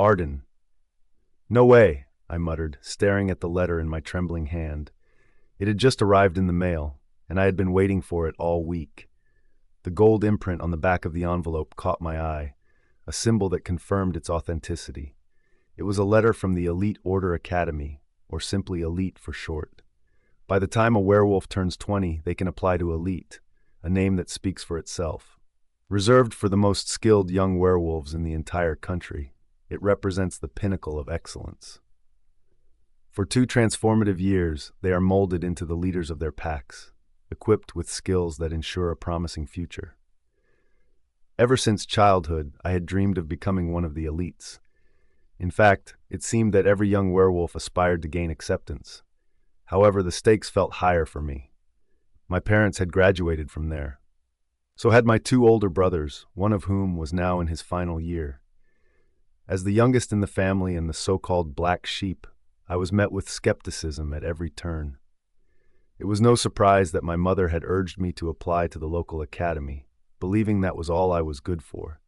Arden. No way, I muttered, staring at the letter in my trembling hand. It had just arrived in the mail, and I had been waiting for it all week. The gold imprint on the back of the envelope caught my eye, a symbol that confirmed its authenticity. It was a letter from the Elite Order Academy, or simply Elite for short. By the time a werewolf turns 20, they can apply to Elite, a name that speaks for itself. Reserved for the most skilled young werewolves in the entire country, it represents the pinnacle of excellence. For 2 transformative years, they are molded into the leaders of their packs, equipped with skills that ensure a promising future. Ever since childhood, I had dreamed of becoming one of the elites. In fact, it seemed that every young werewolf aspired to gain acceptance. However, the stakes felt higher for me. My parents had graduated from there. So had my 2 older brothers, one of whom was now in his final year. As the youngest in the family and the so-called black sheep, I was met with skepticism at every turn. It was no surprise that my mother had urged me to apply to the local academy, believing that was all I was good for.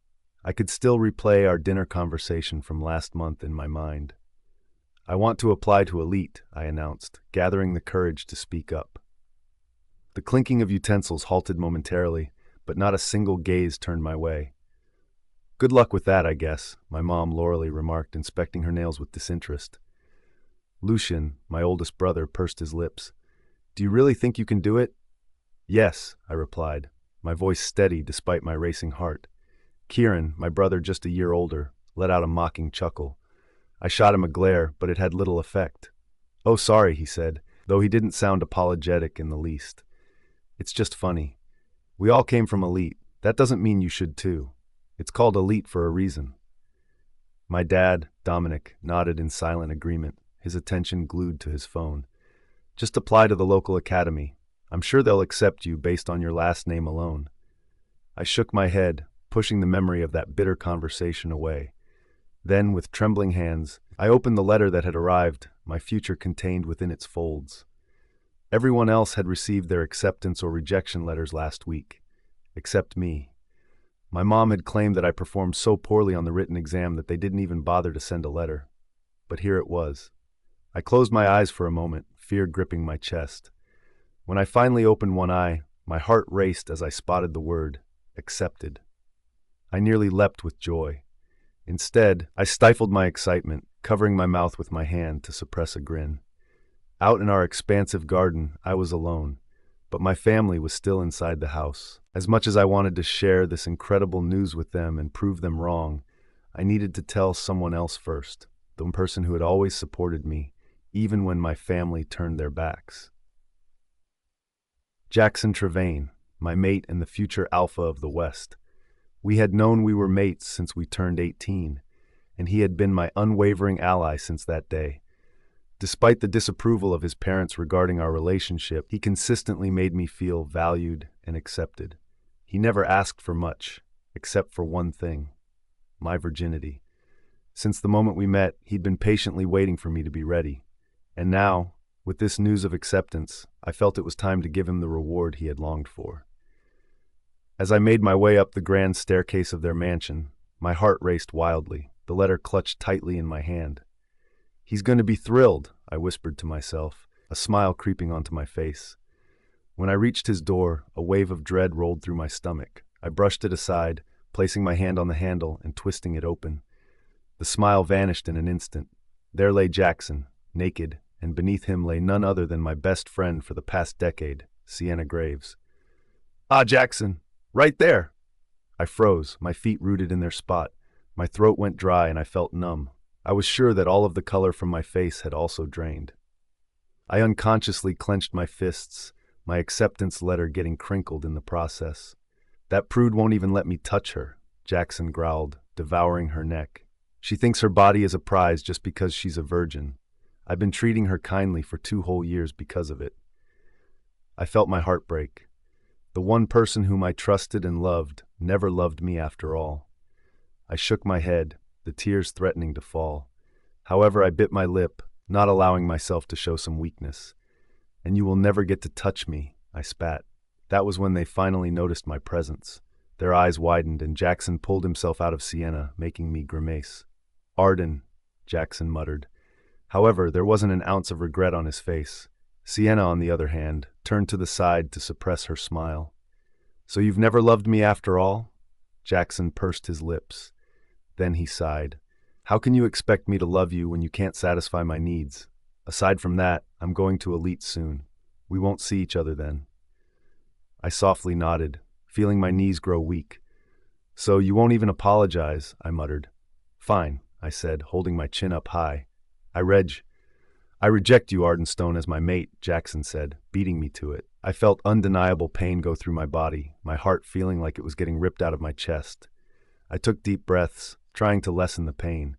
I could still replay our dinner conversation from last month in my mind. I want to apply to Elite, I announced, gathering the courage to speak up. The clinking of utensils halted momentarily, but not a single gaze turned my way. Good luck with that, I guess, my mom loyally remarked, inspecting her nails with disinterest. Lucian, my oldest brother, pursed his lips. Do you really think you can do it? Yes, I replied, my voice steady despite my racing heart. Kieran, my brother just a year older, let out a mocking chuckle. I shot him a glare, but it had little effect. Oh, sorry, he said, though he didn't sound apologetic in the least. It's just funny. We all came from Elite. That doesn't mean you should too. It's called Elite for a reason. My dad, Dominic, nodded in silent agreement, his attention glued to his phone. Just apply to the local academy. I'm sure they'll accept you based on your last name alone. I shook my head, pushing the memory of that bitter conversation away. Then, with trembling hands, I opened the letter that had arrived, my future contained within its folds. Everyone else had received their acceptance or rejection letters last week, except me. My mom had claimed that I performed so poorly on the written exam that they didn't even bother to send a letter. But here it was. I closed my eyes for a moment, fear gripping my chest. When I finally opened one eye, my heart raced as I spotted the word, accepted. I nearly leapt with joy. Instead, I stifled my excitement, covering my mouth with my hand to suppress a grin. Out in our expansive garden, I was alone, but my family was still inside the house. As much as I wanted to share this incredible news with them and prove them wrong, I needed to tell someone else first, the person who had always supported me, even when my family turned their backs. Jaxon Trevane, my mate and the future alpha of the West. We had known we were mates since we turned 18, and he had been my unwavering ally since that day. Despite the disapproval of his parents regarding our relationship, he consistently made me feel valued and accepted. He never asked for much, except for one thing, my virginity. Since the moment we met, he'd been patiently waiting for me to be ready. And now, with this news of acceptance, I felt it was time to give him the reward he had longed for. As I made my way up the grand staircase of their mansion, my heart raced wildly, the letter clutched tightly in my hand. He's going to be thrilled, I whispered to myself, a smile creeping onto my face. When I reached his door, a wave of dread rolled through my stomach. I brushed it aside, placing my hand on the handle and twisting it open. The smile vanished in an instant. There lay Jaxon, naked, and beneath him lay none other than my best friend for the past decade, Sienna Graves. Ah, Jaxon! Right there! I froze, my feet rooted in their spot. My throat went dry and I felt numb. I was sure that all of the color from my face had also drained. I unconsciously clenched my fists, my acceptance letter getting crinkled in the process. That prude won't even let me touch her, Jaxon growled, devouring her neck. She thinks her body is a prize just because she's a virgin. I've been treating her kindly for 2 whole years because of it. I felt my heart break. The one person whom I trusted and loved never loved me after all. I shook my head, the tears threatening to fall. However, I bit my lip, not allowing myself to show some weakness. And you will never get to touch me, I spat. That was when they finally noticed my presence. Their eyes widened and Jaxon pulled himself out of Sienna, making me grimace. Arden, Jaxon muttered. However, there wasn't an ounce of regret on his face. Sienna, on the other hand, turned to the side to suppress her smile. So you've never loved me after all? Jaxon pursed his lips. Then he sighed. How can you expect me to love you when you can't satisfy my needs? Aside from that, I'm going to Elite soon. We won't see each other then. I softly nodded, feeling my knees grow weak. So you won't even apologize, I muttered. Fine, I said, holding my chin up high. I reject you, Ardenstone, as my mate, Jaxon said, beating me to it. I felt undeniable pain go through my body, my heart feeling like it was getting ripped out of my chest. I took deep breaths, trying to lessen the pain.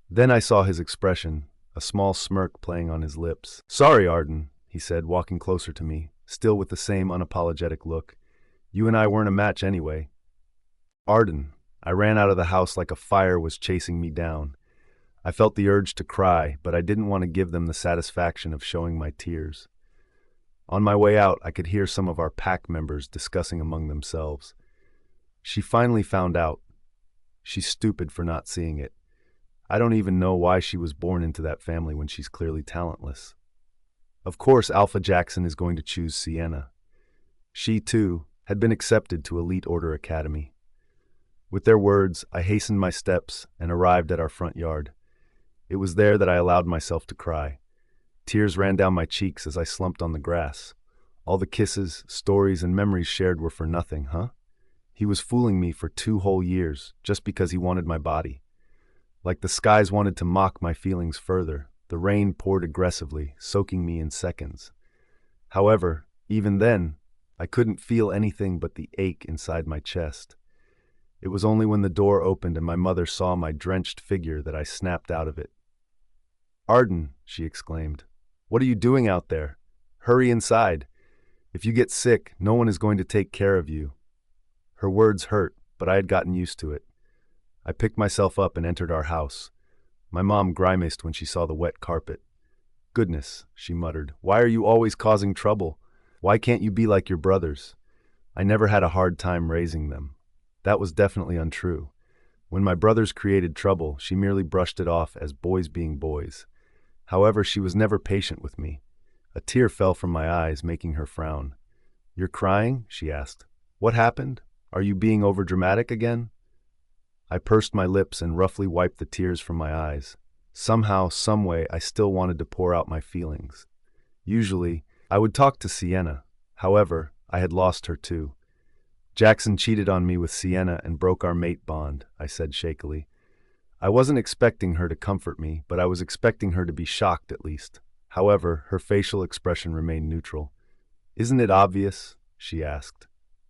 Then I saw his expression, a small smirk playing on his lips. Sorry, Arden, he said, walking closer to me, still with the same unapologetic look. You and I weren't a match anyway. Arden, I ran out of the house like a fire was chasing me down. I felt the urge to cry, but I didn't want to give them the satisfaction of showing my tears. On my way out, I could hear some of our pack members discussing among themselves. She finally found out. She's stupid for not seeing it. I don't even know why she was born into that family when she's clearly talentless. Of course, Alpha Jaxon is going to choose Sienna. She, too, had been accepted to Elite Order Academy. With their words, I hastened my steps and arrived at our front yard. It was there that I allowed myself to cry. Tears ran down my cheeks as I slumped on the grass. All the kisses, stories, and memories shared were for nothing, huh? He was fooling me for 2 whole years, just because he wanted my body. Like the skies wanted to mock my feelings further, the rain poured aggressively, soaking me in seconds. However, even then, I couldn't feel anything but the ache inside my chest. It was only when the door opened and my mother saw my drenched figure that I snapped out of it. Arden, she exclaimed, what are you doing out there? Hurry inside. If you get sick, no one is going to take care of you. Her words hurt, but I had gotten used to it. I picked myself up and entered our house. My mom grimaced when she saw the wet carpet. Goodness, she muttered, why are you always causing trouble? Why can't you be like your brothers? I never had a hard time raising them. That was definitely untrue. When my brothers created trouble, she merely brushed it off as boys being boys. However, she was never patient with me. A tear fell from my eyes, making her frown. You're crying? She asked. What happened? Are you being overdramatic again? I pursed my lips and roughly wiped the tears from my eyes. Somehow, someway, I still wanted to pour out my feelings. Usually, I would talk to Sienna. However, I had lost her too. Jaxon cheated on me with Sienna and broke our mate bond, I said shakily. I wasn't expecting her to comfort me, but I was expecting her to be shocked at least. However, her facial expression remained neutral. Isn't it obvious? She asked.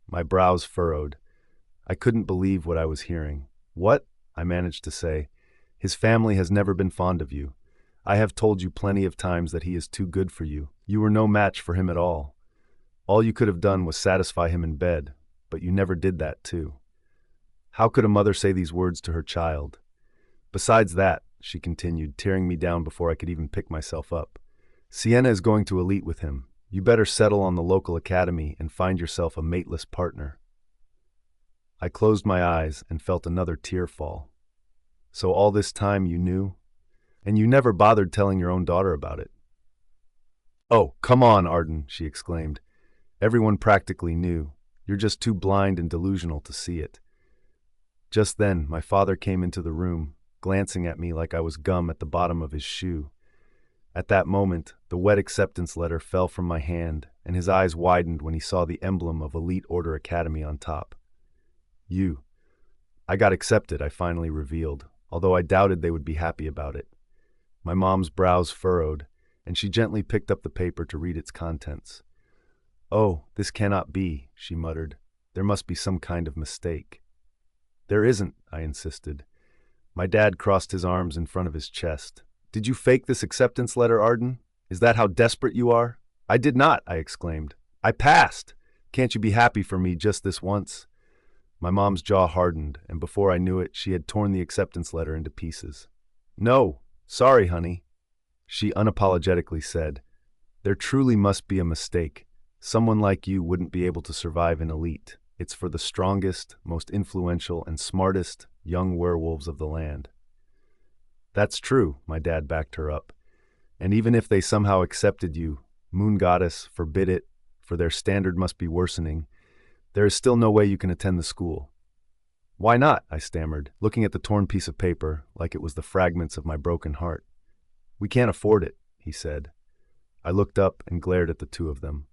My brows furrowed. I couldn't believe what I was hearing. What? I managed to say. His family has never been fond of you. I have told you plenty of times that he is too good for you. You were no match for him at all. All you could have done was satisfy him in bed, but you never did that too. How could a mother say these words to her child? Besides that, she continued, tearing me down before I could even pick myself up. Sienna is going to Elite with him. You better settle on the local academy and find yourself a mateless partner. I closed my eyes and felt another tear fall. So all this time you knew? And you never bothered telling your own daughter about it. Oh, come on, Arden, she exclaimed. Everyone practically knew. You're just too blind and delusional to see it. Just then, my father came into the room, glancing at me like I was gum at the bottom of his shoe. At that moment, the wet acceptance letter fell from my hand, and his eyes widened when he saw the emblem of Elite Order Academy on top. I got accepted, I finally revealed, although I doubted they would be happy about it. My mom's brows furrowed, and she gently picked up the paper to read its contents. Oh, this cannot be, she muttered. There must be some kind of mistake. There isn't, I insisted. My dad crossed his arms in front of his chest. Did you fake this acceptance letter, Arden? Is that how desperate you are? I did not, I exclaimed. I passed. Can't you be happy for me just this once? My mom's jaw hardened, and before I knew it, she had torn the acceptance letter into pieces. No, sorry, honey, she unapologetically said. There truly must be a mistake. Someone like you wouldn't be able to survive in Elite. It's for the strongest, most influential, and smartest young werewolves of the land. That's true, my dad backed her up. And even if they somehow accepted you, Moon Goddess, forbid it, for their standard must be worsening, there is still no way you can attend the school. Why not? I stammered, looking at the torn piece of paper like it was the fragments of my broken heart. We can't afford it, he said. I looked up and glared at the two of them.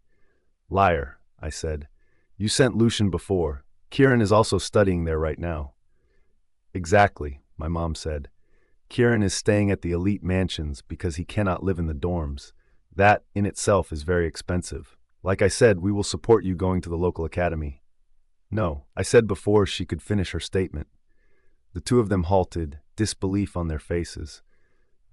Liar, I said. You sent Lucian before. Kieran is also studying there right now. Exactly, my mom said. Kieran is staying at the elite mansions because he cannot live in the dorms. That, in itself, is very expensive. Like I said, we will support you going to the local academy. No, I said before she could finish her statement. The two of them halted, disbelief on their faces.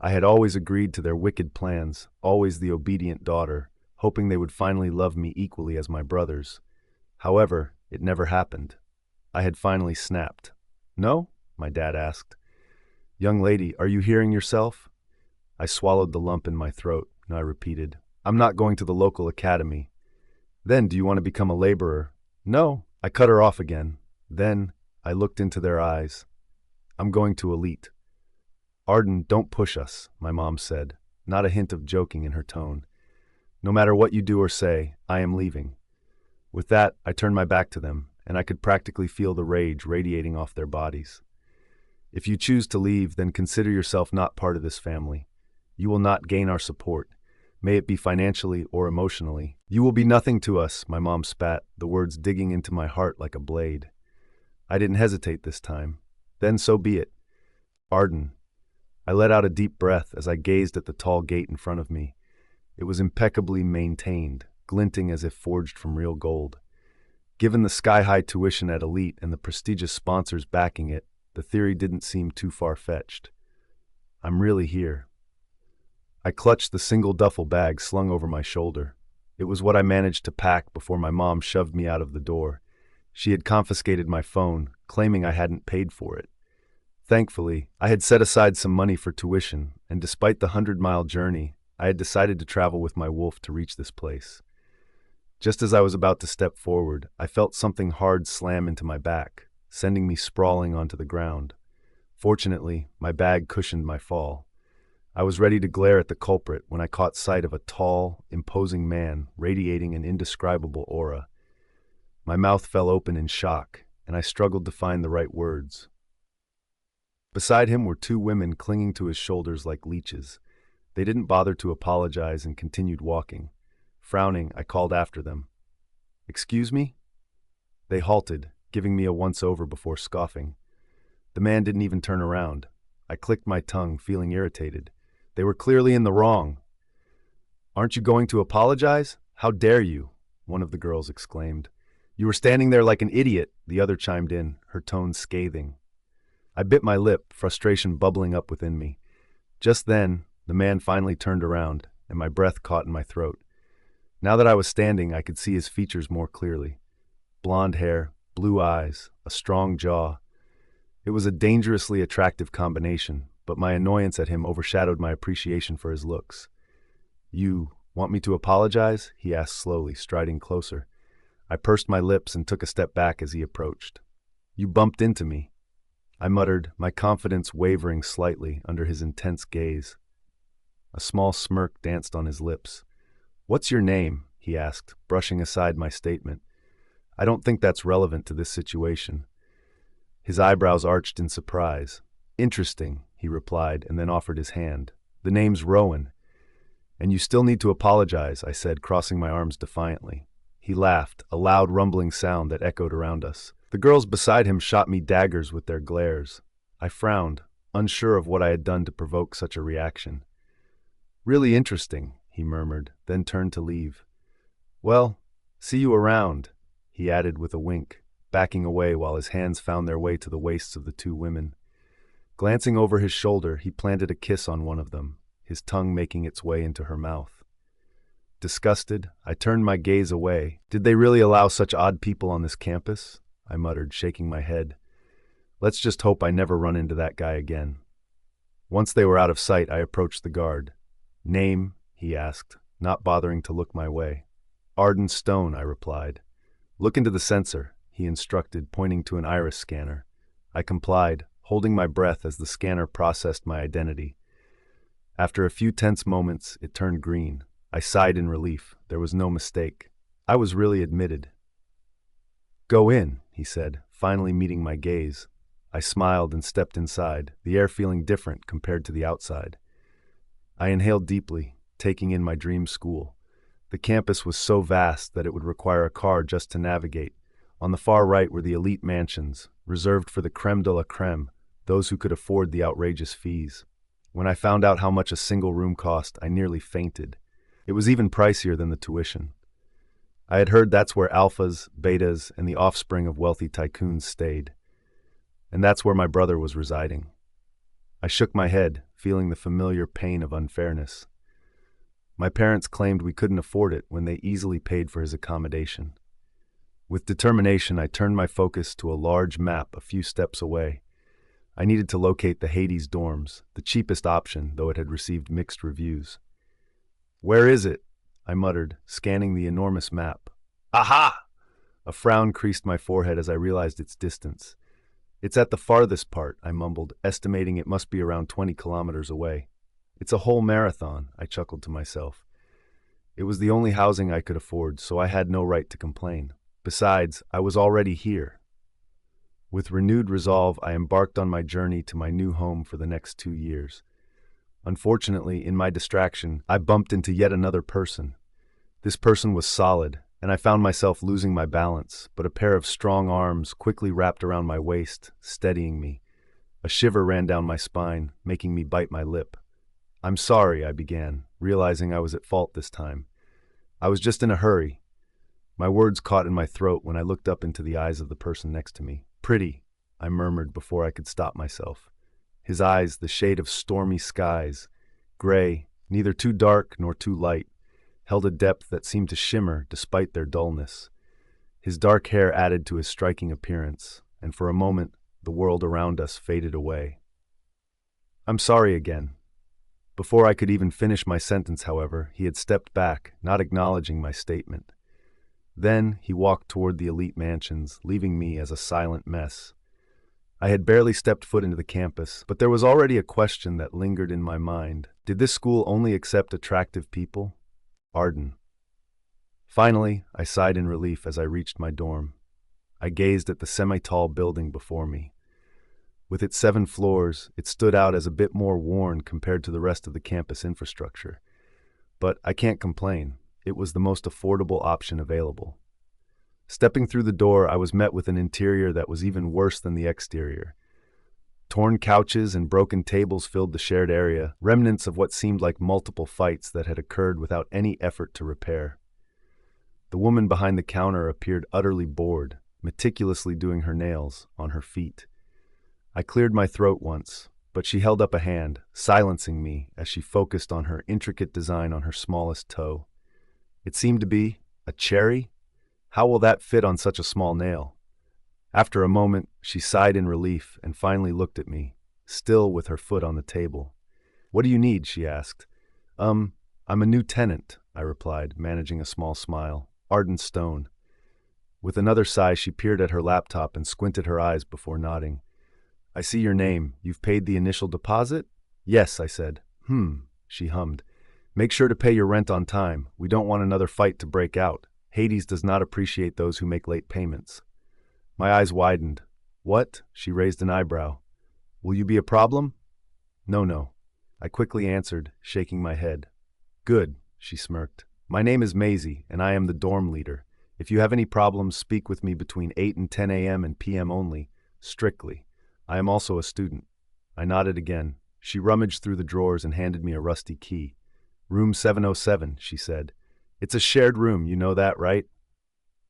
I had always agreed to their wicked plans, always the obedient daughter, hoping they would finally love me equally as my brothers. However, it never happened. I had finally snapped. No? My dad asked. Young lady, are you hearing yourself? I swallowed the lump in my throat, and I repeated, I'm not going to the local academy. Then, do you want to become a laborer? No. I cut her off again. Then, I looked into their eyes. I'm going to elite. Arden, don't push us, my mom said, not a hint of joking in her tone. No matter what you do or say, I am leaving. With that, I turned my back to them, and I could practically feel the rage radiating off their bodies. If you choose to leave, then consider yourself not part of this family. You will not gain our support, may it be financially or emotionally. You will be nothing to us, my mom spat, the words digging into my heart like a blade. I didn't hesitate this time. Then so be it. Arden. I let out a deep breath as I gazed at the tall gate in front of me. It was impeccably maintained, glinting as if forged from real gold. Given the sky-high tuition at Elite and the prestigious sponsors backing it, the theory didn't seem too far-fetched. I'm really here. I clutched the single duffel bag slung over my shoulder. It was what I managed to pack before my mom shoved me out of the door. She had confiscated my phone, claiming I hadn't paid for it. Thankfully, I had set aside some money for tuition, and despite the 100-mile journey, I had decided to travel with my wolf to reach this place. Just as I was about to step forward, I felt something hard slam into my back, sending me sprawling onto the ground. Fortunately, my bag cushioned my fall. I was ready to glare at the culprit when I caught sight of a tall, imposing man radiating an indescribable aura. My mouth fell open in shock, and I struggled to find the right words. Beside him were two women clinging to his shoulders like leeches. They didn't bother to apologize and continued walking. Frowning, I called after them. Excuse me? They halted, giving me a once-over before scoffing. The man didn't even turn around. I clicked my tongue, feeling irritated. They were clearly in the wrong. Aren't you going to apologize? How dare you? One of the girls exclaimed. You were standing there like an idiot, the other chimed in, her tone scathing. I bit my lip, frustration bubbling up within me. Just then, the man finally turned around, and my breath caught in my throat. Now that I was standing, I could see his features more clearly. Blonde hair, blue eyes, a strong jaw. It was a dangerously attractive combination, but my annoyance at him overshadowed my appreciation for his looks. You want me to apologize? He asked slowly, striding closer. I pursed my lips and took a step back as he approached. You bumped into me. I muttered, my confidence wavering slightly under his intense gaze. A small smirk danced on his lips. What's your name? He asked, brushing aside my statement. I don't think that's relevant to this situation. His eyebrows arched in surprise. Interesting, he replied, and then offered his hand. The name's Rowan. And you still need to apologize, I said, crossing my arms defiantly. He laughed, a loud rumbling sound that echoed around us. The girls beside him shot me daggers with their glares. I frowned, unsure of what I had done to provoke such a reaction. Really interesting, he murmured, then turned to leave. Well, see you around, he added with a wink, backing away while his hands found their way to the waists of the two women. Glancing over his shoulder, he planted a kiss on one of them, his tongue making its way into her mouth. Disgusted, I turned my gaze away. Did they really allow such odd people on this campus? I muttered, shaking my head. Let's just hope I never run into that guy again. Once they were out of sight, I approached the guard. Name? He asked, not bothering to look my way. Arden Stone, I replied. Look into the sensor, he instructed, pointing to an iris scanner. I complied, holding my breath as the scanner processed my identity. After a few tense moments, it turned green. I sighed in relief. There was no mistake. I was really admitted. "Go in," he said, finally meeting my gaze. I smiled and stepped inside, the air feeling different compared to the outside. I inhaled deeply, taking in my dream school. The campus was so vast that it would require a car just to navigate. On the far right were the elite mansions, reserved for the creme de la creme, those who could afford the outrageous fees. When I found out how much a single room cost, I nearly fainted. It was even pricier than the tuition. I had heard that's where alphas, betas, and the offspring of wealthy tycoons stayed. And that's where my brother was residing. I shook my head, feeling the familiar pain of unfairness. My parents claimed we couldn't afford it when they easily paid for his accommodation. With determination, I turned my focus to a large map a few steps away. I needed to locate the Hades dorms, the cheapest option, though it had received mixed reviews. "Where is it?" I muttered, scanning the enormous map. "Aha!" A frown creased my forehead as I realized its distance. "It's at the farthest part," I mumbled, estimating it must be around 20 kilometers away. "It's a whole marathon," I chuckled to myself. It was the only housing I could afford, so I had no right to complain. Besides, I was already here. With renewed resolve, I embarked on my journey to my new home for the next 2 years. Unfortunately, in my distraction, I bumped into yet another person. This person was solid, and I found myself losing my balance, but a pair of strong arms quickly wrapped around my waist, steadying me. A shiver ran down my spine, making me bite my lip. "I'm sorry," I began, realizing I was at fault this time. "I was just in a hurry." My words caught in my throat when I looked up into the eyes of the person next to me. "Pretty," I murmured before I could stop myself. His eyes, the shade of stormy skies, gray, neither too dark nor too light, held a depth that seemed to shimmer despite their dullness. His dark hair added to his striking appearance, and for a moment, the world around us faded away. "I'm sorry again." Before I could even finish my sentence, however, he had stepped back, not acknowledging my statement. Then he walked toward the elite mansions, leaving me as a silent mess. I had barely stepped foot into the campus, but there was already a question that lingered in my mind. Did this school only accept attractive people? Arden. Finally, I sighed in relief as I reached my dorm. I gazed at the semi-tall building before me. With its 7 floors, it stood out as a bit more worn compared to the rest of the campus infrastructure. But I can't complain. It was the most affordable option available. Stepping through the door, I was met with an interior that was even worse than the exterior. Torn couches and broken tables filled the shared area, remnants of what seemed like multiple fights that had occurred without any effort to repair. The woman behind the counter appeared utterly bored, meticulously doing her nails on her feet. I cleared my throat once, but she held up a hand, silencing me as she focused on her intricate design on her smallest toe. It seemed to be a cherry. How will that fit on such a small nail? After a moment, she sighed in relief and finally looked at me, still with her foot on the table. "What do you need?" she asked. I'm a new tenant," I replied, managing a small smile. "Arden Stone." With another sigh, she peered at her laptop and squinted her eyes before nodding. "I see your name. You've paid the initial deposit?" "Yes," I said. She hummed. "Make sure to pay your rent on time. We don't want another fight to break out. Hades does not appreciate those who make late payments." My eyes widened. "What?" She raised an eyebrow. "Will you be a problem?" No. I quickly answered, shaking my head. "Good," she smirked. "My name is Maisie, and I am the dorm leader. If you have any problems, speak with me between 8 and 10 a.m. and p.m. only, strictly. I am also a student." I nodded again. She rummaged through the drawers and handed me a rusty key. "Room 707, she said. "It's a shared room, you know that, right?"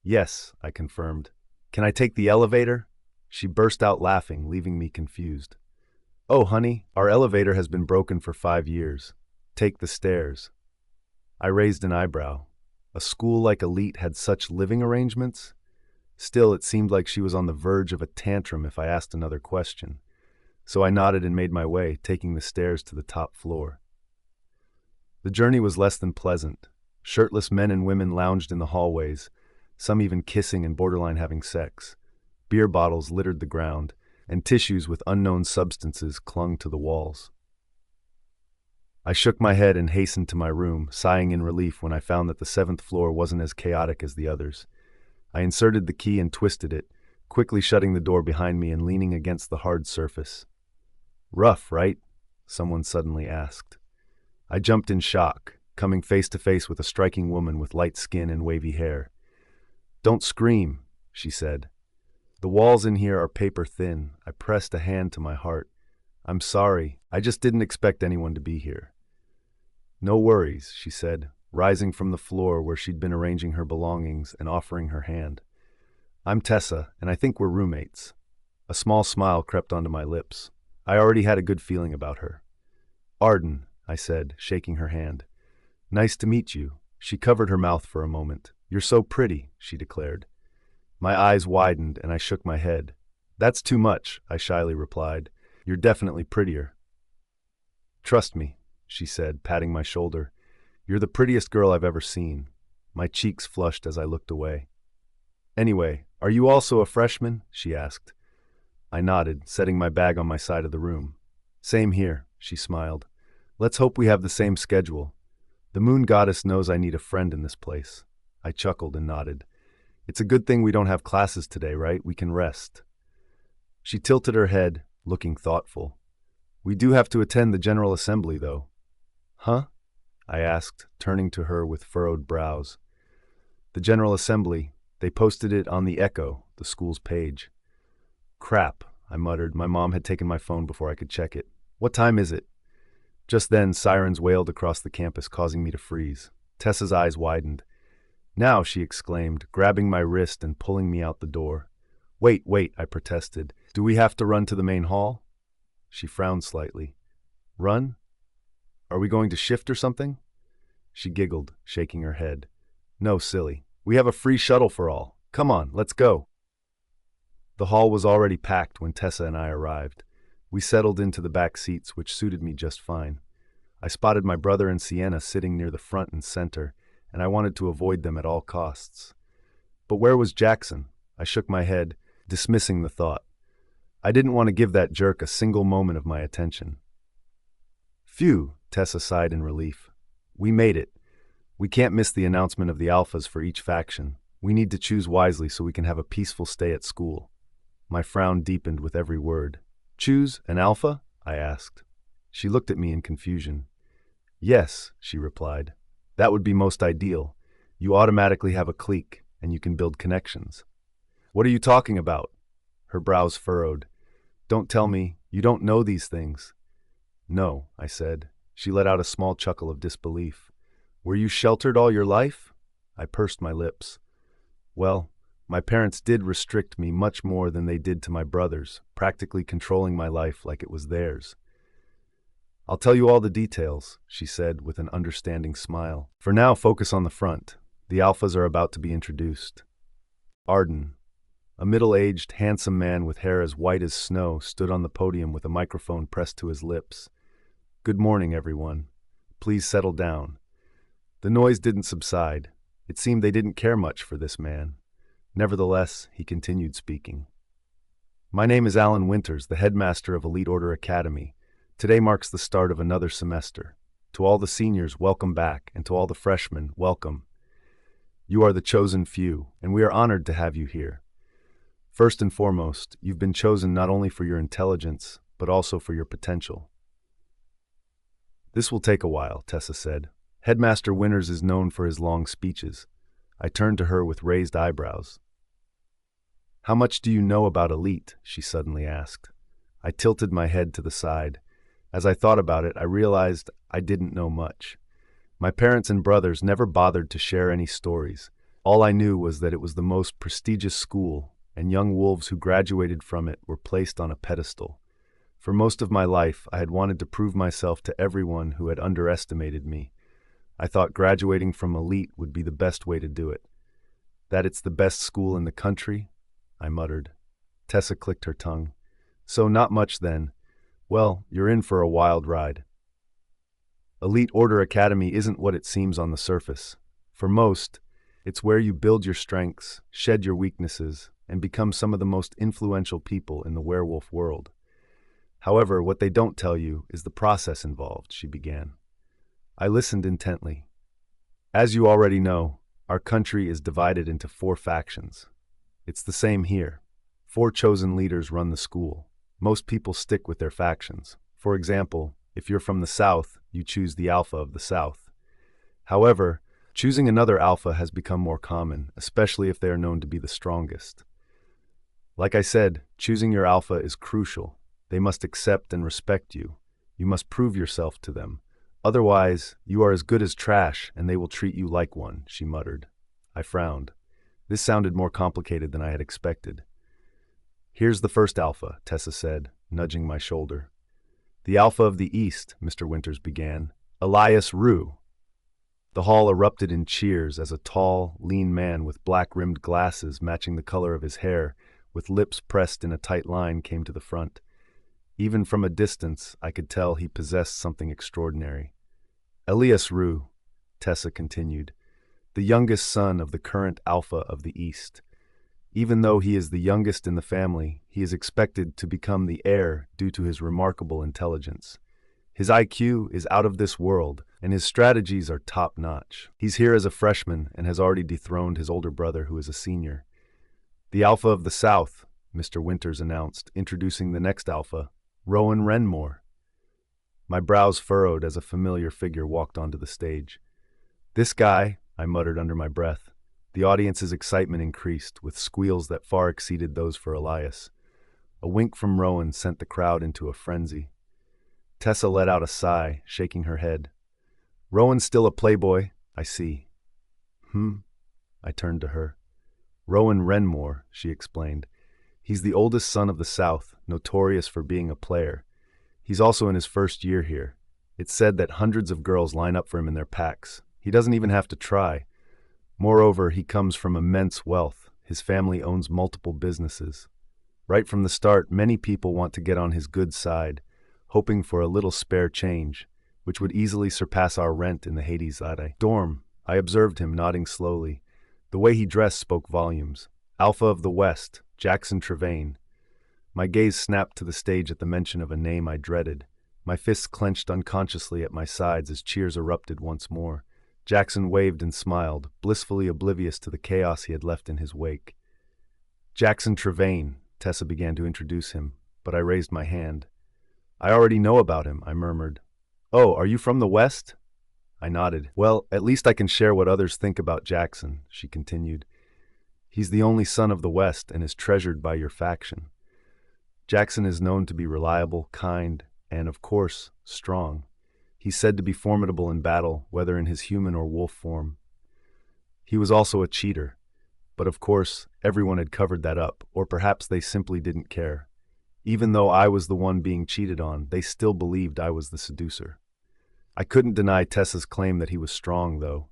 "Yes," I confirmed. "Can I take the elevator?" She burst out laughing, leaving me confused. "Oh, honey, our elevator has been broken for 5 years. Take the stairs." I raised an eyebrow. A school like Elite had such living arrangements? Still, it seemed like she was on the verge of a tantrum if I asked another question. So I nodded and made my way, taking the stairs to the top floor. The journey was less than pleasant. Shirtless men and women lounged in the hallways, some even kissing and borderline having sex. Beer bottles littered the ground. and tissues with unknown substances clung to the walls. I shook my head and hastened to my room, sighing in relief when I found that the seventh floor wasn't as chaotic as the others. I inserted the key and twisted it, quickly shutting the door behind me and leaning against the hard surface. "Rough, right?" someone suddenly asked. I jumped in shock, coming face to face with a striking woman with light skin and wavy hair. "Don't scream," she said. "The walls in here are paper thin." I pressed a hand to my heart. "I'm sorry, I just didn't expect anyone to be here." "No worries," she said, rising from the floor where she'd been arranging her belongings and offering her hand. "I'm Tessa, and I think we're roommates." A small smile crept onto my lips. I already had a good feeling about her. "Arden," I said, shaking her hand. "Nice to meet you." She covered her mouth for a moment. "You're so pretty," she declared. My eyes widened and I shook my head. "That's too much," I shyly replied. "You're definitely prettier." "Trust me," she said, patting my shoulder. "You're the prettiest girl I've ever seen." My cheeks flushed as I looked away. "Anyway, are you also a freshman?" she asked. I nodded, setting my bag on my side of the room. "Same here," she smiled. "Let's hope we have the same schedule. The moon goddess knows I need a friend in this place." I chuckled and nodded. "It's a good thing we don't have classes today, right? We can rest." She tilted her head, looking thoughtful. "We do have to attend the General Assembly, though." "Huh?" I asked, turning to her with furrowed brows. "The General Assembly. They posted it on the Echo, the school's page." "Crap," I muttered. My mom had taken my phone before I could check it. "What time is it?" Just then, sirens wailed across the campus, causing me to freeze. Tessa's eyes widened. "Now," she exclaimed, grabbing my wrist and pulling me out the door. Wait, I protested. "Do we have to run to the main hall?" She frowned slightly. "Run? Are we going to shift or something?" She giggled, shaking her head. "No, silly. We have a free shuttle for all. Come on, let's go." The hall was already packed when Tessa and I arrived. We settled into the back seats, which suited me just fine. I spotted my brother and Sienna sitting near the front and center, and I wanted to avoid them at all costs. But where was Jaxon? I shook my head, dismissing the thought. I didn't want to give that jerk a single moment of my attention. "Phew," Tessa sighed in relief. "We made it. We can't miss the announcement of the alphas for each faction. We need to choose wisely so we can have a peaceful stay at school." My frown deepened with every word. "Choose an alpha?" I asked. She looked at me in confusion. "Yes," she replied. "That would be most ideal. You automatically have a clique, and you can build connections." "What are you talking about?" Her brows furrowed. "Don't tell me you don't know these things." "No," I said. She let out a small chuckle of disbelief. "Were you sheltered all your life?" I pursed my lips. "Well, my parents did restrict me much more than they did to my brothers, practically controlling my life like it was theirs." "I'll tell you all the details," she said with an understanding smile. "For now, focus on the front. The alphas are about to be introduced." Arden, a middle-aged, handsome man with hair as white as snow, stood on the podium with a microphone pressed to his lips. "Good morning, everyone. Please settle down." The noise didn't subside. It seemed they didn't care much for this man. Nevertheless, he continued speaking. "My name is Alan Winters, the headmaster of Elite Order Academy. Today marks the start of another semester. To all the seniors, welcome back, and to all the freshmen, welcome. You are the chosen few, and we are honored to have you here. First and foremost, you've been chosen not only for your intelligence, but also for your potential." "This will take a while," Tessa said. "Headmaster Winters is known for his long speeches." I turned to her with raised eyebrows. "How much do you know about Elite?" she suddenly asked. I tilted my head to the side. As I thought about it, I realized I didn't know much. My parents and brothers never bothered to share any stories. All I knew was that it was the most prestigious school, and young wolves who graduated from it were placed on a pedestal. For most of my life, I had wanted to prove myself to everyone who had underestimated me. I thought graduating from Elite would be the best way to do it. "That it's the best school in the country?" I muttered. Tessa clicked her tongue. "So not much then. Well, you're in for a wild ride. Elite Order Academy isn't what it seems on the surface. For most, it's where you build your strengths, shed your weaknesses, and become some of the most influential people in the werewolf world. However, what they don't tell you is the process involved, she began. I listened intently. As you already know, our country is divided into 4 factions. It's the same here. 4 chosen leaders run the school. Most people stick with their factions. For example, if you're from the South, you choose the Alpha of the South. However, choosing another Alpha has become more common, especially if they are known to be the strongest. Like I said, choosing your Alpha is crucial. They must accept and respect you. You must prove yourself to them. Otherwise, you are as good as trash and they will treat you like one, she muttered. I frowned. This sounded more complicated than I had expected. Here's the first Alpha, Tessa said, nudging my shoulder. The Alpha of the East, Mr. Winters began. Elias Rue. The hall erupted in cheers as a tall, lean man with black-rimmed glasses matching the color of his hair, with lips pressed in a tight line, came to the front. Even from a distance, I could tell he possessed something extraordinary. Elias Rue, Tessa continued, the youngest son of the current Alpha of the East. Even though he is the youngest in the family, he is expected to become the heir due to his remarkable intelligence. His IQ is out of this world, and his strategies are top-notch. He's here as a freshman and has already dethroned his older brother, who is a senior. The Alpha of the South, Mr. Winters announced, introducing the next Alpha, Rowan Renmore. My brows furrowed as a familiar figure walked onto the stage. This guy, I muttered under my breath. The audience's excitement increased, with squeals that far exceeded those for Elias. A wink from Rowan sent the crowd into a frenzy. Tessa let out a sigh, shaking her head. Rowan's still a playboy, I see. I turned to her. Rowan Renmore, she explained. He's the oldest son of the South, notorious for being a player. He's also in his first year here. It's said that hundreds of girls line up for him in their packs. He doesn't even have to try. Moreover, he comes from immense wealth. His family owns multiple businesses. Right from the start, many people want to get on his good side, hoping for a little spare change, which would easily surpass our rent in the Hades dorm. I observed him nodding slowly. The way he dressed spoke volumes. Alpha of the West, Jaxon Trevane. My gaze snapped to the stage at the mention of a name I dreaded. My fists clenched unconsciously at my sides as cheers erupted once more. Jaxon waved and smiled, blissfully oblivious to the chaos he had left in his wake. Jaxon Trevane, Tessa began to introduce him, but I raised my hand. I already know about him, I murmured. Oh, are you from the West? I nodded. Well, at least I can share what others think about Jaxon, she continued. He's the only son of the West and is treasured by your faction. Jaxon is known to be reliable, kind, and, of course, strong. He's said to be formidable in battle, whether in his human or wolf form. He was also a cheater, but of course, everyone had covered that up, or perhaps they simply didn't care. Even though I was the one being cheated on, they still believed I was the seducer. I couldn't deny Tessa's claim that he was strong, though.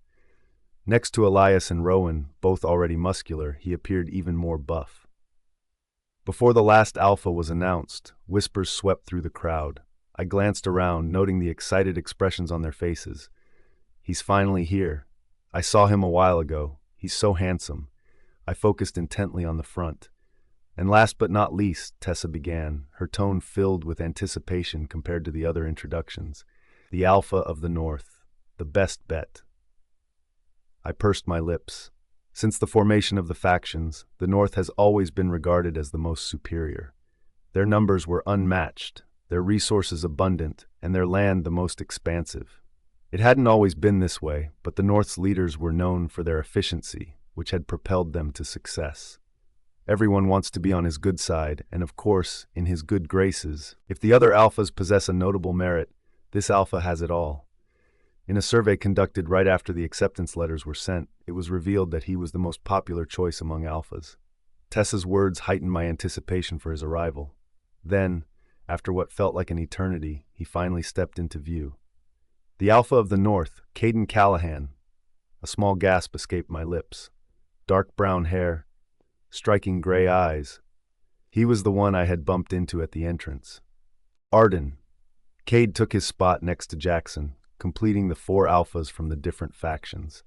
Next to Elias and Rowan, both already muscular, he appeared even more buff. Before the last Alpha was announced, whispers swept through the crowd. I glanced around, noting the excited expressions on their faces. He's finally here. I saw him a while ago. He's so handsome. I focused intently on the front. And last but not least, Tessa began, her tone filled with anticipation compared to the other introductions. The Alpha of the North, the best bet. I pursed my lips. Since the formation of the factions, the North has always been regarded as the most superior. Their numbers were unmatched, their resources abundant, and their land the most expansive. It hadn't always been this way, but the North's leaders were known for their efficiency, which had propelled them to success. Everyone wants to be on his good side, and of course, in his good graces. If the other alphas possess a notable merit, this alpha has it all. In a survey conducted right after the acceptance letters were sent, it was revealed that he was the most popular choice among alphas. Tessa's words heightened my anticipation for his arrival. Then, after what felt like an eternity, he finally stepped into view. The Alpha of the North, Caden Callahan. A small gasp escaped my lips. Dark brown hair, striking gray eyes. He was the one I had bumped into at the entrance. Arden. Cade took his spot next to Jaxon, completing the 4 alphas from the different factions.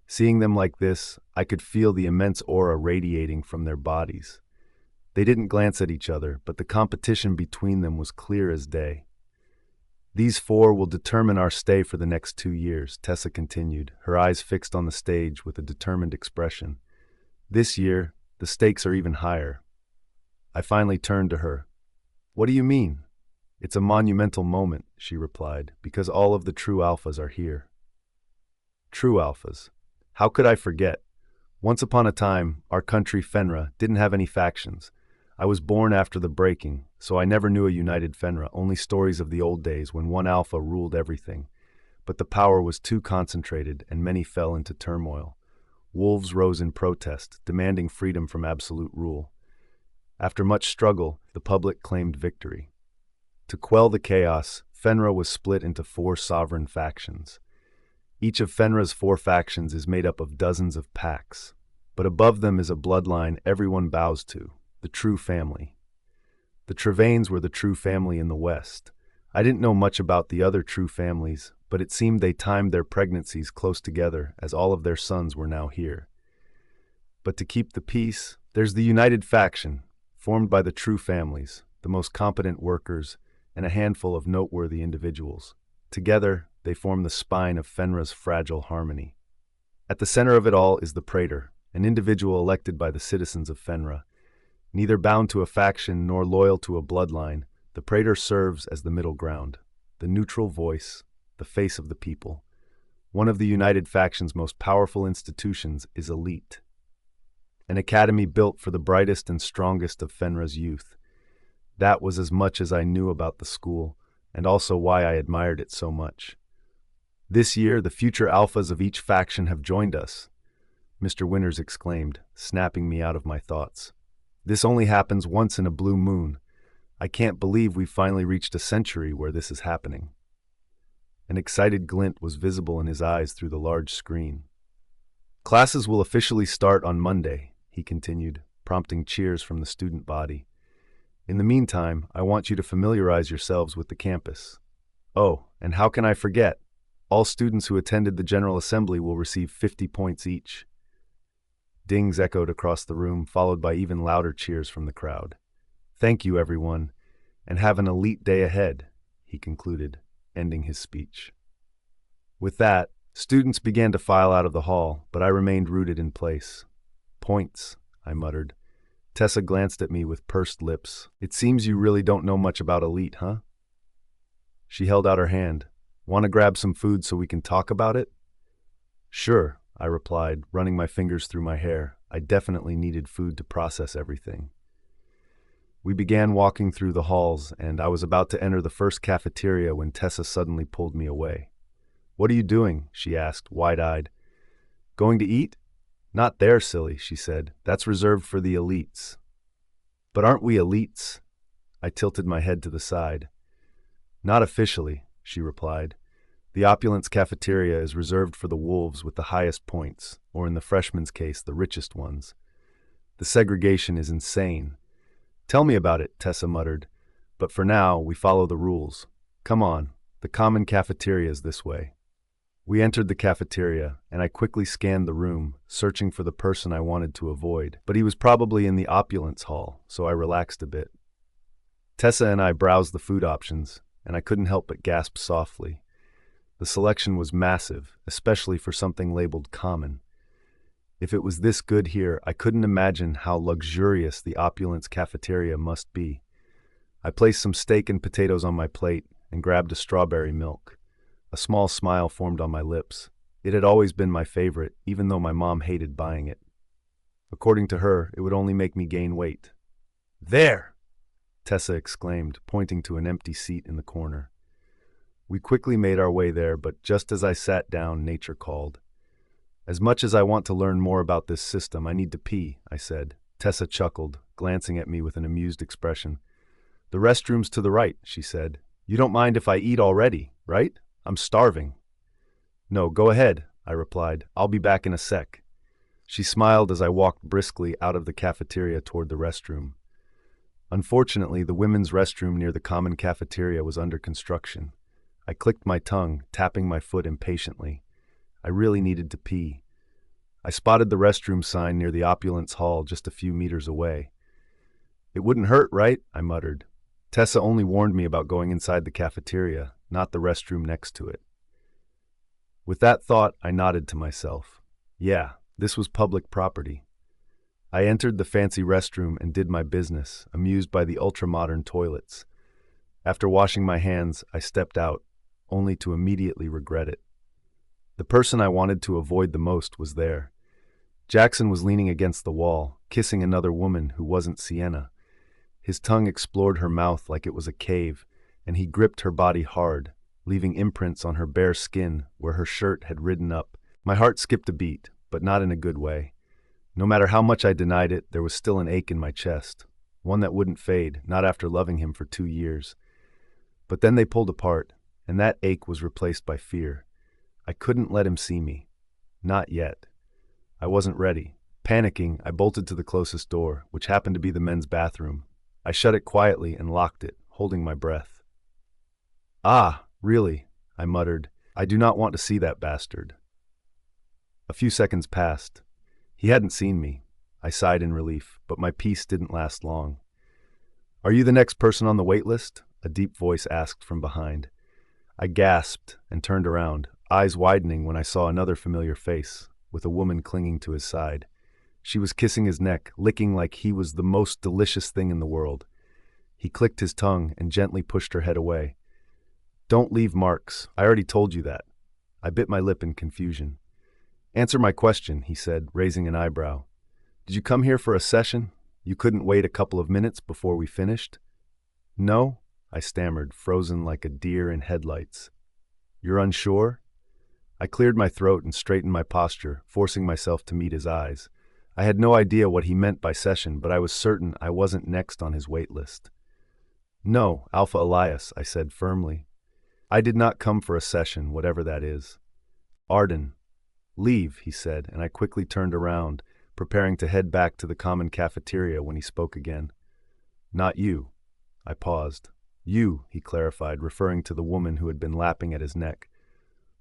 Seeing them like this, I could feel the immense aura radiating from their bodies. They didn't glance at each other, but the competition between them was clear as day. These four will determine our stay for the next 2 years, Tessa continued, her eyes fixed on the stage with a determined expression. This year, the stakes are even higher. I finally turned to her. What do you mean? It's a monumental moment, she replied, because all of the true alphas are here. True alphas. How could I forget? Once upon a time, our country, Fenra, didn't have any factions. I was born after the breaking, so I never knew a united Fenra, only stories of the old days when one alpha ruled everything. But the power was too concentrated, and many fell into turmoil. Wolves rose in protest, demanding freedom from absolute rule. After much struggle, the public claimed victory. To quell the chaos, Fenra was split into 4 sovereign factions. Each of Fenra's 4 factions is made up of dozens of packs, but above them is a bloodline everyone bows to, the true family. The Trevanes were the true family in the West. I didn't know much about the other true families, but it seemed they timed their pregnancies close together as all of their sons were now here. But to keep the peace, there's the united faction, formed by the true families, the most competent workers, and a handful of noteworthy individuals. Together, they form the spine of Fenra's fragile harmony. At the center of it all is the Praetor, an individual elected by the citizens of Fenra. Neither bound to a faction nor loyal to a bloodline, the Praetor serves as the middle ground, the neutral voice, the face of the people. One of the united faction's most powerful institutions is Elite, an academy built for the brightest and strongest of Fenra's youth. That was as much as I knew about the school, and also why I admired it so much. This year, the future alphas of each faction have joined us, Mr. Winters exclaimed, snapping me out of my thoughts. This only happens once in a blue moon. I can't believe we've finally reached a century where this is happening. An excited glint was visible in his eyes through the large screen. Classes will officially start on Monday, he continued, prompting cheers from the student body. In the meantime, I want you to familiarize yourselves with the campus. Oh, and how can I forget? All students who attended the General Assembly will receive 50 points each. Dings echoed across the room, followed by even louder cheers from the crowd. Thank you, everyone, and have an elite day ahead, he concluded, ending his speech. With that, students began to file out of the hall, but I remained rooted in place. Points, I muttered. Tessa glanced at me with pursed lips. It seems you really don't know much about Elite, huh? She held out her hand. Want to grab some food so we can talk about it? Sure, I replied, running my fingers through my hair. I definitely needed food to process everything. We began walking through the halls, and I was about to enter the first cafeteria when Tessa suddenly pulled me away. What are you doing? She asked, wide-eyed. Going to eat? Not there, silly, she said. That's reserved for the elites. But aren't we elites? I tilted my head to the side. Not officially, she replied. The opulence cafeteria is reserved for the wolves with the highest points, or in the freshmen's case, the richest ones. The segregation is insane. Tell me about it, Tessa muttered. But for now, we follow the rules. Come on, the common cafeteria is this way. We entered the cafeteria, and I quickly scanned the room, searching for the person I wanted to avoid. But he was probably in the opulence hall, so I relaxed a bit. Tessa and I browsed the food options, and I couldn't help but gasp softly. The selection was massive, especially for something labeled common. If it was this good here, I couldn't imagine how luxurious the opulence cafeteria must be. I placed some steak and potatoes on my plate and grabbed a strawberry milk. A small smile formed on my lips. It had always been my favorite, even though my mom hated buying it. According to her, it would only make me gain weight. There! Tessa exclaimed, pointing to an empty seat in the corner. We quickly made our way there, but just as I sat down, nature called. As much as I want to learn more about this system, I need to pee, I said. Tessa chuckled, glancing at me with an amused expression. The restroom's to the right, she said. You don't mind if I eat already, right? I'm starving. No, go ahead, I replied. I'll be back in a sec. She smiled as I walked briskly out of the cafeteria toward the restroom. Unfortunately, the women's restroom near the common cafeteria was under construction. I clicked my tongue, tapping my foot impatiently. I really needed to pee. I spotted the restroom sign near the opulence hall just a few meters away. It wouldn't hurt, right? I muttered. Tessa only warned me about going inside the cafeteria, not the restroom next to it. With that thought, I nodded to myself. Yeah, this was public property. I entered the fancy restroom and did my business, amused by the ultra-modern toilets. After washing my hands, I stepped out, only to immediately regret it. The person I wanted to avoid the most was there. Jaxon was leaning against the wall, kissing another woman who wasn't Sienna. His tongue explored her mouth like it was a cave, and he gripped her body hard, leaving imprints on her bare skin where her shirt had ridden up. My heart skipped a beat, but not in a good way. No matter how much I denied it, there was still an ache in my chest, one that wouldn't fade, not after loving him for 2 years. But then they pulled apart, and that ache was replaced by fear. I couldn't let him see me. Not yet. I wasn't ready. Panicking, I bolted to the closest door, which happened to be the men's bathroom. I shut it quietly and locked it, holding my breath. Ah, really, I muttered. I do not want to see that bastard. A few seconds passed. He hadn't seen me. I sighed in relief, but my peace didn't last long. Are you the next person on the wait list? A deep voice asked from behind. I gasped and turned around, eyes widening when I saw another familiar face, with a woman clinging to his side. She was kissing his neck, licking like he was the most delicious thing in the world. He clicked his tongue and gently pushed her head away. Don't leave marks. I already told you that. I bit my lip in confusion. Answer my question, he said, raising an eyebrow. Did you come here for a session? You couldn't wait a couple of minutes before we finished? No, I stammered, frozen like a deer in headlights. You're unsure? I cleared my throat and straightened my posture, forcing myself to meet his eyes. I had no idea what he meant by session, but I was certain I wasn't next on his wait list. No, Alpha Elias, I said firmly. I did not come for a session, whatever that is. Arden. Leave, he said, and I quickly turned around, preparing to head back to the common cafeteria when he spoke again. Not you. I paused. You, he clarified, referring to the woman who had been lapping at his neck.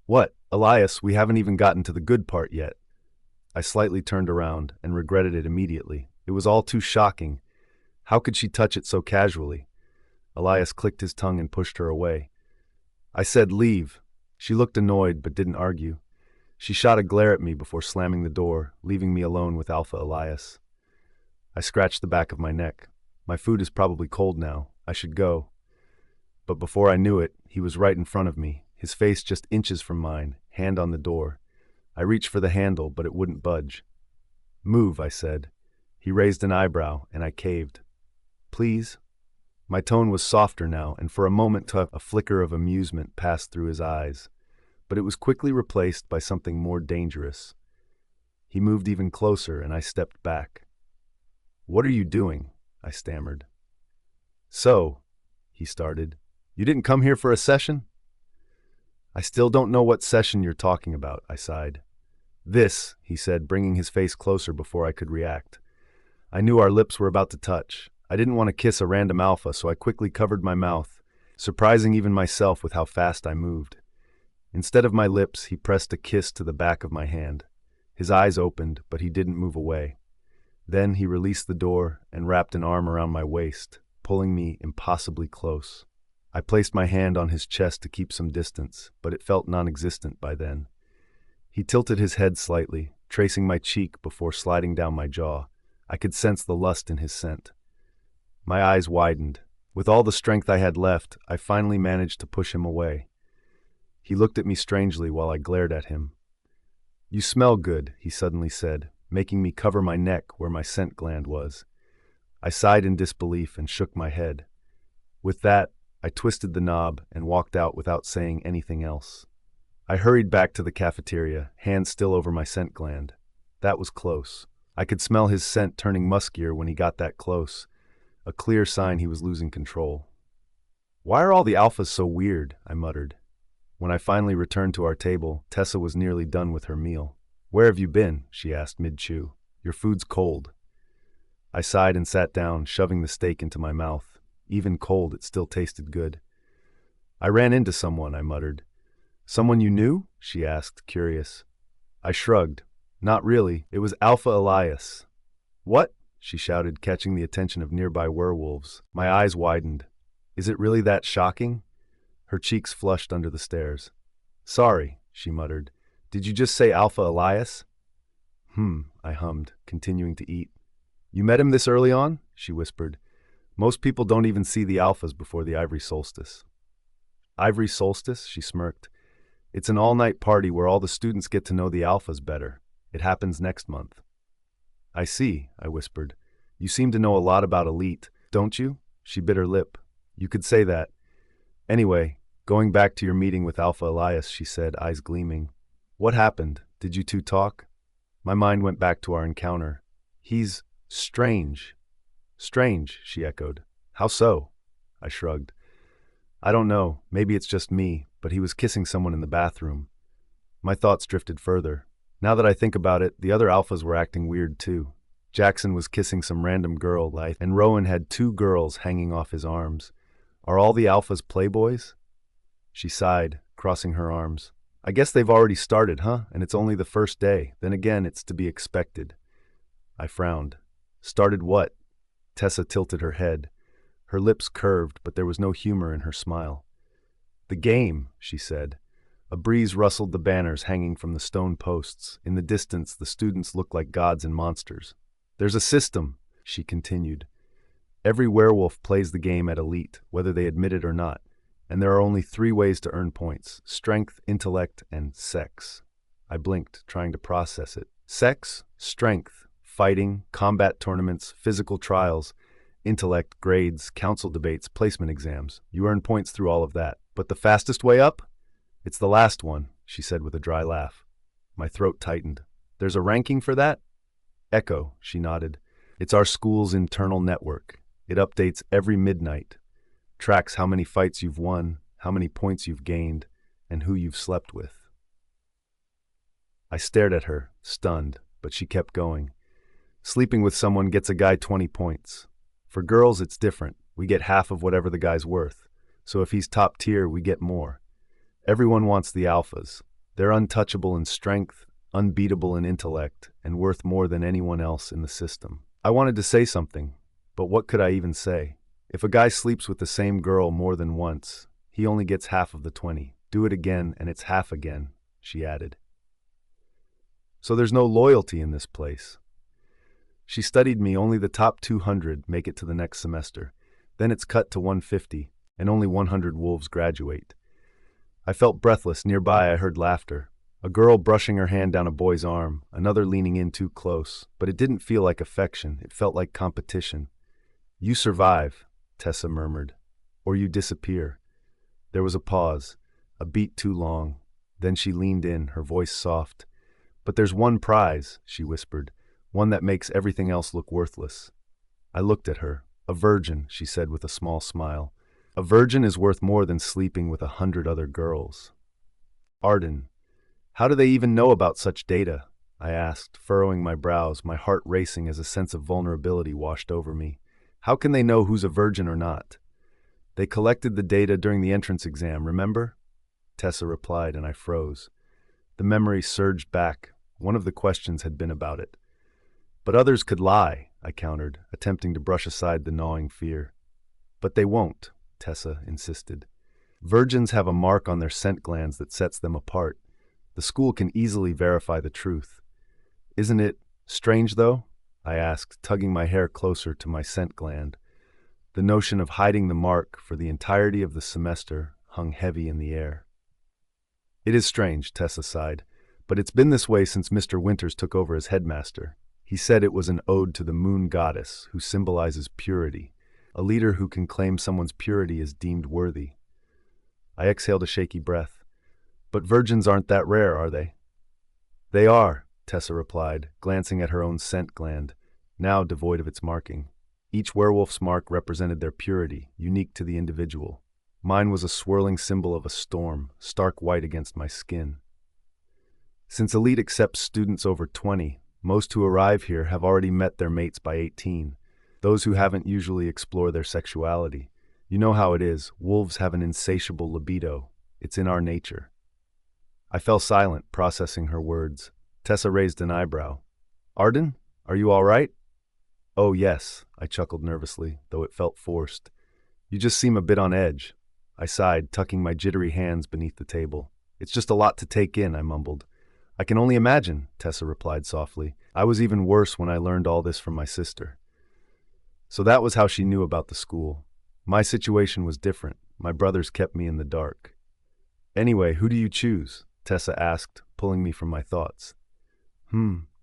What, Elias, we haven't even gotten to the good part yet. I slightly turned around and regretted it immediately. It was all too shocking. How could she touch it so casually? Elias clicked his tongue and pushed her away. I said leave. She looked annoyed but didn't argue. She shot a glare at me before slamming the door, leaving me alone with Alpha Elias. I scratched the back of my neck. My food is probably cold now. I should go. But before I knew it, he was right in front of me, his face just inches from mine, hand on the door. I reached for the handle, but it wouldn't budge. Move, I said. He raised an eyebrow, and I caved. Please? My tone was softer now, and for a moment a flicker of amusement passed through his eyes. But it was quickly replaced by something more dangerous. He moved even closer, and I stepped back. What are you doing? I stammered. So, he started, you didn't come here for a session? I still don't know what session you're talking about, I sighed. This, he said, bringing his face closer before I could react. I knew our lips were about to touch. I didn't want to kiss a random alpha, so I quickly covered my mouth, surprising even myself with how fast I moved. Instead of my lips, he pressed a kiss to the back of my hand. His eyes opened, but he didn't move away. Then he released the door and wrapped an arm around my waist, pulling me impossibly close. I placed my hand on his chest to keep some distance, but it felt non-existent by then. He tilted his head slightly, tracing my cheek before sliding down my jaw. I could sense the lust in his scent. My eyes widened. With all the strength I had left, I finally managed to push him away. He looked at me strangely while I glared at him. You smell good, he suddenly said, making me cover my neck where my scent gland was. I sighed in disbelief and shook my head. With that, I twisted the knob and walked out without saying anything else. I hurried back to the cafeteria, hand still over my scent gland. That was close. I could smell his scent turning muskier when he got that close, a clear sign he was losing control. Why are all the alphas so weird? I muttered. When I finally returned to our table, Tessa was nearly done with her meal. Where have you been? She asked mid-chew. Your food's cold. I sighed and sat down, shoving the steak into my mouth. Even cold, it still tasted good. I ran into someone, I muttered. Someone you knew? She asked, curious. I shrugged. Not really. It was Alpha Elias. What? She shouted, catching the attention of nearby werewolves. My eyes widened. Is it really that shocking? Her cheeks flushed under the stares. Sorry, she muttered. Did you just say Alpha Elias? I hummed, continuing to eat. You met him this early on? She whispered. Most people don't even see the alphas before the Ivory Solstice. Ivory Solstice? She smirked. It's an all-night party where all the students get to know the alphas better. It happens next month. I see, I whispered. You seem to know a lot about Elite, don't you? She bit her lip. You could say that. Anyway, going back to your meeting with Alpha Elias, she said, eyes gleaming. What happened? Did you two talk? My mind went back to our encounter. He's strange. Strange, she echoed. How so? I shrugged. I don't know. Maybe it's just me, but he was kissing someone in the bathroom. My thoughts drifted further. Now that I think about it, the other alphas were acting weird too. Jaxon was kissing some random girl, and Rowan had 2 girls hanging off his arms. Are all the alphas playboys? She sighed, crossing her arms. I guess they've already started, huh? And it's only the first day. Then again, it's to be expected. I frowned. Started what? Tessa tilted her head. Her lips curved, but there was no humor in her smile. The game, she said. A breeze rustled the banners hanging from the stone posts. In the distance, the students looked like gods and monsters. There's a system, she continued. Every werewolf plays the game at Elite, whether they admit it or not. And there are only 3 ways to earn points: strength, intellect, and sex. I blinked, trying to process it. Sex, strength, fighting, combat tournaments, physical trials, intellect, grades, council debates, placement exams. You earn points through all of that. But the fastest way up? It's the last one, she said with a dry laugh. My throat tightened. There's a ranking for that? Echo, she nodded. It's our school's internal network. It updates every midnight. Tracks how many fights you've won, how many points you've gained, and who you've slept with. I stared at her, stunned, but she kept going. Sleeping with someone gets a guy 20 points. For girls, it's different. We get half of whatever the guy's worth. So if he's top tier, we get more. Everyone wants the alphas. They're untouchable in strength, unbeatable in intellect, and worth more than anyone else in the system. I wanted to say something, but what could I even say? If a guy sleeps with the same girl more than once, he only gets half of the 20. Do it again, and it's half again, she added. So there's no loyalty in this place. She studied me. Only the top 200 make it to the next semester. Then it's cut to 150, and only 100 wolves graduate. I felt breathless. Nearby, I heard laughter. A girl brushing her hand down a boy's arm, another leaning in too close. But it didn't feel like affection. It felt like competition. You survive, Tessa murmured, or you disappear. There was a pause, a beat too long. Then she leaned in, her voice soft. But there's one prize, she whispered, one that makes everything else look worthless. I looked at her. A virgin, she said with a small smile. A virgin is worth more than sleeping with 100 other girls. Arden, how do they even know about such data? I asked, furrowing my brows, my heart racing as a sense of vulnerability washed over me. How can they know who's a virgin or not? They collected the data during the entrance exam, remember? Tessa replied, and I froze. The memory surged back. One of the questions had been about it. But others could lie, I countered, attempting to brush aside the gnawing fear. But they won't, Tessa insisted. Virgins have a mark on their scent glands that sets them apart. The school can easily verify the truth. Isn't it strange, though? I asked, tugging my hair closer to my scent gland. The notion of hiding the mark for the entirety of the semester hung heavy in the air. It is strange, Tessa sighed, but it's been this way since Mr. Winters took over as headmaster. He said it was an ode to the moon goddess, who symbolizes purity. A leader who can claim someone's purity is deemed worthy. I exhaled a shaky breath. But virgins aren't that rare, are they? They are, Tessa replied, glancing at her own scent gland, now devoid of its marking. Each werewolf's mark represented their purity, unique to the individual. Mine was a swirling symbol of a storm, stark white against my skin. Since Elite accepts students over 20, most who arrive here have already met their mates by 18. Those who haven't usually explore their sexuality. You know how it is. Wolves have an insatiable libido. It's in our nature. I fell silent, processing her words. Tessa raised an eyebrow. Arden, are you all right? Oh, yes, I chuckled nervously, though it felt forced. You just seem a bit on edge. I sighed, tucking my jittery hands beneath the table. It's just a lot to take in, I mumbled. I can only imagine, Tessa replied softly. I was even worse when I learned all this from my sister. So that was how she knew about the school. My situation was different. My brothers kept me in the dark. Anyway, who do you choose? Tessa asked, pulling me from my thoughts.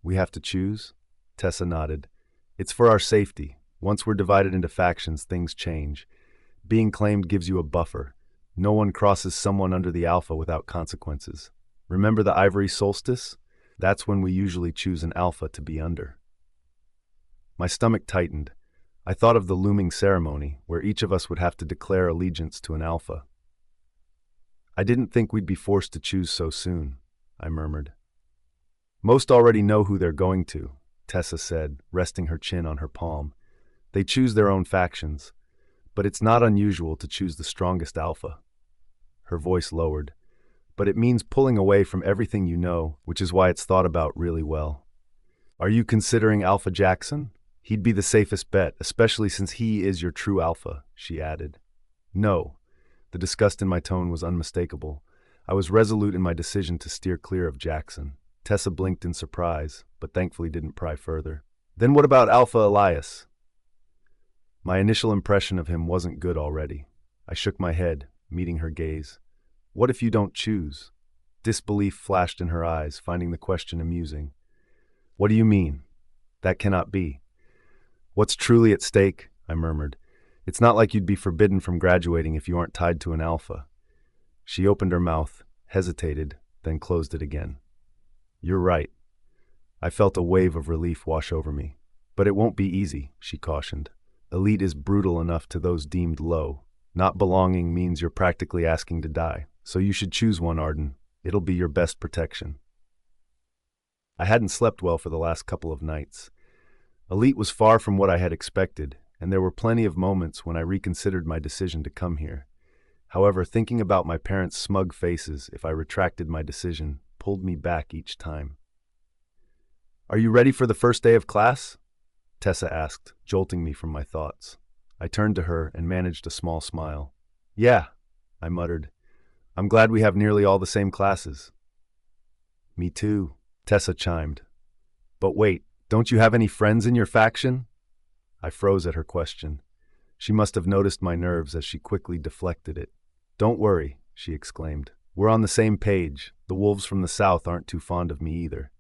We have to choose? Tessa nodded. It's for our safety. Once we're divided into factions, things change. Being claimed gives you a buffer. No one crosses someone under the Alpha without consequences. Remember the Ivory Solstice? That's when we usually choose an Alpha to be under. My stomach tightened. I thought of the looming ceremony, where each of us would have to declare allegiance to an Alpha. I didn't think we'd be forced to choose so soon, I murmured. Most already know who they're going to, Tessa said, resting her chin on her palm. They choose their own factions, but it's not unusual to choose the strongest Alpha. Her voice lowered. But it means pulling away from everything you know, which is why it's thought about really well. Are you considering Alpha Jaxon? He'd be the safest bet, especially since he is your true Alpha, she added. No. The disgust in my tone was unmistakable. I was resolute in my decision to steer clear of Jaxon. Tessa blinked in surprise, but thankfully didn't pry further. Then what about Alpha Elias? My initial impression of him wasn't good already. I shook my head, meeting her gaze. What if you don't choose? Disbelief flashed in her eyes, finding the question amusing. What do you mean? That cannot be. What's truly at stake? I murmured. It's not like you'd be forbidden from graduating if you aren't tied to an Alpha. She opened her mouth, hesitated, then closed it again. You're right. I felt a wave of relief wash over me. But it won't be easy, she cautioned. Elite is brutal enough to those deemed low. Not belonging means you're practically asking to die. So you should choose one, Arden. It'll be your best protection. I hadn't slept well for the last couple of nights. Elite was far from what I had expected, and there were plenty of moments when I reconsidered my decision to come here. However, thinking about my parents' smug faces if I retracted my decision pulled me back each time. Are you ready for the first day of class? Tessa asked, jolting me from my thoughts. I turned to her and managed a small smile. Yeah, I muttered. I'm glad we have nearly all the same classes. Me too, Tessa chimed. But wait, don't you have any friends in your faction? I froze at her question. She must have noticed my nerves as she quickly deflected it. Don't worry, she exclaimed. We're on the same page. The wolves from the south aren't too fond of me either.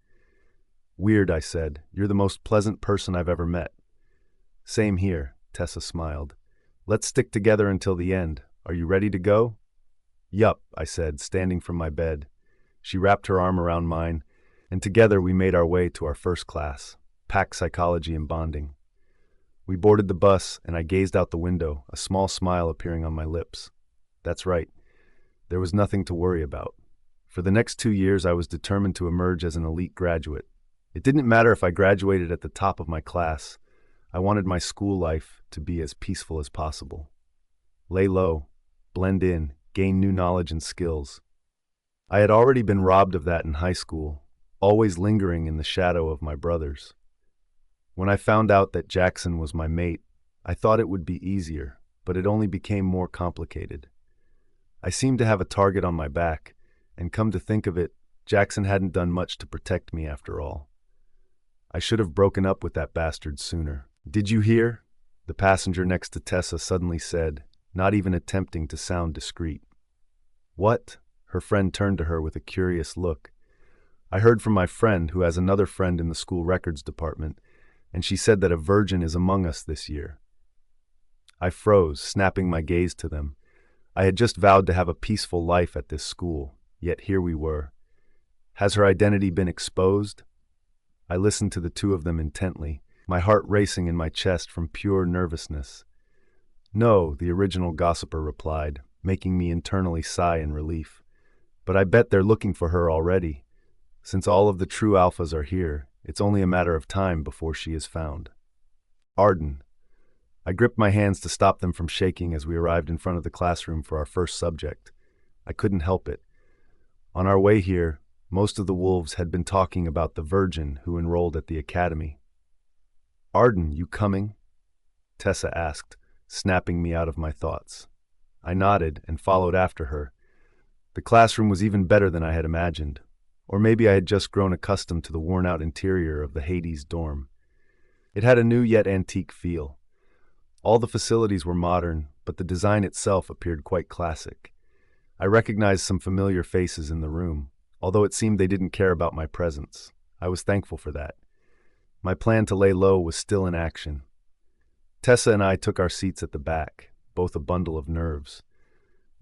Weird, I said. You're the most pleasant person I've ever met. Same here, Tessa smiled. Let's stick together until the end. Are you ready to go? Yup, I said, standing from my bed. She wrapped her arm around mine, and together we made our way to our first class, Pack Psychology and Bonding. We boarded the bus, and I gazed out the window, a small smile appearing on my lips. That's right. There was nothing to worry about. For the next 2 years, I was determined to emerge as an elite graduate. It didn't matter if I graduated at the top of my class. I wanted my school life to be as peaceful as possible. Lay low, blend in, gain new knowledge and skills. I had already been robbed of that in high school, always lingering in the shadow of my brothers. When I found out that Jaxon was my mate, I thought it would be easier, but it only became more complicated. I seemed to have a target on my back, and come to think of it, Jaxon hadn't done much to protect me after all. I should have broken up with that bastard sooner. Did you hear? The passenger next to Tessa suddenly said, not even attempting to sound discreet. What? Her friend turned to her with a curious look. I heard from my friend who has another friend in the school records department, and she said that a virgin is among us this year. I froze, snapping my gaze to them. I had just vowed to have a peaceful life at this school, yet here we were. Has her identity been exposed? I listened to the two of them intently, my heart racing in my chest from pure nervousness. No, the original gossiper replied, making me internally sigh in relief. But I bet they're looking for her already. Since all of the true alphas are here, it's only a matter of time before she is found. Arden. I gripped my hands to stop them from shaking as we arrived in front of the classroom for our first subject. I couldn't help it. On our way here, Most of the wolves had been talking about the virgin who enrolled at the academy. "Arden, you coming?" Tessa asked, snapping me out of my thoughts. I nodded and followed after her. The classroom was even better than I had imagined. Or maybe I had just grown accustomed to the worn-out interior of the Hades dorm. It had a new yet antique feel. All the facilities were modern, but the design itself appeared quite classic. I recognized some familiar faces in the room, although it seemed they didn't care about my presence. I was thankful for that. My plan to lay low was still in action. Tessa and I took our seats at the back, both a bundle of nerves.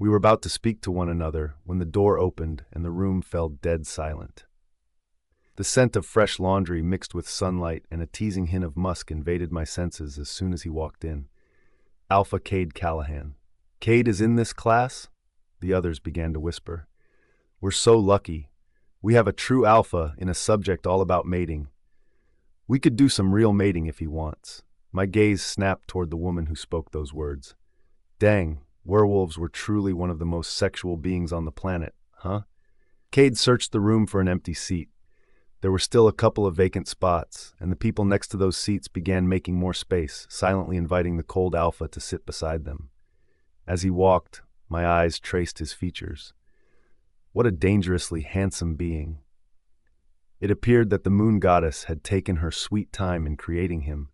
We were about to speak to one another when the door opened and the room fell dead silent. The scent of fresh laundry mixed with sunlight and a teasing hint of musk invaded my senses as soon as he walked in. Alpha Cade Callahan. "Cade is in this class?" The others began to whisper. "We're so lucky. We have a true alpha in a subject all about mating. We could do some real mating if he wants." My gaze snapped toward the woman who spoke those words. Dang, werewolves were truly one of the most sexual beings on the planet, huh? Cade searched the room for an empty seat. There were still a couple of vacant spots, and the people next to those seats began making more space, silently inviting the cold alpha to sit beside them. As he walked, my eyes traced his features. What a dangerously handsome being. It appeared that the moon goddess had taken her sweet time in creating him.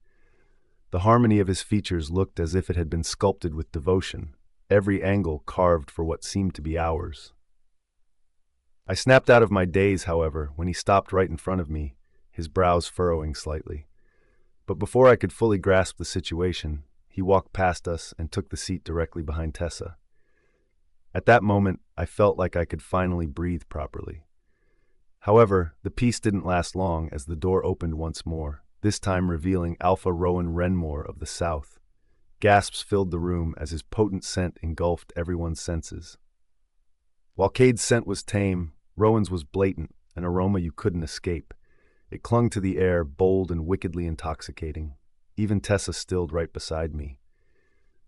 The harmony of his features looked as if it had been sculpted with devotion, every angle carved for what seemed to be hours. I snapped out of my daze, however, when he stopped right in front of me, his brows furrowing slightly. But before I could fully grasp the situation, he walked past us and took the seat directly behind Tessa. At that moment, I felt like I could finally breathe properly. However, the peace didn't last long as the door opened once more, this time revealing Alpha Rowan Renmore of the South. Gasps filled the room as his potent scent engulfed everyone's senses. While Cade's scent was tame, Rowan's was blatant, an aroma you couldn't escape. It clung to the air, bold and wickedly intoxicating. Even Tessa stilled right beside me.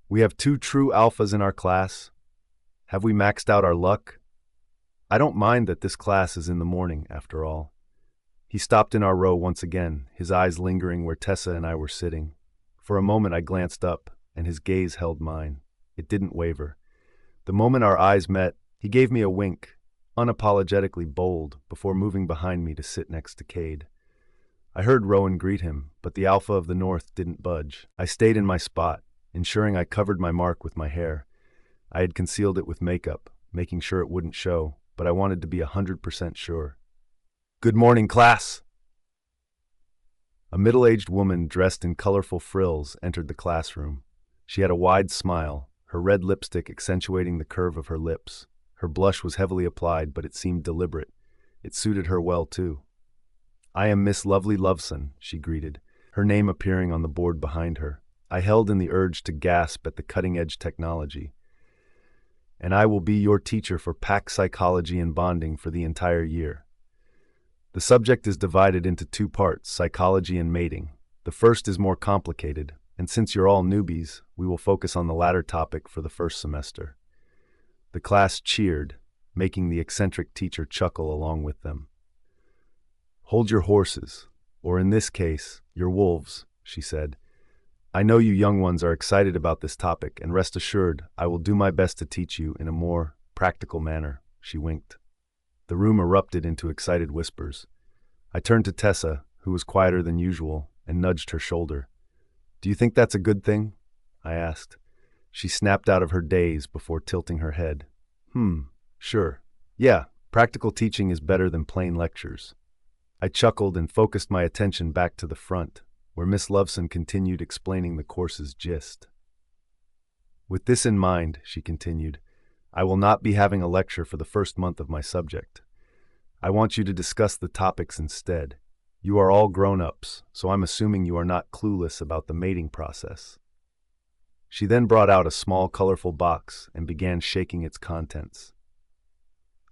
"We have 2 true alphas in our class. Have we maxed out our luck? I don't mind that this class is in the morning, after all." He stopped in our row once again, his eyes lingering where Tessa and I were sitting. For a moment I glanced up, and his gaze held mine. It didn't waver. The moment our eyes met, he gave me a wink, unapologetically bold, before moving behind me to sit next to Cade. I heard Rowan greet him, but the Alpha of the North didn't budge. I stayed in my spot, ensuring I covered my mark with my hair. I had concealed it with makeup, making sure it wouldn't show, but I wanted to be 100% sure. "Good morning, class!" A middle-aged woman dressed in colorful frills entered the classroom. She had a wide smile, her red lipstick accentuating the curve of her lips. Her blush was heavily applied, but it seemed deliberate. It suited her well, too. "I am Miss Lovely Loveson," she greeted, her name appearing on the board behind her. I held in the urge to gasp at the cutting-edge technology. "And I will be your teacher for pack psychology and bonding for the entire year. The subject is divided into 2 parts, psychology and mating. The first is more complicated, and since you're all newbies, we will focus on the latter topic for the first semester." The class cheered, making the eccentric teacher chuckle along with them. "Hold your horses, or in this case, your wolves," she said. "I know you young ones are excited about this topic, and rest assured, I will do my best to teach you in a more practical manner." She winked. The room erupted into excited whispers. I turned to Tessa, who was quieter than usual, and nudged her shoulder. "Do you think that's a good thing?" I asked. She snapped out of her daze before tilting her head. Sure. Yeah, practical teaching is better than plain lectures." I chuckled and focused my attention back to the front, where Miss Loveson continued explaining the course's gist. "With this in mind," she continued, "I will not be having a lecture for the first month of my subject. I want you to discuss the topics instead. You are all grown-ups, so I'm assuming you are not clueless about the mating process." She then brought out a small, colorful box and began shaking its contents.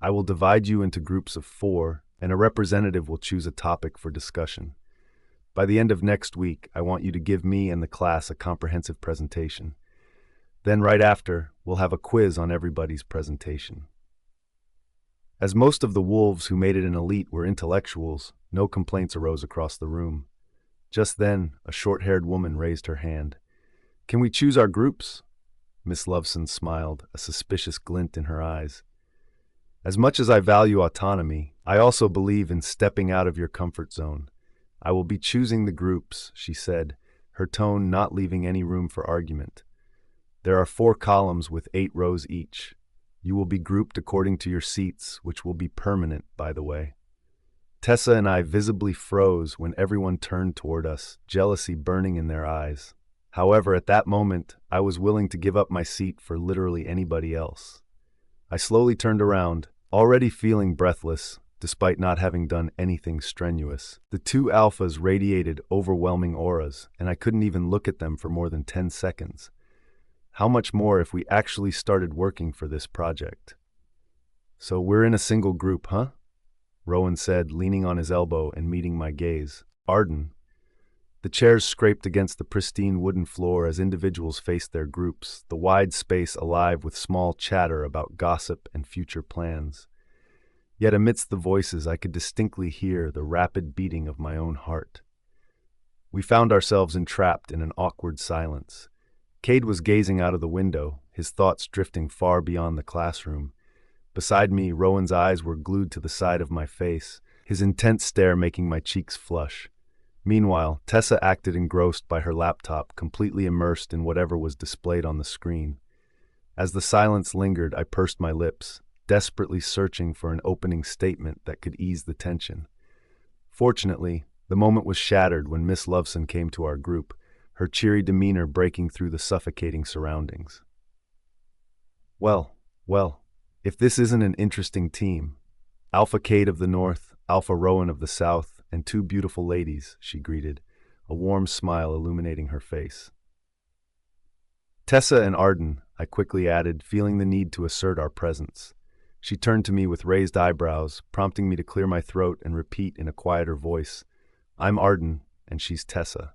"I will divide you into groups of 4, and a representative will choose a topic for discussion. By the end of next week, I want you to give me and the class a comprehensive presentation. Then right after, we'll have a quiz on everybody's presentation." As most of the wolves who made it an elite were intellectuals, no complaints arose across the room. Just then, a short-haired woman raised her hand. "Can we choose our groups?" Miss Loveson smiled, a suspicious glint in her eyes. "As much as I value autonomy, I also believe in stepping out of your comfort zone. I will be choosing the groups," she said, her tone not leaving any room for argument. "There are 4 columns with 8 rows each. You will be grouped according to your seats, which will be permanent, by the way." Tessa and I visibly froze when everyone turned toward us, jealousy burning in their eyes. However, at that moment, I was willing to give up my seat for literally anybody else. I slowly turned around, already feeling breathless, despite not having done anything strenuous. The 2 alphas radiated overwhelming auras, and I couldn't even look at them for more than 10 seconds. How much more if we actually started working for this project? "So we're in a single group, huh?" Rowan said, leaning on his elbow and meeting my gaze. "Arden." The chairs scraped against the pristine wooden floor as individuals faced their groups, the wide space alive with small chatter about gossip and future plans. Yet amidst the voices I could distinctly hear the rapid beating of my own heart. We found ourselves entrapped in an awkward silence. Cade was gazing out of the window, his thoughts drifting far beyond the classroom. Beside me, Rowan's eyes were glued to the side of my face, his intense stare making my cheeks flush. Meanwhile, Tessa acted engrossed by her laptop, completely immersed in whatever was displayed on the screen. As the silence lingered, I pursed my lips, desperately searching for an opening statement that could ease the tension. Fortunately, the moment was shattered when Miss Loveson came to our group, her cheery demeanor breaking through the suffocating surroundings. Well, if this isn't an interesting team. Alpha Cade of the North, Alpha Rowan of the South, and 2 beautiful ladies, she greeted, a warm smile illuminating her face. "Tessa and Arden," I quickly added, feeling the need to assert our presence. She turned to me with raised eyebrows, prompting me to clear my throat and repeat in a quieter voice, "I'm Arden, and she's Tessa."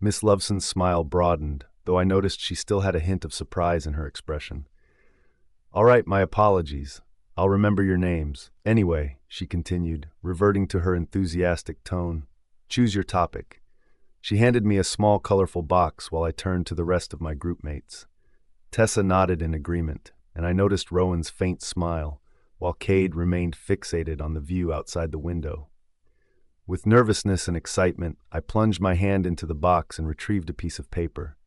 Miss Loveson's smile broadened, though I noticed she still had a hint of surprise in her expression. "All right, my apologies. I'll remember your names. Anyway," she continued, reverting to her enthusiastic tone, "choose your topic." She handed me a small, colorful box while I turned to the rest of my group mates. Tessa nodded in agreement, and I noticed Rowan's faint smile, while Cade remained fixated on the view outside the window. With nervousness and excitement, I plunged my hand into the box and retrieved a piece of paper.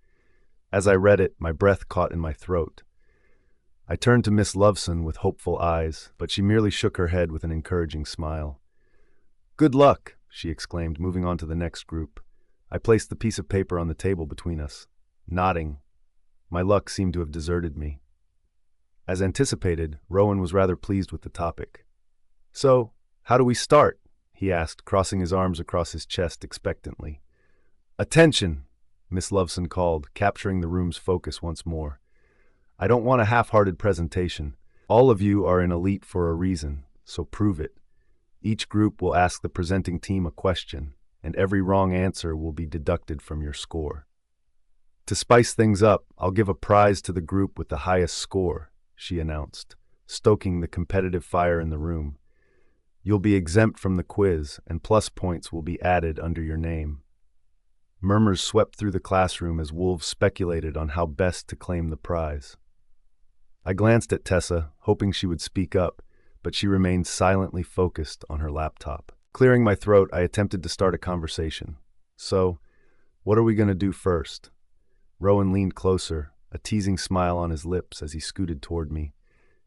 As I read it, my breath caught in my throat. I turned to Miss Loveson with hopeful eyes, but she merely shook her head with an encouraging smile. "Good luck," she exclaimed, moving on to the next group. I placed the piece of paper on the table between us. Nodding, my luck seemed to have deserted me. As anticipated, Rowan was rather pleased with the topic. "So, how do we start?" he asked, crossing his arms across his chest expectantly. "Attention," Miss Loveson called, capturing the room's focus once more. "I don't want a half-hearted presentation. All of you are in elite for a reason, so prove it. Each group will ask the presenting team a question, and every wrong answer will be deducted from your score. To spice things up, I'll give a prize to the group with the highest score," she announced, stoking the competitive fire in the room. "You'll be exempt from the quiz, and plus points will be added under your name." Murmurs swept through the classroom as wolves speculated on how best to claim the prize. I glanced at Tessa, hoping she would speak up, but she remained silently focused on her laptop. Clearing my throat, I attempted to start a conversation. "So, what are we going to do first?" Rowan leaned closer, a teasing smile on his lips as he scooted toward me.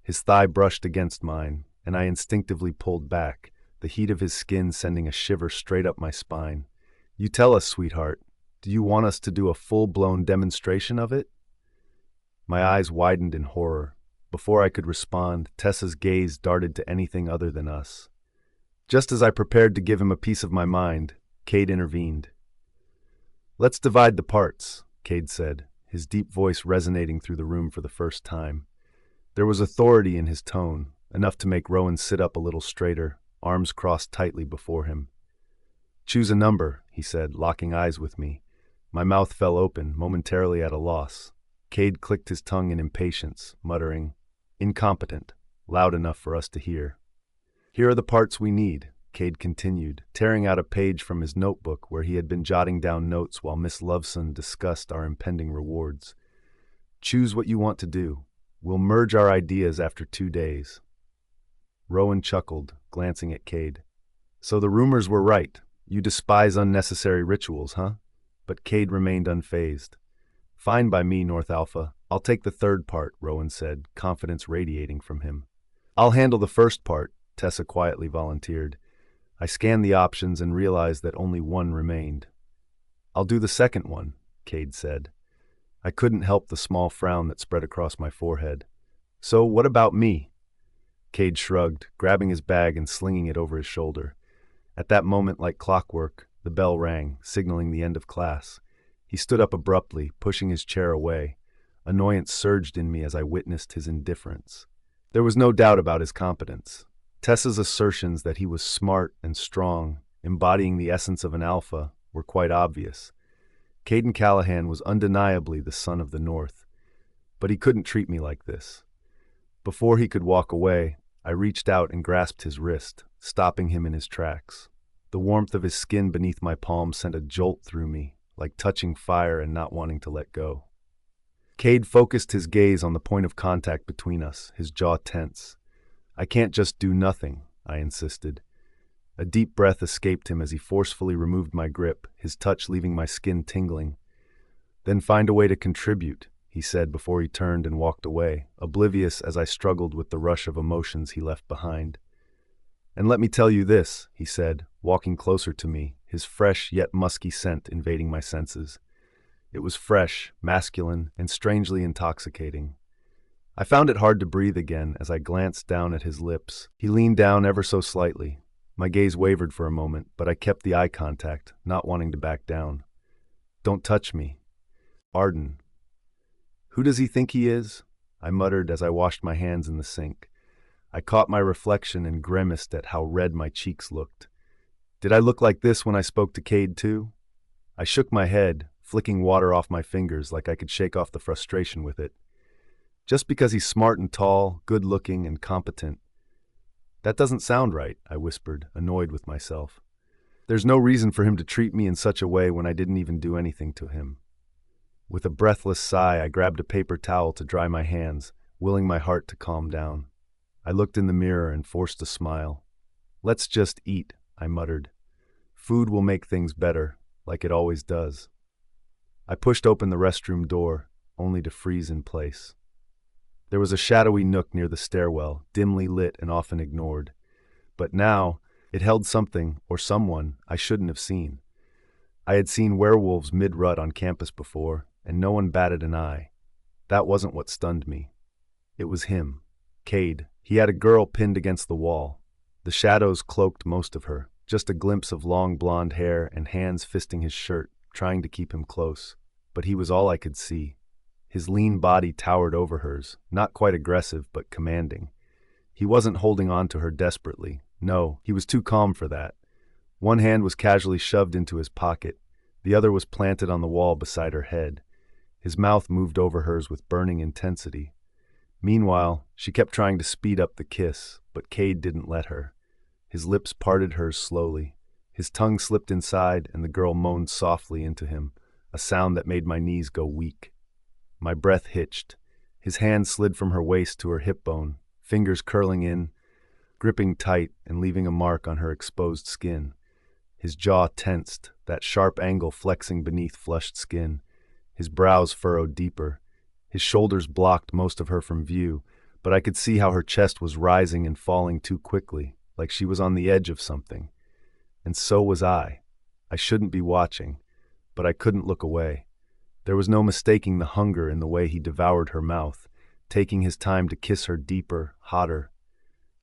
His thigh brushed against mine, and I instinctively pulled back, the heat of his skin sending a shiver straight up my spine. "You tell us, sweetheart. Do you want us to do a full-blown demonstration of it?" My eyes widened in horror. Before I could respond, Tessa's gaze darted to anything other than us. Just as I prepared to give him a piece of my mind, Cade intervened. "Let's divide the parts," Cade said, his deep voice resonating through the room for the first time. There was authority in his tone, enough to make Rowan sit up a little straighter, arms crossed tightly before him. "Choose a number," he said, locking eyes with me. My mouth fell open, momentarily at a loss. Cade clicked his tongue in impatience, muttering, "Incompetent. loud enough for us to hear. "Here are the parts we need," Cade continued, tearing out a page from his notebook where he had been jotting down notes while Miss Loveson discussed our impending rewards. "Choose what you want to do. We'll merge our ideas after 2 days." Rowan chuckled, glancing at Cade. "So the rumors were right. You despise unnecessary rituals, huh?" But Cade remained unfazed. "Fine by me, North Alpha. I'll take the third part," Rowan said, confidence radiating from him. "I'll handle the first part," Tessa quietly volunteered. I scanned the options and realized that only one remained. "I'll do the second one," Cade said. I couldn't help the small frown that spread across my forehead. "So what about me?" Cade shrugged, grabbing his bag and slinging it over his shoulder. At that moment, like clockwork, the bell rang, signaling the end of class. He stood up abruptly, pushing his chair away. Annoyance surged in me as I witnessed his indifference. There was no doubt about his competence. Tessa's assertions that he was smart and strong, embodying the essence of an alpha, were quite obvious. Caden Callahan was undeniably the son of the North, but he couldn't treat me like this. Before he could walk away, I reached out and grasped his wrist, stopping him in his tracks. The warmth of his skin beneath my palm sent a jolt through me, like touching fire and not wanting to let go. Cade focused his gaze on the point of contact between us, his jaw tense. "I can't just do nothing," I insisted. A deep breath escaped him as he forcefully removed my grip, his touch leaving my skin tingling. "Then find a way to contribute," he said before he turned and walked away, oblivious as I struggled with the rush of emotions he left behind. "And let me tell you this," he said, walking closer to me, his fresh yet musky scent invading my senses. It was fresh, masculine, and strangely intoxicating. I found it hard to breathe again as I glanced down at his lips. He leaned down ever so slightly. My gaze wavered for a moment, but I kept the eye contact, not wanting to back down. "Don't touch me." "Arden." "Who does he think he is?" I muttered as I washed my hands in the sink. I caught my reflection and grimaced at how red my cheeks looked. Did I look like this when I spoke to Cade too? I shook my head, flicking water off my fingers like I could shake off the frustration with it. "Just because he's smart and tall, good-looking, and competent." "That doesn't sound right," I whispered, annoyed with myself. "There's no reason for him to treat me in such a way when I didn't even do anything to him." With a breathless sigh, I grabbed a paper towel to dry my hands, willing my heart to calm down. I looked in the mirror and forced a smile. "Let's just eat," I muttered. "Food will make things better, like it always does." I pushed open the restroom door, only to freeze in place. There was a shadowy nook near the stairwell, dimly lit and often ignored. But now, it held something, or someone, I shouldn't have seen. I had seen werewolves mid-rut on campus before, and no one batted an eye. That wasn't what stunned me. It was him, Cade. He had a girl pinned against the wall. The shadows cloaked most of her, just a glimpse of long blonde hair and hands fisting his shirt, trying to keep him close. But he was all I could see. His lean body towered over hers, not quite aggressive, but commanding. He wasn't holding on to her desperately. No, he was too calm for that. One hand was casually shoved into his pocket. The other was planted on the wall beside her head. His mouth moved over hers with burning intensity. Meanwhile, she kept trying to speed up the kiss, but Cade didn't let her. His lips parted hers slowly. His tongue slipped inside, and the girl moaned softly into him, a sound that made my knees go weak. My breath hitched. His hand slid from her waist to her hip bone, fingers curling in, gripping tight and leaving a mark on her exposed skin. His jaw tensed, that sharp angle flexing beneath flushed skin. His brows furrowed deeper. His shoulders blocked most of her from view, but I could see how her chest was rising and falling too quickly, like she was on the edge of something. And so was I. I shouldn't be watching, but I couldn't look away. There was no mistaking the hunger in the way he devoured her mouth, taking his time to kiss her deeper, hotter.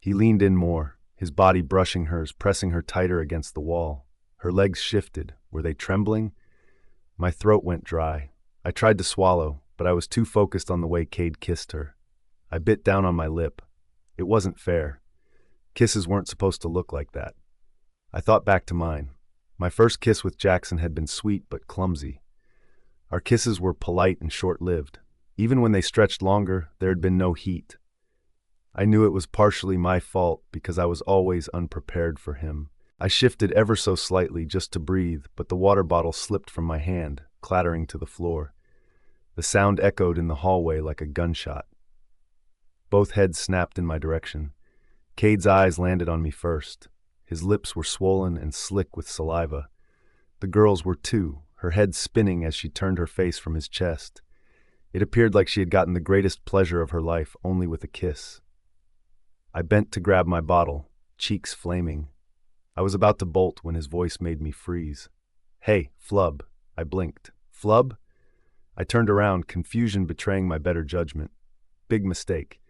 He leaned in more, his body brushing hers, pressing her tighter against the wall. Her legs shifted. Were they trembling? My throat went dry. I tried to swallow, but I was too focused on the way Cade kissed her. I bit down on my lip. It wasn't fair. Kisses weren't supposed to look like that. I thought back to mine. My first kiss with Jaxon had been sweet but clumsy. Our kisses were polite and short-lived. Even when they stretched longer, there had been no heat. I knew it was partially my fault because I was always unprepared for him. I shifted ever so slightly just to breathe, but the water bottle slipped from my hand, clattering to the floor. The sound echoed in the hallway like a gunshot. Both heads snapped in my direction. Cade's eyes landed on me first. His lips were swollen and slick with saliva. The girl's were too, her head spinning as she turned her face from his chest. It appeared like she had gotten the greatest pleasure of her life only with a kiss. I bent to grab my bottle, cheeks flaming. I was about to bolt when his voice made me freeze. "Hey, Flub." I blinked. "Flub?" I turned around, confusion betraying my better judgment. Big mistake.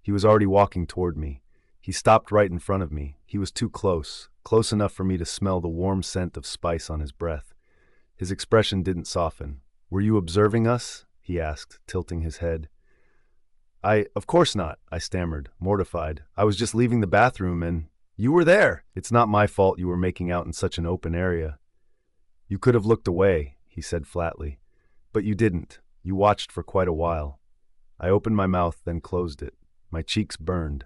He was already walking toward me. He stopped right in front of me. He was too close, close enough for me to smell the warm scent of spice on his breath. His expression didn't soften. "Were you observing us?" he asked, tilting his head. Of course not," I stammered, mortified. "I was just leaving the bathroom and—" "You were there! It's not my fault you were making out in such an open area." "You could have looked away," he said flatly. "But you didn't. You watched for quite a while." I opened my mouth, then closed it. My cheeks burned.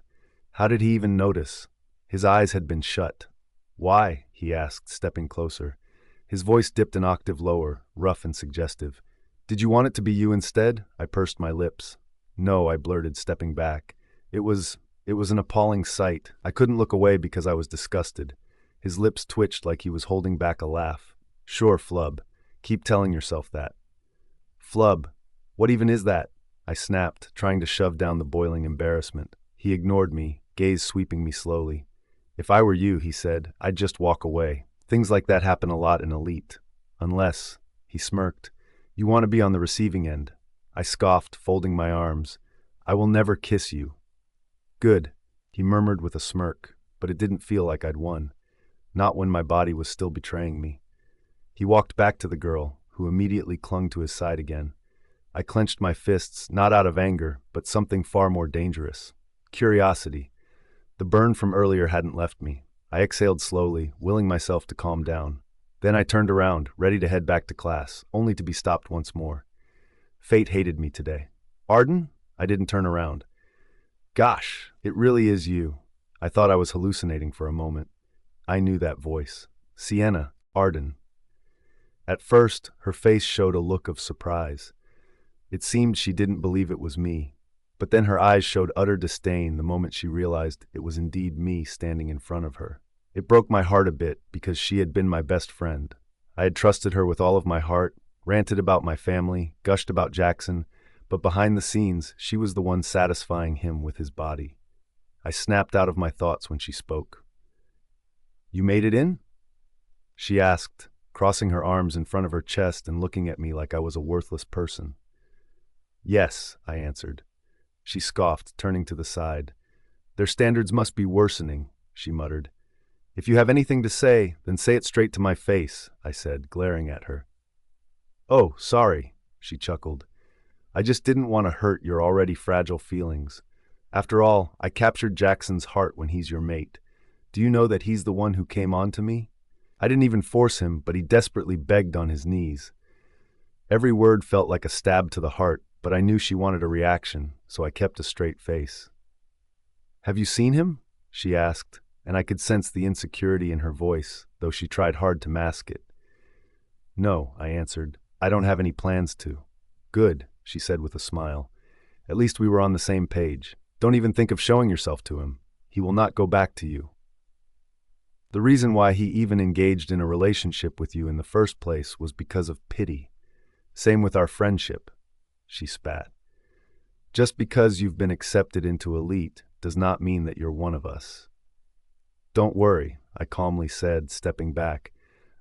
How did he even notice? His eyes had been shut. "Why?" he asked, stepping closer. His voice dipped an octave lower, rough and suggestive. "Did you want it to be you instead?" I pursed my lips. "No," I blurted, stepping back. It was an appalling sight. I couldn't look away because I was disgusted. His lips twitched like he was holding back a laugh. "Sure, Flub. Keep telling yourself that." "Flub? What even is that?" I snapped, trying to shove down the boiling embarrassment. He ignored me, gaze sweeping me slowly. "If I were you," he said, "I'd just walk away. Things like that happen a lot in Elite. Unless," he smirked, "you want to be on the receiving end." I scoffed, folding my arms. "I will never kiss you." "Good," he murmured with a smirk, but it didn't feel like I'd won. Not when my body was still betraying me. He walked back to the girl, who immediately clung to his side again. I clenched my fists, not out of anger, but something far more dangerous. Curiosity. The burn from earlier hadn't left me. I exhaled slowly, willing myself to calm down. Then I turned around, ready to head back to class, only to be stopped once more. Fate hated me today. "Arden?" I didn't turn around. "Gosh, it really is you." I thought I was hallucinating for a moment. I knew that voice. "Sienna, Arden." At first, her face showed a look of surprise. It seemed she didn't believe it was me. But then her eyes showed utter disdain the moment she realized it was indeed me standing in front of her. It broke my heart a bit because she had been my best friend. I had trusted her with all of my heart, ranted about my family, gushed about Jaxon, but behind the scenes, she was the one satisfying him with his body. I snapped out of my thoughts when she spoke. "You made it in?" she asked, crossing her arms in front of her chest and looking at me like I was a worthless person. "Yes," I answered. She scoffed, turning to the side. "Their standards must be worsening," she muttered. "If you have anything to say, then say it straight to my face," I said, glaring at her. "Oh, sorry," she chuckled. "I just didn't want to hurt your already fragile feelings. After all, I captured Jackson's heart when he's your mate. Do you know that he's the one who came on to me? I didn't even force him, but he desperately begged on his knees." Every word felt like a stab to the heart, but I knew she wanted a reaction, so I kept a straight face. "Have you seen him?" she asked, and I could sense the insecurity in her voice, though she tried hard to mask it. "No," I answered. "I don't have any plans to." "Good," she said with a smile. "At least we were on the same page. Don't even think of showing yourself to him. He will not go back to you. The reason why he even engaged in a relationship with you in the first place was because of pity. Same with our friendship." She spat. "Just because you've been accepted into Elite does not mean that you're one of us." "Don't worry," I calmly said, stepping back.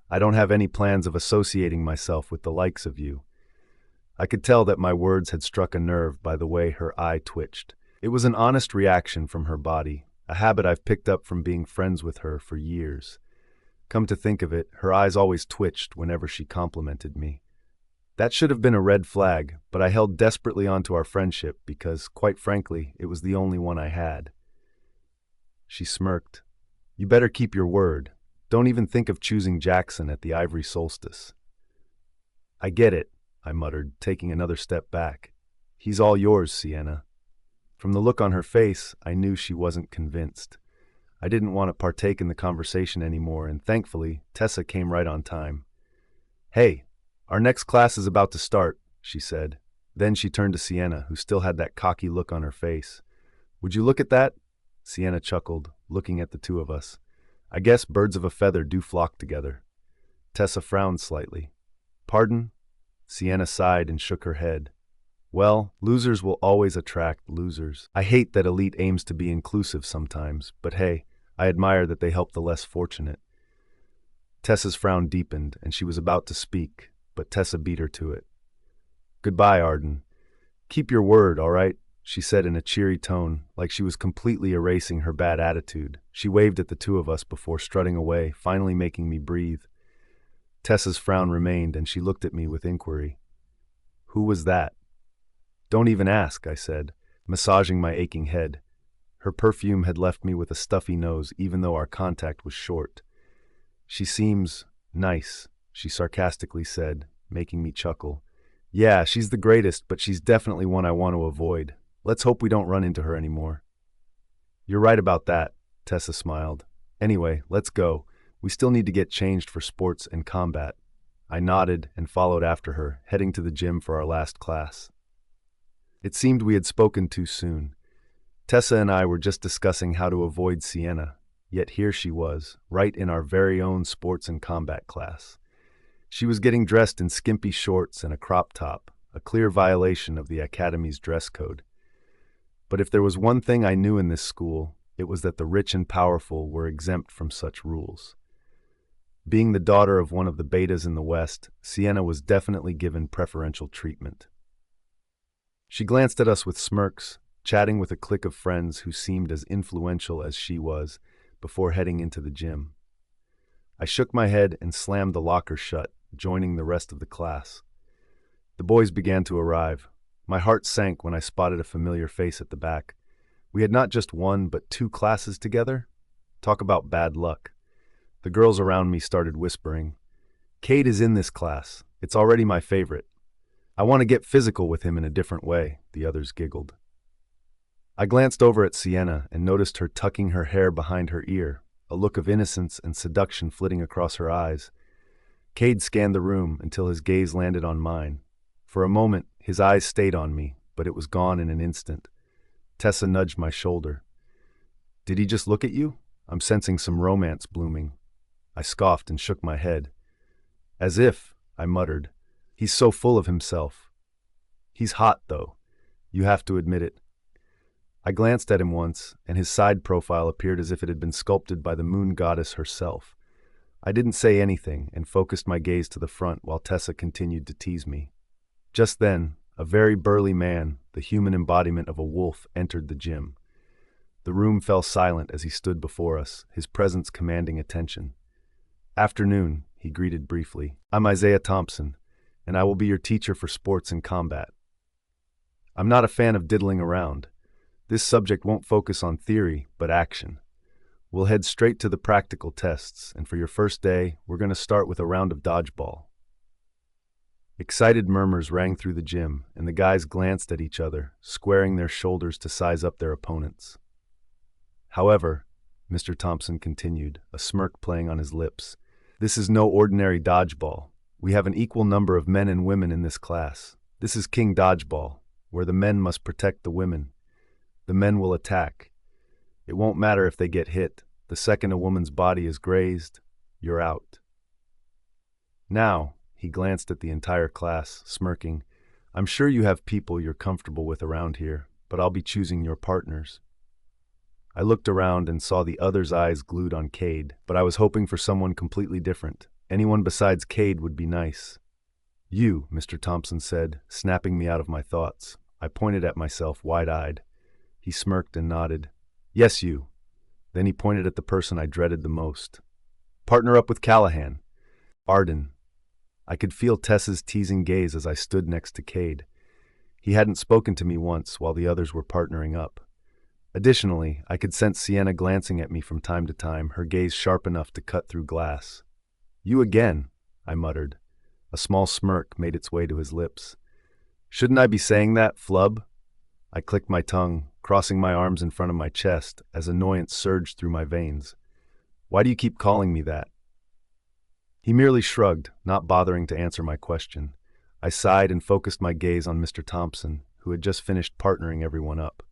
"I don't have any plans of associating myself with the likes of you." I could tell that my words had struck a nerve by the way her eye twitched. It was an honest reaction from her body, a habit I've picked up from being friends with her for years. Come to think of it, her eyes always twitched whenever she complimented me. That should have been a red flag, but I held desperately onto our friendship because, quite frankly, it was the only one I had. She smirked. "You better keep your word. Don't even think of choosing Jaxon at the Ivory Solstice." "I get it," I muttered, taking another step back. "He's all yours, Sienna." From the look on her face, I knew she wasn't convinced. I didn't want to partake in the conversation anymore, and thankfully, Tessa came right on time. "Hey, our next class is about to start," she said. Then she turned to Sienna, who still had that cocky look on her face. "Would you look at that?" Sienna chuckled, looking at the two of us. "I guess birds of a feather do flock together." Tessa frowned slightly. "Pardon?" Sienna sighed and shook her head. "Well, losers will always attract losers. I hate that elite aims to be inclusive sometimes, but hey, I admire that they help the less fortunate." Tessa's frown deepened, and she was about to speak, but Tessa beat her to it. "Goodbye, Arden. Keep your word, all right?" she said in a cheery tone, like she was completely erasing her bad attitude. She waved at the two of us before strutting away, finally making me breathe. Tessa's frown remained, and she looked at me with inquiry. "Who was that?" "Don't even ask," I said, massaging my aching head. Her perfume had left me with a stuffy nose, even though our contact was short. "She seems nice," she sarcastically said, making me chuckle. "Yeah, she's the greatest, but she's definitely one I want to avoid. Let's hope we don't run into her anymore." "You're right about that," Tessa smiled. "Anyway, let's go. We still need to get changed for sports and combat." I nodded and followed after her, heading to the gym for our last class. It seemed we had spoken too soon. Tessa and I were just discussing how to avoid Sienna, yet here she was, right in our very own sports and combat class. She was getting dressed in skimpy shorts and a crop top, a clear violation of the academy's dress code. But if there was one thing I knew in this school, it was that the rich and powerful were exempt from such rules. Being the daughter of one of the betas in the West, Sienna was definitely given preferential treatment. She glanced at us with smirks, chatting with a clique of friends who seemed as influential as she was, before heading into the gym. I shook my head and slammed the locker shut, joining the rest of the class. The boys began to arrive. My heart sank when I spotted a familiar face at the back. We had not just one, but two classes together. Talk about bad luck. The girls around me started whispering, "Cade is in this class. It's already my favorite. I want to get physical with him in a different way," the others giggled. I glanced over at Sienna and noticed her tucking her hair behind her ear, a look of innocence and seduction flitting across her eyes. Cade scanned the room until his gaze landed on mine. For a moment, his eyes stayed on me, but it was gone in an instant. Tessa nudged my shoulder. "Did he just look at you? I'm sensing some romance blooming." I scoffed and shook my head. "As if," I muttered. "He's so full of himself." "He's hot, though. You have to admit it." I glanced at him once, and his side profile appeared as if it had been sculpted by the moon goddess herself. I didn't say anything and focused my gaze to the front while Tessa continued to tease me. Just then, a very burly man, the human embodiment of a wolf, entered the gym. The room fell silent as he stood before us, his presence commanding attention. "Afternoon," he greeted briefly. "I'm Isaiah Thompson, and I will be your teacher for sports and combat. I'm not a fan of diddling around. This subject won't focus on theory, but action. We'll head straight to the practical tests, and for your first day, we're going to start with a round of dodgeball." Excited murmurs rang through the gym, and the guys glanced at each other, squaring their shoulders to size up their opponents. "However," Mr. Thompson continued, a smirk playing on his lips, "this is no ordinary dodgeball. We have an equal number of men and women in this class. This is King Dodgeball, where the men must protect the women. The men will attack. It won't matter if they get hit. The second a woman's body is grazed, you're out." "Now," he glanced at the entire class, smirking, "I'm sure you have people you're comfortable with around here, but I'll be choosing your partners." I looked around and saw the others' eyes glued on Cade, but I was hoping for someone completely different. Anyone besides Cade would be nice. "You," Mr. Thompson said, snapping me out of my thoughts. I pointed at myself, wide-eyed. He smirked and nodded. "Yes, you." Then he pointed at the person I dreaded the most. "Partner up with Callahan." "Arden." I could feel Tessa's teasing gaze as I stood next to Cade. He hadn't spoken to me once while the others were partnering up. Additionally, I could sense Sienna glancing at me from time to time, her gaze sharp enough to cut through glass. "You again," I muttered. A small smirk made its way to his lips. "Shouldn't I be saying that, flub?" I clicked my tongue, crossing my arms in front of my chest as annoyance surged through my veins. Why do you keep calling me that? He merely shrugged, not bothering to answer my question. I sighed and focused my gaze on Mr. Thompson, who had just finished partnering everyone up.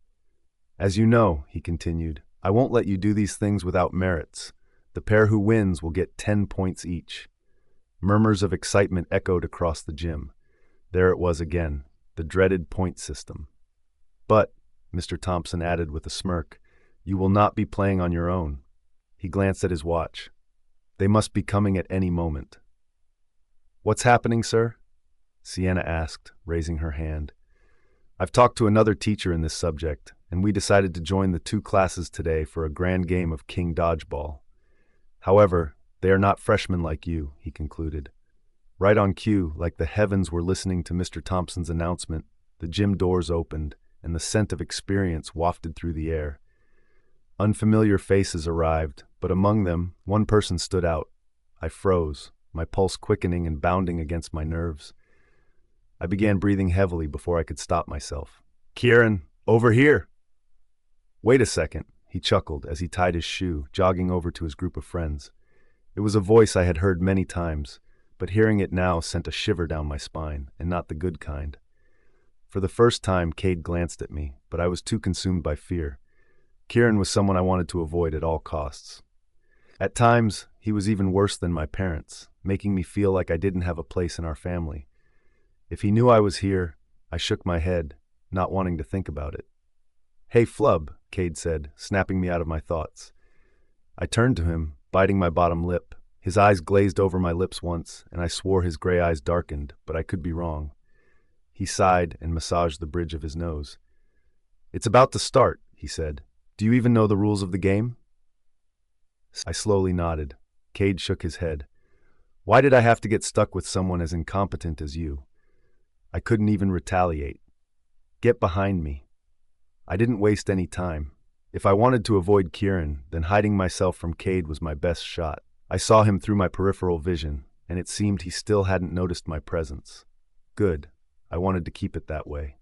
As you know, he continued, I won't let you do these things without merits. The pair who wins will get 10 points each. Murmurs of excitement echoed across the gym. There it was again, the dreaded point system. But, Mr. Thompson added with a smirk, you will not be playing on your own. He glanced at his watch. They must be coming at any moment. What's happening, sir? Sienna asked, raising her hand. I've talked to another teacher in this subject, and we decided to join the 2 classes today for a grand game of King Dodgeball. However, they are not freshmen like you, he concluded. Right on cue, like the heavens were listening to Mr. Thompson's announcement, the gym doors opened, and the scent of experience wafted through the air. Unfamiliar faces arrived, but among them, one person stood out. I froze, my pulse quickening and bounding against my nerves. I began breathing heavily before I could stop myself. Kieran, over here! Wait a second, he chuckled as he tied his shoe, jogging over to his group of friends. It was a voice I had heard many times, but hearing it now sent a shiver down my spine, and not the good kind. For the first time, Cade glanced at me, but I was too consumed by fear. Kieran was someone I wanted to avoid at all costs. At times, he was even worse than my parents, making me feel like I didn't have a place in our family. If he knew I was here, I shook my head, not wanting to think about it. Hey, Flub, Cade said, snapping me out of my thoughts. I turned to him, biting my bottom lip. His eyes glazed over my lips once, and I swore his gray eyes darkened, but I could be wrong. He sighed and massaged the bridge of his nose. It's about to start, he said. Do you even know the rules of the game? I slowly nodded. Cade shook his head. Why did I have to get stuck with someone as incompetent as you? I couldn't even retaliate. Get behind me. I didn't waste any time. If I wanted to avoid Kieran, then hiding myself from Cade was my best shot. I saw him through my peripheral vision, and it seemed he still hadn't noticed my presence. Good. I wanted to keep it that way.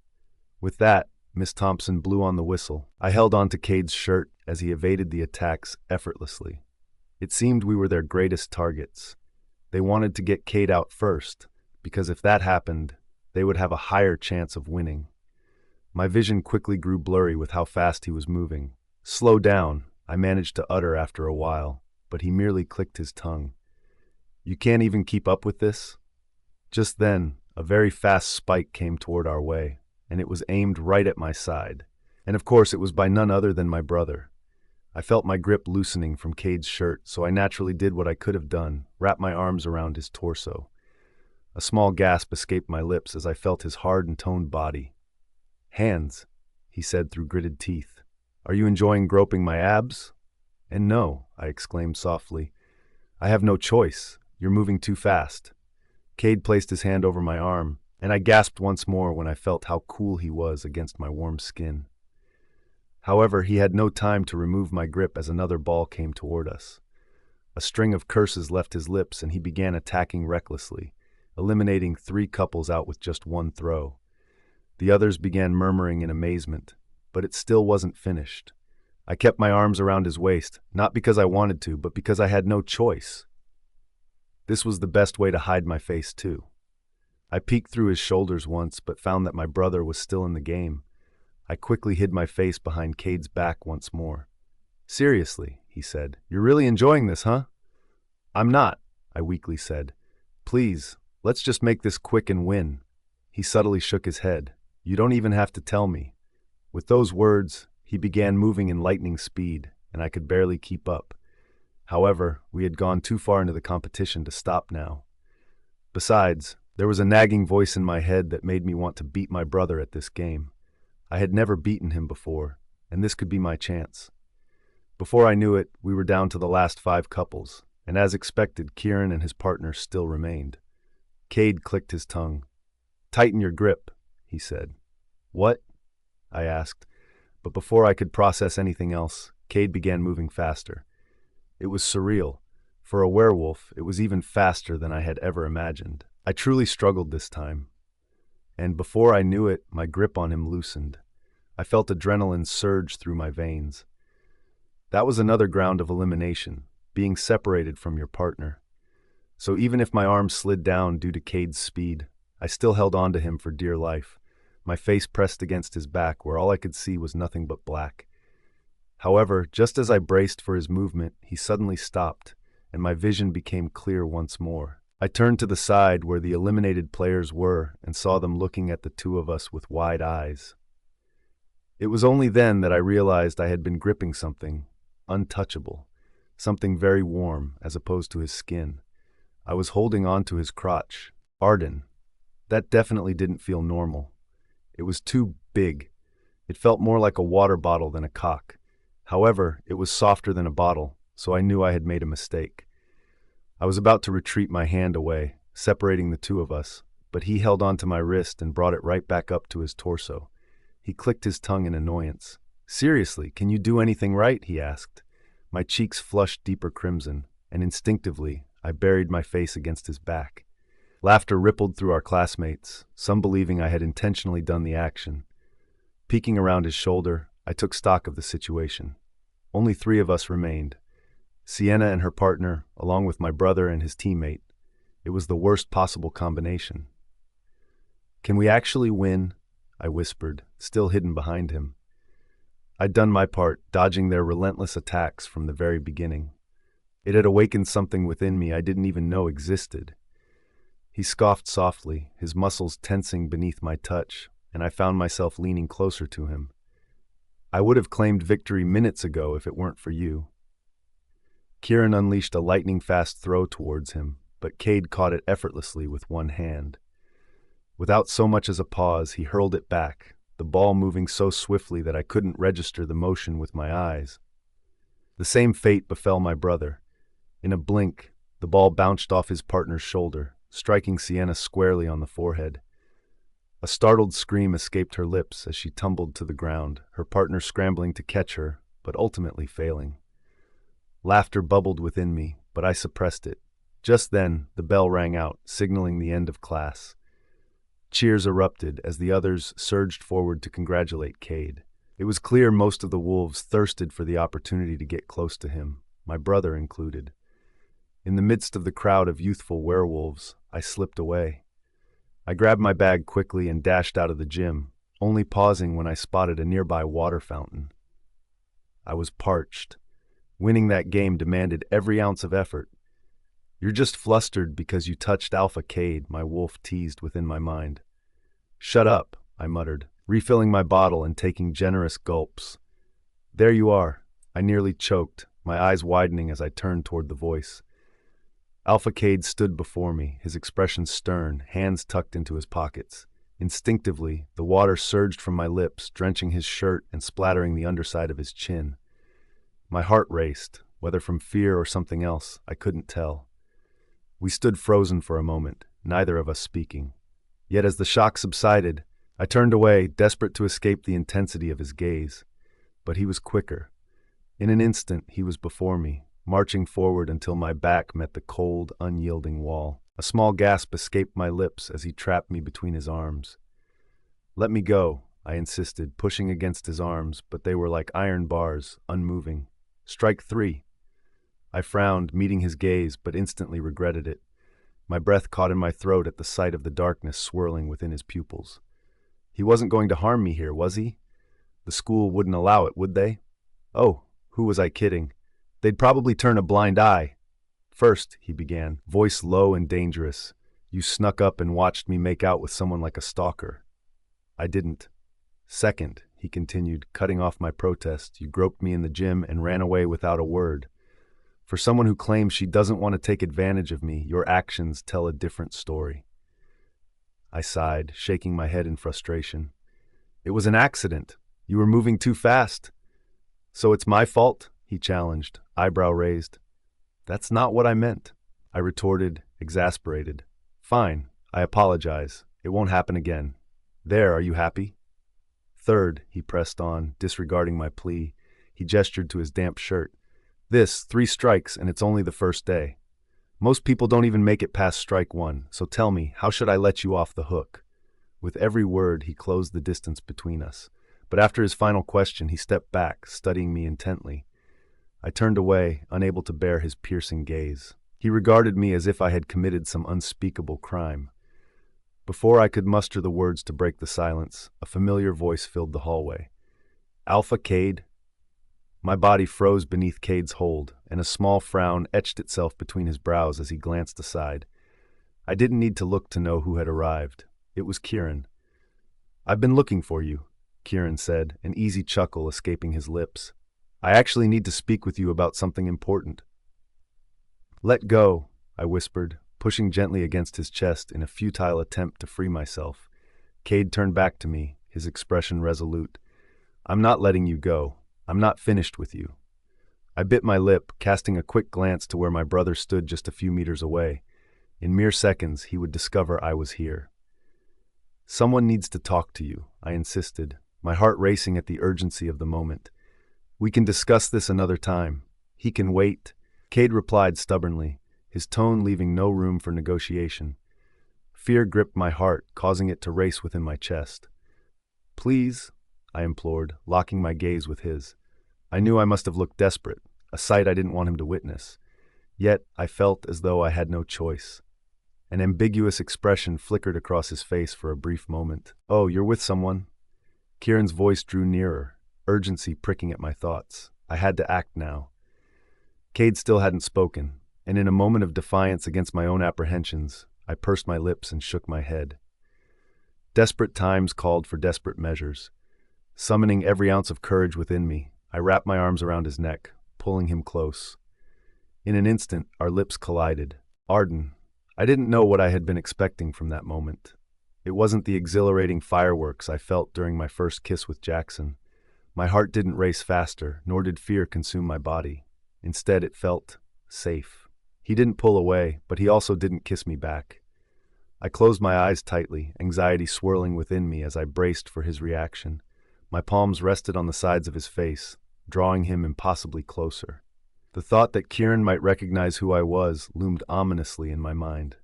With that, Miss Thompson blew on the whistle. I held on to Cade's shirt as he evaded the attacks effortlessly. It seemed we were their greatest targets. They wanted to get Cade out first, because if that happened, they would have a higher chance of winning. My vision quickly grew blurry with how fast he was moving. Slow down, I managed to utter after a while, but he merely clicked his tongue. You can't even keep up with this? Just then, a very fast spike came toward our way, and it was aimed right at my side. And of course, it was by none other than my brother. I felt my grip loosening from Cade's shirt, so I naturally did what I could have done, wrapped my arms around his torso. A small gasp escaped my lips as I felt his hard and toned body. Hands, he said through gritted teeth. Are you enjoying groping my abs? And no, I exclaimed softly. I have no choice. You're moving too fast. Cade placed his hand over my arm, and I gasped once more when I felt how cool he was against my warm skin. However, he had no time to remove my grip as another ball came toward us. A string of curses left his lips, and he began attacking recklessly, eliminating 3 couples out with just one throw. The others began murmuring in amazement, but it still wasn't finished. I kept my arms around his waist, not because I wanted to, but because I had no choice. This was the best way to hide my face, too. I peeked through his shoulders once, but found that my brother was still in the game. I quickly hid my face behind Cade's back once more. Seriously, he said, you're really enjoying this, huh? I'm not, I weakly said. Please, let's just make this quick and win. He subtly shook his head. You don't even have to tell me. With those words, he began moving in lightning speed, and I could barely keep up. However, we had gone too far into the competition to stop now. Besides, there was a nagging voice in my head that made me want to beat my brother at this game. I had never beaten him before, and this could be my chance. Before I knew it, we were down to the last 5 couples, and as expected, Kieran and his partner still remained. Cade clicked his tongue. Tighten your grip, he said. What? I asked, but before I could process anything else, Cade began moving faster. It was surreal. For a werewolf, it was even faster than I had ever imagined. I truly struggled this time, and before I knew it, my grip on him loosened. I felt adrenaline surge through my veins. That was another ground of elimination, being separated from your partner. So even if my arm slid down due to Cade's speed, I still held on to him for dear life, my face pressed against his back where all I could see was nothing but black. However, just as I braced for his movement, he suddenly stopped, and my vision became clear once more. I turned to the side where the eliminated players were and saw them looking at the two of us with wide eyes. It was only then that I realized I had been gripping something untouchable, something very warm as opposed to his skin. I was holding on to his crotch. Arden. That definitely didn't feel normal. It was too big. It felt more like a water bottle than a cock. However, it was softer than a bottle, so I knew I had made a mistake. I was about to retreat my hand away, separating the two of us, but he held onto my wrist and brought it right back up to his torso. He clicked his tongue in annoyance. "Seriously, can you do anything right?" he asked. My cheeks flushed deeper crimson, and instinctively, I buried my face against his back. Laughter rippled through our classmates, some believing I had intentionally done the action. Peeking around his shoulder, I took stock of the situation. Only 3 of us remained. Sienna and her partner, along with my brother and his teammate. It was the worst possible combination. "Can we actually win?" I whispered, still hidden behind him. I'd done my part, dodging their relentless attacks from the very beginning. It had awakened something within me I didn't even know existed. He scoffed softly, his muscles tensing beneath my touch, and I found myself leaning closer to him. "I would have claimed victory minutes ago if it weren't for you." Kieran unleashed a lightning-fast throw towards him, but Cade caught it effortlessly with one hand. Without so much as a pause, he hurled it back, the ball moving so swiftly that I couldn't register the motion with my eyes. The same fate befell my brother. In a blink, the ball bounced off his partner's shoulder, striking Sienna squarely on the forehead. A startled scream escaped her lips as she tumbled to the ground, her partner scrambling to catch her, but ultimately failing. Laughter bubbled within me, but I suppressed it. Just then, the bell rang out, signaling the end of class. Cheers erupted as the others surged forward to congratulate Cade. It was clear most of the wolves thirsted for the opportunity to get close to him, my brother included. In the midst of the crowd of youthful werewolves, I slipped away. I grabbed my bag quickly and dashed out of the gym, only pausing when I spotted a nearby water fountain. I was parched. Winning that game demanded every ounce of effort. "You're just flustered because you touched Alpha Cade," my wolf teased within my mind. "Shut up," I muttered, refilling my bottle and taking generous gulps. "There you are." I nearly choked, my eyes widening as I turned toward the voice. Alpha Cade stood before me, his expression stern, hands tucked into his pockets. Instinctively, the water surged from my lips, drenching his shirt and splattering the underside of his chin. My heart raced, whether from fear or something else, I couldn't tell. We stood frozen for a moment, neither of us speaking. Yet as the shock subsided, I turned away, desperate to escape the intensity of his gaze. But he was quicker. In an instant, he was before me, marching forward until my back met the cold, unyielding wall. A small gasp escaped my lips as he trapped me between his arms. "Let me go," I insisted, pushing against his arms, but they were like iron bars, unmoving. "Strike 3. I frowned, meeting his gaze, but instantly regretted it. My breath caught in my throat at the sight of the darkness swirling within his pupils. He wasn't going to harm me here, was he? The school wouldn't allow it, would they? Oh, who was I kidding? They'd probably turn a blind eye. "First," he began, voice low and dangerous, "you snuck up and watched me make out with someone like a stalker." I didn't. "Second," he continued, cutting off my protest, "you groped me in the gym and ran away without a word. For someone who claims she doesn't want to take advantage of me, your actions tell a different story." I sighed, shaking my head in frustration. "It was an accident. You were moving too fast." "So it's my fault?" he challenged, eyebrow raised. "That's not what I meant," I retorted, exasperated. "Fine, I apologize. It won't happen again. There, are you happy?" "Third," he pressed on, disregarding my plea. He gestured to his damp shirt. 3 strikes, and it's only the first day. Most people don't even make it past strike 1, so tell me, how should I let you off the hook?" With every word, he closed the distance between us. But after his final question, he stepped back, studying me intently. I turned away, unable to bear his piercing gaze. He regarded me as if I had committed some unspeakable crime. Before I could muster the words to break the silence, a familiar voice filled the hallway. "Alpha Cade?" My body froze beneath Cade's hold, and a small frown etched itself between his brows as he glanced aside. I didn't need to look to know who had arrived. It was Kieran. "I've been looking for you," Kieran said, an easy chuckle escaping his lips. "I actually need to speak with you about something important." "Let go," I whispered, pushing gently against his chest in a futile attempt to free myself. Cade turned back to me, his expression resolute. "I'm not letting you go. I'm not finished with you." I bit my lip, casting a quick glance to where my brother stood just a few meters away. In mere seconds, he would discover I was here. "Someone needs to talk to you," I insisted, my heart racing at the urgency of the moment. "We can discuss this another time. He can wait," Cade replied stubbornly, his tone leaving no room for negotiation. Fear gripped my heart, causing it to race within my chest. "Please," I implored, locking my gaze with his. I knew I must have looked desperate, a sight I didn't want him to witness. Yet I felt as though I had no choice. An ambiguous expression flickered across his face for a brief moment. "Oh, you're with someone?" Kieran's voice drew nearer, urgency pricking at my thoughts. I had to act now. Cade still hadn't spoken, and in a moment of defiance against my own apprehensions, I pursed my lips and shook my head. Desperate times called for desperate measures. Summoning every ounce of courage within me, I wrapped my arms around his neck, pulling him close. In an instant, our lips collided. Arden. I didn't know what I had been expecting from that moment. It wasn't the exhilarating fireworks I felt during my first kiss with Jaxon. My heart didn't race faster, nor did fear consume my body. Instead, it felt safe. He didn't pull away, but he also didn't kiss me back. I closed my eyes tightly, anxiety swirling within me as I braced for his reaction. My palms rested on the sides of his face, drawing him impossibly closer. The thought that Kieran might recognize who I was loomed ominously in my mind.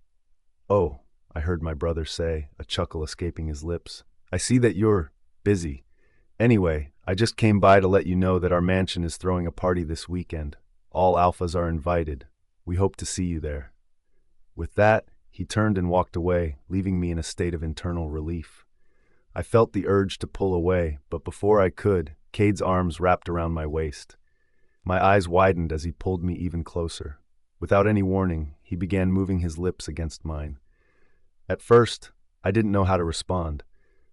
"Oh," I heard my brother say, a chuckle escaping his lips. "I see that you're busy. Anyway, I just came by to let you know that our mansion is throwing a party this weekend. All alphas are invited. We hope to see you there." With that, he turned and walked away, leaving me in a state of internal relief. I felt the urge to pull away, but before I could, Cade's arms wrapped around my waist. My eyes widened as he pulled me even closer. Without any warning, he began moving his lips against mine. At first, I didn't know how to respond.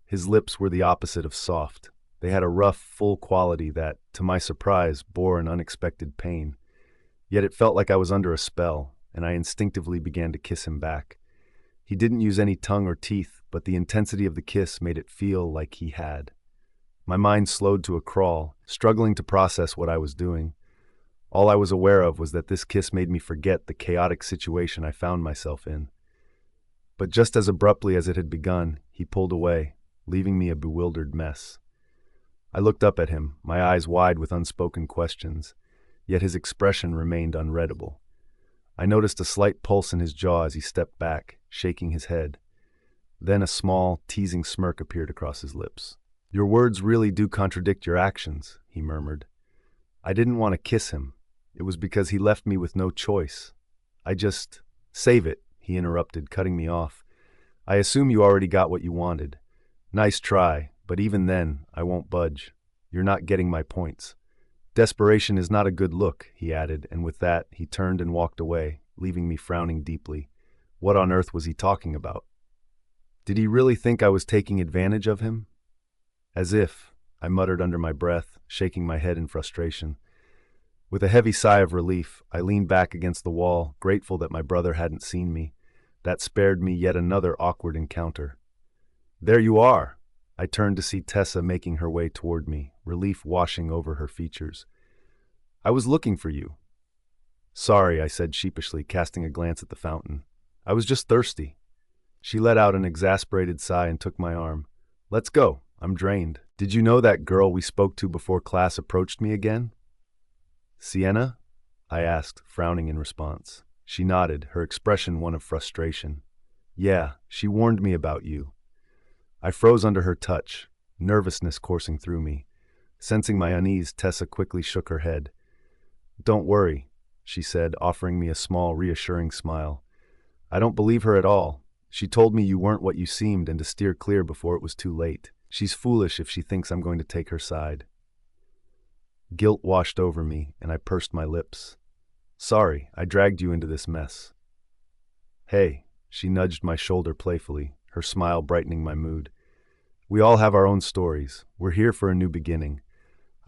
His lips were the opposite of soft. They had a rough, full quality that, to my surprise, bore an unexpected pain. Yet it felt like I was under a spell, and I instinctively began to kiss him back. He didn't use any tongue or teeth, but the intensity of the kiss made it feel like he had. My mind slowed to a crawl, struggling to process what I was doing. All I was aware of was that this kiss made me forget the chaotic situation I found myself in. But just as abruptly as it had begun, he pulled away, leaving me a bewildered mess. I looked up at him, my eyes wide with unspoken questions, yet his expression remained unreadable. I noticed a slight pulse in his jaw as he stepped back, shaking his head. Then a small, teasing smirk appeared across his lips. "Your words really do contradict your actions," he murmured. I didn't want to kiss him. It was because he left me with no choice. "Save it," he interrupted, cutting me off. "I assume you already got what you wanted. Nice try, but even then, I won't budge. You're not getting my points. Desperation is not a good look," he added, and with that, he turned and walked away, leaving me frowning deeply. What on earth was he talking about? Did he really think I was taking advantage of him? "As if," I muttered under my breath, shaking my head in frustration. With a heavy sigh of relief, I leaned back against the wall, grateful that my brother hadn't seen me. That spared me yet another awkward encounter. "There you are!" I turned to see Tessa making her way toward me, relief washing over her features. "I was looking for you." "Sorry," I said sheepishly, casting a glance at the fountain. "I was just thirsty." She let out an exasperated sigh and took my arm. "Let's go. I'm drained. Did you know that girl we spoke to before class approached me again?" "Sienna?" I asked, frowning in response. She nodded, her expression one of frustration. "Yeah, she warned me about you." I froze under her touch. nervousness coursing through me. Sensing my unease, Tessa quickly shook her head. "Don't worry," she said, offering me a small, reassuring smile. "I don't believe her at all. She told me you weren't what you seemed and to steer clear before it was too late. She's foolish if she thinks I'm going to take her side." Guilt washed over me, and I pursed my lips. "Sorry, I dragged you into this mess." "Hey," she nudged my shoulder playfully, her smile brightening my mood. "We all have our own stories. We're here for a new beginning.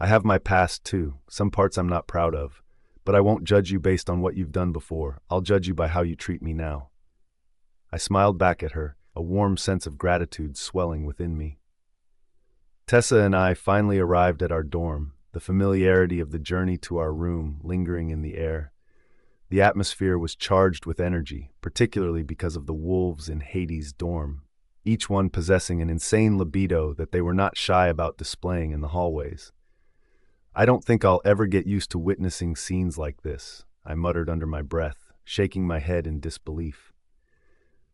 I have my past too, some parts I'm not proud of, but I won't judge you based on what you've done before. I'll judge you by how you treat me now." I smiled back at her, a warm sense of gratitude swelling within me. Tessa and I finally arrived at our dorm, the familiarity of the journey to our room lingering in the air. The atmosphere was charged with energy, particularly because of the wolves in Hades' dorm, each one possessing an insane libido that they were not shy about displaying in the hallways. "I don't think I'll ever get used to witnessing scenes like this," I muttered under my breath, shaking my head in disbelief.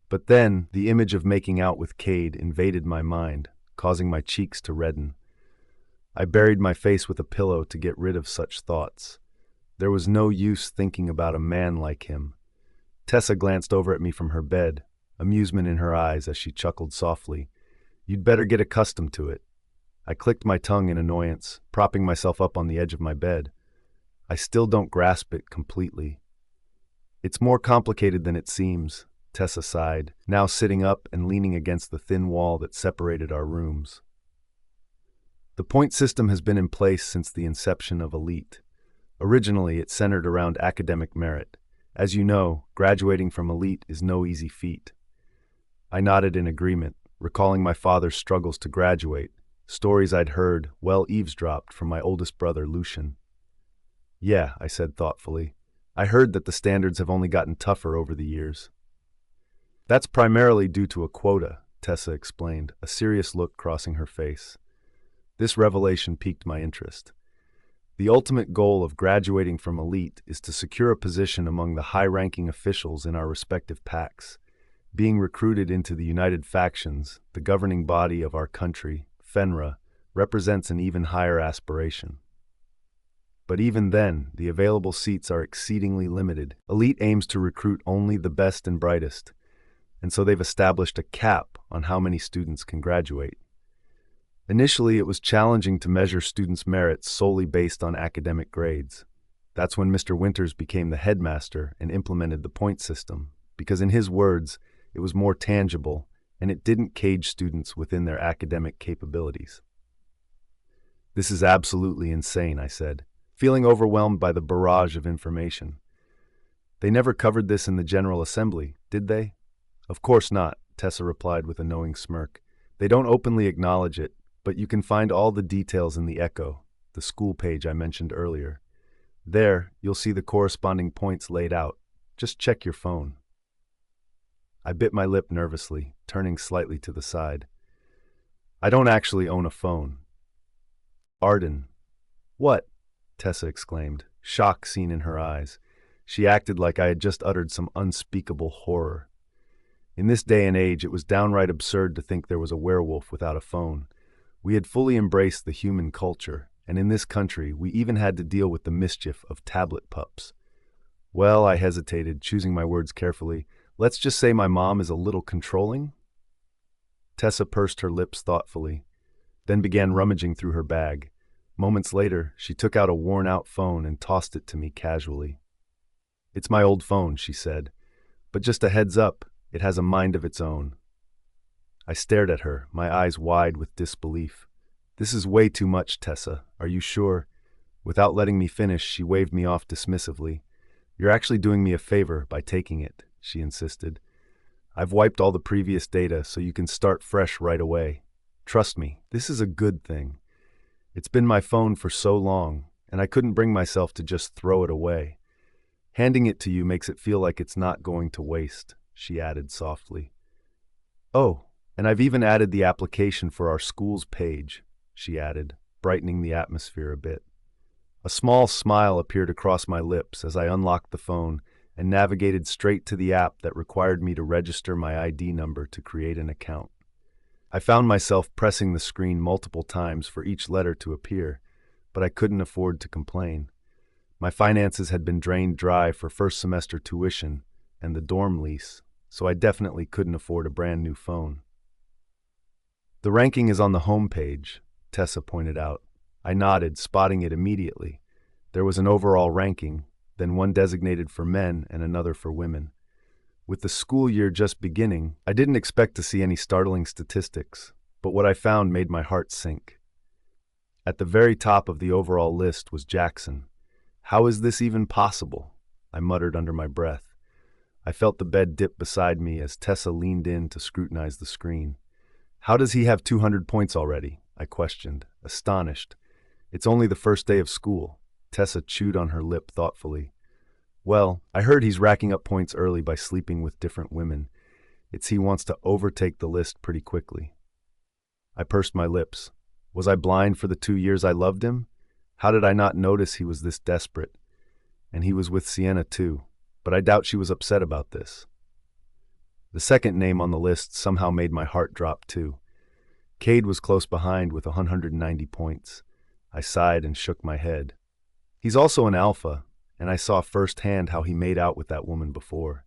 But then, the image of making out with Cade invaded my mind, causing my cheeks to redden. I buried my face with a pillow to get rid of such thoughts. There was no use thinking about a man like him. Tessa glanced over at me from her bed, amusement in her eyes as she chuckled softly. "You'd better get accustomed to it." I clicked my tongue in annoyance, propping myself up on the edge of my bed. "I still don't grasp it completely." "It's more complicated than it seems," Tessa sighed, now sitting up and leaning against the thin wall that separated our rooms. "The point system has been in place since the inception of Elite. Originally, it centered around academic merit. As you know, graduating from Elite is no easy feat." I nodded in agreement, recalling my father's struggles to graduate, stories I'd heard, well eavesdropped, from my oldest brother, Lucian. "Yeah," I said thoughtfully. "I heard that the standards have only gotten tougher over the years." "That's primarily due to a quota," Tessa explained, a serious look crossing her face. This revelation piqued my interest. "The ultimate goal of graduating from Elite is to secure a position among the high-ranking officials in our respective packs. Being recruited into the United Factions, the governing body of our country, Fenra, represents an even higher aspiration. But even then, the available seats are exceedingly limited. Elite aims to recruit only the best and brightest, and so they've established a cap on how many students can graduate. Initially, it was challenging to measure students' merits solely based on academic grades. That's when Mr. Winters became the headmaster and implemented the point system, because in his words, it was more tangible and it didn't cage students within their academic capabilities. "This is absolutely insane," I said, feeling overwhelmed by the barrage of information. "They never covered this in the General Assembly, did they?" "Of course not," Tessa replied with a knowing smirk. "They don't openly acknowledge it, but you can find all the details in the Echo, the school page I mentioned earlier. There, you'll see the corresponding points laid out. Just check your phone." I bit my lip nervously, turning slightly to the side. "I don't actually own a phone." "Arden." "What?" Tessa exclaimed, shock seen in her eyes. She acted like I had just uttered some unspeakable horror. In this day and age, it was downright absurd to think there was a werewolf without a phone. We had fully embraced the human culture, and in this country, we even had to deal with the mischief of tablet pups. "Well," I hesitated, choosing my words carefully, "let's just say my mom is a little controlling?" Tessa pursed her lips thoughtfully, then began rummaging through her bag. Moments later, she took out a worn-out phone and tossed it to me casually. "It's my old phone," she said, "but just a heads up, it has a mind of its own." I stared at her, my eyes wide with disbelief. "This is way too much, Tessa. Are you sure?" Without letting me finish, she waved me off dismissively. "You're actually doing me a favor by taking it," she insisted. "I've wiped all the previous data so you can start fresh right away. Trust me, this is a good thing. It's been my phone for so long, and I couldn't bring myself to just throw it away. Handing it to you makes it feel like it's not going to waste," she added softly. "Oh, and I've even added the application for our school's page," she added, brightening the atmosphere a bit. A small smile appeared across my lips as I unlocked the phone and navigated straight to the app that required me to register my ID number to create an account. I found myself pressing the screen multiple times for each letter to appear, but I couldn't afford to complain. My finances had been drained dry for first semester tuition and the dorm lease, so I definitely couldn't afford a brand new phone. The ranking is on the home page, Tessa pointed out. I nodded, spotting it immediately. There was an overall ranking, then one designated for men and another for women. With the school year just beginning, I didn't expect to see any startling statistics, but what I found made my heart sink. At the very top of the overall list was Jaxon. How is this even possible? I muttered under my breath. I felt the bed dip beside me as Tessa leaned in to scrutinize the screen. How does he have 200 points already? I questioned, astonished. It's only the first day of school. Tessa chewed on her lip thoughtfully. Well, I heard he's racking up points early by sleeping with different women. He wants to overtake the list pretty quickly. I pursed my lips. Was I blind for the 2 years I loved him? How did I not notice he was this desperate? And he was with Sienna too, but I doubt she was upset about this. The second name on the list somehow made my heart drop too. Cade was close behind with 190 points. I sighed and shook my head. He's also an alpha, and I saw firsthand how he made out with that woman before.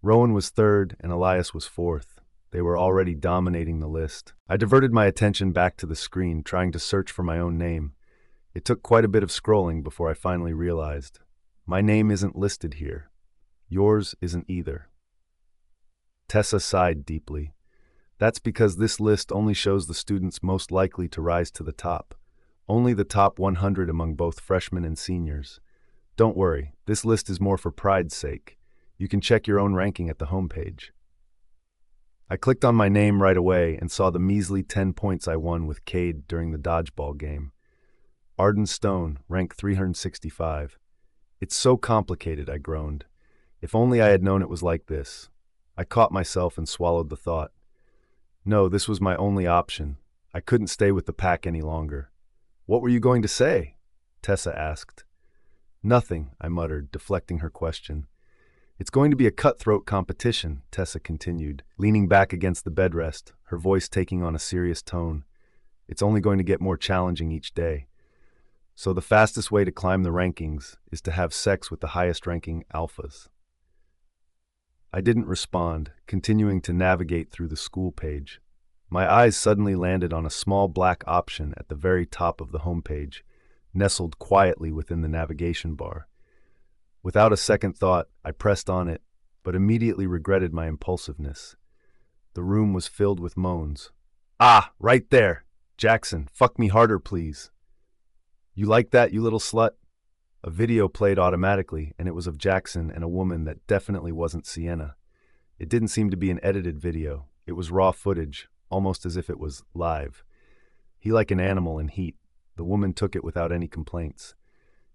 Rowan was third and Elias was fourth. They were already dominating the list. I diverted my attention back to the screen, trying to search for my own name. It took quite a bit of scrolling before I finally realized. My name isn't listed here. Yours isn't either. Tessa sighed deeply. That's because this list only shows the students most likely to rise to the top. Only the top 100 among both freshmen and seniors. Don't worry, this list is more for pride's sake. You can check your own ranking at the homepage. I clicked on my name right away and saw the measly 10 points I won with Cade during the dodgeball game. Arden Stone, rank 365. It's so complicated, I groaned. If only I had known it was like this. I caught myself and swallowed the thought. No, this was my only option. I couldn't stay with the pack any longer. What were you going to say? Tessa asked. Nothing, I muttered, deflecting her question. It's going to be a cutthroat competition, Tessa continued, leaning back against the bedrest, her voice taking on a serious tone. It's only going to get more challenging each day. So the fastest way to climb the rankings is to have sex with the highest-ranking alphas. I didn't respond, continuing to navigate through the school page. My eyes suddenly landed on a small black option at the very top of the homepage, nestled quietly within the navigation bar. Without a second thought, I pressed on it, but immediately regretted my impulsiveness. The room was filled with moans. Ah, right there! Jaxon, fuck me harder, please. You like that, you little slut? A video played automatically, and it was of Jaxon and a woman that definitely wasn't Sienna. It didn't seem to be an edited video. It was raw footage, almost as if it was live. He like an animal in heat. The woman took it without any complaints.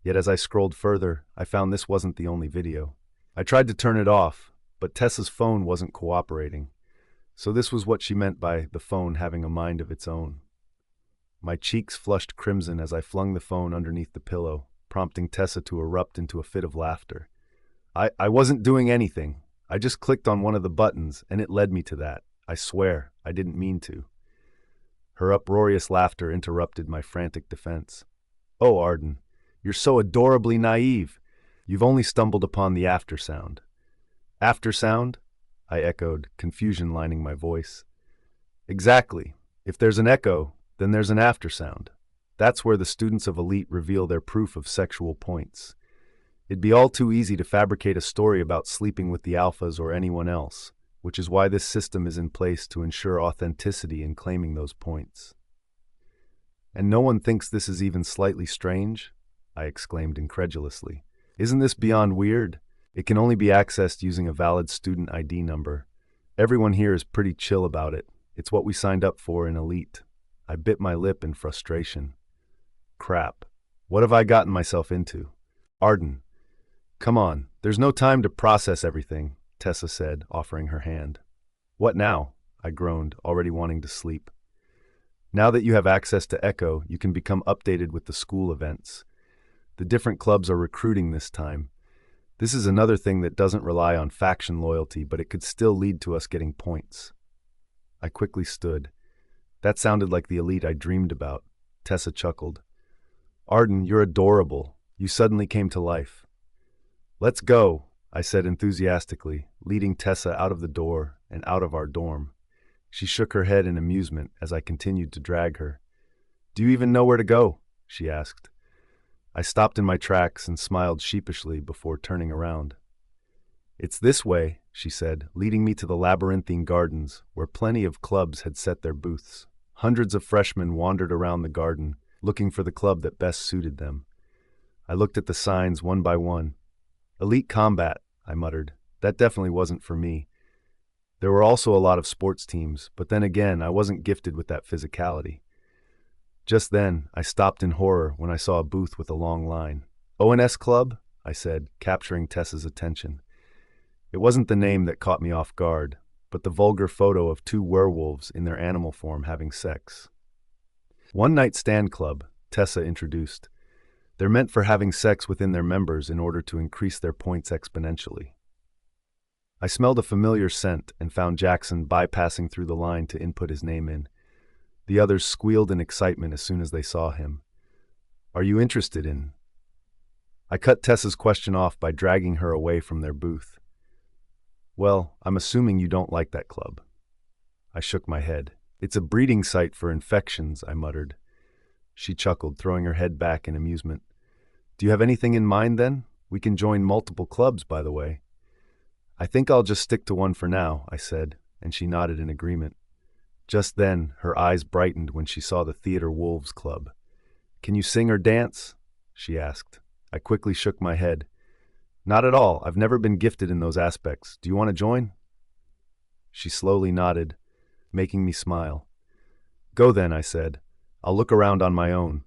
Yet as I scrolled further, I found this wasn't the only video. I tried to turn it off, but Tessa's phone wasn't cooperating. So this was what she meant by the phone having a mind of its own. My cheeks flushed crimson as I flung the phone underneath the pillow, prompting Tessa to erupt into a fit of laughter. I wasn't doing anything. I just clicked on one of the buttons, and it led me to that. I swear, I didn't mean to. Her uproarious laughter interrupted my frantic defense. Oh, Arden, you're so adorably naive. You've only stumbled upon the aftersound. Aftersound? I echoed, confusion lining my voice. Exactly. If there's an echo, then there's an aftersound. That's where the students of Elite reveal their proof of sexual points. It'd be all too easy to fabricate a story about sleeping with the alphas or anyone else, which is why this system is in place to ensure authenticity in claiming those points. And no one thinks this is even slightly strange? I exclaimed incredulously. Isn't this beyond weird? It can only be accessed using a valid student ID number. Everyone here is pretty chill about it. It's what we signed up for in Elite. I bit my lip in frustration. Crap. What have I gotten myself into? Arden. Come on, there's no time to process everything, Tessa said, offering her hand. What now? I groaned, already wanting to sleep. Now that you have access to Echo, you can become updated with the school events. The different clubs are recruiting this time. This is another thing that doesn't rely on faction loyalty, but it could still lead to us getting points. I quickly stood. That sounded like the elite I dreamed about. Tessa chuckled. Arden, you're adorable. You suddenly came to life. Let's go, I said enthusiastically, leading Tessa out of the door and out of our dorm. She shook her head in amusement as I continued to drag her. Do you even know where to go? She asked. I stopped in my tracks and smiled sheepishly before turning around. It's this way, she said, leading me to the labyrinthine gardens, where plenty of clubs had set their booths. Hundreds of freshmen wandered around the garden, looking for the club that best suited them. I looked at the signs one by one. Elite combat, I muttered. That definitely wasn't for me. There were also a lot of sports teams, but then again, I wasn't gifted with that physicality. Just then, I stopped in horror when I saw a booth with a long line. ONS Club? I said, capturing Tessa's attention. It wasn't the name that caught me off guard, but the vulgar photo of two werewolves in their animal form having sex. One Night Stand Club, Tessa introduced. They're meant for having sex within their members in order to increase their points exponentially. I smelled a familiar scent and found Jaxon bypassing through the line to input his name in. The others squealed in excitement as soon as they saw him. Are you interested in? I cut Tessa's question off by dragging her away from their booth. Well, I'm assuming you don't like that club. I shook my head. It's a breeding site for infections, I muttered. She chuckled, throwing her head back in amusement. Do you have anything in mind then? We can join multiple clubs, by the way. I think I'll just stick to one for now, I said, and she nodded in agreement. Just then, her eyes brightened when she saw the Theater Wolves Club. Can you sing or dance? She asked. I quickly shook my head. Not at all. I've never been gifted in those aspects. Do you want to join? She slowly nodded, making me smile. Go then, I said. I'll look around on my own.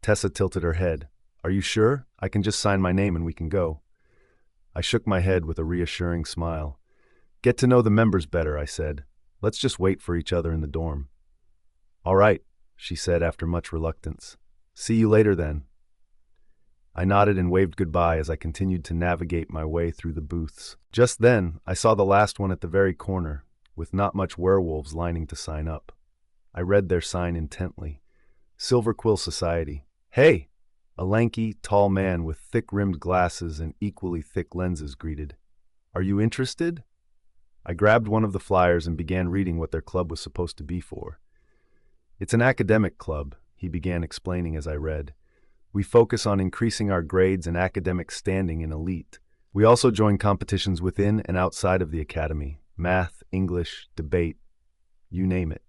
Tessa tilted her head. Are you sure? I can just sign my name and we can go. I shook my head with a reassuring smile. Get to know the members better, I said. Let's just wait for each other in the dorm. All right, she said after much reluctance. See you later then. I nodded and waved goodbye as I continued to navigate my way through the booths. Just then, I saw the last one at the very corner, with not much werewolves lining to sign up. I read their sign intently. Silver Quill Society. Hey! A lanky, tall man with thick-rimmed glasses and equally thick lenses greeted. Are you interested? I grabbed one of the flyers and began reading what their club was supposed to be for. It's an academic club, he began explaining as I read. We focus on increasing our grades and academic standing in elite. We also join competitions within and outside of the academy. Math, English, debate, you name it.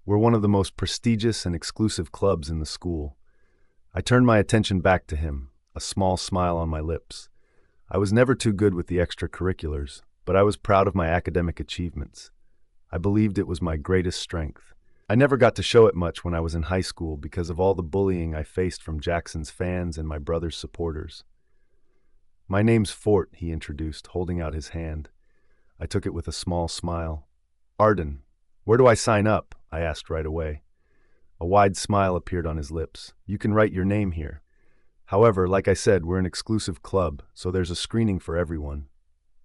We're one of the most prestigious and exclusive clubs in the school. I turned my attention back to him, a small smile on my lips. I was never too good with the extracurriculars, but I was proud of my academic achievements. I believed it was my greatest strength. I never got to show it much when I was in high school because of all the bullying I faced from Jackson's fans and my brother's supporters. My name's Fort, he introduced, holding out his hand. I took it with a small smile. Arden, where do I sign up? I asked right away. A wide smile appeared on his lips. You can write your name here. However, like I said, we're an exclusive club, so there's a screening for everyone.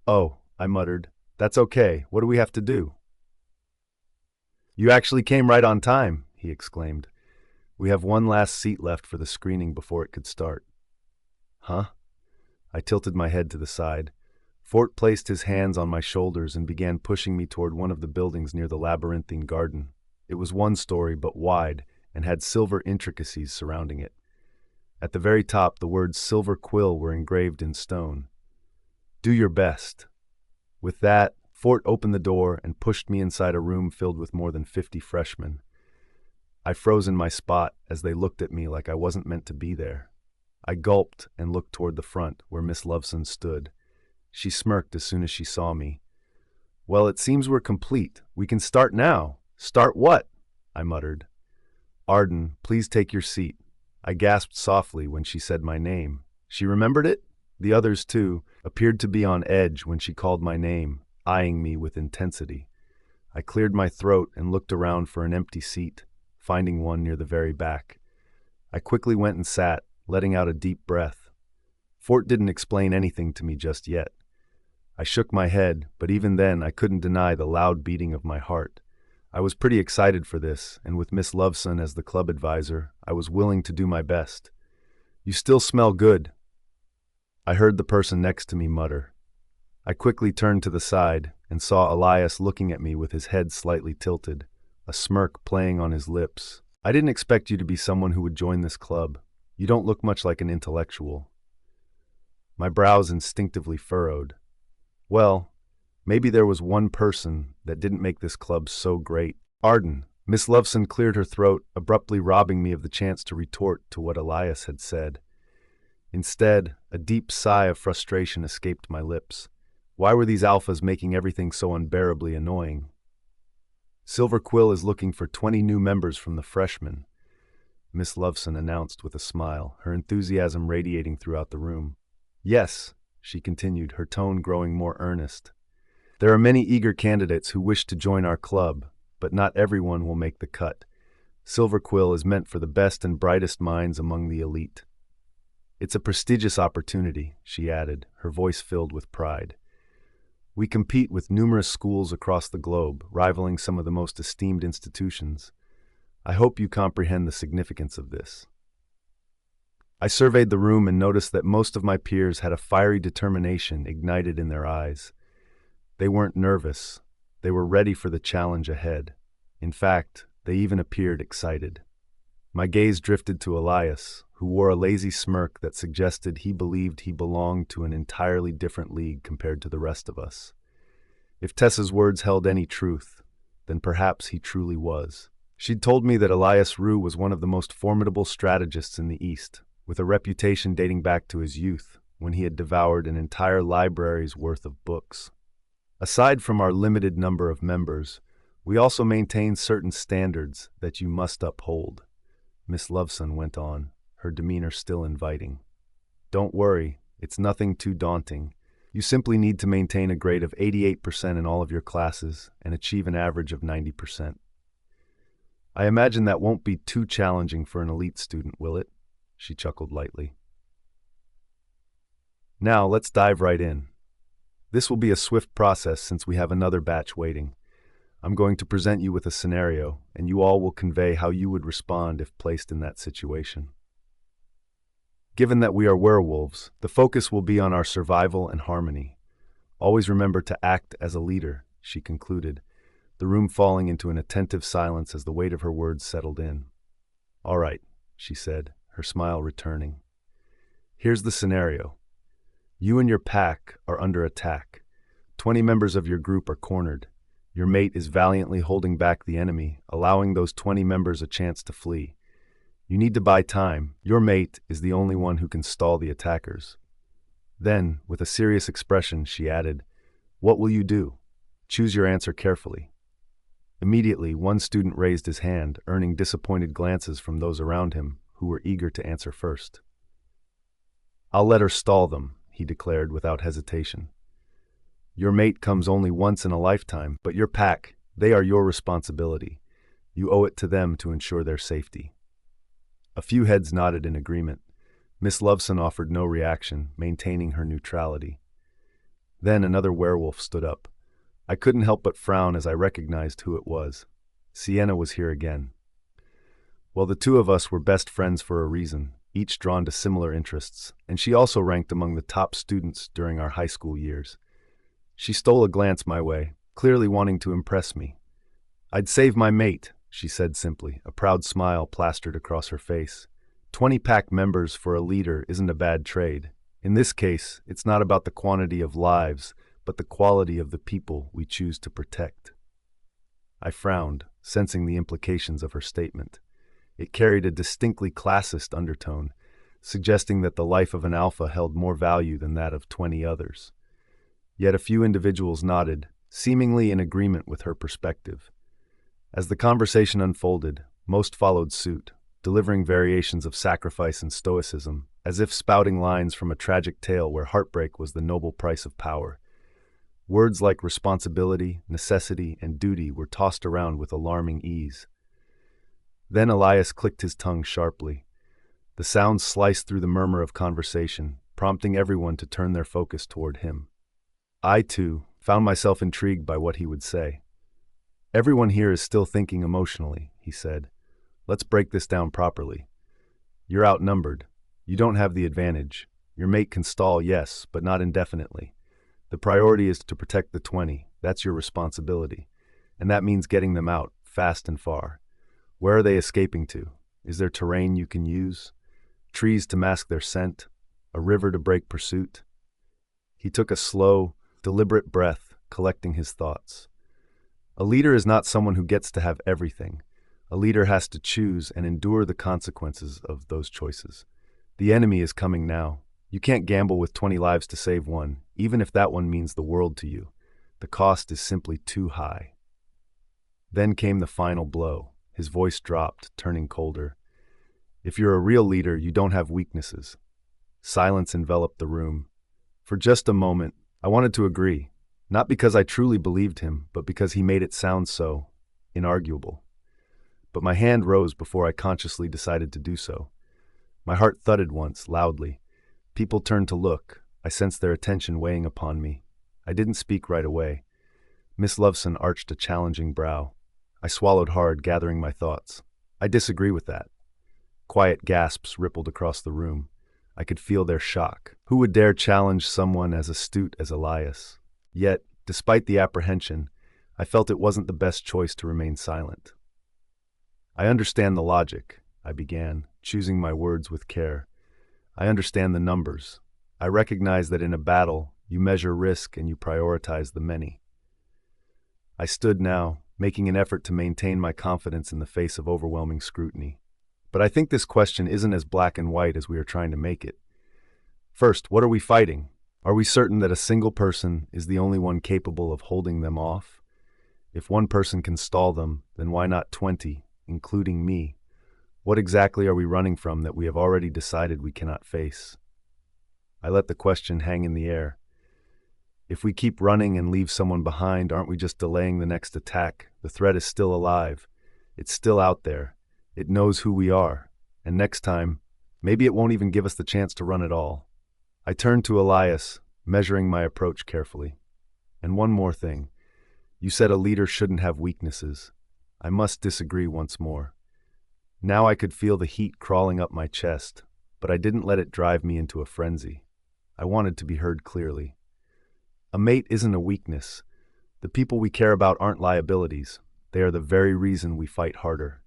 Oh, I muttered. That's okay. What do we have to do? You actually came right on time, he exclaimed. We have one last seat left for the screening before it could start. Huh? I tilted my head to the side. Fort placed his hands on my shoulders and began pushing me toward one of the buildings near the labyrinthine garden. It was one story but wide and had silver intricacies surrounding it. At the very top, the words Silver Quill were engraved in stone. Do your best. With that, Fort opened the door and pushed me inside a room filled with more than 50 freshmen. I froze in my spot as they looked at me like I wasn't meant to be there. I gulped and looked toward the front where Miss Loveson stood. She smirked as soon as she saw me. Well, it seems we're complete. We can start now. Start what? I muttered. Arden, please take your seat. I gasped softly when she said my name. She remembered it? The others, too, appeared to be on edge when she called my name, eyeing me with intensity. I cleared my throat and looked around for an empty seat, finding one near the very back. I quickly went and sat, letting out a deep breath. Fort didn't explain anything to me just yet. I shook my head, but even then I couldn't deny the loud beating of my heart. I was pretty excited for this, and with Miss Loveson as the club advisor, I was willing to do my best. "You still smell good," I heard the person next to me mutter. I quickly turned to the side and saw Elias looking at me with his head slightly tilted, a smirk playing on his lips. "I didn't expect you to be someone who would join this club. You don't look much like an intellectual." My brows instinctively furrowed. Well, maybe there was one person that didn't make this club so great. Arden. Miss Loveson cleared her throat, abruptly robbing me of the chance to retort to what Elias had said. Instead, a deep sigh of frustration escaped my lips. Why were these alphas making everything so unbearably annoying? "Silver Quill is looking for 20 new members from the freshmen," Miss Loveson announced with a smile, her enthusiasm radiating throughout the room. "Yes," she continued, her tone growing more earnest. "There are many eager candidates who wish to join our club, but not everyone will make the cut. Silver Quill is meant for the best and brightest minds among the elite. It's a prestigious opportunity," she added, her voice filled with pride. "We compete with numerous schools across the globe, rivaling some of the most esteemed institutions. I hope you comprehend the significance of this." I surveyed the room and noticed that most of my peers had a fiery determination ignited in their eyes. They weren't nervous. They were ready for the challenge ahead. In fact, they even appeared excited. My gaze drifted to Elias, who wore a lazy smirk that suggested he believed he belonged to an entirely different league compared to the rest of us. If Tessa's words held any truth, then perhaps he truly was. She'd told me that Elias Rue was one of the most formidable strategists in the East, with a reputation dating back to his youth, when he had devoured an entire library's worth of books. Aside from our limited number of members, we also maintain certain standards that you must uphold, Miss Loveson went on, her demeanor still inviting. "Don't worry, it's nothing too daunting. You simply need to maintain a grade of 88% in all of your classes and achieve an average of 90%. I imagine that won't be too challenging for an elite student, will it?" She chuckled lightly. "Now, let's dive right in. This will be a swift process since we have another batch waiting. I'm going to present you with a scenario, and you all will convey how you would respond if placed in that situation. Given that we are werewolves, the focus will be on our survival and harmony. Always remember to act as a leader," she concluded, the room falling into an attentive silence as the weight of her words settled in. "All right," she said, her smile returning. "Here's the scenario. You and your pack are under attack. 20 members of your group are cornered. Your mate is valiantly holding back the enemy, allowing those 20 members a chance to flee. You need to buy time. Your mate is the only one who can stall the attackers." Then, with a serious expression, she added, "What will you do? Choose your answer carefully." Immediately, one student raised his hand, earning disappointed glances from those around him, who were eager to answer first. "I'll let her stall them," he declared without hesitation. "Your mate comes only once in a lifetime, but your pack, they are your responsibility. You owe it to them to ensure their safety." A few heads nodded in agreement. Miss Loveson offered no reaction, maintaining her neutrality. Then another werewolf stood up. I couldn't help but frown as I recognized who it was. Sienna was here again. Well, the two of us were best friends for a reason, each drawn to similar interests, and she also ranked among the top students during our high school years. She stole a glance my way, clearly wanting to impress me. "I'd save my mate," she said simply, a proud smile plastered across her face. 20 pack members for a leader isn't a bad trade. In this case, it's not about the quantity of lives, but the quality of the people we choose to protect. I frowned, sensing the implications of her statement. It carried a distinctly classist undertone, suggesting that the life of an alpha held more value than that of 20 others. Yet a few individuals nodded, seemingly in agreement with her perspective. As the conversation unfolded, most followed suit, delivering variations of sacrifice and stoicism, as if spouting lines from a tragic tale where heartbreak was the noble price of power. Words like responsibility, necessity, and duty were tossed around with alarming ease. Then Elias clicked his tongue sharply. The sound sliced through the murmur of conversation, prompting everyone to turn their focus toward him. I, too, found myself intrigued by what he would say. Everyone here is still thinking emotionally, he said. Let's break this down properly. You're outnumbered. You don't have the advantage. Your mate can stall, yes, but not indefinitely. The priority is to protect the 20. That's your responsibility. And that means getting them out, fast and far. Where are they escaping to? Is there terrain you can use? Trees to mask their scent? A river to break pursuit? He took a slow, deliberate breath, collecting his thoughts. A leader is not someone who gets to have everything. A leader has to choose and endure the consequences of those choices. The enemy is coming now. You can't gamble with 20 lives to save one, even if that one means the world to you. The cost is simply too high. Then came the final blow. His voice dropped, turning colder. If you're a real leader, you don't have weaknesses. Silence enveloped the room. For just a moment, I wanted to agree, not because I truly believed him, but because he made it sound so inarguable. But my hand rose before I consciously decided to do so. My heart thudded once, loudly. People turned to look. I sensed their attention weighing upon me. I didn't speak right away. Miss Loveson arched a challenging brow. I swallowed hard, gathering my thoughts. I disagree with that. Quiet gasps rippled across the room. I could feel their shock. Who would dare challenge someone as astute as Elias? Yet, despite the apprehension, I felt it wasn't the best choice to remain silent. I understand the logic, I began, choosing my words with care. I understand the numbers. I recognize that in a battle, you measure risk and you prioritize the many. I stood now, making an effort to maintain my confidence in the face of overwhelming scrutiny. But I think this question isn't as black and white as we are trying to make it. First, what are we fighting? Are we certain that a single person is the only one capable of holding them off? If one person can stall them, then why not 20, including me? What exactly are we running from that we have already decided we cannot face? I let the question hang in the air. If we keep running and leave someone behind, aren't we just delaying the next attack? The threat is still alive. It's still out there. It knows who we are. And next time, maybe it won't even give us the chance to run at all. I turned to Elias, measuring my approach carefully. And one more thing. You said a leader shouldn't have weaknesses. I must disagree once more. Now I could feel the heat crawling up my chest, but I didn't let it drive me into a frenzy. I wanted to be heard clearly. A mate isn't a weakness. The people we care about aren't liabilities. They are the very reason we fight harder.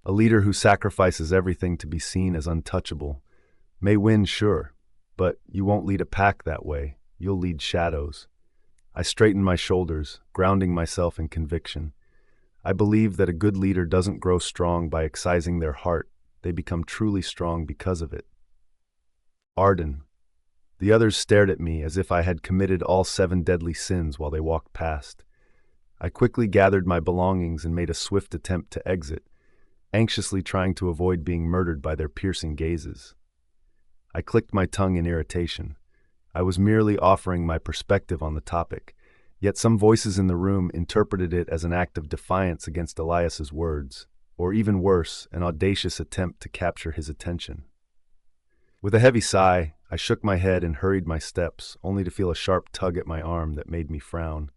A leader who sacrifices everything to be seen as untouchable may win, sure, but you won't lead a pack that way. You'll lead shadows. I straightened my shoulders, grounding myself in conviction. I believe that a good leader doesn't grow strong by excising their heart. They become truly strong because of it. Arden. The others stared at me as if I had committed all 7 deadly sins while they walked past. I quickly gathered my belongings and made a swift attempt to exit, anxiously trying to avoid being murdered by their piercing gazes. I clicked my tongue in irritation. I was merely offering my perspective on the topic, yet some voices in the room interpreted it as an act of defiance against Elias's words, or even worse, an audacious attempt to capture his attention. With a heavy sigh, I shook my head and hurried my steps, only to feel a sharp tug at my arm that made me frown.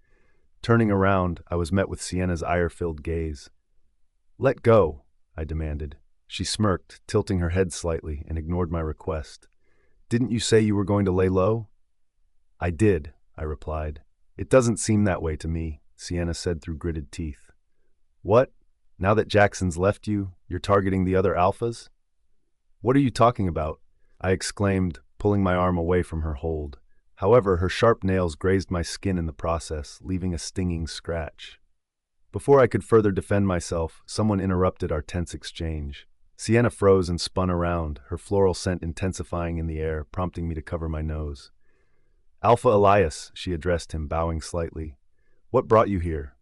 Turning around, I was met with Sienna's ire-filled gaze. "Let go," I demanded. She smirked, tilting her head slightly, and ignored my request. "Didn't you say you were going to lay low?" "I did," I replied. "It doesn't seem that way to me," Sienna said through gritted teeth. "What? Now that Jaxon's left you, you're targeting the other alphas?" "What are you talking about?" I exclaimed, pulling my arm away from her hold. However, her sharp nails grazed my skin in the process, leaving a stinging scratch. Before I could further defend myself, someone interrupted our tense exchange. Sienna froze and spun around, her floral scent intensifying in the air, prompting me to cover my nose. "Alpha Elias," she addressed him, bowing slightly. "What brought you here?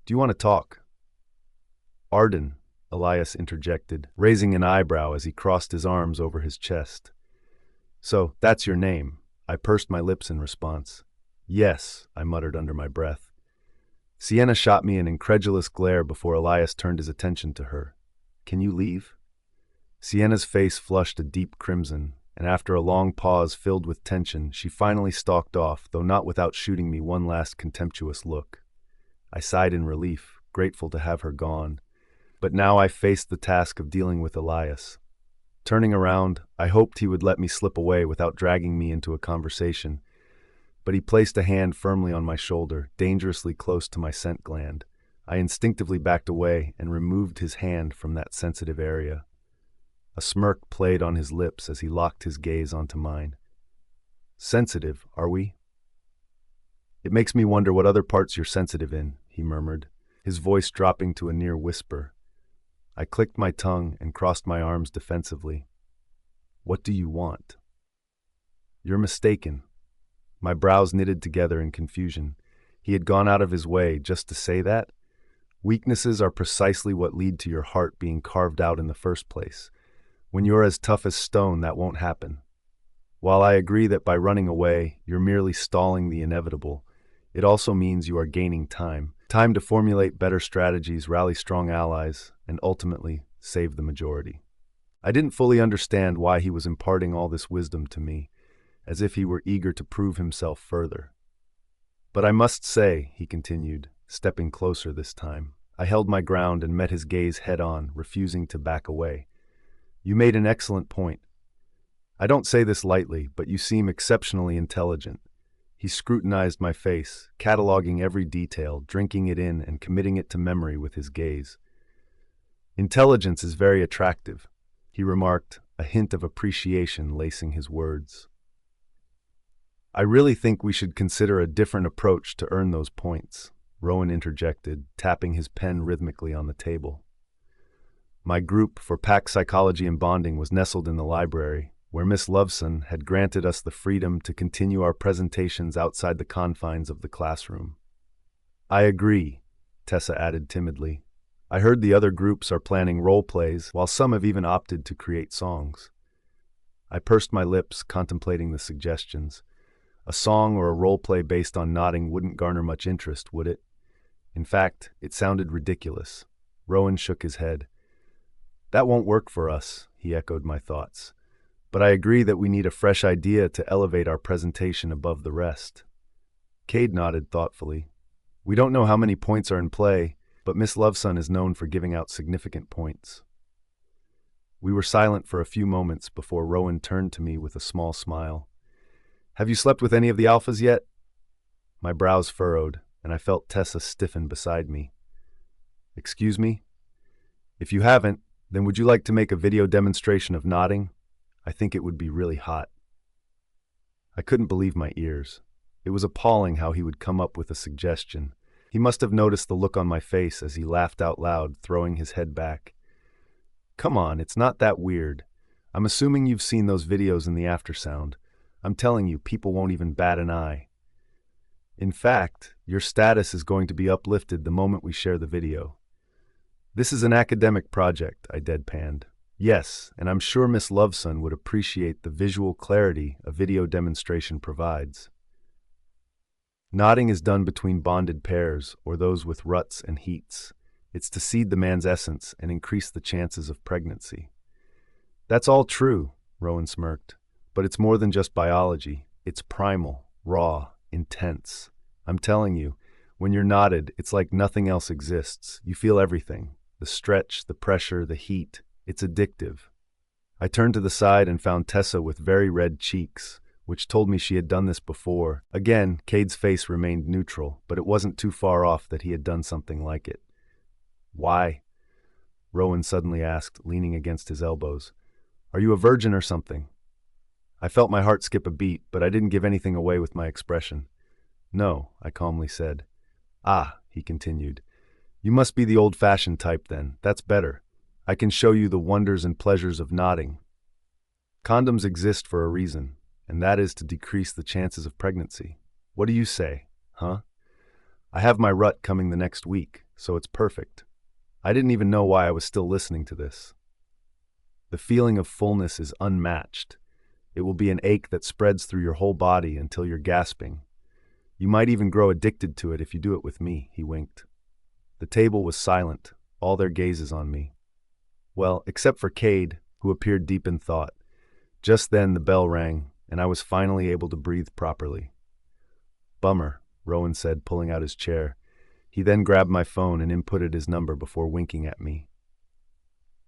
Do you want to talk?" "Arden," Elias interjected, raising an eyebrow as he crossed his arms over his chest. "So, that's your name." I pursed my lips in response. "Yes," I muttered under my breath. Sienna shot me an incredulous glare before Elias turned his attention to her. "Can you leave?" Sienna's face flushed a deep crimson, and after a long pause filled with tension, she finally stalked off, though not without shooting me one last contemptuous look. I sighed in relief, grateful to have her gone. But now I faced the task of dealing with Elias. Turning around, I hoped he would let me slip away without dragging me into a conversation, but he placed a hand firmly on my shoulder, dangerously close to my scent gland. I instinctively backed away and removed his hand from that sensitive area. A smirk played on his lips as he locked his gaze onto mine. "Sensitive, are we?" "It makes me wonder what other parts you're sensitive in," he murmured, his voice dropping to a near whisper. I clicked my tongue and crossed my arms defensively. "What do you want?" "You're mistaken." My brows knitted together in confusion. He had gone out of his way just to say that? Weaknesses are precisely what lead to your heart being carved out in the first place. When you're as tough as stone, that won't happen. While I agree that by running away, you're merely stalling the inevitable, it also means you are gaining time. Time to formulate better strategies, rally strong allies, and ultimately save the majority. I didn't fully understand why he was imparting all this wisdom to me, as if he were eager to prove himself further. "But I must say," he continued, stepping closer this time. I held my ground and met his gaze head-on, refusing to back away. "You made an excellent point. I don't say this lightly, but you seem exceptionally intelligent." He scrutinized my face, cataloging every detail, drinking it in and committing it to memory with his gaze. "Intelligence is very attractive," he remarked, a hint of appreciation lacing his words. "I really think we should consider a different approach to earn those points," Rowan interjected, tapping his pen rhythmically on the table. My group for pack psychology and bonding was nestled in the library, where Miss Loveson had granted us the freedom to continue our presentations outside the confines of the classroom. "I agree," Tessa added timidly. "I heard the other groups are planning role plays, while some have even opted to create songs." I pursed my lips, contemplating the suggestions. A song or a role play based on nodding wouldn't garner much interest, would it? In fact, it sounded ridiculous. Rowan shook his head. "That won't work for us," he echoed my thoughts. "But I agree that we need a fresh idea to elevate our presentation above the rest." Cade nodded thoughtfully. "We don't know how many points are in play, but Miss Loveson is known for giving out significant points." We were silent for a few moments before Rowan turned to me with a small smile. "Have you slept with any of the alphas yet?" My brows furrowed, and I felt Tessa stiffen beside me. "Excuse me? If you haven't, then would you like to make a video demonstration of nodding? I think it would be really hot." I couldn't believe my ears. It was appalling how he would come up with a suggestion. He must have noticed the look on my face as he laughed out loud, throwing his head back. "Come on, it's not that weird. I'm assuming you've seen those videos in the aftersound. I'm telling you, people won't even bat an eye. In fact, your status is going to be uplifted the moment we share the video." "This is an academic project," I deadpanned. "Yes, and I'm sure Miss Loveson would appreciate the visual clarity a video demonstration provides." Nodding is done between bonded pairs or those with ruts and heats. It's to seed the man's essence and increase the chances of pregnancy. "That's all true," Rowan smirked, "but it's more than just biology. It's primal, raw, intense. I'm telling you, when you're knotted, it's like nothing else exists. You feel everything. The stretch, the pressure, the heat. It's addictive." I turned to the side and found Tessa with very red cheeks, which told me she had done this before. Again, Cade's face remained neutral, but it wasn't too far off that he had done something like it. "Why?" Rowan suddenly asked, leaning against his elbows. "Are you a virgin or something?" I felt my heart skip a beat, but I didn't give anything away with my expression. "No," I calmly said. "Ah," he continued. "You must be the old-fashioned type then. That's better. I can show you the wonders and pleasures of nodding. Condoms exist for a reason, and that is to decrease the chances of pregnancy. What do you say, huh? I have my rut coming the next week, so it's perfect." I didn't even know why I was still listening to this. The feeling of fullness is unmatched. It will be an ache that spreads through your whole body until you're gasping. You might even grow addicted to it if you do it with me, he winked. The table was silent, all their gazes on me. Well, except for Cade, who appeared deep in thought. Just then the bell rang, and I was finally able to breathe properly. Bummer, Rowan said, pulling out his chair. He then grabbed my phone and inputted his number before winking at me.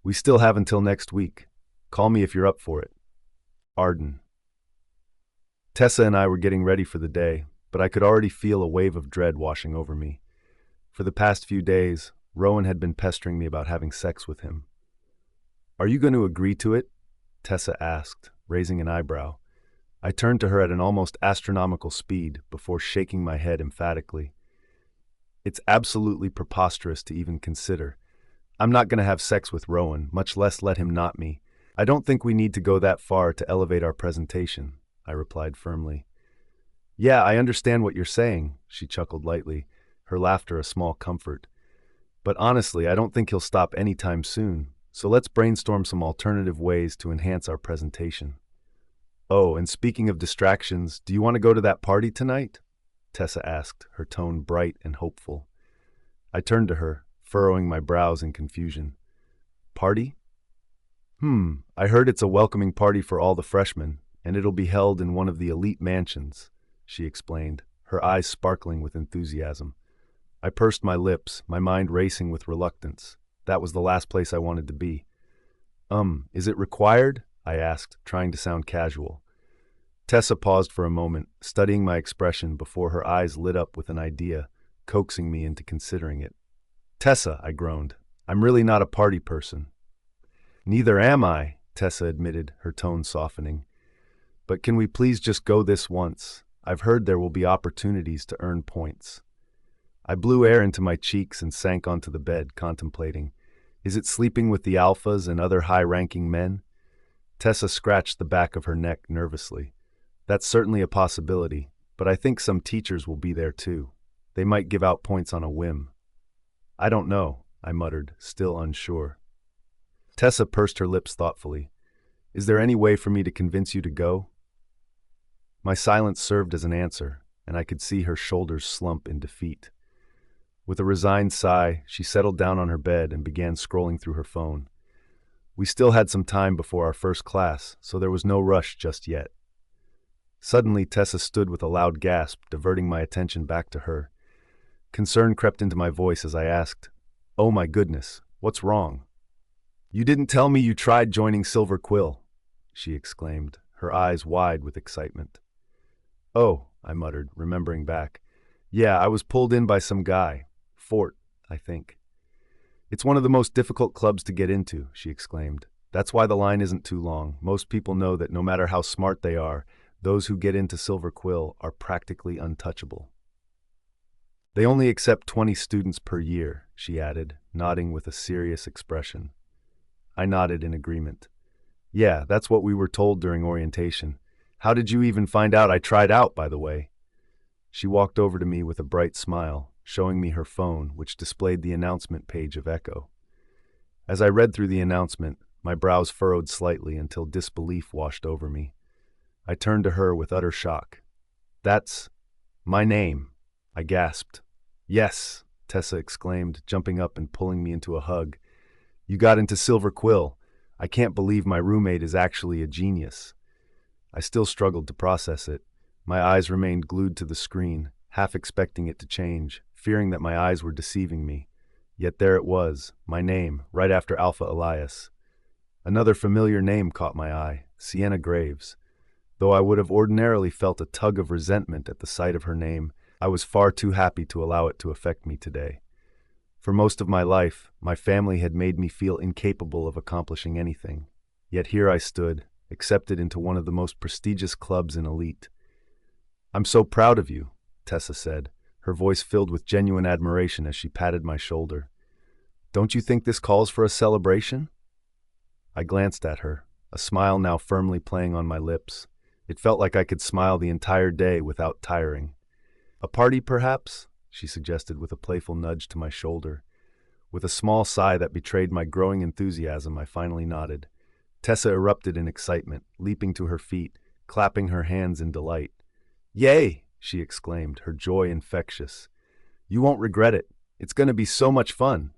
We still have until next week. Call me if you're up for it. Arden. Tessa and I were getting ready for the day, but I could already feel a wave of dread washing over me. For the past few days, Rowan had been pestering me about having sex with him. Are you going to agree to it? Tessa asked, raising an eyebrow. I turned to her at an almost astronomical speed before shaking my head emphatically. It's absolutely preposterous to even consider. I'm not going to have sex with Rowan, much less let him knot me. I don't think we need to go that far to elevate our presentation, I replied firmly. Yeah, I understand what you're saying, she chuckled lightly, her laughter a small comfort. But honestly, I don't think he'll stop anytime soon, so let's brainstorm some alternative ways to enhance our presentation. Oh, and speaking of distractions, do you want to go to that party tonight? Tessa asked, her tone bright and hopeful. I turned to her, furrowing my brows in confusion. Party? I heard it's a welcoming party for all the freshmen, and it'll be held in one of the elite mansions, she explained, her eyes sparkling with enthusiasm. I pursed my lips, my mind racing with reluctance. That was the last place I wanted to be. Is it required? I asked, trying to sound casual. Tessa paused for a moment, studying my expression before her eyes lit up with an idea, coaxing me into considering it. Tessa, I groaned. I'm really not a party person. Neither am I, Tessa admitted, her tone softening. But can we please just go this once? I've heard there will be opportunities to earn points. I blew air into my cheeks and sank onto the bed, contemplating. Is it sleeping with the alphas and other high-ranking men? Tessa scratched the back of her neck nervously. That's certainly a possibility, but I think some teachers will be there too. They might give out points on a whim. I don't know, I muttered, still unsure. Tessa pursed her lips thoughtfully. Is there any way for me to convince you to go? My silence served as an answer, and I could see her shoulders slump in defeat. With a resigned sigh, she settled down on her bed and began scrolling through her phone. We still had some time before our first class, so there was no rush just yet. Suddenly, Tessa stood with a loud gasp, diverting my attention back to her. Concern crept into my voice as I asked, "Oh my goodness, what's wrong?" "You didn't tell me you tried joining Silver Quill," she exclaimed, her eyes wide with excitement. "Oh," I muttered, remembering back. "Yeah, I was pulled in by some guy. Fort, I think." "It's one of the most difficult clubs to get into," she exclaimed. "That's why the line isn't too long. Most people know that no matter how smart they are, those who get into Silver Quill are practically untouchable." "They only accept 20 students per year," she added, nodding with a serious expression. I nodded in agreement. "Yeah, that's what we were told during orientation. How did you even find out I tried out, by the way?" She walked over to me with a bright smile, showing me her phone, which displayed the announcement page of Echo. As I read through the announcement, my brows furrowed slightly until disbelief washed over me. I turned to her with utter shock. "That's my name," I gasped. "Yes," Tessa exclaimed, jumping up and pulling me into a hug. "You got into Silver Quill. I can't believe my roommate is actually a genius." I still struggled to process it. My eyes remained glued to the screen, half expecting it to change, fearing that my eyes were deceiving me. Yet there it was, my name, right after Alpha Elias. Another familiar name caught my eye, Sienna Graves. Though I would have ordinarily felt a tug of resentment at the sight of her name, I was far too happy to allow it to affect me today. For most of my life, my family had made me feel incapable of accomplishing anything. Yet here I stood, accepted into one of the most prestigious clubs in Elite. "I'm so proud of you," Tessa said, her voice filled with genuine admiration as she patted my shoulder. "Don't you think this calls for a celebration?" I glanced at her, a smile now firmly playing on my lips. It felt like I could smile the entire day without tiring. "A party, perhaps?" she suggested with a playful nudge to my shoulder. With a small sigh that betrayed my growing enthusiasm, I finally nodded. Tessa erupted in excitement, leaping to her feet, clapping her hands in delight. "Yay!" she exclaimed, her joy infectious. "You won't regret it. It's going to be so much fun."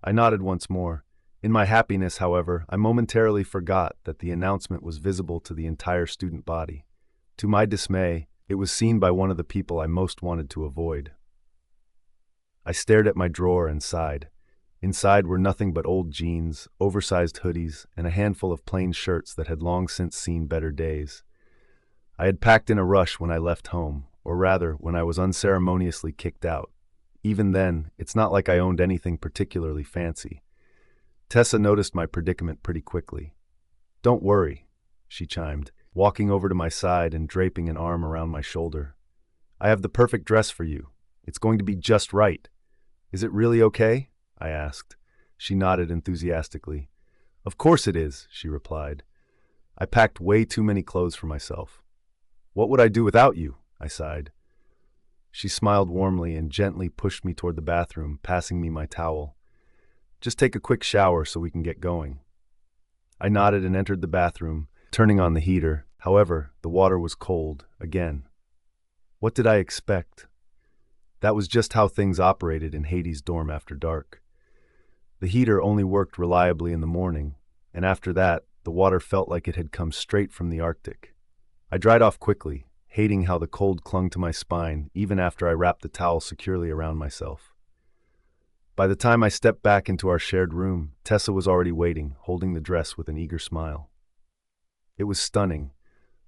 I nodded once more. In my happiness, however, I momentarily forgot that the announcement was visible to the entire student body. To my dismay, it was seen by one of the people I most wanted to avoid. I stared at my drawer and sighed. Inside were nothing but old jeans, oversized hoodies, and a handful of plain shirts that had long since seen better days. I had packed in a rush when I left home, or rather, when I was unceremoniously kicked out. Even then, it's not like I owned anything particularly fancy. Tessa noticed my predicament pretty quickly. "Don't worry," she chimed, walking over to my side and draping an arm around my shoulder. "I have the perfect dress for you. It's going to be just right. Is it really okay?" I asked. She nodded enthusiastically. "Of course it is," she replied. "I packed way too many clothes for myself." "What would I do without you?" I sighed. She smiled warmly and gently pushed me toward the bathroom, passing me my towel. "Just take a quick shower so we can get going." I nodded and entered the bathroom, turning on the heater. However, the water was cold, again. What did I expect? That was just how things operated in Hades' dorm after dark. The heater only worked reliably in the morning, and after that, the water felt like it had come straight from the Arctic. I dried off quickly, hating how the cold clung to my spine even after I wrapped the towel securely around myself. By the time I stepped back into our shared room, Tessa was already waiting, holding the dress with an eager smile. It was stunning.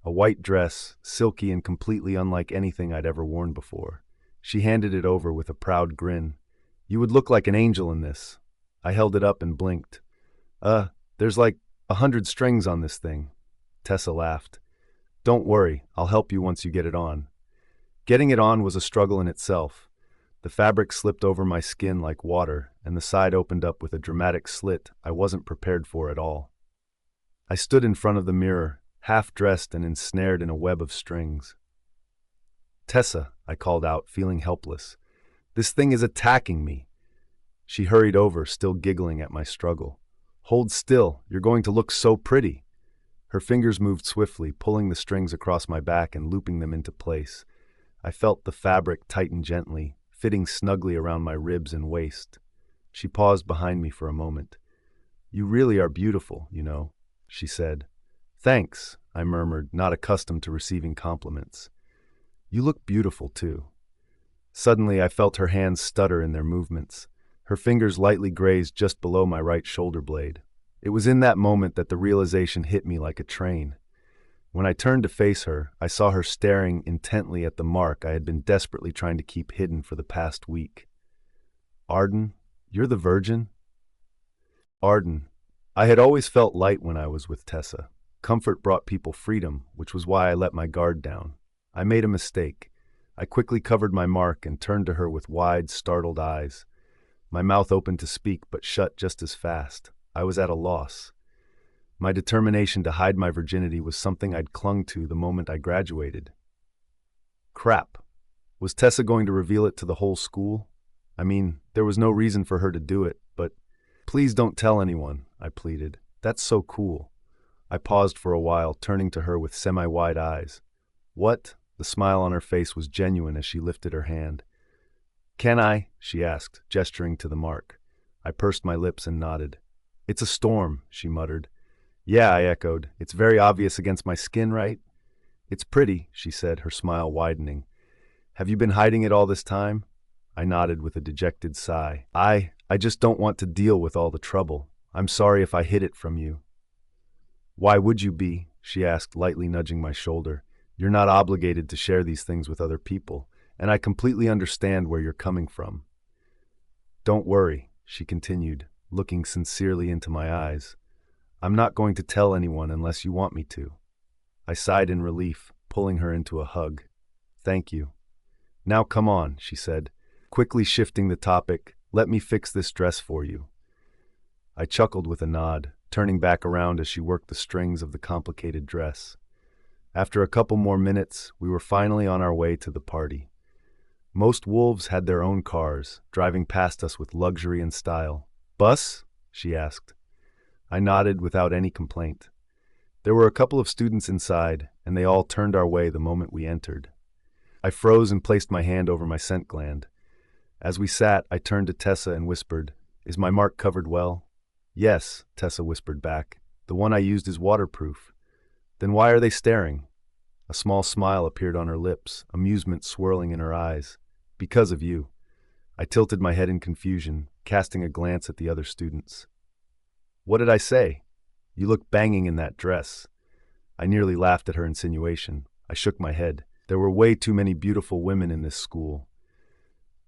A white dress, silky and completely unlike anything I'd ever worn before. She handed it over with a proud grin. "You would look like an angel in this." I held it up and blinked. There's like 100 strings on this thing." Tessa laughed. "Don't worry, I'll help you once you get it on." Getting it on was a struggle in itself. The fabric slipped over my skin like water, and the side opened up with a dramatic slit I wasn't prepared for at all. I stood in front of the mirror, half-dressed and ensnared in a web of strings. "Tessa," I called out, feeling helpless. "This thing is attacking me." She hurried over, still giggling at my struggle. "Hold still, you're going to look so pretty." Her fingers moved swiftly, pulling the strings across my back and looping them into place. I felt the fabric tighten gently, fitting snugly around my ribs and waist. She paused behind me for a moment. "You really are beautiful, you know," she said. "Thanks," I murmured, not accustomed to receiving compliments. "You look beautiful, too." Suddenly, I felt her hands stutter in their movements. Her fingers lightly grazed just below my right shoulder blade. It was in that moment that the realization hit me like a train. When I turned to face her, I saw her staring intently at the mark I had been desperately trying to keep hidden for the past week. "Arden, you're the Virgin?" Arden. I had always felt light when I was with Tessa. Comfort brought people freedom, which was why I let my guard down. I made a mistake. I quickly covered my mark and turned to her with wide, startled eyes. My mouth opened to speak, but shut just as fast. I was at a loss. My determination to hide my virginity was something I'd clung to the moment I graduated. Crap. Was Tessa going to reveal it to the whole school? I mean, there was no reason for her to do it, but "Please don't tell anyone," I pleaded. "That's so cool." I paused for a while, turning to her with semi-wide eyes. "What?" The smile on her face was genuine as she lifted her hand. "Can I?" she asked, gesturing to the mark. I pursed my lips and nodded. "It's a storm," she muttered. "Yeah," I echoed. "It's very obvious against my skin, right?" "It's pretty," she said, her smile widening. "Have you been hiding it all this time?" I nodded with a dejected sigh. I just don't want to deal with all the trouble. I'm sorry if I hid it from you." "Why would you be?" she asked, lightly nudging my shoulder. "You're not obligated to share these things with other people, and I completely understand where you're coming from." "Don't worry," she continued, looking sincerely into my eyes. "I'm not going to tell anyone unless you want me to." I sighed in relief, pulling her into a hug. "Thank you." "Now come on," she said, quickly shifting the topic. "Let me fix this dress for you." I chuckled with a nod, turning back around as she worked the strings of the complicated dress. After a couple more minutes, we were finally on our way to the party. Most wolves had their own cars, driving past us with luxury and style. "Bus?" she asked. I nodded without any complaint. There were a couple of students inside, and they all turned our way the moment we entered. I froze and placed my hand over my scent gland. As we sat, I turned to Tessa and whispered, "Is my mark covered well?" Yes, Tessa whispered back. The one I used is waterproof. Then why are they staring? A small smile appeared on her lips, amusement swirling in her eyes. Because of you. I tilted my head in confusion, casting a glance at the other students. What did I say? You look banging in that dress. I nearly laughed at her insinuation. I shook my head. There were way too many beautiful women in this school.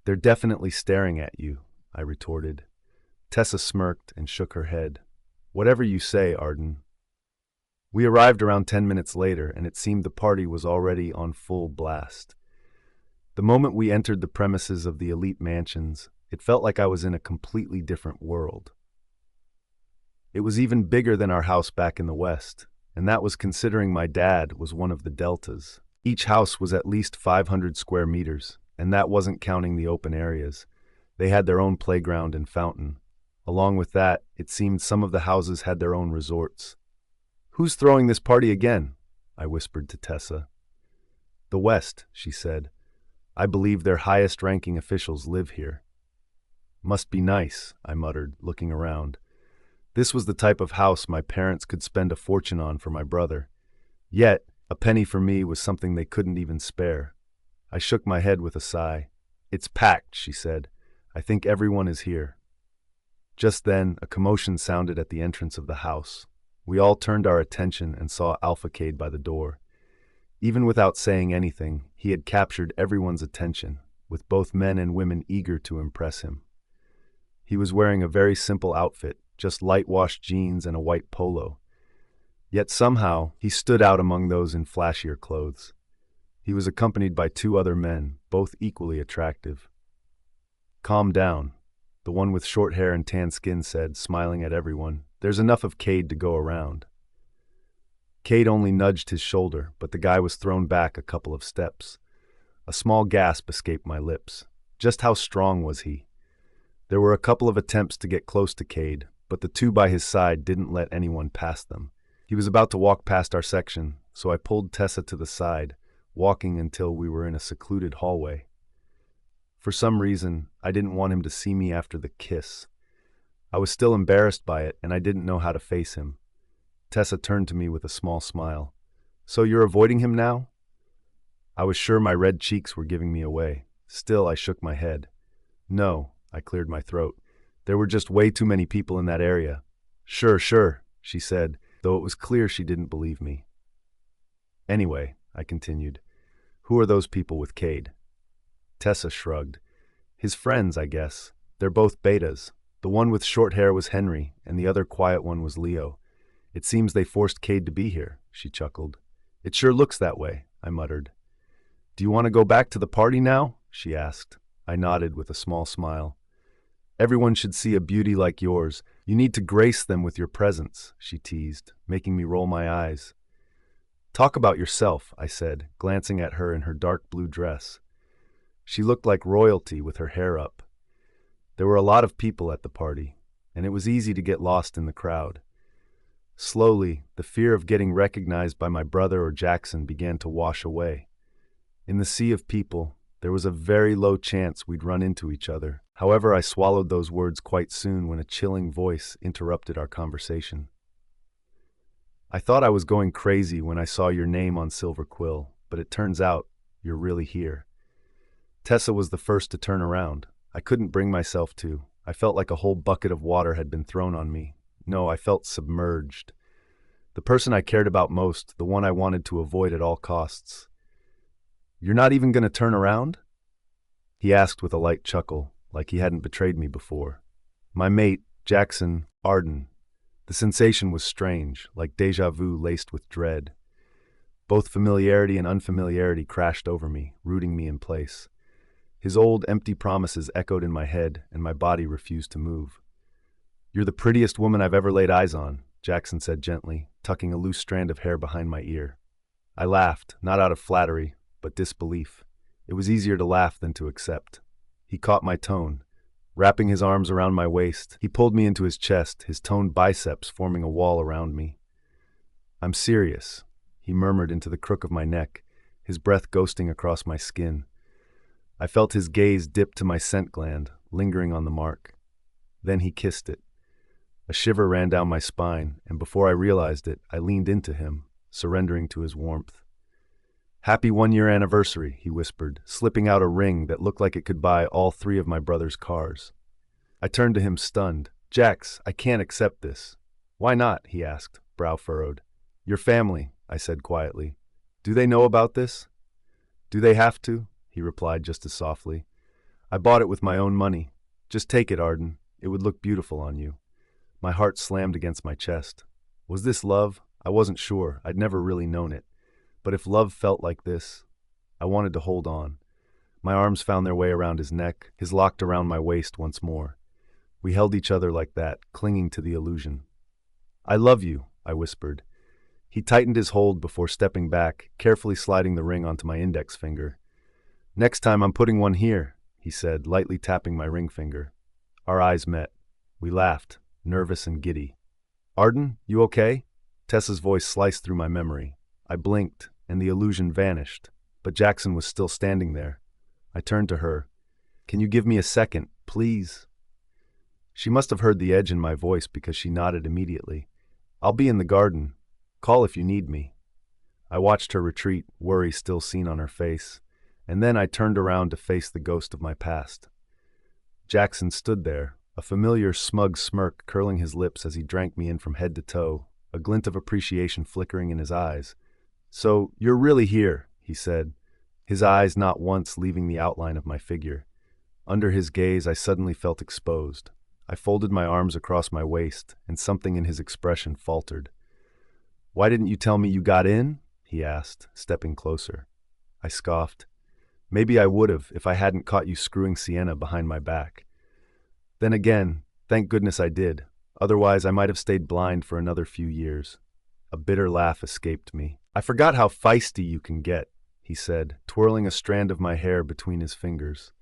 They're definitely staring at you, I retorted. Tessa smirked and shook her head. Whatever you say, Arden. We arrived around 10 minutes later, and it seemed the party was already on full blast. The moment we entered the premises of the elite mansions, it felt like I was in a completely different world. It was even bigger than our house back in the West, and that was considering my dad was one of the Deltas. Each house was at least 500 square meters, and that wasn't counting the open areas. They had their own playground and fountain. Along with that, it seemed some of the houses had their own resorts. Who's throwing this party again? I whispered to Tessa. The West, she said. I believe their highest-ranking officials live here. Must be nice, I muttered, looking around. This was the type of house my parents could spend a fortune on for my brother. Yet, a penny for me was something they couldn't even spare. I shook my head with a sigh. It's packed, she said. I think everyone is here. Just then, a commotion sounded at the entrance of the house. We all turned our attention and saw Alpha Cade by the door. Even without saying anything, he had captured everyone's attention, with both men and women eager to impress him. He was wearing a very simple outfit, just light-washed jeans and a white polo. Yet somehow, he stood out among those in flashier clothes. He was accompanied by 2 other men, both equally attractive. Calm down, the one with short hair and tan skin said, smiling at everyone. There's enough of Cade to go around. Cade only nudged his shoulder, but the guy was thrown back a couple of steps. A small gasp escaped my lips. Just how strong was he? There were a couple of attempts to get close to Cade, but the 2 by his side didn't let anyone pass them. He was about to walk past our section, so I pulled Tessa to the side, walking until we were in a secluded hallway. For some reason, I didn't want him to see me after the kiss. I was still embarrassed by it, and I didn't know how to face him. Tessa turned to me with a small smile. So you're avoiding him now? I was sure my red cheeks were giving me away. Still, I shook my head. No, I cleared my throat. There were just way too many people in that area. Sure, she said, though it was clear she didn't believe me. Anyway, I continued, who are those people with Cade? Tessa shrugged. His friends, I guess. They're both betas. The one with short hair was Henry, and the other quiet one was Leo. It seems they forced Cade to be here, she chuckled. It sure looks that way, I muttered. Do you want to go back to the party now? She asked. I nodded with a small smile. Everyone should see a beauty like yours. You need to grace them with your presence, she teased, making me roll my eyes. Talk about yourself, I said, glancing at her in her dark blue dress. She looked like royalty with her hair up. There were a lot of people at the party, and it was easy to get lost in the crowd. Slowly, the fear of getting recognized by my brother or Jaxon began to wash away. In the sea of people, there was a very low chance we'd run into each other. However, I swallowed those words quite soon when a chilling voice interrupted our conversation. I thought I was going crazy when I saw your name on Silver Quill, but it turns out you're really here. Tessa was the first to turn around. I couldn't bring myself to. I felt like a whole bucket of water had been thrown on me. No, I felt submerged. The person I cared about most, the one I wanted to avoid at all costs. You're not even going to turn around? He asked with a light chuckle, like he hadn't betrayed me before. My mate, Jaxon, Arden. The sensation was strange, like déjà vu laced with dread. Both familiarity and unfamiliarity crashed over me, rooting me in place. His old, empty promises echoed in my head, and my body refused to move. You're the prettiest woman I've ever laid eyes on, Jaxon said gently, tucking a loose strand of hair behind my ear. I laughed, not out of flattery, but disbelief. It was easier to laugh than to accept. He caught my tone. Wrapping his arms around my waist, he pulled me into his chest, his toned biceps forming a wall around me. I'm serious, he murmured into the crook of my neck, his breath ghosting across my skin. I felt his gaze dip to my scent gland, lingering on the mark. Then he kissed it. A shiver ran down my spine, and before I realized it, I leaned into him, surrendering to his warmth. "Happy 1-year anniversary," he whispered, slipping out a ring that looked like it could buy all 3 of my brother's cars. I turned to him stunned. "Jax, I can't accept this." "Why not?" he asked, brow furrowed. "Your family," I said quietly. "Do they know about this?" "Do they have to?" he replied just as softly. "I bought it with my own money. Just take it, Arden. It would look beautiful on you." My heart slammed against my chest. Was this love? I wasn't sure. I'd never really known it. But if love felt like this, I wanted to hold on. My arms found their way around his neck, his locked around my waist once more. We held each other like that, clinging to the illusion. "I love you," I whispered. He tightened his hold before stepping back, carefully sliding the ring onto my index finger. "Next time I'm putting one here," he said, lightly tapping my ring finger. Our eyes met. We laughed, nervous and giddy. "Arden, you okay?" Tessa's voice sliced through my memory. I blinked, and the illusion vanished, but Jaxon was still standing there. I turned to her. "Can you give me a second, please?" She must have heard the edge in my voice because she nodded immediately. "I'll be in the garden. Call if you need me." I watched her retreat, worry still seen on her face, and then I turned around to face the ghost of my past. Jaxon stood there, a familiar smug smirk curling his lips as he drank me in from head to toe, a glint of appreciation flickering in his eyes. "So, you're really here," he said, his eyes not once leaving the outline of my figure. Under his gaze, I suddenly felt exposed. I folded my arms across my waist, and something in his expression faltered. "Why didn't you tell me you got in?" he asked, stepping closer. I scoffed. "Maybe I would have if I hadn't caught you screwing Sienna behind my back. Then again, thank goodness I did. Otherwise, I might have stayed blind for another few years." A bitter laugh escaped me. "I forgot how feisty you can get," he said, twirling a strand of my hair between his fingers.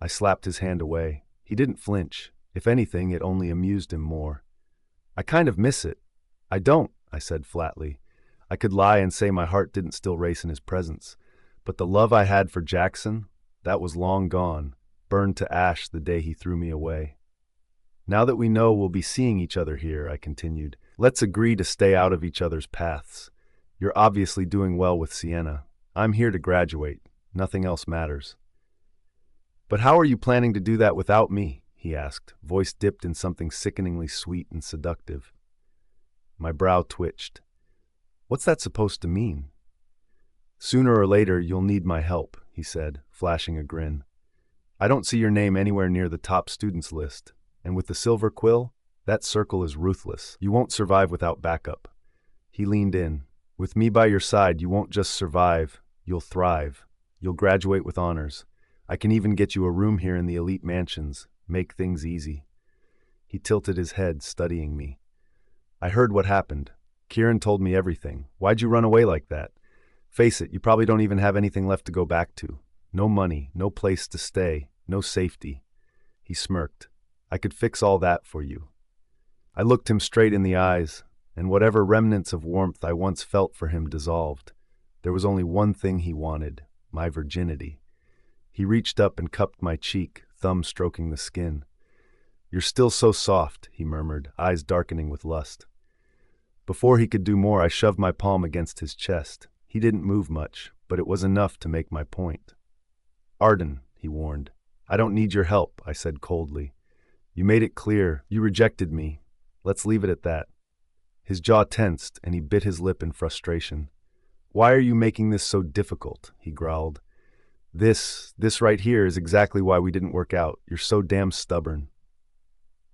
I slapped his hand away. He didn't flinch. If anything, it only amused him more. "I kind of miss it." "I don't," I said flatly. I could lie and say my heart didn't still race in his presence. But the love I had for Jaxon, that was long gone, burned to ash the day he threw me away. "Now that we know we'll be seeing each other here," I continued, "let's agree to stay out of each other's paths. You're obviously doing well with Sienna. I'm here to graduate. Nothing else matters." "But how are you planning to do that without me?" he asked, voice dipped in something sickeningly sweet and seductive. My brow twitched. "What's that supposed to mean?" "Sooner or later, you'll need my help," he said, flashing a grin. "I don't see your name anywhere near the top students list, and with the silver quill, that circle is ruthless. You won't survive without backup." He leaned in. "With me by your side, you won't just survive, you'll thrive. You'll graduate with honors. I can even get you a room here in the elite mansions, make things easy." He tilted his head, studying me. "I heard what happened. Kieran told me everything. Why'd you run away like that? Face it, you probably don't even have anything left to go back to. No money, no place to stay, no safety." He smirked. "I could fix all that for you." I looked him straight in the eyes, and whatever remnants of warmth I once felt for him dissolved. There was only one thing he wanted, my virginity. He reached up and cupped my cheek, thumb stroking the skin. "You're still so soft," he murmured, eyes darkening with lust. Before he could do more, I shoved my palm against his chest. He didn't move much, but it was enough to make my point. "Arden," he warned. "I don't need your help," I said coldly. "You made it clear. You rejected me. Let's leave it at that." His jaw tensed, and he bit his lip in frustration. "Why are you making this so difficult?" he growled. This right here is exactly why we didn't work out. You're so damn stubborn."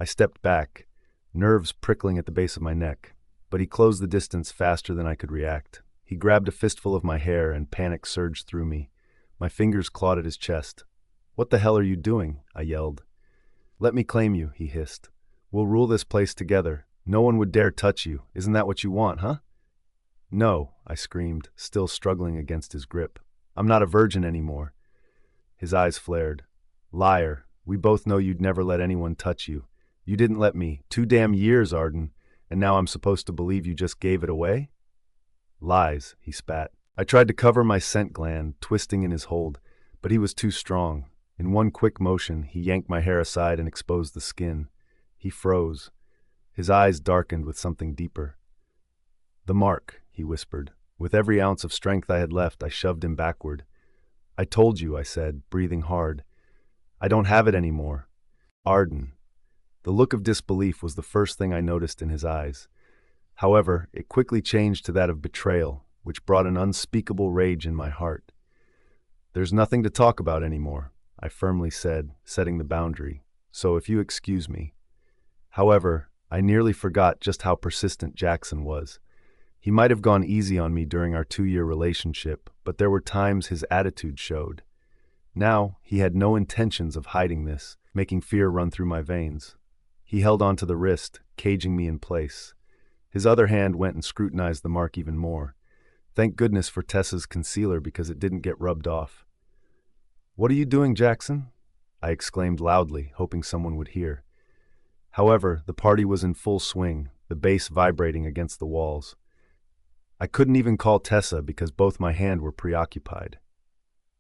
I stepped back, nerves prickling at the base of my neck, but he closed the distance faster than I could react. He grabbed a fistful of my hair and panic surged through me. My fingers clawed at his chest. "What the hell are you doing?" I yelled. "Let me claim you," he hissed. "We'll rule this place together. No one would dare touch you. Isn't that what you want, huh?" "No," I screamed, still struggling against his grip. "I'm not a virgin anymore." His eyes flared. "Liar. We both know you'd never let anyone touch you. You didn't let me. 2 damn years, Arden. And now I'm supposed to believe you just gave it away?" "Lies," he spat. I tried to cover my scent gland, twisting in his hold, but he was too strong. In one quick motion, he yanked my hair aside and exposed the skin. He froze. His eyes darkened with something deeper. "The mark," he whispered. With every ounce of strength I had left, I shoved him backward. "I told you," I said, breathing hard. "I don't have it anymore." Arden. The look of disbelief was the first thing I noticed in his eyes. However, it quickly changed to that of betrayal, which brought an unspeakable rage in my heart. "There's nothing to talk about anymore," I firmly said, setting the boundary. "So if you excuse me." However, I nearly forgot just how persistent Jaxon was. He might have gone easy on me during our 2-year relationship, but there were times his attitude showed. Now, he had no intentions of hiding this, making fear run through my veins. He held onto the wrist, caging me in place. His other hand went and scrutinized the mark even more. Thank goodness for Tessa's concealer because it didn't get rubbed off. "What are you doing, Jaxon?" I exclaimed loudly, hoping someone would hear. However, the party was in full swing, the bass vibrating against the walls. I couldn't even call Tessa because both my hands were preoccupied.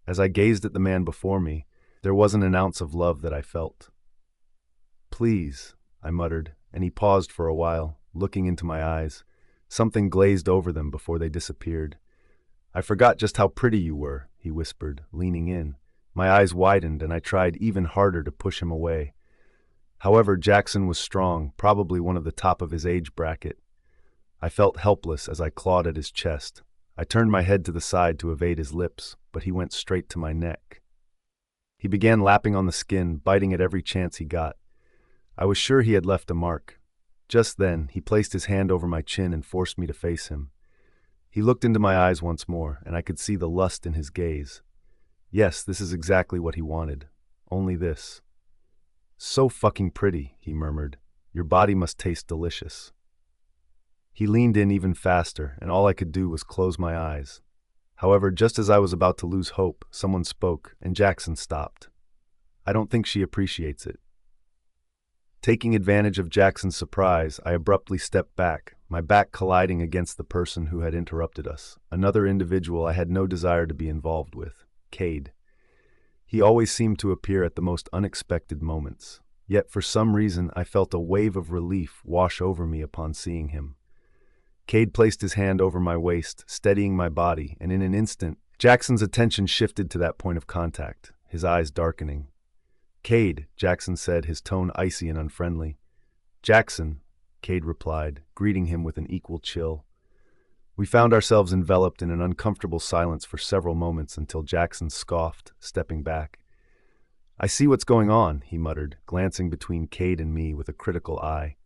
As I gazed at the man before me, there wasn't an ounce of love that I felt. "Please," I muttered, and he paused for a while, looking into my eyes. Something glazed over them before they disappeared. "I forgot just how pretty you were," he whispered, leaning in. My eyes widened, and I tried even harder to push him away. However, Jaxon was strong, probably one of the top of his age bracket. I felt helpless as I clawed at his chest. I turned my head to the side to evade his lips, but he went straight to my neck. He began lapping on the skin, biting at every chance he got. I was sure he had left a mark. Just then, he placed his hand over my chin and forced me to face him. He looked into my eyes once more, and I could see the lust in his gaze. Yes, this is exactly what he wanted. Only this. "So fucking pretty," he murmured. "Your body must taste delicious." He leaned in even faster, and all I could do was close my eyes. However, just as I was about to lose hope, someone spoke, and Jaxon stopped. "I don't think she appreciates it." Taking advantage of Jackson's surprise, I abruptly stepped back, my back colliding against the person who had interrupted us, another individual I had no desire to be involved with, Cade. He always seemed to appear at the most unexpected moments, yet for some reason I felt a wave of relief wash over me upon seeing him. Cade placed his hand over my waist, steadying my body, and in an instant, Jackson's attention shifted to that point of contact, his eyes darkening. "Cade," Jaxon said, his tone icy and unfriendly. "Jaxon," Cade replied, greeting him with an equal chill. We found ourselves enveloped in an uncomfortable silence for several moments until Jaxon scoffed, stepping back. "I see what's going on," he muttered, glancing between Cade and me with a critical eye.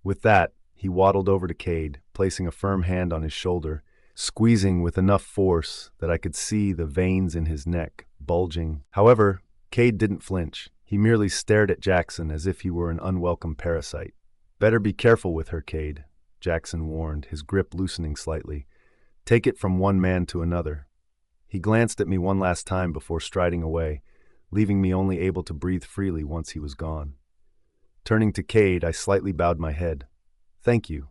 With that, he waddled over to Cade, placing a firm hand on his shoulder, squeezing with enough force that I could see the veins in his neck bulging. However, Cade didn't flinch. He merely stared at Jaxon as if he were an unwelcome parasite. "Better be careful with her, Cade," Jaxon warned, his grip loosening slightly. "Take it from one man to another." He glanced at me one last time before striding away, leaving me only able to breathe freely once he was gone. Turning to Cade, I slightly bowed my head. "Thank you."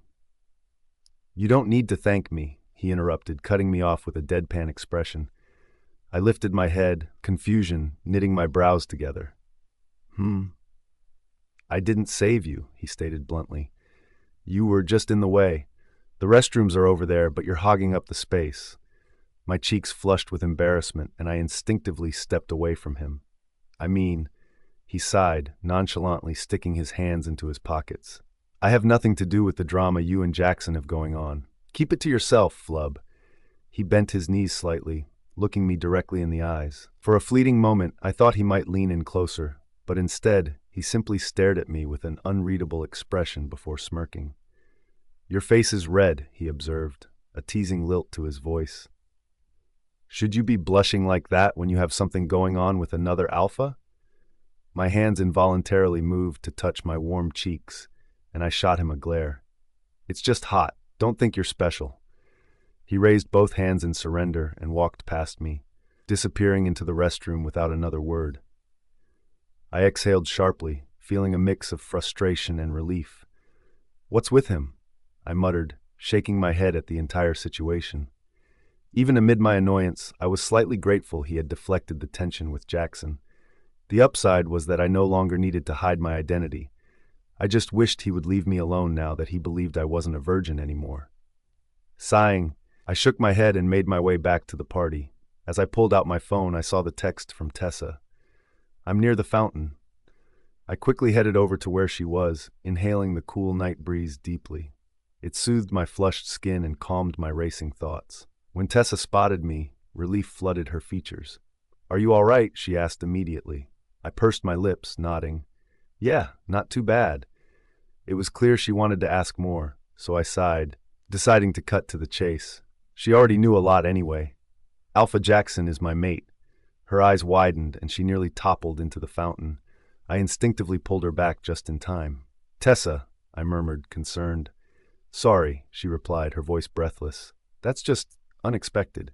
"You don't need to thank me," he interrupted, cutting me off with a deadpan expression. I lifted my head, confusion knitting my brows together. "I didn't save you," he stated bluntly. "You were just in the way. The restrooms are over there, but you're hogging up the space." My cheeks flushed with embarrassment, and I instinctively stepped away from him. He sighed, nonchalantly sticking his hands into his pockets. "I have nothing to do with the drama you and Jaxon have going on. Keep it to yourself, flub." He bent his knees slightly, looking me directly in the eyes. For a fleeting moment, I thought he might lean in closer, but instead, he simply stared at me with an unreadable expression before smirking. "Your face is red," he observed, a teasing lilt to his voice. "Should you be blushing like that when you have something going on with another alpha?" My hands involuntarily moved to touch my warm cheeks, and I shot him a glare. "It's just hot. Don't think you're special." He raised both hands in surrender and walked past me, disappearing into the restroom without another word. I exhaled sharply, feeling a mix of frustration and relief. "What's with him?" I muttered, shaking my head at the entire situation. Even amid my annoyance, I was slightly grateful he had deflected the tension with Jaxon. The upside was that I no longer needed to hide my identity. I just wished he would leave me alone now that he believed I wasn't a virgin anymore. Sighing, I shook my head and made my way back to the party. As I pulled out my phone, I saw the text from Tessa. "I'm near the fountain." I quickly headed over to where she was, inhaling the cool night breeze deeply. It soothed my flushed skin and calmed my racing thoughts. When Tessa spotted me, relief flooded her features. "Are you all right?" she asked immediately. I pursed my lips, nodding. "Yeah, not too bad." It was clear she wanted to ask more, so I sighed, deciding to cut to the chase. She already knew a lot anyway. "Alpha Jaxon is my mate." Her eyes widened, and she nearly toppled into the fountain. I instinctively pulled her back just in time. "Tessa," I murmured, concerned. "Sorry," she replied, her voice breathless. "That's just unexpected."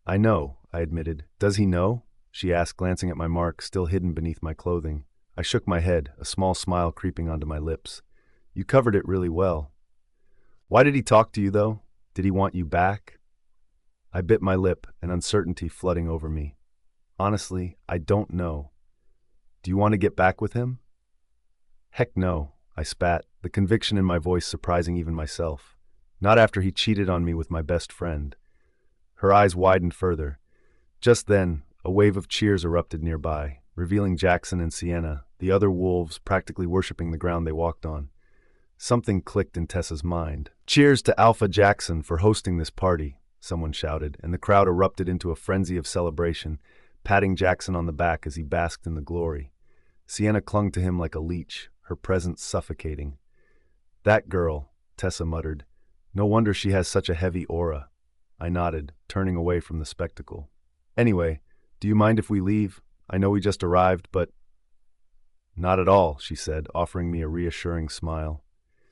"I know," I admitted. "Does he know?" she asked, glancing at my mark, still hidden beneath my clothing. I shook my head, a small smile creeping onto my lips. "You covered it really well." "Why did he talk to you, though? Did he want you back?" I bit my lip, an uncertainty flooding over me. "Honestly, I don't know." "Do you want to get back with him?" "Heck no," I spat, the conviction in my voice surprising even myself. "Not after he cheated on me with my best friend." Her eyes widened further. Just then, a wave of cheers erupted nearby, revealing Jaxon and Sienna, the other wolves practically worshipping the ground they walked on. Something clicked in Tessa's mind. "Cheers to Alpha Jaxon for hosting this party," someone shouted, and the crowd erupted into a frenzy of celebration, patting Jaxon on the back as he basked in the glory. Sienna clung to him like a leech, her presence suffocating. "That girl," Tessa muttered. "No wonder she has such a heavy aura." I nodded, turning away from the spectacle. "Anyway, do you mind if we leave? I know we just arrived, but—" "Not at all," she said, offering me a reassuring smile.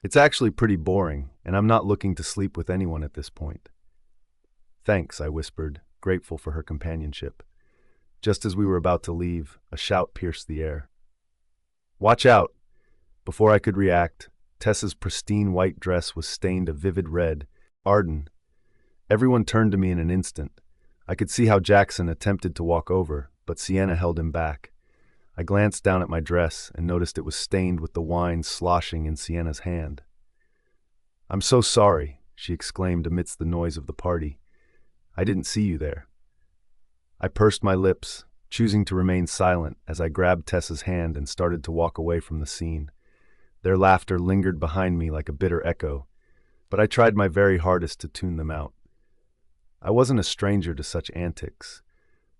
"It's actually pretty boring, and I'm not looking to sleep with anyone at this point." "Thanks," I whispered, grateful for her companionship. Just as we were about to leave, a shout pierced the air. "Watch out!" Before I could react, Tessa's pristine white dress was stained a vivid red. "Arden." Everyone turned to me in an instant. I could see how Jaxon attempted to walk over, but Sienna held him back. I glanced down at my dress and noticed it was stained with the wine sloshing in Sienna's hand. "I'm so sorry," she exclaimed amidst the noise of the party. "I didn't see you there." I pursed my lips, choosing to remain silent as I grabbed Tessa's hand and started to walk away from the scene. Their laughter lingered behind me like a bitter echo, but I tried my very hardest to tune them out. I wasn't a stranger to such antics.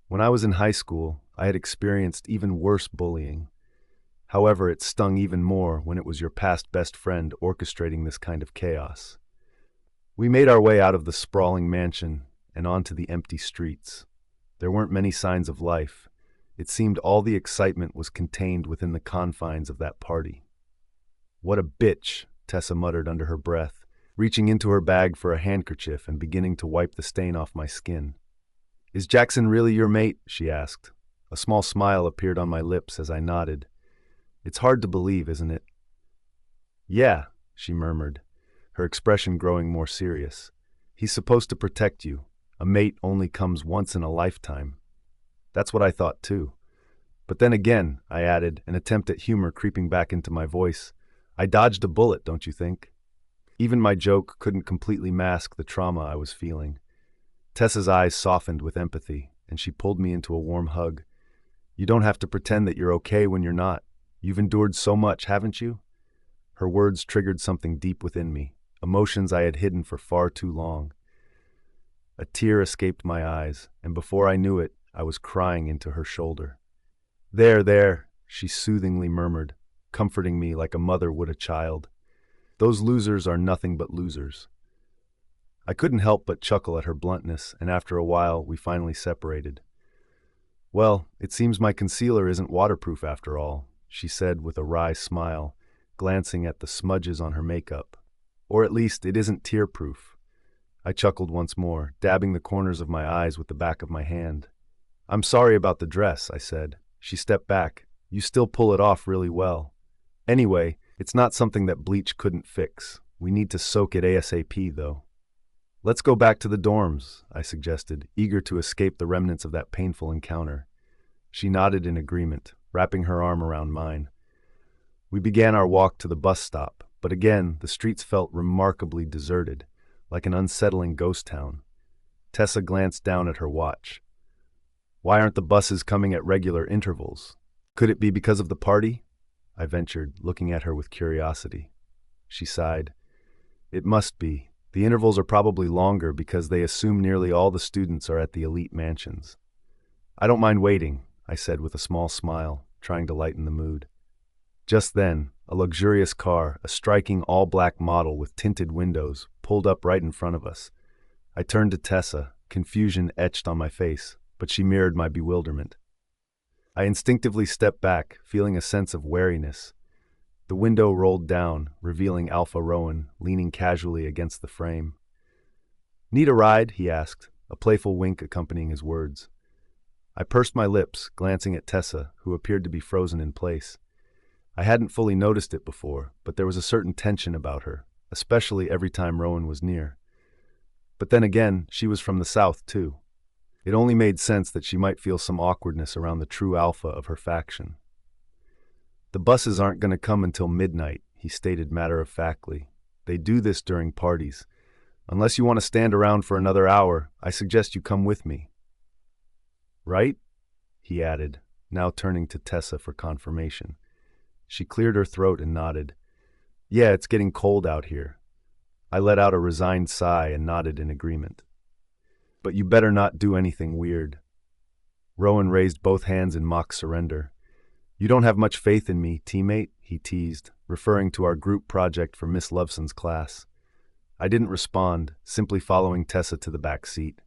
When I was in high school, I had experienced even worse bullying. However, it stung even more when it was your past best friend orchestrating this kind of chaos. We made our way out of the sprawling mansion and onto the empty streets. There weren't many signs of life. It seemed all the excitement was contained within the confines of that party. "What a bitch," Tessa muttered under her breath, reaching into her bag for a handkerchief and beginning to wipe the stain off my skin. "Is Jaxon really your mate?" she asked. A small smile appeared on my lips as I nodded. "It's hard to believe, isn't it?" "Yeah," she murmured, her expression growing more serious. "He's supposed to protect you. A mate only comes once in a lifetime." That's what I thought too. But then again, I added, an attempt at humor creeping back into my voice, I dodged a bullet, don't you think? Even my joke couldn't completely mask the trauma I was feeling. Tessa's eyes softened with empathy, and she pulled me into a warm hug. "You don't have to pretend that you're okay when you're not. You've endured so much, haven't you?" Her words triggered something deep within me, emotions I had hidden for far too long. A tear escaped my eyes, and before I knew it, I was crying into her shoulder. There," she soothingly murmured, comforting me like a mother would a child. "Those losers are nothing but losers." I couldn't help but chuckle at her bluntness, and after a while, we finally separated. "Well, it seems my concealer isn't waterproof after all," she said with a wry smile, glancing at the smudges on her makeup. "Or at least it isn't tear-proof." I chuckled once more, dabbing the corners of my eyes with the back of my hand. "I'm sorry about the dress," I said. She stepped back. "You still pull it off really well. Anyway, it's not something that bleach couldn't fix. We need to soak it ASAP, though." "Let's go back to the dorms," I suggested, eager to escape the remnants of that painful encounter. She nodded in agreement, wrapping her arm around mine. We began our walk to the bus stop, but again, the streets felt remarkably deserted, like an unsettling ghost town. Tessa glanced down at her watch. Why aren't the buses coming at regular intervals? Could it be because of the party? I ventured, looking at her with curiosity. She sighed. It must be. The intervals are probably longer because they assume nearly all the students are at the elite mansions. I don't mind waiting, I said with a small smile, trying to lighten the mood. Just then, a luxurious car, a striking all-black model with tinted windows, pulled up right in front of us. I turned to Tessa, confusion etched on my face, but she mirrored my bewilderment. I instinctively stepped back, feeling a sense of wariness. The window rolled down, revealing Alpha Rowan, leaning casually against the frame. "Need a ride?" he asked, a playful wink accompanying his words. I pursed my lips, glancing at Tessa, who appeared to be frozen in place. I hadn't fully noticed it before, but there was a certain tension about her, especially every time Rowan was near. But then again, she was from the south, too. It only made sense that she might feel some awkwardness around the true alpha of her faction. "The buses aren't going to come until midnight," he stated matter-of-factly. "They do this during parties. Unless you want to stand around for another hour, I suggest you come with me." "Right?" he added, now turning to Tessa for confirmation. She cleared her throat and nodded. "Yeah, it's getting cold out here." I let out a resigned sigh and nodded in agreement. "But you better not do anything weird." Rowan raised both hands in mock surrender. "You don't have much faith in me, teammate," he teased, referring to our group project for Miss Loveson's class. I didn't respond, simply following Tessa to the back seat.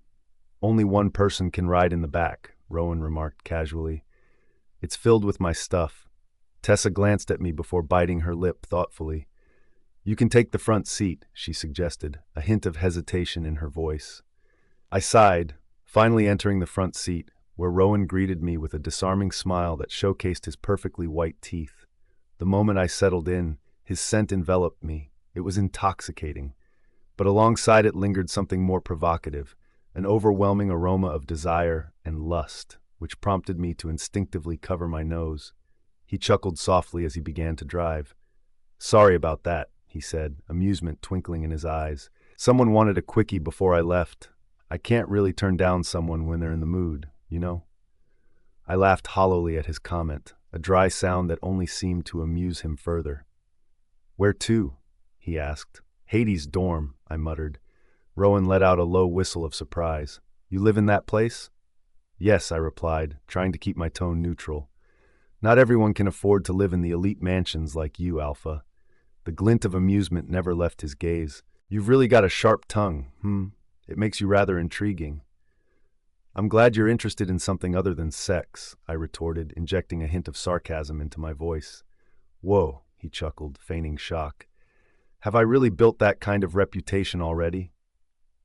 "Only one person can ride in the back," Rowan remarked casually. "It's filled with my stuff." Tessa glanced at me before biting her lip thoughtfully. "You can take the front seat," she suggested, a hint of hesitation in her voice. I sighed, finally entering the front seat, where Rowan greeted me with a disarming smile that showcased his perfectly white teeth. The moment I settled in, his scent enveloped me. It was intoxicating. But alongside it lingered something more provocative, an overwhelming aroma of desire and lust, which prompted me to instinctively cover my nose. He chuckled softly as he began to drive. "Sorry about that," he said, amusement twinkling in his eyes. "Someone wanted a quickie before I left. I can't really turn down someone when they're in the mood, you know?" I laughed hollowly at his comment, a dry sound that only seemed to amuse him further. "Where to?" he asked. "Hades' dorm," I muttered. Rowan let out a low whistle of surprise. "You live in that place?" "Yes," I replied, trying to keep my tone neutral. "Not everyone can afford to live in the elite mansions like you, Alpha." The glint of amusement never left his gaze. "You've really got a sharp tongue, It makes you rather intriguing." "I'm glad you're interested in something other than sex," I retorted, injecting a hint of sarcasm into my voice. "Whoa," he chuckled, feigning shock. "Have I really built that kind of reputation already?"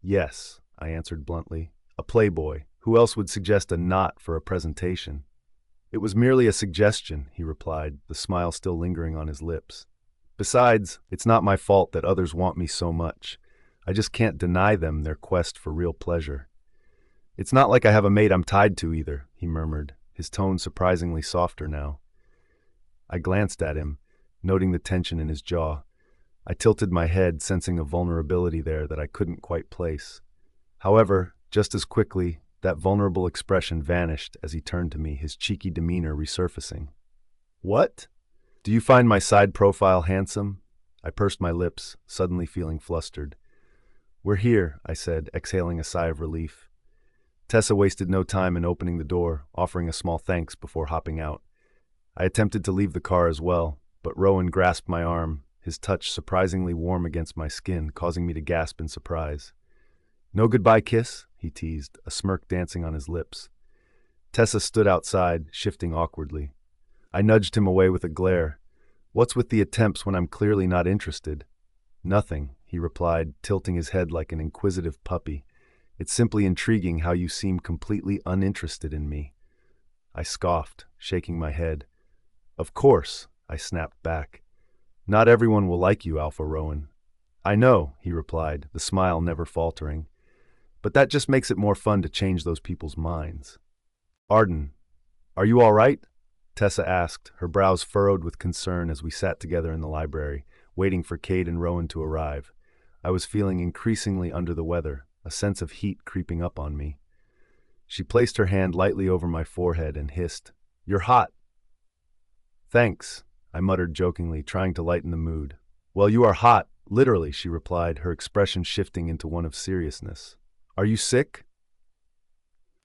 "Yes," I answered bluntly. "A playboy. Who else would suggest a knot for a presentation?" "It was merely a suggestion," he replied, the smile still lingering on his lips. "Besides, it's not my fault that others want me so much. I just can't deny them their quest for real pleasure." "It's not like I have a mate I'm tied to either," he murmured, his tone surprisingly softer now. I glanced at him, noting the tension in his jaw. I tilted my head, sensing a vulnerability there that I couldn't quite place. However, just as quickly, that vulnerable expression vanished as he turned to me, his cheeky demeanor resurfacing. "What? Do you find my side profile handsome?" I pursed my lips, suddenly feeling flustered. "We're here," I said, exhaling a sigh of relief. Tessa wasted no time in opening the door, offering a small thanks before hopping out. I attempted to leave the car as well, but Rowan grasped my arm, his touch surprisingly warm against my skin, causing me to gasp in surprise. "No goodbye kiss?" he teased, a smirk dancing on his lips. Tessa stood outside, shifting awkwardly. I nudged him away with a glare. "What's with the attempts when I'm clearly not interested?" "Nothing," he replied, tilting his head like an inquisitive puppy. "It's simply intriguing how you seem completely uninterested in me." I scoffed, shaking my head. "Of course," I snapped back. "Not everyone will like you, Alpha Rowan." "I know," he replied, the smile never faltering. "But that just makes it more fun to change those people's minds." "Arden, are you all right?" Tessa asked, her brows furrowed with concern as we sat together in the library, waiting for Cade and Rowan to arrive. I was feeling increasingly under the weather, a sense of heat creeping up on me. She placed her hand lightly over my forehead and hissed, "You're hot." "Thanks," I muttered jokingly, trying to lighten the mood. "Well, you are hot, literally," she replied, her expression shifting into one of seriousness. "Are you sick?"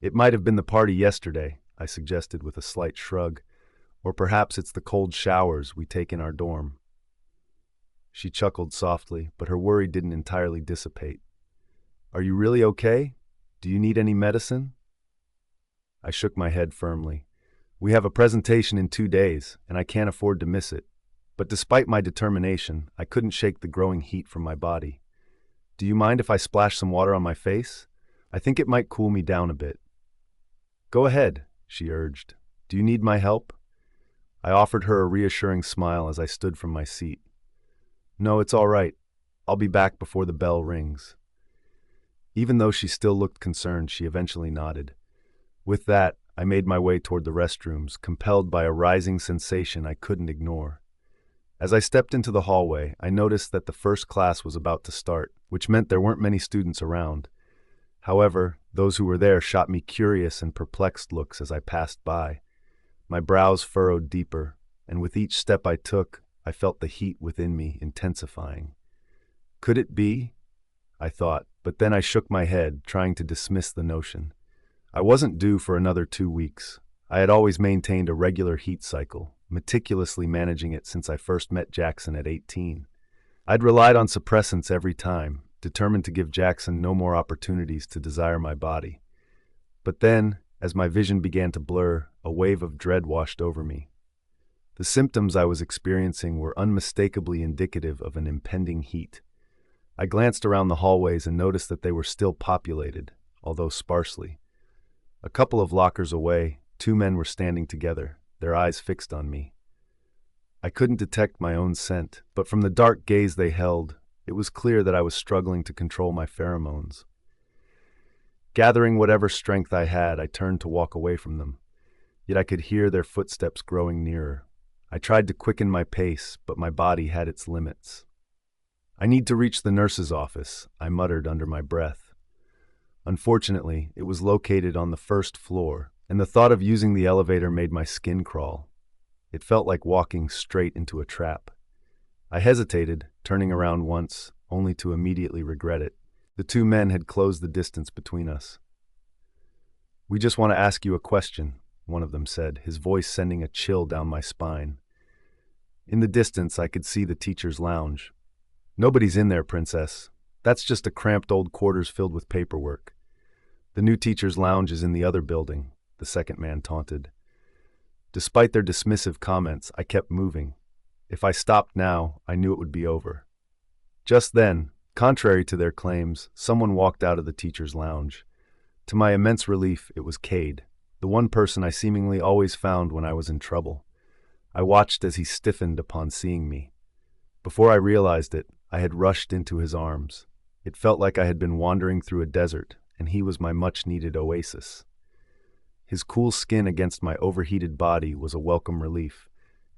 "It might have been the party yesterday," I suggested with a slight shrug. "Or perhaps it's the cold showers we take in our dorm." She chuckled softly, but her worry didn't entirely dissipate. "Are you really okay? Do you need any medicine?" I shook my head firmly. "We have a presentation in 2 days, and I can't afford to miss it." But despite my determination, I couldn't shake the growing heat from my body. "Do you mind if I splash some water on my face? I think it might cool me down a bit." "Go ahead," she urged. "Do you need my help?" I offered her a reassuring smile as I stood from my seat. "No, it's all right. I'll be back before the bell rings." Even though she still looked concerned, she eventually nodded. With that, I made my way toward the restrooms, compelled by a rising sensation I couldn't ignore. As I stepped into the hallway, I noticed that the first class was about to start, which meant there weren't many students around. However, those who were there shot me curious and perplexed looks as I passed by. My brows furrowed deeper, and with each step I took, I felt the heat within me intensifying. Could it be? I thought, but then I shook my head, trying to dismiss the notion. I wasn't due for another 2 weeks. I had always maintained a regular heat cycle, meticulously managing it since I first met Jaxon at 18. I'd relied on suppressants every time, determined to give Jaxon no more opportunities to desire my body. But then, as my vision began to blur, a wave of dread washed over me. The symptoms I was experiencing were unmistakably indicative of an impending heat. I glanced around the hallways and noticed that they were still populated, although sparsely. A couple of lockers away, 2 men were standing together, their eyes fixed on me. I couldn't detect my own scent, but from the dark gaze they held, it was clear that I was struggling to control my pheromones. Gathering whatever strength I had, I turned to walk away from them. Yet I could hear their footsteps growing nearer. I tried to quicken my pace, but my body had its limits. "I need to reach the nurse's office," I muttered under my breath. Unfortunately, it was located on the 1st floor, and the thought of using the elevator made my skin crawl. It felt like walking straight into a trap. I hesitated, turning around once, only to immediately regret it. The 2 men had closed the distance between us. "We just want to ask you a question," one of them said, his voice sending a chill down my spine. In the distance, I could see the teacher's lounge. "Nobody's in there, Princess. That's just a cramped old quarters filled with paperwork. The new teacher's lounge is in the other building," the second man taunted. Despite their dismissive comments, I kept moving. If I stopped now, I knew it would be over. Just then, contrary to their claims, someone walked out of the teacher's lounge. To my immense relief, it was Cade, the one person I seemingly always found when I was in trouble. I watched as he stiffened upon seeing me. Before I realized it, I had rushed into his arms. It felt like I had been wandering through a desert, and he was my much-needed oasis. His cool skin against my overheated body was a welcome relief,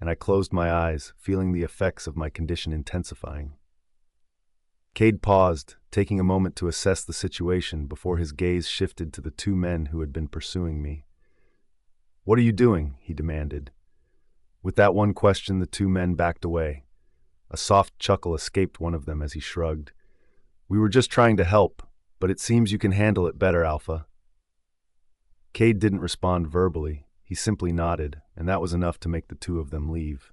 and I closed my eyes, feeling the effects of my condition intensifying. Cade paused, taking a moment to assess the situation before his gaze shifted to the 2 men who had been pursuing me. "What are you doing?" he demanded. With that one question, the 2 men backed away. A soft chuckle escaped one of them as he shrugged. "We were just trying to help, but it seems you can handle it better, Alpha." Cade didn't respond verbally. He simply nodded, and that was enough to make the 2 of them leave.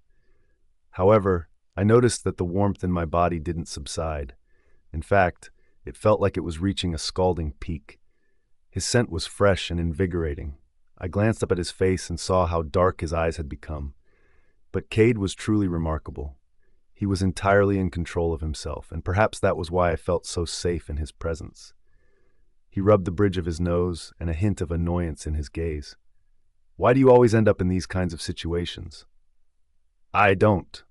However, I noticed that the warmth in my body didn't subside. In fact, it felt like it was reaching a scalding peak. His scent was fresh and invigorating. I glanced up at his face and saw how dark his eyes had become. But Cade was truly remarkable. He was entirely in control of himself, and perhaps that was why I felt so safe in his presence. He rubbed the bridge of his nose, and a hint of annoyance in his gaze. "Why do you always end up in these kinds of situations?" "I don't,"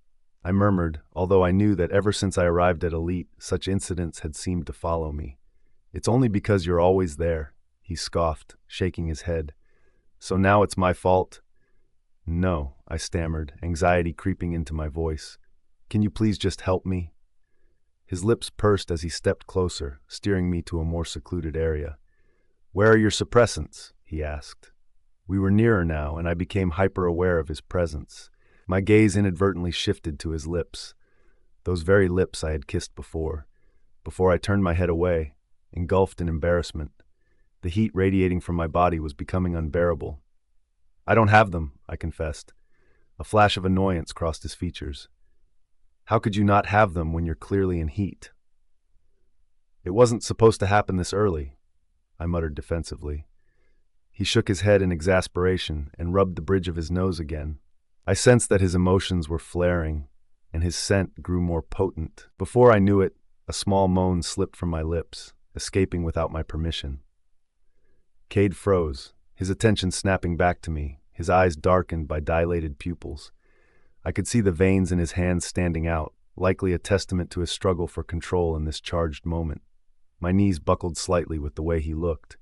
I murmured, although I knew that ever since I arrived at Elite, such incidents had seemed to follow me. "It's only because you're always there," he scoffed, shaking his head. "So now it's my fault?" No, I stammered, anxiety creeping into my voice. Can you please just help me? His lips pursed as he stepped closer, steering me to a more secluded area. Where are your suppressants? He asked. We were nearer now, and I became hyper-aware of his presence. My gaze inadvertently shifted to his lips, those very lips I had kissed before I turned my head away, engulfed in embarrassment. The heat radiating from my body was becoming unbearable. I don't have them, I confessed. A flash of annoyance crossed his features. How could you not have them when you're clearly in heat? It wasn't supposed to happen this early, I muttered defensively. He shook his head in exasperation and rubbed the bridge of his nose again. I sensed that his emotions were flaring, and his scent grew more potent. Before I knew it, a small moan slipped from my lips, escaping without my permission. Cade froze, his attention snapping back to me, his eyes darkened by dilated pupils. I could see the veins in his hands standing out, likely a testament to his struggle for control in this charged moment. My knees buckled slightly with the way he looked.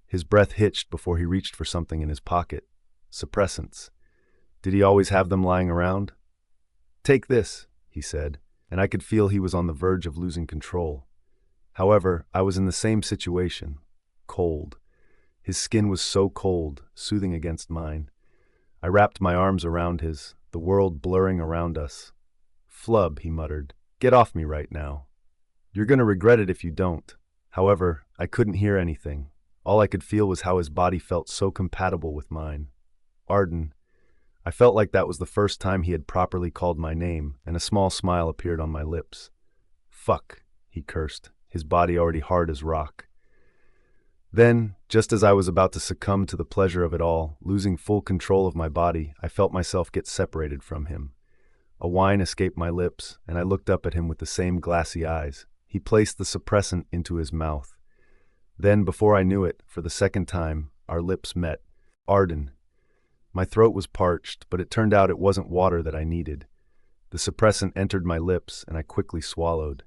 His breath hitched before he reached for something in his pocket. Suppressants. Did he always have them lying around? Take this, he said, and I could feel he was on the verge of losing control. However, I was in the same situation. Cold. His skin was so cold, soothing against mine. I wrapped my arms around his, the world blurring around us. Flub, he muttered. Get off me right now. You're going to regret it if you don't. However, I couldn't hear anything. All I could feel was how his body felt so compatible with mine. Arden. I felt like that was the first time he had properly called my name, and a small smile appeared on my lips. Fuck, he cursed, his body already hard as rock. Then, just as I was about to succumb to the pleasure of it all, losing full control of my body, I felt myself get separated from him. A whine escaped my lips, and I looked up at him with the same glassy eyes. He placed the suppressant into his mouth. Then, before I knew it, for the second time, our lips met. Arden. My throat was parched, but it turned out it wasn't water that I needed. The suppressant entered my lips, and I quickly swallowed.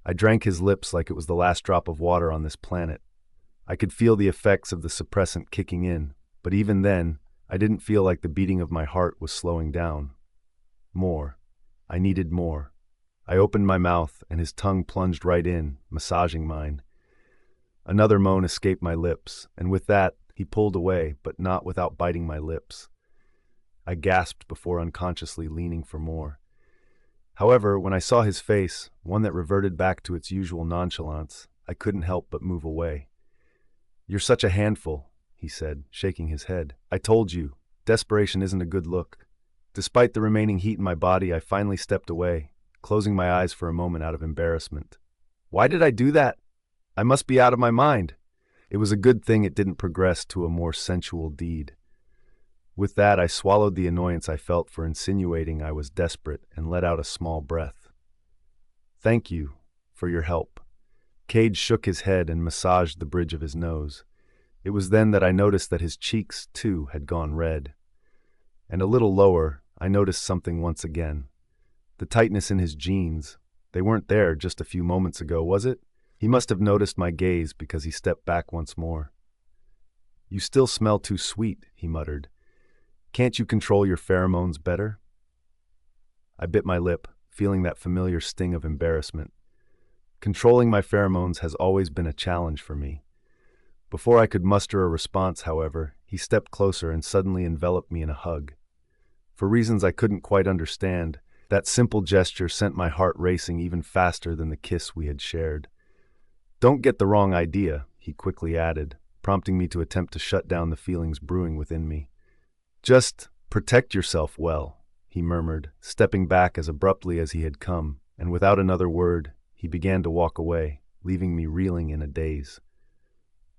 I drank his lips like it was the last drop of water on this planet. I could feel the effects of the suppressant kicking in, but even then, I didn't feel like the beating of my heart was slowing down. More. I needed more. I opened my mouth, and his tongue plunged right in, massaging mine. Another moan escaped my lips, and with that, he pulled away, but not without biting my lips. I gasped before unconsciously leaning for more. However, when I saw his face, one that reverted back to its usual nonchalance, I couldn't help but move away. You're such a handful, he said, shaking his head. I told you, desperation isn't a good look. Despite the remaining heat in my body, I finally stepped away, closing my eyes for a moment out of embarrassment. Why did I do that? I must be out of my mind. It was a good thing it didn't progress to a more sensual deed. With that, I swallowed the annoyance I felt for insinuating I was desperate and let out a small breath. Thank you for your help. Cade shook his head and massaged the bridge of his nose. It was then that I noticed that his cheeks, too, had gone red. And a little lower, I noticed something once again. The tightness in his jeans. They weren't there just a few moments ago, was it? He must have noticed my gaze because he stepped back once more. You still smell too sweet, he muttered. Can't you control your pheromones better? I bit my lip, feeling that familiar sting of embarrassment. Controlling my pheromones has always been a challenge for me. Before I could muster a response, however, he stepped closer and suddenly enveloped me in a hug. For reasons I couldn't quite understand, that simple gesture sent my heart racing even faster than the kiss we had shared. Don't get the wrong idea, he quickly added, prompting me to attempt to shut down the feelings brewing within me. Just protect yourself well, he murmured, stepping back as abruptly as he had come, and without another word, he began to walk away, leaving me reeling in a daze.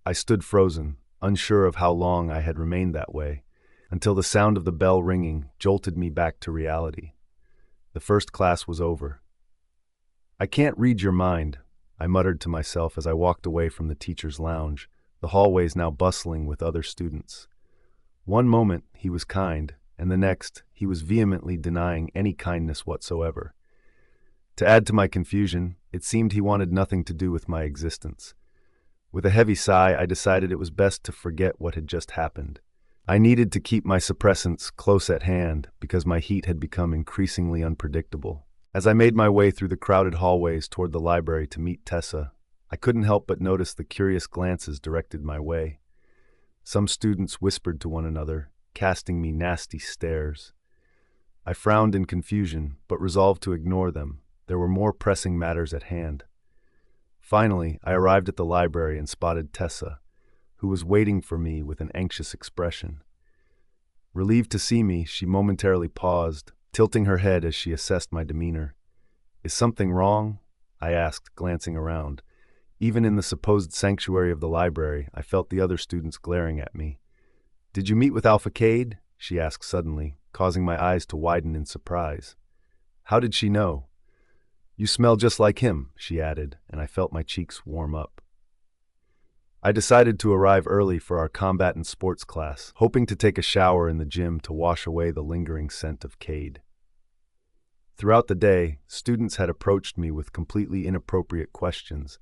I stood frozen, unsure of how long I had remained that way, until the sound of the bell ringing jolted me back to reality. The first class was over. I can't read your mind, I muttered to myself as I walked away from the teacher's lounge, the hallways now bustling with other students. One moment he was kind, and the next he was vehemently denying any kindness whatsoever. To add to my confusion, it seemed he wanted nothing to do with my existence. With a heavy sigh, I decided it was best to forget what had just happened. I needed to keep my suppressants close at hand because my heat had become increasingly unpredictable. As I made my way through the crowded hallways toward the library to meet Tessa, I couldn't help but notice the curious glances directed my way. Some students whispered to one another, casting me nasty stares. I frowned in confusion, but resolved to ignore them. There were more pressing matters at hand. Finally, I arrived at the library and spotted Tessa, who was waiting for me with an anxious expression. Relieved to see me, she momentarily paused, tilting her head as she assessed my demeanor. "Is something wrong?" I asked, glancing around. Even in the supposed sanctuary of the library, I felt the other students glaring at me. "Did you meet with Alpha Cade?" she asked suddenly, causing my eyes to widen in surprise. How did she know? "You smell just like him," she added, and I felt my cheeks warm up. I decided to arrive early for our combatant sports class, hoping to take a shower in the gym to wash away the lingering scent of Cade. Throughout the day, students had approached me with completely inappropriate questions,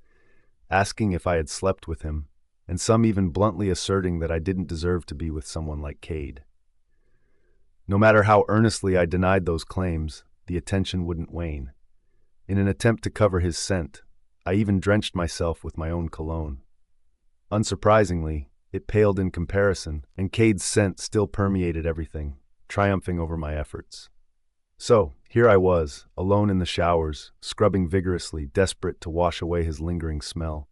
asking if I had slept with him, and some even bluntly asserting that I didn't deserve to be with someone like Cade. No matter how earnestly I denied those claims, the attention wouldn't wane. In an attempt to cover his scent, I even drenched myself with my own cologne. Unsurprisingly, it paled in comparison, and Cade's scent still permeated everything, triumphing over my efforts. So, here I was, alone in the showers, scrubbing vigorously, desperate to wash away his lingering smell.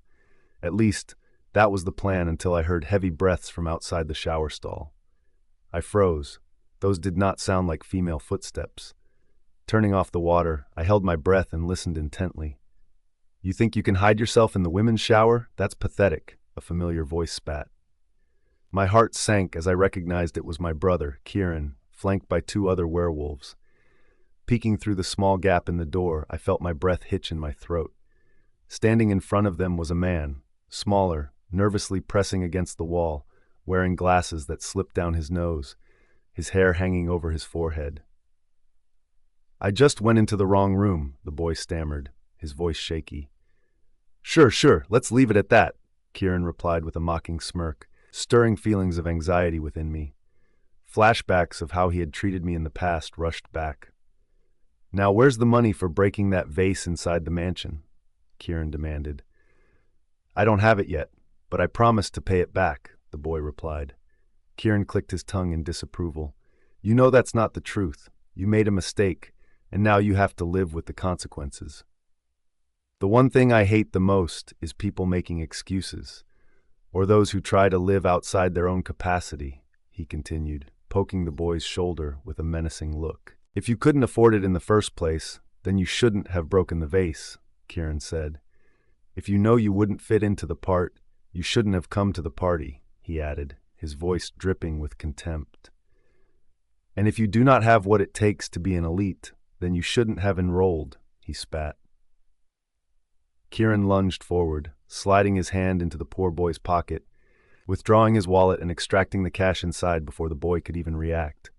At least, that was the plan until I heard heavy breaths from outside the shower stall. I froze. Those did not sound like female footsteps. Turning off the water, I held my breath and listened intently. "You think you can hide yourself in the women's shower? That's pathetic," a familiar voice spat. My heart sank as I recognized it was my brother, Kieran, flanked by two other werewolves. Peeking through the small gap in the door, I felt my breath hitch in my throat. Standing in front of them was a man, smaller, nervously pressing against the wall, wearing glasses that slipped down his nose, his hair hanging over his forehead. "I just went into the wrong room," the boy stammered, his voice shaky. Sure, let's leave it at that," Kieran replied with a mocking smirk, stirring feelings of anxiety within me. Flashbacks of how he had treated me in the past rushed back. "Now where's the money for breaking that vase inside the mansion?" Kieran demanded. "I don't have it yet, but I promised to pay it back," the boy replied. Kieran clicked his tongue in disapproval. "You know that's not the truth. You made a mistake, and now you have to live with the consequences." "The one thing I hate the most is people making excuses, or those who try to live outside their own capacity," he continued, poking the boy's shoulder with a menacing look. "If you couldn't afford it in the first place, then you shouldn't have broken the vase," Kieran said. "If you know you wouldn't fit into the part, you shouldn't have come to the party," he added, his voice dripping with contempt. "And if you do not have what it takes to be an elite, then you shouldn't have enrolled," he spat. Kieran lunged forward, sliding his hand into the poor boy's pocket, withdrawing his wallet and extracting the cash inside before the boy could even react.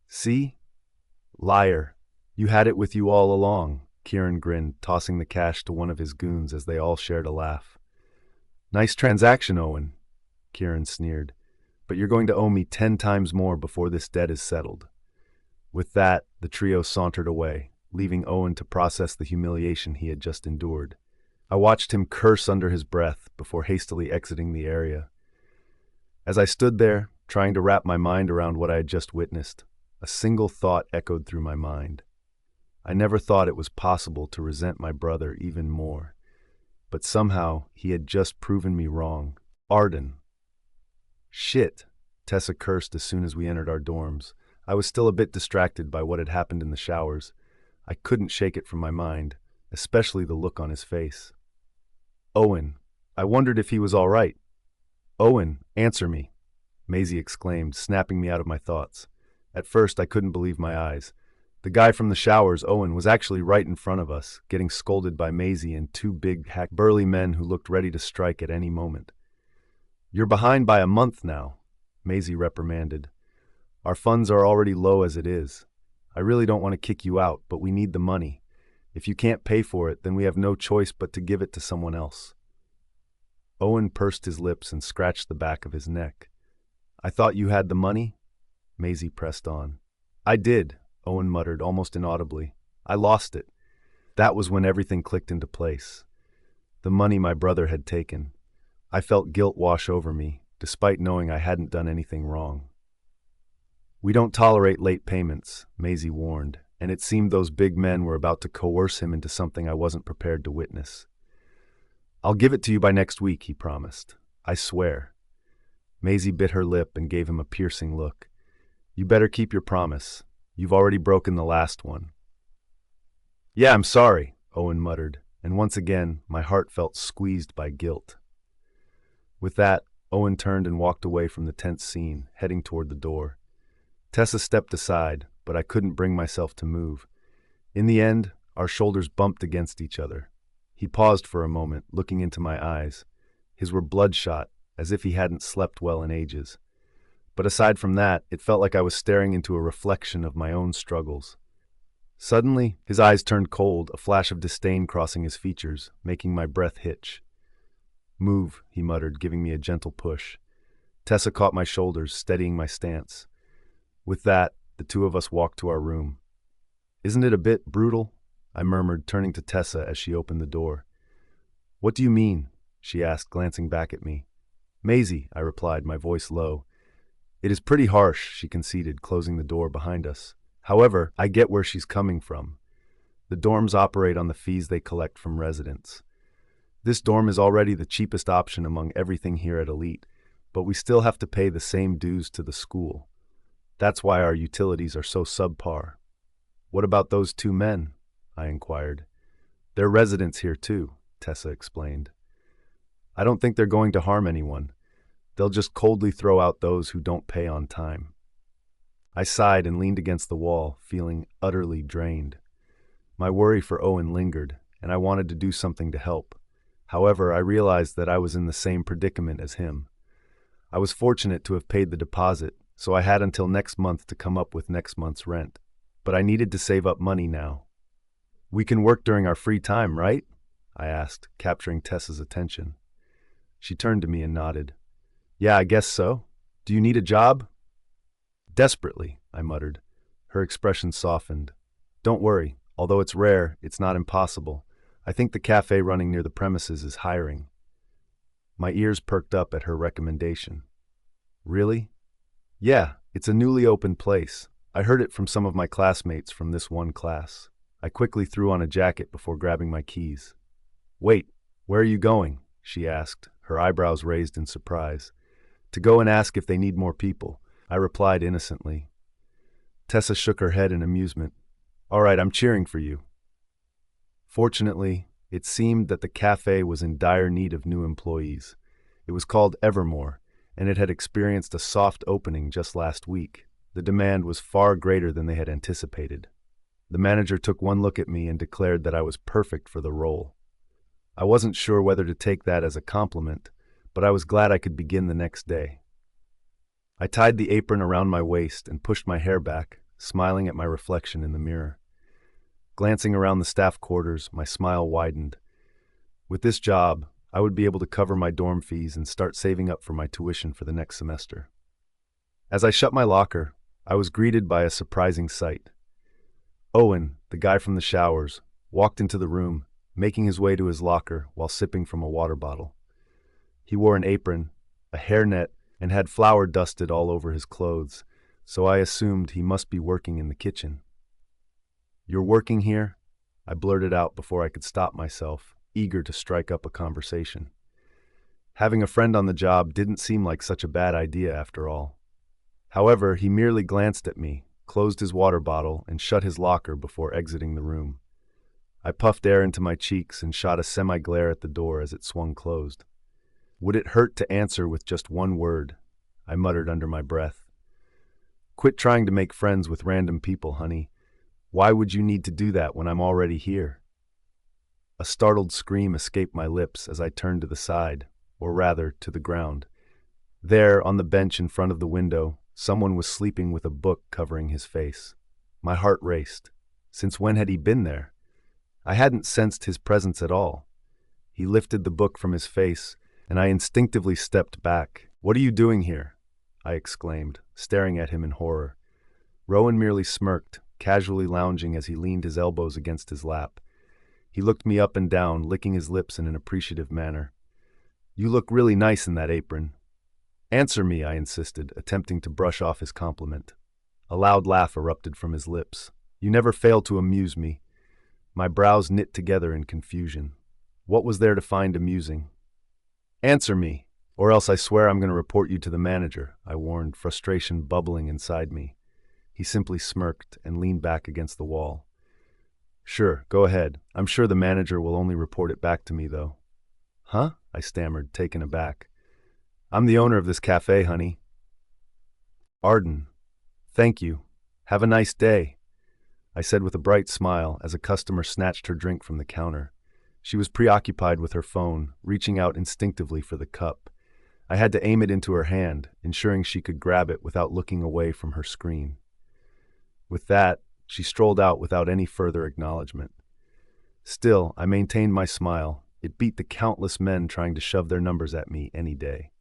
"See? Liar. You had it with you all along," Kieran grinned, tossing the cash to one of his goons as they all shared a laugh. "Nice transaction, Owen," Kieran sneered, "but you're going to owe me 10 times more before this debt is settled." With that, the trio sauntered away, leaving Owen to process the humiliation he had just endured. I watched him curse under his breath before hastily exiting the area. As I stood there, trying to wrap my mind around what I had just witnessed, a single thought echoed through my mind. I never thought it was possible to resent my brother even more, but somehow he had just proven me wrong. Arden. "Shit," Tessa cursed as soon as we entered our dorms. I was still a bit distracted by what had happened in the showers. I couldn't shake it from my mind, especially the look on his face. "Owen, I wondered if he was all right." "Owen, answer me," Maisie exclaimed, snapping me out of my thoughts. At first, I couldn't believe my eyes. The guy from the showers, Owen, was actually right in front of us, getting scolded by Maisie and two big, burly men who looked ready to strike at any moment. "You're behind by a month now," Maisie reprimanded. "Our funds are already low as it is. I really don't want to kick you out, but we need the money. If you can't pay for it, then we have no choice but to give it to someone else." Owen pursed his lips and scratched the back of his neck. I thought you had the money? Maisie pressed on. I did, Owen muttered, almost inaudibly. I lost it. That was when everything clicked into place. The money my brother had taken. I felt guilt wash over me, despite knowing I hadn't done anything wrong. We don't tolerate late payments, Maisie warned, and it seemed those big men were about to coerce him into something I wasn't prepared to witness. I'll give it to you by next week, he promised. I swear. Maisie bit her lip and gave him a piercing look. You better keep your promise. You've already broken the last one. Yeah, I'm sorry, Owen muttered, and once again my heart felt squeezed by guilt. With that, Owen turned and walked away from the tense scene, heading toward the door. Tessa stepped aside, but I couldn't bring myself to move. In the end, our shoulders bumped against each other. He paused for a moment, looking into my eyes. His were bloodshot, as if he hadn't slept well in ages. But aside from that, it felt like I was staring into a reflection of my own struggles. Suddenly, his eyes turned cold, a flash of disdain crossing his features, making my breath hitch. Move, he muttered, giving me a gentle push. Tessa caught my shoulders, steadying my stance. With that, the two of us walked to our room. Isn't it a bit brutal? I murmured, turning to Tessa as she opened the door. What do you mean? She asked, glancing back at me. Maisie, I replied, my voice low. It is pretty harsh, she conceded, closing the door behind us. However, I get where she's coming from. The dorms operate on the fees they collect from residents. This dorm is already the cheapest option among everything here at Elite, but we still have to pay the same dues to the school. That's why our utilities are so subpar. What about those two men? I inquired. They're residents here too, Tessa explained. I don't think they're going to harm anyone. They'll just coldly throw out those who don't pay on time. I sighed and leaned against the wall, feeling utterly drained. My worry for Owen lingered, and I wanted to do something to help. However, I realized that I was in the same predicament as him. I was fortunate to have paid the deposit, so I had until next month to come up with next month's rent. But I needed to save up money now. We can work during our free time, right? I asked, capturing Tessa's attention. She turned to me and nodded. Yeah, I guess so. Do you need a job? Desperately, I muttered. Her expression softened. Don't worry. Although it's rare, it's not impossible. I think the cafe running near the premises is hiring. My ears perked up at her recommendation. Really? Yeah, it's a newly opened place. I heard it from some of my classmates from this one class. I quickly threw on a jacket before grabbing my keys. Wait, where are you going? She asked, her eyebrows raised in surprise. To go and ask if they need more people, I replied innocently. Tessa shook her head in amusement. All right, I'm cheering for you. Fortunately, it seemed that the cafe was in dire need of new employees. It was called Evermore, and it had experienced a soft opening just last week. The demand was far greater than they had anticipated. The manager took one look at me and declared that I was perfect for the role. I wasn't sure whether to take that as a compliment, but I was glad I could begin the next day. I tied the apron around my waist and pushed my hair back, smiling at my reflection in the mirror. Glancing around the staff quarters, my smile widened. With this job, I would be able to cover my dorm fees and start saving up for my tuition for the next semester. As I shut my locker, I was greeted by a surprising sight. Owen, the guy from the showers, walked into the room, making his way to his locker while sipping from a water bottle. He wore an apron, a hairnet, and had flour dusted all over his clothes, so I assumed he must be working in the kitchen. You're working here? I blurted out before I could stop myself, eager to strike up a conversation. Having a friend on the job didn't seem like such a bad idea after all. However, he merely glanced at me, closed his water bottle, and shut his locker before exiting the room. I puffed air into my cheeks and shot a semi-glare at the door as it swung closed. Would it hurt to answer with just one word? I muttered under my breath. Quit trying to make friends with random people, honey. Why would you need to do that when I'm already here? A startled scream escaped my lips as I turned to the side, or rather, to the ground. There, on the bench in front of the window, someone was sleeping with a book covering his face. My heart raced. Since when had he been there? I hadn't sensed his presence at all. He lifted the book from his face, and I instinctively stepped back. What are you doing here? I exclaimed, staring at him in horror. Rowan merely smirked, casually lounging as he leaned his elbows against his lap. He looked me up and down, licking his lips in an appreciative manner. "You look really nice in that apron." "Answer me," I insisted, attempting to brush off his compliment. A loud laugh erupted from his lips. "You never fail to amuse me." My brows knit together in confusion. What was there to find amusing? "Answer me, or else I swear I'm going to report you to the manager," I warned, frustration bubbling inside me. He simply smirked and leaned back against the wall. "Sure, go ahead. I'm sure the manager will only report it back to me, though." "Huh?" I stammered, taken aback. "I'm the owner of this cafe, honey." "Arden. Thank you. Have a nice day," I said with a bright smile as a customer snatched her drink from the counter. She was preoccupied with her phone, reaching out instinctively for the cup. I had to aim it into her hand, ensuring she could grab it without looking away from her screen. With that, she strolled out without any further acknowledgement. Still, I maintained my smile. It beat the countless men trying to shove their numbers at me any day.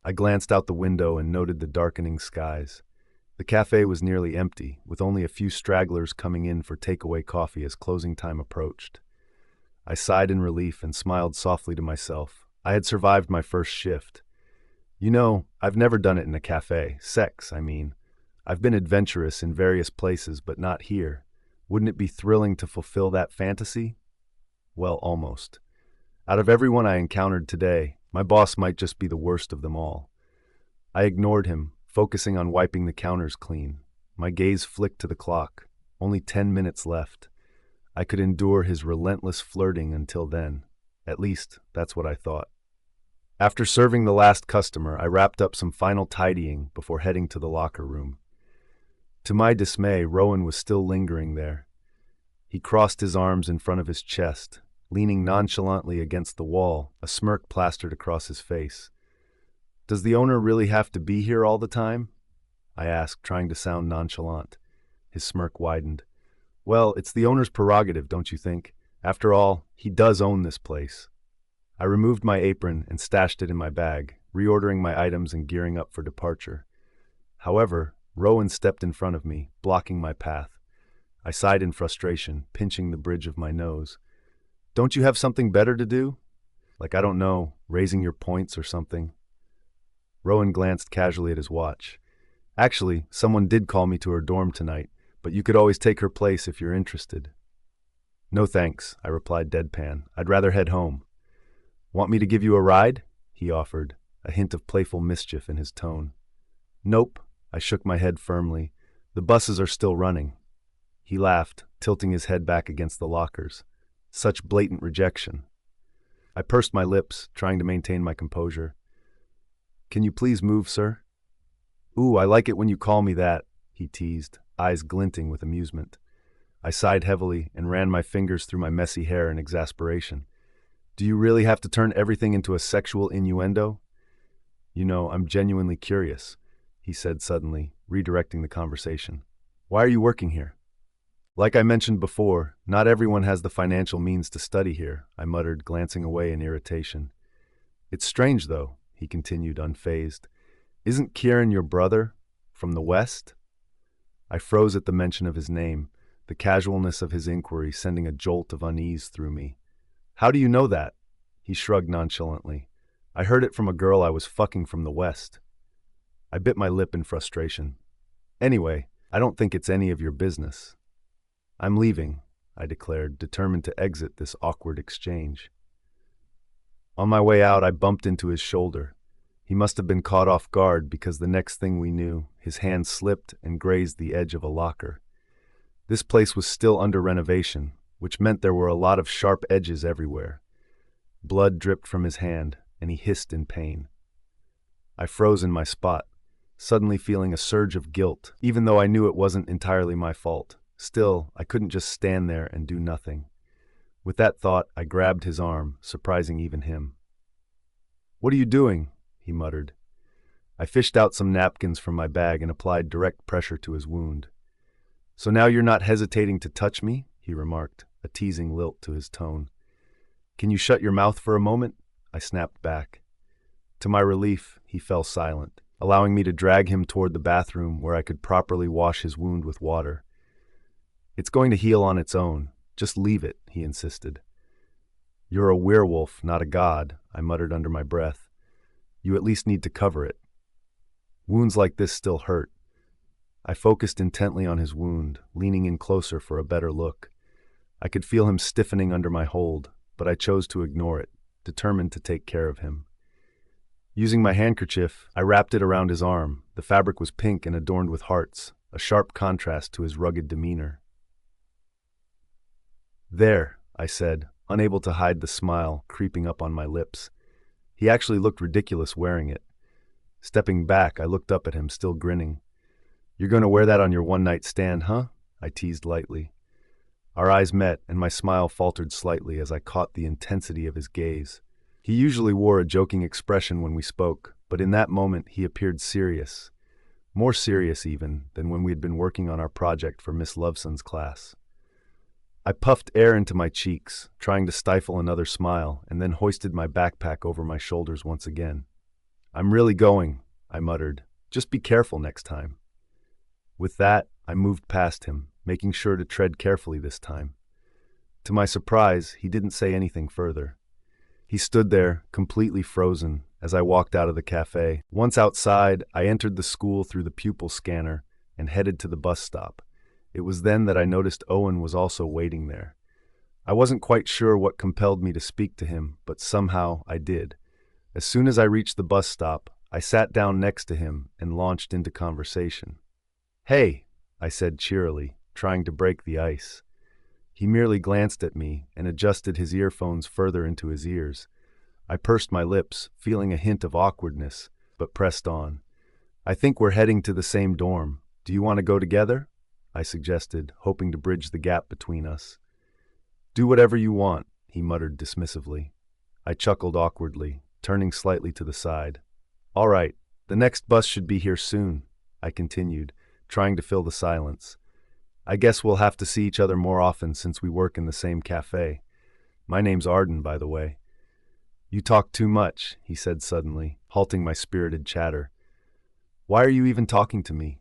I glanced out the window and noted the darkening skies. The cafe was nearly empty, with only a few stragglers coming in for takeaway coffee as closing time approached. I sighed in relief and smiled softly to myself. I had survived my first shift. You know, I've never done it in a cafe. Sex, I mean. I've been adventurous in various places, but not here. Wouldn't it be thrilling to fulfill that fantasy? Well, almost. Out of everyone I encountered today, my boss might just be the worst of them all. I ignored him, focusing on wiping the counters clean. My gaze flicked to the clock. Only 10 minutes left. I could endure his relentless flirting until then. At least, that's what I thought. After serving the last customer, I wrapped up some final tidying before heading to the locker room. To my dismay, Rowan was still lingering there. He crossed his arms in front of his chest, leaning nonchalantly against the wall, a smirk plastered across his face. "Does the owner really have to be here all the time?" I asked, trying to sound nonchalant. His smirk widened. "Well, it's the owner's prerogative, don't you think? After all, he does own this place." I removed my apron and stashed it in my bag, reordering my items and gearing up for departure. However, Rowan stepped in front of me, blocking my path. I sighed in frustration, pinching the bridge of my nose. "Don't you have something better to do? Like, I don't know, raising your points or something?" Rowan glanced casually at his watch. "Actually, someone did call me to her dorm tonight, but you could always take her place if you're interested." "No thanks," I replied deadpan. "I'd rather head home." "Want me to give you a ride?" he offered, a hint of playful mischief in his tone. "Nope," I shook my head firmly. "The buses are still running." He laughed, tilting his head back against the lockers. Such blatant rejection. I pursed my lips, trying to maintain my composure. "Can you please move, sir?" "Ooh, I like it when you call me that," he teased, eyes glinting with amusement. I sighed heavily and ran my fingers through my messy hair in exasperation. "Do you really have to turn everything into a sexual innuendo?" "You know, I'm genuinely curious," he said suddenly, redirecting the conversation. "Why are you working here?" "Like I mentioned before, not everyone has the financial means to study here," I muttered, glancing away in irritation. "It's strange, though," he continued, unfazed. "Isn't Kieran your brother? From the West?" I froze at the mention of his name, the casualness of his inquiry sending a jolt of unease through me. "How do you know that?" He shrugged nonchalantly. "I heard it from a girl I was fucking from the West." I bit my lip in frustration. "Anyway, I don't think it's any of your business." "I'm leaving," I declared, determined to exit this awkward exchange. On my way out, I bumped into his shoulder. He must have been caught off guard because the next thing we knew, his hand slipped and grazed the edge of a locker. This place was still under renovation, which meant there were a lot of sharp edges everywhere. Blood dripped from his hand, and he hissed in pain. I froze in my spot, suddenly feeling a surge of guilt, even though I knew it wasn't entirely my fault. Still, I couldn't just stand there and do nothing. With that thought, I grabbed his arm, surprising even him. "What are you doing?" he muttered. I fished out some napkins from my bag and applied direct pressure to his wound. "So now you're not hesitating to touch me?" he remarked, a teasing lilt to his tone. "Can you shut your mouth for a moment?" I snapped back. To my relief, he fell silent. allowing me to drag him toward the bathroom where I could properly wash his wound with water. "It's going to heal on its own. Just leave it," he insisted. "You're a werewolf, not a god," I muttered under my breath. "You at least need to cover it." Wounds like this still hurt. I focused intently on his wound, leaning in closer for a better look. I could feel him stiffening under my hold, but I chose to ignore it, determined to take care of him. Using my handkerchief, I wrapped it around his arm. The fabric was pink and adorned with hearts, a sharp contrast to his rugged demeanor. "There," I said, unable to hide the smile creeping up on my lips. He actually looked ridiculous wearing it. Stepping back, I looked up at him, still grinning. "You're going to wear that on your one-night stand, huh?" I teased lightly. Our eyes met, and my smile faltered slightly as I caught the intensity of his gaze. He usually wore a joking expression when we spoke, but in that moment he appeared serious. More serious, even, than when we had been working on our project for Miss Loveson's class. I puffed air into my cheeks, trying to stifle another smile, and then hoisted my backpack over my shoulders once again. "I'm really going," I muttered. "Just be careful next time." With that, I moved past him, making sure to tread carefully this time. To my surprise, he didn't say anything further. He stood there, completely frozen, as I walked out of the cafe. Once outside, I entered the school through the pupil scanner and headed to the bus stop. It was then that I noticed Owen was also waiting there. I wasn't quite sure what compelled me to speak to him, but somehow I did. As soon as I reached the bus stop, I sat down next to him and launched into conversation. "Hey," I said cheerily, trying to break the ice. He merely glanced at me and adjusted his earphones further into his ears. I pursed my lips, feeling a hint of awkwardness, but pressed on. "I think we're heading to the same dorm. Do you want to go together?" I suggested, hoping to bridge the gap between us. "Do whatever you want," he muttered dismissively. I chuckled awkwardly, turning slightly to the side. "All right, the next bus should be here soon," I continued, trying to fill the silence. "I guess we'll have to see each other more often since we work in the same cafe. My name's Arden, by the way." "You talk too much," he said suddenly, halting my spirited chatter. "Why are you even talking to me?"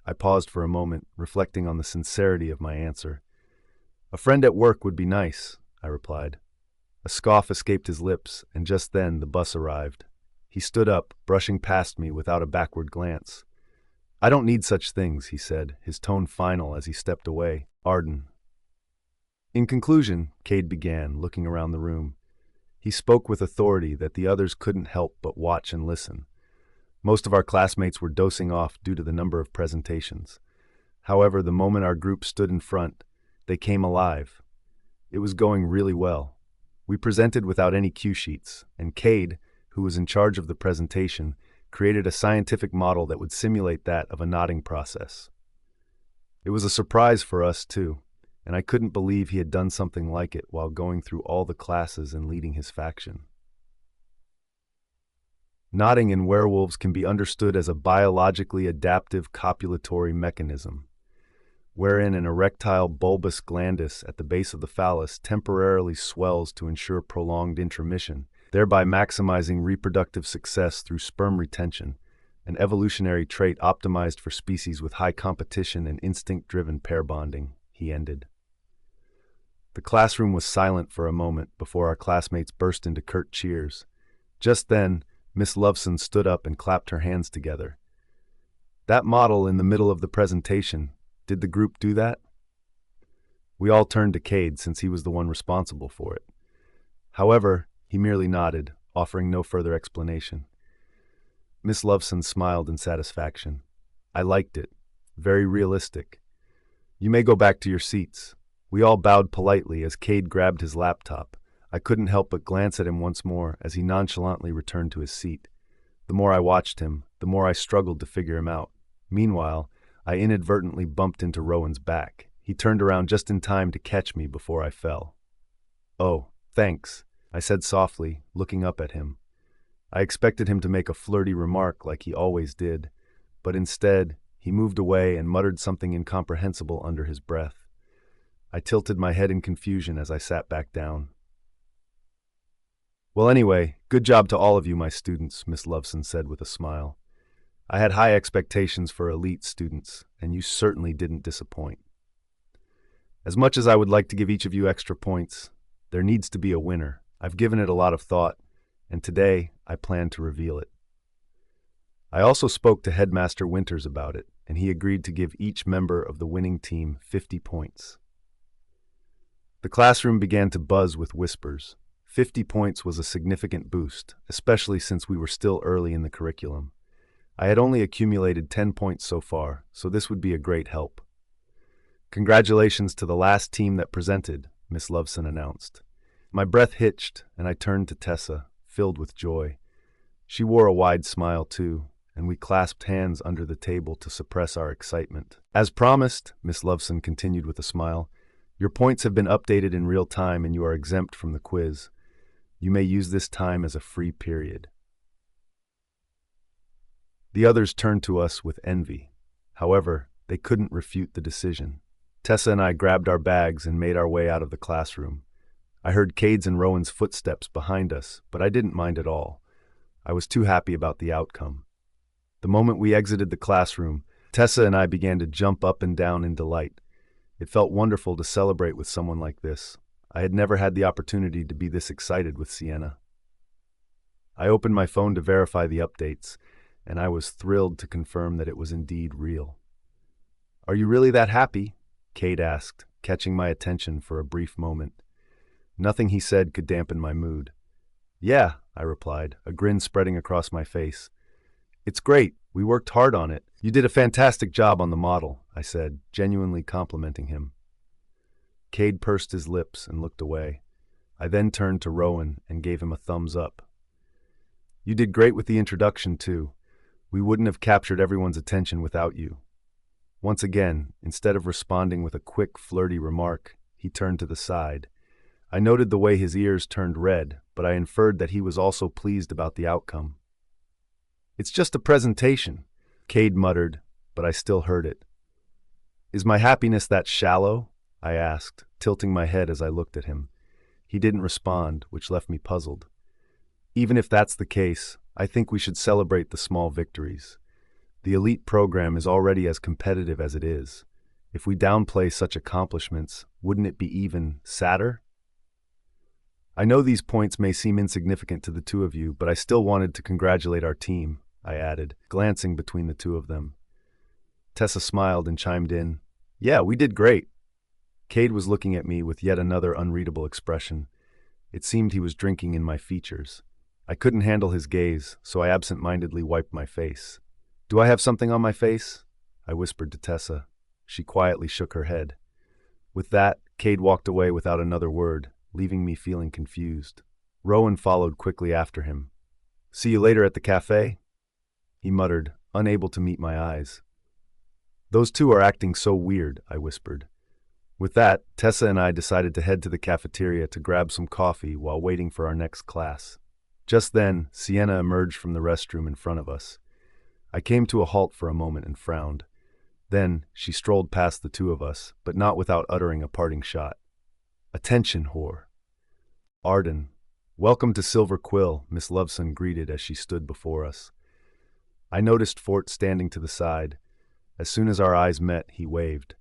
I paused for a moment, reflecting on the sincerity of my answer. "A friend at work would be nice," I replied. A scoff escaped his lips, and just then the bus arrived. He stood up, brushing past me without a backward glance. "I don't need such things," he said, his tone final as he stepped away. "Arden." In conclusion, Cade began, looking around the room. He spoke with authority that the others couldn't help but watch and listen. Most of our classmates were dosing off due to the number of presentations. However, the moment our group stood in front, they came alive. It was going really well. We presented without any cue sheets, and Cade, who was in charge of the presentation, created a scientific model that would simulate that of a nodding process. It was a surprise for us, too, and I couldn't believe he had done something like it while going through all the classes and leading his faction. Nodding in werewolves can be understood as a biologically adaptive copulatory mechanism, wherein an erectile bulbous glandus at the base of the phallus temporarily swells to ensure prolonged intromission, thereby maximizing reproductive success through sperm retention, an evolutionary trait optimized for species with high competition and instinct-driven pair bonding, he ended. The classroom was silent for a moment before our classmates burst into curt cheers. Just then, Miss Loveson stood up and clapped her hands together. "That model in the middle of the presentation, did the group do that?" We all turned to Cade since he was the one responsible for it. However, he merely nodded, offering no further explanation. Miss Loveson smiled in satisfaction. "I liked it. Very realistic. You may go back to your seats." We all bowed politely as Cade grabbed his laptop. I couldn't help but glance at him once more as he nonchalantly returned to his seat. The more I watched him, the more I struggled to figure him out. Meanwhile, I inadvertently bumped into Rowan's back. He turned around just in time to catch me before I fell. "Oh, thanks," I said softly, looking up at him. I expected him to make a flirty remark like he always did, but instead, he moved away and muttered something incomprehensible under his breath. I tilted my head in confusion as I sat back down. "Well, anyway, good job to all of you, my students," Miss Loveson said with a smile. I had high expectations for elite students, and you certainly didn't disappoint. As much as I would like to give each of you extra points, there needs to be a winner. I've given it a lot of thought, and today I plan to reveal it. I also spoke to Headmaster Winters about it, and he agreed to give each member of the winning team 50 points. The classroom began to buzz with whispers. 50 points was a significant boost, especially since we were still early in the curriculum. I had only accumulated 10 points so far, so this would be a great help. Congratulations to the last team that presented, Miss Loveson announced. My breath hitched, and I turned to Tessa, filled with joy. She wore a wide smile, too, and we clasped hands under the table to suppress our excitement. As promised, Miss Loveson continued with a smile, your points have been updated in real time and you are exempt from the quiz. You may use this time as a free period. The others turned to us with envy. However, they couldn't refute the decision. Tessa and I grabbed our bags and made our way out of the classroom. I heard Cade's and Rowan's footsteps behind us, but I didn't mind at all. I was too happy about the outcome. The moment we exited the classroom, Tessa and I began to jump up and down in delight. It felt wonderful to celebrate with someone like this. I had never had the opportunity to be this excited with Sienna. I opened my phone to verify the updates, and I was thrilled to confirm that it was indeed real. Are you really that happy? Cade asked, catching my attention for a brief moment. Nothing he said could dampen my mood. Yeah, I replied, a grin spreading across my face. It's great. We worked hard on it. You did a fantastic job on the model, I said, genuinely complimenting him. Cade pursed his lips and looked away. I then turned to Rowan and gave him a thumbs up. You did great with the introduction, too. We wouldn't have captured everyone's attention without you. Once again, instead of responding with a quick, flirty remark, he turned to the side. I noted the way his ears turned red, but I inferred that he was also pleased about the outcome. It's just a presentation, Cade muttered, but I still heard it. Is my happiness that shallow? I asked, tilting my head as I looked at him. He didn't respond, which left me puzzled. Even if that's the case, I think we should celebrate the small victories. The elite program is already as competitive as it is. If we downplay such accomplishments, wouldn't it be even sadder? I know these points may seem insignificant to the two of you, but I still wanted to congratulate our team, I added, glancing between the two of them. Tessa smiled and chimed in, Yeah, we did great. Cade was looking at me with yet another unreadable expression. It seemed he was drinking in my features. I couldn't handle his gaze, so I absent-mindedly wiped my face. Do I have something on my face? I whispered to Tessa. She quietly shook her head. With that, Cade walked away without another word, leaving me feeling confused. Rowan followed quickly after him. See you later at the cafe? He muttered, unable to meet my eyes. Those two are acting so weird, I whispered. With that, Tessa and I decided to head to the cafeteria to grab some coffee while waiting for our next class. Just then, Sienna emerged from the restroom in front of us. I came to a halt for a moment and frowned. Then, she strolled past the two of us, but not without uttering a parting shot. Attention, whore. Arden. Welcome to Silver Quill, Miss Loveson greeted as she stood before us. I noticed Fort standing to the side. As soon as our eyes met, he waved.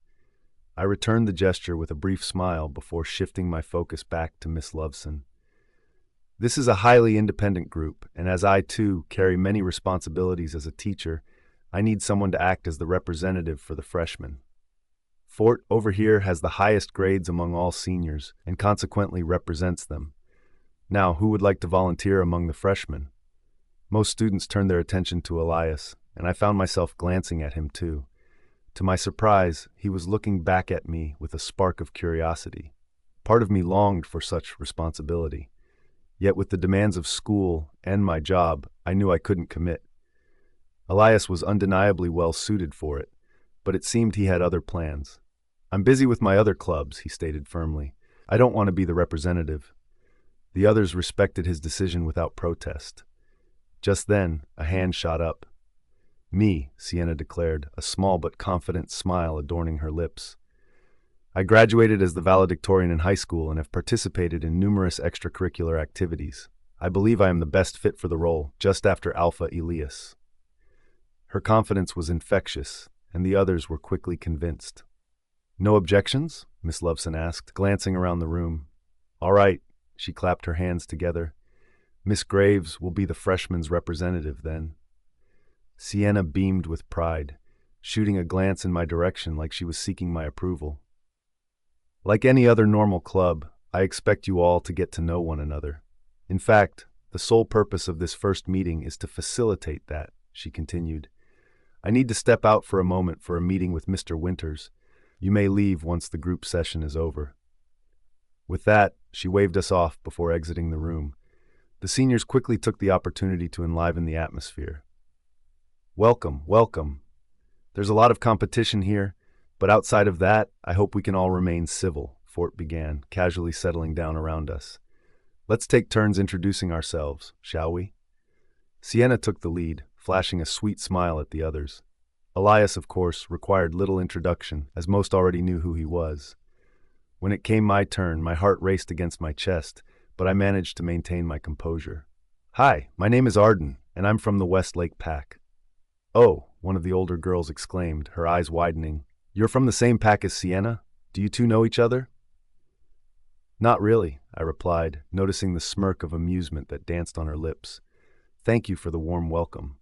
I returned the gesture with a brief smile before shifting my focus back to Miss Loveson. This is a highly independent group, and as I, too, carry many responsibilities as a teacher, I need someone to act as the representative for the freshmen. Fort, over here, has the highest grades among all seniors, and consequently represents them. Now, who would like to volunteer among the freshmen? Most students turned their attention to Elias, and I found myself glancing at him, too. To my surprise, he was looking back at me with a spark of curiosity. Part of me longed for such responsibility. Yet with the demands of school and my job, I knew I couldn't commit. Elias was undeniably well suited for it, but it seemed he had other plans. I'm busy with my other clubs, he stated firmly. I don't want to be the representative. The others respected his decision without protest. Just then, a hand shot up. Me, Sienna declared, a small but confident smile adorning her lips. I graduated as the valedictorian in high school and have participated in numerous extracurricular activities. I believe I am the best fit for the role, just after Alpha Elias. Her confidence was infectious, and the others were quickly convinced. "No objections?" Miss Loveson asked, glancing around the room. "All right," she clapped her hands together. "Miss Graves will be the freshman's representative then." Sienna beamed with pride, shooting a glance in my direction like she was seeking my approval. "Like any other normal club, I expect you all to get to know one another. In fact, the sole purpose of this first meeting is to facilitate that," she continued. "I need to step out for a moment for a meeting with Mr. Winters. You may leave once the group session is over." With that, she waved us off before exiting the room. The seniors quickly took the opportunity to enliven the atmosphere. "Welcome, welcome. There's a lot of competition here, but outside of that, I hope we can all remain civil," Fort began, casually settling down around us. "Let's take turns introducing ourselves, shall we?" Sienna took the lead, flashing a sweet smile at the others. Elias, of course, required little introduction, as most already knew who he was. When it came my turn, my heart raced against my chest, but I managed to maintain my composure. "Hi, my name is Arden, and I'm from the Westlake Pack." "Oh," one of the older girls exclaimed, her eyes widening. "You're from the same pack as Sienna? Do you two know each other?" "Not really," I replied, noticing the smirk of amusement that danced on her lips. "Thank you for the warm welcome."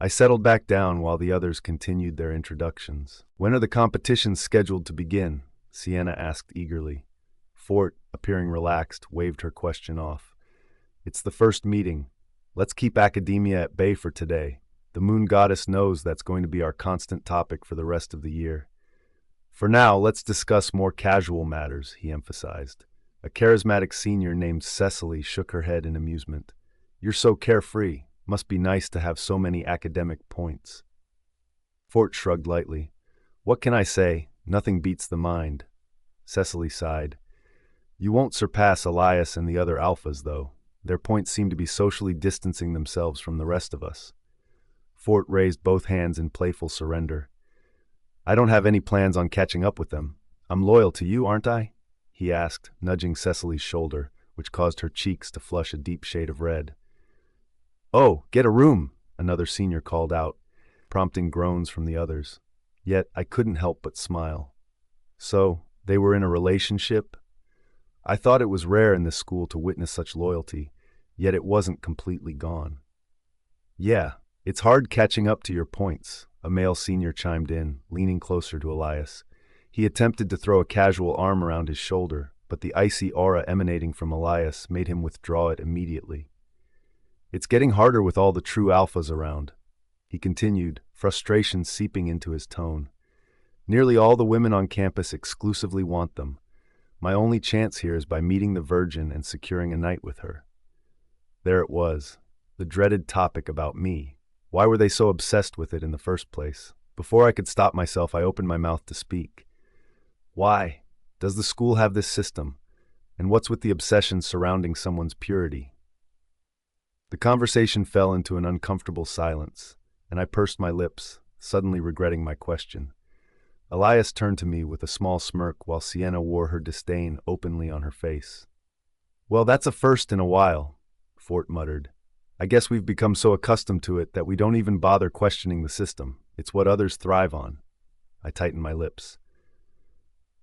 I settled back down while the others continued their introductions. "When are the competitions scheduled to begin?" Sienna asked eagerly. Fort, appearing relaxed, waved her question off. "It's the first meeting. Let's keep academia at bay for today. The moon goddess knows that's going to be our constant topic for the rest of the year. For now, let's discuss more casual matters," he emphasized. A charismatic senior named Cecily shook her head in amusement. "You're so carefree. Must be nice to have so many academic points." Fort shrugged lightly. "What can I say? Nothing beats the mind." Cecily sighed. "You won't surpass Elias and the other alphas, though. Their points seem to be socially distancing themselves from the rest of us." Fort raised both hands in playful surrender. "I don't have any plans on catching up with them. I'm loyal to you, aren't I?" he asked, nudging Cecily's shoulder, which caused her cheeks to flush a deep shade of red. "Oh, get a room," another senior called out, prompting groans from the others. Yet I couldn't help but smile. So, they were in a relationship? I thought it was rare in this school to witness such loyalty, yet it wasn't completely gone. "Yeah, it's hard catching up to your points," a male senior chimed in, leaning closer to Elias. He attempted to throw a casual arm around his shoulder, but the icy aura emanating from Elias made him withdraw it immediately. "It's getting harder with all the true alphas around," he continued, frustration seeping into his tone. "Nearly all the women on campus exclusively want them. My only chance here is by meeting the Virgin and securing a night with her." There it was, the dreaded topic about me. Why were they so obsessed with it in the first place? Before I could stop myself, I opened my mouth to speak. Why? Does the school have this system? And what's with the obsession surrounding someone's purity? The conversation fell into an uncomfortable silence, and I pursed my lips, suddenly regretting my question. Elias turned to me with a small smirk while Sienna wore her disdain openly on her face. "Well, that's a first in a while," Fort muttered. "I guess we've become so accustomed to it that we don't even bother questioning the system. It's what others thrive on." I tightened my lips.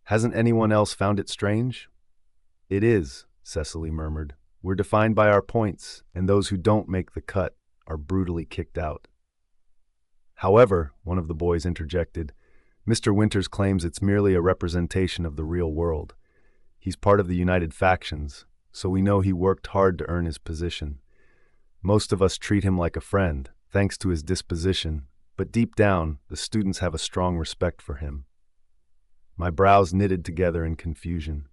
"Hasn't anyone else found it strange?" "It is," Cecily murmured. "We're defined by our points, and those who don't make the cut are brutally kicked out." "However," one of the boys interjected, "Mr. Winters claims it's merely a representation of the real world. He's part of the United Factions, so we know he worked hard to earn his position. Most of us treat him like a friend, thanks to his disposition, but deep down, the students have a strong respect for him." My brows knitted together in confusion.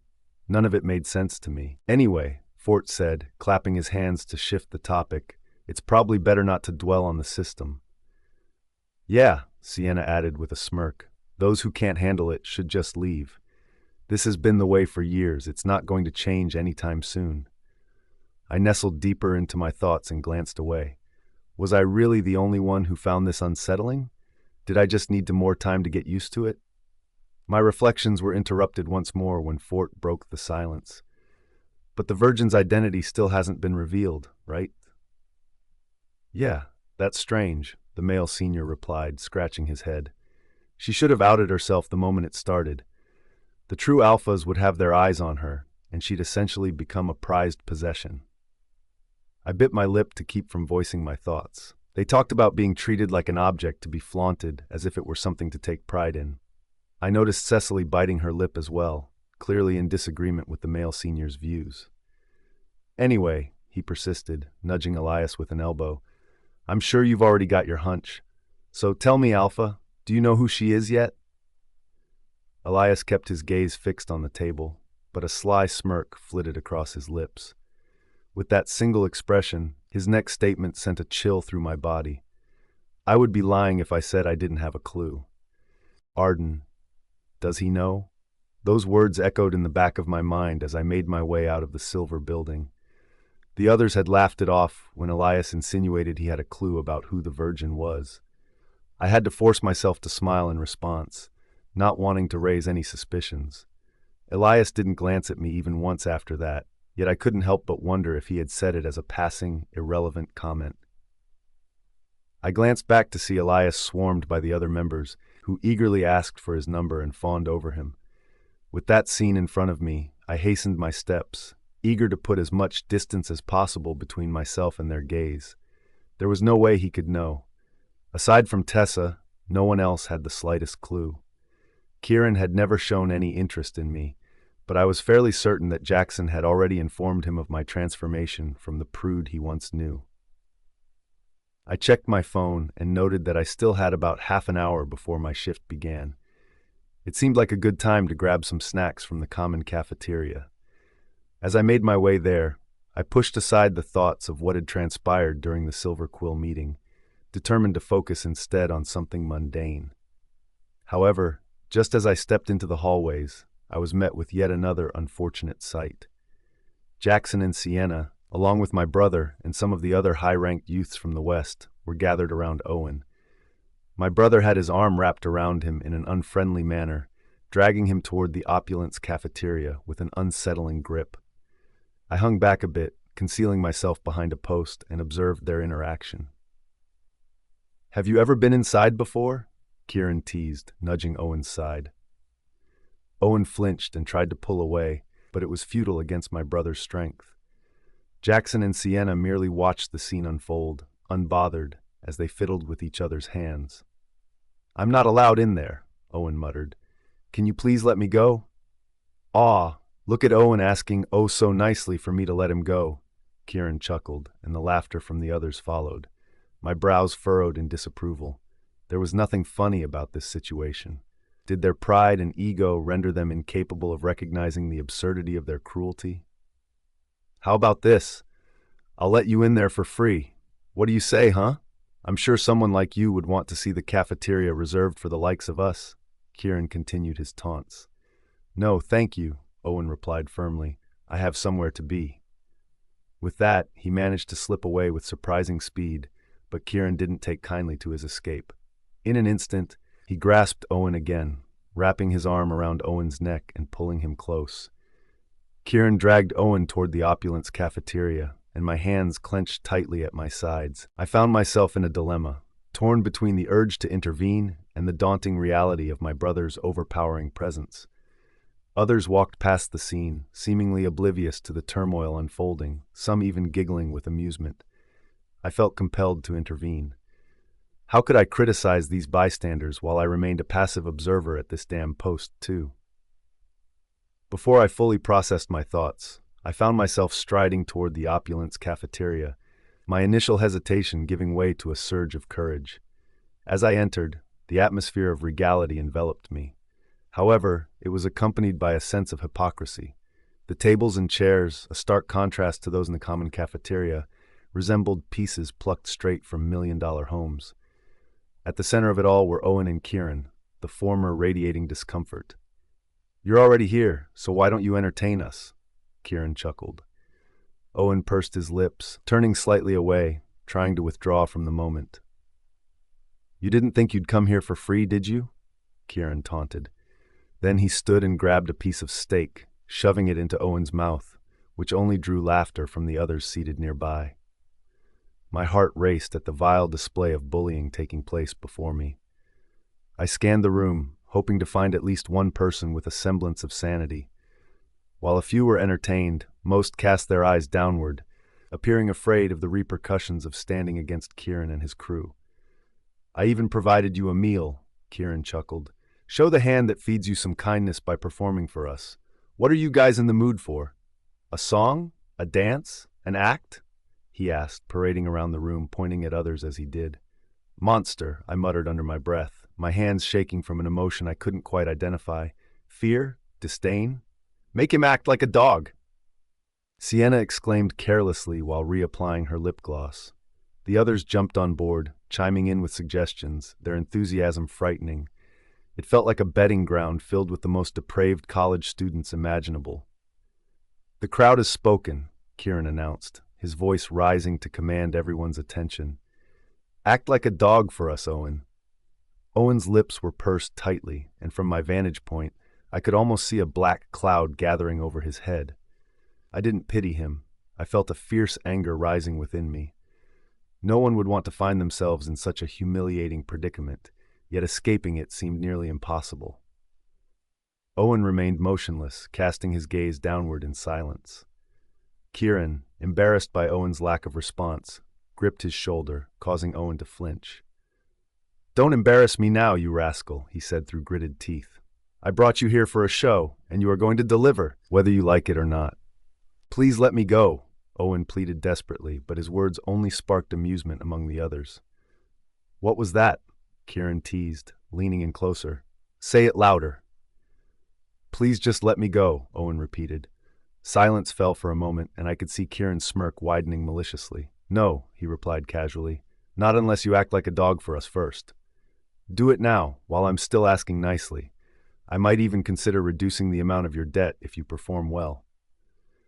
None of it made sense to me. "Anyway," Fort said, clapping his hands to shift the topic, "it's probably better not to dwell on the system." "Yeah," Sienna added with a smirk, "those who can't handle it should just leave. This has been the way for years. It's not going to change anytime soon." I nestled deeper into my thoughts and glanced away. Was I really the only one who found this unsettling? Did I just need more time to get used to it? My reflections were interrupted once more when Fort broke the silence. "But the Virgin's identity still hasn't been revealed, right?" "Yeah, that's strange," the male senior replied, scratching his head. She should have outed herself the moment it started. The true alphas would have their eyes on her, and she'd essentially become a prized possession. I bit my lip to keep from voicing my thoughts. They talked about being treated like an object to be flaunted, as if it were something to take pride in. I noticed Cecily biting her lip as well, clearly in disagreement with the male senior's views. Anyway, he persisted, nudging Elias with an elbow, I'm sure you've already got your hunch. So tell me, Alpha, do you know who she is yet? Elias kept his gaze fixed on the table, but a sly smirk flitted across his lips. With that single expression, his next statement sent a chill through my body. I would be lying if I said I didn't have a clue. Arden. Does he know? Those words echoed in the back of my mind as I made my way out of the silver building. The others had laughed it off when Elias insinuated he had a clue about who the Virgin was. I had to force myself to smile in response, not wanting to raise any suspicions. Elias didn't glance at me even once after that, yet I couldn't help but wonder if he had said it as a passing, irrelevant comment. I glanced back to see Elias swarmed by the other members, who eagerly asked for his number and fawned over him. With that scene in front of me, I hastened my steps, eager to put as much distance as possible between myself and their gaze. There was no way he could know. Aside from Tessa, no one else had the slightest clue. Kieran had never shown any interest in me, but I was fairly certain that Jaxon had already informed him of my transformation from the prude he once knew. I checked my phone and noted that I still had about half an hour before my shift began. It seemed like a good time to grab some snacks from the common cafeteria. As I made my way there, I pushed aside the thoughts of what had transpired during the Silver Quill meeting, determined to focus instead on something mundane. However, just as I stepped into the hallways, I was met with yet another unfortunate sight. Jaxon and Sienna, along with my brother and some of the other high-ranked youths from the West, were gathered around Owen. My brother had his arm wrapped around him in an unfriendly manner, dragging him toward the opulence cafeteria with an unsettling grip. I hung back a bit, concealing myself behind a post, and observed their interaction. "Have you ever been inside before?" Kieran teased, nudging Owen's side. Owen flinched and tried to pull away, but it was futile against my brother's strength. Jaxon and Sienna merely watched the scene unfold, unbothered, as they fiddled with each other's hands. "I'm not allowed in there," Owen muttered. "Can you please let me go?" "Aw, look at Owen asking oh so nicely for me to let him go," Kieran chuckled, and the laughter from the others followed. My brows furrowed in disapproval. There was nothing funny about this situation. Did their pride and ego render them incapable of recognizing the absurdity of their cruelty? "How about this? I'll let you in there for free. What do you say, huh? I'm sure someone like you would want to see the cafeteria reserved for the likes of us," Kieran continued his taunts. "No, thank you," Owen replied firmly. "I have somewhere to be." With that, he managed to slip away with surprising speed, but Kieran didn't take kindly to his escape. In an instant, he grasped Owen again, wrapping his arm around Owen's neck and pulling him close. Kieran dragged Owen toward the opulence cafeteria, and my hands clenched tightly at my sides. I found myself in a dilemma, torn between the urge to intervene and the daunting reality of my brother's overpowering presence. Others walked past the scene, seemingly oblivious to the turmoil unfolding, some even giggling with amusement. I felt compelled to intervene. How could I criticize these bystanders while I remained a passive observer at this damn post, too? Before I fully processed my thoughts, I found myself striding toward the opulence cafeteria, my initial hesitation giving way to a surge of courage. As I entered, the atmosphere of regality enveloped me. However, it was accompanied by a sense of hypocrisy. The tables and chairs, a stark contrast to those in the common cafeteria, resembled pieces plucked straight from million-dollar homes. At the center of it all were Owen and Kieran, the former radiating discomfort. "You're already here, so why don't you entertain us?" Kieran chuckled. Owen pursed his lips, turning slightly away, trying to withdraw from the moment. "You didn't think you'd come here for free, did you?" Kieran taunted. Then he stood and grabbed a piece of steak, shoving it into Owen's mouth, which only drew laughter from the others seated nearby. My heart raced at the vile display of bullying taking place before me. I scanned the room, hoping to find at least one person with a semblance of sanity. While a few were entertained, most cast their eyes downward, appearing afraid of the repercussions of standing against Kieran and his crew. "I even provided you a meal," Kieran chuckled. "Show the hand that feeds you some kindness by performing for us. What are you guys in the mood for? A song? A dance? An act?" he asked, parading around the room, pointing at others as he did. "Monster," I muttered under my breath, my hands shaking from an emotion I couldn't quite identify. Fear? Disdain? "Make him act like a dog!" Sienna exclaimed carelessly while reapplying her lip gloss. The others jumped on board, chiming in with suggestions, their enthusiasm frightening. It felt like a betting ground filled with the most depraved college students imaginable. "The crowd has spoken," Kieran announced, his voice rising to command everyone's attention. "Act like a dog for us, Owen." Owen's lips were pursed tightly, and from my vantage point, I could almost see a black cloud gathering over his head. I didn't pity him. I felt a fierce anger rising within me. No one would want to find themselves in such a humiliating predicament, yet escaping it seemed nearly impossible. Owen remained motionless, casting his gaze downward in silence. Kieran, embarrassed by Owen's lack of response, gripped his shoulder, causing Owen to flinch. "Don't embarrass me now, you rascal," he said through gritted teeth. "I brought you here for a show, and you are going to deliver, whether you like it or not." "Please let me go," Owen pleaded desperately, but his words only sparked amusement among the others. "What was that?" Kieran teased, leaning in closer. "Say it louder." "Please just let me go," Owen repeated. Silence fell for a moment, and I could see Kieran's smirk widening maliciously. "No," he replied casually, "not unless you act like a dog for us first. Do it now, while I'm still asking nicely. I might even consider reducing the amount of your debt if you perform well."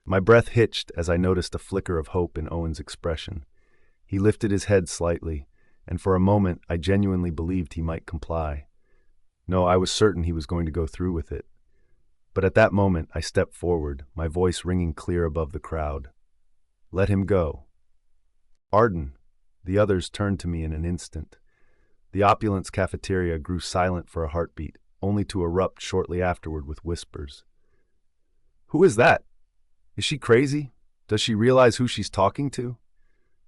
My breath hitched as I noticed a flicker of hope in Owen's expression. He lifted his head slightly, and for a moment I genuinely believed he might comply. No, I was certain he was going to go through with it. But at that moment I stepped forward, my voice ringing clear above the crowd. "Let him go." "Arden." The others turned to me in an instant. The opulence cafeteria grew silent for a heartbeat, only to erupt shortly afterward with whispers. "Who is that? Is she crazy? Does she realize who she's talking to?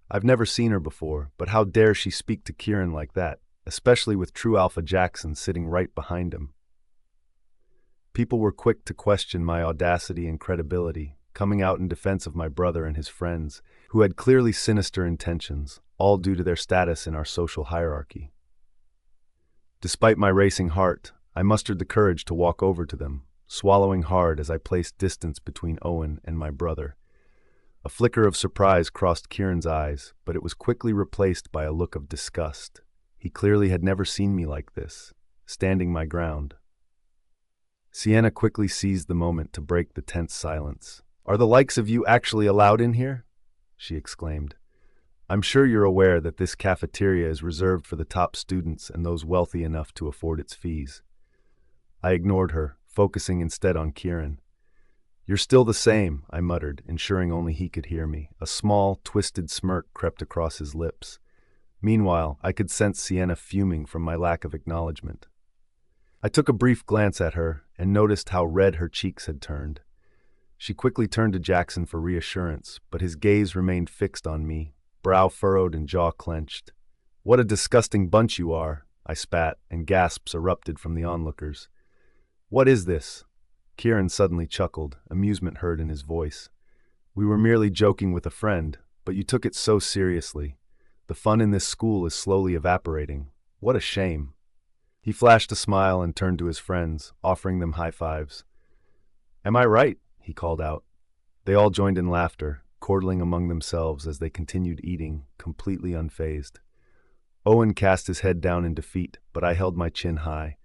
I've never seen her before, but how dare she speak to Kieran like that, especially with true Alpha Jaxon sitting right behind him?" People were quick to question my audacity and credibility, coming out in defense of my brother and his friends, who had clearly sinister intentions, all due to their status in our social hierarchy. Despite my racing heart, I mustered the courage to walk over to them, swallowing hard as I placed distance between Owen and my brother. A flicker of surprise crossed Kieran's eyes, but it was quickly replaced by a look of disgust. He clearly had never seen me like this, standing my ground. Sienna quickly seized the moment to break the tense silence. "Are the likes of you actually allowed in here?" she exclaimed. "I'm sure you're aware that this cafeteria is reserved for the top students and those wealthy enough to afford its fees." I ignored her, focusing instead on Kieran. "You're still the same," I muttered, ensuring only he could hear me. A small, twisted smirk crept across his lips. Meanwhile, I could sense Sienna fuming from my lack of acknowledgement. I took a brief glance at her and noticed how red her cheeks had turned. She quickly turned to Jaxon for reassurance, but his gaze remained fixed on me, brow furrowed and jaw clenched. "What a disgusting bunch you are," I spat, and gasps erupted from the onlookers. "What is this?" Kieran suddenly chuckled, amusement heard in his voice. "We were merely joking with a friend, but you took it so seriously. The fun in this school is slowly evaporating. What a shame." He flashed a smile and turned to his friends, offering them high fives. "Am I right?" he called out. They all joined in laughter, chortling among themselves as they continued eating, completely unfazed. Owen cast his head down in defeat, but I held my chin high.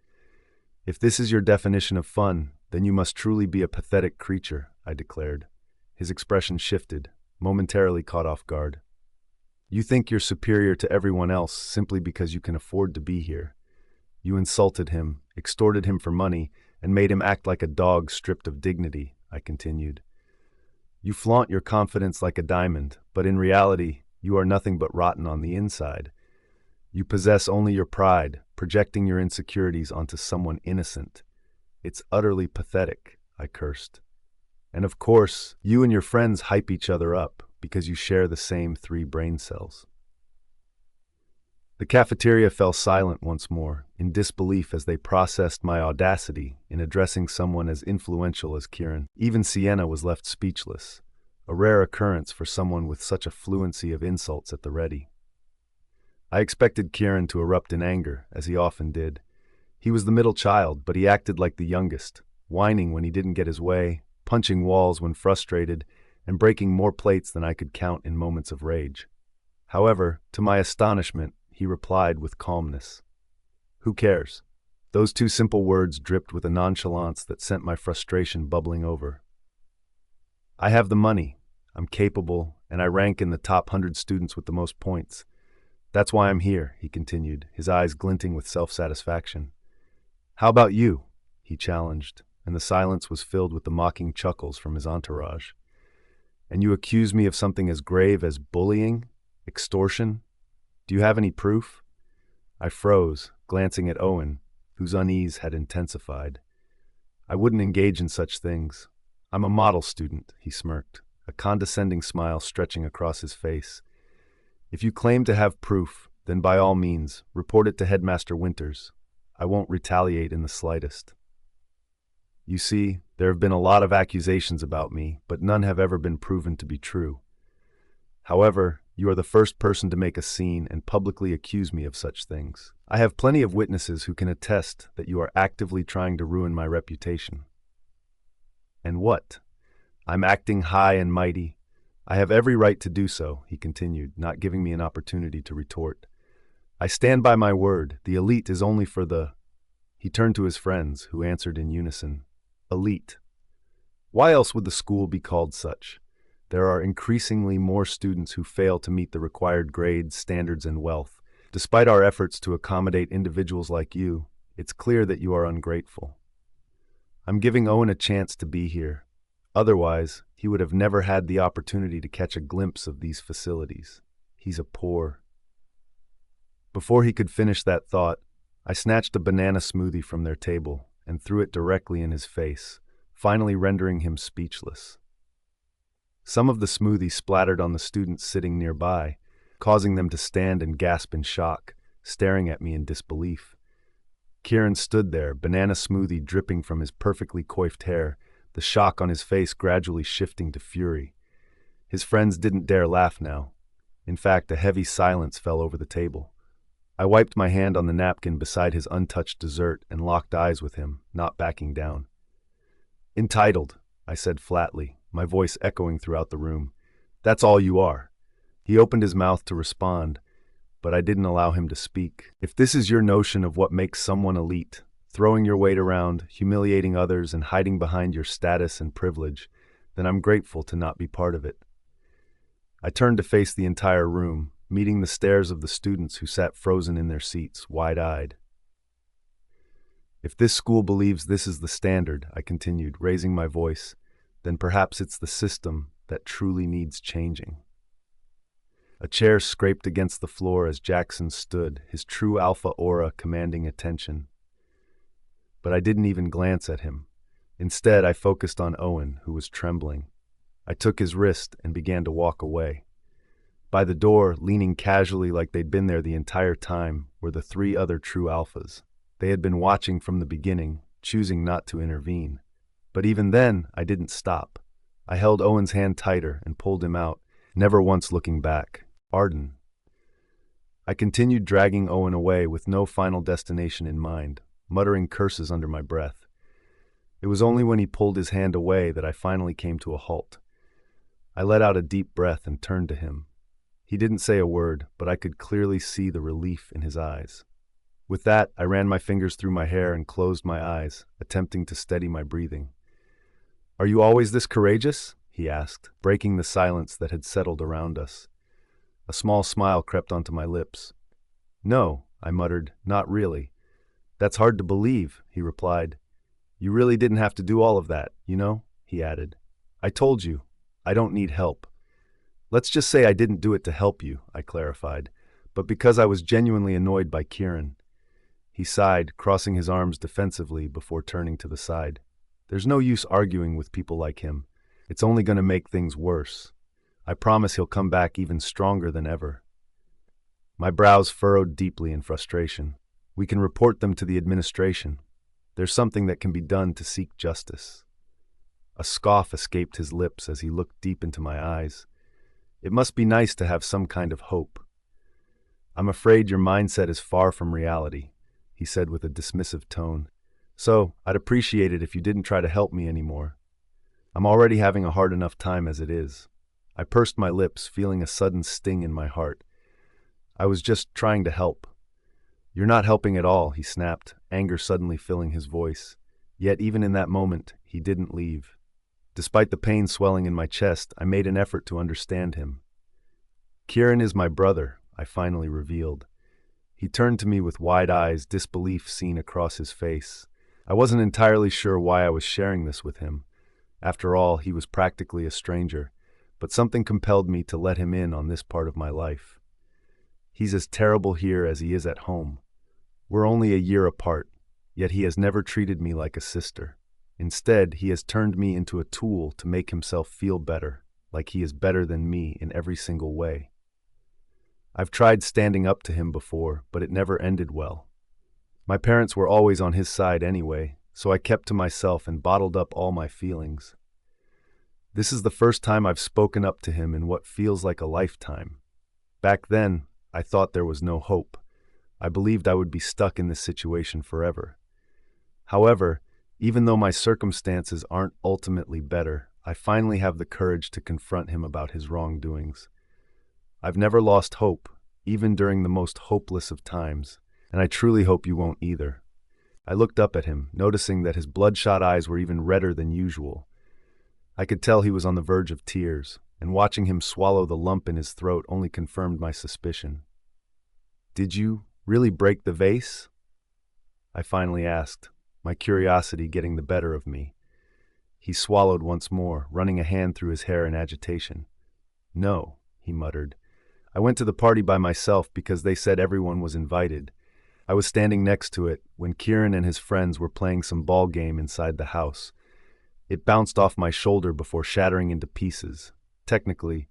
"If this is your definition of fun, then you must truly be a pathetic creature," I declared. His expression shifted, momentarily caught off guard. "You think you're superior to everyone else simply because you can afford to be here. You insulted him, extorted him for money, and made him act like a dog stripped of dignity," I continued. "You flaunt your confidence like a diamond, but in reality, You are nothing but rotten on the inside. You possess only your pride, projecting your insecurities onto someone innocent. It's utterly pathetic, I cursed. And of course, you and your friends hype each other up because you share the same 3 brain cells. The cafeteria fell silent once more, in disbelief as they processed my audacity in addressing someone as influential as Kieran. Even Sienna was left speechless, a rare occurrence for someone with such a fluency of insults at the ready. I expected Kieran to erupt in anger, as he often did. He was the middle child, but he acted like the youngest, whining when he didn't get his way, punching walls when frustrated, and breaking more plates than I could count in moments of rage. However, to my astonishment, he replied with calmness. Who cares? Those 2 simple words dripped with a nonchalance that sent my frustration bubbling over. I have the money, I'm capable, and I rank in the top 100 students with the most points. That's why I'm here, he continued, his eyes glinting with self-satisfaction. How about you? He challenged, and the silence was filled with the mocking chuckles from his entourage. And you accuse me of something as grave as bullying? Extortion? Do you have any proof? I froze, glancing at Owen, whose unease had intensified. I wouldn't engage in such things. I'm a model student, he smirked, a condescending smile stretching across his face. If you claim to have proof, then by all means, report it to Headmaster Winters. I won't retaliate in the slightest. You see, there have been a lot of accusations about me, but none have ever been proven to be true. However, you are the first person to make a scene and publicly accuse me of such things. I have plenty of witnesses who can attest that you are actively trying to ruin my reputation. And what? I'm acting high and mighty. I have every right to do so, he continued, not giving me an opportunity to retort. I stand by my word. The elite is only for the... He turned to his friends, who answered in unison. Elite. Why else would the school be called such? There are increasingly more students who fail to meet the required grades, standards, and wealth. Despite our efforts to accommodate individuals like you, it's clear that you are ungrateful. I'm giving Owen a chance to be here. Otherwise, he would have never had the opportunity to catch a glimpse of these facilities. He's a poor... Before he could finish that thought, I snatched a banana smoothie from their table and threw it directly in his face, finally rendering him speechless. Some of the smoothie splattered on the students sitting nearby, causing them to stand and gasp in shock, staring at me in disbelief. Kieran stood there, banana smoothie dripping from his perfectly coiffed hair, the shock on his face gradually shifting to fury. His friends didn't dare laugh now. In fact, a heavy silence fell over the table. I wiped my hand on the napkin beside his untouched dessert and locked eyes with him, not backing down. Entitled, I said flatly, my voice echoing throughout the room. That's all you are. He opened his mouth to respond, but I didn't allow him to speak. If this is your notion of what makes someone elite, throwing your weight around, humiliating others, and hiding behind your status and privilege, then I'm grateful to not be part of it. I turned to face the entire room, meeting the stares of the students who sat frozen in their seats, wide-eyed. If this school believes this is the standard, I continued, raising my voice, then perhaps it's the system that truly needs changing. A chair scraped against the floor as Jaxon stood, his true alpha aura commanding attention. But I didn't even glance at him. Instead, I focused on Owen, who was trembling. I took his wrist and began to walk away. By the door, leaning casually like they'd been there the entire time, were the 3 other true alphas. They had been watching from the beginning, choosing not to intervene. But even then, I didn't stop. I held Owen's hand tighter and pulled him out, never once looking back. Arden. I continued dragging Owen away with no final destination in mind, muttering curses under my breath. It was only when he pulled his hand away that I finally came to a halt. I let out a deep breath and turned to him. He didn't say a word, but I could clearly see the relief in his eyes. With that, I ran my fingers through my hair and closed my eyes, attempting to steady my breathing. "Are you always this courageous?" he asked, breaking the silence that had settled around us. A small smile crept onto my lips. "No," I muttered, "not really." "That's hard to believe," he replied. "You really didn't have to do all of that, you know," he added. "I told you, I don't need help." Let's just say I didn't do it to help you, I clarified, but because I was genuinely annoyed by Kieran. He sighed, crossing his arms defensively before turning to the side. There's no use arguing with people like him. It's only going to make things worse. I promise he'll come back even stronger than ever. My brows furrowed deeply in frustration. We can report them to the administration. There's something that can be done to seek justice. A scoff escaped his lips as he looked deep into my eyes. It must be nice to have some kind of hope. I'm afraid your mindset is far from reality, he said with a dismissive tone. So, I'd appreciate it if you didn't try to help me anymore. I'm already having a hard enough time as it is. I pursed my lips, feeling a sudden sting in my heart. I was just trying to help. You're not helping at all, he snapped, anger suddenly filling his voice. Yet even in that moment, he didn't leave. Despite the pain swelling in my chest, I made an effort to understand him. Kieran is my brother, I finally revealed. He turned to me with wide eyes, disbelief seen across his face. I wasn't entirely sure why I was sharing this with him. After all, he was practically a stranger, but something compelled me to let him in on this part of my life. He's as terrible here as he is at home. We're only a year apart, yet he has never treated me like a sister. Instead, he has turned me into a tool to make himself feel better, like he is better than me in every single way. I've tried standing up to him before, but it never ended well. My parents were always on his side anyway, so I kept to myself and bottled up all my feelings. This is the first time I've spoken up to him in what feels like a lifetime. Back then, I thought there was no hope. I believed I would be stuck in this situation forever. However, even though my circumstances aren't ultimately better, I finally have the courage to confront him about his wrongdoings. I've never lost hope, even during the most hopeless of times, and I truly hope you won't either. I looked up at him, noticing that his bloodshot eyes were even redder than usual. I could tell he was on the verge of tears, and watching him swallow the lump in his throat only confirmed my suspicion. "Did you really break the vase?" I finally asked, my curiosity getting the better of me. He swallowed once more, running a hand through his hair in agitation. "No," he muttered. "I went to the party by myself because they said everyone was invited. I was standing next to it when Kieran and his friends were playing some ball game inside the house. It bounced off my shoulder before shattering into pieces. Technically.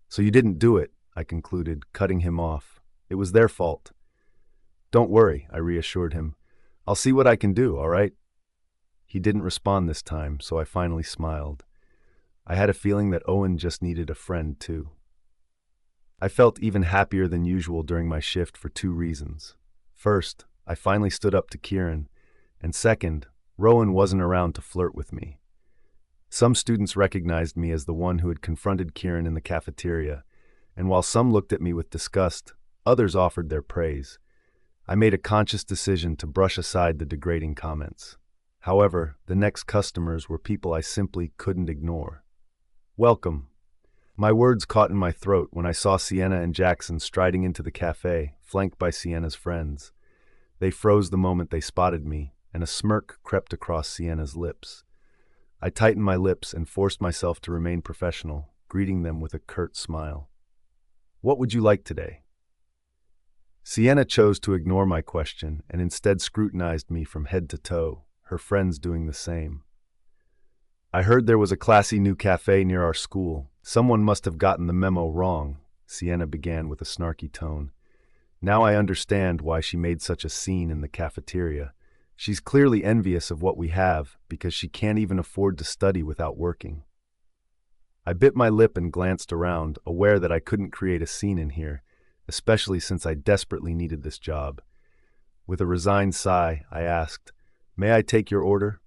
So you didn't do it," I concluded, cutting him off. "It was their fault." "Don't worry," I reassured him. "I'll see what I can do, all right?" He didn't respond this time, so I finally smiled. I had a feeling that Owen just needed a friend, too. I felt even happier than usual during my shift for two reasons. First, I finally stood up to Kieran, and second, Rowan wasn't around to flirt with me. Some students recognized me as the one who had confronted Kieran in the cafeteria, and while some looked at me with disgust, others offered their praise. I made a conscious decision to brush aside the degrading comments. However, the next customers were people I simply couldn't ignore. "Welcome." My words caught in my throat when I saw Sienna and Jaxon striding into the cafe, flanked by Sienna's friends. They froze the moment they spotted me, and a smirk crept across Sienna's lips. I tightened my lips and forced myself to remain professional, greeting them with a curt smile. "What would you like today?" Sienna chose to ignore my question and instead scrutinized me from head to toe, her friends doing the same. "I heard there was a classy new cafe near our school. Someone must have gotten the memo wrong," Sienna began with a snarky tone. "Now I understand why she made such a scene in the cafeteria. She's clearly envious of what we have because she can't even afford to study without working." I bit my lip and glanced around, aware that I couldn't create a scene in here, especially since I desperately needed this job. With a resigned sigh, I asked, "May I take your order?"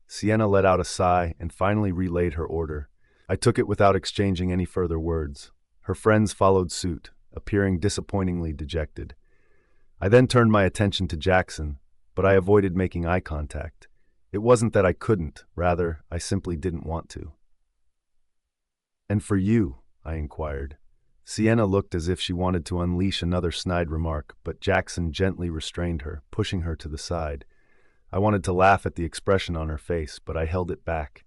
Sienna let out a sigh and finally relayed her order. I took it without exchanging any further words. Her friends followed suit, appearing disappointingly dejected. I then turned my attention to Jaxon, but I avoided making eye contact. It wasn't that I couldn't, rather, I simply didn't want to. "And for you?" I inquired. Sienna looked as if she wanted to unleash another snide remark, but Jaxon gently restrained her, pushing her to the side. I wanted to laugh at the expression on her face, but I held it back.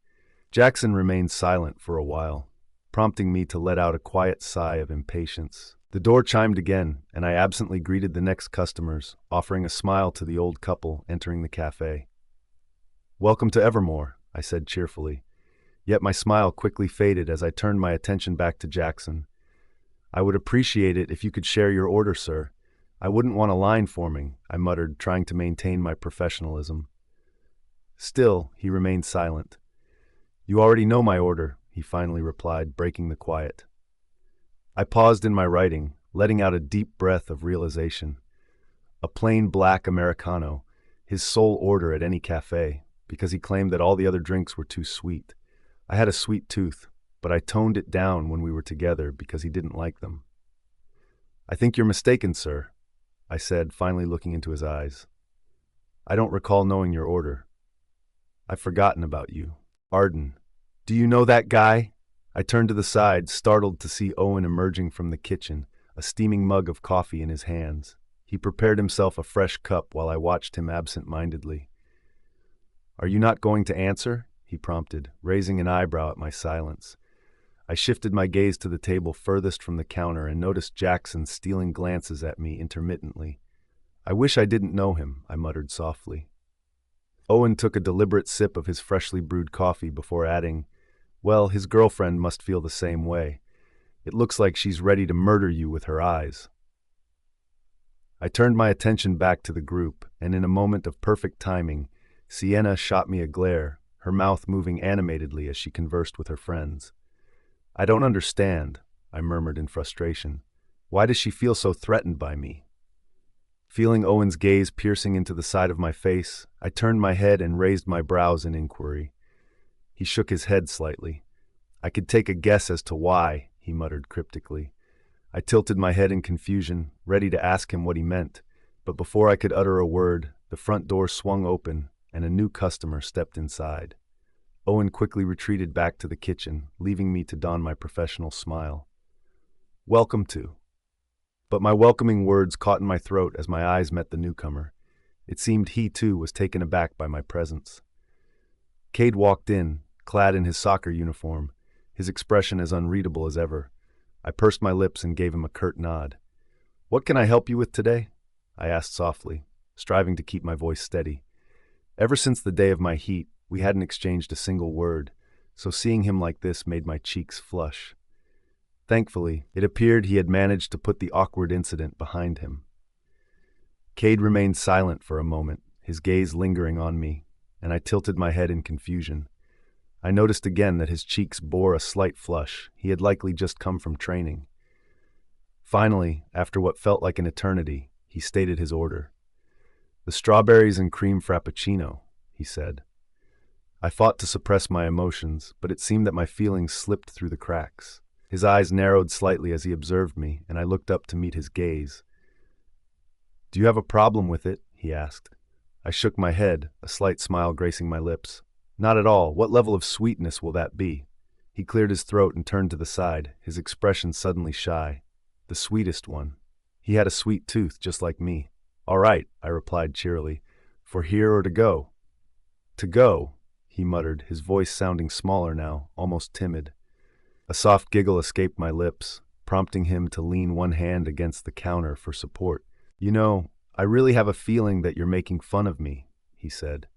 Jaxon remained silent for a while. prompting me to let out a quiet sigh of impatience. The door chimed again, and I absently greeted the next customers, offering a smile to the old couple entering the cafe. "Welcome to Evermore," I said cheerfully. Yet my smile quickly faded as I turned my attention back to Jaxon. "I would appreciate it if you could share your order, sir. I wouldn't want a line forming," I muttered, trying to maintain my professionalism. Still, he remained silent. "You already know my order," he finally replied, breaking the quiet. I paused in my writing, letting out a deep breath of realization. A plain black Americano, his sole order at any cafe, because he claimed that all the other drinks were too sweet. I had a sweet tooth, but I toned it down when we were together because he didn't like them. "I think you're mistaken, sir," I said, finally looking into his eyes. "I don't recall knowing your order. I've forgotten about you." "Arden. Do you know that guy?" I turned to the side, startled to see Owen emerging from the kitchen, a steaming mug of coffee in his hands. He prepared himself a fresh cup while I watched him absent-mindedly. "Are you not going to answer?" he prompted, raising an eyebrow at my silence. I shifted my gaze to the table furthest from the counter and noticed Jaxon stealing glances at me intermittently. "I wish I didn't know him," I muttered softly. Owen took a deliberate sip of his freshly brewed coffee before adding, "Well, his girlfriend must feel the same way. It looks like she's ready to murder you with her eyes." I turned my attention back to the group, and in a moment of perfect timing, Sienna shot me a glare, her mouth moving animatedly as she conversed with her friends. "I don't understand," I murmured in frustration. "Why does she feel so threatened by me?" Feeling Owen's gaze piercing into the side of my face, I turned my head and raised my brows in inquiry. He shook his head slightly. "I could take a guess as to why," he muttered cryptically. I tilted my head in confusion, ready to ask him what he meant, but before I could utter a word, the front door swung open and a new customer stepped inside. Owen quickly retreated back to the kitchen, leaving me to don my professional smile. "Welcome to." But my welcoming words caught in my throat as my eyes met the newcomer. It seemed he, too, was taken aback by my presence. Cade walked in, clad in his soccer uniform, his expression as unreadable as ever. I pursed my lips and gave him a curt nod. "What can I help you with today?" I asked softly, striving to keep my voice steady. Ever since the day of my heat, we hadn't exchanged a single word, so seeing him like this made my cheeks flush. Thankfully, it appeared he had managed to put the awkward incident behind him. Cade remained silent for a moment, his gaze lingering on me, and I tilted my head in confusion. I noticed again that his cheeks bore a slight flush. He had likely just come from training. Finally, after what felt like an eternity, he stated his order. "The strawberries and cream frappuccino," he said. I fought to suppress my emotions, but it seemed that my feelings slipped through the cracks. His eyes narrowed slightly as he observed me, and I looked up to meet his gaze. "Do you have a problem with it?" he asked. I shook my head, a slight smile gracing my lips. "Not at all. What level of sweetness will that be?" He cleared his throat and turned to the side, his expression suddenly shy. "The sweetest one." He had a sweet tooth, just like me. "All right," I replied cheerily. "For here or to go?" "To go," he muttered, his voice sounding smaller now, almost timid. A soft giggle escaped my lips, prompting him to lean one hand against the counter for support. "You know, I really have a feeling that you're making fun of me," he said.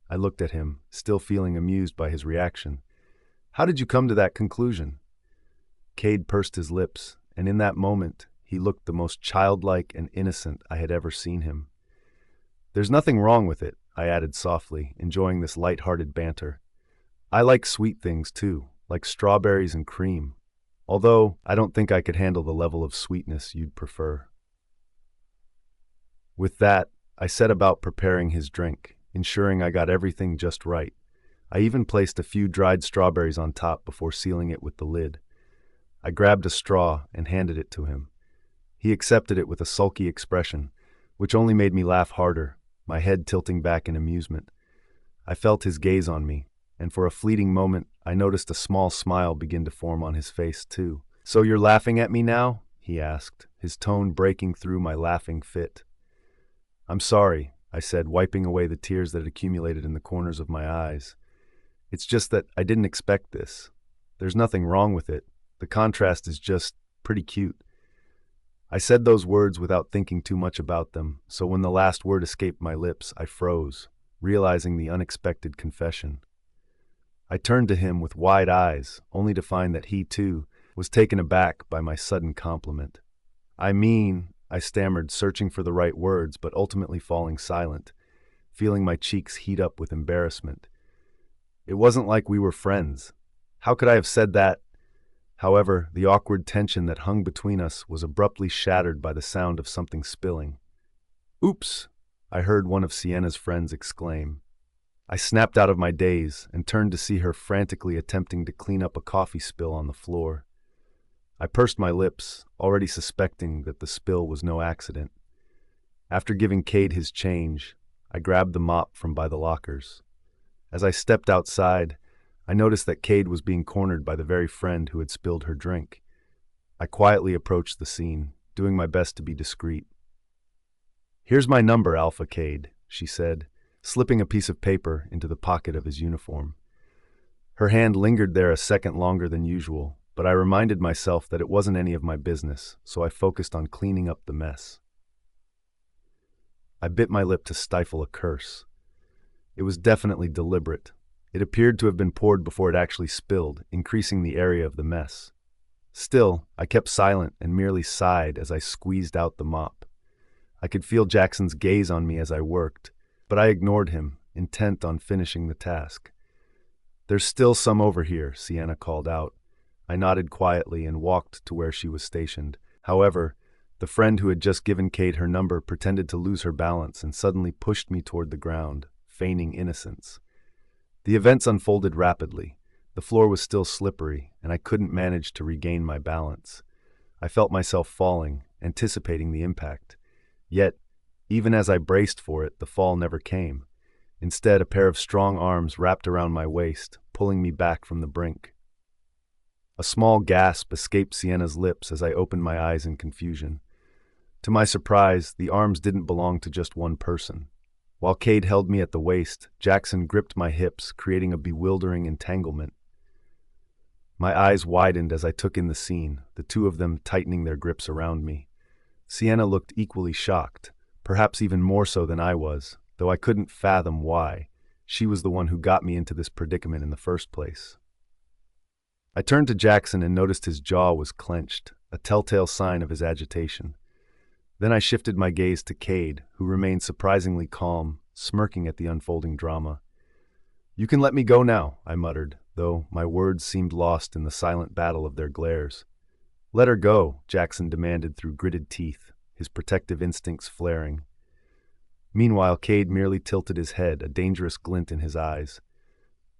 I looked at him, still feeling amused by his reaction. "How did you come to that conclusion?" Cade pursed his lips, and in that moment, he looked the most childlike and innocent I had ever seen him. "There's nothing wrong with it," I added softly, enjoying this light-hearted banter. "I like sweet things, too, like strawberries and cream, although I don't think I could handle the level of sweetness you'd prefer." With that, I set about preparing his drink, ensuring I got everything just right. I even placed a few dried strawberries on top before sealing it with the lid. I grabbed a straw and handed it to him. He accepted it with a sulky expression, which only made me laugh harder, my head tilting back in amusement. I felt his gaze on me, and for a fleeting moment, I noticed a small smile begin to form on his face, too. "So you're laughing at me now?" he asked, his tone breaking through my laughing fit. "I'm sorry," I said, wiping away the tears that had accumulated in the corners of my eyes. "It's just that I didn't expect this. There's nothing wrong with it. The contrast is just pretty cute. I said those words without thinking too much about them, so when the last word escaped my lips, I froze, realizing the unexpected confession. I turned to him with wide eyes, only to find that he, too, was taken aback by my sudden compliment. I stammered, searching for the right words, but ultimately falling silent, feeling my cheeks heat up with embarrassment. It wasn't like we were friends. How could I have said that? However, the awkward tension that hung between us was abruptly shattered by the sound of something spilling. "Oops!" I heard one of Sienna's friends exclaim. I snapped out of my daze and turned to see her frantically attempting to clean up a coffee spill on the floor. I pursed my lips, already suspecting that the spill was no accident. After giving Cade his change, I grabbed the mop from by the lockers. As I stepped outside, I noticed that Cade was being cornered by the very friend who had spilled her drink. I quietly approached the scene, doing my best to be discreet. "Here's my number, Alpha Cade," she said, slipping a piece of paper into the pocket of his uniform. Her hand lingered there a second longer than usual, but I reminded myself that it wasn't any of my business, so I focused on cleaning up the mess. I bit my lip to stifle a curse. It was definitely deliberate. It appeared to have been poured before it actually spilled, increasing the area of the mess. Still, I kept silent and merely sighed as I squeezed out the mop. I could feel Jackson's gaze on me as I worked, but I ignored him, intent on finishing the task. "There's still some over here," Sienna called out. I nodded quietly and walked to where she was stationed. However, the friend who had just given Cade her number pretended to lose her balance and suddenly pushed me toward the ground, feigning innocence. The events unfolded rapidly. The floor was still slippery, and I couldn't manage to regain my balance. I felt myself falling, anticipating the impact. Yet, even as I braced for it, the fall never came. Instead, a pair of strong arms wrapped around my waist, pulling me back from the brink. A small gasp escaped Sienna's lips as I opened my eyes in confusion. To my surprise, the arms didn't belong to just one person. While Cade held me at the waist, Jaxon gripped my hips, creating a bewildering entanglement. My eyes widened as I took in the scene, the two of them tightening their grips around me. Sienna looked equally shocked, perhaps even more so than I was, though I couldn't fathom why. She was the one who got me into this predicament in the first place. I turned to Jaxon and noticed his jaw was clenched, a telltale sign of his agitation. Then I shifted my gaze to Cade, who remained surprisingly calm, smirking at the unfolding drama. "You can let me go now," I muttered, though my words seemed lost in the silent battle of their glares. "Let her go," Jaxon demanded through gritted teeth, his protective instincts flaring. Meanwhile, Cade merely tilted his head, a dangerous glint in his eyes.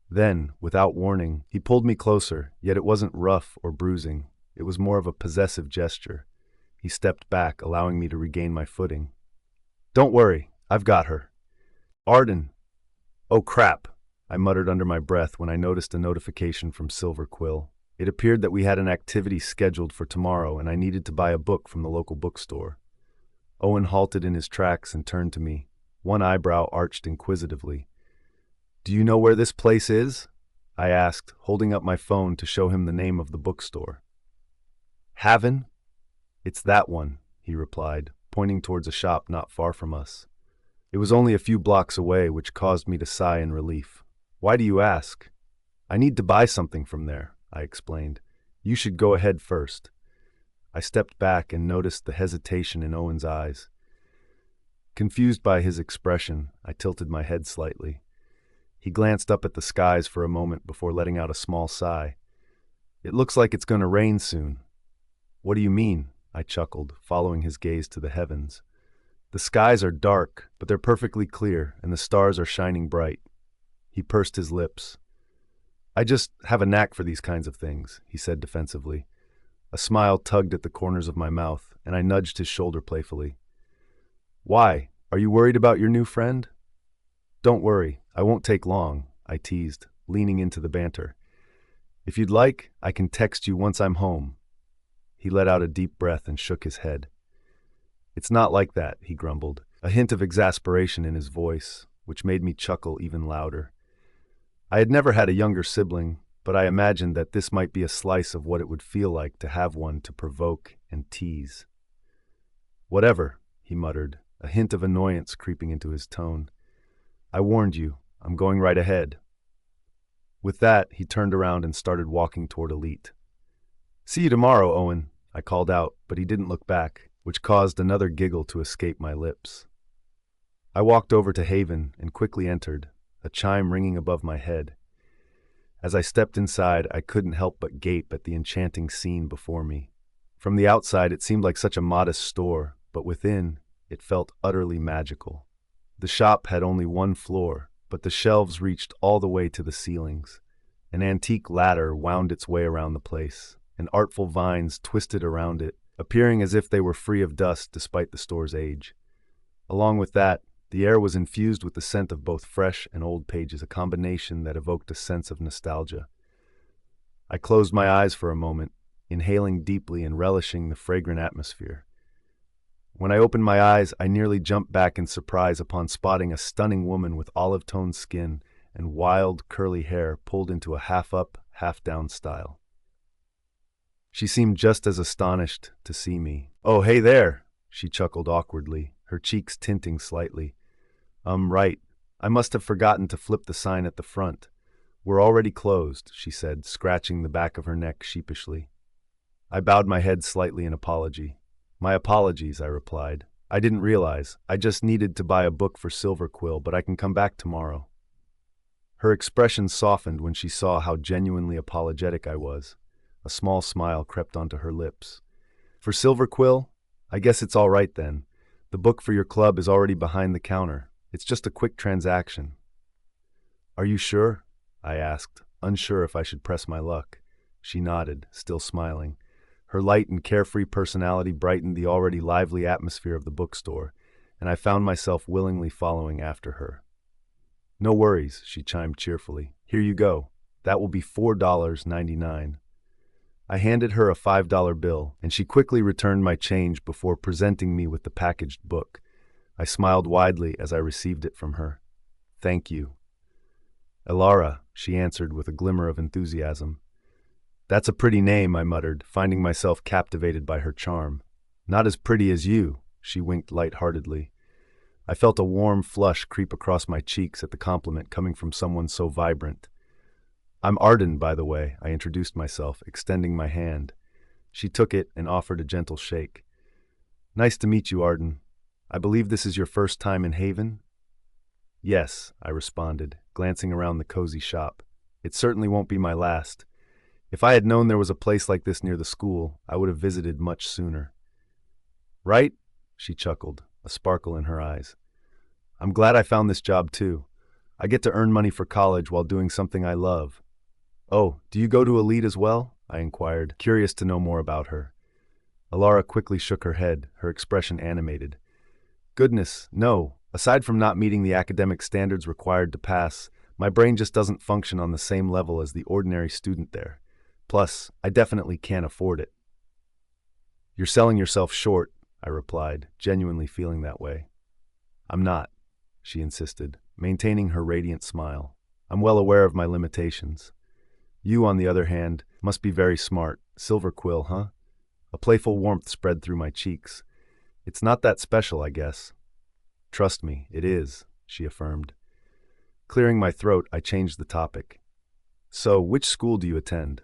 Then, without warning, he pulled me closer, yet it wasn't rough or bruising. It was more of a possessive gesture. He stepped back, allowing me to regain my footing. "Don't worry, I've got her." "Arden." "Oh crap," I muttered under my breath when I noticed a notification from Silver Quill. It appeared that we had an activity scheduled for tomorrow and I needed to buy a book from the local bookstore. Owen halted in his tracks and turned to me, one eyebrow arched inquisitively. "Do you know where this place is?" I asked, holding up my phone to show him the name of the bookstore. "Haven?" "It's that one," he replied, pointing towards a shop not far from us. It was only a few blocks away, which caused me to sigh in relief. "Why do you ask?" "I need to buy something from there," I explained. "You should go ahead first." I stepped back and noticed the hesitation in Owen's eyes. Confused by his expression, I tilted my head slightly. He glanced up at the skies for a moment before letting out a small sigh. "It looks like it's going to rain soon." "What do you mean?" I chuckled, following his gaze to the heavens. "The skies are dark, but they're perfectly clear, and the stars are shining bright." He pursed his lips. "I just have a knack for these kinds of things," he said defensively. A smile tugged at the corners of my mouth, and I nudged his shoulder playfully. "Why? Are you worried about your new friend?" "Don't worry, I won't take long," I teased, leaning into the banter. "If you'd like, I can text you once I'm home." He let out a deep breath and shook his head. "It's not like that," he grumbled, a hint of exasperation in his voice, which made me chuckle even louder. I had never had a younger sibling, but I imagined that this might be a slice of what it would feel like to have one to provoke and tease. "Whatever," he muttered, a hint of annoyance creeping into his tone. "I warned you. I'm going right ahead." With that, he turned around and started walking toward Elite. "See you tomorrow, Owen," I called out, but he didn't look back, which caused another giggle to escape my lips. I walked over to Haven and quickly entered, a chime ringing above my head. As I stepped inside, I couldn't help but gape at the enchanting scene before me. From the outside, it seemed like such a modest store, but within, it felt utterly magical. The shop had only one floor, but the shelves reached all the way to the ceilings. An antique ladder wound its way around the place, and artful vines twisted around it, appearing as if they were free of dust despite the store's age. Along with that, the air was infused with the scent of both fresh and old pages, a combination that evoked a sense of nostalgia. I closed my eyes for a moment, inhaling deeply and relishing the fragrant atmosphere. When I opened my eyes, I nearly jumped back in surprise upon spotting a stunning woman with olive-toned skin and wild, curly hair pulled into a half-up, half-down style. She seemed just as astonished to see me. "Oh, hey there," she chuckled awkwardly, her cheeks tinting slightly. Right. I must have forgotten to flip the sign at the front. We're already closed," she said, scratching the back of her neck sheepishly. I bowed my head slightly in apology. "My apologies," I replied. "I didn't realize. I just needed to buy a book for Silverquill, but I can come back tomorrow." Her expression softened when she saw how genuinely apologetic I was. A small smile crept onto her lips. "For Silverquill? I guess it's all right then. The book for your club is already behind the counter. It's just a quick transaction." "Are you sure?" I asked, unsure if I should press my luck. She nodded, still smiling. Her light and carefree personality brightened the already lively atmosphere of the bookstore, and I found myself willingly following after her. "No worries," she chimed cheerfully. "Here you go. That will be $4.99. I handed her a $5 bill, and she quickly returned my change before presenting me with the packaged book. I smiled widely as I received it from her. "Thank you." "Elara," she answered with a glimmer of enthusiasm. "That's a pretty name," I muttered, finding myself captivated by her charm. "Not as pretty as you," she winked light-heartedly. I felt a warm flush creep across my cheeks at the compliment coming from someone so vibrant. "I'm Arden, by the way," I introduced myself, extending my hand. She took it and offered a gentle shake. "Nice to meet you, Arden. I believe this is your first time in Haven?" "Yes," I responded, glancing around the cozy shop. "It certainly won't be my last. If I had known there was a place like this near the school, I would have visited much sooner." "Right?" she chuckled, a sparkle in her eyes. "I'm glad I found this job too. I get to earn money for college while doing something I love." "Oh, do you go to Elite as well?" I inquired, curious to know more about her. Elara quickly shook her head, her expression animated. "Goodness, no. Aside from not meeting the academic standards required to pass, my brain just doesn't function on the same level as the ordinary student there. Plus, I definitely can't afford it." "You're selling yourself short," I replied, genuinely feeling that way. "I'm not," she insisted, maintaining her radiant smile. "I'm well aware of my limitations. You, on the other hand, must be very smart. Silverquill, huh?" A playful warmth spread through my cheeks. "It's not that special, I guess." "Trust me, it is," she affirmed. Clearing my throat, I changed the topic. "So, which school do you attend?"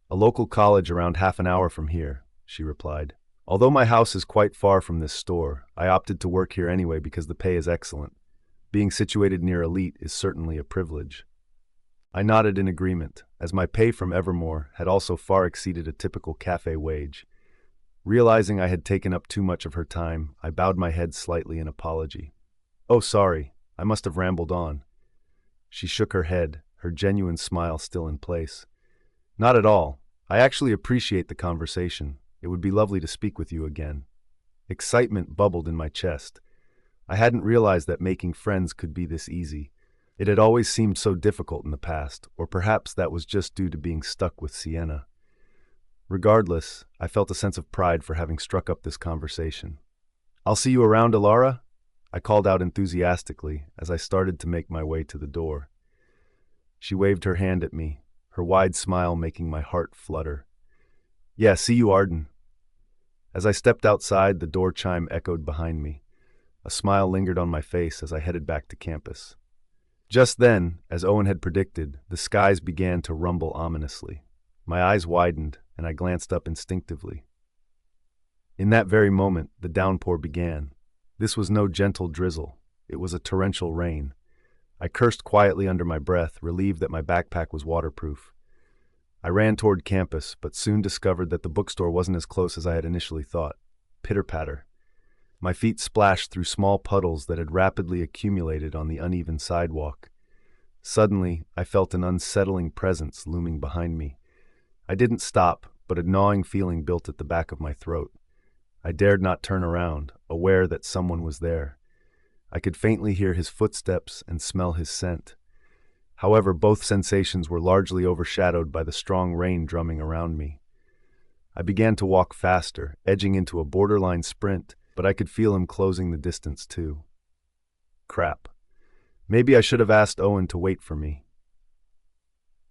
"A local college around half an hour from here," she replied. "Although my house is quite far from this store, I opted to work here anyway because the pay is excellent. Being situated near Elite is certainly a privilege." I nodded in agreement, as my pay from Evermore had also far exceeded a typical cafe wage. Realizing I had taken up too much of her time, I bowed my head slightly in apology. "Oh, sorry, I must have rambled on." She shook her head, her genuine smile still in place. "Not at all. I actually appreciate the conversation. It would be lovely to speak with you again." Excitement bubbled in my chest. I hadn't realized that making friends could be this easy. It had always seemed so difficult in the past, or perhaps that was just due to being stuck with Sienna. Regardless, I felt a sense of pride for having struck up this conversation. "I'll see you around, Elara?" I called out enthusiastically as I started to make my way to the door. She waved her hand at me, her wide smile making my heart flutter. "Yeah, see you, Arden." As I stepped outside, the door chime echoed behind me. A smile lingered on my face as I headed back to campus. Just then, as Owen had predicted, the skies began to rumble ominously. My eyes widened, and I glanced up instinctively. In that very moment, the downpour began. This was no gentle drizzle. It was a torrential rain. I cursed quietly under my breath, relieved that my backpack was waterproof. I ran toward campus, but soon discovered that the bookstore wasn't as close as I had initially thought. Pitter-patter. My feet splashed through small puddles that had rapidly accumulated on the uneven sidewalk. Suddenly, I felt an unsettling presence looming behind me. I didn't stop, but a gnawing feeling built at the back of my throat. I dared not turn around, aware that someone was there. I could faintly hear his footsteps and smell his scent. However, both sensations were largely overshadowed by the strong rain drumming around me. I began to walk faster, edging into a borderline sprint, but I could feel him closing the distance too. Crap. Maybe I should have asked Owen to wait for me.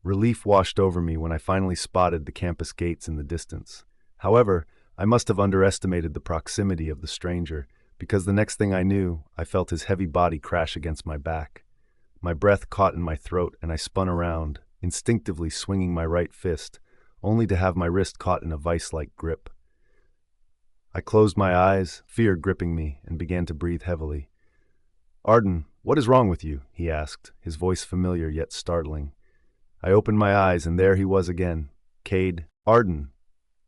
Relief washed over me when I finally spotted the campus gates in the distance. However, I must have underestimated the proximity of the stranger, because the next thing I knew, I felt his heavy body crash against my back. My breath caught in my throat and I spun around, instinctively swinging my right fist, only to have my wrist caught in a vice-like grip. I closed my eyes, fear gripping me, and began to breathe heavily. "Arden, what is wrong with you?" he asked, his voice familiar yet startling. I opened my eyes and there he was again. "Cade, Arden."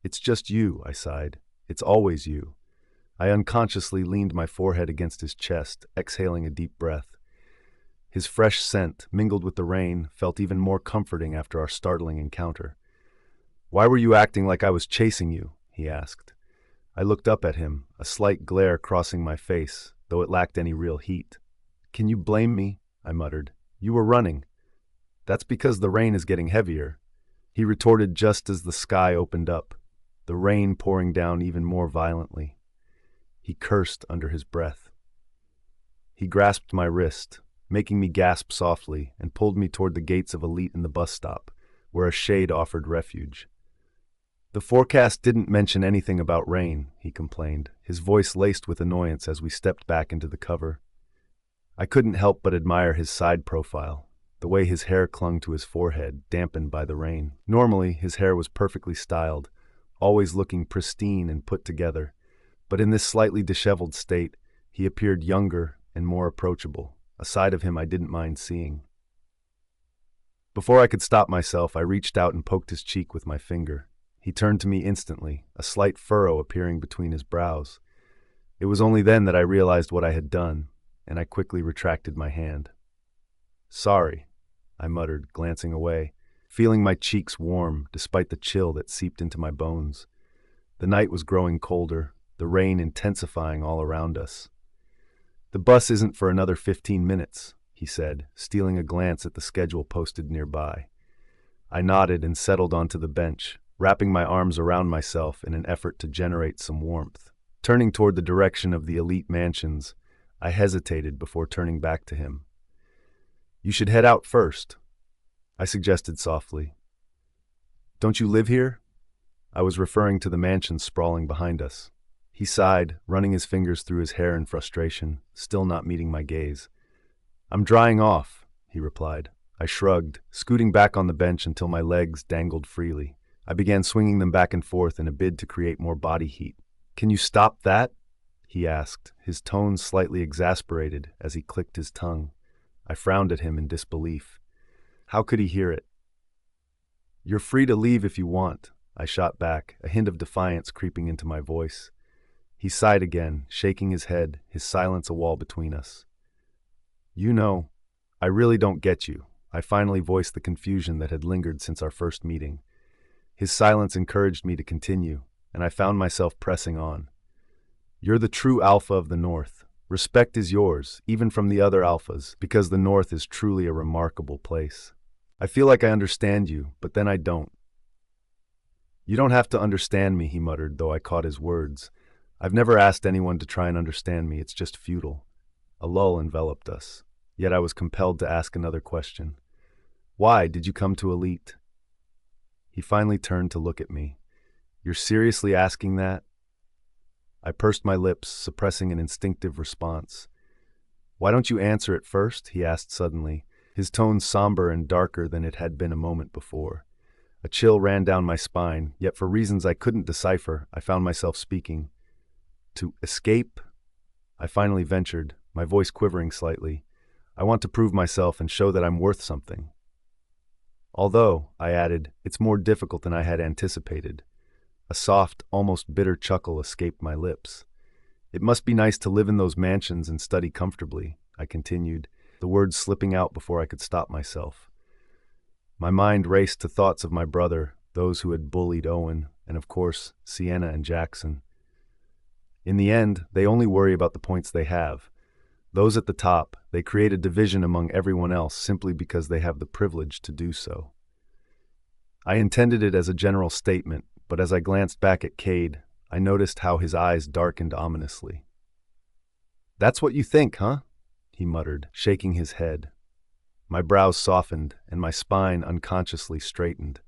"It's just you," I sighed. "It's always you." I unconsciously leaned my forehead against his chest, exhaling a deep breath. His fresh scent, mingled with the rain, felt even more comforting after our startling encounter. "Why were you acting like I was chasing you?" he asked. I looked up at him, a slight glare crossing my face, though it lacked any real heat. "Can you blame me?" I muttered. "You were running." "That's because the rain is getting heavier," he retorted just as the sky opened up, the rain pouring down even more violently. He cursed under his breath. He grasped my wrist, making me gasp softly, and pulled me toward the gates of Elite in the bus stop, where a shade offered refuge. "The forecast didn't mention anything about rain," he complained, his voice laced with annoyance as we stepped back into the cover. I couldn't help but admire his side profile, the way his hair clung to his forehead, dampened by the rain. Normally, his hair was perfectly styled, always looking pristine and put together, but in this slightly disheveled state, he appeared younger and more approachable, a side of him I didn't mind seeing. Before I could stop myself, I reached out and poked his cheek with my finger. He turned to me instantly, a slight furrow appearing between his brows. It was only then that I realized what I had done, and I quickly retracted my hand. "Sorry," I muttered, glancing away, feeling my cheeks warm despite the chill that seeped into my bones. The night was growing colder, the rain intensifying all around us. "The bus isn't for another 15 minutes, he said, stealing a glance at the schedule posted nearby. I nodded and settled onto the bench, wrapping my arms around myself in an effort to generate some warmth. Turning toward the direction of the Elite mansions, I hesitated before turning back to him. "You should head out first," I suggested softly. "Don't you live here?" I was referring to the mansion sprawling behind us. He sighed, running his fingers through his hair in frustration, still not meeting my gaze. "I'm drying off," he replied. I shrugged, scooting back on the bench until my legs dangled freely. I began swinging them back and forth in a bid to create more body heat. "Can you stop that?" he asked, his tone slightly exasperated as he clicked his tongue. I frowned at him in disbelief. How could he hear it? "You're free to leave if you want," I shot back, a hint of defiance creeping into my voice. He sighed again, shaking his head, his silence a wall between us. "You know, I really don't get you," I finally voiced the confusion that had lingered since our first meeting. His silence encouraged me to continue, and I found myself pressing on. "You're the true alpha of the North. Respect is yours, even from the other alphas, because the North is truly a remarkable place. I feel like I understand you, but then I don't." "You don't have to understand me," he muttered, though I caught his words. "I've never asked anyone to try and understand me, it's just futile." A lull enveloped us, yet I was compelled to ask another question. "Why did you come to Elite?" He finally turned to look at me. You're seriously asking that? I pursed my lips, suppressing an instinctive response. Why don't you answer it first? He asked suddenly, his tone somber and darker than it had been a moment before. A chill ran down my spine, yet for reasons I couldn't decipher, I found myself speaking. To escape? I finally ventured, my voice quivering slightly. I want to prove myself and show that I'm worth something. Although, I added, it's more difficult than I had anticipated. A soft, almost bitter chuckle escaped my lips. It must be nice to live in those mansions and study comfortably, I continued, the words slipping out before I could stop myself. My mind raced to thoughts of my brother, those who had bullied Owen, and of course, Sienna and Jaxon. In the end, they only worry about the points they have. Those at the top, they create a division among everyone else simply because they have the privilege to do so. I intended it as a general statement, but as I glanced back at Cade, I noticed how his eyes darkened ominously. That's what you think, huh? He muttered, shaking his head. My brows softened, and my spine unconsciously straightened.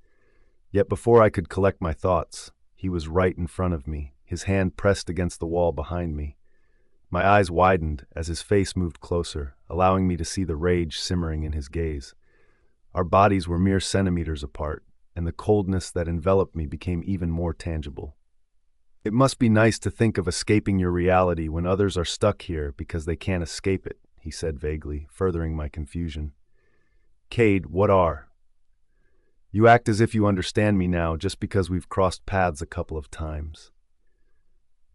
Yet before I could collect my thoughts, he was right in front of me, his hand pressed against the wall behind me. My eyes widened as his face moved closer, allowing me to see the rage simmering in his gaze. Our bodies were mere centimeters apart, and the coldness that enveloped me became even more tangible. It must be nice to think of escaping your reality when others are stuck here because they can't escape it, he said vaguely, furthering my confusion. Cade, what are? You act as if you understand me now just because we've crossed paths a couple of times.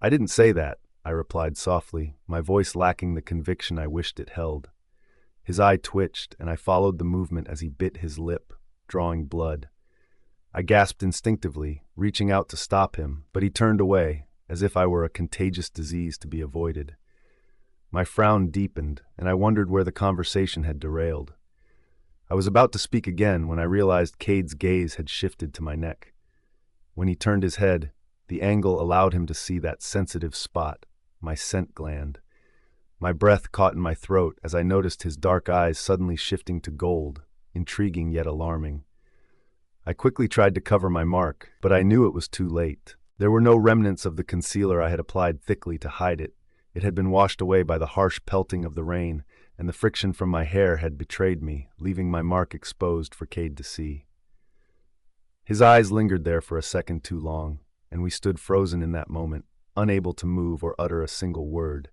I didn't say that, I replied softly, my voice lacking the conviction I wished it held. His eye twitched, and I followed the movement as he bit his lip, drawing blood. I gasped instinctively, reaching out to stop him, but he turned away, as if I were a contagious disease to be avoided. My frown deepened, and I wondered where the conversation had derailed. I was about to speak again when I realized Cade's gaze had shifted to my neck. When he turned his head, the angle allowed him to see that sensitive spot, my scent gland. My breath caught in my throat as I noticed his dark eyes suddenly shifting to gold, intriguing yet alarming. I quickly tried to cover my mark, but I knew it was too late. There were no remnants of the concealer I had applied thickly to hide it. It had been washed away by the harsh pelting of the rain, and the friction from my hair had betrayed me, leaving my mark exposed for Cade to see. His eyes lingered there for a second too long, and we stood frozen in that moment, unable to move or utter a single word.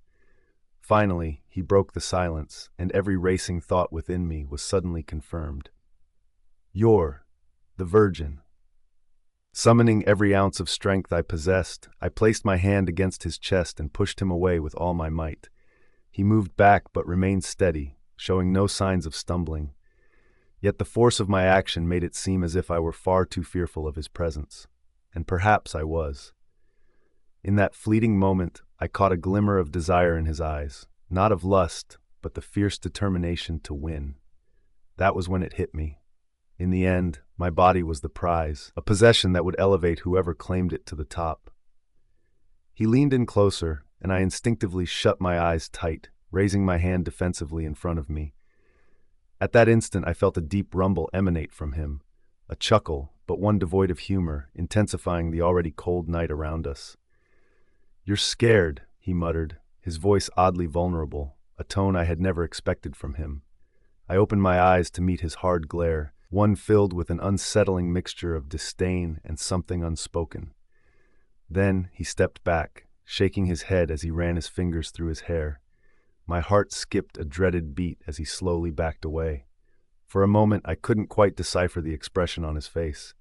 Finally, he broke the silence, and every racing thought within me was suddenly confirmed. You're the Virgin. Summoning every ounce of strength I possessed, I placed my hand against his chest and pushed him away with all my might. He moved back but remained steady, showing no signs of stumbling. Yet the force of my action made it seem as if I were far too fearful of his presence. And perhaps I was. In that fleeting moment, I caught a glimmer of desire in his eyes, not of lust, but the fierce determination to win. That was when it hit me. In the end, my body was the prize, a possession that would elevate whoever claimed it to the top. He leaned in closer, and I instinctively shut my eyes tight, raising my hand defensively in front of me. At that instant, I felt a deep rumble emanate from him, a chuckle, but one devoid of humor, intensifying the already cold night around us. You're scared, he muttered, his voice oddly vulnerable, a tone I had never expected from him. I opened my eyes to meet his hard glare, one filled with an unsettling mixture of disdain and something unspoken. Then he stepped back, shaking his head as he ran his fingers through his hair. My heart skipped a dreaded beat as he slowly backed away. For a moment, I couldn't quite decipher the expression on his face.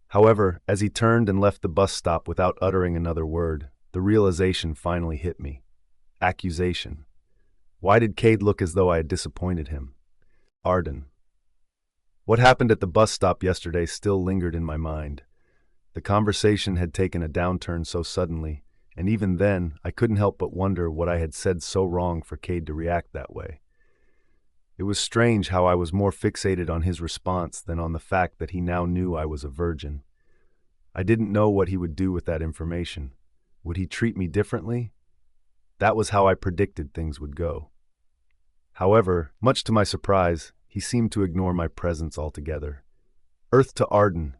However, as he turned and left the bus stop without uttering another word, the realization finally hit me. Accusation. Why did Cade look as though I had disappointed him? Arden. What happened at the bus stop yesterday still lingered in my mind. The conversation had taken a downturn so suddenly, and even then, I couldn't help but wonder what I had said so wrong for Cade to react that way. It was strange how I was more fixated on his response than on the fact that he now knew I was a virgin. I didn't know what he would do with that information. Would he treat me differently? That was how I predicted things would go. However, much to my surprise, he seemed to ignore my presence altogether. Earth to Arden,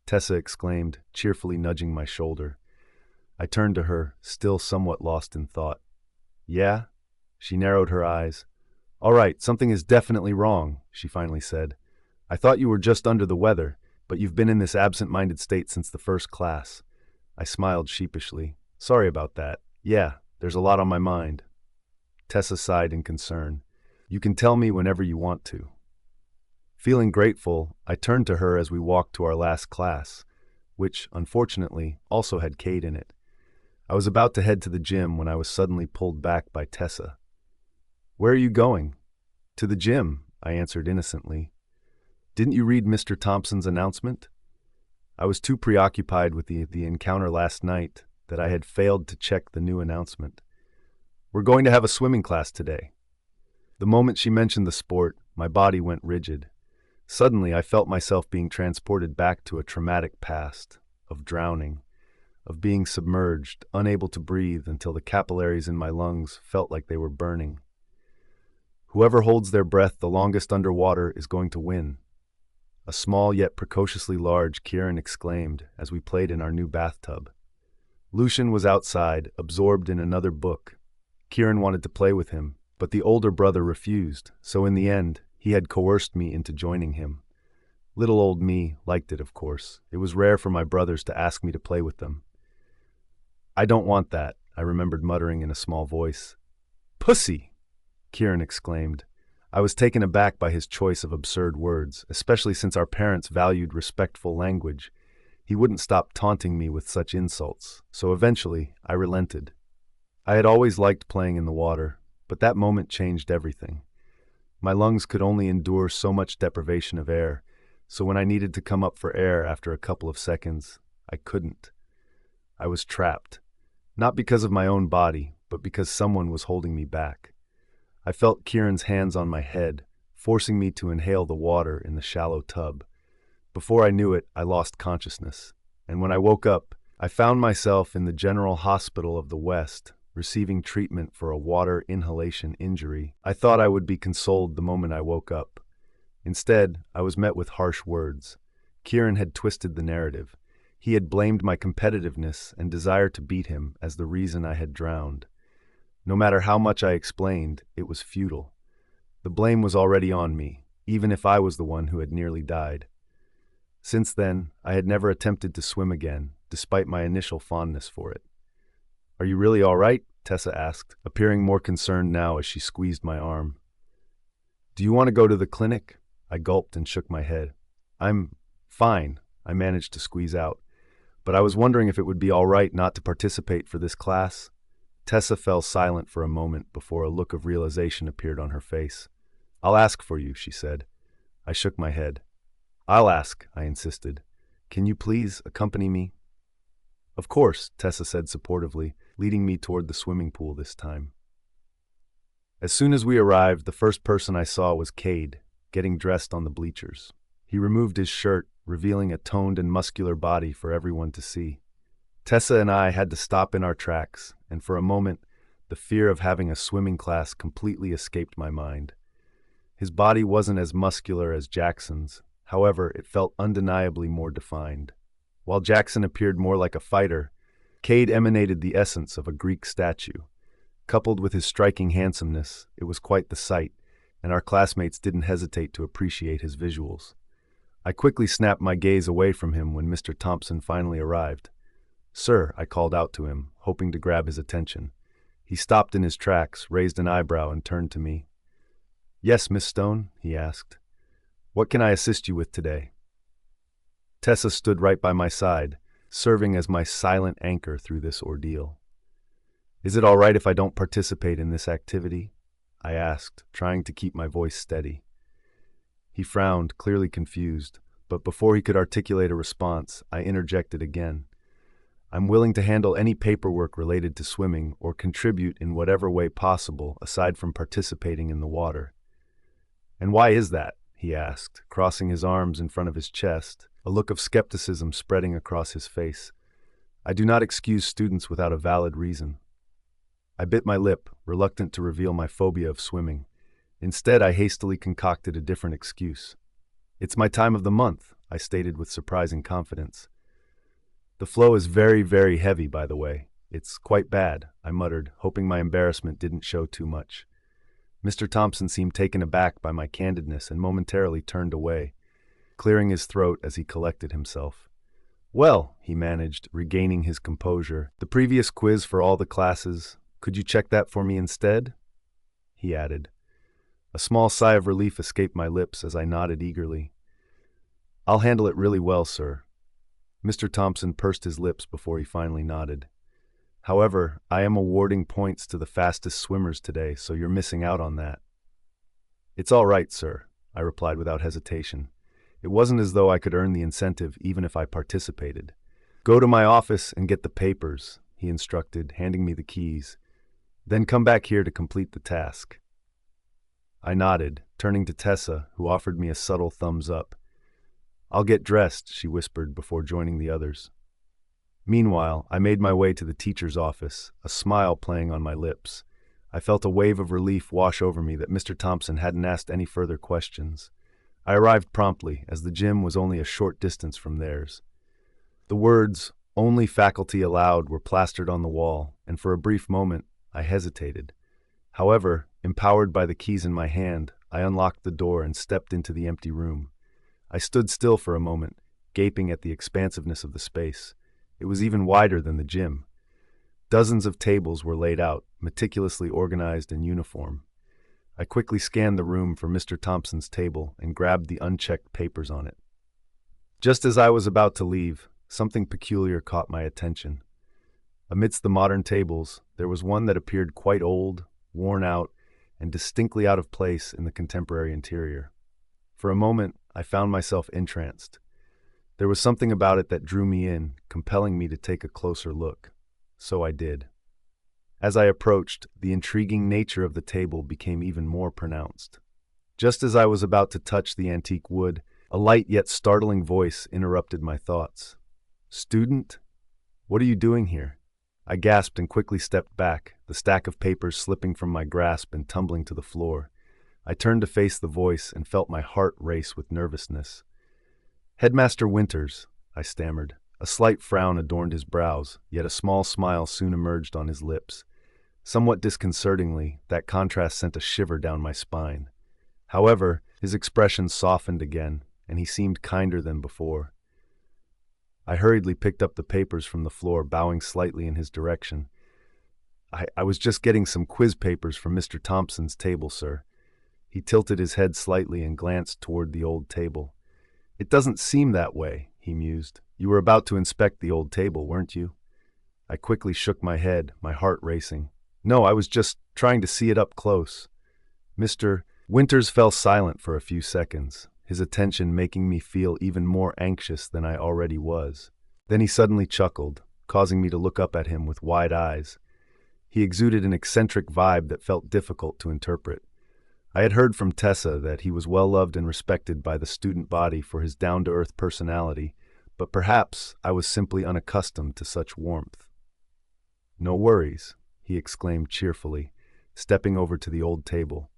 Tessa exclaimed, cheerfully nudging my shoulder. I turned to her, still somewhat lost in thought. Yeah? She narrowed her eyes. All right, something is definitely wrong, she finally said. I thought you were just under the weather, but you've been in this absent-minded state since the first class. I smiled sheepishly. Sorry about that. Yeah, there's a lot on my mind. Tessa sighed in concern. You can tell me whenever you want to. Feeling grateful, I turned to her as we walked to our last class, which, unfortunately, also had Cade in it. I was about to head to the gym when I was suddenly pulled back by Tessa. Where are you going? To the gym, I answered innocently. Didn't you read Mr. Thompson's announcement? I was too preoccupied with the encounter last night that I had failed to check the new announcement. We're going to have a swimming class today. The moment she mentioned the sport, my body went rigid. Suddenly, I felt myself being transported back to a traumatic past, of drowning, of being submerged, unable to breathe until the capillaries in my lungs felt like they were burning. Whoever holds their breath the longest underwater is going to win. A small yet precociously large Kieran exclaimed as we played in our new bathtub. Lucian was outside, absorbed in another book. Kieran wanted to play with him, but the older brother refused, so in the end, he had coerced me into joining him. Little old me liked it, of course. It was rare for my brothers to ask me to play with them. I don't want that, I remembered muttering in a small voice. Pussy! Kieran exclaimed. I was taken aback by his choice of absurd words, especially since our parents valued respectful language. He wouldn't stop taunting me with such insults, so eventually I relented. I had always liked playing in the water, but that moment changed everything. My lungs could only endure so much deprivation of air, so when I needed to come up for air after a couple of seconds, I couldn't. I was trapped, not because of my own body, but because someone was holding me back. I felt Kieran's hands on my head, forcing me to inhale the water in the shallow tub. Before I knew it, I lost consciousness, and when I woke up, I found myself in the General Hospital of the West, receiving treatment for a water inhalation injury. I thought I would be consoled the moment I woke up. Instead, I was met with harsh words. Kieran had twisted the narrative. He had blamed my competitiveness and desire to beat him as the reason I had drowned. No matter how much I explained, it was futile. The blame was already on me, even if I was the one who had nearly died. Since then, I had never attempted to swim again, despite my initial fondness for it. Are you really all right? Tessa asked, appearing more concerned now as she squeezed my arm. Do you want to go to the clinic? I gulped and shook my head. I'm fine, I managed to squeeze out. But I was wondering if it would be all right not to participate for this class. Tessa fell silent for a moment before a look of realization appeared on her face. I'll ask for you, she said. I shook my head. I'll ask, I insisted. Can you please accompany me? Of course, Tessa said supportively, leading me toward the swimming pool this time. As soon as we arrived, the first person I saw was Cade, getting dressed on the bleachers. He removed his shirt, revealing a toned and muscular body for everyone to see. Tessa and I had to stop in our tracks, and for a moment, the fear of having a swimming class completely escaped my mind. His body wasn't as muscular as Jaxon's, however, it felt undeniably more defined. While Jaxon appeared more like a fighter, Cade emanated the essence of a Greek statue. Coupled with his striking handsomeness, it was quite the sight, and our classmates didn't hesitate to appreciate his visuals. I quickly snapped my gaze away from him when Mr. Thompson finally arrived. Sir, I called out to him, hoping to grab his attention. He stopped in his tracks, raised an eyebrow, and turned to me. Yes, Miss Stone, he asked. What can I assist you with today? Tessa stood right by my side, serving as my silent anchor through this ordeal. Is it all right if I don't participate in this activity? I asked, trying to keep my voice steady. He frowned, clearly confused, but before he could articulate a response, I interjected again. I'm willing to handle any paperwork related to swimming or contribute in whatever way possible aside from participating in the water. And why is that? He asked, crossing his arms in front of his chest, a look of skepticism spreading across his face. I do not excuse students without a valid reason. I bit my lip, reluctant to reveal my phobia of swimming. Instead, I hastily concocted a different excuse. It's my time of the month, I stated with surprising confidence. The flow is very, very heavy, by the way. It's quite bad, I muttered, hoping my embarrassment didn't show too much. Mr. Thompson seemed taken aback by my candidness and momentarily turned away, clearing his throat as he collected himself. Well, he managed, regaining his composure, the previous quiz for all the classes, could you check that for me instead? He added. A small sigh of relief escaped my lips as I nodded eagerly. I'll handle it really well, sir. Mr. Thompson pursed his lips before he finally nodded. However, I am awarding points to the fastest swimmers today, so you're missing out on that. It's all right, sir, I replied without hesitation. It wasn't as though I could earn the incentive even if I participated. Go to my office and get the papers, he instructed, handing me the keys. Then come back here to complete the task. I nodded, turning to Tessa, who offered me a subtle thumbs up. I'll get dressed, she whispered before joining the others. Meanwhile, I made my way to the teacher's office, a smile playing on my lips. I felt a wave of relief wash over me that Mr. Thompson hadn't asked any further questions. I arrived promptly, as the gym was only a short distance from theirs. The words, "Only faculty allowed," were plastered on the wall, and for a brief moment, I hesitated. However, empowered by the keys in my hand, I unlocked the door and stepped into the empty room. I stood still for a moment, gaping at the expansiveness of the space. It was even wider than the gym. Dozens of tables were laid out, meticulously organized in uniform. I quickly scanned the room for Mr. Thompson's table and grabbed the unchecked papers on it. Just as I was about to leave, something peculiar caught my attention. Amidst the modern tables, there was one that appeared quite old, worn out, and distinctly out of place in the contemporary interior. For a moment, I found myself entranced. There was something about it that drew me in, compelling me to take a closer look. So I did. As I approached, the intriguing nature of the table became even more pronounced. Just as I was about to touch the antique wood, a light yet startling voice interrupted my thoughts. "Student? What are you doing here?" I gasped and quickly stepped back, the stack of papers slipping from my grasp and tumbling to the floor. I turned to face the voice and felt my heart race with nervousness. "Headmaster Winters," I stammered. A slight frown adorned his brows, yet a small smile soon emerged on his lips. Somewhat disconcertingly, that contrast sent a shiver down my spine. However, his expression softened again, and he seemed kinder than before. I hurriedly picked up the papers from the floor, bowing slightly in his direction. I was just getting some quiz papers from Mr. Thompson's table, sir." He tilted his head slightly and glanced toward the old table. "It doesn't seem that way," he mused. "You were about to inspect the old table, weren't you?" I quickly shook my head, my heart racing. "No, I was just trying to see it up close." Mr. Winters fell silent for a few seconds, his attention making me feel even more anxious than I already was. Then he suddenly chuckled, causing me to look up at him with wide eyes. He exuded an eccentric vibe that felt difficult to interpret. I had heard from Tessa that he was well loved and respected by the student body for his down-to-earth personality, but perhaps I was simply unaccustomed to such warmth. "No worries," he exclaimed cheerfully, stepping over to the old table.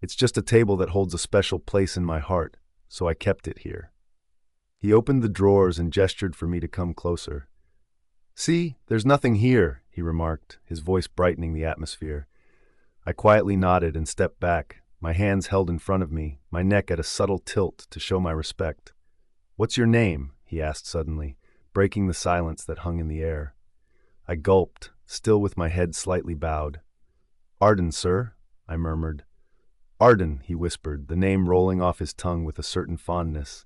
"It's just a table that holds a special place in my heart, so I kept it here." He opened the drawers and gestured for me to come closer. "See, there's nothing here," he remarked, his voice brightening the atmosphere. I quietly nodded and stepped back, my hands held in front of me, my neck at a subtle tilt to show my respect. "What's your name?" he asked suddenly, breaking the silence that hung in the air. I gulped, still with my head slightly bowed. "Arden, sir," I murmured. "Arden," he whispered, the name rolling off his tongue with a certain fondness.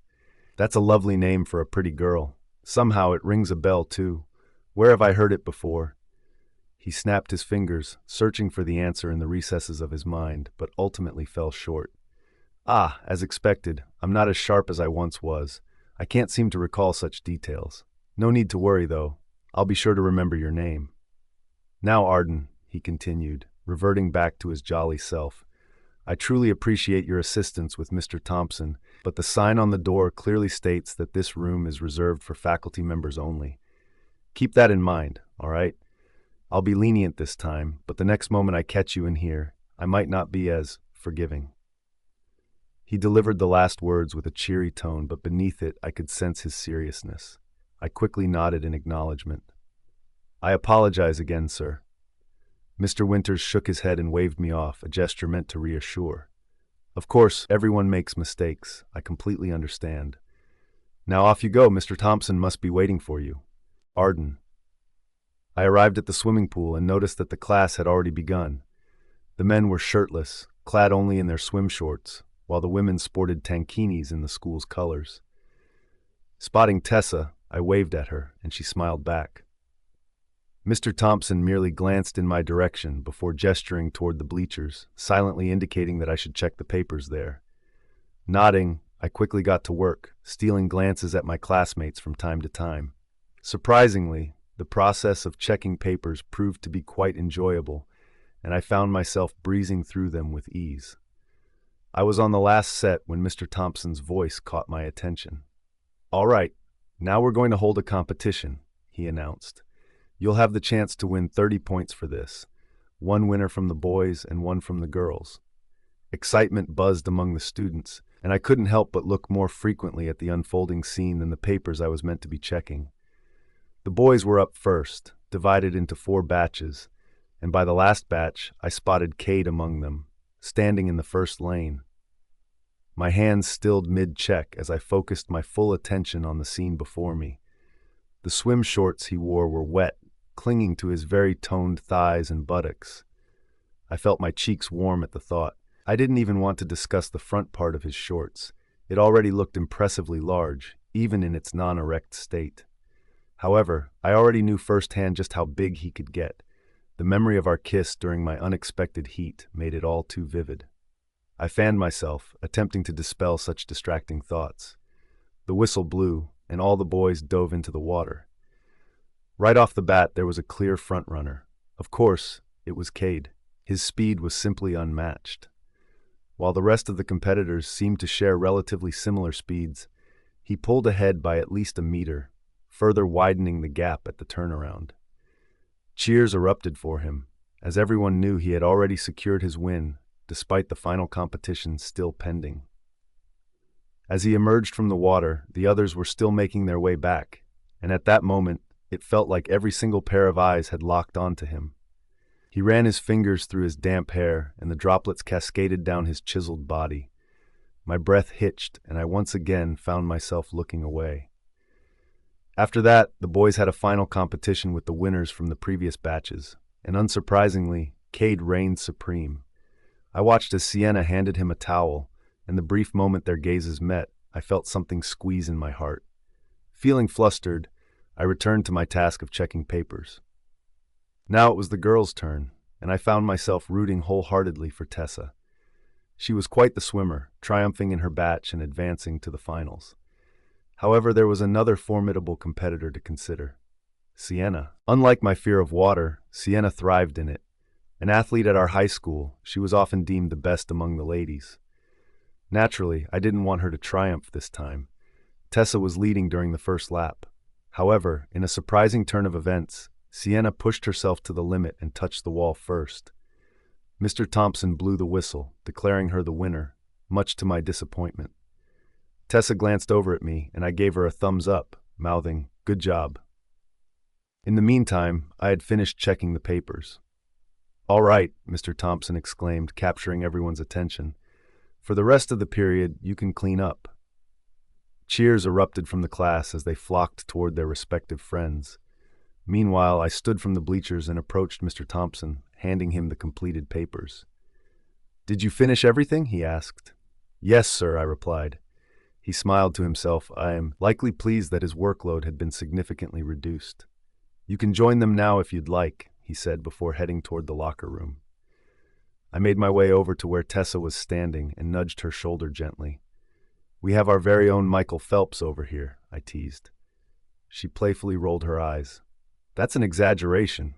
"That's a lovely name for a pretty girl. Somehow it rings a bell, too. Where have I heard it before?" He snapped his fingers, searching for the answer in the recesses of his mind, but ultimately fell short. "Ah, as expected, I'm not as sharp as I once was. I can't seem to recall such details. No need to worry, though. I'll be sure to remember your name." "Now, Arden," he continued, reverting back to his jolly self, "I truly appreciate your assistance with Mr. Thompson, but the sign on the door clearly states that this room is reserved for faculty members only. Keep that in mind, all right? I'll be lenient this time, but the next moment I catch you in here, I might not be as forgiving." He delivered the last words with a cheery tone, but beneath it I could sense his seriousness. I quickly nodded in acknowledgement. "I apologize again, sir." Mr. Winters shook his head and waved me off, a gesture meant to reassure. "Of course, everyone makes mistakes. I completely understand. Now off you go. Mr. Thompson must be waiting for you. Arden." I arrived at the swimming pool and noticed that the class had already begun. The men were shirtless, clad only in their swim shorts, while the women sported tankinis in the school's colors. Spotting Tessa, I waved at her, and she smiled back. Mr. Thompson merely glanced in my direction before gesturing toward the bleachers, silently indicating that I should check the papers there. Nodding, I quickly got to work, stealing glances at my classmates from time to time. Surprisingly, the process of checking papers proved to be quite enjoyable, and I found myself breezing through them with ease. I was on the last set when Mr. Thompson's voice caught my attention. "All right, now we're going to hold a competition," he announced. "You'll have the chance to win 30 points for this, one winner from the boys and one from the girls." Excitement buzzed among the students, and I couldn't help but look more frequently at the unfolding scene than the papers I was meant to be checking. The boys were up first, divided into 4 batches, and by the last batch, I spotted Cade among them, standing in the first lane. My hands stilled mid-check as I focused my full attention on the scene before me. The swim shorts he wore were wet, clinging to his very toned thighs and buttocks. I felt my cheeks warm at the thought. I didn't even want to discuss the front part of his shorts. It already looked impressively large, even in its non-erect state. However, I already knew firsthand just how big he could get. The memory of our kiss during my unexpected heat made it all too vivid. I fanned myself, attempting to dispel such distracting thoughts. The whistle blew, and all the boys dove into the water. Right off the bat, there was a clear front-runner. Of course, it was Cade. His speed was simply unmatched. While the rest of the competitors seemed to share relatively similar speeds, he pulled ahead by at least a meter, further widening the gap at the turnaround. Cheers erupted for him, as everyone knew he had already secured his win, despite the final competition still pending. As he emerged from the water, the others were still making their way back, and at that moment, it felt like every single pair of eyes had locked onto him. He ran his fingers through his damp hair, and the droplets cascaded down his chiseled body. My breath hitched, and I once again found myself looking away. After that, the boys had a final competition with the winners from the previous batches, and unsurprisingly, Cade reigned supreme. I watched as Sienna handed him a towel, and the brief moment their gazes met, I felt something squeeze in my heart. Feeling flustered, I returned to my task of checking papers. Now it was the girls' turn, and I found myself rooting wholeheartedly for Tessa. She was quite the swimmer, triumphing in her batch and advancing to the finals. However, there was another formidable competitor to consider: Sienna. Unlike my fear of water, Sienna thrived in it. An athlete at our high school, she was often deemed the best among the ladies. Naturally, I didn't want her to triumph this time. Tessa was leading during the first lap. However, in a surprising turn of events, Sienna pushed herself to the limit and touched the wall first. Mr. Thompson blew the whistle, declaring her the winner, much to my disappointment. Tessa glanced over at me, and I gave her a thumbs up, mouthing, "Good job." In the meantime, I had finished checking the papers. "All right," Mr. Thompson exclaimed, capturing everyone's attention. "For the rest of the period, you can clean up." Cheers erupted from the class as they flocked toward their respective friends. Meanwhile, I stood from the bleachers and approached Mr. Thompson, handing him the completed papers. "Did you finish everything?" he asked. "Yes, sir," I replied. He smiled to himself. I am likely pleased that his workload had been significantly reduced. "You can join them now if you'd like," he said before heading toward the locker room. I made my way over to where Tessa was standing and nudged her shoulder gently. "We have our very own Michael Phelps over here," I teased. She playfully rolled her eyes. "That's an exaggeration."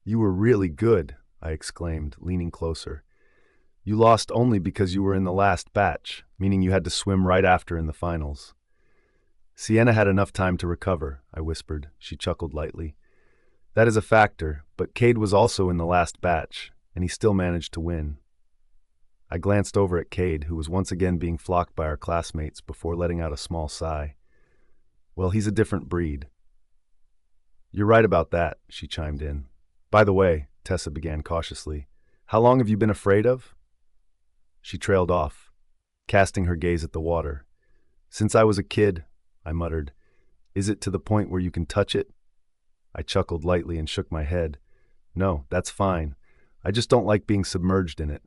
"You were really good," I exclaimed, leaning closer. "You lost only because you were in the last batch, meaning you had to swim right after in the finals." "Sienna had enough time to recover," I whispered. She chuckled lightly. "That is a factor, but Cade was also in the last batch, and he still managed to win." I glanced over at Cade, who was once again being flocked by our classmates, before letting out a small sigh. Well, he's a different breed. You're right about that, she chimed in. By the way, Tessa began cautiously, how long have you been afraid of? She trailed off, casting her gaze at the water. Since I was a kid, I muttered. Is it to the point where you can touch it? I chuckled lightly and shook my head. No, that's fine. I just don't like being submerged in it.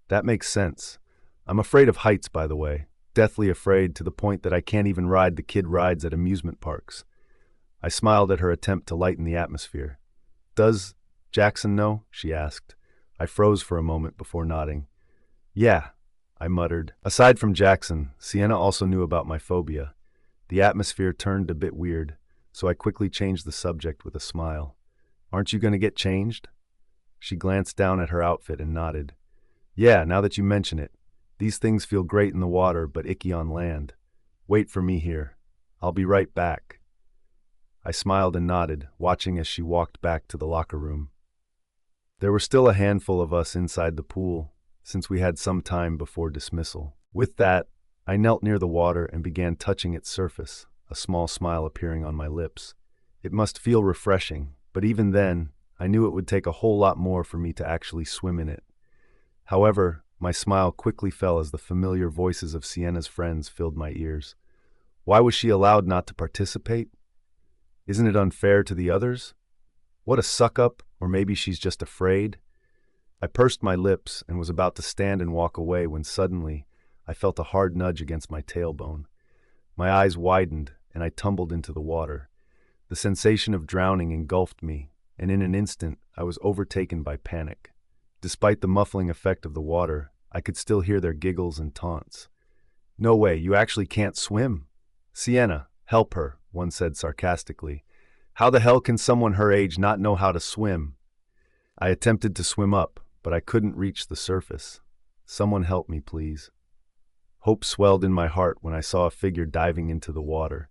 That makes sense. I'm afraid of heights, by the way. Deathly afraid, to the point that I can't even ride the kid rides at amusement parks. I smiled at her attempt to lighten the atmosphere. Does Jaxon know? She asked. I froze for a moment before nodding. Yeah, I muttered. Aside from Jaxon, Sienna also knew about my phobia. The atmosphere turned a bit weird, so I quickly changed the subject with a smile. Aren't you going to get changed? She glanced down at her outfit and nodded. Yeah, now that you mention it. These things feel great in the water, but icky on land. Wait for me here. I'll be right back. I smiled and nodded, watching as she walked back to the locker room. There were still a handful of us inside the pool, since we had some time before dismissal. With that, I knelt near the water and began touching its surface, a small smile appearing on my lips. It must feel refreshing, but even then, I knew it would take a whole lot more for me to actually swim in it. However, my smile quickly fell as the familiar voices of Sienna's friends filled my ears. Why was she allowed not to participate? Isn't it unfair to the others? What a suck-up, or maybe she's just afraid? I pursed my lips and was about to stand and walk away when suddenly I felt a hard nudge against my tailbone. My eyes widened and I tumbled into the water. The sensation of drowning engulfed me, and in an instant I was overtaken by panic. Despite the muffling effect of the water, I could still hear their giggles and taunts. No way, you actually can't swim? Sienna, help her, one said sarcastically. How the hell can someone her age not know how to swim? I attempted to swim up, but I couldn't reach the surface. Someone help me, please. Hope swelled in my heart when I saw a figure diving into the water.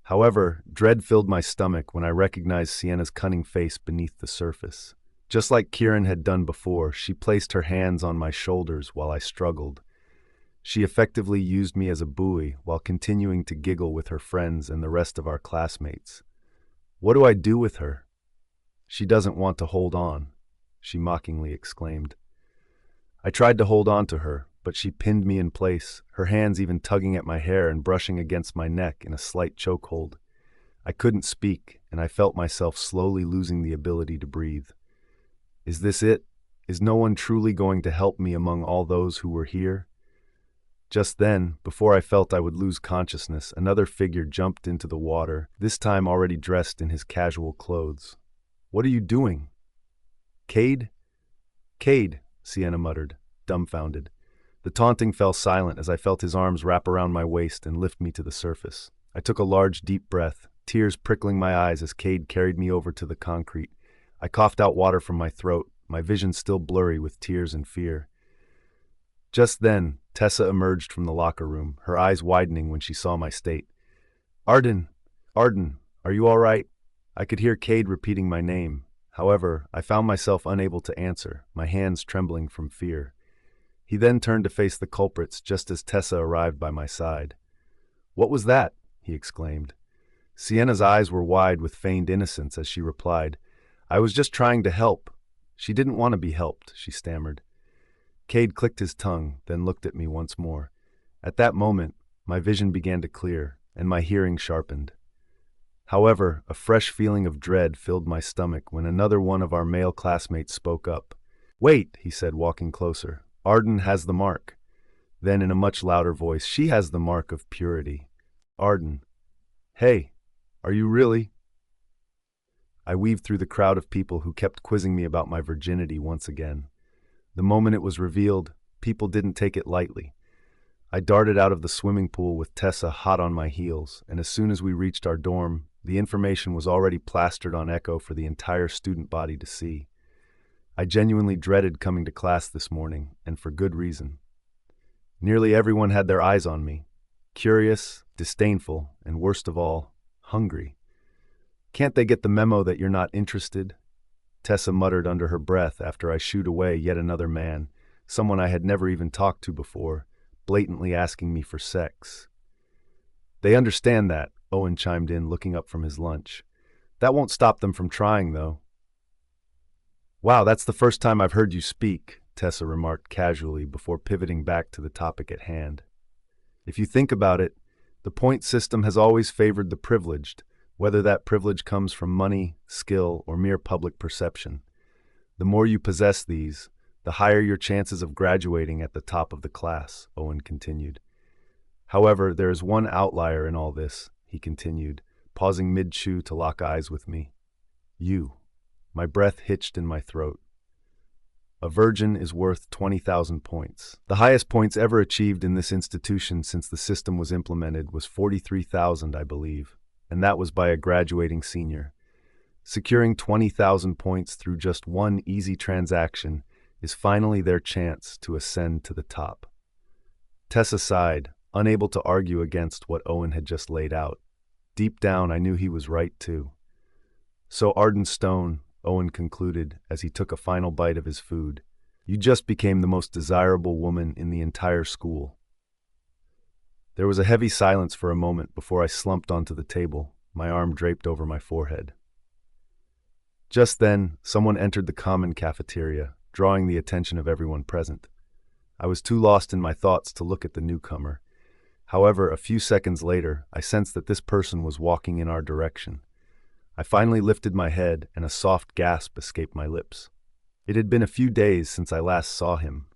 However, dread filled my stomach when I recognized Sienna's cunning face beneath the surface. Just like Kieran had done before, she placed her hands on my shoulders while I struggled. She effectively used me as a buoy while continuing to giggle with her friends and the rest of our classmates. What do I do with her? She doesn't want to hold on, she mockingly exclaimed. I tried to hold on to her, but she pinned me in place, her hands even tugging at my hair and brushing against my neck in a slight chokehold. I couldn't speak, and I felt myself slowly losing the ability to breathe. Is this it? Is no one truly going to help me among all those who were here? Just then, before I felt I would lose consciousness, another figure jumped into the water, this time already dressed in his casual clothes. What are you doing? Cade? Cade, Sienna muttered, dumbfounded. The taunting fell silent as I felt his arms wrap around my waist and lift me to the surface. I took a large, deep breath, tears prickling my eyes as Cade carried me over to the concrete. I coughed out water from my throat, my vision still blurry with tears and fear. Just then, Tessa emerged from the locker room, her eyes widening when she saw my state. Arden, are you all right? I could hear Cade repeating my name. However, I found myself unable to answer, my hands trembling from fear. He then turned to face the culprits just as Tessa arrived by my side. What was that? He exclaimed. Sienna's eyes were wide with feigned innocence as she replied, I was just trying to help. She didn't want to be helped, she stammered. Cade clicked his tongue, then looked at me once more. At that moment, my vision began to clear, and my hearing sharpened. However, a fresh feeling of dread filled my stomach when another one of our male classmates spoke up. Wait, he said, walking closer. Arden has the mark. Then in a much louder voice, she has the mark of purity. Arden. Hey, are you really? I weaved through the crowd of people who kept quizzing me about my virginity once again. The moment it was revealed, people didn't take it lightly. I darted out of the swimming pool with Tessa hot on my heels, and as soon as we reached our dorm, the information was already plastered on echo for the entire student body to see. I genuinely dreaded coming to class this morning, and for good reason. Nearly everyone had their eyes on me. Curious, disdainful, and worst of all, hungry. Can't they get the memo that you're not interested? Tessa muttered under her breath after I shooed away yet another man, someone I had never even talked to before, blatantly asking me for sex. They understand that, Owen chimed in, looking up from his lunch. That won't stop them from trying, though. Wow, that's the first time I've heard you speak, Tessa remarked casually before pivoting back to the topic at hand. If you think about it, the point system has always favored the privileged, whether that privilege comes from money, skill, or mere public perception. The more you possess these, the higher your chances of graduating at the top of the class, Owen continued. However, there is one outlier in all this, he continued, pausing mid-chew to lock eyes with me. You. My breath hitched in my throat. A virgin is worth 20,000 points. The highest points ever achieved in this institution since the system was implemented was 43,000, I believe, and that was by a graduating senior. Securing 20,000 points through just one easy transaction is finally their chance to ascend to the top. Tessa sighed, unable to argue against what Owen had just laid out. Deep down, I knew he was right, too. So, Arden Stone, Owen concluded as he took a final bite of his food, you just became the most desirable woman in the entire school. There was a heavy silence for a moment before I slumped onto the table, my arm draped over my forehead. Just then, someone entered the common cafeteria, drawing the attention of everyone present. I was too lost in my thoughts to look at the newcomer. However, a few seconds later, I sensed that this person was walking in our direction. I finally lifted my head, and a soft gasp escaped my lips. It had been a few days since I last saw him.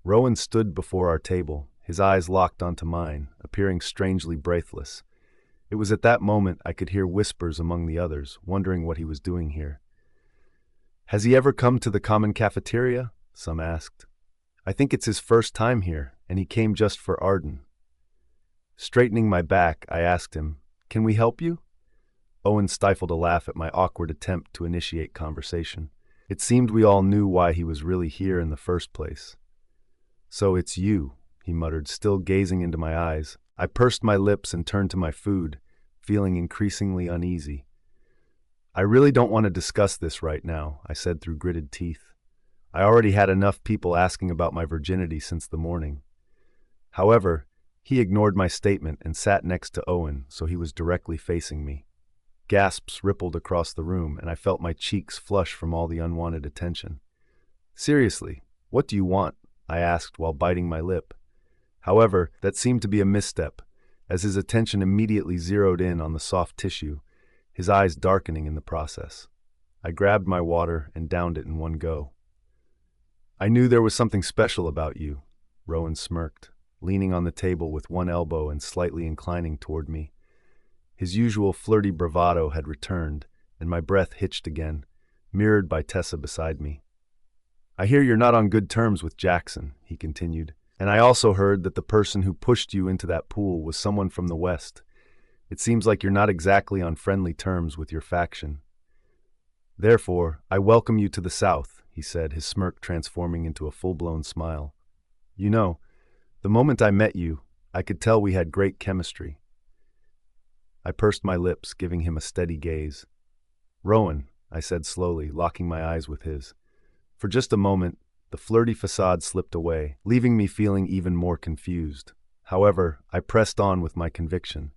Rowan stood before our table, his eyes locked onto mine, appearing strangely breathless. It was at that moment I could hear whispers among the others, wondering what he was doing here. Has he ever come to the common cafeteria? Some asked. I think it's his first time here, and he came just for Arden. Straightening my back, I asked him, Can we help you? Owen stifled a laugh at my awkward attempt to initiate conversation. It seemed we all knew why he was really here in the first place. So it's you, he muttered, still gazing into my eyes. I pursed my lips and turned to my food, feeling increasingly uneasy. I really don't want to discuss this right now, I said through gritted teeth. I already had enough people asking about my virginity since the morning. However, he ignored my statement and sat next to Owen, so he was directly facing me. Gasps rippled across the room, and I felt my cheeks flush from all the unwanted attention. Seriously, what do you want? I asked while biting my lip. However, that seemed to be a misstep, as his attention immediately zeroed in on the soft tissue, his eyes darkening in the process. I grabbed my water and downed it in one go. I knew there was something special about you, Rowan smirked, leaning on the table with one elbow and slightly inclining toward me. His usual flirty bravado had returned, and my breath hitched again, mirrored by Tessa beside me. I hear you're not on good terms with Jaxon, he continued, and I also heard that the person who pushed you into that pool was someone from the West. It seems like you're not exactly on friendly terms with your faction. Therefore, I welcome you to the South, he said, his smirk transforming into a full-blown smile. You know, the moment I met you, I could tell we had great chemistry. I pursed my lips, giving him a steady gaze. Rowan, I said slowly, locking my eyes with his. For just a moment, the flirty facade slipped away, leaving me feeling even more confused. However, I pressed on with my conviction.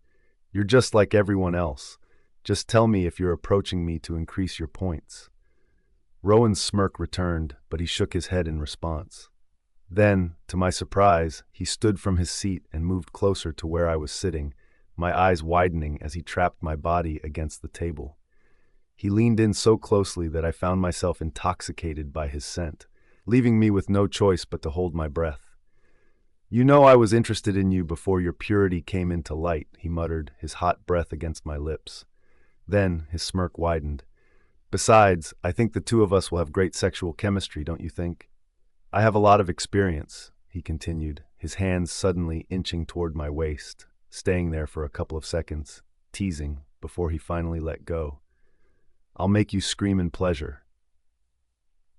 You're just like everyone else. Just tell me if you're approaching me to increase your points. Rowan's smirk returned, but he shook his head in response. Then, to my surprise, he stood from his seat and moved closer to where I was sitting, my eyes widening as he trapped my body against the table. He leaned in so closely that I found myself intoxicated by his scent, leaving me with no choice but to hold my breath. You know I was interested in you before your purity came into light, he muttered, his hot breath against my lips. Then his smirk widened. Besides, I think the two of us will have great sexual chemistry, don't you think? I have a lot of experience, he continued, his hands suddenly inching toward my waist, staying there for a couple of seconds, teasing, before he finally let go. I'll make you scream in pleasure.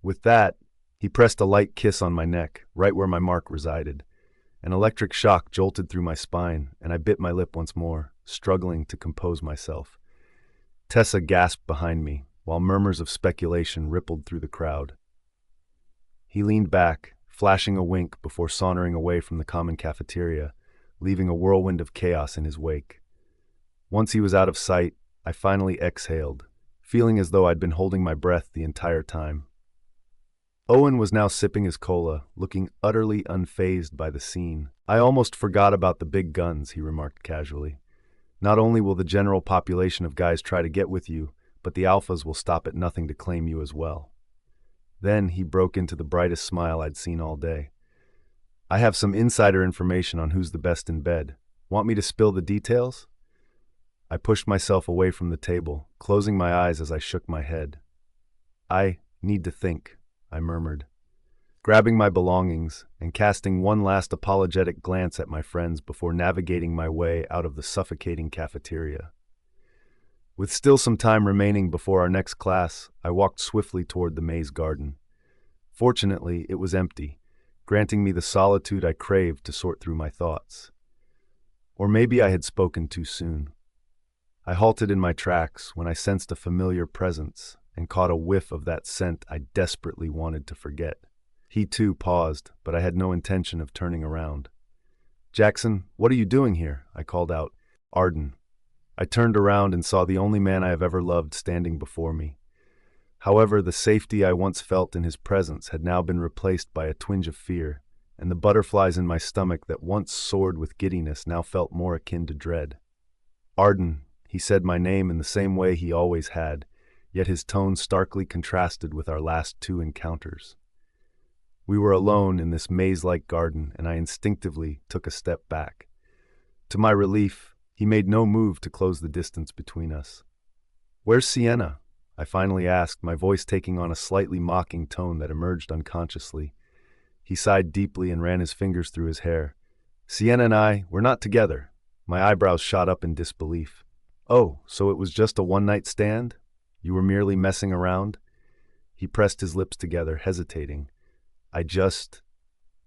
With that, he pressed a light kiss on my neck, right where my mark resided. An electric shock jolted through my spine, and I bit my lip once more, struggling to compose myself. Tessa gasped behind me, while murmurs of speculation rippled through the crowd. He leaned back, flashing a wink before sauntering away from the common cafeteria, leaving a whirlwind of chaos in his wake. Once he was out of sight, I finally exhaled, feeling as though I'd been holding my breath the entire time. Owen was now sipping his cola, looking utterly unfazed by the scene. "I almost forgot about the big guns," he remarked casually. "Not only will the general population of guys try to get with you, but the alphas will stop at nothing to claim you as well." Then he broke into the brightest smile I'd seen all day. "I have some insider information on who's the best in bed. Want me to spill the details?" I pushed myself away from the table, closing my eyes as I shook my head. "I need to think," I murmured, grabbing my belongings and casting one last apologetic glance at my friends before navigating my way out of the suffocating cafeteria. With still some time remaining before our next class, I walked swiftly toward the maze garden. Fortunately, it was empty, granting me the solitude I craved to sort through my thoughts. Or maybe I had spoken too soon. I halted in my tracks when I sensed a familiar presence and caught a whiff of that scent I desperately wanted to forget. He too paused, but I had no intention of turning around. "Jaxon, what are you doing here?" I called out. "Arden." I turned around and saw the only man I have ever loved standing before me. However, the safety I once felt in his presence had now been replaced by a twinge of fear, and the butterflies in my stomach that once soared with giddiness now felt more akin to dread. "Arden," he said my name in the same way he always had, yet his tone starkly contrasted with our last two encounters. We were alone in this maze-like garden, and I instinctively took a step back. To my relief, he made no move to close the distance between us. "Where's Sienna?" I finally asked, my voice taking on a slightly mocking tone that emerged unconsciously. He sighed deeply and ran his fingers through his hair. "Sienna and we're not together." My eyebrows shot up in disbelief. "Oh, so it was just a one-night stand? You were merely messing around?" He pressed his lips together, hesitating.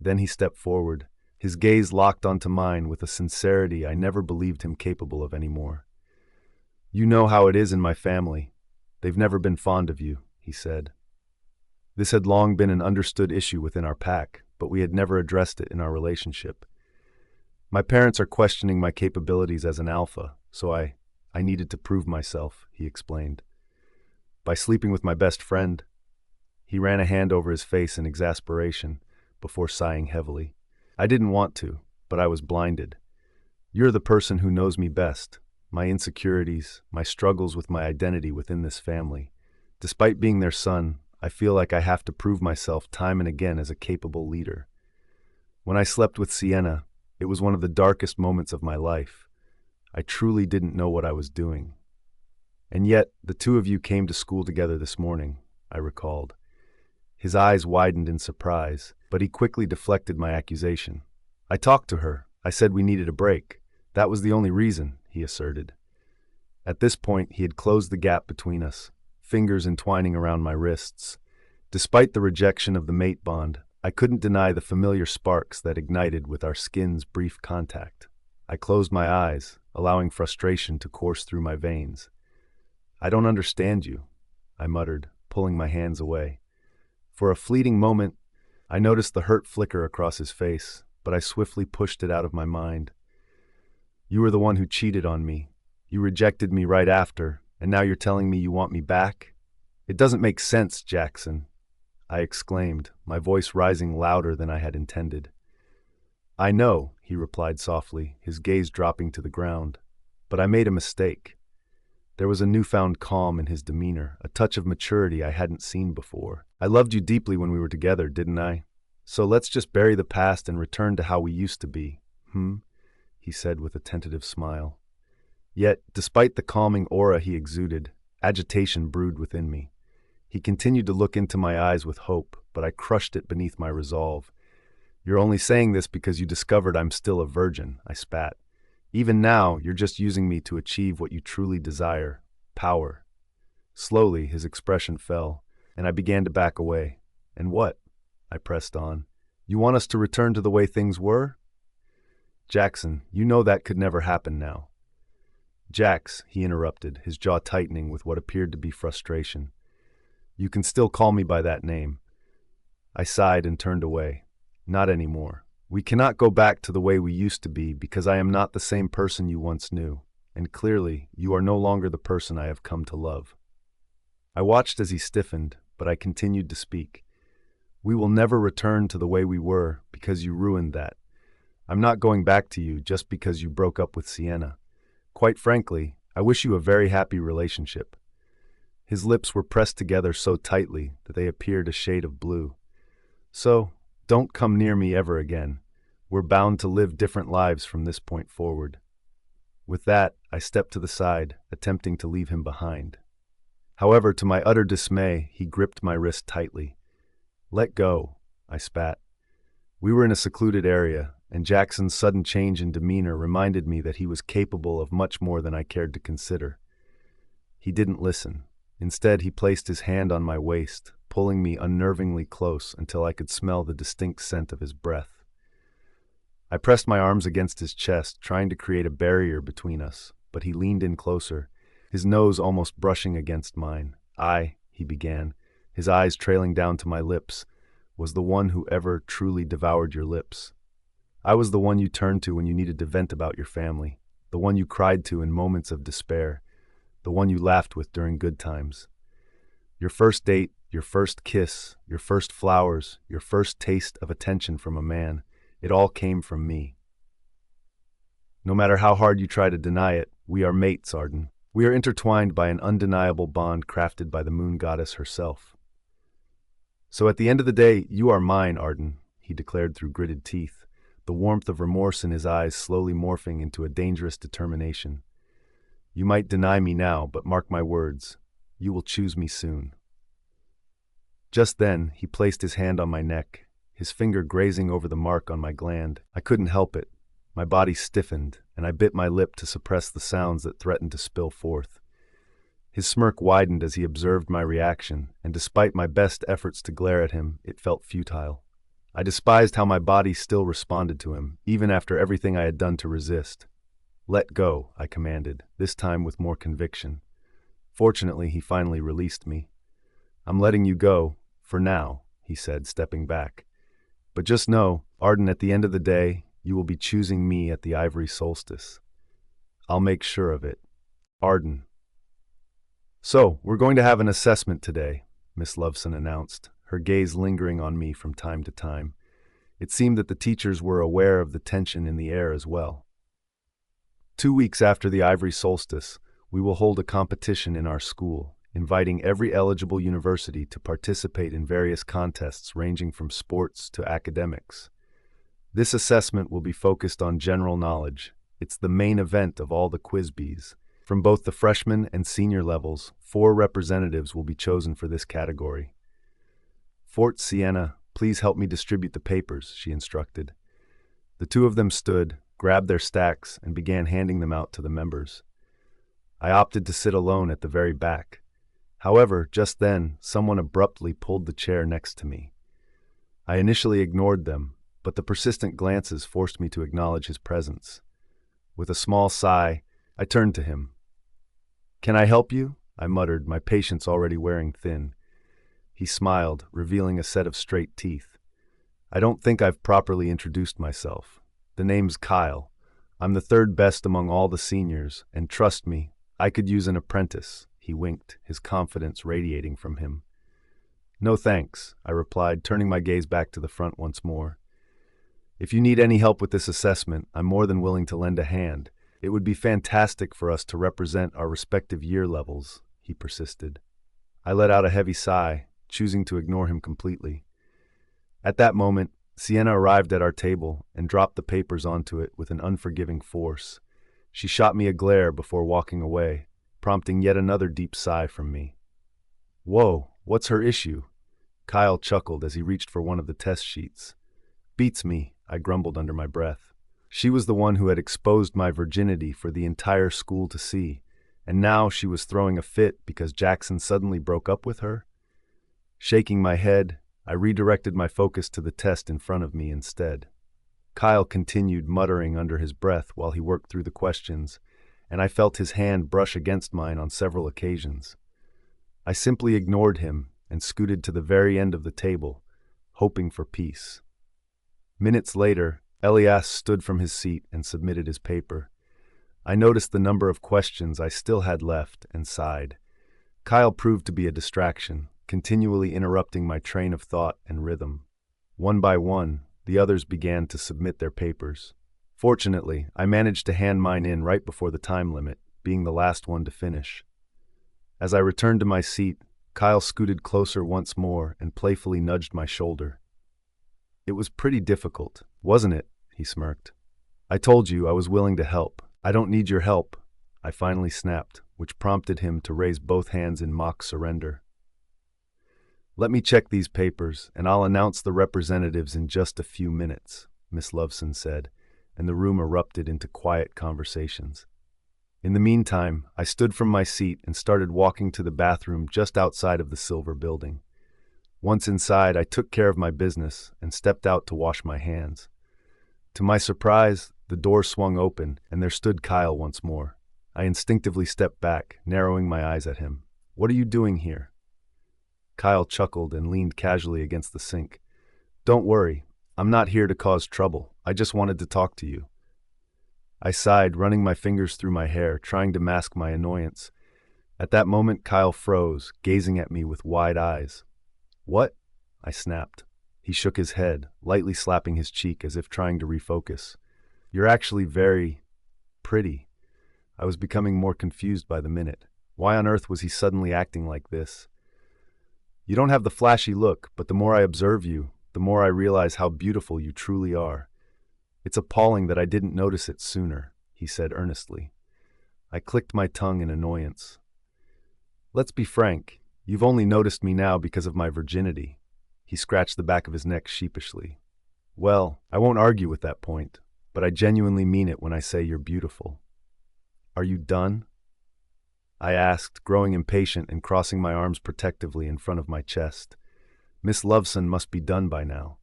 Then he stepped forward, his gaze locked onto mine with a sincerity I never believed him capable of anymore. "You know how it is in my family. They've never been fond of you," he said. This had long been an understood issue within our pack, but we had never addressed it in our relationship. "My parents are questioning my capabilities as an alpha, so I needed to prove myself," he explained. "By sleeping with my best friend." He ran a hand over his face in exasperation, before sighing heavily. "I didn't want to, but I was blinded. You're the person who knows me best, my insecurities, my struggles with my identity within this family. Despite being their son, I feel like I have to prove myself time and again as a capable leader. When I slept with Sienna, it was one of the darkest moments of my life. I truly didn't know what I was doing. And yet, the two of you came to school together this morning," I recalled. His eyes widened in surprise, but he quickly deflected my accusation. "I talked to her. I said we needed a break. That was the only reason," he asserted. At this point, he had closed the gap between us, fingers entwining around my wrists. Despite the rejection of the mate bond, I couldn't deny the familiar sparks that ignited with our skin's brief contact. I closed my eyes, allowing frustration to course through my veins. "I don't understand you," I muttered, pulling my hands away. For a fleeting moment, I noticed the hurt flicker across his face, but I swiftly pushed it out of my mind. "You were the one who cheated on me. You rejected me right after, and now you're telling me you want me back? It doesn't make sense, Jaxon," I exclaimed, my voice rising louder than I had intended. "I know," he replied softly, his gaze dropping to the ground, "but I made a mistake." There was a newfound calm in his demeanor, a touch of maturity I hadn't seen before. "I loved you deeply when we were together, didn't I? So let's just bury the past and return to how we used to be, he said with a tentative smile. Yet, despite the calming aura he exuded, agitation brewed within me. He continued to look into my eyes with hope, but I crushed it beneath my resolve. "You're only saying this because you discovered I'm still a virgin," I spat. "Even now, you're just using me to achieve what you truly desire, power." Slowly, his expression fell, and I began to back away. "And what?" I pressed on. "You want us to return to the way things were?" "Jaxon, you know that could never happen now." "Jax," he interrupted, his jaw tightening with what appeared to be frustration. "You can still call me by that name." I sighed and turned away. Not anymore. We cannot go back to the way we used to be because I am not the same person you once knew, and clearly, you are no longer the person I have come to love. I watched as he stiffened, but I continued to speak. We will never return to the way we were because you ruined that. I'm not going back to you just because you broke up with Sienna. Quite frankly, I wish you a very happy relationship. His lips were pressed together so tightly that they appeared a shade of blue. So, don't come near me ever again. We're bound to live different lives from this point forward. With that, I stepped to the side, attempting to leave him behind. However, to my utter dismay, he gripped my wrist tightly. Let go, I spat. We were in a secluded area, and Jackson's sudden change in demeanor reminded me that he was capable of much more than I cared to consider. He didn't listen. Instead, he placed his hand on my waist, pulling me unnervingly close until I could smell the distinct scent of his breath. I pressed my arms against his chest, trying to create a barrier between us, but he leaned in closer, his nose almost brushing against mine. He began, his eyes trailing down to my lips, was the one who ever truly devoured your lips. I was the one you turned to when you needed to vent about your family, the one you cried to in moments of despair, the one you laughed with during good times. Your first date, your first kiss, your first flowers, your first taste of attention from a man, it all came from me. No matter how hard you try to deny it, we are mates, Arden. We are intertwined by an undeniable bond crafted by the moon goddess herself. So at the end of the day, you are mine, Arden, he declared through gritted teeth, the warmth of remorse in his eyes slowly morphing into a dangerous determination. You might deny me now, but mark my words, you will choose me soon. Just then, he placed his hand on my neck, his finger grazing over the mark on my gland. I couldn't help it. My body stiffened, and I bit my lip to suppress the sounds that threatened to spill forth. His smirk widened as he observed my reaction, and despite my best efforts to glare at him, it felt futile. I despised how my body still responded to him, even after everything I had done to resist. Let go, I commanded, this time with more conviction. Fortunately, he finally released me. I'm letting you go, for now, he said, stepping back. But just know, Arden, at the end of the day, you will be choosing me at the ivory solstice. I'll make sure of it. Arden. So, we're going to have an assessment today, Miss Loveson announced, her gaze lingering on me from time to time. It seemed that the teachers were aware of the tension in the air as well. 2 weeks after the ivory solstice, we will hold a competition in our school, inviting every eligible university to participate in various contests ranging from sports to academics. This assessment will be focused on general knowledge. It's the main event of all the quiz bees. From both the freshman and senior levels, 4 representatives will be chosen for this category. Fort Sienna, please help me distribute the papers, she instructed. The 2 of them stood, grabbed their stacks, and began handing them out to the members. I opted to sit alone at the very back. However, just then, someone abruptly pulled the chair next to me. I initially ignored them, but the persistent glances forced me to acknowledge his presence. With a small sigh, I turned to him. "Can I help you?" I muttered, my patience already wearing thin. He smiled, revealing a set of straight teeth. "I don't think I've properly introduced myself. The name's Kyle. I'm the 3rd best among all the seniors, and trust me, I could use an apprentice." He winked, his confidence radiating from him. "No thanks," I replied, turning my gaze back to the front once more. "If you need any help with this assessment, I'm more than willing to lend a hand. It would be fantastic for us to represent our respective year levels," he persisted. I let out a heavy sigh, choosing to ignore him completely. At that moment, Sienna arrived at our table and dropped the papers onto it with an unforgiving force. She shot me a glare before walking away, prompting yet another deep sigh from me. "Whoa, what's her issue?" Kyle chuckled as he reached for one of the test sheets. "Beats me," I grumbled under my breath. She was the one who had exposed my virginity for the entire school to see, and now she was throwing a fit because Jaxon suddenly broke up with her? Shaking my head, I redirected my focus to the test in front of me instead. Kyle continued muttering under his breath while he worked through the questions, and I felt his hand brush against mine on several occasions. I simply ignored him and scooted to the very end of the table, hoping for peace. Minutes later, Elias stood from his seat and submitted his paper. I noticed the number of questions I still had left and sighed. Kyle proved to be a distraction, continually interrupting my train of thought and rhythm. One by one, the others began to submit their papers. Fortunately, I managed to hand mine in right before the time limit, being the last one to finish. As I returned to my seat, Kyle scooted closer once more and playfully nudged my shoulder. "It was pretty difficult, wasn't it?" he smirked. "I told you I was willing to help. I don't need your help," I finally snapped, which prompted him to raise both hands in mock surrender. "Let me check these papers, and I'll announce the representatives in just a few minutes," Miss Loveson said, and the room erupted into quiet conversations. In the meantime, I stood from my seat and started walking to the bathroom just outside of the Silver Building. Once inside, I took care of my business and stepped out to wash my hands. To my surprise, the door swung open and there stood Kyle once more. I instinctively stepped back, narrowing my eyes at him. "What are you doing here?" Kyle chuckled and leaned casually against the sink. "Don't worry, I'm not here to cause trouble. I just wanted to talk to you." I sighed, running my fingers through my hair, trying to mask my annoyance. At that moment, Kyle froze, gazing at me with wide eyes. "What?" I snapped. He shook his head, lightly slapping his cheek as if trying to refocus. "You're actually very pretty." I was becoming more confused by the minute. Why on earth was he suddenly acting like this? "You don't have the flashy look, but the more I observe you, the more I realize how beautiful you truly are. It's appalling that I didn't notice it sooner," he said earnestly. I clicked my tongue in annoyance. "Let's be frank, you've only noticed me now because of my virginity." He scratched the back of his neck sheepishly. "Well, I won't argue with that point, but I genuinely mean it when I say you're beautiful." "Are you done?" I asked, growing impatient and crossing my arms protectively in front of my chest. Miss Loveson must be done by now.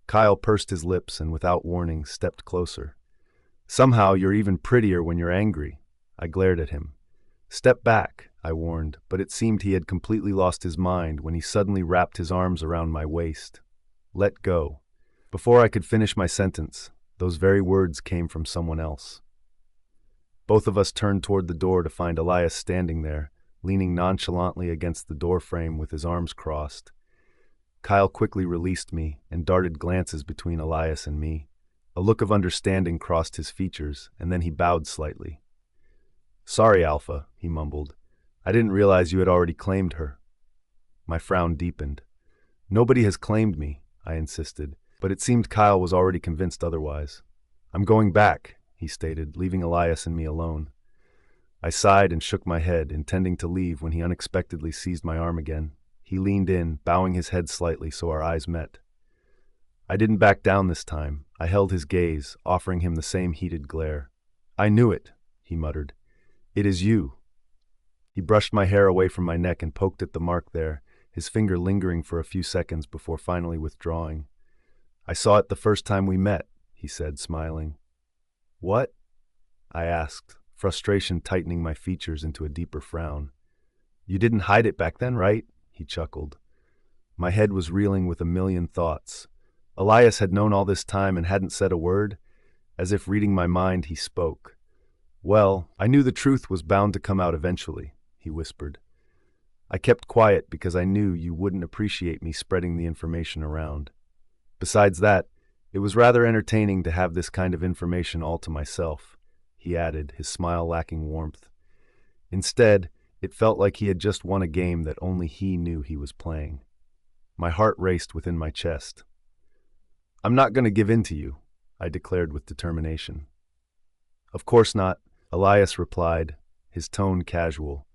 Kyle pursed his lips and, without warning, stepped closer. "Somehow you're even prettier when you're angry." I glared at him. "Step back," I warned, but it seemed he had completely lost his mind when he suddenly wrapped his arms around my waist. "Let go." Before I could finish my sentence, those very words came from someone else. Both of us turned toward the door to find Elias standing there, leaning nonchalantly against the door frame with his arms crossed. Kyle quickly released me and darted glances between Elias and me. A look of understanding crossed his features, and then he bowed slightly. "Sorry, Alpha," he mumbled. "I didn't realize you had already claimed her." My frown deepened. "Nobody has claimed me," I insisted, but it seemed Kyle was already convinced otherwise. "I'm going back," he stated, leaving Elias and me alone. I sighed and shook my head, intending to leave when he unexpectedly seized my arm again. He leaned in, bowing his head slightly so our eyes met. I didn't back down this time. I held his gaze, offering him the same heated glare. "I knew it," he muttered. "It is you." He brushed my hair away from my neck and poked at the mark there, his finger lingering for a few seconds before finally withdrawing. "I saw it the first time we met," he said, smiling. "What?" I asked, frustration tightening my features into a deeper frown. "You didn't hide it back then, right?" He chuckled. My head was reeling with a million thoughts. Elias had known all this time and hadn't said a word. As if reading my mind, he spoke. "Well, I knew the truth was bound to come out eventually," he whispered. "I kept quiet because I knew you wouldn't appreciate me spreading the information around. Besides that, it was rather entertaining to have this kind of information all to myself," he added, his smile lacking warmth. Instead, it felt like he had just won a game that only he knew he was playing. My heart raced within my chest. "I'm not going to give in to you," I declared with determination. "Of course not," Elias replied, his tone casual.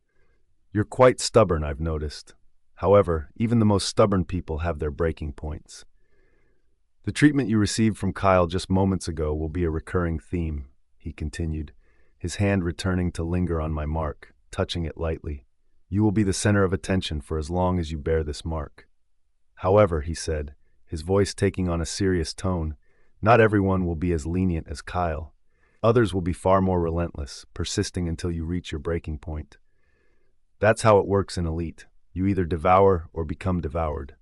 "You're quite stubborn, I've noticed. However, even the most stubborn people have their breaking points. The treatment you received from Kyle just moments ago will be a recurring theme," he continued, his hand returning to linger on my mark, touching it lightly. "You will be the center of attention for as long as you bear this mark. However," he said, his voice taking on a serious tone, "not everyone will be as lenient as Kyle. Others will be far more relentless, persisting until you reach your breaking point. That's how it works in Elite. You either devour or become devoured."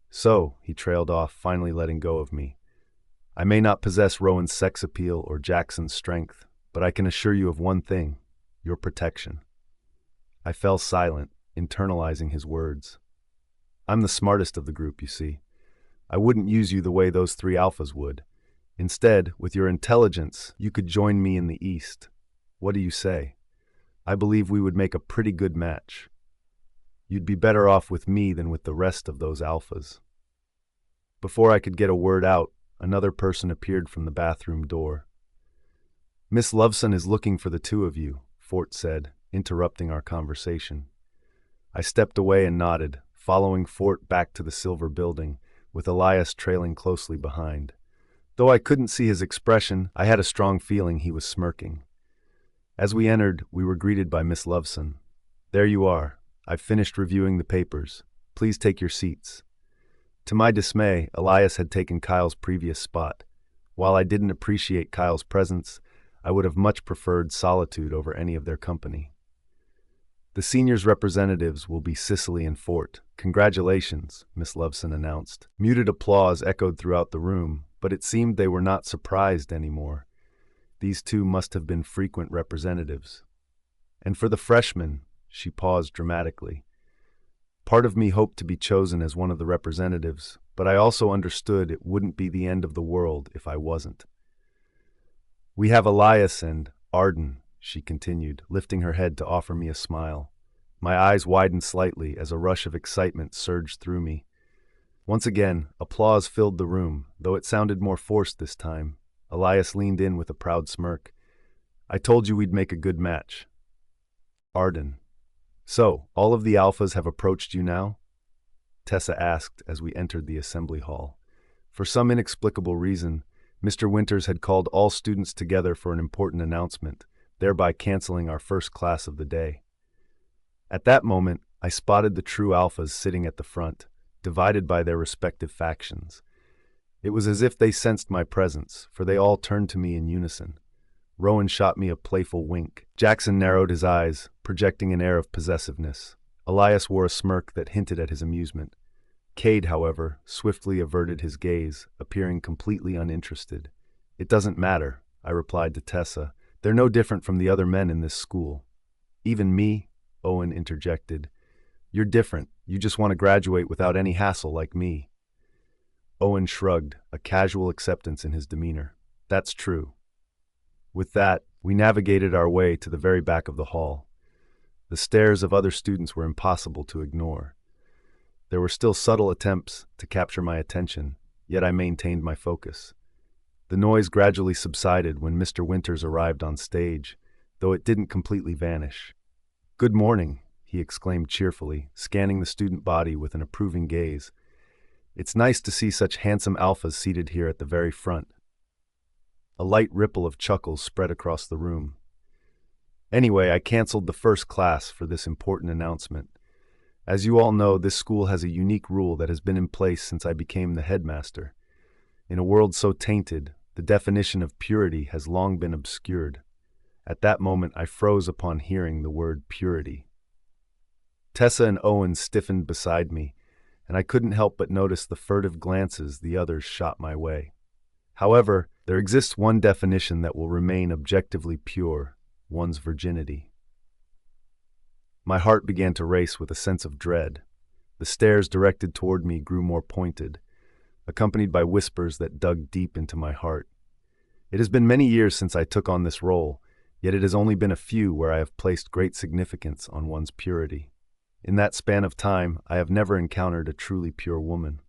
"So," he trailed off, finally letting go of me, I may not possess Rowan's sex appeal or Jackson's strength, but I can assure you of one thing, your protection. I fell silent, internalizing his words. I'm the smartest of the group, you see. I wouldn't use you the way those three alphas would. Instead, with your intelligence, you could join me in the East. What do you say? I believe we would make a pretty good match. You'd be better off with me than with the rest of those alphas. Before I could get a word out, another person appeared from the bathroom door. Miss Loveson is looking for the two of you, Fort said, interrupting our conversation. I stepped away and nodded, following Fort back to the silver building, with Elias trailing closely behind. Though I couldn't see his expression, I had a strong feeling he was smirking. As we entered, we were greeted by Miss Loveson. There you are. I've finished reviewing the papers. Please take your seats. To my dismay, Elias had taken Kyle's previous spot. While I didn't appreciate Kyle's presence, I would have much preferred solitude over any of their company. The seniors' representatives will be Cicely and Fort. Congratulations, Miss Loveson announced. Muted applause echoed throughout the room, but it seemed they were not surprised anymore. These two must have been frequent representatives. And for the freshmen, she paused dramatically. Part of me hoped to be chosen as one of the representatives, but I also understood it wouldn't be the end of the world if I wasn't. We have Elias and Arden, she continued, lifting her head to offer me a smile. My eyes widened slightly as a rush of excitement surged through me. Once again, applause filled the room, though it sounded more forced this time. Elias leaned in with a proud smirk. I told you we'd make a good match. Arden. So, all of the alphas have approached you now? Tessa asked as we entered the assembly hall. For some inexplicable reason, Mr. Winters had called all students together for an important announcement, thereby canceling our first class of the day. At that moment, I spotted the true alphas sitting at the front, divided by their respective factions. It was as if they sensed my presence, for they all turned to me in unison. Rowan shot me a playful wink. Jackson narrowed his eyes, projecting an air of possessiveness. Elias wore a smirk that hinted at his amusement. Cade, however, swiftly averted his gaze, appearing completely uninterested. It doesn't matter, I replied to Tessa. They're no different from the other men in this school. Even me, Owen interjected. You're different. You just want to graduate without any hassle like me. Owen shrugged, a casual acceptance in his demeanor. That's true. With that, we navigated our way to the very back of the hall. The stares of other students were impossible to ignore. There were still subtle attempts to capture my attention, yet I maintained my focus. The noise gradually subsided when Mr. Winters arrived on stage, though it didn't completely vanish. Good morning, he exclaimed cheerfully, scanning the student body with an approving gaze. It's nice to see such handsome alphas seated here at the very front. A light ripple of chuckles spread across the room. Anyway, I canceled the first class for this important announcement. As you all know, this school has a unique rule that has been in place since I became the headmaster. In a world so tainted, the definition of purity has long been obscured. At that moment, I froze upon hearing the word purity. Tessa and Owen stiffened beside me, and I couldn't help but notice the furtive glances the others shot my way. However, there exists one definition that will remain objectively pure, one's virginity. My heart began to race with a sense of dread. The stares directed toward me grew more pointed, accompanied by whispers that dug deep into my heart. It has been many years since I took on this role, yet it has only been a few where I have placed great significance on one's purity. In that span of time, I have never encountered a truly pure woman.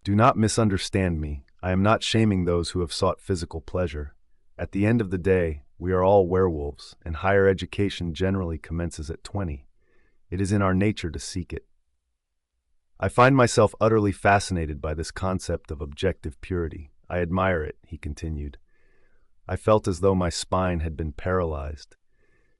Do not misunderstand me. I am not shaming those who have sought physical pleasure. At the end of the day, we are all werewolves, and higher education generally commences at 20. It is in our nature to seek it. I find myself utterly fascinated by this concept of objective purity. I admire it, he continued. I felt as though my spine had been paralyzed.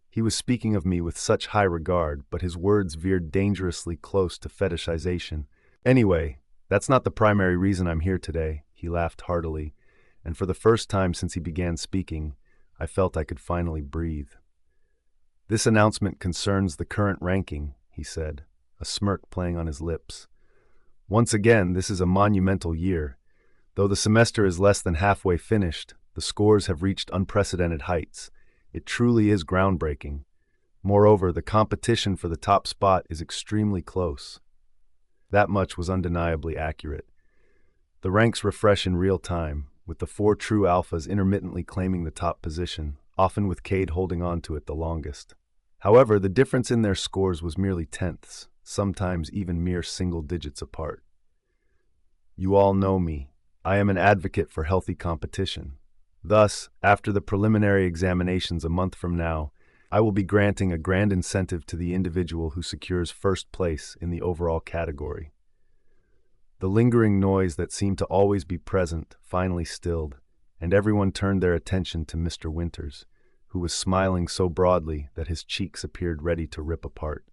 He was speaking of me with such high regard, but his words veered dangerously close to fetishization. Anyway, that's not the primary reason I'm here today, he laughed heartily, and for the first time since he began speaking, I felt I could finally breathe. This announcement concerns the current ranking, he said, a smirk playing on his lips. Once again, this is a monumental year. Though the semester is less than halfway finished, the scores have reached unprecedented heights. It truly is groundbreaking. Moreover, the competition for the top spot is extremely close. That much was undeniably accurate. The ranks refresh in real time, with the 4 true alphas intermittently claiming the top position, often with Cade holding on to it the longest. However, the difference in their scores was merely tenths, sometimes even mere single digits apart. You all know me. I am an advocate for healthy competition. Thus, after the preliminary examinations a month from now, I will be granting a grand incentive to the individual who secures first place in the overall category. The lingering noise that seemed to always be present finally stilled, and everyone turned their attention to Mr. Winters, who was smiling so broadly that his cheeks appeared ready to rip apart.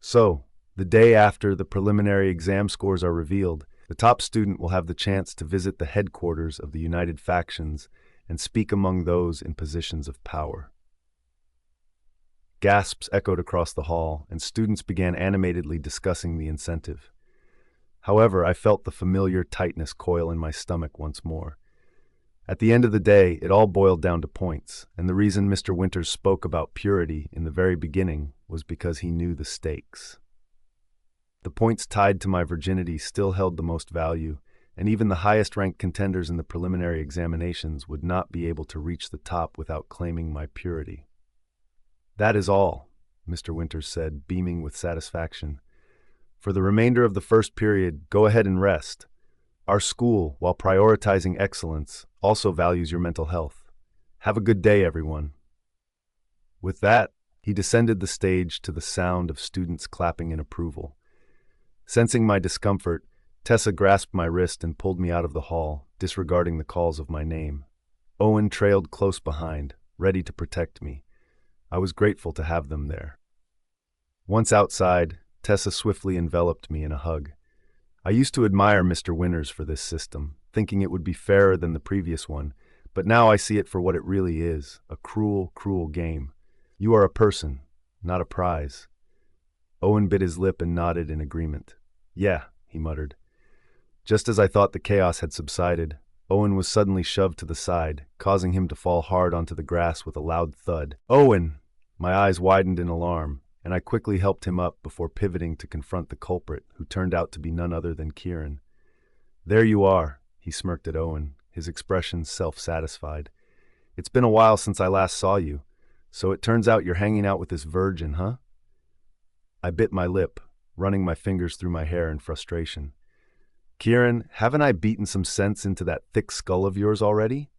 So, the day after the preliminary exam scores are revealed, the top student will have the chance to visit the headquarters of the United Factions and speak among those in positions of power. Gasps echoed across the hall, and students began animatedly discussing the incentive. However, I felt the familiar tightness coil in my stomach once more. At the end of the day, it all boiled down to points, and the reason Mr. Winters spoke about purity in the very beginning was because he knew the stakes. The points tied to my virginity still held the most value, and even the highest-ranked contenders in the preliminary examinations would not be able to reach the top without claiming my purity. That is all, Mr. Winters said, beaming with satisfaction. For the remainder of the first period, go ahead and rest. Our school, while prioritizing excellence, also values your mental health. Have a good day, everyone. With that, he descended the stage to the sound of students clapping in approval. Sensing my discomfort, Tessa grasped my wrist and pulled me out of the hall, disregarding the calls of my name. Owen trailed close behind, ready to protect me. I was grateful to have them there. Once outside, Tessa swiftly enveloped me in a hug. I used to admire Mr. Winters for this system, thinking it would be fairer than the previous one, but now I see it for what it really is, a cruel, cruel game. You are a person, not a prize. Owen bit his lip and nodded in agreement. Yeah, he muttered. Just as I thought the chaos had subsided, Owen was suddenly shoved to the side, causing him to fall hard onto the grass with a loud thud. Owen! My eyes widened in alarm, and I quickly helped him up before pivoting to confront the culprit, who turned out to be none other than Kieran. There you are, he smirked at Owen, his expression self-satisfied. It's been a while since I last saw you, so it turns out you're hanging out with this virgin, huh? I bit my lip, running my fingers through my hair in frustration. Kieran, haven't I beaten some sense into that thick skull of yours already?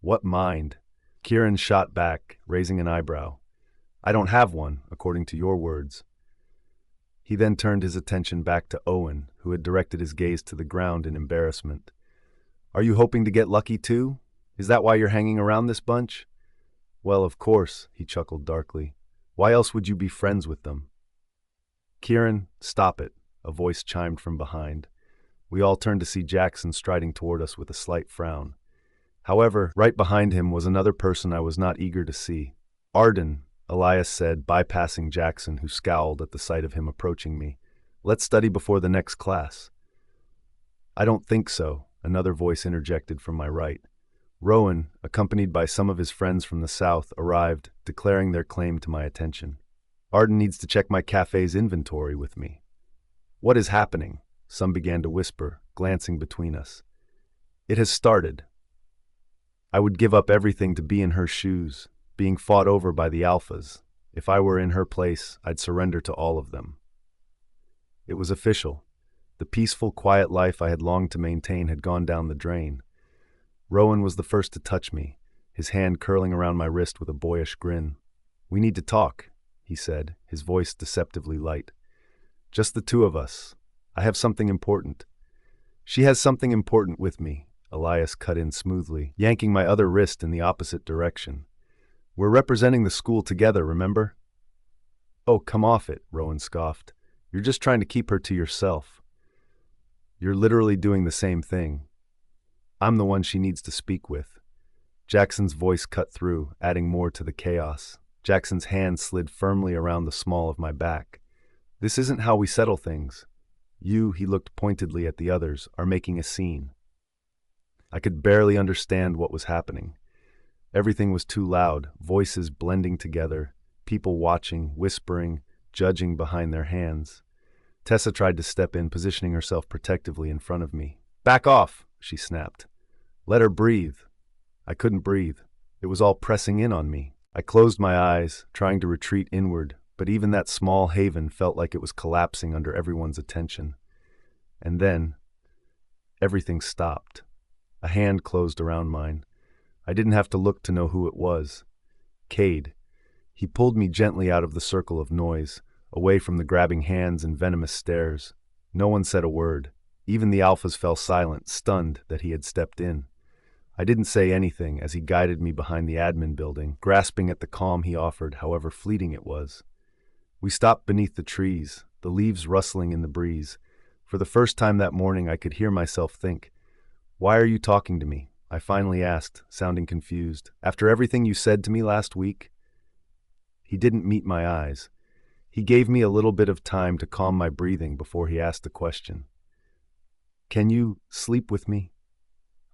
What mind? Kieran shot back, raising an eyebrow. I don't have one, according to your words. He then turned his attention back to Owen, who had directed his gaze to the ground in embarrassment. Are you hoping to get lucky too? Is that why you're hanging around this bunch? Well, of course, he chuckled darkly. Why else would you be friends with them? Kieran, stop it, a voice chimed from behind. We all turned to see Jaxon striding toward us with a slight frown. However, right behind him was another person I was not eager to see. Arden, Elias said, bypassing Jaxon, who scowled at the sight of him approaching me. Let's study before the next class. I don't think so, another voice interjected from my right. Rowan, accompanied by some of his friends from the south, arrived, declaring their claim to my attention. Arden needs to check my cafe's inventory with me. What is happening? Some began to whisper, glancing between us. It has started. I would give up everything to be in her shoes, being fought over by the alphas. If I were in her place, I'd surrender to all of them. It was official. The peaceful, quiet life I had longed to maintain had gone down the drain. Rowan was the first to touch me, his hand curling around my wrist with a boyish grin. We need to talk, he said, his voice deceptively light. Just the two of us. I have something important. She has something important with me, Elias cut in smoothly, yanking my other wrist in the opposite direction. We're representing the school together, remember? Oh, come off it, Rowan scoffed. You're just trying to keep her to yourself. You're literally doing the same thing. I'm the one she needs to speak with. Jackson's voice cut through, adding more to the chaos. Jackson's hand slid firmly around the small of my back. This isn't how we settle things. You, he looked pointedly at the others, are making a scene. I could barely understand what was happening. Everything was too loud, voices blending together, people watching, whispering, judging behind their hands. Tessa tried to step in, positioning herself protectively in front of me. "Back off," she snapped. "Let her breathe." I couldn't breathe. It was all pressing in on me. I closed my eyes, trying to retreat inward, but even that small haven felt like it was collapsing under everyone's attention. And then, everything stopped. A hand closed around mine. I didn't have to look to know who it was. Cade. He pulled me gently out of the circle of noise, away from the grabbing hands and venomous stares. No one said a word. Even the alphas fell silent, stunned that he had stepped in. I didn't say anything as he guided me behind the admin building, grasping at the calm he offered, however fleeting it was. We stopped beneath the trees, the leaves rustling in the breeze. For the first time that morning, I could hear myself think. "Why are you talking to me?" I finally asked, sounding confused. "After everything you said to me last week?" He didn't meet my eyes. He gave me a little bit of time to calm my breathing before he asked the question. "Can you sleep with me?"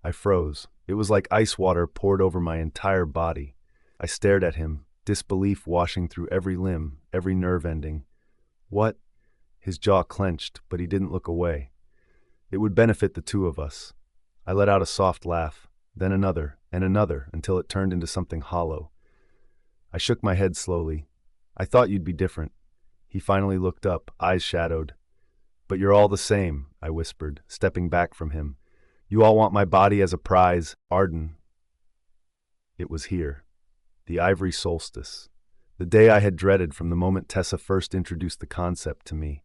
I froze. It was like ice water poured over my entire body. I stared at him, disbelief washing through every limb, every nerve ending. "What?" His jaw clenched, but he didn't look away. "It would benefit the two of us." I let out a soft laugh, then another, and another, until it turned into something hollow. I shook my head slowly. "I thought you'd be different." He finally looked up, eyes shadowed. "But you're all the same," I whispered, stepping back from him. "You all want my body as a prize, Arden." It was here. The ivory solstice. The day I had dreaded from the moment Tessa first introduced the concept to me.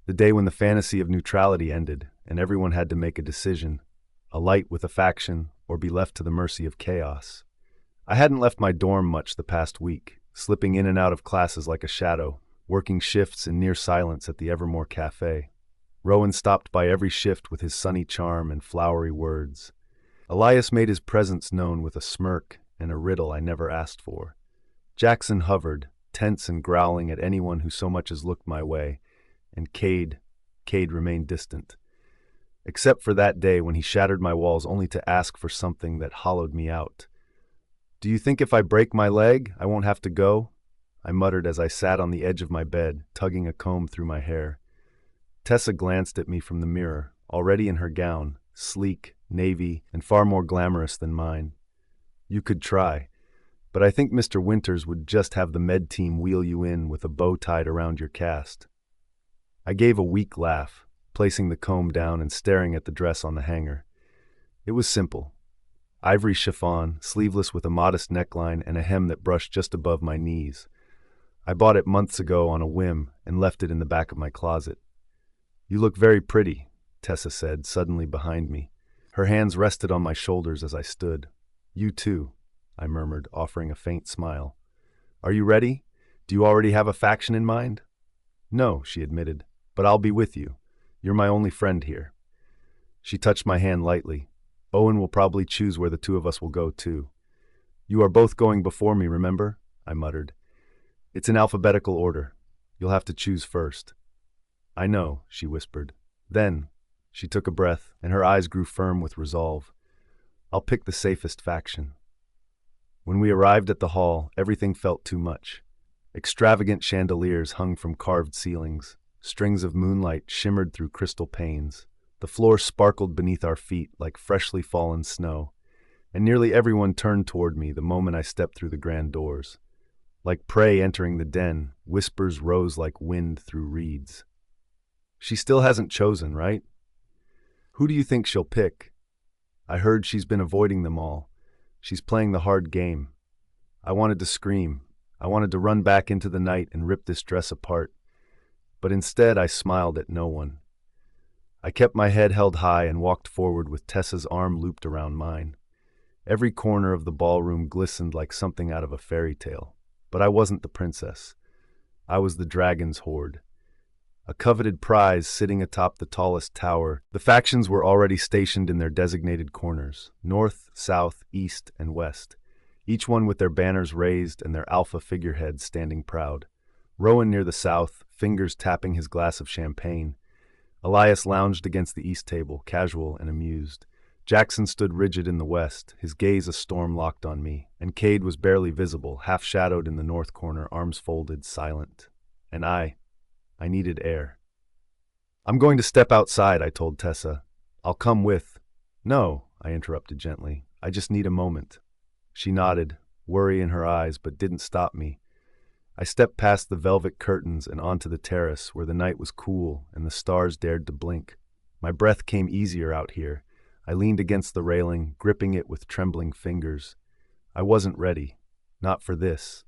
The day when the fantasy of neutrality ended, and everyone had to make a decision. Alight with a faction, or be left to the mercy of chaos. I hadn't left my dorm much the past week, slipping in and out of classes like a shadow, working shifts in near silence at the Evermore Cafe. Rowan stopped by every shift with his sunny charm and flowery words. Elias made his presence known with a smirk and a riddle I never asked for. Jaxon hovered, tense and growling at anyone who so much as looked my way, and Cade remained distant. Except for that day when he shattered my walls only to ask for something that hollowed me out. "Do you think if I break my leg, I won't have to go?" I muttered as I sat on the edge of my bed, tugging a comb through my hair. Tessa glanced at me from the mirror, already in her gown, sleek, navy, and far more glamorous than mine. "You could try, but I think Mr. Winters would just have the med team wheel you in with a bow tied around your cast." I gave a weak laugh, placing the comb down and staring at the dress on the hanger. It was simple. Ivory chiffon, sleeveless with a modest neckline and a hem that brushed just above my knees. I bought it months ago on a whim and left it in the back of my closet. "You look very pretty," Tessa said, suddenly behind me. Her hands rested on my shoulders as I stood. "You too," I murmured, offering a faint smile. "Are you ready? Do you already have a faction in mind?" "No," she admitted, "but I'll be with you. You're my only friend here." She touched my hand lightly. "Owen will probably choose where the two of us will go, too." "You are both going before me, remember?" I muttered. "It's in alphabetical order. You'll have to choose first." "I know," she whispered. Then, she took a breath, and her eyes grew firm with resolve. "I'll pick the safest faction." When we arrived at the hall, everything felt too much. Extravagant chandeliers hung from carved ceilings. Strings of moonlight shimmered through crystal panes. The floor sparkled beneath our feet like freshly fallen snow, and nearly everyone turned toward me the moment I stepped through the grand doors. Like prey entering the den, whispers rose like wind through reeds. "She still hasn't chosen, right? Who do you think she'll pick? I heard she's been avoiding them all. She's playing the hard game." I wanted to scream. I wanted to run back into the night and rip this dress apart. But instead, I smiled at no one. I kept my head held high and walked forward with Tessa's arm looped around mine. Every corner of the ballroom glistened like something out of a fairy tale. But I wasn't the princess. I was the dragon's hoard. A coveted prize sitting atop the tallest tower. The factions were already stationed in their designated corners, north, south, east, and west, each one with their banners raised and their alpha figureheads standing proud. Rowan near the south, fingers tapping his glass of champagne. Elias lounged against the east table, casual and amused. Jaxon stood rigid in the west, his gaze a storm locked on me, and Cade was barely visible, half-shadowed in the north corner, arms folded, silent. And I needed air. "I'm going to step outside," I told Tessa. "I'll come with—" "No," I interrupted gently. "I just need a moment." She nodded, worry in her eyes, but didn't stop me. I stepped past the velvet curtains and onto the terrace, where the night was cool and the stars dared to blink. My breath came easier out here. I leaned against the railing, gripping it with trembling fingers. I wasn't ready. Not for this.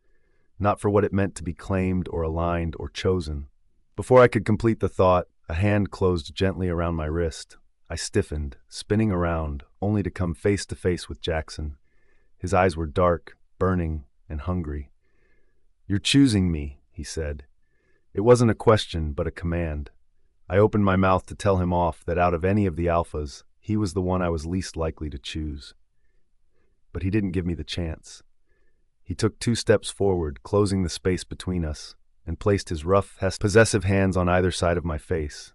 Not for what it meant to be claimed or aligned or chosen. Before I could complete the thought, a hand closed gently around my wrist. I stiffened, spinning around, only to come face to face with Jaxon. His eyes were dark, burning, and hungry. "You're choosing me," he said. It wasn't a question, but a command. I opened my mouth to tell him off that out of any of the alphas, he was the one I was least likely to choose. But he didn't give me the chance. He took 2 steps forward, closing the space between us, and placed his rough, possessive hands on either side of my face.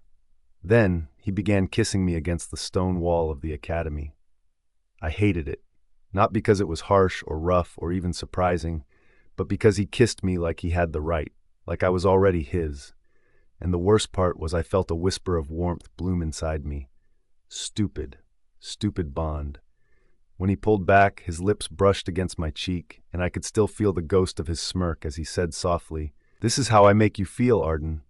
Then he began kissing me against the stone wall of the academy. I hated it, not because it was harsh or rough or even surprising, but because he kissed me like he had the right, like I was already his. And the worst part was I felt a whisper of warmth bloom inside me. Stupid, stupid bond. When he pulled back, his lips brushed against my cheek, and I could still feel the ghost of his smirk as he said softly, "This is how I make you feel, Arden."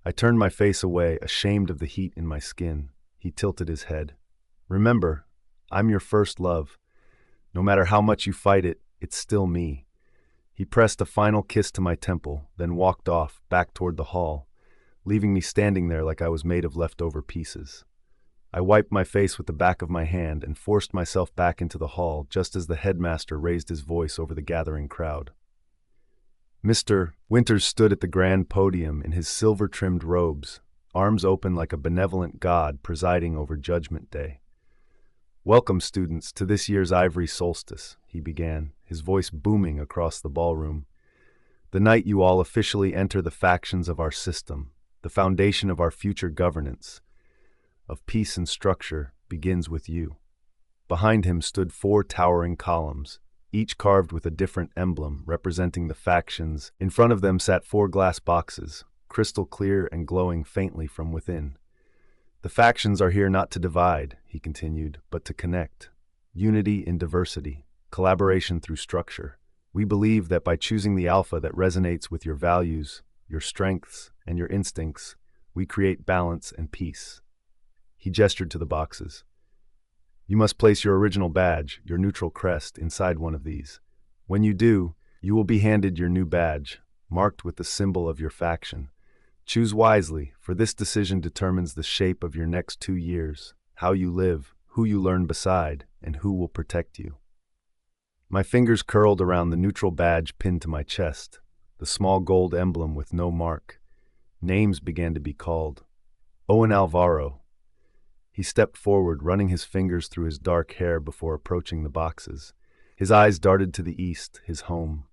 I turned my face away, ashamed of the heat in my skin. He tilted his head. "Remember, I'm your first love. No matter how much you fight it, it's still me." He pressed a final kiss to my temple, then walked off, back toward the hall, leaving me standing there like I was made of leftover pieces. I wiped my face with the back of my hand and forced myself back into the hall just as the headmaster raised his voice over the gathering crowd. Mr. Winters stood at the grand podium in his silver-trimmed robes, arms open like a benevolent god presiding over Judgment Day. "Welcome, students, to this year's Ivory Solstice," he began, his voice booming across the ballroom. "The night you all officially enter the factions of our system, the foundation of our future governance, of peace and structure, begins with you." Behind him stood 4 towering columns, each carved with a different emblem representing the factions. In front of them sat 4 glass boxes, crystal clear and glowing faintly from within. "The factions are here not to divide," he continued, "but to connect. Unity in diversity, collaboration through structure. We believe that by choosing the alpha that resonates with your values, your strengths, and your instincts, we create balance and peace." He gestured to the boxes. "You must place your original badge, your neutral crest, inside one of these. When you do, you will be handed your new badge, marked with the symbol of your faction. Choose wisely, for this decision determines the shape of your next 2 years, how you live, who you learn beside, and who will protect you." My fingers curled around the neutral badge pinned to my chest, the small gold emblem with no mark. Names began to be called. Owen Alvaro. He stepped forward, running his fingers through his dark hair before approaching the boxes. His eyes darted to the east, his home.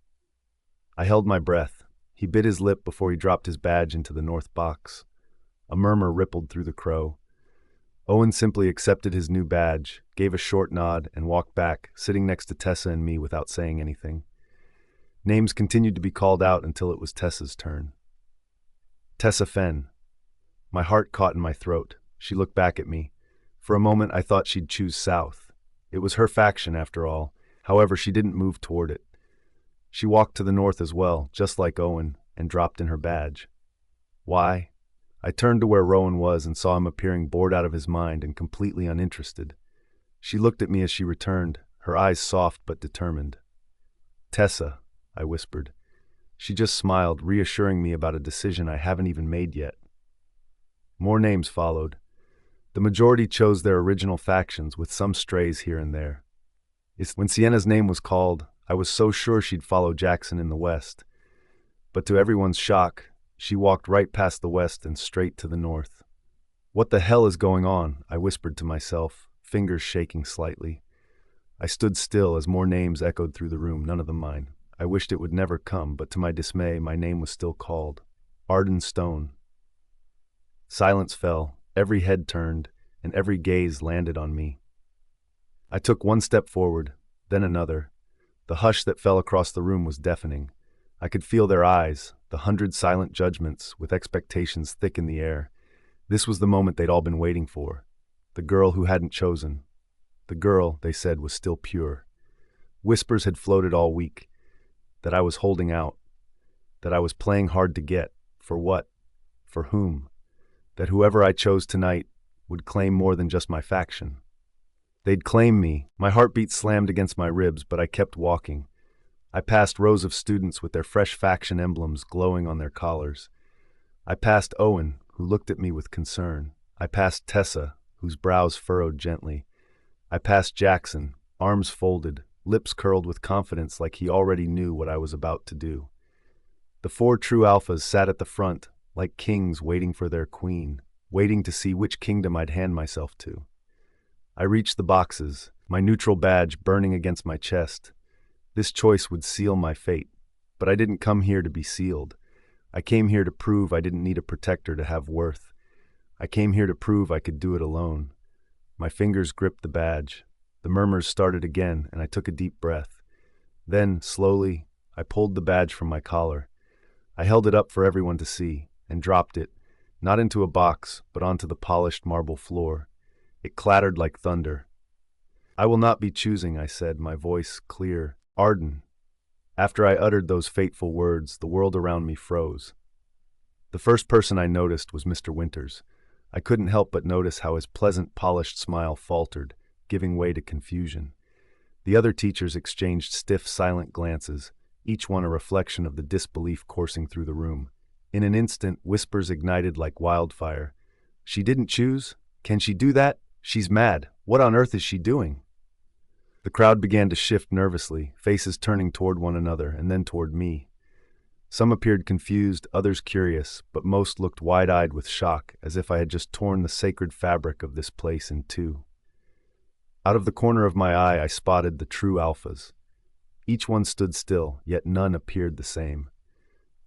I held my breath. He bit his lip before he dropped his badge into the north box. A murmur rippled through the crow. Owen simply accepted his new badge, gave a short nod, and walked back, sitting next to Tessa and me without saying anything. Names continued to be called out until it was Tessa's turn. "Tessa Fenn." My heart caught in my throat. She looked back at me. For a moment I thought she'd choose South. It was her faction, after all. However, she didn't move toward it. She walked to the north as well, just like Owen, and dropped in her badge. Why? I turned to where Rowan was and saw him appearing bored out of his mind and completely uninterested. She looked at me as she returned, her eyes soft but determined. "Tessa," I whispered. She just smiled, reassuring me about a decision I haven't even made yet. More names followed. The majority chose their original factions, with some strays here and there. When Sienna's name was called, I was so sure she'd follow Jaxon in the west. But to everyone's shock, she walked right past the west and straight to the north. "What the hell is going on?" I whispered to myself, fingers shaking slightly. I stood still as more names echoed through the room, none of them mine. I wished it would never come, but to my dismay, my name was still called. Arden Stone. Silence fell, every head turned, and every gaze landed on me. I took one step forward, then another. The hush that fell across the room was deafening. I could feel their eyes, the 100 silent judgments, with expectations thick in the air. This was the moment they'd all been waiting for. The girl who hadn't chosen. The girl, they said, was still pure. Whispers had floated all week, that I was holding out, that I was playing hard to get. For what? For whom? That whoever I chose tonight would claim more than just my faction. They'd claim me. My heartbeat slammed against my ribs, but I kept walking. I passed rows of students with their fresh faction emblems glowing on their collars. I passed Owen, who looked at me with concern. I passed Tessa, whose brows furrowed gently. I passed Jaxon, arms folded, lips curled with confidence like he already knew what I was about to do. The 4 true alphas sat at the front, like kings waiting for their queen, waiting to see which kingdom I'd hand myself to. I reached the boxes, my neutral badge burning against my chest. This choice would seal my fate, but I didn't come here to be sealed. I came here to prove I didn't need a protector to have worth. I came here to prove I could do it alone. My fingers gripped the badge. The murmurs started again, and I took a deep breath. Then, slowly, I pulled the badge from my collar. I held it up for everyone to see, and dropped it, not into a box, but onto the polished marble floor. It clattered like thunder. "I will not be choosing," I said, my voice clear. "Arden." After I uttered those fateful words, the world around me froze. The first person I noticed was Mr. Winters. I couldn't help but notice how his pleasant, polished smile faltered, giving way to confusion. The other teachers exchanged stiff, silent glances, each one a reflection of the disbelief coursing through the room. In an instant, whispers ignited like wildfire. "She didn't choose? Can she do that? She's mad. What on earth is she doing?" The crowd began to shift nervously, faces turning toward one another and then toward me. Some appeared confused, others curious, but most looked wide-eyed with shock, as if I had just torn the sacred fabric of this place in two. Out of the corner of my eye, I spotted the true alphas. Each one stood still, yet none appeared the same.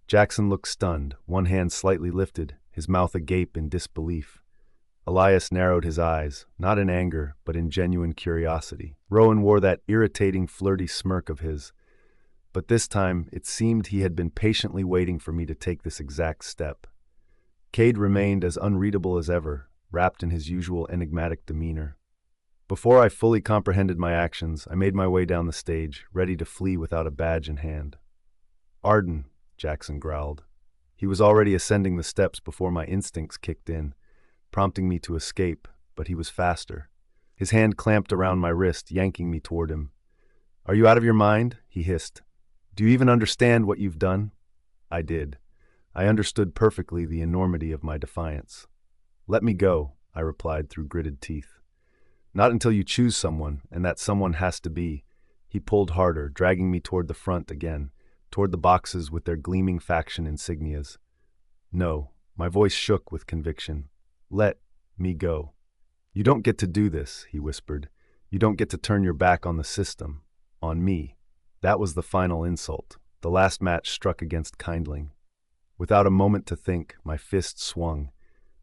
Jaxon looked stunned, one hand slightly lifted, his mouth agape in disbelief. Elias narrowed his eyes, not in anger, but in genuine curiosity. Rowan wore that irritating, flirty smirk of his. But this time, it seemed he had been patiently waiting for me to take this exact step. Cade remained as unreadable as ever, wrapped in his usual enigmatic demeanor. Before I fully comprehended my actions, I made my way down the stage, ready to flee without a badge in hand. "Arden," Jaxon growled. He was already ascending the steps before my instincts kicked in, prompting me to escape, but he was faster. His hand clamped around my wrist, yanking me toward him. "Are you out of your mind?" he hissed. "Do you even understand what you've done?" I did. I understood perfectly the enormity of my defiance. "Let me go," I replied through gritted teeth. "Not until you choose someone, and that someone has to be." He pulled harder, dragging me toward the front again, toward the boxes with their gleaming faction insignias. "No," my voice shook with conviction. "Let me go." "You don't get to do this," he whispered. "You don't get to turn your back on the system, on me." That was the final insult, the last match struck against kindling. Without a moment to think, my fist swung.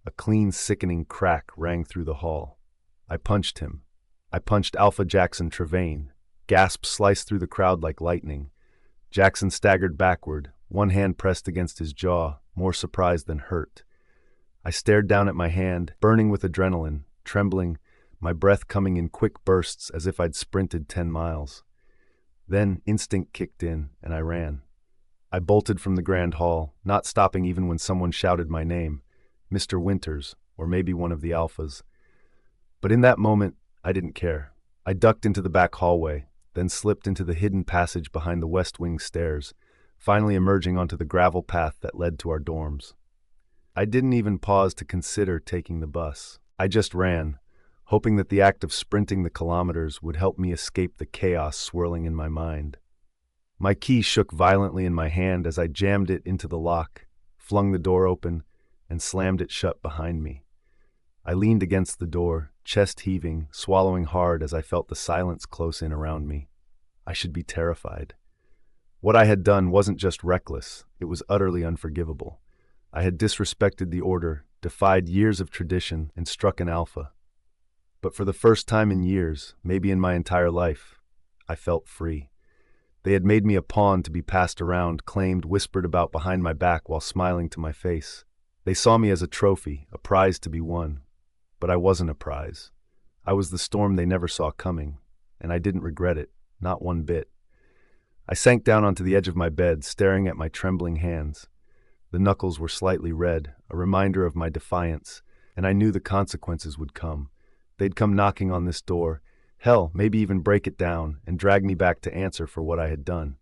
A clean, sickening crack rang through the hall. I punched him. I punched Alpha Jaxon Trevane. Gasps sliced through the crowd like lightning. Jaxon staggered backward, one hand pressed against his jaw, more surprised than hurt. I stared down at my hand, burning with adrenaline, trembling, my breath coming in quick bursts as if I'd sprinted 10 miles. Then instinct kicked in, and I ran. I bolted from the grand hall, not stopping even when someone shouted my name, Mr. Winters, or maybe one of the alphas. But in that moment, I didn't care. I ducked into the back hallway, then slipped into the hidden passage behind the West Wing stairs, finally emerging onto the gravel path that led to our dorms. I didn't even pause to consider taking the bus. I just ran, hoping that the act of sprinting the kilometers would help me escape the chaos swirling in my mind. My key shook violently in my hand as I jammed it into the lock, flung the door open, and slammed it shut behind me. I leaned against the door, chest heaving, swallowing hard as I felt the silence close in around me. I should be terrified. What I had done wasn't just reckless, it was utterly unforgivable. I had disrespected the order, defied years of tradition, and struck an alpha. But for the first time in years, maybe in my entire life, I felt free. They had made me a pawn to be passed around, claimed, whispered about behind my back while smiling to my face. They saw me as a trophy, a prize to be won. But I wasn't a prize. I was the storm they never saw coming, and I didn't regret it, not one bit. I sank down onto the edge of my bed, staring at my trembling hands. The knuckles were slightly red, a reminder of my defiance, and I knew the consequences would come. They'd come knocking on this door, hell, maybe even break it down, and drag me back to answer for what I had done.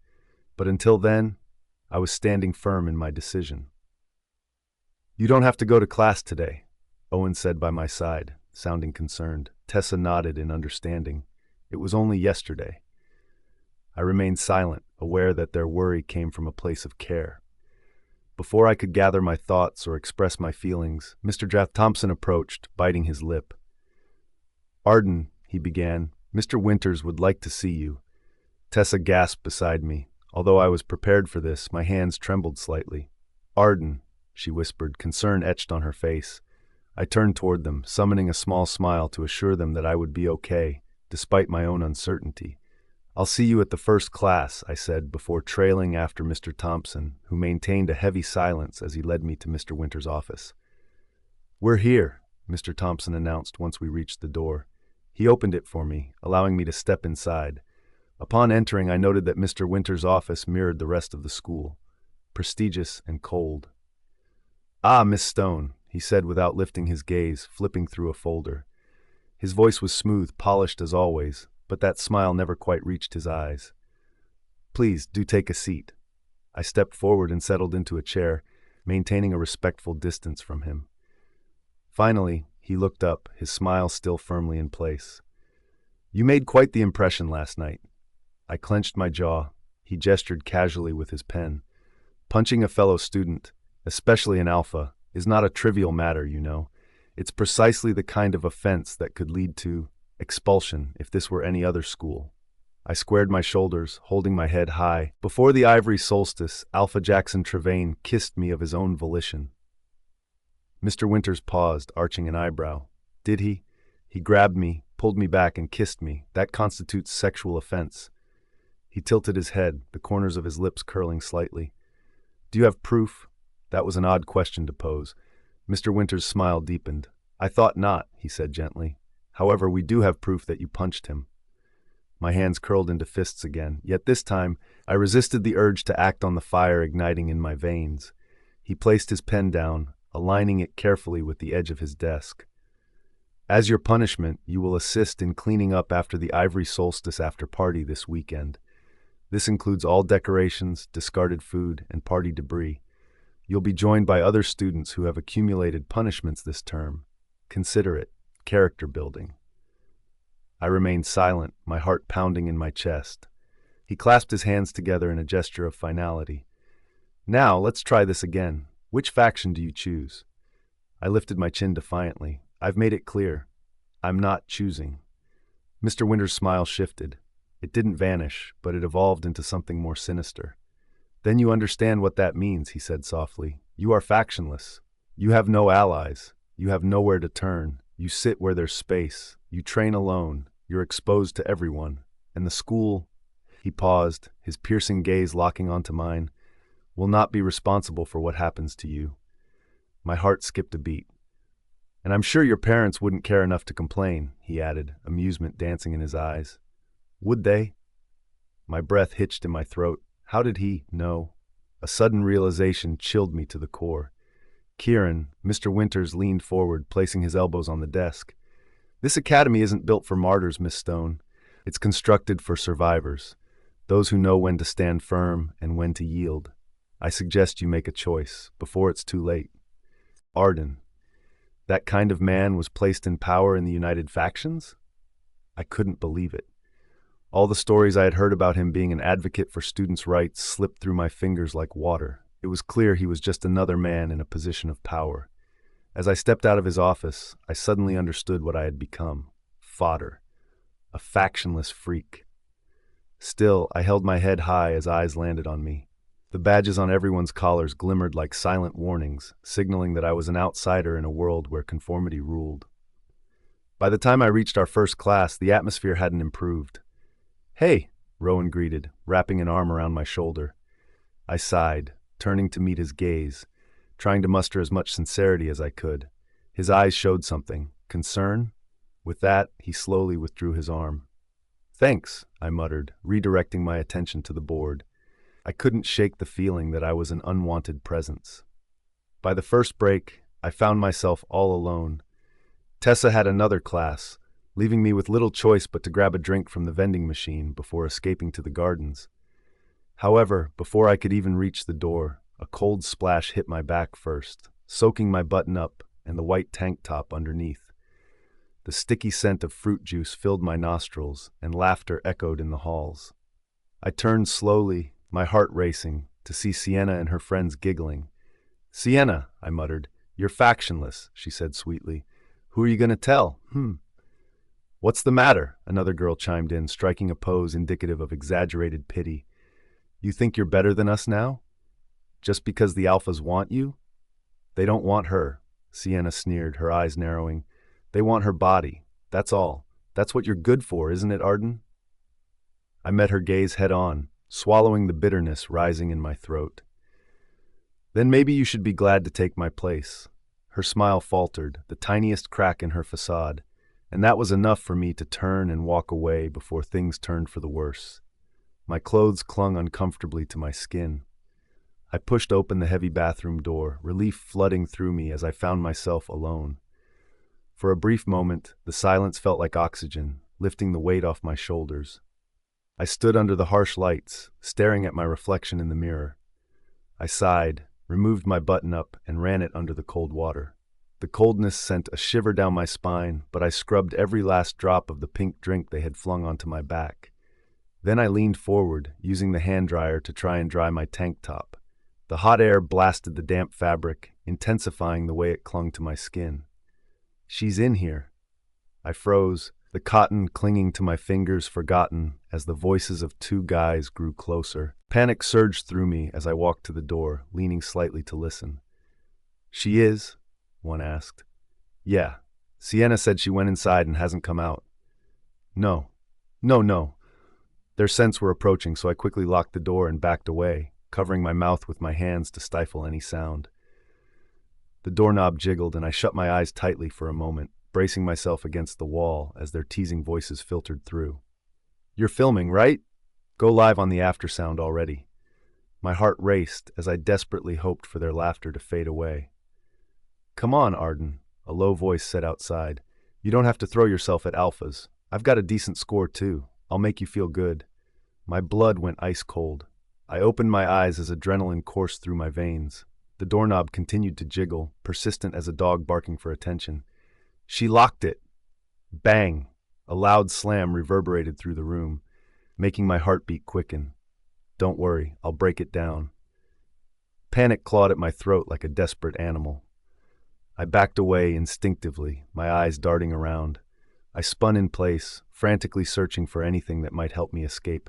But until then, I was standing firm in my decision. "You don't have to go to class today," Owen said by my side, sounding concerned. Tessa nodded in understanding. It was only yesterday. I remained silent, aware that their worry came from a place of care. Before I could gather my thoughts or express my feelings, Mr. Thompson approached, biting his lip. "Arden," he began, "Mr. Winters would like to see you." Tessa gasped beside me. Although I was prepared for this, my hands trembled slightly. "Arden," she whispered, concern etched on her face. I turned toward them, summoning a small smile to assure them that I would be okay, despite my own uncertainty. "I'll see you at the first class," I said, before trailing after Mr. Thompson, who maintained a heavy silence as he led me to Mr. Winters' office. "We're here," Mr. Thompson announced once we reached the door. He opened it for me, allowing me to step inside. Upon entering, I noted that Mr. Winters' office mirrored the rest of the school, prestigious and cold. "Ah, Miss Stone," he said without lifting his gaze, flipping through a folder. His voice was smooth, polished as always, but that smile never quite reached his eyes. "Please, do take a seat." I stepped forward and settled into a chair, maintaining a respectful distance from him. Finally, he looked up, his smile still firmly in place. "You made quite the impression last night." I clenched my jaw. He gestured casually with his pen. "Punching a fellow student, especially an alpha, is not a trivial matter, you know. It's precisely the kind of offense that could lead to expulsion if this were any other school." I squared my shoulders, holding my head high. Before the ivory solstice, Alpha Jaxon Trevane kissed me of his own volition. Mr. Winters paused, arching an eyebrow. "Did he? He grabbed me, pulled me back, and kissed me. That constitutes sexual offense." He tilted his head, the corners of his lips curling slightly. "Do you have proof?" That was an odd question to pose. Mr. Winters' smile deepened. "I thought not," he said gently. "However, we do have proof that you punched him." My hands curled into fists again, yet this time I resisted the urge to act on the fire igniting in my veins. He placed his pen down, aligning it carefully with the edge of his desk. "As your punishment, you will assist in cleaning up after the Ivory Solstice after party this weekend. This includes all decorations, discarded food, and party debris. You'll be joined by other students who have accumulated punishments this term. Consider it character building." I remained silent, my heart pounding in my chest. He clasped his hands together in a gesture of finality. "Now, let's try this again. Which faction do you choose?" I lifted my chin defiantly. "I've made it clear. I'm not choosing." Mr. Winters' smile shifted. It didn't vanish, but it evolved into something more sinister. "Then you understand what that means," he said softly. "You are factionless. You have no allies. You have nowhere to turn. You sit where there's space. You train alone. You're exposed to everyone. And the school," he paused, his piercing gaze locking onto mine, "will not be responsible for what happens to you." My heart skipped a beat. "And I'm sure your parents wouldn't care enough to complain," he added, amusement dancing in his eyes. "Would they?" My breath hitched in my throat. How did he know? A sudden realization chilled me to the core. "Kieran," Mr. Winters leaned forward, placing his elbows on the desk. "This academy isn't built for martyrs, Miss Stone. It's constructed for survivors, those who know when to stand firm and when to yield. I suggest you make a choice, before it's too late." Arden. That kind of man was placed in power in the United Factions? I couldn't believe it. All the stories I had heard about him being an advocate for students' rights slipped through my fingers like water. It was clear he was just another man in a position of power. As I stepped out of his office, I suddenly understood what I had become. Fodder. A factionless freak. Still, I held my head high as eyes landed on me. The badges on everyone's collars glimmered like silent warnings, signaling that I was an outsider in a world where conformity ruled. By the time I reached our first class, the atmosphere hadn't improved. "Hey," Rowan greeted, wrapping an arm around my shoulder. I sighed, turning to meet his gaze, trying to muster as much sincerity as I could. His eyes showed something. Concern? With that, he slowly withdrew his arm. "Thanks," I muttered, redirecting my attention to the board. I couldn't shake the feeling that I was an unwanted presence. By the first break, I found myself all alone. Tessa had another class, leaving me with little choice but to grab a drink from the vending machine before escaping to the gardens. However, before I could even reach the door, a cold splash hit my back first, soaking my button up and the white tank top underneath. The sticky scent of fruit juice filled my nostrils, and laughter echoed in the halls. I turned slowly, my heart racing, to see Sienna and her friends giggling. "Sienna," I muttered. "You're factionless," she said sweetly. "Who are you going to tell?" "What's the matter?" another girl chimed in, striking a pose indicative of exaggerated pity. "You think you're better than us now? Just because the alphas want you?" "They don't want her," Sienna sneered, her eyes narrowing. "They want her body. That's all. That's what you're good for, isn't it, Arden?" I met her gaze head on, swallowing the bitterness rising in my throat. "Then maybe you should be glad to take my place." Her smile faltered, the tiniest crack in her facade, and that was enough for me to turn and walk away before things turned for the worse. My clothes clung uncomfortably to my skin. I pushed open the heavy bathroom door, relief flooding through me as I found myself alone. For a brief moment, the silence felt like oxygen, lifting the weight off my shoulders. I stood under the harsh lights, staring at my reflection in the mirror. I sighed, removed my button-up, and ran it under the cold water. The coldness sent a shiver down my spine, but I scrubbed every last drop of the pink drink they had flung onto my back. Then I leaned forward, using the hand dryer to try and dry my tank top. The hot air blasted the damp fabric, intensifying the way it clung to my skin. "She's in here." I froze, the cotton clinging to my fingers forgotten as the voices of two guys grew closer. Panic surged through me as I walked to the door, leaning slightly to listen. "She is?" one asked. "Yeah. Sienna said she went inside and hasn't come out." No. Their scents were approaching, so I quickly locked the door and backed away, covering my mouth with my hands to stifle any sound. The doorknob jiggled and I shut my eyes tightly for a moment, bracing myself against the wall as their teasing voices filtered through. "You're filming, right? Go live on the aftersound already." My heart raced as I desperately hoped for their laughter to fade away. "Come on, Arden," a low voice said outside. "You don't have to throw yourself at alphas. I've got a decent score too. I'll make you feel good." My blood went ice cold. I opened my eyes as adrenaline coursed through my veins. The doorknob continued to jiggle, persistent as a dog barking for attention. "She locked it!" Bang! A loud slam reverberated through the room, making my heartbeat quicken. "Don't worry, I'll break it down." Panic clawed at my throat like a desperate animal. I backed away instinctively, my eyes darting around. I spun in place, frantically searching for anything that might help me escape.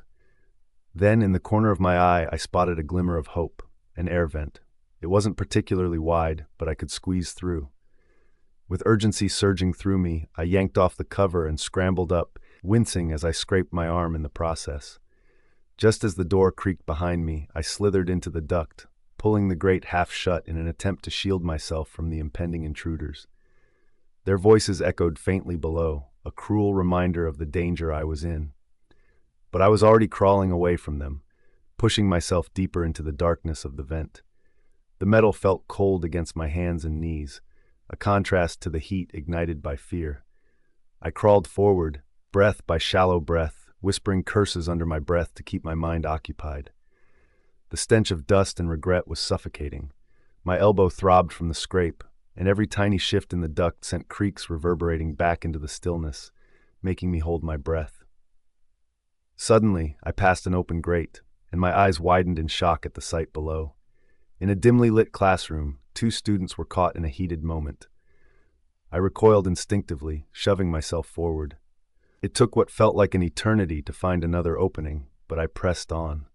Then, in the corner of my eye, I spotted a glimmer of hope, an air vent. It wasn't particularly wide, but I could squeeze through. With urgency surging through me, I yanked off the cover and scrambled up, wincing as I scraped my arm in the process. Just as the door creaked behind me, I slithered into the duct, pulling the grate half shut in an attempt to shield myself from the impending intruders. Their voices echoed faintly below, a cruel reminder of the danger I was in. But I was already crawling away from them, pushing myself deeper into the darkness of the vent. The metal felt cold against my hands and knees, a contrast to the heat ignited by fear. I crawled forward, breath by shallow breath, whispering curses under my breath to keep my mind occupied. The stench of dust and regret was suffocating. My elbow throbbed from the scrape, and every tiny shift in the duct sent creaks reverberating back into the stillness, making me hold my breath. Suddenly, I passed an open grate, and my eyes widened in shock at the sight below. In a dimly lit classroom, two students were caught in a heated moment. I recoiled instinctively, shoving myself forward. It took what felt like an eternity to find another opening, but I pressed on.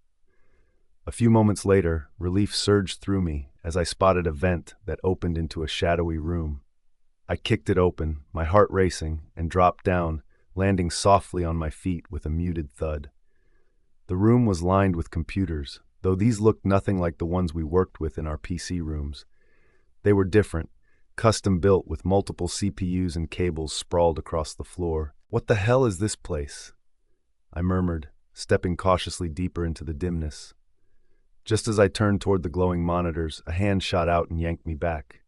A few moments later, relief surged through me as I spotted a vent that opened into a shadowy room. I kicked it open, my heart racing, and dropped down, landing softly on my feet with a muted thud. The room was lined with computers, though these looked nothing like the ones we worked with in our PC rooms. They were different, custom-built with multiple CPUs and cables sprawled across the floor. "What the hell is this place?" I murmured, stepping cautiously deeper into the dimness. Just as I turned toward the glowing monitors, a hand shot out and yanked me back.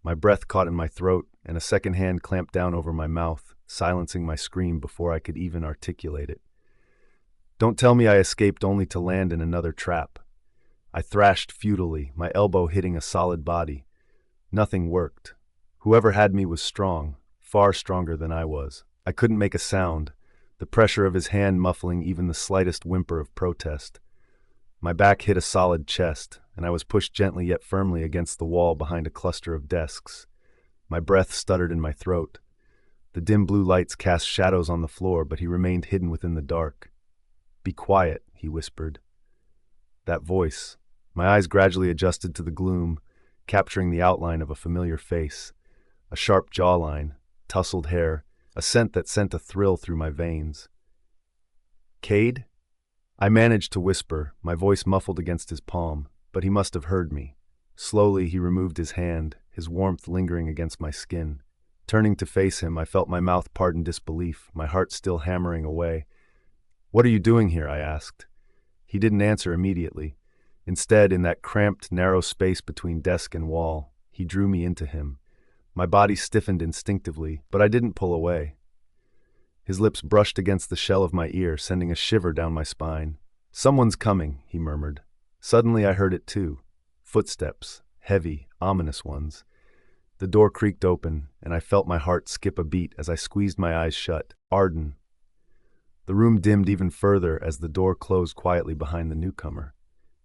My breath caught in my throat, and a second hand clamped down over my mouth, silencing my scream before I could even articulate it. Don't tell me I escaped only to land in another trap. I thrashed futilely, my elbow hitting a solid body. Nothing worked. Whoever had me was strong, far stronger than I was. I couldn't make a sound, the pressure of his hand muffling even the slightest whimper of protest. My back hit a solid chest, and I was pushed gently yet firmly against the wall behind a cluster of desks. My breath stuttered in my throat. The dim blue lights cast shadows on the floor, but he remained hidden within the dark. "Be quiet," he whispered. That voice. My eyes gradually adjusted to the gloom, capturing the outline of a familiar face. A sharp jawline, tousled hair, a scent that sent a thrill through my veins. "Cade?" I managed to whisper, my voice muffled against his palm, but he must have heard me. Slowly he removed his hand, his warmth lingering against my skin. Turning to face him, I felt my mouth part in disbelief, my heart still hammering away. "What are you doing here?" I asked. He didn't answer immediately. Instead, in that cramped, narrow space between desk and wall, he drew me into him. My body stiffened instinctively, but I didn't pull away. His lips brushed against the shell of my ear, sending a shiver down my spine. "Someone's coming," he murmured. Suddenly I heard it too. Footsteps, heavy, ominous ones. The door creaked open, and I felt my heart skip a beat as I squeezed my eyes shut. Arden. The room dimmed even further as the door closed quietly behind the newcomer.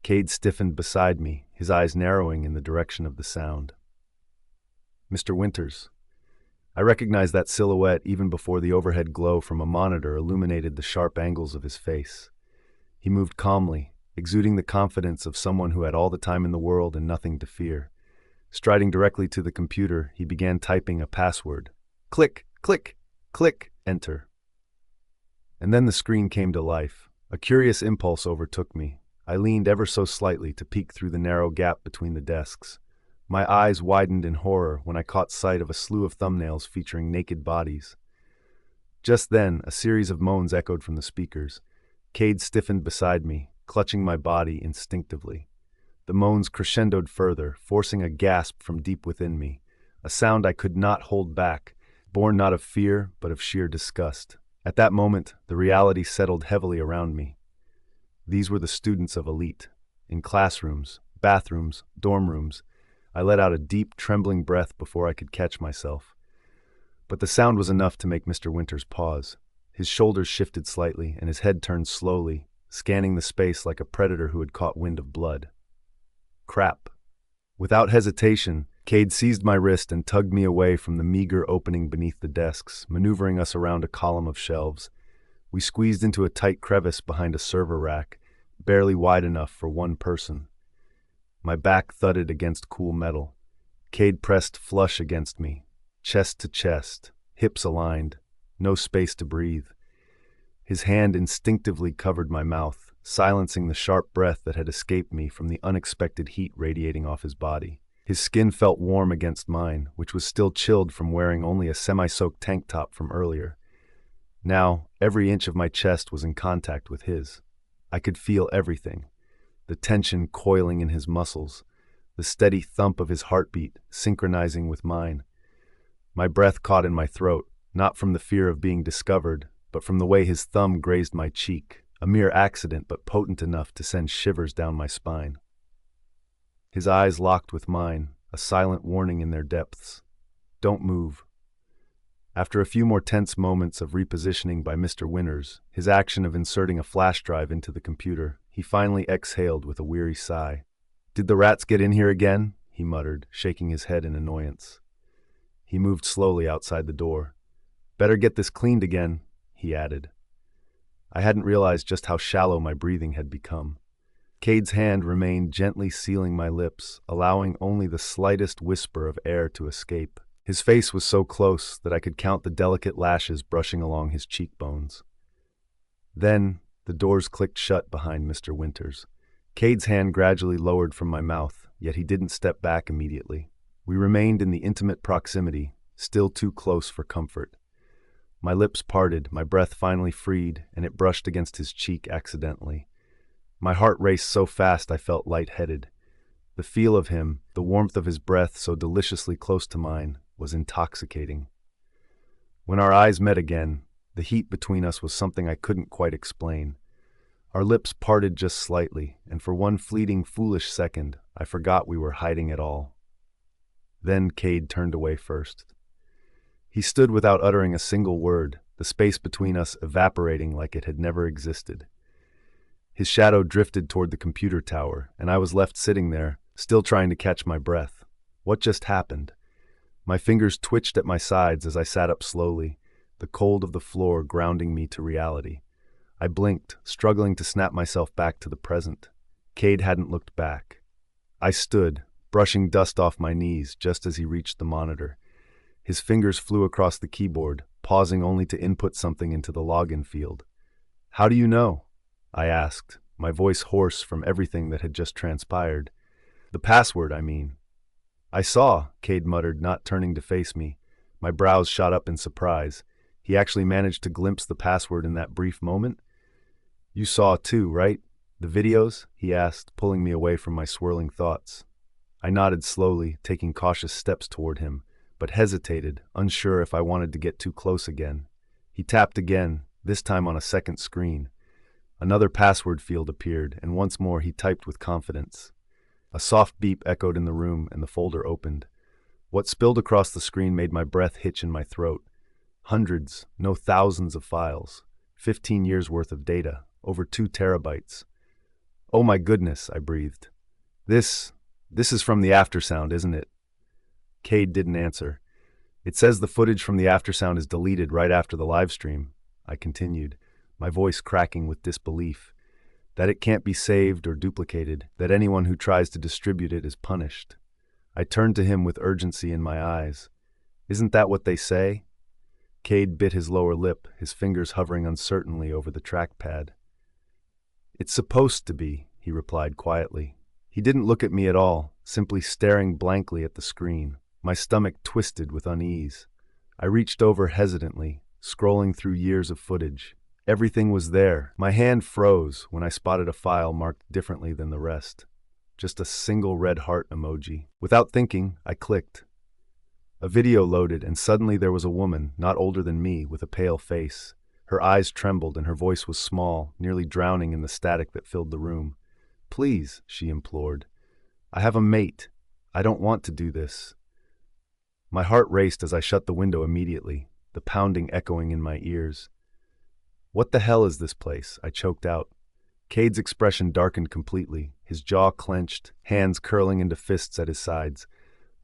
Cade stiffened beside me, his eyes narrowing in the direction of the sound. "Mr. Winters." I recognized that silhouette even before the overhead glow from a monitor illuminated the sharp angles of his face. He moved calmly, exuding the confidence of someone who had all the time in the world and nothing to fear. Striding directly to the computer, he began typing a password. Click, click, click, enter. And then the screen came to life. A curious impulse overtook me. I leaned ever so slightly to peek through the narrow gap between the desks. My eyes widened in horror when I caught sight of a slew of thumbnails featuring naked bodies. Just then, a series of moans echoed from the speakers. Cade stiffened beside me, clutching my body instinctively. The moans crescendoed further, forcing a gasp from deep within me, a sound I could not hold back, born not of fear, but of sheer disgust. At that moment, the reality settled heavily around me. These were the students of elite. In classrooms, bathrooms, dorm rooms, I let out a deep, trembling breath before I could catch myself. But the sound was enough to make Mr. Winters pause. His shoulders shifted slightly, and his head turned slowly, scanning the space like a predator who had caught wind of blood. Crap. Without hesitation, Cade seized my wrist and tugged me away from the meager opening beneath the desks, maneuvering us around a column of shelves. We squeezed into a tight crevice behind a server rack, barely wide enough for one person. My back thudded against cool metal. Cade pressed flush against me, chest to chest, hips aligned, no space to breathe. His hand instinctively covered my mouth, silencing the sharp breath that had escaped me from the unexpected heat radiating off his body. His skin felt warm against mine, which was still chilled from wearing only a semi-soaked tank top from earlier. Now, every inch of my chest was in contact with his. I could feel everything. The tension coiling in his muscles, the steady thump of his heartbeat synchronizing with mine. My breath caught in my throat, not from the fear of being discovered, but from the way his thumb grazed my cheek, a mere accident but potent enough to send shivers down my spine. His eyes locked with mine, a silent warning in their depths. Don't move. After a few more tense moments of repositioning by Mr. Winters, his action of inserting a flash drive into the computer, he finally exhaled with a weary sigh. "Did the rats get in here again?" he muttered, shaking his head in annoyance. He moved slowly outside the door. "Better get this cleaned again," he added. I hadn't realized just how shallow my breathing had become. Cade's hand remained gently sealing my lips, allowing only the slightest whisper of air to escape. His face was so close that I could count the delicate lashes brushing along his cheekbones. Then, the doors clicked shut behind Mr. Winters. Cade's hand gradually lowered from my mouth, yet he didn't step back immediately. We remained in the intimate proximity, still too close for comfort. My lips parted, my breath finally freed, and it brushed against his cheek accidentally. My heart raced so fast I felt lightheaded. The feel of him, the warmth of his breath so deliciously close to mine, was intoxicating. When our eyes met again, the heat between us was something I couldn't quite explain. Our lips parted just slightly, and for one fleeting, foolish second, I forgot we were hiding at all. Then Cade turned away first. He stood without uttering a single word, the space between us evaporating like it had never existed. His shadow drifted toward the computer tower, and I was left sitting there, still trying to catch my breath. What just happened? My fingers twitched at my sides as I sat up slowly, the cold of the floor grounding me to reality. I blinked, struggling to snap myself back to the present. Cade hadn't looked back. I stood, brushing dust off my knees just as he reached the monitor. His fingers flew across the keyboard, pausing only to input something into the login field. "How do you know?" I asked, my voice hoarse from everything that had just transpired. "The password, I mean." "I saw," Cade muttered, not turning to face me. My brows shot up in surprise. He actually managed to glimpse the password in that brief moment. "You saw too, right? The videos?" he asked, pulling me away from my swirling thoughts. I nodded slowly, taking cautious steps toward him, but hesitated, unsure if I wanted to get too close again. He tapped again, this time on a second screen. Another password field appeared, and once more he typed with confidence. A soft beep echoed in the room, and the folder opened. What spilled across the screen made my breath hitch in my throat. Hundreds, no thousands of files. 15 years worth of data, over 2 terabytes. "Oh my goodness," I breathed. This is from the aftersound, isn't it?" Cade didn't answer. "It says the footage from the aftersound is deleted right after the live stream," I continued, my voice cracking with disbelief. "That it can't be saved or duplicated, that anyone who tries to distribute it is punished." I turned to him with urgency in my eyes. "Isn't that what they say?" Cade bit his lower lip, his fingers hovering uncertainly over the trackpad. "It's supposed to be," he replied quietly. He didn't look at me at all, simply staring blankly at the screen. My stomach twisted with unease. I reached over hesitantly, scrolling through years of footage. Everything was there. My hand froze when I spotted a file marked differently than the rest. Just a single red heart emoji. Without thinking, I clicked. A video loaded, and suddenly there was a woman, not older than me, with a pale face. Her eyes trembled and her voice was small, nearly drowning in the static that filled the room. "Please," she implored. "I have a mate. I don't want to do this." My heart raced as I shut the window immediately, the pounding echoing in my ears. "What the hell is this place?" I choked out. Cade's expression darkened completely, his jaw clenched, hands curling into fists at his sides.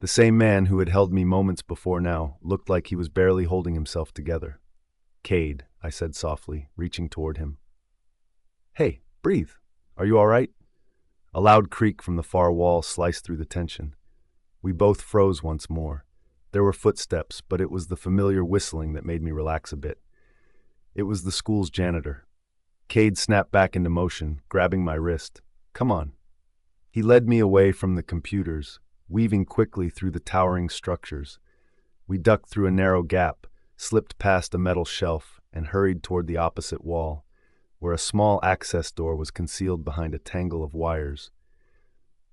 The same man who had held me moments before now looked like he was barely holding himself together. "Cade," I said softly, reaching toward him. "Hey, breathe. Are you all right?" A loud creak from the far wall sliced through the tension. We both froze once more. There were footsteps, but it was the familiar whistling that made me relax a bit. It was the school's janitor. Cade snapped back into motion, grabbing my wrist. "Come on." He led me away from the computers, weaving quickly through the towering structures. We ducked through a narrow gap, slipped past a metal shelf, and hurried toward the opposite wall, where a small access door was concealed behind a tangle of wires.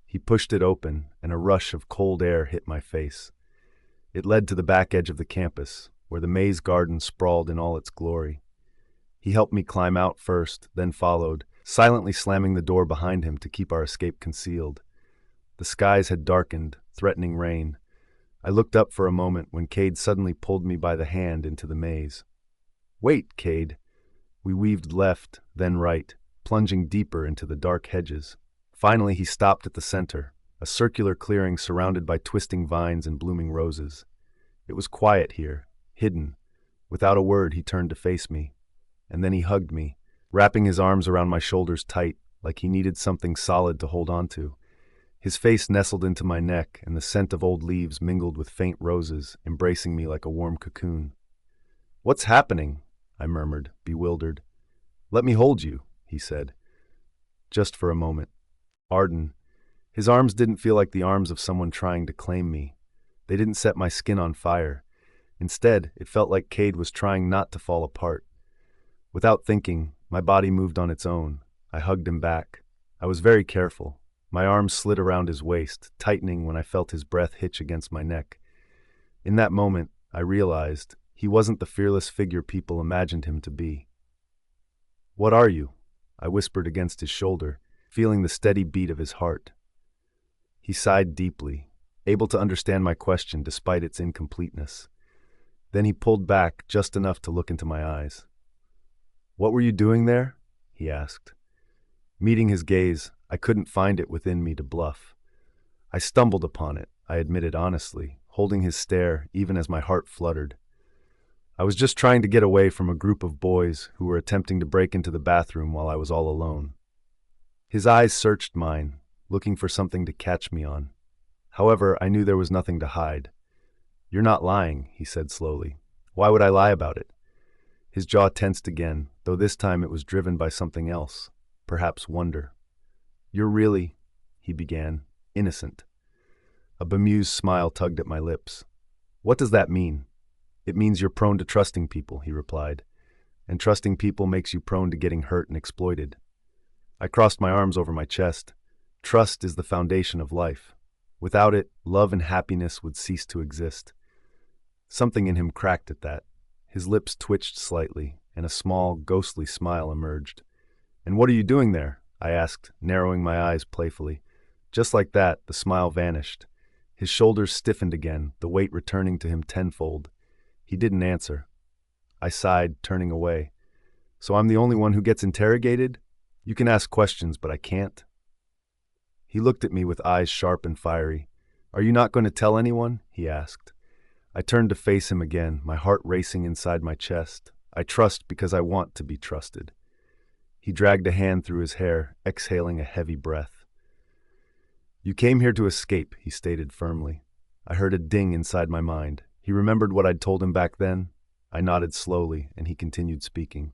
He pushed it open, and a rush of cold air hit my face. It led to the back edge of the campus, where the maze garden sprawled in all its glory. He helped me climb out first, then followed, silently slamming the door behind him to keep our escape concealed. The skies had darkened, threatening rain. I looked up for a moment when Cade suddenly pulled me by the hand into the maze. "Wait, Cade." We weaved left, then right, plunging deeper into the dark hedges. Finally, he stopped at the center, a circular clearing surrounded by twisting vines and blooming roses. It was quiet here, hidden. Without a word, he turned to face me. And then he hugged me, wrapping his arms around my shoulders tight, like he needed something solid to hold on to. His face nestled into my neck, and the scent of old leaves mingled with faint roses, embracing me like a warm cocoon. "What's happening?" I murmured, bewildered. "Let me hold you," he said. Just for a moment. Arden. His arms didn't feel like the arms of someone trying to claim me. They didn't set my skin on fire. Instead, it felt like Cade was trying not to fall apart. Without thinking, my body moved on its own. I hugged him back. I was very careful. My arms slid around his waist, tightening when I felt his breath hitch against my neck. In that moment, I realized he wasn't the fearless figure people imagined him to be. "What are you?" I whispered against his shoulder, feeling the steady beat of his heart. He sighed deeply, able to understand my question despite its incompleteness. Then he pulled back just enough to look into my eyes. "What were you doing there?" he asked. Meeting his gaze, I couldn't find it within me to bluff. I stumbled upon it, I admitted honestly, holding his stare even as my heart fluttered. I was just trying to get away from a group of boys who were attempting to break into the bathroom while I was all alone. His eyes searched mine, looking for something to catch me on. However, I knew there was nothing to hide. "You're not lying," he said slowly. "Why would I lie about it?" His jaw tensed again, though this time it was driven by something else, perhaps wonder. "You're really," he began, "innocent." A bemused smile tugged at my lips. "What does that mean?" "It means you're prone to trusting people," he replied. "And trusting people makes you prone to getting hurt and exploited." I crossed my arms over my chest. Trust is the foundation of life. Without it, love and happiness would cease to exist. Something in him cracked at that. His lips twitched slightly, and a small, ghostly smile emerged. "And what are you doing there?" I asked, narrowing my eyes playfully. Just like that, the smile vanished. His shoulders stiffened again, the weight returning to him tenfold. He didn't answer. I sighed, turning away. "So I'm the only one who gets interrogated? You can ask questions, but I can't." He looked at me with eyes sharp and fiery. "Are you not going to tell anyone?" he asked. I turned to face him again, my heart racing inside my chest. I trust because I want to be trusted. He dragged a hand through his hair, exhaling a heavy breath. "You came here to escape," he stated firmly. I heard a ding inside my mind. He remembered what I'd told him back then. I nodded slowly, and he continued speaking.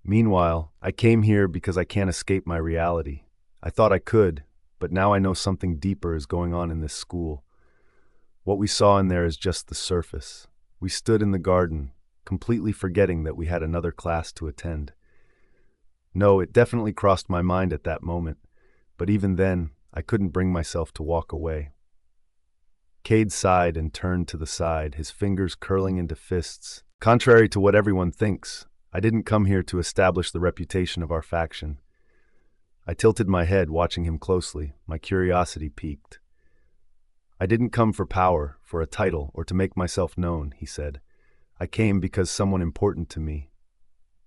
"Meanwhile, I came here because I can't escape my reality. I thought I could, but now I know something deeper is going on in this school. What we saw in there is just the surface. We stood in the garden, completely forgetting that we had another class to attend. No, it definitely crossed my mind at that moment, but even then, I couldn't bring myself to walk away." Cade sighed and turned to the side, his fingers curling into fists. "Contrary to what everyone thinks, I didn't come here to establish the reputation of our faction." I tilted my head, watching him closely, my curiosity piqued. "I didn't come for power, for a title, or to make myself known," he said. "I came because someone important to me."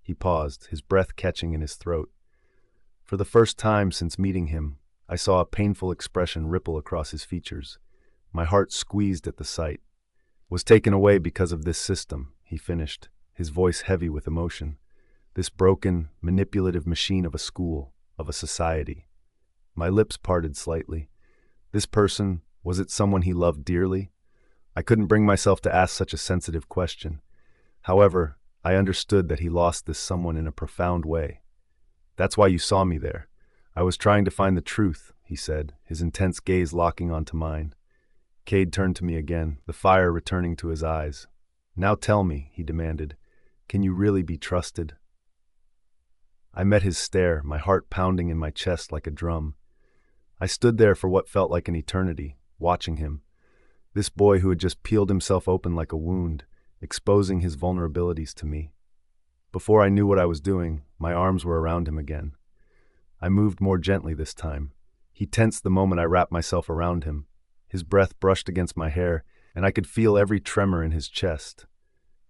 He paused, his breath catching in his throat. For the first time since meeting him, I saw a painful expression ripple across his features. My heart squeezed at the sight. "Was taken away because of this system," he finished, his voice heavy with emotion. "This broken, manipulative machine of a school, of a society." My lips parted slightly. This person, was it someone he loved dearly? I couldn't bring myself to ask such a sensitive question. However, I understood that he lost this someone in a profound way. "That's why you saw me there. I was trying to find the truth," he said, his intense gaze locking onto mine. Cade turned to me again, the fire returning to his eyes. "Now tell me," he demanded, "can you really be trusted?" I met his stare, my heart pounding in my chest like a drum. I stood there for what felt like an eternity, watching him. This boy who had just peeled himself open like a wound, exposing his vulnerabilities to me. Before I knew what I was doing, my arms were around him again. I moved more gently this time. He tensed the moment I wrapped myself around him. His breath brushed against my hair, and I could feel every tremor in his chest.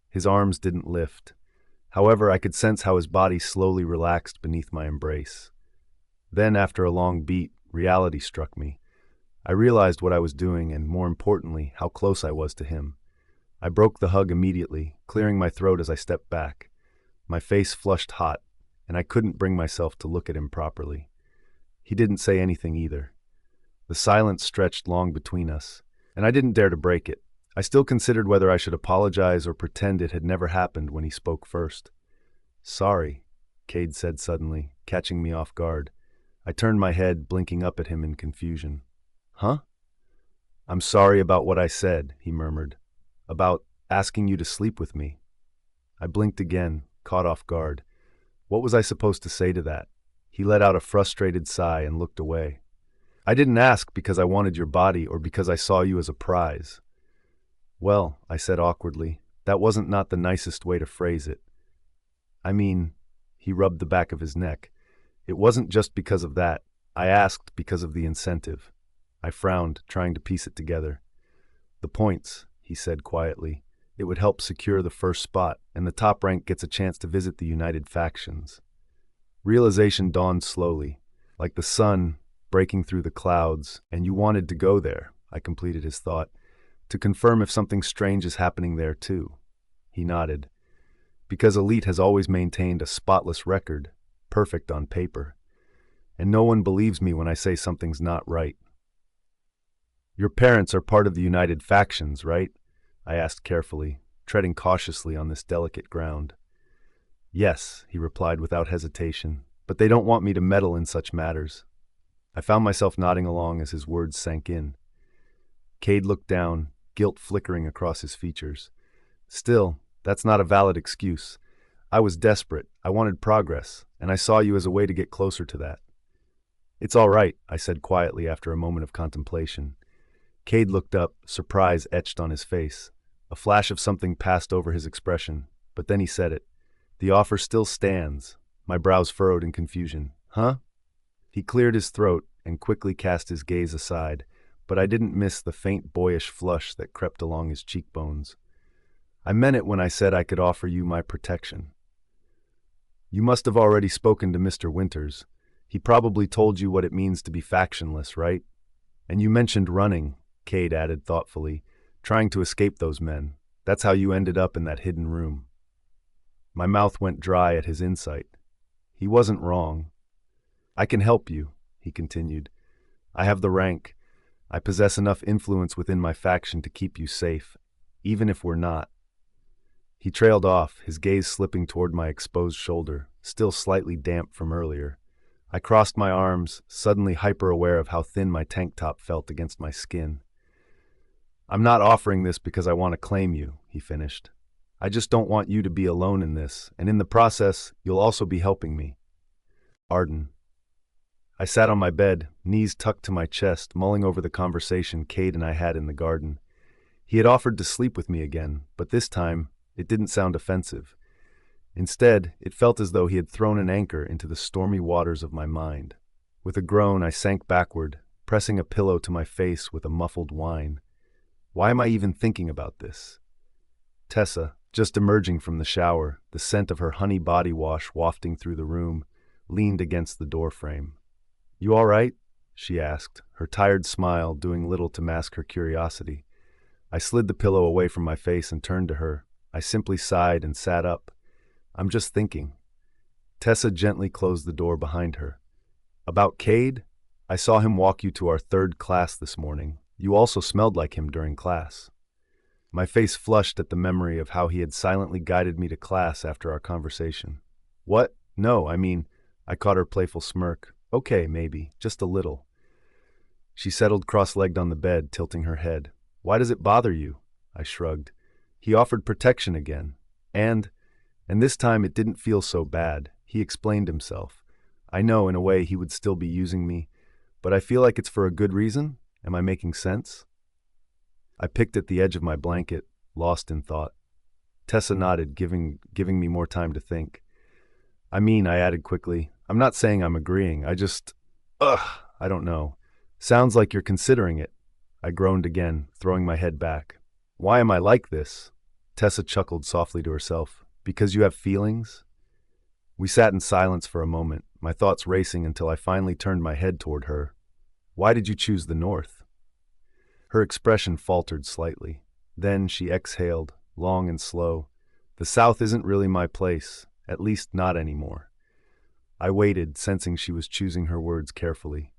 His arms didn't lift. However, I could sense how his body slowly relaxed beneath my embrace. Then, after a long beat, reality struck me. I realized what I was doing and, more importantly, how close I was to him. I broke the hug immediately, clearing my throat as I stepped back. My face flushed hot, and I couldn't bring myself to look at him properly. He didn't say anything either. The silence stretched long between us, and I didn't dare to break it. I still considered whether I should apologize or pretend it had never happened when he spoke first. "Sorry," Cade said suddenly, catching me off guard. I turned my head, blinking up at him in confusion. "Huh?" "I'm sorry about what I said," he murmured. "About asking you to sleep with me." I blinked again, caught off guard. What was I supposed to say to that? He let out a frustrated sigh and looked away. "I didn't ask because I wanted your body or because I saw you as a prize." "Well," I said awkwardly, "that wasn't not the nicest way to phrase it. I mean," he rubbed the back of his neck, "it wasn't just because of that. I asked because of the incentive." I frowned, trying to piece it together. "The points," he said quietly. "It would help secure the first spot, and the top rank gets a chance to visit the united factions." Realization dawned slowly, like the sun breaking through the clouds, "and you wanted to go there," I completed his thought, "to confirm if something strange is happening there too." He nodded. "Because Elite has always maintained a spotless record, perfect on paper. And no one believes me when I say something's not right." "Your parents are part of the united factions, right?" I asked carefully, treading cautiously on this delicate ground. "Yes," he replied without hesitation, "but they don't want me to meddle in such matters." I found myself nodding along as his words sank in. Cade looked down, guilt flickering across his features. "Still, that's not a valid excuse. I was desperate, I wanted progress, and I saw you as a way to get closer to that." "It's all right," I said quietly after a moment of contemplation. Cade looked up, surprise etched on his face. A flash of something passed over his expression, but then he said it. "The offer still stands." My brows furrowed in confusion. "Huh?" He cleared his throat and quickly cast his gaze aside, but I didn't miss the faint boyish flush that crept along his cheekbones. "I meant it when I said I could offer you my protection." "You must have already spoken to Mr. Winters. He probably told you what it means to be factionless, right? And you mentioned running," Cade added thoughtfully, "trying to escape those men. That's how you ended up in that hidden room." My mouth went dry at his insight. He wasn't wrong. "I can help you," he continued. "I have the rank. I possess enough influence within my faction to keep you safe, even if we're not." He trailed off, his gaze slipping toward my exposed shoulder, still slightly damp from earlier. I crossed my arms, suddenly hyper-aware of how thin my tank top felt against my skin. "I'm not offering this because I want to claim you," he finished. "I just don't want you to be alone in this, and in the process, you'll also be helping me." Arden. I sat on my bed, knees tucked to my chest, mulling over the conversation Cade and I had in the garden. He had offered to sleep with me again, but this time, it didn't sound offensive. Instead, it felt as though he had thrown an anchor into the stormy waters of my mind. With a groan, I sank backward, pressing a pillow to my face with a muffled whine. Why am I even thinking about this? Tessa, just emerging from the shower, the scent of her honey body wash wafting through the room, leaned against the doorframe. "You all right?" she asked, her tired smile doing little to mask her curiosity. I slid the pillow away from my face and turned to her. I simply sighed and sat up. "I'm just thinking." Tessa gently closed the door behind her. "About Cade? I saw him walk you to our third class this morning. You also smelled like him during class." My face flushed at the memory of how he had silently guided me to class after our conversation. "What? No, I mean," I caught her playful smirk. "Okay, maybe, just a little." She settled cross-legged on the bed, tilting her head. "Why does it bother you?" I shrugged. "He offered protection again. And this time it didn't feel so bad. He explained himself. I know, in a way, he would still be using me, but I feel like it's for a good reason. Am I making sense?" I picked at the edge of my blanket, lost in thought. Tessa nodded, giving me more time to think. "I mean," I added quickly, "I'm not saying I'm agreeing. I just... I don't know. Sounds like you're considering it." I groaned again, throwing my head back. "Why am I like this?" Tessa chuckled softly to herself. "Because you have feelings?" We sat in silence for a moment, my thoughts racing until I finally turned my head toward her. "Why did you choose the North?" Her expression faltered slightly. Then she exhaled, long and slow. "The South isn't really my place, at least not anymore." I waited, sensing she was choosing her words carefully.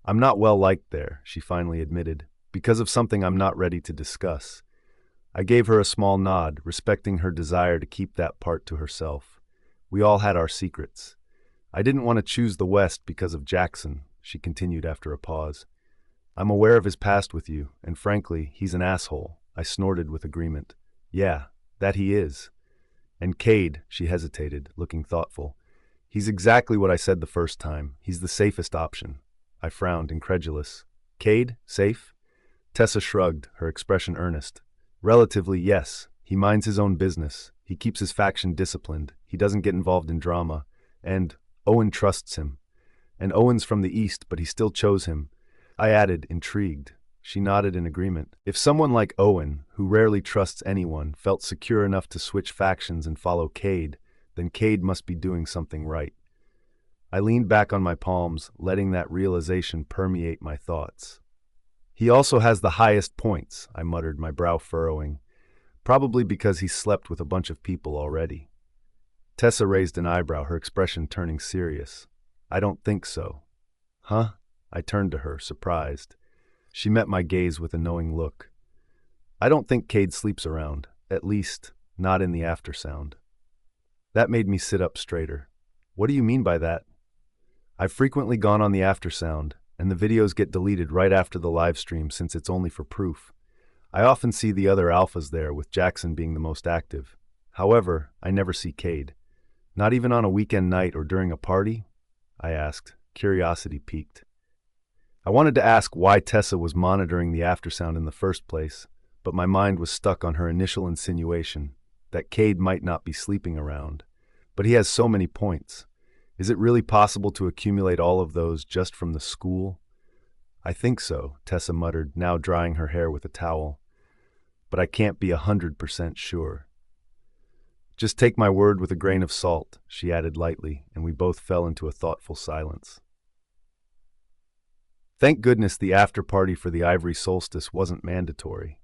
I'm not well liked there, she finally admitted, because of something I'm not ready to discuss. I gave her a small nod, respecting her desire to keep that part to herself. We all had our secrets. I didn't want to choose the West because of Jaxon, she continued after a pause. I'm aware of his past with you, and frankly, he's an asshole. I snorted with agreement. Yeah, that he is. And Cade, she hesitated, looking thoughtful. He's exactly what I said the first time. He's the safest option. I frowned, incredulous. Cade? Safe? Tessa shrugged, her expression earnest. Relatively, yes. He minds his own business. He keeps his faction disciplined. He doesn't get involved in drama. And Owen trusts him. And Owen's from the East, but he still chose him. I added, intrigued. She nodded in agreement. If someone like Owen, who rarely trusts anyone, felt secure enough to switch factions and follow Cade, then Cade must be doing something right. I leaned back on my palms, letting that realization permeate my thoughts. He also has the highest points, I muttered, my brow furrowing. Probably because he slept with a bunch of people already. Tessa raised an eyebrow, her expression turning serious. I don't think so. Huh? I turned to her, surprised. She met my gaze with a knowing look. I don't think Cade sleeps around, at least, not in the aftersound. That made me sit up straighter. What do you mean by that? I've frequently gone on the aftersound, and the videos get deleted right after the live stream since it's only for proof. I often see the other alphas there, with Jaxon being the most active. However, I never see Cade. Not even on a weekend night or during a party? I asked, curiosity piqued. I wanted to ask why Tessa was monitoring the aftersound in the first place, but my mind was stuck on her initial insinuation, that Cade might not be sleeping around. But he has so many points. Is it really possible to accumulate all of those just from the school? I think so, Tessa muttered, now drying her hair with a towel. But I can't be 100% sure. Just take my word with a grain of salt, she added lightly, and we both fell into a thoughtful silence. Thank goodness the after-party for the Ivory Solstice wasn't mandatory.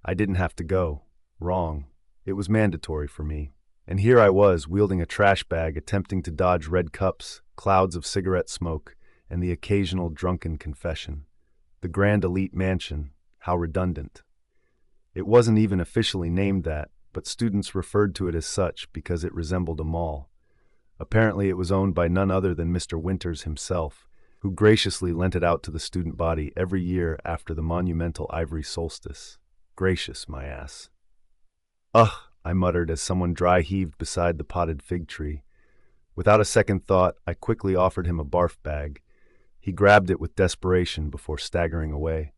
I didn't have to go. Wrong. It was mandatory for me. And here I was, wielding a trash bag, attempting to dodge red cups, clouds of cigarette smoke, and the occasional drunken confession. The Grand Elite Mansion. How redundant. It wasn't even officially named that, but students referred to it as such because it resembled a mall. Apparently it was owned by none other than Mr. Winters himself, who graciously lent it out to the student body every year after the monumental Ivory Solstice. Gracious, my ass. Ugh, I muttered as someone dry-heaved beside the potted fig tree. Without a second thought, I quickly offered him a barf bag. He grabbed it with desperation before staggering away.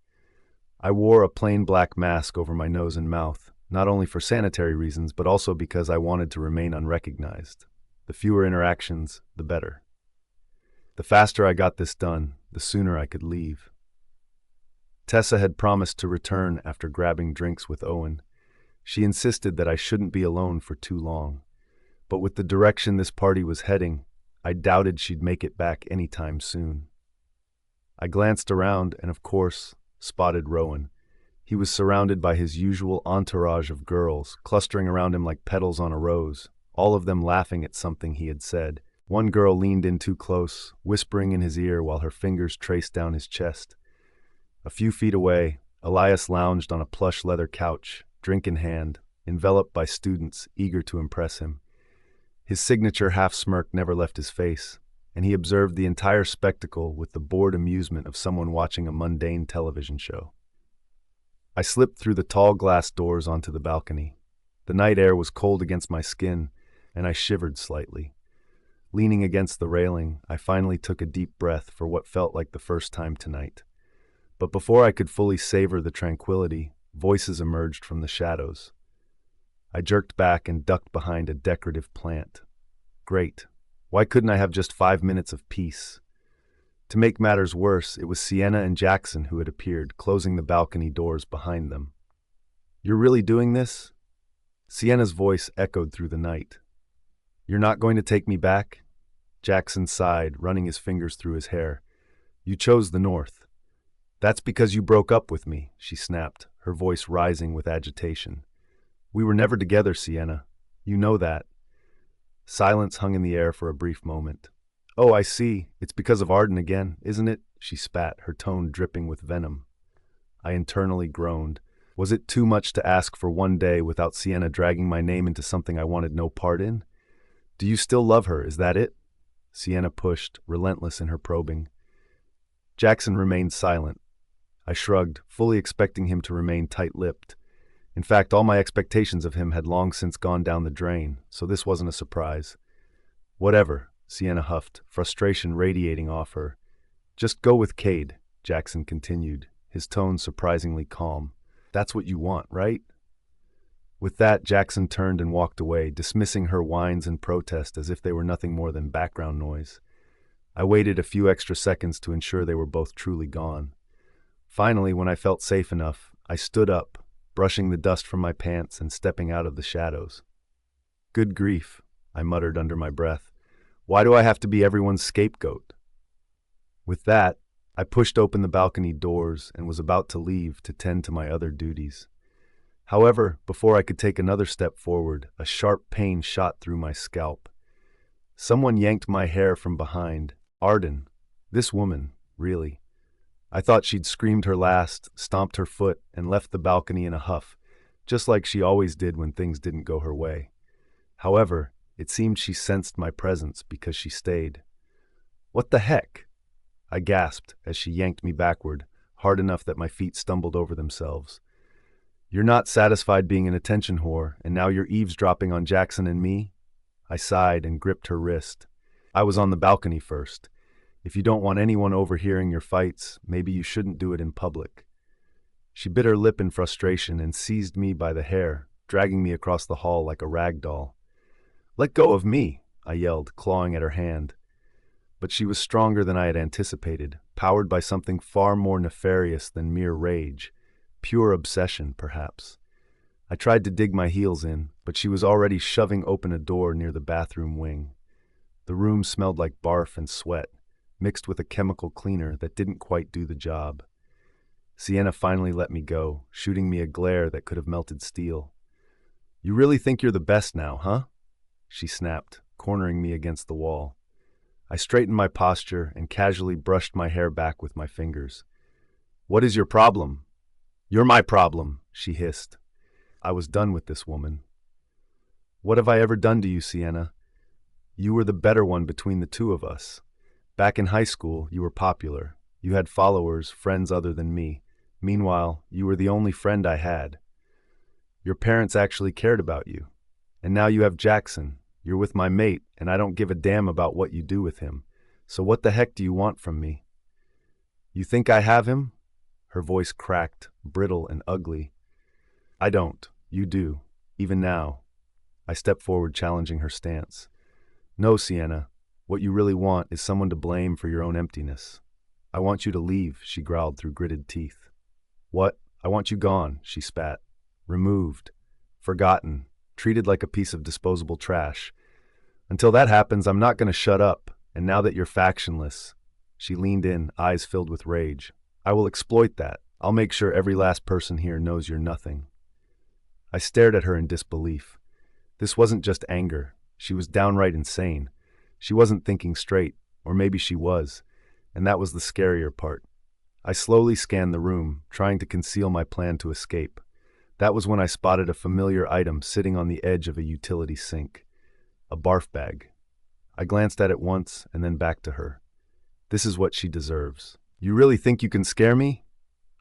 I wore a plain black mask over my nose and mouth, not only for sanitary reasons, but also because I wanted to remain unrecognized. The fewer interactions, the better. The faster I got this done, the sooner I could leave. Tessa had promised to return after grabbing drinks with Owen. She insisted that I shouldn't be alone for too long. But with the direction this party was heading, I doubted she'd make it back anytime soon. I glanced around and, of course, spotted Rowan. He was surrounded by his usual entourage of girls, clustering around him like petals on a rose, all of them laughing at something he had said. One girl leaned in too close, whispering in his ear while her fingers traced down his chest. A few feet away, Elias lounged on a plush leather couch, drink in hand, enveloped by students eager to impress him. His signature half-smirk never left his face, and he observed the entire spectacle with the bored amusement of someone watching a mundane television show. I slipped through the tall glass doors onto the balcony. The night air was cold against my skin, and I shivered slightly. Leaning against the railing, I finally took a deep breath for what felt like the first time tonight. But before I could fully savor the tranquility, voices emerged from the shadows. I jerked back and ducked behind a decorative plant. Great. Why couldn't I have just 5 minutes of peace? To make matters worse, it was Sienna and Jaxon who had appeared, closing the balcony doors behind them. You're really doing this? Sienna's voice echoed through the night. You're not going to take me back? Jaxon sighed, running his fingers through his hair. You chose the North. That's because you broke up with me, she snapped, her voice rising with agitation. We were never together, Sienna. You know that. Silence hung in the air for a brief moment. Oh, I see. It's because of Arden again, isn't it? She spat, her tone dripping with venom. I internally groaned. Was it too much to ask for one day without Sienna dragging my name into something I wanted no part in? Do you still love her, is that it? Sienna pushed, relentless in her probing. Jaxon remained silent. I shrugged, fully expecting him to remain tight-lipped. In fact, all my expectations of him had long since gone down the drain, so this wasn't a surprise. Whatever, Sienna huffed, frustration radiating off her. Just go with Cade, Jaxon continued, his tone surprisingly calm. That's what you want, right? With that, Jaxon turned and walked away, dismissing her whines and protest as if they were nothing more than background noise. I waited a few extra seconds to ensure they were both truly gone. Finally, when I felt safe enough, I stood up, brushing the dust from my pants and stepping out of the shadows. Good grief, I muttered under my breath. Why do I have to be everyone's scapegoat? With that, I pushed open the balcony doors and was about to leave to tend to my other duties. However, before I could take another step forward, a sharp pain shot through my scalp. Someone yanked my hair from behind. Arden. This woman, really. I thought she'd screamed her last, stomped her foot, and left the balcony in a huff, just like she always did when things didn't go her way. However, it seemed she sensed my presence because she stayed. What the heck? I gasped as she yanked me backward, hard enough that my feet stumbled over themselves. You're not satisfied being an attention whore, and now you're eavesdropping on Jaxon and me? I sighed and gripped her wrist. I was on the balcony first. If you don't want anyone overhearing your fights, maybe you shouldn't do it in public. She bit her lip in frustration and seized me by the hair, dragging me across the hall like a rag doll. Let go of me, I yelled, clawing at her hand. But she was stronger than I had anticipated, powered by something far more nefarious than mere rage. Pure obsession, perhaps. I tried to dig my heels in, but she was already shoving open a door near the bathroom wing. The room smelled like barf and sweat, mixed with a chemical cleaner that didn't quite do the job. Sienna finally let me go, shooting me a glare that could have melted steel. You really think you're the best now, huh? She snapped, cornering me against the wall. I straightened my posture and casually brushed my hair back with my fingers. What is your problem? You're my problem, she hissed. I was done with this woman. What have I ever done to you, Sienna? You were the better one between the two of us. Back in high school, you were popular. You had followers, friends other than me. Meanwhile, you were the only friend I had. Your parents actually cared about you. And now you have Jaxon. You're with my mate, and I don't give a damn about what you do with him. So what the heck do you want from me? You think I have him? Her voice cracked, brittle and ugly. I don't. You do. Even now. I stepped forward, challenging her stance. No, Sienna. What you really want is someone to blame for your own emptiness. I want you to leave, she growled through gritted teeth. What? I want you gone, she spat. Removed. Forgotten. Treated like a piece of disposable trash. Until that happens, I'm not going to shut up. And now that you're factionless, she leaned in, eyes filled with rage. I will exploit that. I'll make sure every last person here knows you're nothing. I stared at her in disbelief. This wasn't just anger. She was downright insane. She wasn't thinking straight, or maybe she was, and that was the scarier part. I slowly scanned the room, trying to conceal my plan to escape. That was when I spotted a familiar item sitting on the edge of a utility sink. A barf bag. I glanced at it once and then back to her. This is what she deserves. You really think you can scare me?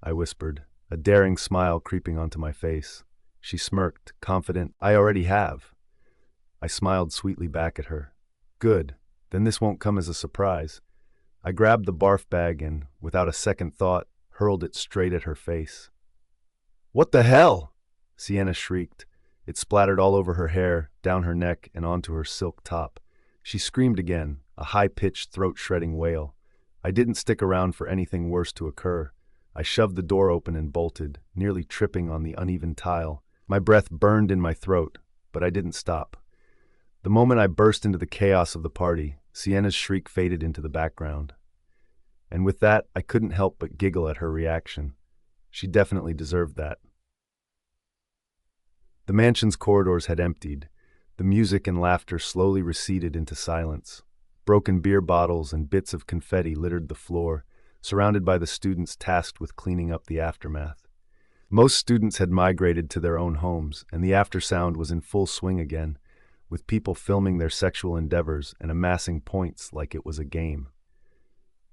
I whispered, a daring smile creeping onto my face. She smirked, confident. I already have. I smiled sweetly back at her. Good. Then this won't come as a surprise. I grabbed the barf bag and, without a second thought, hurled it straight at her face. What the hell? Sienna shrieked. It splattered all over her hair, down her neck, and onto her silk top. She screamed again, a high-pitched, throat-shredding wail. I didn't stick around for anything worse to occur. I shoved the door open and bolted, nearly tripping on the uneven tile. My breath burned in my throat, but I didn't stop. The moment I burst into the chaos of the party, Sienna's shriek faded into the background. And with that, I couldn't help but giggle at her reaction. She definitely deserved that. The mansion's corridors had emptied. The music and laughter slowly receded into silence. Broken beer bottles and bits of confetti littered the floor, surrounded by the students tasked with cleaning up the aftermath. Most students had migrated to their own homes, and the aftersound was in full swing again, with people filming their sexual endeavors and amassing points like it was a game.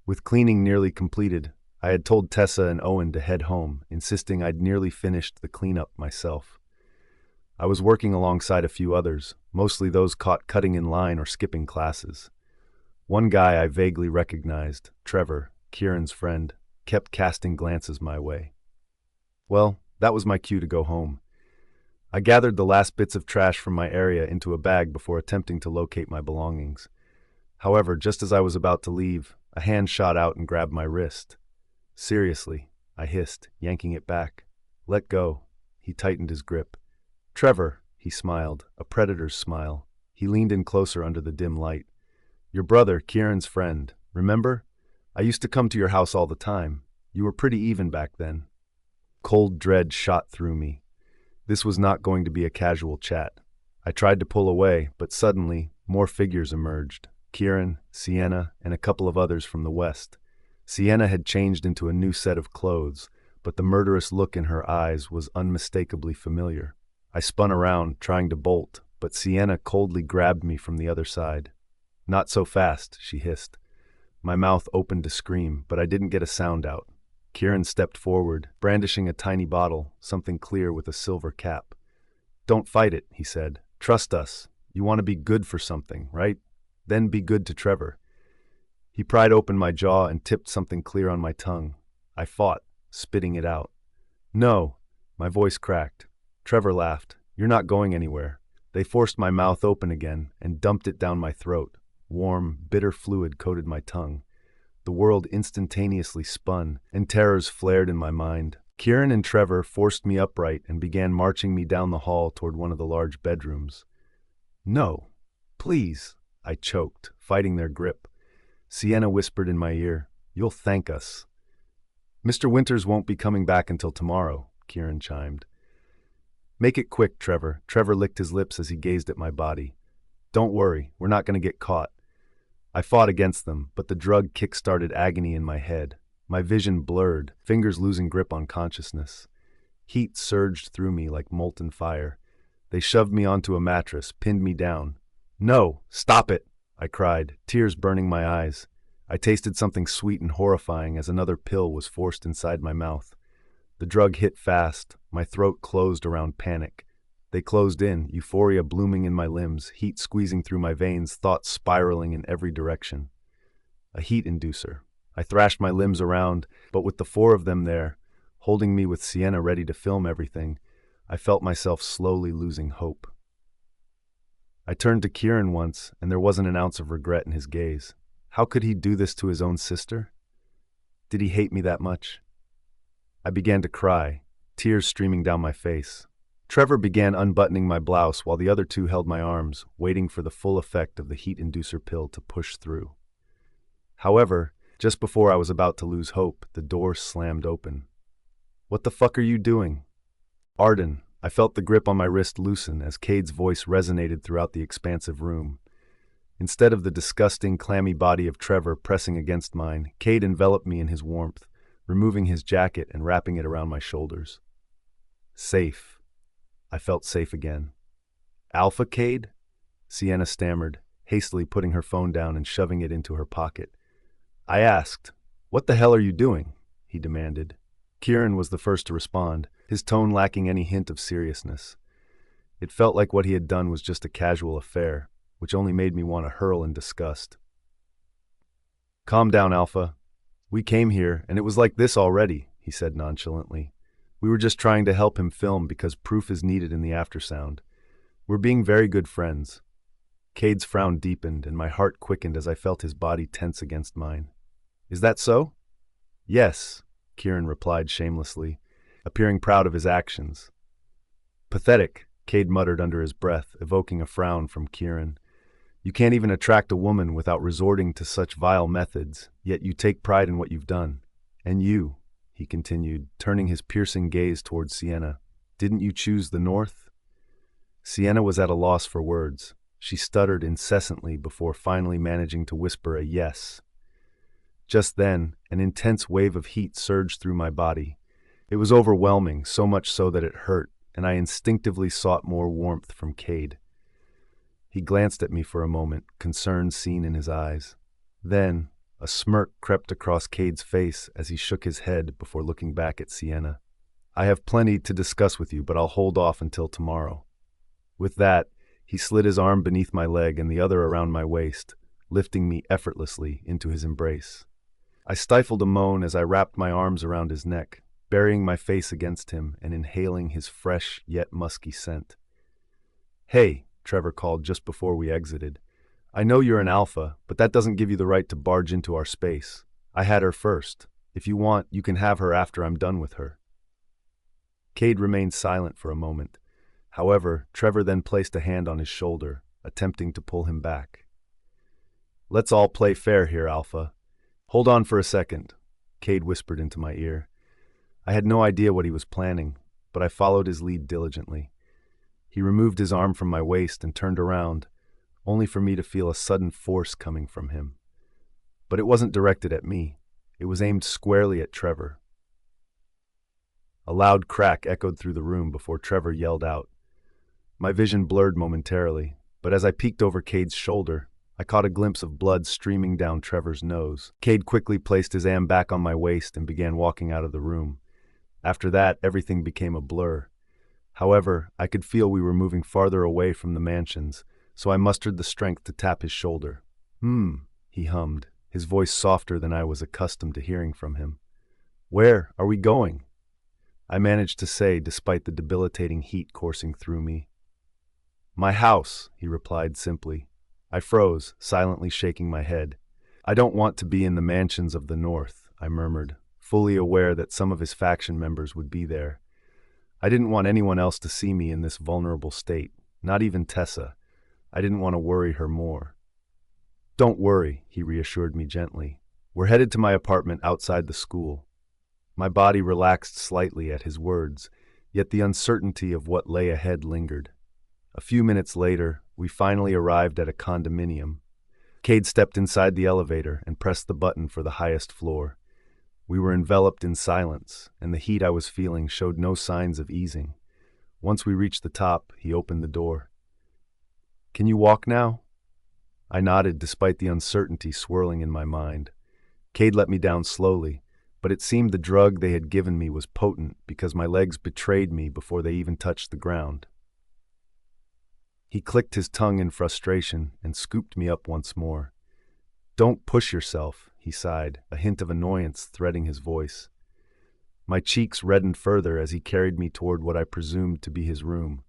With cleaning nearly completed, I had told Tessa and Owen to head home, insisting I'd nearly finished the cleanup myself. I was working alongside a few others, mostly those caught cutting in line or skipping classes. One guy I vaguely recognized, Trevor, Kieran's friend, kept casting glances my way. Well, that was my cue to go home. I gathered the last bits of trash from my area into a bag before attempting to locate my belongings. However, just as I was about to leave, a hand shot out and grabbed my wrist. Seriously, I hissed, yanking it back. Let go. He tightened his grip. Trevor, he smiled, a predator's smile. He leaned in closer under the dim light. Your brother, Kieran's friend, remember? I used to come to your house all the time. You were pretty even back then. Cold dread shot through me. This was not going to be a casual chat. I tried to pull away, but suddenly, more figures emerged. Kieran, Sienna, and a couple of others from the west. Sienna had changed into a new set of clothes, but the murderous look in her eyes was unmistakably familiar. I spun around, trying to bolt, but Sienna coldly grabbed me from the other side. Not so fast, she hissed. My mouth opened to scream, but I didn't get a sound out. Kieran stepped forward, brandishing a tiny bottle, something clear with a silver cap. Don't fight it, he said. Trust us. You want to be good for something, right? Then be good to Trevor. He pried open my jaw and tipped something clear on my tongue. I fought, spitting it out. No, my voice cracked. Trevor laughed. You're not going anywhere. They forced my mouth open again and dumped it down my throat. Warm, bitter fluid coated my tongue. The world instantaneously spun, and terrors flared in my mind. Kieran and Trevor forced me upright and began marching me down the hall toward one of the large bedrooms. No, please, I choked, fighting their grip. Sienna whispered in my ear, You'll thank us. Mr. Winters won't be coming back until tomorrow, Kieran chimed. Make it quick, Trevor. Trevor licked his lips as he gazed at my body. Don't worry, we're not going to get caught. I fought against them, but the drug kick-started agony in my head. My vision blurred, fingers losing grip on consciousness. Heat surged through me like molten fire. They shoved me onto a mattress, pinned me down. No, stop it, I cried, tears burning my eyes. I tasted something sweet and horrifying as another pill was forced inside my mouth. The drug hit fast, my throat closed around panic. They closed in, euphoria blooming in my limbs, heat squeezing through my veins, thoughts spiraling in every direction. A heat inducer. I thrashed my limbs around, but with the four of them there, holding me with Sienna ready to film everything, I felt myself slowly losing hope. I turned to Kieran once, and there wasn't an ounce of regret in his gaze. How could he do this to his own sister? Did he hate me that much? I began to cry, tears streaming down my face. Trevor began unbuttoning my blouse while the other two held my arms, waiting for the full effect of the heat inducer pill to push through. However, just before I was about to lose hope, the door slammed open. What the fuck are you doing? Arden, I felt the grip on my wrist loosen as Cade's voice resonated throughout the expansive room. Instead of the disgusting, clammy body of Trevor pressing against mine, Cade enveloped me in his warmth, removing his jacket and wrapping it around my shoulders. Safe. I felt safe again. Alpha, Cade? Sienna stammered, hastily putting her phone down and shoving it into her pocket. I asked, What the hell are you doing? He demanded. Kieran was the first to respond, his tone lacking any hint of seriousness. It felt like what he had done was just a casual affair, which only made me want to hurl in disgust. Calm down, Alpha. We came here, and it was like this already, he said nonchalantly. We were just trying to help him film because proof is needed in the aftersound. We're being very good friends. Cade's frown deepened, and my heart quickened as I felt his body tense against mine. Is that so? Yes, Kieran replied shamelessly, appearing proud of his actions. Pathetic, Cade muttered under his breath, evoking a frown from Kieran. You can't even attract a woman without resorting to such vile methods, yet you take pride in what you've done. And you, he continued, turning his piercing gaze towards Sienna, didn't you choose the north? Sienna was at a loss for words. She stuttered incessantly before finally managing to whisper a yes. Just then, an intense wave of heat surged through my body. It was overwhelming, so much so that it hurt, and I instinctively sought more warmth from Cade. He glanced at me for a moment, concern seen in his eyes. Then, a smirk crept across Cade's face as he shook his head before looking back at Sienna. "I have plenty to discuss with you, but I'll hold off until tomorrow." With that, he slid his arm beneath my leg and the other around my waist, lifting me effortlessly into his embrace. I stifled a moan as I wrapped my arms around his neck, burying my face against him and inhaling his fresh yet musky scent. "Hey," Trevor called just before we exited. "I know you're an alpha, but that doesn't give you the right to barge into our space. I had her first. If you want, you can have her after I'm done with her." Cade remained silent for a moment. However, Trevor then placed a hand on his shoulder, attempting to pull him back. "Let's all play fair here, Alpha. Hold on for a second," Cade whispered into my ear. I had no idea what he was planning, but I followed his lead diligently. He removed his arm from my waist and turned around, only for me to feel a sudden force coming from him. But it wasn't directed at me. It was aimed squarely at Trevor. A loud crack echoed through the room before Trevor yelled out. My vision blurred momentarily, but as I peeked over Cade's shoulder, I caught a glimpse of blood streaming down Trevor's nose. Cade quickly placed his arm back on my waist and began walking out of the room. After that, everything became a blur. However, I could feel we were moving farther away from the mansions, so I mustered the strength to tap his shoulder. He hummed, his voice softer than I was accustomed to hearing from him. "Where are we going?" I managed to say, despite the debilitating heat coursing through me. "My house," he replied simply. I froze, silently shaking my head. "I don't want to be in the mansions of the North," I murmured, fully aware that some of his faction members would be there. I didn't want anyone else to see me in this vulnerable state, not even Tessa. I didn't want to worry her more. "Don't worry," he reassured me gently. "We're headed to my apartment outside the school." My body relaxed slightly at his words, yet the uncertainty of what lay ahead lingered. A few minutes later, we finally arrived at a condominium. Cade stepped inside the elevator and pressed the button for the highest floor. We were enveloped in silence, and the heat I was feeling showed no signs of easing. Once we reached the top, he opened the door. "Can you walk now?" I nodded despite the uncertainty swirling in my mind. Cade let me down slowly, but it seemed the drug they had given me was potent because my legs betrayed me before they even touched the ground. He clicked his tongue in frustration and scooped me up once more. "Don't push yourself," he sighed, a hint of annoyance threading his voice. My cheeks reddened further as he carried me toward what I presumed to be his room.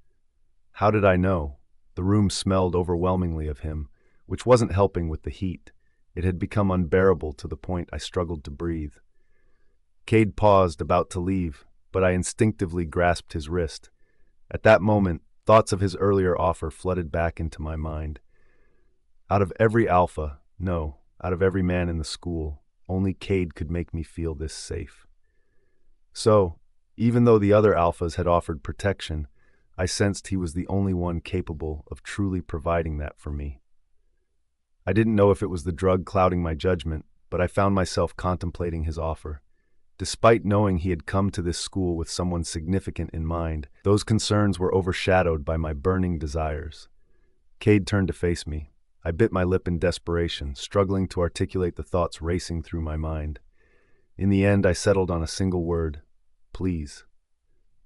How did I know? The room smelled overwhelmingly of him, which wasn't helping with the heat. It had become unbearable to the point I struggled to breathe. Cade paused, about to leave, but I instinctively grasped his wrist. At that moment, thoughts of his earlier offer flooded back into my mind. Out of every alpha, no, out of every man in the school, only Cade could make me feel this safe. So, even though the other alphas had offered protection, I sensed he was the only one capable of truly providing that for me. I didn't know if it was the drug clouding my judgment, but I found myself contemplating his offer. Despite knowing he had come to this school with someone significant in mind, those concerns were overshadowed by my burning desires. Cade turned to face me. I bit my lip in desperation, struggling to articulate the thoughts racing through my mind. In the end, I settled on a single word: please.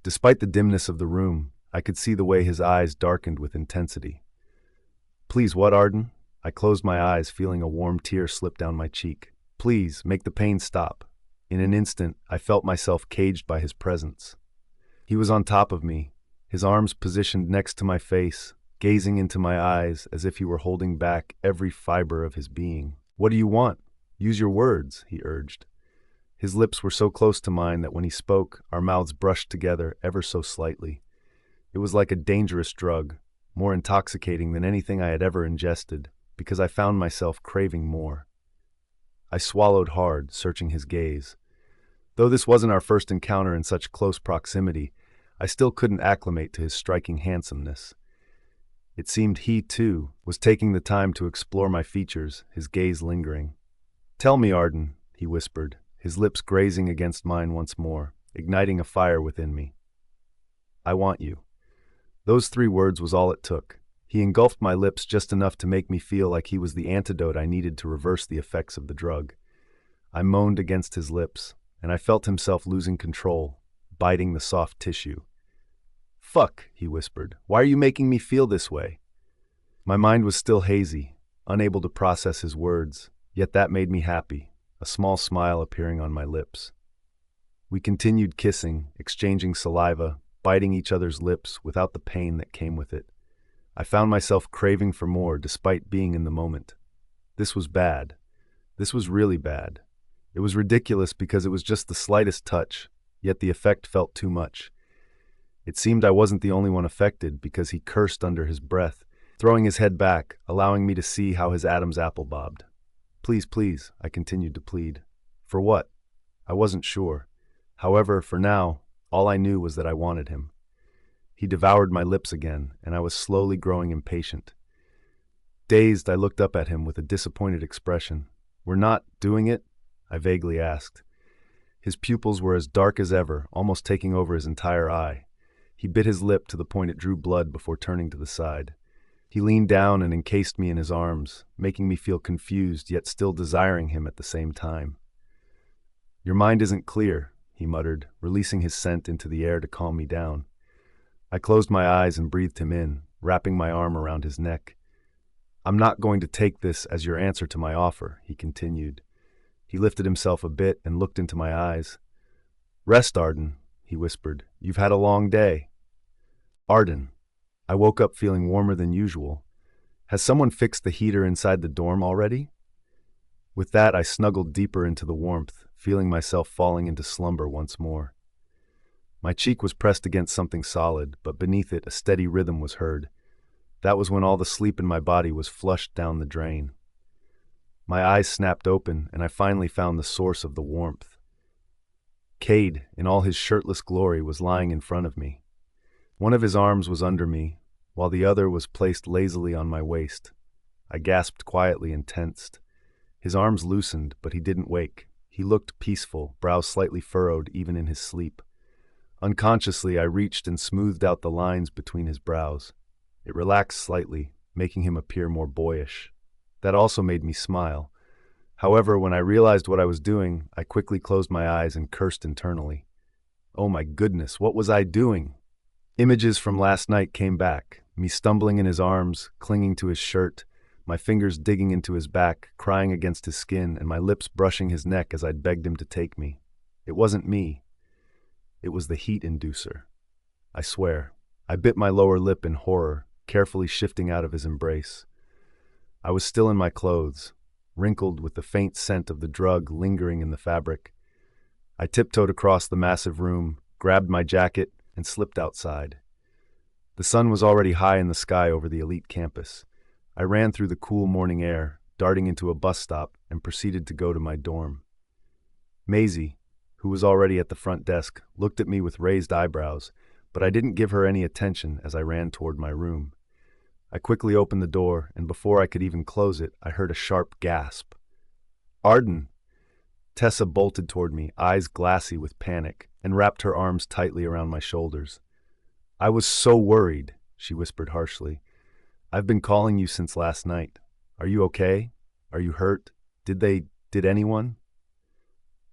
Despite the dimness of the room, I could see the way his eyes darkened with intensity. "Please what, Arden?" I closed my eyes, feeling a warm tear slip down my cheek. "Please, make the pain stop." In an instant, I felt myself caged by his presence. He was on top of me, his arms positioned next to my face, gazing into my eyes as if he were holding back every fiber of his being. "What do you want? Use your words," he urged. His lips were so close to mine that when he spoke, our mouths brushed together ever so slightly. It was like a dangerous drug, more intoxicating than anything I had ever ingested, because I found myself craving more. I swallowed hard, searching his gaze. Though this wasn't our first encounter in such close proximity, I still couldn't acclimate to his striking handsomeness. It seemed he, too, was taking the time to explore my features, his gaze lingering. "Tell me, Arden," he whispered, his lips grazing against mine once more, igniting a fire within me. "I want you." Those 3 words was all it took. He engulfed my lips just enough to make me feel like he was the antidote I needed to reverse the effects of the drug. I moaned against his lips, and I felt himself losing control, biting the soft tissue. "Fuck," he whispered. "Why are you making me feel this way?" My mind was still hazy, unable to process his words, yet that made me happy, a small smile appearing on my lips. We continued kissing, exchanging saliva, biting each other's lips without the pain that came with it. I found myself craving for more despite being in the moment. This was bad. This was really bad. It was ridiculous because it was just the slightest touch, yet the effect felt too much. It seemed I wasn't the only one affected because he cursed under his breath, throwing his head back, allowing me to see how his Adam's apple bobbed. "Please, please," I continued to plead. For what? I wasn't sure. However, for now, all I knew was that I wanted him. He devoured my lips again, and I was slowly growing impatient. Dazed, I looked up at him with a disappointed expression. "We're not doing it?" I vaguely asked. His pupils were as dark as ever, almost taking over his entire eye. He bit his lip to the point it drew blood before turning to the side. He leaned down and encased me in his arms, making me feel confused yet still desiring him at the same time. "Your mind isn't clear," he muttered, releasing his scent into the air to calm me down. I closed my eyes and breathed him in, wrapping my arm around his neck. "I'm not going to take this as your answer to my offer," he continued. He lifted himself a bit and looked into my eyes. "Rest, Arden," he whispered. "You've had a long day." "Arden." I woke up feeling warmer than usual. Has someone fixed the heater inside the dorm already? With that, I snuggled deeper into the warmth, feeling myself falling into slumber once more. My cheek was pressed against something solid, but beneath it a steady rhythm was heard. That was when all the sleep in my body was flushed down the drain. My eyes snapped open, and I finally found the source of the warmth. Cade, in all his shirtless glory, was lying in front of me. One of his arms was under me, while the other was placed lazily on my waist. I gasped quietly and tensed. His arms loosened, but he didn't wake. He looked peaceful, brows slightly furrowed even in his sleep. Unconsciously, I reached and smoothed out the lines between his brows. It relaxed slightly, making him appear more boyish. That also made me smile. However, when I realized what I was doing, I quickly closed my eyes and cursed internally. Oh my goodness, what was I doing? Images from last night came back, me stumbling in his arms, clinging to his shirt, my fingers digging into his back, crying against his skin, and my lips brushing his neck as I'd begged him to take me. It wasn't me. It was the heat inducer. I swear. I bit my lower lip in horror, carefully shifting out of his embrace. I was still in my clothes, wrinkled with the faint scent of the drug lingering in the fabric. I tiptoed across the massive room, grabbed my jacket, and slipped outside. The sun was already high in the sky over the elite campus. I ran through the cool morning air, darting into a bus stop, and proceeded to go to my dorm. Maisie, who was already at the front desk, looked at me with raised eyebrows, but I didn't give her any attention as I ran toward my room. I quickly opened the door, and before I could even close it, I heard a sharp gasp. "Arden!" Tessa bolted toward me, eyes glassy with panic, and wrapped her arms tightly around my shoulders. "I was so worried," she whispered harshly. "I've been calling you since last night. Are you okay? Are you hurt? Did anyone?"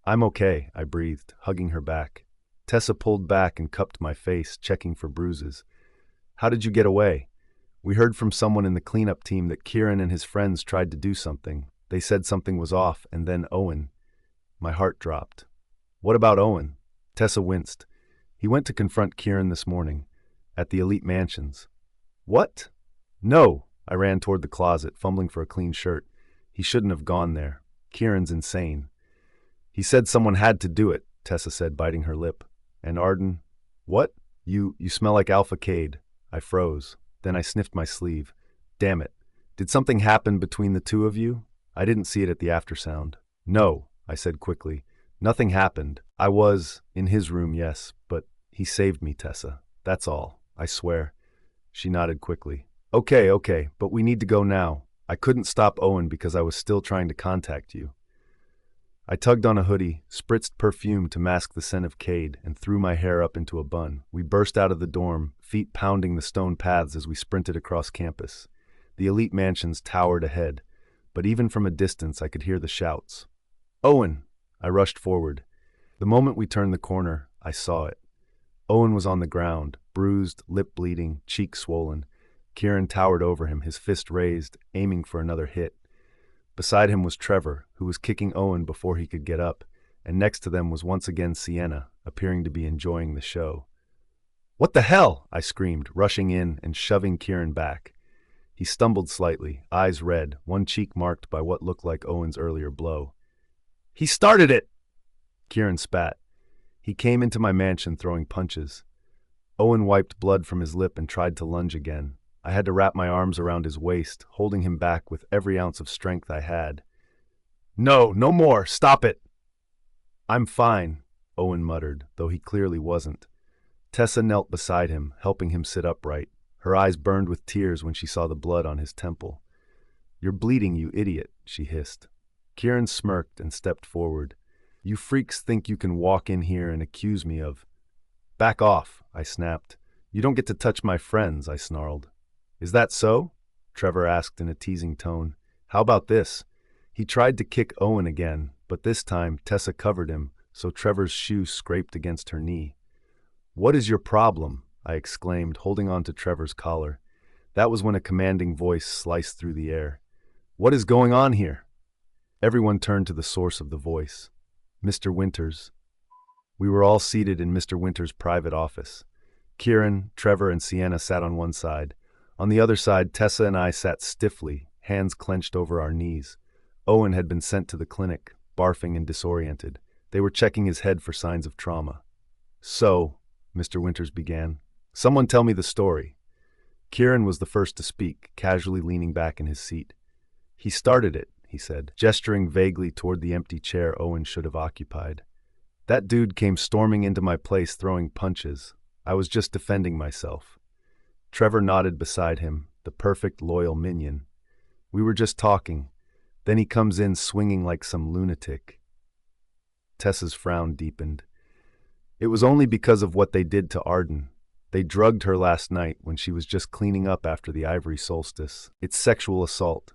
"I'm okay," I breathed, hugging her back. Tessa pulled back and cupped my face, checking for bruises. "How did you get away? We heard from someone in the cleanup team that Kieran and his friends tried to do something. They said something was off, and then Owen." My heart dropped. "What about Owen?" Tessa winced. "He went to confront Kieran this morning, at the elite mansions." "What?" "No!" I ran toward the closet, fumbling for a clean shirt. "He shouldn't have gone there. Kieran's insane." "He said someone had to do it," Tessa said, biting her lip. And Arden, "What? You smell like Alpha Cade." I froze. Then I sniffed my sleeve. "Damn it. Did something happen between the two of you?" I didn't see it at the aftersound. "No," I said quickly. "Nothing happened. I was in his room, yes, but he saved me, Tessa. That's all. I swear." She nodded quickly. Okay, but we need to go now. I couldn't stop Owen because I was still trying to contact you. I tugged on a hoodie, spritzed perfume to mask the scent of Cade, and threw my hair up into a bun. We burst out of the dorm, feet pounding the stone paths as we sprinted across campus. The elite mansions towered ahead, but even from a distance I could hear the shouts. Owen! I rushed forward. The moment we turned the corner, I saw it. Owen was on the ground, bruised, lip bleeding, cheek swollen. Kieran towered over him, his fist raised, aiming for another hit. Beside him was Trevor, who was kicking Owen before he could get up, and next to them was once again Sienna, appearing to be enjoying the show. What the hell? I screamed, rushing in and shoving Kieran back. He stumbled slightly, eyes red, one cheek marked by what looked like Owen's earlier blow. He started it! Kieran spat. He came into my mansion throwing punches. Owen wiped blood from his lip and tried to lunge again. I had to wrap my arms around his waist, holding him back with every ounce of strength I had. No more, stop it! I'm fine, Owen muttered, though he clearly wasn't. Tessa knelt beside him, helping him sit upright. Her eyes burned with tears when she saw the blood on his temple. You're bleeding, you idiot, she hissed. Kieran smirked and stepped forward. You freaks think you can walk in here and accuse me of… Back off, I snapped. You don't get to touch my friends, I snarled. Is that so? Trevor asked in a teasing tone. How about this? He tried to kick Owen again, but this time Tessa covered him, so Trevor's shoe scraped against her knee. What is your problem? I exclaimed, holding on to Trevor's collar. That was when a commanding voice sliced through the air. What is going on here? Everyone turned to the source of the voice. Mr. Winters. We were all seated in Mr. Winters' private office. Kieran, Trevor, and Sienna sat on one side. On the other side, Tessa and I sat stiffly, hands clenched over our knees. Owen had been sent to the clinic, barfing and disoriented. They were checking his head for signs of trauma. So, Mr. Winters began, someone tell me the story. Kieran was the first to speak, casually leaning back in his seat. He started it, he said, gesturing vaguely toward the empty chair Owen should have occupied. That dude came storming into my place throwing punches. I was just defending myself. Trevor nodded beside him, the perfect loyal minion. We were just talking. Then he comes in swinging like some lunatic. Tessa's frown deepened. It was only because of what they did to Arden. They drugged her last night when she was just cleaning up after the ivory solstice. It's sexual assault.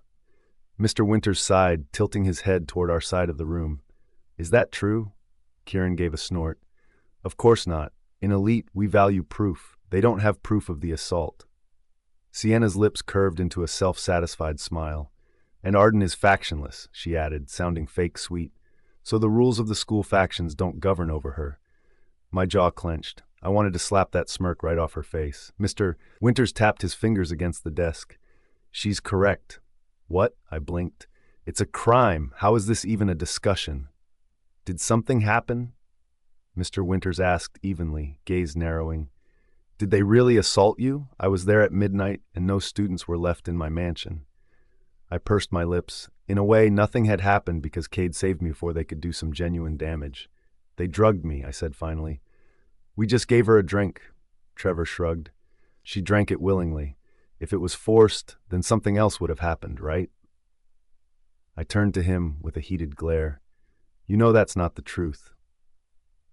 Mr. Winters sighed, tilting his head toward our side of the room. Is that true? Kieran gave a snort. Of course not. In Elite, we value proof. They don't have proof of the assault. Sienna's lips curved into a self-satisfied smile. And Arden is factionless, she added, sounding fake sweet. So the rules of the school factions don't govern over her. My jaw clenched. I wanted to slap that smirk right off her face. Mr. Winters tapped his fingers against the desk. She's correct. What? I blinked. It's a crime. How is this even a discussion? Did something happen? Mr. Winters asked evenly, gaze narrowing. Did they really assault you? I was there at midnight, and no students were left in my mansion. I pursed my lips. In a way, nothing had happened because Cade saved me before they could do some genuine damage. They drugged me, I said finally. We just gave her a drink. Trevor shrugged. She drank it willingly. If it was forced, then something else would have happened, right? I turned to him with a heated glare. You know that's not the truth.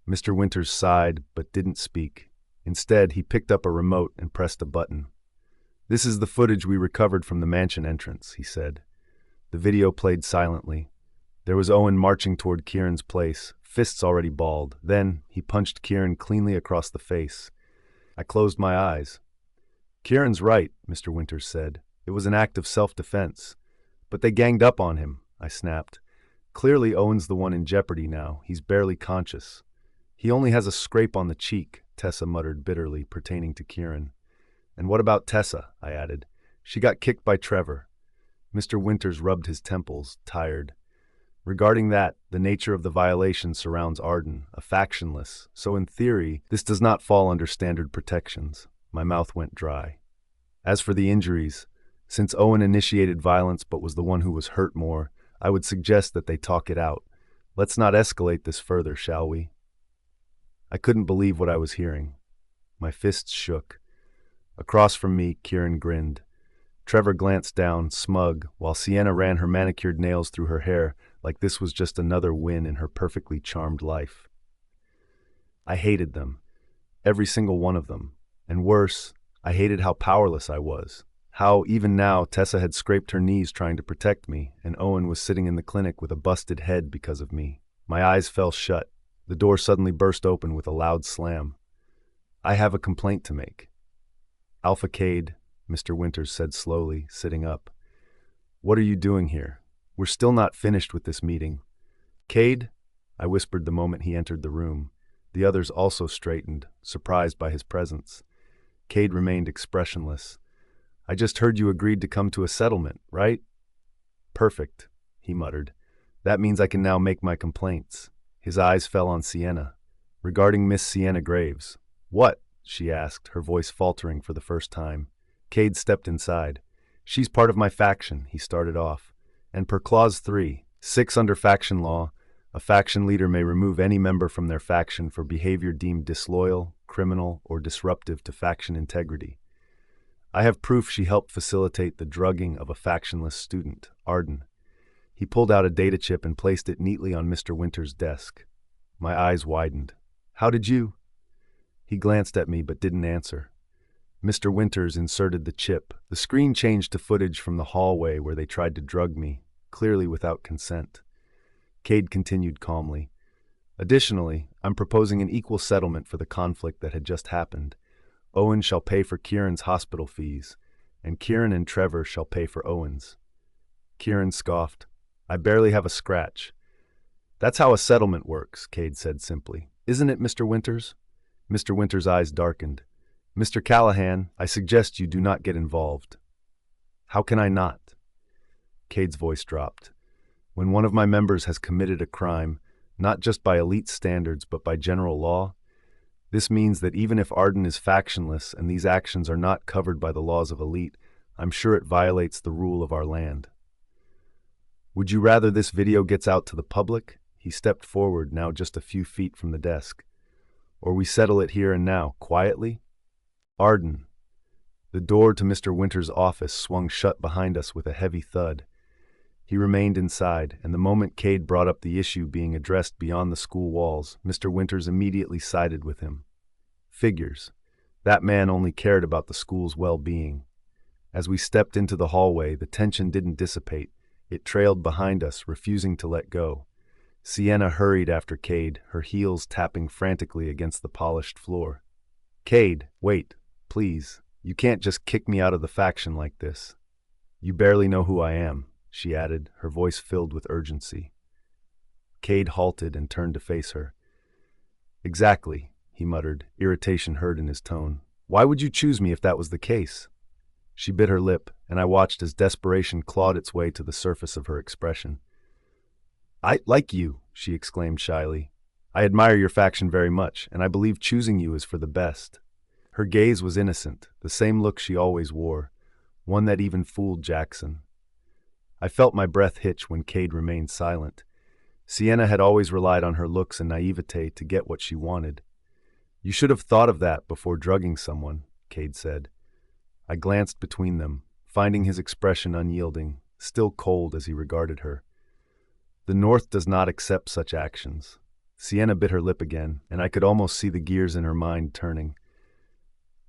Mr. Winters sighed, but didn't speak. Instead, he picked up a remote and pressed a button. This is the footage we recovered from the mansion entrance, he said. The video played silently. There was Owen marching toward Kieran's place, fists already balled. Then, he punched Kieran cleanly across the face. I closed my eyes. Kieran's right, Mr. Winters said. It was an act of self-defense. But they ganged up on him, I snapped. Clearly Owen's the one in jeopardy now. He's barely conscious. He only has a scrape on the cheek, Tessa muttered bitterly, pertaining to Kieran. And what about Tessa? I added. She got kicked by Trevor. Mr. Winters rubbed his temples, tired. Regarding that, the nature of the violation surrounds Arden, a factionless, so in theory, this does not fall under standard protections. My mouth went dry. As for the injuries, since Owen initiated violence but was the one who was hurt more, I would suggest that they talk it out. Let's not escalate this further, shall we? I couldn't believe what I was hearing. My fists shook. Across from me, Kieran grinned. Trevor glanced down, smug, while Sienna ran her manicured nails through her hair like this was just another win in her perfectly charmed life. I hated them, every single one of them. And worse, I hated how powerless I was. How, even now, Tessa had scraped her knees trying to protect me, and Owen was sitting in the clinic with a busted head because of me. My eyes fell shut. The door suddenly burst open with a loud slam. "I have a complaint to make." "Alpha Cade," Mr. Winters said slowly, sitting up. "What are you doing here? We're still not finished with this meeting." "Cade?" I whispered the moment he entered the room. The others also straightened, surprised by his presence. Cade remained expressionless. "I just heard you agreed to come to a settlement, right?" "Perfect," he muttered. "That means I can now make my complaints." His eyes fell on Sienna. "Regarding Miss Sienna Graves." "What?" she asked, her voice faltering for the first time. Cade stepped inside. "She's part of my faction," he started off. "And per Clause 3(6) under faction law, a faction leader may remove any member from their faction for behavior deemed disloyal, criminal, or disruptive to faction integrity. I have proof she helped facilitate the drugging of a factionless student, Arden." He pulled out a data chip and placed it neatly on Mr. Winters' desk. My eyes widened. "How did you?" He glanced at me but didn't answer. Mr. Winters inserted the chip. The screen changed to footage from the hallway where they tried to drug me, clearly without consent. Cade continued calmly. "Additionally, I'm proposing an equal settlement for the conflict that had just happened. Owen shall pay for Kieran's hospital fees, and Kieran and Trevor shall pay for Owen's." Kieran scoffed. "I barely have a scratch." "That's how a settlement works," Cade said simply. "Isn't it, Mr. Winters?" Mr. Winters' eyes darkened. "Mr. Callahan, I suggest you do not get involved." "How can I not?" Cade's voice dropped. "When one of my members has committed a crime, not just by elite standards but by general law, this means that even if Arden is factionless and these actions are not covered by the laws of elite, I'm sure it violates the rule of our land." "Would you rather this video gets out to the public?" He stepped forward, now just a few feet from the desk. "Or we settle it here and now, quietly?" "Arden." The door to Mr. Winters' office swung shut behind us with a heavy thud. He remained inside, and the moment Cade brought up the issue being addressed beyond the school walls, Mr. Winters immediately sided with him. Figures. That man only cared about the school's well-being. As we stepped into the hallway, the tension didn't dissipate. It trailed behind us, refusing to let go. Sienna hurried after Cade, her heels tapping frantically against the polished floor. "Cade, wait, please. You can't just kick me out of the faction like this." "You barely know who I am," she added, her voice filled with urgency. Cade halted and turned to face her. "Exactly," he muttered, irritation heard in his tone. "Why would you choose me if that was the case?" She bit her lip, and I watched as desperation clawed its way to the surface of her expression. "I like you," she exclaimed shyly. "I admire your faction very much, and I believe choosing you is for the best." Her gaze was innocent, the same look she always wore, one that even fooled Jaxon. I felt my breath hitch when Cade remained silent. Sienna had always relied on her looks and naivete to get what she wanted. "You should have thought of that before drugging someone," Cade said. I glanced between them, finding his expression unyielding, still cold as he regarded her. "The North does not accept such actions." Sienna bit her lip again, and I could almost see the gears in her mind turning.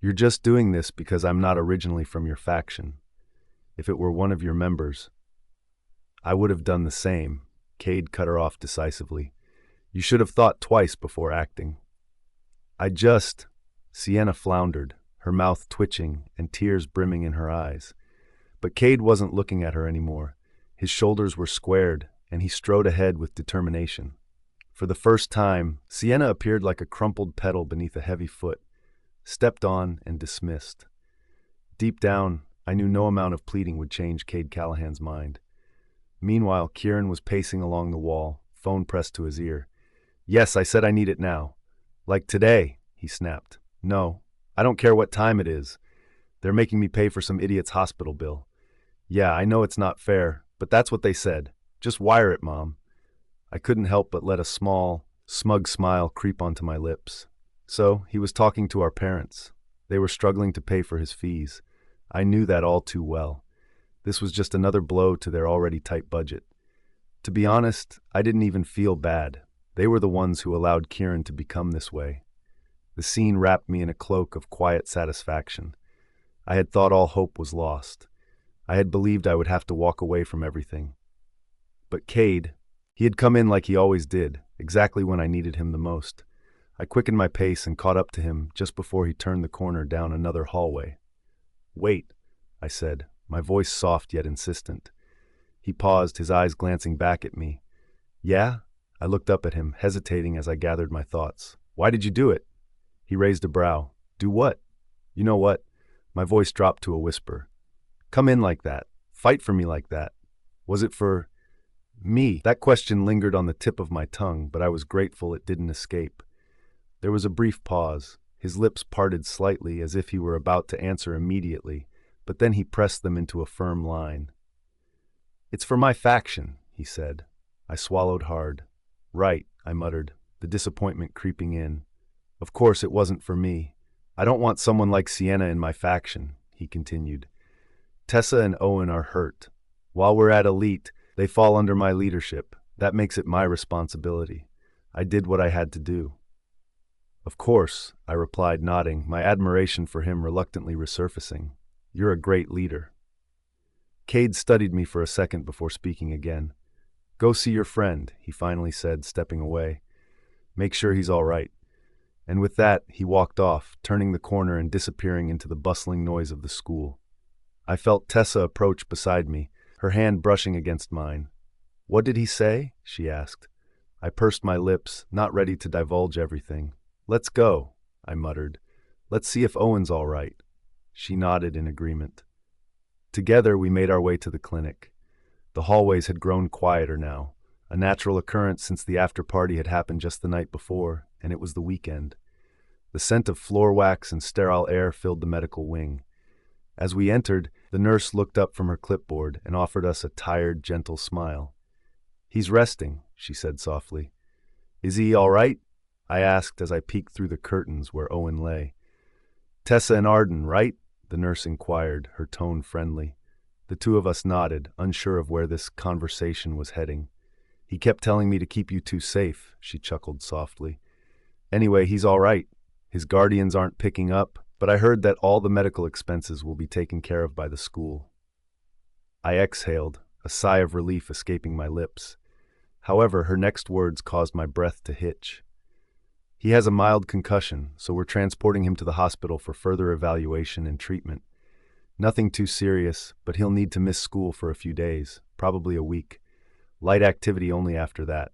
"You're just doing this because I'm not originally from your faction. If it were one of your members, I would have done the same." Cade cut her off decisively. "You should have thought twice before acting." Sienna floundered, her mouth twitching and tears brimming in her eyes. But Cade wasn't looking at her anymore. His shoulders were squared, and he strode ahead with determination. For the first time, Sienna appeared like a crumpled petal beneath a heavy foot, stepped on and dismissed. Deep down, I knew no amount of pleading would change Cade Callahan's mind. Meanwhile, Kieran was pacing along the wall, phone pressed to his ear. "Yes, I said I need it now." "Like today," he snapped. "No, I don't care what time it is. They're making me pay for some idiot's hospital bill." "Yeah, I know it's not fair, but that's what they said. Just wire it, Mom." I couldn't help but let a small, smug smile creep onto my lips. So, he was talking to our parents. They were struggling to pay for his fees. I knew that all too well. This was just another blow to their already tight budget. To be honest, I didn't even feel bad. They were the ones who allowed Kieran to become this way. The scene wrapped me in a cloak of quiet satisfaction. I had thought all hope was lost. I had believed I would have to walk away from everything. But Cade, he had come in like he always did, exactly when I needed him the most. I quickened my pace and caught up to him just before he turned the corner down another hallway. "Wait," I said, my voice soft yet insistent. He paused, his eyes glancing back at me. "Yeah?" I looked up at him, hesitating as I gathered my thoughts. "Why did you do it?" He raised a brow. "Do what?" "You know what?" My voice dropped to a whisper. "Come in like that. Fight for me like that. Was it for me?" That question lingered on the tip of my tongue, but I was grateful it didn't escape. There was a brief pause. His lips parted slightly as if he were about to answer immediately, but then he pressed them into a firm line. "It's for my faction," he said. I swallowed hard. "Right," I muttered, the disappointment creeping in. "Of course it wasn't for me. I don't want someone like Sienna in my faction," he continued. "Tessa and Owen are hurt. While we're at Elite, they fall under my leadership. That makes it my responsibility. I did what I had to do." "Of course," I replied, nodding, my admiration for him reluctantly resurfacing. "You're a great leader." Cade studied me for a second before speaking again. "Go see your friend," he finally said, stepping away. "Make sure he's all right." And with that, he walked off, turning the corner and disappearing into the bustling noise of the school. I felt Tessa approach beside me, her hand brushing against mine. "What did he say?" she asked. I pursed my lips, not ready to divulge everything. "Let's go," I muttered. "Let's see if Owen's all right." She nodded in agreement. Together, we made our way to the clinic. The hallways had grown quieter now, a natural occurrence since the after-party had happened just the night before, and it was the weekend. The scent of floor wax and sterile air filled the medical wing. As we entered, the nurse looked up from her clipboard and offered us a tired, gentle smile. "He's resting," she said softly. "Is he all right?" I asked as I peeked through the curtains where Owen lay. "Tessa and Arden, right?" the nurse inquired, her tone friendly. The two of us nodded, unsure of where this conversation was heading. "He kept telling me to keep you two safe," she chuckled softly. "Anyway, he's all right. His guardians aren't picking up, but I heard that all the medical expenses will be taken care of by the school." I exhaled, a sigh of relief escaping my lips. However, her next words caused my breath to hitch. "He has a mild concussion, so we're transporting him to the hospital for further evaluation and treatment. Nothing too serious, but he'll need to miss school for a few days, probably a week. Light activity only after that."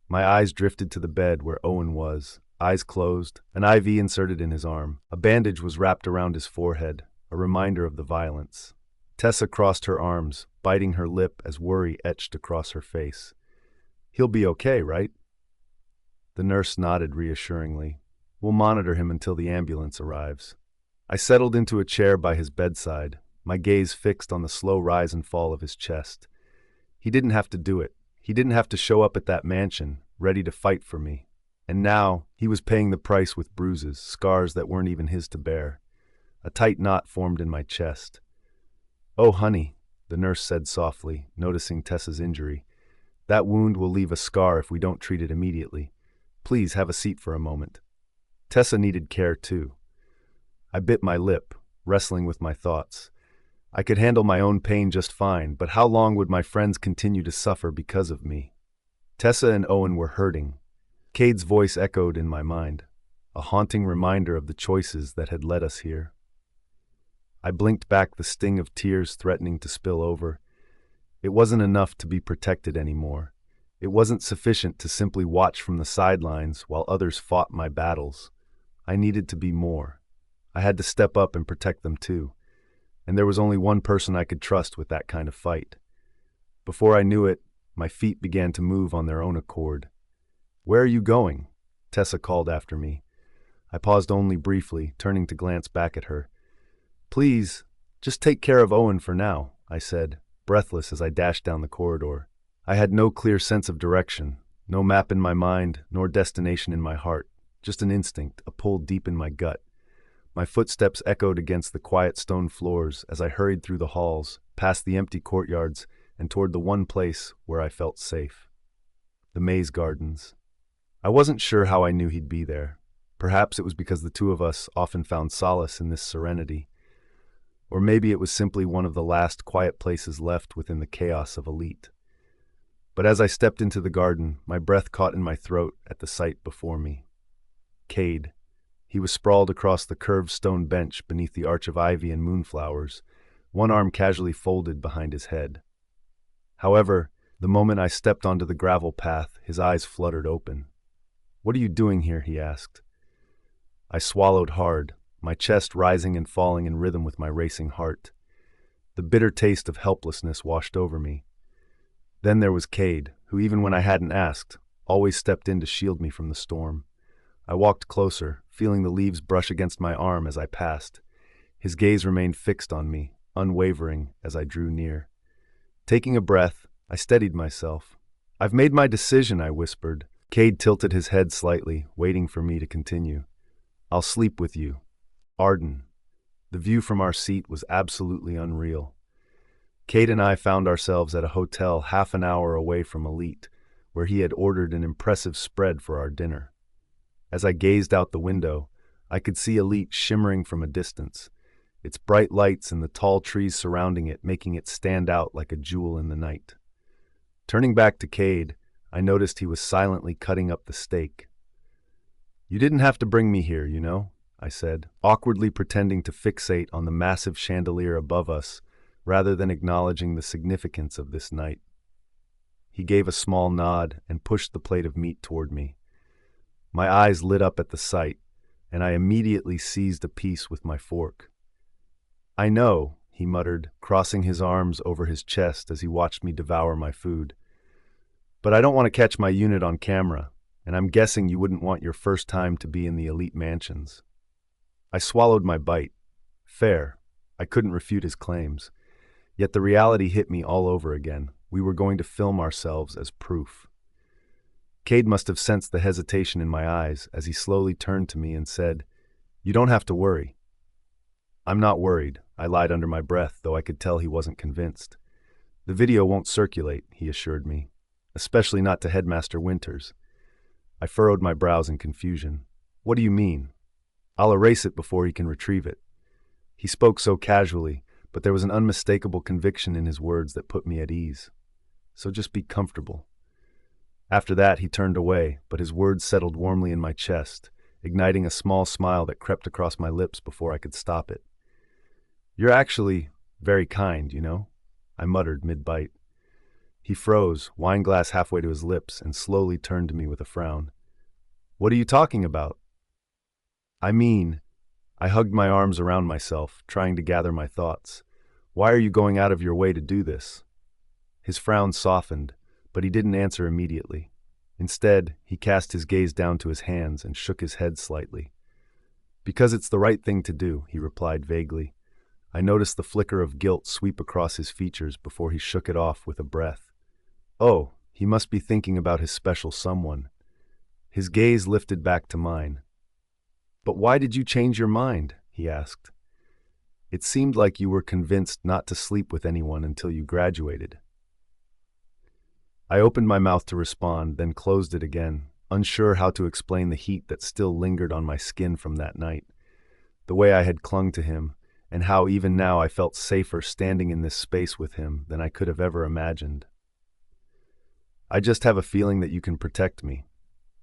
My eyes drifted to the bed where Owen was, eyes closed, an IV inserted in his arm. A bandage was wrapped around his forehead, a reminder of the violence. Tessa crossed her arms, biting her lip as worry etched across her face. "He'll be okay, right?" The nurse nodded reassuringly. "We'll monitor him until the ambulance arrives." I settled into a chair by his bedside, my gaze fixed on the slow rise and fall of his chest. He didn't have to do it. He didn't have to show up at that mansion, ready to fight for me. And now, he was paying the price with bruises, scars that weren't even his to bear. A tight knot formed in my chest. "Oh, honey," the nurse said softly, noticing Tessa's injury. "That wound will leave a scar if we don't treat it immediately. Please have a seat for a moment." Tessa needed care too. I bit my lip, wrestling with my thoughts. I could handle my own pain just fine, but how long would my friends continue to suffer because of me? Tessa and Owen were hurting. Cade's voice echoed in my mind, a haunting reminder of the choices that had led us here. I blinked back, the sting of tears threatening to spill over. It wasn't enough to be protected anymore. It wasn't sufficient to simply watch from the sidelines while others fought my battles. I needed to be more. I had to step up and protect them too. And there was only one person I could trust with that kind of fight. Before I knew it, my feet began to move on their own accord. "Where are you going?" Tessa called after me. I paused only briefly, turning to glance back at her. "Please, just take care of Owen for now," I said, breathless as I dashed down the corridor. I had no clear sense of direction, no map in my mind, nor destination in my heart, just an instinct, a pull deep in my gut. My footsteps echoed against the quiet stone floors as I hurried through the halls, past the empty courtyards, and toward the one place where I felt safe. The maze gardens. I wasn't sure how I knew he'd be there. Perhaps it was because the two of us often found solace in this serenity. Or maybe it was simply one of the last quiet places left within the chaos of Elite. But as I stepped into the garden, my breath caught in my throat at the sight before me. Cade. He was sprawled across the curved stone bench beneath the arch of ivy and moonflowers, one arm casually folded behind his head. However, the moment I stepped onto the gravel path, his eyes fluttered open. "What are you doing here?" he asked. I swallowed hard, my chest rising and falling in rhythm with my racing heart. The bitter taste of helplessness washed over me. Then there was Cade, who, even when I hadn't asked, always stepped in to shield me from the storm. I walked closer, feeling the leaves brush against my arm as I passed. His gaze remained fixed on me, unwavering as I drew near. Taking a breath, I steadied myself. "I've made my decision," I whispered. Cade tilted his head slightly, waiting for me to continue. "I'll sleep with you." Arden. The view from our seat was absolutely unreal. Cade and I found ourselves at a hotel half an hour away from Elite, where he had ordered an impressive spread for our dinner. As I gazed out the window, I could see Elite shimmering from a distance, its bright lights and the tall trees surrounding it making it stand out like a jewel in the night. Turning back to Cade, I noticed he was silently cutting up the steak. "You didn't have to bring me here, you know," I said, awkwardly pretending to fixate on the massive chandelier above us rather than acknowledging the significance of this night. He gave a small nod and pushed the plate of meat toward me. My eyes lit up at the sight, and I immediately seized a piece with my fork. "I know," he muttered, crossing his arms over his chest as he watched me devour my food. "But I don't want to catch my unit on camera, and I'm guessing you wouldn't want your first time to be in the Elite mansions." I swallowed my bite. Fair. I couldn't refute his claims. Yet the reality hit me all over again. We were going to film ourselves as proof. Cade must have sensed the hesitation in my eyes as he slowly turned to me and said, "You don't have to worry." "I'm not worried," I lied under my breath, though I could tell he wasn't convinced. "The video won't circulate," he assured me, "especially not to Headmaster Winters." I furrowed my brows in confusion. "What do you mean?" "I'll erase it before he can retrieve it." He spoke so casually, but there was an unmistakable conviction in his words that put me at ease. "So just be comfortable." After that, he turned away, but his words settled warmly in my chest, igniting a small smile that crept across my lips before I could stop it. "You're actually very kind, you know," I muttered mid-bite. He froze, wine glass halfway to his lips, and slowly turned to me with a frown. "What are you talking about?" "I mean," I hugged my arms around myself, trying to gather my thoughts. "Why are you going out of your way to do this?" His frown softened, but he didn't answer immediately. Instead, he cast his gaze down to his hands and shook his head slightly. "Because it's the right thing to do," he replied vaguely. I noticed the flicker of guilt sweep across his features before he shook it off with a breath. Oh, he must be thinking about his special someone. His gaze lifted back to mine. "But why did you change your mind?" he asked. "It seemed like you were convinced not to sleep with anyone until you graduated." I opened my mouth to respond, then closed it again, unsure how to explain the heat that still lingered on my skin from that night, the way I had clung to him, and how even now I felt safer standing in this space with him than I could have ever imagined. "I just have a feeling that you can protect me,"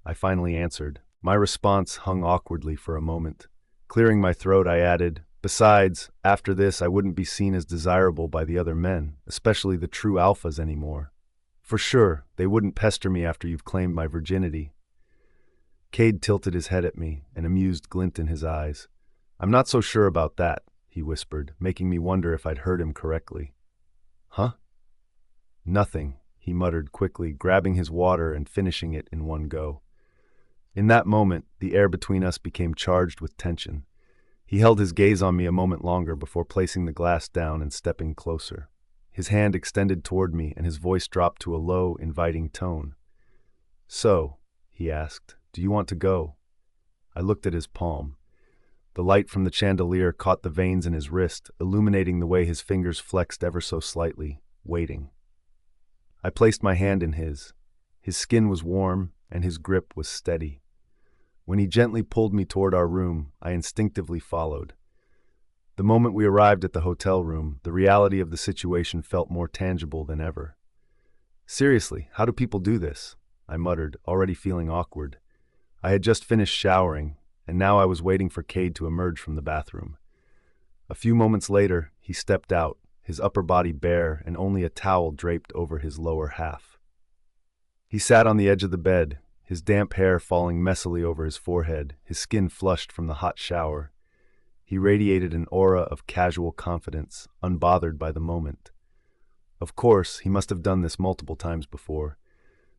I finally answered. My response hung awkwardly for a moment. Clearing my throat, I added, "Besides, after this I wouldn't be seen as desirable by the other men, especially the true alphas anymore. For sure, they wouldn't pester me after you've claimed my virginity." Cade tilted his head at me, an amused glint in his eyes. "I'm not so sure about that," he whispered, making me wonder if I'd heard him correctly. "Huh?" "Nothing," he muttered quickly, grabbing his water and finishing it in one go. In that moment, the air between us became charged with tension. He held his gaze on me a moment longer before placing the glass down and stepping closer. His hand extended toward me, and his voice dropped to a low, inviting tone. "So," he asked, "do you want to go?" I looked at his palm. The light from the chandelier caught the veins in his wrist, illuminating the way his fingers flexed ever so slightly, waiting. I placed my hand in his. His skin was warm, and his grip was steady. When he gently pulled me toward our room, I instinctively followed. The moment we arrived at the hotel room, the reality of the situation felt more tangible than ever. "Seriously, how do people do this?" I muttered, already feeling awkward. I had just finished showering, and now I was waiting for Cade to emerge from the bathroom. A few moments later, he stepped out, his upper body bare and only a towel draped over his lower half. He sat on the edge of the bed, his damp hair falling messily over his forehead, his skin flushed from the hot shower. He radiated an aura of casual confidence, unbothered by the moment. Of course, he must have done this multiple times before.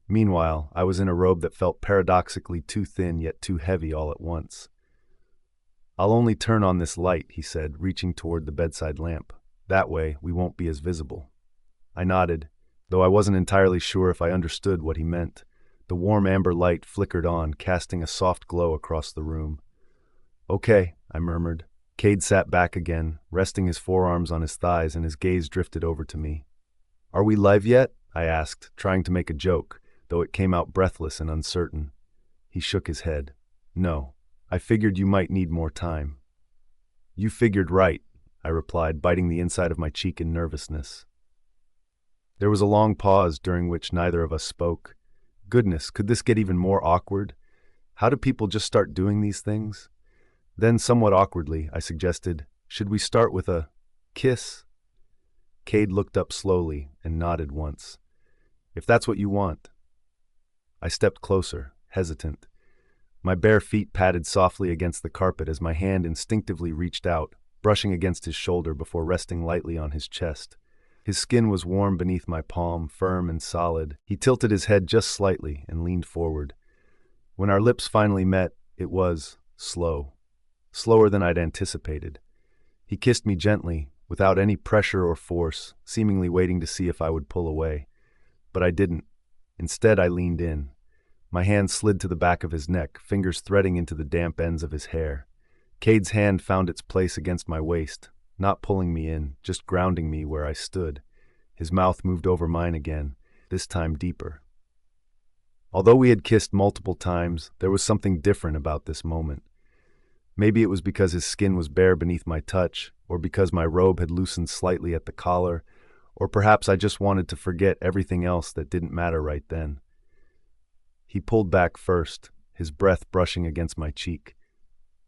Meanwhile, I was in a robe that felt paradoxically too thin yet too heavy all at once. "I'll only turn on this light," he said, reaching toward the bedside lamp. "That way, we won't be as visible." I nodded, though I wasn't entirely sure if I understood what he meant. The warm amber light flickered on, casting a soft glow across the room. "Okay," I murmured. Cade sat back again, resting his forearms on his thighs, and his gaze drifted over to me. "Are we live yet?" I asked, trying to make a joke, though it came out breathless and uncertain. He shook his head. "No, I figured you might need more time." "You figured right," I replied, biting the inside of my cheek in nervousness. There was a long pause during which neither of us spoke. Goodness, could this get even more awkward? How do people just start doing these things? Then, somewhat awkwardly, I suggested, "Should we start with a kiss?" Cade looked up slowly and nodded once. "If that's what you want." I stepped closer, hesitant. My bare feet padded softly against the carpet as my hand instinctively reached out, brushing against his shoulder before resting lightly on his chest. His skin was warm beneath my palm, firm and solid. He tilted his head just slightly and leaned forward. When our lips finally met, it was slow. Slower than I'd anticipated. He kissed me gently, without any pressure or force, seemingly waiting to see if I would pull away. But I didn't. Instead, I leaned in. My hand slid to the back of his neck, fingers threading into the damp ends of his hair. Cade's hand found its place against my waist, not pulling me in, just grounding me where I stood. His mouth moved over mine again, this time deeper. Although we had kissed multiple times, there was something different about this moment. Maybe it was because his skin was bare beneath my touch, or because my robe had loosened slightly at the collar, or perhaps I just wanted to forget everything else that didn't matter right then. He pulled back first, his breath brushing against my cheek.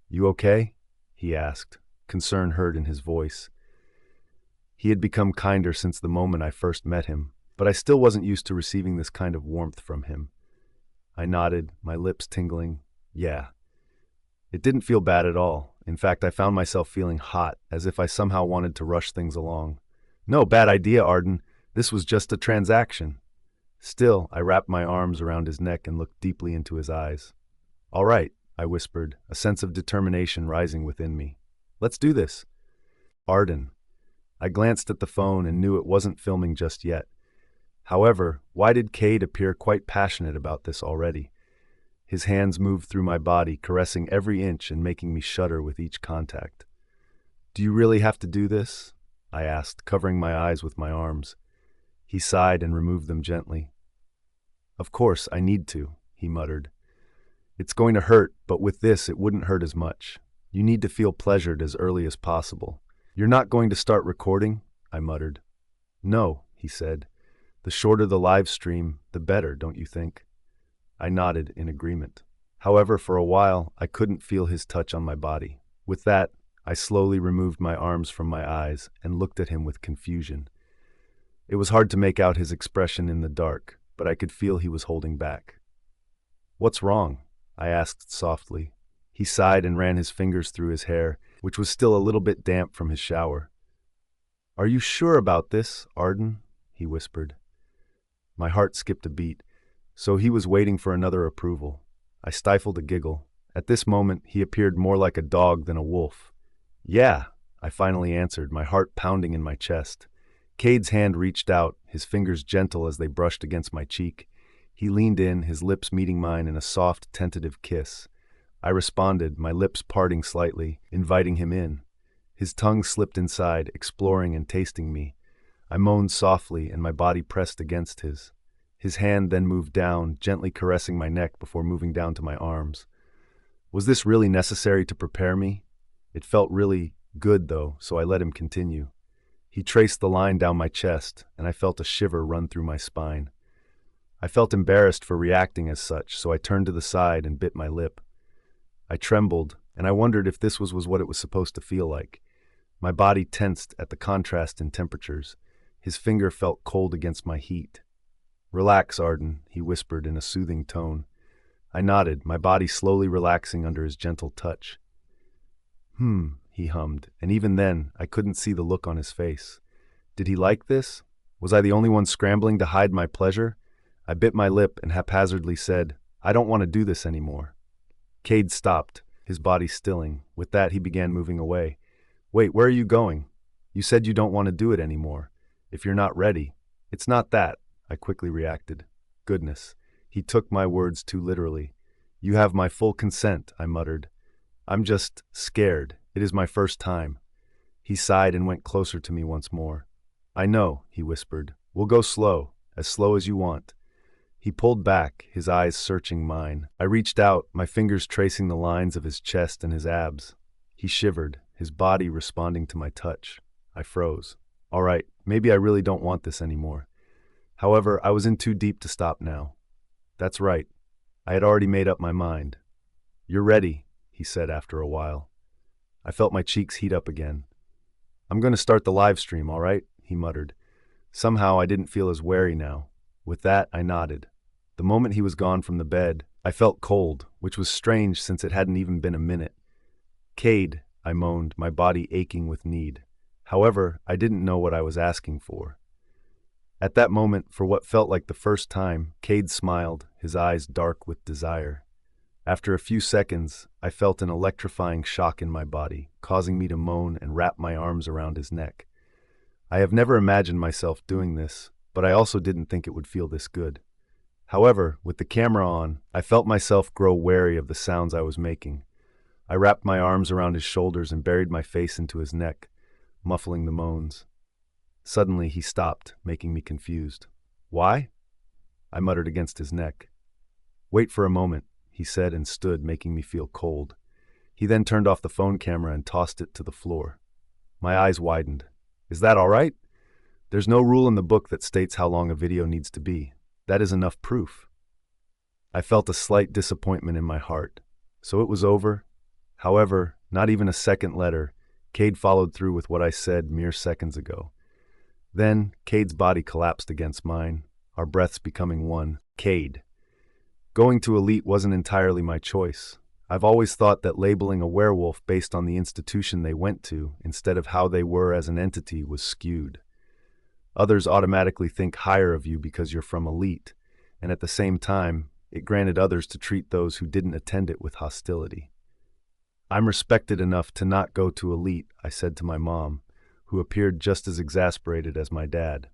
"You okay?" he asked, concern heard in his voice. He had become kinder since the moment I first met him, but I still wasn't used to receiving this kind of warmth from him. I nodded, my lips tingling. "Yeah." It didn't feel bad at all. In fact, I found myself feeling hot, as if I somehow wanted to rush things along. "No, bad idea, Arden. This was just a transaction." Still, I wrapped my arms around his neck and looked deeply into his eyes. "All right," I whispered, a sense of determination rising within me. "Let's do this." "Arden." I glanced at the phone and knew it wasn't filming just yet. However, why did Cade appear quite passionate about this already? His hands moved through my body, caressing every inch and making me shudder with each contact. "Do you really have to do this?" I asked, covering my eyes with my arms. He sighed and removed them gently. "Of course, I need to," he muttered. "It's going to hurt, but with this it wouldn't hurt as much. You need to feel pleasured as early as possible." "You're not going to start recording?" I muttered. "No," he said. "The shorter the live stream, the better, don't you think?" I nodded in agreement. However, for a while, I couldn't feel his touch on my body. With that, I slowly removed my arms from my eyes and looked at him with confusion. It was hard to make out his expression in the dark, but I could feel he was holding back. "What's wrong?" I asked softly. He sighed and ran his fingers through his hair, which was still a little bit damp from his shower. "Are you sure about this, Arden?" he whispered. My heart skipped a beat. So he was waiting for another approval. I stifled a giggle. At this moment, he appeared more like a dog than a wolf. "Yeah," I finally answered, my heart pounding in my chest. Cade's hand reached out, his fingers gentle as they brushed against my cheek. He leaned in, his lips meeting mine in a soft, tentative kiss. I responded, my lips parting slightly, inviting him in. His tongue slipped inside, exploring and tasting me. I moaned softly, and my body pressed against his. His hand then moved down, gently caressing my neck before moving down to my arms. Was this really necessary to prepare me? It felt really good, though, so I let him continue. He traced the line down my chest, and I felt a shiver run through my spine. I felt embarrassed for reacting as such, so I turned to the side and bit my lip. I trembled, and I wondered if this was what it was supposed to feel like. My body tensed at the contrast in temperatures. His finger felt cold against my heat. "Relax, Arden," he whispered in a soothing tone. I nodded, my body slowly relaxing under his gentle touch. He hummed, and even then, I couldn't see the look on his face. Did he like this? Was I the only one scrambling to hide my pleasure? I bit my lip and haphazardly said, "I don't want to do this anymore." Cade stopped, his body stilling. With that, he began moving away. "Wait, where are you going? You said you don't want to do it anymore. If you're not ready." "It's not that," I quickly reacted. Goodness, he took my words too literally. "You have my full consent," I muttered. "I'm just scared. It is my first time." He sighed and went closer to me once more. "I know," he whispered. "We'll go slow as you want." He pulled back, his eyes searching mine. I reached out, my fingers tracing the lines of his chest and his abs. He shivered, his body responding to my touch. I froze. All right, maybe I really don't want this anymore. However, I was in too deep to stop now. That's right. I had already made up my mind. "You're ready," he said after a while. I felt my cheeks heat up again. "I'm going to start the live stream, all right?" he muttered. Somehow I didn't feel as wary now. With that, I nodded. The moment he was gone from the bed, I felt cold, which was strange since it hadn't even been a minute. "Cade," I moaned, my body aching with need. However, I didn't know what I was asking for. At that moment, for what felt like the first time, Cade smiled, his eyes dark with desire. After a few seconds, I felt an electrifying shock in my body, causing me to moan and wrap my arms around his neck. I have never imagined myself doing this, but I also didn't think it would feel this good. However, with the camera on, I felt myself grow wary of the sounds I was making. I wrapped my arms around his shoulders and buried my face into his neck, muffling the moans. Suddenly, he stopped, making me confused. "Why?" I muttered against his neck. "Wait for a moment," he said and stood, making me feel cold. He then turned off the phone camera and tossed it to the floor. My eyes widened. "Is that all right? There's no rule in the book that states how long a video needs to be. That is enough proof." I felt a slight disappointment in my heart. So it was over? However, not even a second later, Cade followed through with what I said mere seconds ago. Then, Cade's body collapsed against mine, our breaths becoming one. Cade. Going to Elite wasn't entirely my choice. I've always thought that labeling a werewolf based on the institution they went to, instead of how they were as an entity, was skewed. Others automatically think higher of you because you're from Elite, and at the same time, it granted others to treat those who didn't attend it with hostility. "I'm respected enough to not go to Elite," I said to my mom, who appeared just as exasperated as my dad.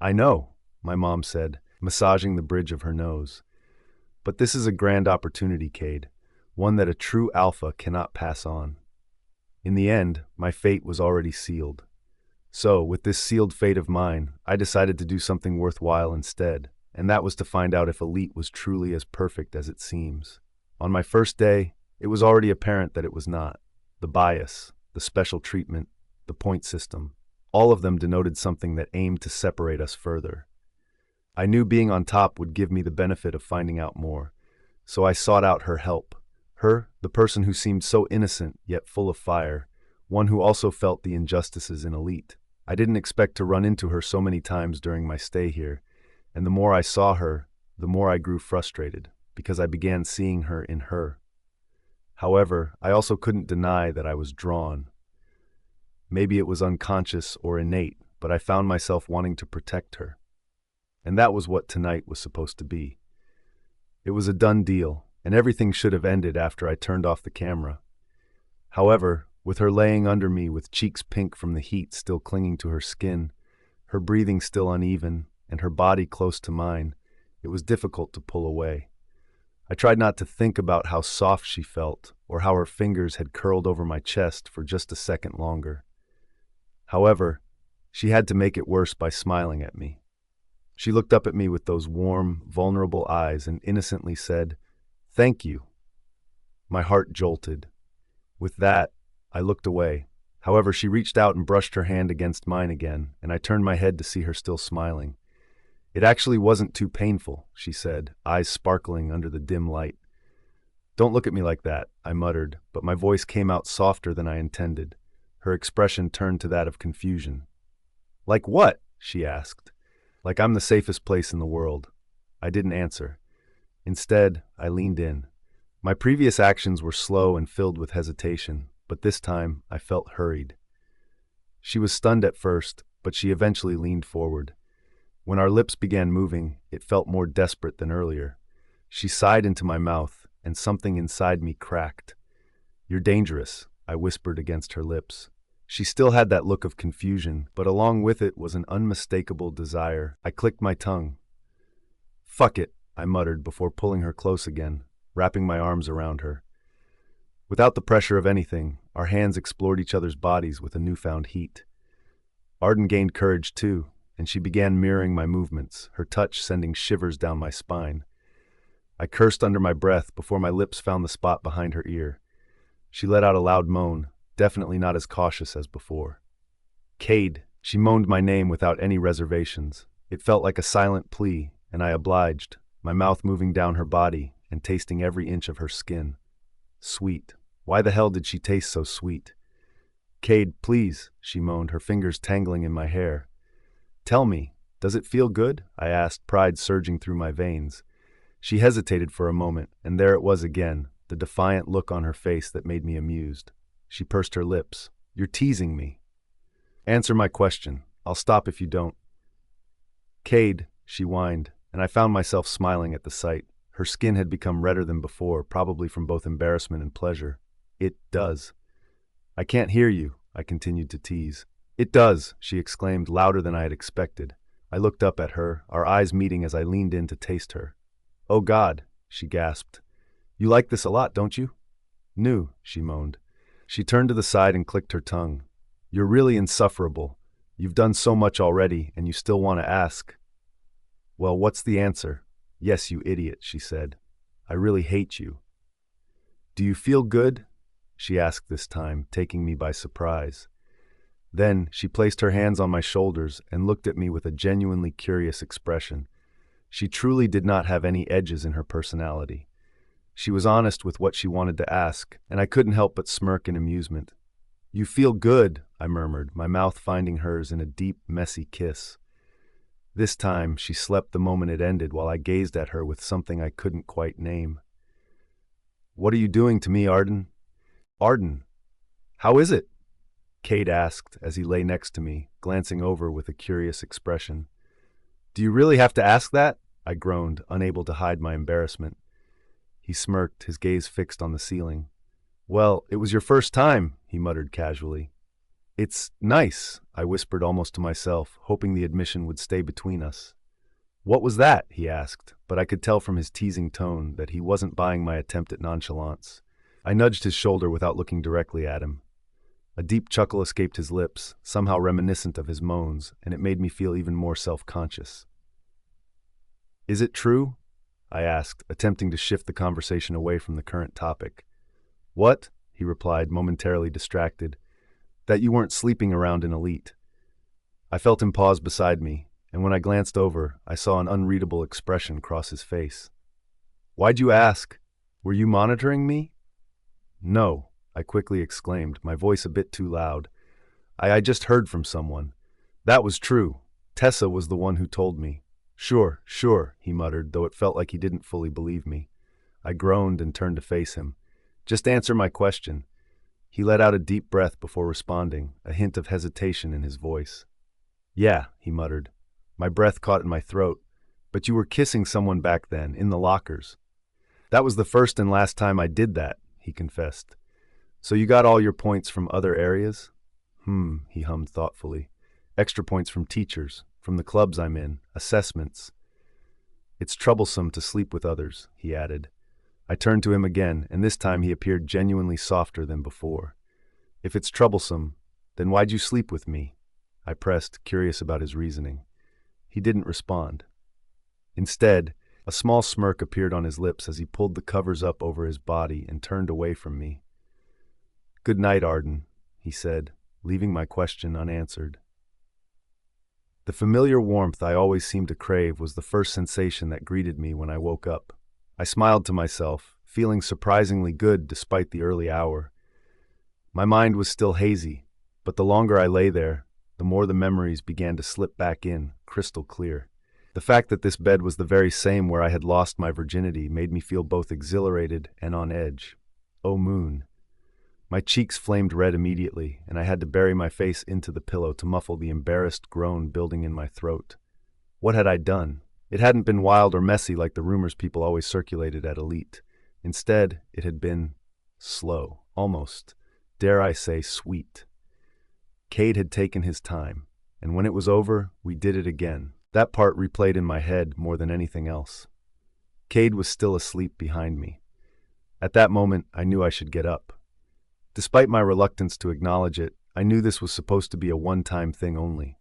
"I know," my mom said, massaging the bridge of her nose. "But this is a grand opportunity, Cade, one that a true alpha cannot pass on." In the end, my fate was already sealed. So, with this sealed fate of mine, I decided to do something worthwhile instead, and that was to find out if Elite was truly as perfect as it seems. On my first day, it was already apparent that it was not. The bias, the special treatment, the point system, all of them denoted something that aimed to separate us further. I knew being on top would give me the benefit of finding out more, so I sought out her help. Her, the person who seemed so innocent yet full of fire, one who also felt the injustices in Elite. I didn't expect to run into her so many times during my stay here, and the more I saw her, the more I grew frustrated, because I began seeing her in her. However, I also couldn't deny that I was drawn. Maybe it was unconscious or innate, but I found myself wanting to protect her. And that was what tonight was supposed to be. It was a done deal, and everything should have ended after I turned off the camera. However, with her laying under me with cheeks pink from the heat still clinging to her skin, her breathing still uneven, and her body close to mine, it was difficult to pull away. I tried not to think about how soft she felt or how her fingers had curled over my chest for just a second longer. However, she had to make it worse by smiling at me. She looked up at me with those warm, vulnerable eyes and innocently said, "Thank you." My heart jolted. With that, I looked away. However, she reached out and brushed her hand against mine again, and I turned my head to see her still smiling. "It actually wasn't too painful," she said, eyes sparkling under the dim light. "Don't look at me like that," I muttered, but my voice came out softer than I intended. Her expression turned to that of confusion. "Like what?" she asked. "Like I'm the safest place in the world." I didn't answer. Instead, I leaned in. My previous actions were slow and filled with hesitation, but this time I felt hurried. She was stunned at first, but she eventually leaned forward. When our lips began moving, it felt more desperate than earlier. She sighed into my mouth, and something inside me cracked. "You're dangerous," I whispered against her lips. She still had that look of confusion, but along with it was an unmistakable desire. I clicked my tongue. "Fuck it," I muttered before pulling her close again, wrapping my arms around her. Without the pressure of anything, our hands explored each other's bodies with a newfound heat. Arden gained courage too, and she began mirroring my movements, her touch sending shivers down my spine. I cursed under my breath before my lips found the spot behind her ear. She let out a loud moan, definitely not as cautious as before. "Cade," she moaned my name without any reservations. It felt like a silent plea, and I obliged, my mouth moving down her body and tasting every inch of her skin. Sweet. Why the hell did she taste so sweet? "Cade, please," she moaned, her fingers tangling in my hair. "Tell me, does it feel good?" I asked, pride surging through my veins. She hesitated for a moment, and there it was again, the defiant look on her face that made me amused. She pursed her lips. "You're teasing me." "Answer my question. I'll stop if you don't." "Cade," she whined, and I found myself smiling at the sight. Her skin had become redder than before, probably from both embarrassment and pleasure. "It does." "I can't hear you," I continued to tease. "It does," she exclaimed, louder than I had expected. I looked up at her, our eyes meeting as I leaned in to taste her. "Oh God," she gasped. "You like this a lot, don't you?" "No," she moaned. She turned to the side and clicked her tongue. "You're really insufferable. You've done so much already, and you still want to ask." "Well, what's the answer?" "Yes, you idiot," she said. "I really hate you." "Do you feel good?" she asked this time, taking me by surprise. Then she placed her hands on my shoulders and looked at me with a genuinely curious expression. She truly did not have any edges in her personality. She was honest with what she wanted to ask, and I couldn't help but smirk in amusement. "You feel good," I murmured, my mouth finding hers in a deep, messy kiss. This time, she slept the moment it ended while I gazed at her with something I couldn't quite name. "What are you doing to me, Arden?" "Arden, how is it?" Cade asked as he lay next to me, glancing over with a curious expression. "Do you really have to ask that?" I groaned, unable to hide my embarrassment. He smirked, his gaze fixed on the ceiling. "Well, it was your first time," he muttered casually. "It's nice," I whispered almost to myself, hoping the admission would stay between us. "What was that?" he asked, but I could tell from his teasing tone that he wasn't buying my attempt at nonchalance. I nudged his shoulder without looking directly at him. A deep chuckle escaped his lips, somehow reminiscent of his moans, and it made me feel even more self-conscious. "Is it true?" I asked, attempting to shift the conversation away from the current topic. "What?" he replied, momentarily distracted. "That you weren't sleeping around in Elite." I felt him pause beside me, and when I glanced over, I saw an unreadable expression cross his face. "Why'd you ask? Were you monitoring me?" "No," I quickly exclaimed, my voice a bit too loud. I just heard from someone. That was true. Tessa was the one who told me." Sure," he muttered, though it felt like he didn't fully believe me. I groaned and turned to face him. "Just answer my question." He let out a deep breath before responding, a hint of hesitation in his voice. "Yeah," he muttered. My breath caught in my throat. "But you were kissing someone back then, in the lockers." "That was the first and last time I did that," he confessed. "So you got all your points from other areas?" He hummed thoughtfully. "Extra points from teachers, from the clubs I'm in, assessments." "It's troublesome to sleep with others," he added. I turned to him again, and this time he appeared genuinely softer than before. If it's troublesome, then why'd you sleep with me? I pressed, curious about his reasoning. He didn't respond. Instead, a small smirk appeared on his lips as he pulled the covers up over his body and turned away from me. "Good night, Arden," he said, leaving my question unanswered. The familiar warmth I always seemed to crave was the first sensation that greeted me when I woke up. I smiled to myself, feeling surprisingly good despite the early hour. My mind was still hazy, but the longer I lay there, the more the memories began to slip back in, crystal clear. The fact that this bed was the very same where I had lost my virginity made me feel both exhilarated and on edge. Oh, moon. My cheeks flamed red immediately, and I had to bury my face into the pillow to muffle the embarrassed groan building in my throat. What had I done? It hadn't been wild or messy like the rumors people always circulated at Elite. Instead, it had been slow, almost, dare I say, sweet. Cade had taken his time, and when it was over, we did it again. That part replayed in my head more than anything else. Cade was still asleep behind me. At that moment, I knew I should get up. Despite my reluctance to acknowledge it, I knew this was supposed to be a one-time thing only.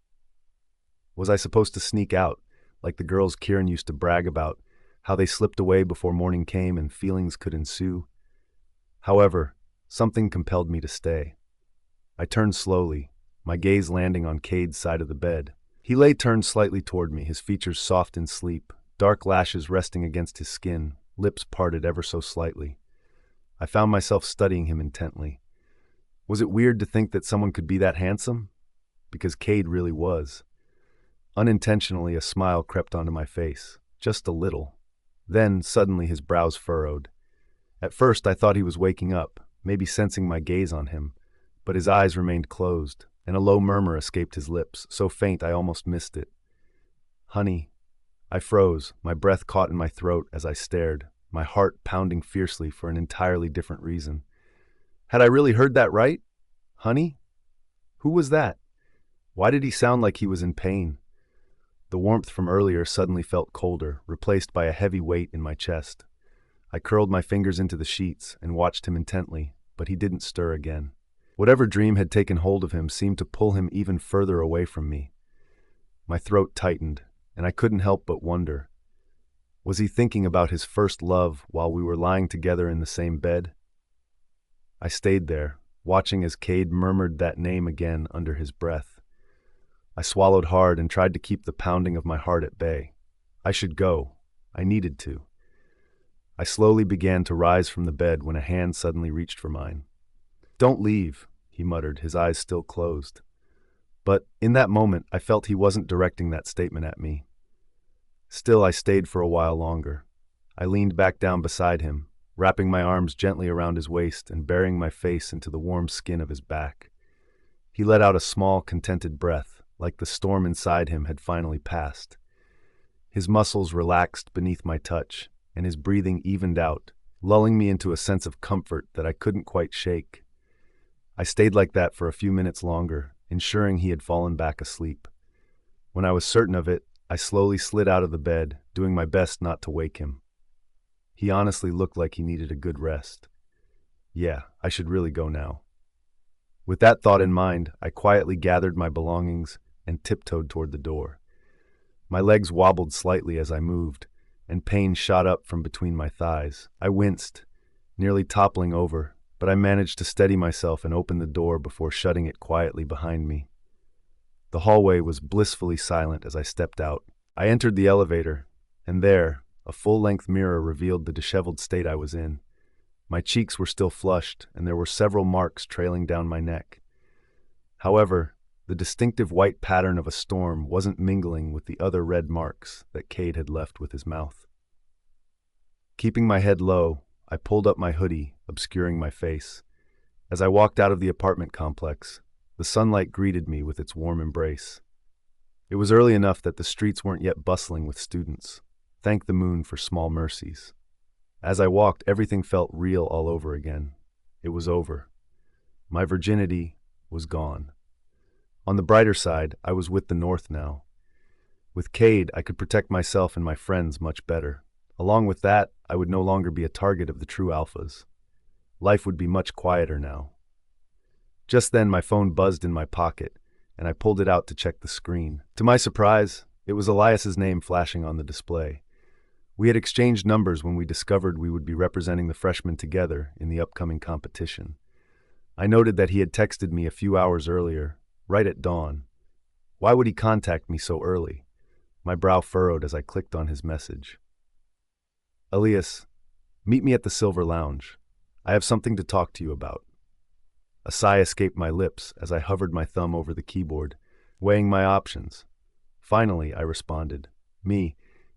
Was I supposed to sneak out, like the girls Kieran used to brag about, how they slipped away before morning came and feelings could ensue? However, something compelled me to stay. I turned slowly, my gaze landing on Cade's side of the bed. He lay turned slightly toward me, his features soft in sleep, dark lashes resting against his skin, lips parted ever so slightly. I found myself studying him intently. Was it weird to think that someone could be that handsome? Because Cade really was. Unintentionally, a smile crept onto my face, just a little. Then, suddenly, his brows furrowed. At first, I thought he was waking up, maybe sensing my gaze on him, but his eyes remained closed, and a low murmur escaped his lips, so faint I almost missed it. "Honey." I froze, my breath caught in my throat as I stared, my heart pounding fiercely for an entirely different reason. Had I really heard that right? Honey? Who was that? Why did he sound like he was in pain? The warmth from earlier suddenly felt colder, replaced by a heavy weight in my chest. I curled my fingers into the sheets and watched him intently, but he didn't stir again. Whatever dream had taken hold of him seemed to pull him even further away from me. My throat tightened, and I couldn't help but wonder. Was he thinking about his first love while we were lying together in the same bed? I stayed there, watching as Cade murmured that name again under his breath. I swallowed hard and tried to keep the pounding of my heart at bay. I should go. I needed to. I slowly began to rise from the bed when a hand suddenly reached for mine. "Don't leave," he muttered, his eyes still closed. But in that moment, I felt he wasn't directing that statement at me. Still, I stayed for a while longer. I leaned back down beside him, wrapping my arms gently around his waist and burying my face into the warm skin of his back. He let out a small, contented breath, like the storm inside him had finally passed. His muscles relaxed beneath my touch, and his breathing evened out, lulling me into a sense of comfort that I couldn't quite shake. I stayed like that for a few minutes longer, ensuring he had fallen back asleep. When I was certain of it, I slowly slid out of the bed, doing my best not to wake him. He honestly looked like he needed a good rest. Yeah, I should really go now. With that thought in mind, I quietly gathered my belongings and tiptoed toward the door. My legs wobbled slightly as I moved, and pain shot up from between my thighs. I winced, nearly toppling over, but I managed to steady myself and open the door before shutting it quietly behind me. The hallway was blissfully silent as I stepped out. I entered the elevator, and there, a full-length mirror revealed the disheveled state I was in. My cheeks were still flushed, and there were several marks trailing down my neck. However, the distinctive white pattern of a storm wasn't mingling with the other red marks that Cade had left with his mouth. Keeping my head low, I pulled up my hoodie, obscuring my face. As I walked out of the apartment complex, the sunlight greeted me with its warm embrace. It was early enough that the streets weren't yet bustling with students. Thank the moon for small mercies. As I walked, everything felt real all over again. It was over. My virginity was gone. On the brighter side, I was with the North now. With Cade, I could protect myself and my friends much better. Along with that, I would no longer be a target of the true alphas. Life would be much quieter now. Just then, my phone buzzed in my pocket, and I pulled it out to check the screen. To my surprise, it was Elias's name flashing on the display. We had exchanged numbers when we discovered we would be representing the freshmen together in the upcoming competition. I noted that he had texted me a few hours earlier, right at dawn. Why would he contact me so early? My brow furrowed as I clicked on his message. Elias, meet me at the Silver Lounge. I have something to talk to you about. A sigh escaped my lips as I hovered my thumb over the keyboard, weighing my options. Finally, I responded,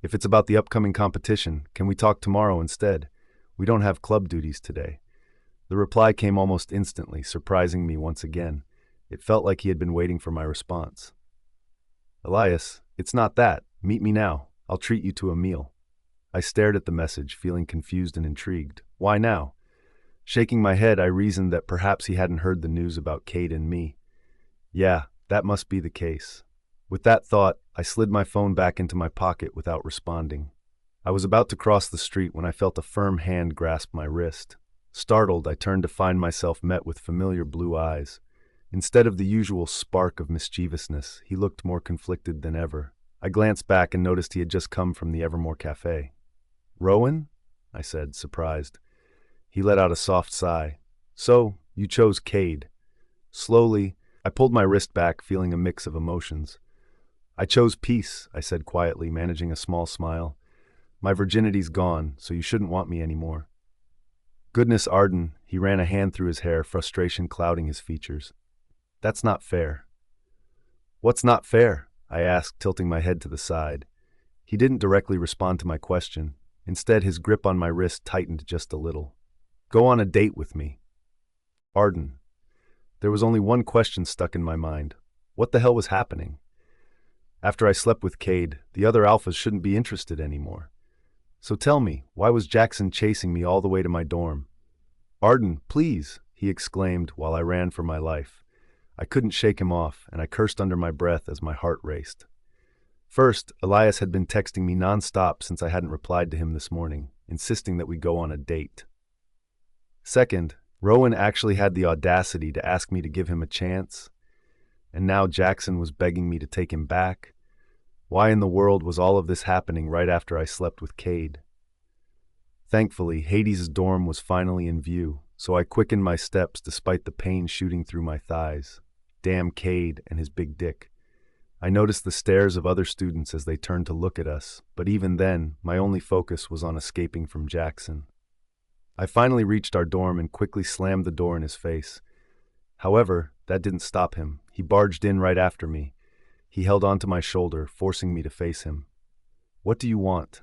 if it's about the upcoming competition, can we talk tomorrow instead? We don't have club duties today. The reply came almost instantly, surprising me once again. It felt like he had been waiting for my response. Elias, it's not that. Meet me now. I'll treat you to a meal. I stared at the message, feeling confused and intrigued. Why now? Shaking my head, I reasoned that perhaps he hadn't heard the news about Cade and me. Yeah, that must be the case. With that thought, I slid my phone back into my pocket without responding. I was about to cross the street when I felt a firm hand grasp my wrist. Startled, I turned to find myself met with familiar blue eyes. Instead of the usual spark of mischievousness, he looked more conflicted than ever. I glanced back and noticed he had just come from the Evermore Cafe. Rowan? I said, surprised. He let out a soft sigh. So, you chose Cade. Slowly, I pulled my wrist back, feeling a mix of emotions. I chose peace, I said quietly, managing a small smile. My virginity's gone, so you shouldn't want me anymore. Goodness, Arden, he ran a hand through his hair, frustration clouding his features. That's not fair. What's not fair? I asked, tilting my head to the side. He didn't directly respond to my question. Instead, his grip on my wrist tightened just a little. Go on a date with me. Arden. There was only one question stuck in my mind. What the hell was happening? After I slept with Cade, the other alphas shouldn't be interested anymore. So tell me, why was Jaxon chasing me all the way to my dorm? Arden, please, he exclaimed while I ran for my life. I couldn't shake him off, and I cursed under my breath as my heart raced. First, Elias had been texting me nonstop since I hadn't replied to him this morning, insisting that we go on a date. Second, Rowan actually had the audacity to ask me to give him a chance, and now Jaxon was begging me to take him back. Why in the world was all of this happening right after I slept with Cade? Thankfully, Hades' dorm was finally in view, so I quickened my steps despite the pain shooting through my thighs. Damn Cade and his big dick. I noticed the stares of other students as they turned to look at us, but even then, my only focus was on escaping from Jaxon. I finally reached our dorm and quickly slammed the door in his face. However, that didn't stop him. He barged in right after me. He held onto my shoulder, forcing me to face him. What do you want?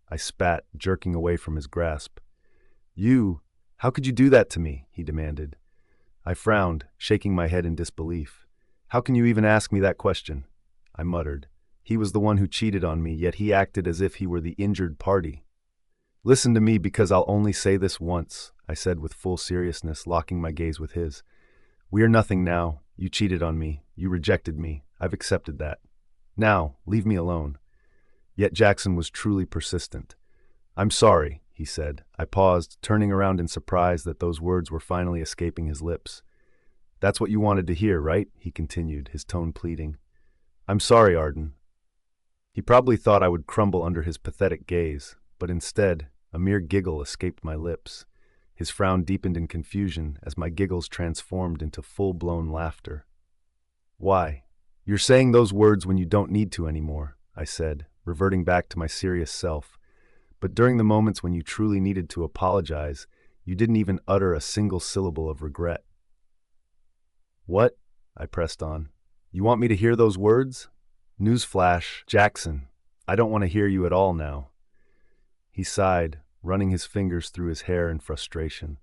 I spat, jerking away from his grasp. How could you do that to me? He demanded. I frowned, shaking my head in disbelief. How can you even ask me that question? I muttered. He was the one who cheated on me, yet he acted as if he were the injured party. Listen to me because I'll only say this once, I said with full seriousness, locking my gaze with his. We are nothing now. You cheated on me. You rejected me. I've accepted that. Now, leave me alone. Yet Jaxon was truly persistent. I'm sorry, he said. I paused, turning around in surprise that those words were finally escaping his lips. That's what you wanted to hear, right? He continued, his tone pleading. I'm sorry, Arden. He probably thought I would crumble under his pathetic gaze, but instead, a mere giggle escaped my lips. His frown deepened in confusion as my giggles transformed into full-blown laughter. Why? You're saying those words when you don't need to anymore, I said, reverting back to my serious self. But during the moments when you truly needed to apologize, you didn't even utter a single syllable of regret. What? I pressed on. You want me to hear those words? Newsflash, Jaxon. I don't want to hear you at all now. He sighed, running his fingers through his hair in frustration.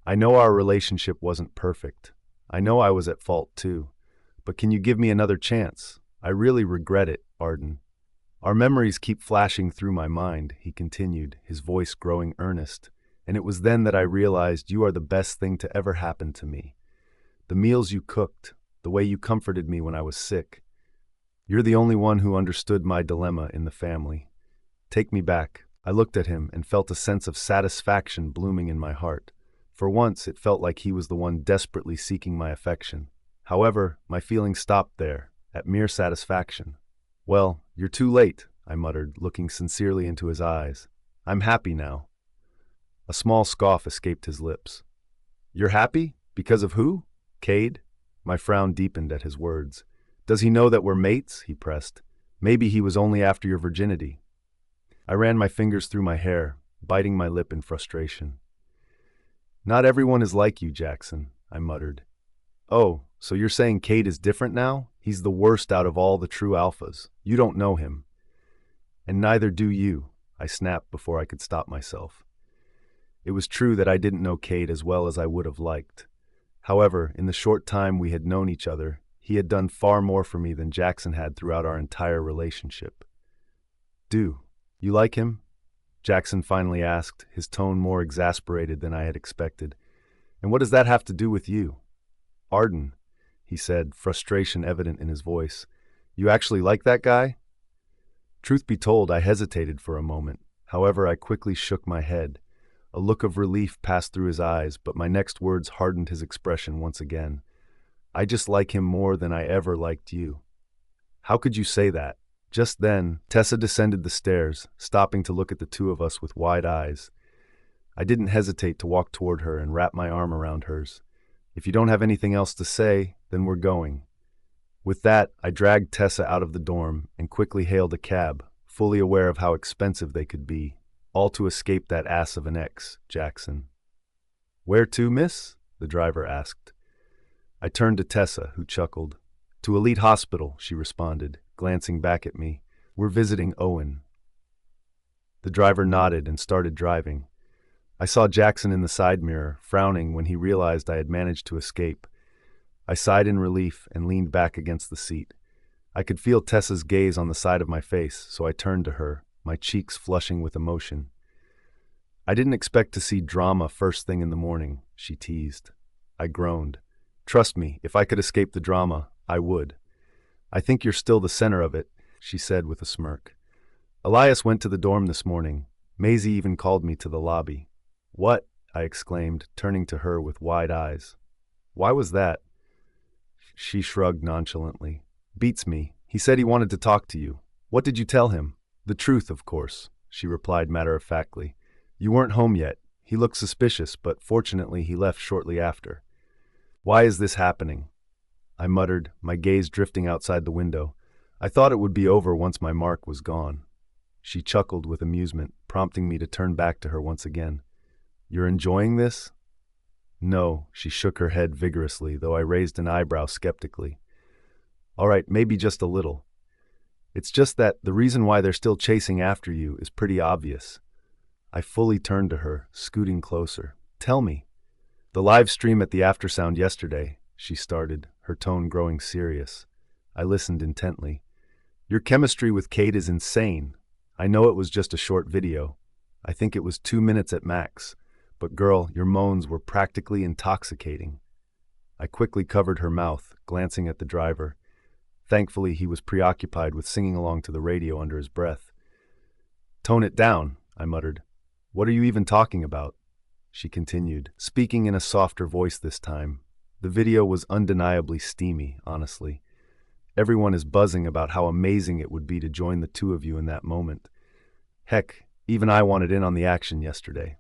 I know our relationship wasn't perfect. I know I was at fault too. But can you give me another chance? I really regret it, Arden. Our memories keep flashing through my mind, he continued, his voice growing earnest. And it was then that I realized you are the best thing to ever happen to me. The meals you cooked, the way you comforted me when I was sick. You're the only one who understood my dilemma in the family. Take me back. I looked at him and felt a sense of satisfaction blooming in my heart. For once, it felt like he was the one desperately seeking my affection. However, my feelings stopped there, at mere satisfaction. "Well, you're too late," I muttered, looking sincerely into his eyes. "I'm happy now." A small scoff escaped his lips. "You're happy? Because of who? Cade?" My frown deepened at his words. "Does he know that we're mates?" he pressed. "Maybe he was only after your virginity." I ran my fingers through my hair, biting my lip in frustration. "Not everyone is like you, Jaxon," I muttered. "Oh, so you're saying Cade is different now? He's the worst out of all the true alphas. You don't know him." "And neither do you," I snapped before I could stop myself. It was true that I didn't know Cade as well as I would have liked. However, in the short time we had known each other, he had done far more for me than Jaxon had throughout our entire relationship. "Do you like him?" Jaxon finally asked, his tone more exasperated than I had expected. "And what does that have to do with you?" "Arden," he said, frustration evident in his voice. "You actually like that guy?" Truth be told, I hesitated for a moment. However, I quickly shook my head. A look of relief passed through his eyes, but my next words hardened his expression once again. "I just like him more than I ever liked you." "How could you say that?" Just then, Tessa descended the stairs, stopping to look at the two of us with wide eyes. I didn't hesitate to walk toward her and wrap my arm around hers. "If you don't have anything else to say, then we're going." With that, I dragged Tessa out of the dorm and quickly hailed a cab, fully aware of how expensive they could be, all to escape that ass of an ex, Jaxon. "Where to, miss?" the driver asked. I turned to Tessa, who chuckled. "To Elite Hospital," she responded, glancing back at me. "We're visiting Owen." The driver nodded and started driving. I saw Jaxon in the side mirror, frowning when he realized I had managed to escape. I sighed in relief and leaned back against the seat. I could feel Tessa's gaze on the side of my face, so I turned to her, my cheeks flushing with emotion. "I didn't expect to see drama first thing in the morning," she teased. I groaned. "Trust me, if I could escape the drama, I would." "I think you're still the center of it," she said with a smirk. "Elias went to the dorm this morning. Maisie even called me to the lobby." "What?" I exclaimed, turning to her with wide eyes. "Why was that?" She shrugged nonchalantly. "Beats me. He said he wanted to talk to you. What did you tell him?" "The truth, of course," she replied matter-of-factly. "You weren't home yet. He looked suspicious, but fortunately he left shortly after." "Why is this happening?" I muttered, my gaze drifting outside the window. I thought it would be over once my mark was gone. She chuckled with amusement, prompting me to turn back to her once again. "You're enjoying this?" "No," she shook her head vigorously, though I raised an eyebrow skeptically. "All right, maybe just a little. It's just that the reason why they're still chasing after you is pretty obvious." I fully turned to her, scooting closer. "Tell me." "The live stream at the Aftersound yesterday," she started, her tone growing serious. I listened intently. "Your chemistry with Cade is insane. I know it was just a short video. I think it was 2 minutes at max. But girl, your moans were practically intoxicating." I quickly covered her mouth, glancing at the driver. Thankfully, he was preoccupied with singing along to the radio under his breath. "Tone it down," I muttered. "What are you even talking about?" She continued, speaking in a softer voice this time. The video was undeniably steamy, honestly. Everyone is buzzing about how amazing it would be to join the two of you in that moment. Heck, even I wanted in on the action yesterday.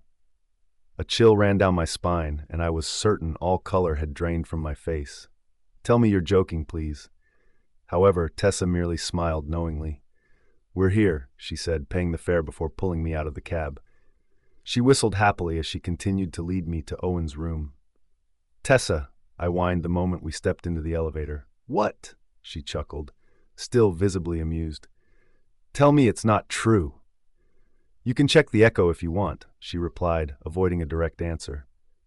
A chill ran down my spine, and I was certain all color had drained from my face. "Tell me you're joking, please." However, Tessa merely smiled knowingly. "We're here," she said, paying the fare before pulling me out of the cab. She whistled happily as she continued to lead me to Owen's room. "Tessa," I whined the moment we stepped into the elevator. "What?" she chuckled, still visibly amused. "Tell me it's not true." "You can check the echo if you want," she replied, avoiding a direct answer.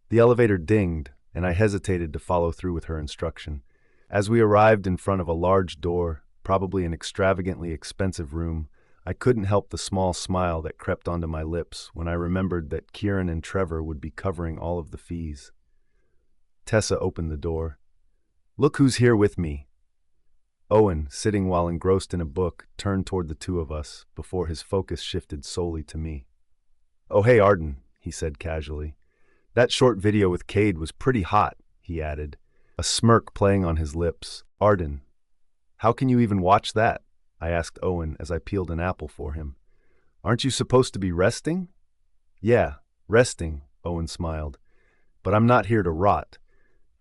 The elevator dinged, and I hesitated to follow through with her instruction. As we arrived in front of a large door, probably an extravagantly expensive room, I couldn't help the small smile that crept onto my lips when I remembered that Kieran and Trevor would be covering all of the fees. Tessa opened the door. "Look who's here with me." Owen, sitting while engrossed in a book, turned toward the two of us before his focus shifted solely to me. "Oh, hey, Arden," he said casually. "That short video with Cade was pretty hot," he added, a smirk playing on his lips. "Arden, how can you even watch that?" I asked Owen as I peeled an apple for him. "Aren't you supposed to be resting?" "Yeah, resting," Owen smiled. "But I'm not here to rot.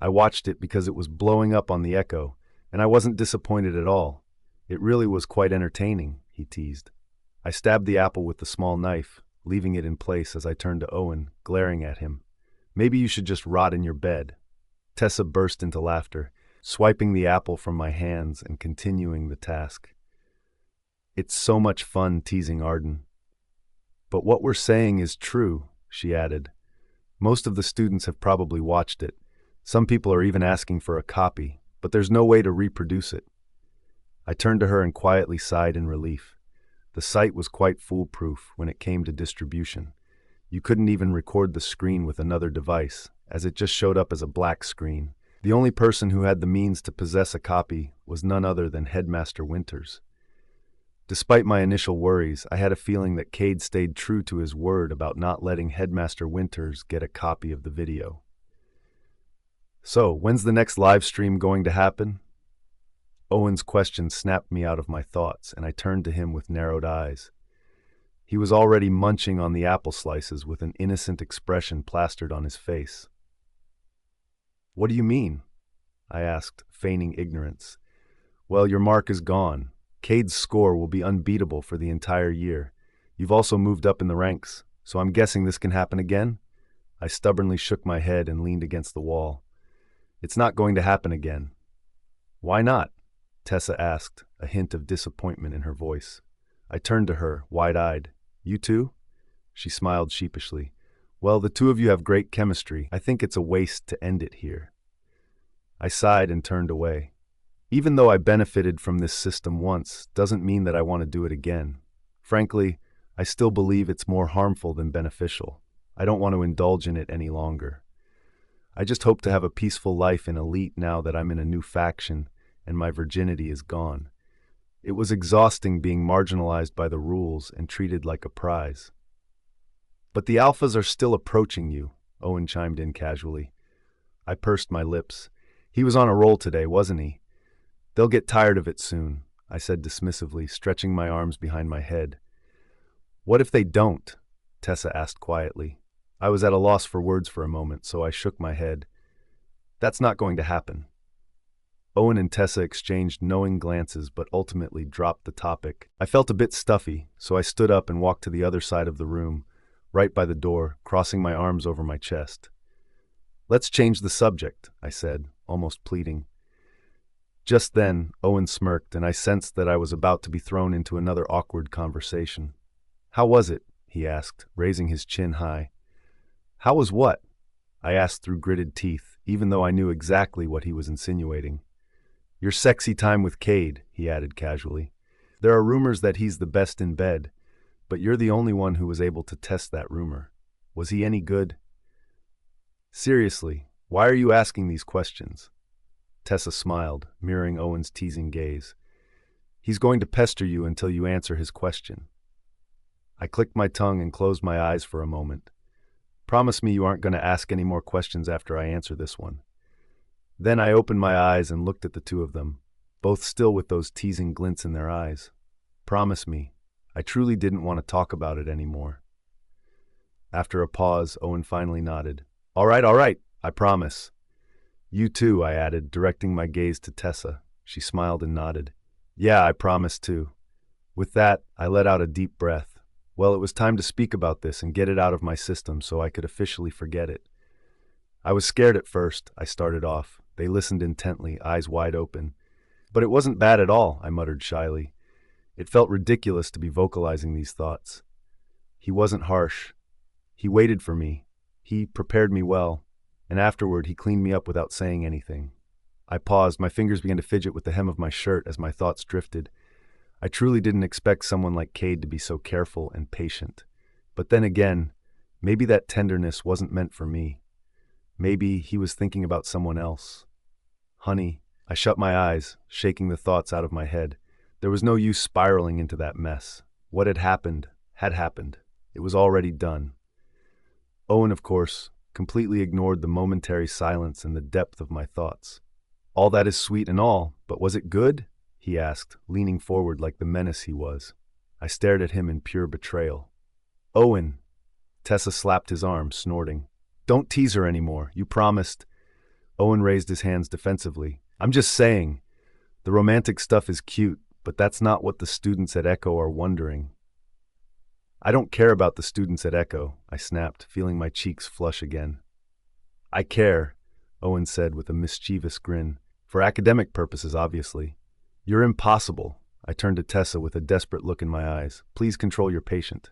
I watched it because it was blowing up on the Echo, and I wasn't disappointed at all. It really was quite entertaining," he teased. I stabbed the apple with the small knife, leaving it in place as I turned to Owen, glaring at him. "Maybe you should just rot in your bed." Tessa burst into laughter, swiping the apple from my hands and continuing the task. "It's so much fun teasing Arden." "But what we're saying is true," she added. "Most of the students have probably watched it. Some people are even asking for a copy, but there's no way to reproduce it." I turned to her and quietly sighed in relief. The site was quite foolproof when it came to distribution. You couldn't even record the screen with another device, as it just showed up as a black screen. The only person who had the means to possess a copy was none other than Headmaster Winters. Despite my initial worries, I had a feeling that Cade stayed true to his word about not letting Headmaster Winters get a copy of the video. "So, when's the next live stream going to happen?" Owen's question snapped me out of my thoughts, and I turned to him with narrowed eyes. He was already munching on the apple slices with an innocent expression plastered on his face. "What do you mean?" I asked, feigning ignorance. "Well, your mark is gone. Cade's score will be unbeatable for the entire year. You've also moved up in the ranks, so I'm guessing this can happen again?" I stubbornly shook my head and leaned against the wall. "It's not going to happen again." "Why not?" Tessa asked, a hint of disappointment in her voice. I turned to her, wide-eyed. "You too?" She smiled sheepishly. "Well, the two of you have great chemistry. I think it's a waste to end it here." I sighed and turned away. Even though I benefited from this system once, doesn't mean that I want to do it again. Frankly, I still believe it's more harmful than beneficial. I don't want to indulge in it any longer. I just hope to have a peaceful life in Elite now that I'm in a new faction and my virginity is gone. It was exhausting being marginalized by the rules and treated like a prize. "But the Alphas are still approaching you," Owen chimed in casually. I pursed my lips. He was on a roll today, wasn't he? "They'll get tired of it soon," I said dismissively, stretching my arms behind my head. "What if they don't?" Tessa asked quietly. I was at a loss for words for a moment, so I shook my head. "That's not going to happen." Owen and Tessa exchanged knowing glances but ultimately dropped the topic. I felt a bit stuffy, so I stood up and walked to the other side of the room, right by the door, crossing my arms over my chest. "Let's change the subject," I said, almost pleading. Just then, Owen smirked, and I sensed that I was about to be thrown into another awkward conversation. "How was it?" he asked, raising his chin high. "How was what?" I asked through gritted teeth, even though I knew exactly what he was insinuating. "Your sexy time with Cade," he added casually. "There are rumors that he's the best in bed, but you're the only one who was able to test that rumor. Was he any good?" "Seriously, why are you asking these questions?" Tessa smiled, mirroring Owen's teasing gaze. "He's going to pester you until you answer his question." I clicked my tongue and closed my eyes for a moment. "Promise me you aren't going to ask any more questions after I answer this one." Then I opened my eyes and looked at the two of them, both still with those teasing glints in their eyes. "Promise me." I truly didn't want to talk about it anymore. After a pause, Owen finally nodded. All right, I promise." "You too," I added, directing my gaze to Tessa. She smiled and nodded. "Yeah, I promise too." With that, I let out a deep breath. Well, it was time to speak about this and get it out of my system so I could officially forget it. "I was scared at first," I started off. They listened intently, eyes wide open. "But it wasn't bad at all," I muttered shyly. It felt ridiculous to be vocalizing these thoughts. He wasn't harsh. He waited for me. He prepared me well, and afterward he cleaned me up without saying anything. I paused, my fingers began to fidget with the hem of my shirt as my thoughts drifted. I truly didn't expect someone like Cade to be so careful and patient. But then again, maybe that tenderness wasn't meant for me. Maybe he was thinking about someone else. "Honey, I shut my eyes, shaking the thoughts out of my head. There was no use spiraling into that mess. What had happened had happened. It was already done. Owen, of course, completely ignored the momentary silence and the depth of my thoughts. "All that is sweet and all, but was it good?" he asked, leaning forward like the menace he was. I stared at him in pure betrayal. "Owen!" Tessa slapped his arm, snorting. "Don't tease her anymore. You promised." Owen raised his hands defensively. "I'm just saying. The romantic stuff is cute, but that's not what the students at Echo are wondering." "I don't care about the students at Echo," I snapped, feeling my cheeks flush again. "I care," Owen said with a mischievous grin. "For academic purposes, obviously." "You're impossible." I turned to Tessa with a desperate look in my eyes. "Please control your patient."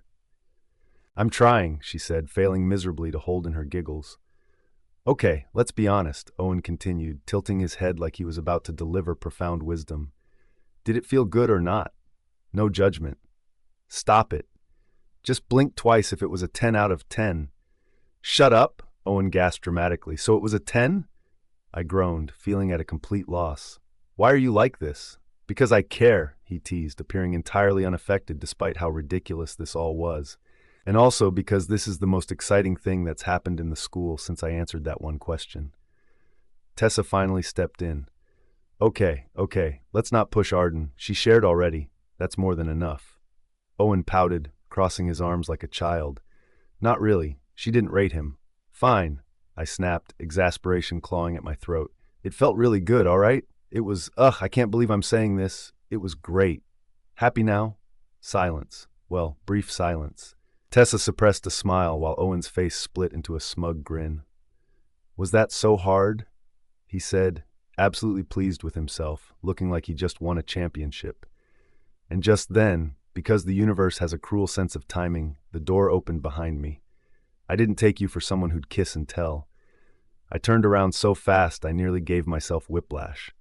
"I'm trying," she said, failing miserably to hold in her giggles. "Okay, let's be honest," Owen continued, tilting his head like he was about to deliver profound wisdom. "Did it feel good or not? No judgment." "Stop it. Just blink twice if it was a 10 out of 10. "Shut up," Owen gasped dramatically. "So it was a 10? I groaned, feeling at a complete loss. "Why are you like this?" "Because I care," he teased, appearing entirely unaffected despite how ridiculous this all was. "And also because this is the most exciting thing that's happened in the school since I answered that one question." Tessa finally stepped in. Okay, let's not push Arden. She shared already. That's more than enough." Owen pouted, crossing his arms like a child. "Not really. She didn't rate him." "Fine," I snapped, exasperation clawing at my throat. "It felt really good, all right? It was, I can't believe I'm saying this. It was great. Happy now?" Silence. Well, brief silence. Tessa suppressed a smile while Owen's face split into a smug grin. "Was that so hard?" he said, absolutely pleased with himself, looking like he just won a championship. And just then, because the universe has a cruel sense of timing, the door opened behind me. I didn't take you for someone who'd kiss and tell. I turned around so fast I nearly gave myself whiplash.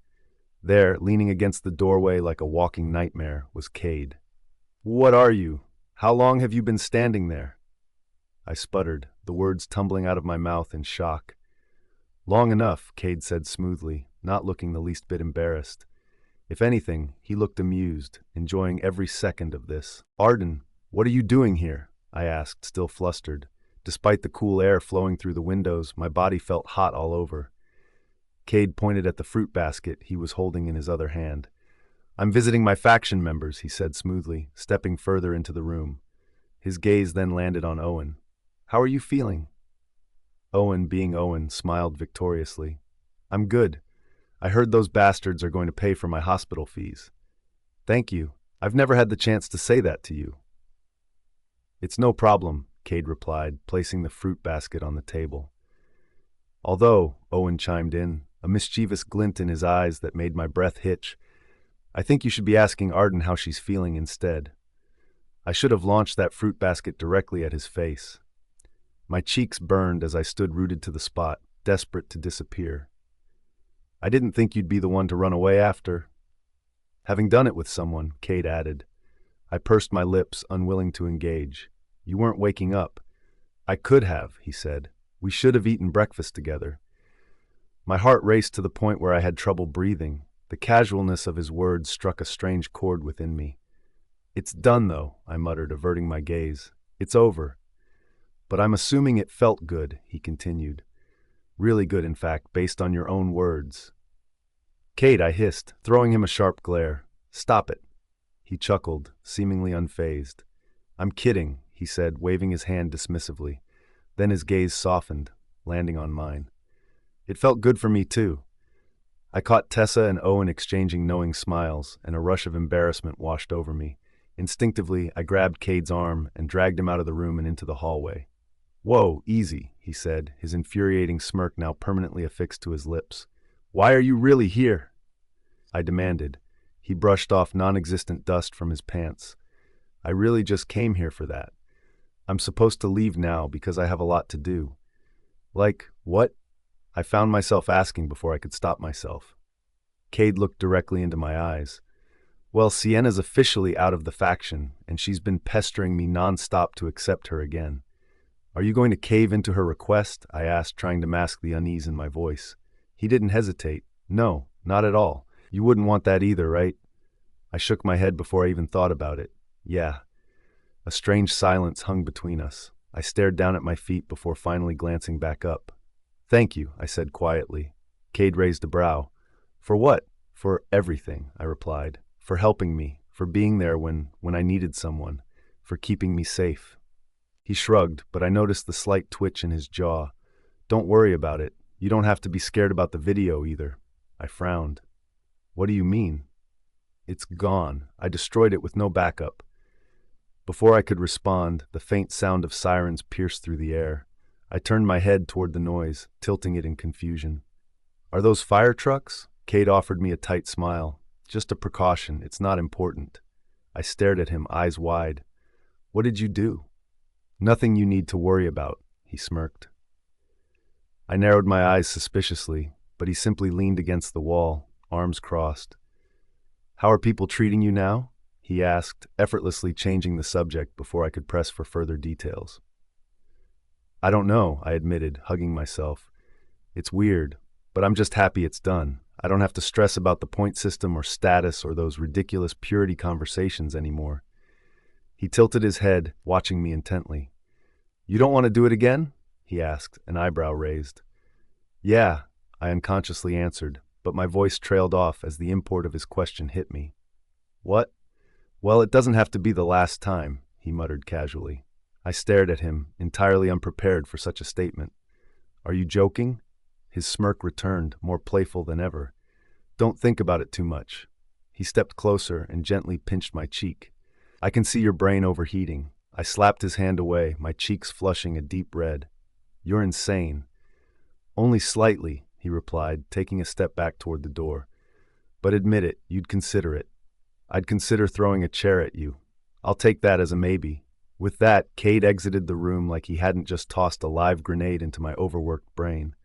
There, leaning against the doorway like a walking nightmare, was Cade. "What are you? How long have you been standing there?" I sputtered, the words tumbling out of my mouth in shock. "Long enough," Cade said smoothly, not looking the least bit embarrassed. If anything, he looked amused, enjoying every second of this. "Arden, what are you doing here?" I asked, still flustered. Despite the cool air flowing through the windows, my body felt hot all over. Cade pointed at the fruit basket he was holding in his other hand. "I'm visiting my faction members," he said smoothly, stepping further into the room. His gaze then landed on Owen. "How are you feeling?" Owen, being Owen, smiled victoriously. "I'm good. I heard those bastards are going to pay for my hospital fees." "Thank you. I've never had the chance to say that to you." "It's no problem," Cade replied, placing the fruit basket on the table. "Although," Owen chimed in, a mischievous glint in his eyes that made my breath hitch, "I think you should be asking Arden how she's feeling instead." I should have launched that fruit basket directly at his face. My cheeks burned as I stood rooted to the spot, desperate to disappear. "I didn't think you'd be the one to run away after." "Having done it with someone," Cade added. I pursed my lips, unwilling to engage. "You weren't waking up." "I could have," he said. "We should have eaten breakfast together." My heart raced to the point where I had trouble breathing. The casualness of his words struck a strange chord within me. "It's done, though," I muttered, averting my gaze. "It's over." "But I'm assuming it felt good," he continued. "Really good, in fact, based on your own words." "Cade," I hissed, throwing him a sharp glare. "Stop it." He chuckled, seemingly unfazed. "I'm kidding," he said, waving his hand dismissively. Then his gaze softened, landing on mine. "It felt good for me, too." I caught Tessa and Owen exchanging knowing smiles, and a rush of embarrassment washed over me. Instinctively, I grabbed Cade's arm and dragged him out of the room and into the hallway. "Whoa, easy," he said, his infuriating smirk now permanently affixed to his lips. "Why are you really here?" I demanded. He brushed off non-existent dust from his pants. "I really just came here for that. I'm supposed to leave now because I have a lot to do." "Like, what?" I found myself asking before I could stop myself. Cade looked directly into my eyes. "Well, Sienna's officially out of the faction, and she's been pestering me non-stop to accept her again." "Are you going to cave into her request?" I asked, trying to mask the unease in my voice. He didn't hesitate. "No. Not at all. You wouldn't want that either, right? I shook my head before I even thought about it. Yeah. A strange silence hung between us. I stared down at my feet before finally glancing back up. Thank you, I said quietly. Cade raised a brow. For what? For everything, I replied. For helping me, for being there when I needed someone, for keeping me safe. He shrugged, but I noticed the slight twitch in his jaw. Don't worry about it. You don't have to be scared about the video either. I frowned. What do you mean? It's gone. I destroyed it with no backup. Before I could respond, the faint sound of sirens pierced through the air. I turned my head toward the noise, tilting it in confusion. Are those fire trucks? Cade offered me a tight smile. Just a precaution. It's not important. I stared at him, eyes wide. What did you do? Nothing you need to worry about, he smirked. I narrowed my eyes suspiciously, but he simply leaned against the wall, arms crossed. How are people treating you now? He asked, effortlessly changing the subject before I could press for further details. I don't know, I admitted, hugging myself. It's weird, but I'm just happy it's done. I don't have to stress about the point system or status or those ridiculous purity conversations anymore. He tilted his head, watching me intently. You don't want to do it again? He asked, an eyebrow raised. Yeah, I unconsciously answered, but my voice trailed off as the import of his question hit me. What? Well, it doesn't have to be the last time, he muttered casually. I stared at him, entirely unprepared for such a statement. Are you joking? His smirk returned, more playful than ever. Don't think about it too much. He stepped closer and gently pinched my cheek. I can see your brain overheating. I slapped his hand away, my cheeks flushing a deep red. You're insane. Only slightly, he replied, taking a step back toward the door. But admit it, you'd consider it. I'd consider throwing a chair at you. I'll take that as a maybe. With that, Cade exited the room like he hadn't just tossed a live grenade into my overworked brain.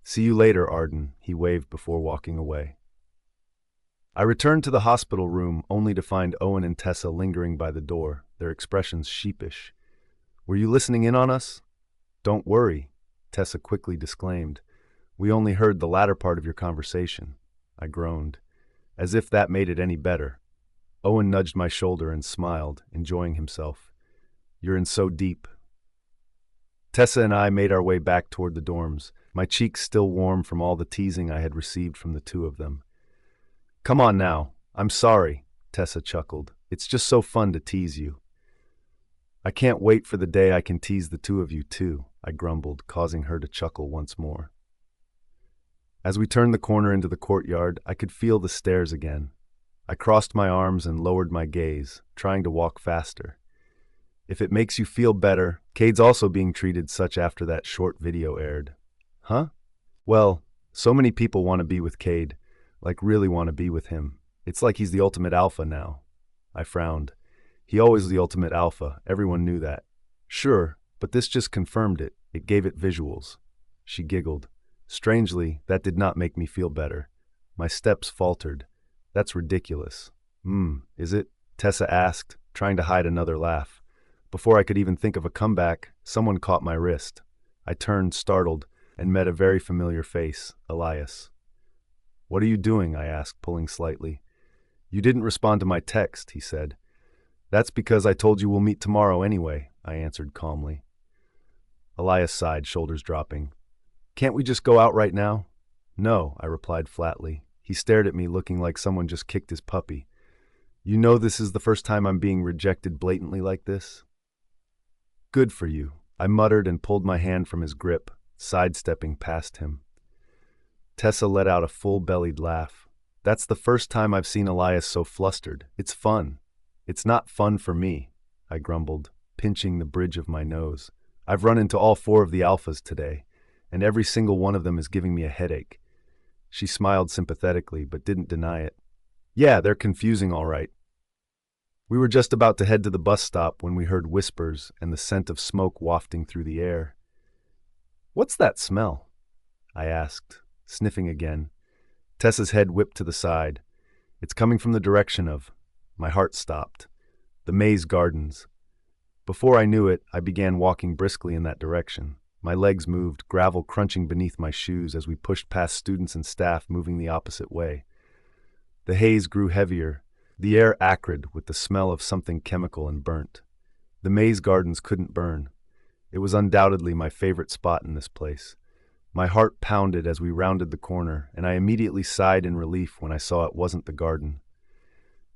See you later, Arden, he waved before walking away. I returned to the hospital room only to find Owen and Tessa lingering by the door, their expressions sheepish. Were you listening in on us? Don't worry, Tessa quickly disclaimed. We only heard the latter part of your conversation. I groaned, as if that made it any better. Owen nudged my shoulder and smiled, enjoying himself. You're in so deep. Tessa and I made our way back toward the dorms, my cheeks still warm from all the teasing I had received from the two of them. Come on now. I'm sorry, Tessa chuckled. It's just so fun to tease you. I can't wait for the day I can tease the two of you too, I grumbled, causing her to chuckle once more. As we turned the corner into the courtyard, I could feel the stairs again. I crossed my arms and lowered my gaze, trying to walk faster. If it makes you feel better, Cade's also being treated such after that short video aired. Huh? Well, so many people want to be with Cade, like really want to be with him. It's like he's the ultimate alpha now. I frowned. He always was the ultimate alpha, everyone knew that. Sure, but this just confirmed it. It gave it visuals. She giggled. Strangely, that did not make me feel better. My steps faltered. That's ridiculous. Is it? Tessa asked, trying to hide another laugh. Before I could even think of a comeback, someone caught my wrist. I turned, startled, and met a very familiar face, Elias. What are you doing? I asked, pulling slightly. You didn't respond to my text, he said. That's because I told you we'll meet tomorrow anyway, I answered calmly. Elias sighed, shoulders dropping. Can't we just go out right now? No, I replied flatly. He stared at me, looking like someone just kicked his puppy. You know this is the first time I'm being rejected blatantly like this? Good for you, I muttered and pulled my hand from his grip, sidestepping past him. Tessa let out a full-bellied laugh. That's the first time I've seen Elias so flustered. It's fun. It's not fun for me, I grumbled, pinching the bridge of my nose. I've run into all 4 of the alphas today, and every single one of them is giving me a headache. She smiled sympathetically, but didn't deny it. Yeah, they're confusing all right. We were just about to head to the bus stop when we heard whispers and the scent of smoke wafting through the air. What's that smell? I asked, sniffing again. Tessa's head whipped to the side. It's coming from the direction of... My heart stopped. The Maze Gardens. Before I knew it, I began walking briskly in that direction. My legs moved, gravel crunching beneath my shoes as we pushed past students and staff moving the opposite way. The haze grew heavier, the air acrid with the smell of something chemical and burnt. The maze gardens couldn't burn. It was undoubtedly my favorite spot in this place. My heart pounded as we rounded the corner, and I immediately sighed in relief when I saw it wasn't the garden.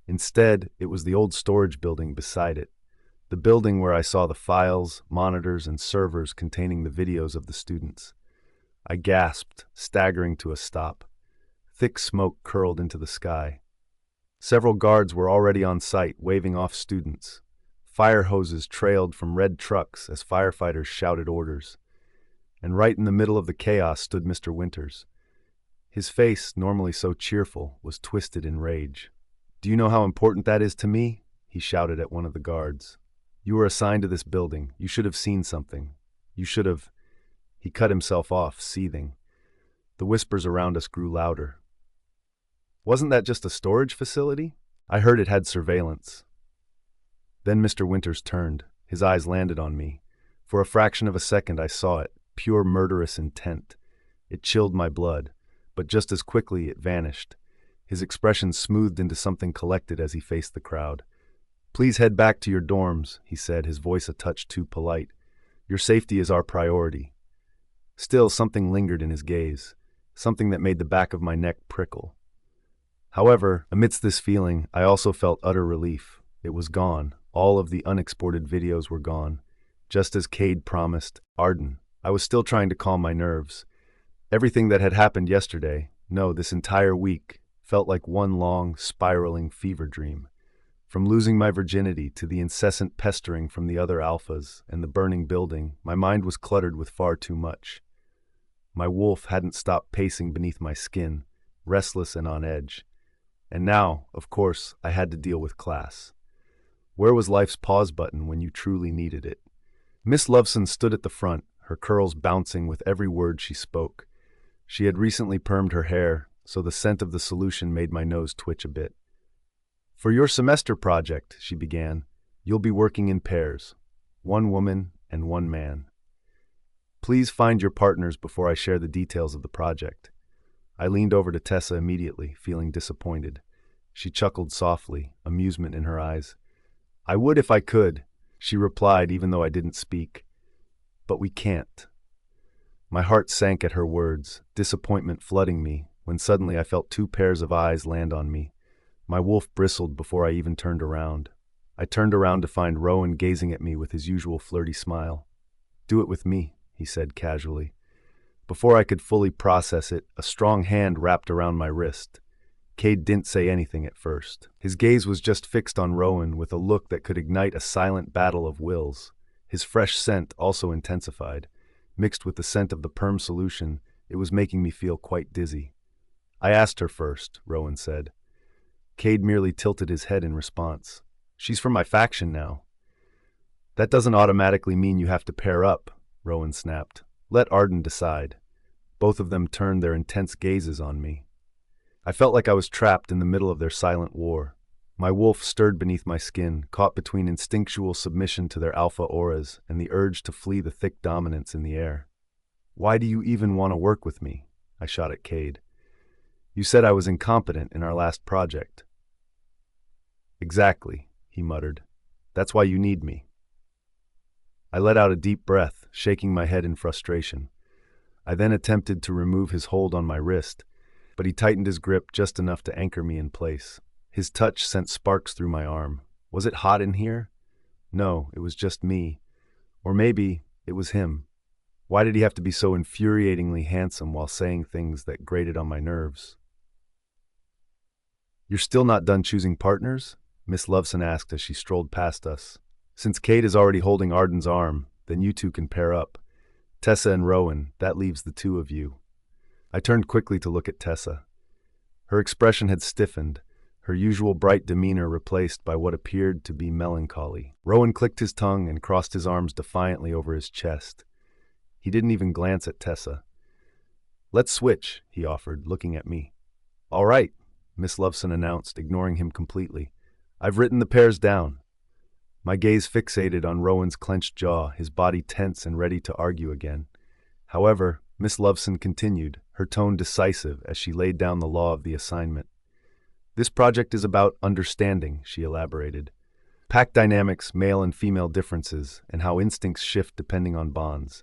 Instead, it was the old storage building beside it, the building where I saw the files, monitors, and servers containing the videos of the students. I gasped, staggering to a stop. Thick smoke curled into the sky. Several guards were already on site, waving off students. Fire hoses trailed from red trucks as firefighters shouted orders. And right in the middle of the chaos stood Mr. Winters. His face, normally so cheerful, was twisted in rage. "Do you know how important that is to me?" he shouted at one of the guards. "You were assigned to this building. You should have seen something. You should have—" He cut himself off, seething. The whispers around us grew louder. "Wasn't that just a storage facility? I heard it had surveillance." Then Mr. Winters turned. His eyes landed on me. For a fraction of a second I saw it, pure murderous intent. It chilled my blood, but just as quickly it vanished. His expression smoothed into something collected as he faced the crowd. "Please head back to your dorms," he said, his voice a touch too polite. "Your safety is our priority." Still, something lingered in his gaze, something that made the back of my neck prickle. However, amidst this feeling, I also felt utter relief. It was gone. All of the unexported videos were gone. Just as Cade promised, Arden. I was still trying to calm my nerves. Everything that had happened yesterday, no, this entire week, felt like one long, spiraling fever dream. From losing my virginity to the incessant pestering from the other alphas and the burning building, my mind was cluttered with far too much. My wolf hadn't stopped pacing beneath my skin, restless and on edge. And now, of course, I had to deal with class. Where was life's pause button when you truly needed it? Miss Loveson stood at the front, her curls bouncing with every word she spoke. She had recently permed her hair, so the scent of the solution made my nose twitch a bit. "For your semester project," she began, "you'll be working in pairs, one woman and one man. Please find your partners before I share the details of the project." I leaned over to Tessa immediately, feeling disappointed. She chuckled softly, amusement in her eyes. "I would if I could," she replied, even though I didn't speak. "But we can't." My heart sank at her words, disappointment flooding me, when suddenly I felt two pairs of eyes land on me. My wolf bristled before I even turned around. I turned around to find Rowan gazing at me with his usual flirty smile. "Do it with me," he said casually. Before I could fully process it, a strong hand wrapped around my wrist. Cade didn't say anything at first. His gaze was just fixed on Rowan with a look that could ignite a silent battle of wills. His fresh scent also intensified. Mixed with the scent of the perm solution, it was making me feel quite dizzy. "I asked her first," Rowan said. Cade merely tilted his head in response. "She's from my faction now." "That doesn't automatically mean you have to pair up," Rowan snapped. "Let Arden decide." Both of them turned their intense gazes on me. I felt like I was trapped in the middle of their silent war. My wolf stirred beneath my skin, caught between instinctual submission to their alpha auras and the urge to flee the thick dominance in the air. "Why do you even want to work with me?" I shot at Cade. "You said I was incompetent in our last project." "Exactly," he muttered. "That's why you need me." I let out a deep breath, shaking my head in frustration. I then attempted to remove his hold on my wrist, but he tightened his grip just enough to anchor me in place. His touch sent sparks through my arm. Was it hot in here? No, it was just me. Or maybe it was him. Why did he have to be so infuriatingly handsome while saying things that grated on my nerves? "You're still not done choosing partners?" Miss Loveson asked as she strolled past us. "Since Cade is already holding Arden's arm, then you two can pair up. Tessa and Rowan, that leaves the two of you." I turned quickly to look at Tessa. Her expression had stiffened, her usual bright demeanor replaced by what appeared to be melancholy. Rowan clicked his tongue and crossed his arms defiantly over his chest. He didn't even glance at Tessa. "Let's switch," he offered, looking at me. "All right," Miss Loveson announced, ignoring him completely. "I've written the pairs down." My gaze fixated on Rowan's clenched jaw, his body tense and ready to argue again. However, Miss Loveson continued, her tone decisive as she laid down the law of the assignment. This project is about understanding, she elaborated. Pack dynamics, male and female differences, and how instincts shift depending on bonds.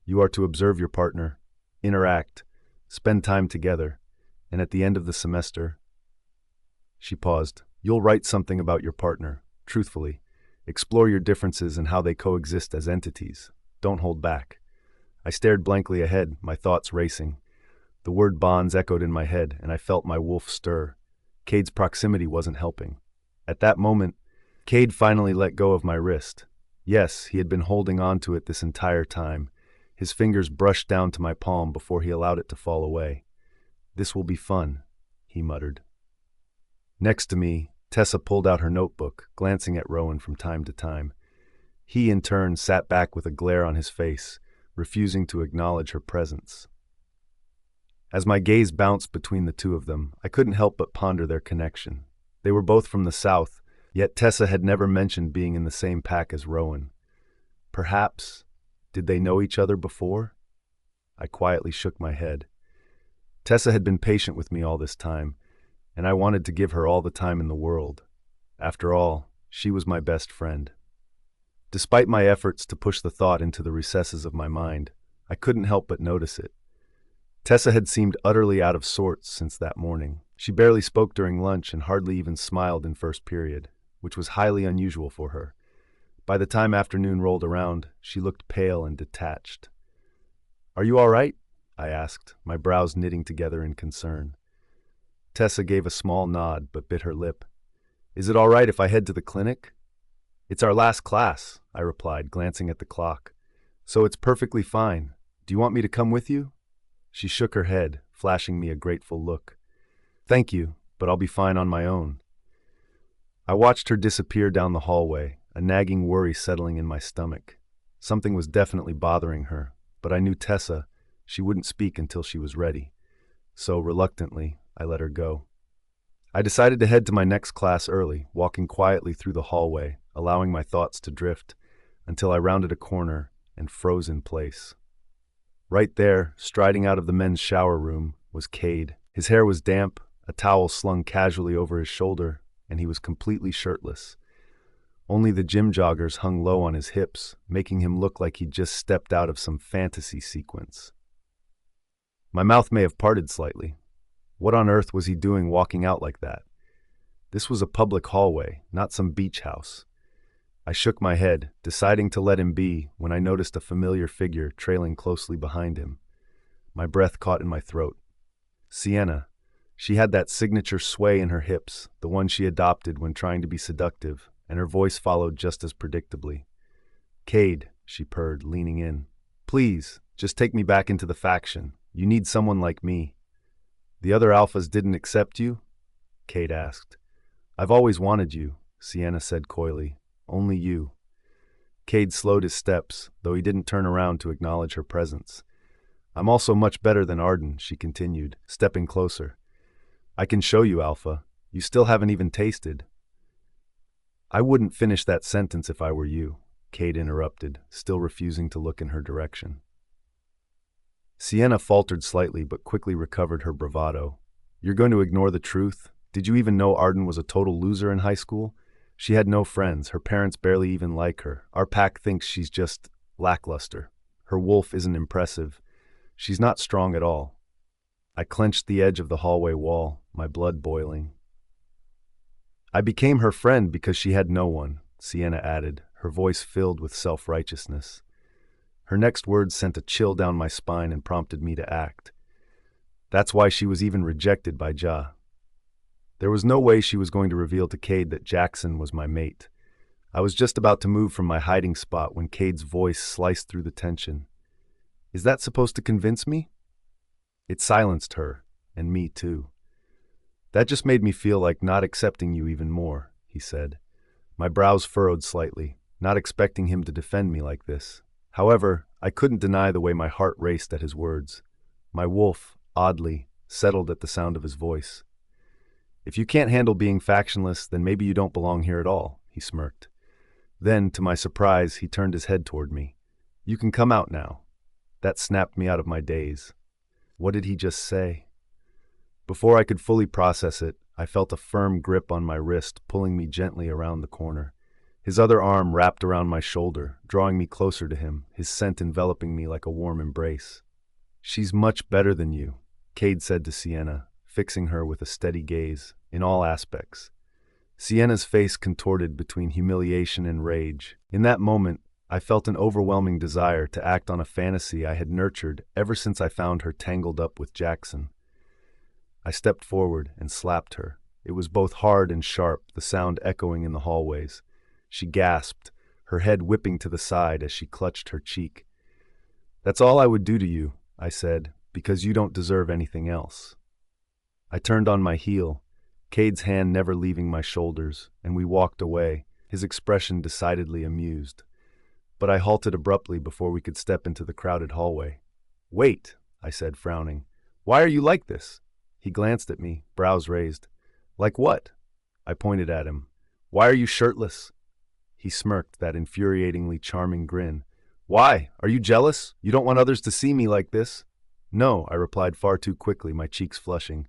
You are to observe your partner, interact, spend time together, and at the end of the semester, she paused, you'll write something about your partner, truthfully. Explore your differences and how they coexist as entities. Don't hold back. I stared blankly ahead, my thoughts racing. The word bonds echoed in my head, and I felt my wolf stir. Cade's proximity wasn't helping. At that moment, Cade finally let go of my wrist. Yes, he had been holding on to it this entire time. His fingers brushed down to my palm before he allowed it to fall away. This will be fun, he muttered. Next to me, Tessa pulled out her notebook, glancing at Rowan from time to time. He, in turn, sat back with a glare on his face, refusing to acknowledge her presence. As my gaze bounced between the two of them, I couldn't help but ponder their connection. They were both from the South, yet Tessa had never mentioned being in the same pack as Rowan. Perhaps, did they know each other before? I quietly shook my head. Tessa had been patient with me all this time, and I wanted to give her all the time in the world. After all, she was my best friend. Despite my efforts to push the thought into the recesses of my mind, I couldn't help but notice it. Tessa had seemed utterly out of sorts since that morning. She barely spoke during lunch and hardly even smiled in first period, which was highly unusual for her. By the time afternoon rolled around, she looked pale and detached. "Are you all right?" I asked, my brows knitting together in concern. Tessa gave a small nod but bit her lip. "Is it all right if I head to the clinic?" "It's our last class," I replied, glancing at the clock. "So it's perfectly fine. Do you want me to come with you?" She shook her head, flashing me a grateful look. "Thank you, but I'll be fine on my own." I watched her disappear down the hallway, a nagging worry settling in my stomach. Something was definitely bothering her, but I knew Tessa, she wouldn't speak until she was ready. So, reluctantly, I let her go. I decided to head to my next class early, walking quietly through the hallway, allowing my thoughts to drift, until I rounded a corner and froze in place. Right there, striding out of the men's shower room, was Cade. His hair was damp, a towel slung casually over his shoulder, and he was completely shirtless. Only the gym joggers hung low on his hips, making him look like he'd just stepped out of some fantasy sequence. My mouth may have parted slightly. What on earth was he doing walking out like that? This was a public hallway, not some beach house. I shook my head, deciding to let him be, when I noticed a familiar figure trailing closely behind him. My breath caught in my throat. Sienna. She had that signature sway in her hips, the one she adopted when trying to be seductive, and her voice followed just as predictably. "Cade," she purred, leaning in. "Please, just take me back into the faction. You need someone like me." "The other alphas didn't accept you?" Cade asked. "I've always wanted you," Sienna said coyly. "Only you." Cade slowed his steps, though he didn't turn around to acknowledge her presence. "I'm also much better than Arden," she continued, stepping closer. "I can show you, Alpha. You still haven't even tasted." "I wouldn't finish that sentence if I were you," Cade interrupted, still refusing to look in her direction. Sienna faltered slightly but quickly recovered her bravado. "You're going to ignore the truth? Did you even know Arden was a total loser in high school? She had no friends, her parents barely even like her. Our pack thinks she's just lackluster. Her wolf isn't impressive. She's not strong at all." I clenched the edge of the hallway wall, my blood boiling. "I became her friend because she had no one," Sienna added, her voice filled with self-righteousness. Her next words sent a chill down my spine and prompted me to act. That's why she was even rejected by Ja. There was no way she was going to reveal to Cade that Jaxon was my mate. I was just about to move from my hiding spot when Cade's voice sliced through the tension. "Is that supposed to convince me?" It silenced her, and me too. "That just made me feel like not accepting you even more," he said. My brows furrowed slightly, not expecting him to defend me like this. However, I couldn't deny the way my heart raced at his words. My wolf, oddly, settled at the sound of his voice. "If you can't handle being factionless, then maybe you don't belong here at all," he smirked. Then, to my surprise, he turned his head toward me. "You can come out now." That snapped me out of my daze. What did he just say? Before I could fully process it, I felt a firm grip on my wrist, pulling me gently around the corner. His other arm wrapped around my shoulder, drawing me closer to him, his scent enveloping me like a warm embrace. "She's much better than you," Cade said to Sienna, fixing her with a steady gaze, in all aspects. Sienna's face contorted between humiliation and rage. In that moment, I felt an overwhelming desire to act on a fantasy I had nurtured ever since I found her tangled up with Jaxon. I stepped forward and slapped her. It was both hard and sharp, the sound echoing in the hallways. She gasped, her head whipping to the side as she clutched her cheek. "That's all I would do to you," I said, "because you don't deserve anything else." I turned on my heel, Cade's hand never leaving my shoulders, and we walked away, his expression decidedly amused. But I halted abruptly before we could step into the crowded hallway. "Wait," I said, frowning. "Why are you like this?" He glanced at me, brows raised. "Like what?" I pointed at him. "Why are you shirtless?" He smirked that infuriatingly charming grin. "Why? Are you jealous? You don't want others to see me like this?" "No," I replied far too quickly, my cheeks flushing.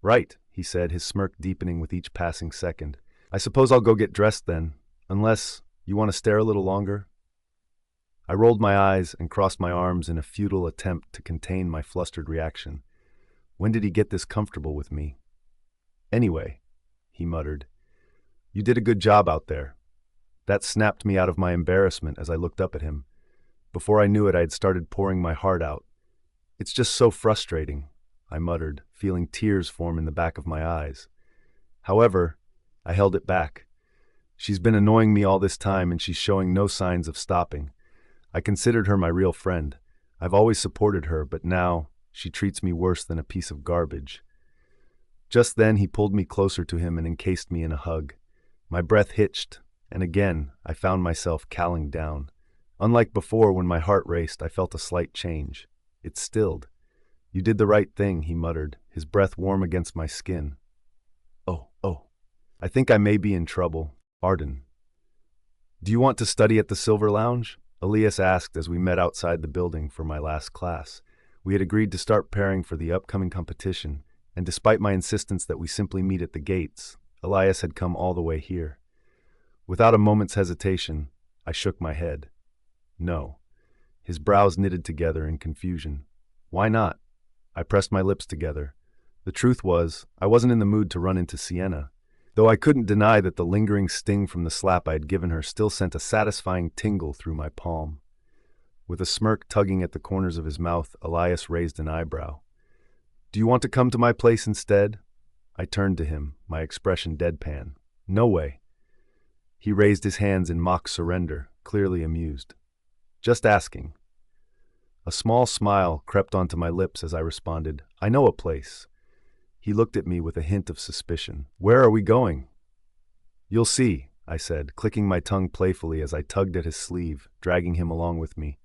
"Right," he said, his smirk deepening with each passing second. "I suppose I'll go get dressed then, unless you want to stare a little longer?" I rolled my eyes and crossed my arms in a futile attempt to contain my flustered reaction. When did he get this comfortable with me? "Anyway," he muttered, "you did a good job out there." That snapped me out of my embarrassment as I looked up at him. Before I knew it, I had started pouring my heart out. "It's just so frustrating," I muttered, feeling tears form in the back of my eyes. However, I held it back. She's been annoying me all this time, and she's showing no signs of stopping. I considered her my real friend. I've always supported her, but now she treats me worse than a piece of garbage. Just then, he pulled me closer to him and encased me in a hug. My breath hitched, and again, I found myself cowling down. Unlike before, when my heart raced, I felt a slight change. It stilled. "You did the right thing," he muttered, his breath warm against my skin. Oh. "I think I may be in trouble. Arden." "Do you want to study at the Silver Lounge?" Elias asked as we met outside the building for my last class. We had agreed to start preparing for the upcoming competition, and despite my insistence that we simply meet at the gates, Elias had come all the way here. Without a moment's hesitation, I shook my head. No. His brows knitted together in confusion. "Why not?" I pressed my lips together. The truth was, I wasn't in the mood to run into Sienna, though I couldn't deny that the lingering sting from the slap I had given her still sent a satisfying tingle through my palm. With a smirk tugging at the corners of his mouth, Elias raised an eyebrow. "Do you want to come to my place instead?" I turned to him, my expression deadpan. "No way." He raised his hands in mock surrender, clearly amused. "Just asking." A small smile crept onto my lips as I responded, "I know a place." He looked at me with a hint of suspicion. "Where are we going?" "You'll see," I said, clicking my tongue playfully as I tugged at his sleeve, dragging him along with me.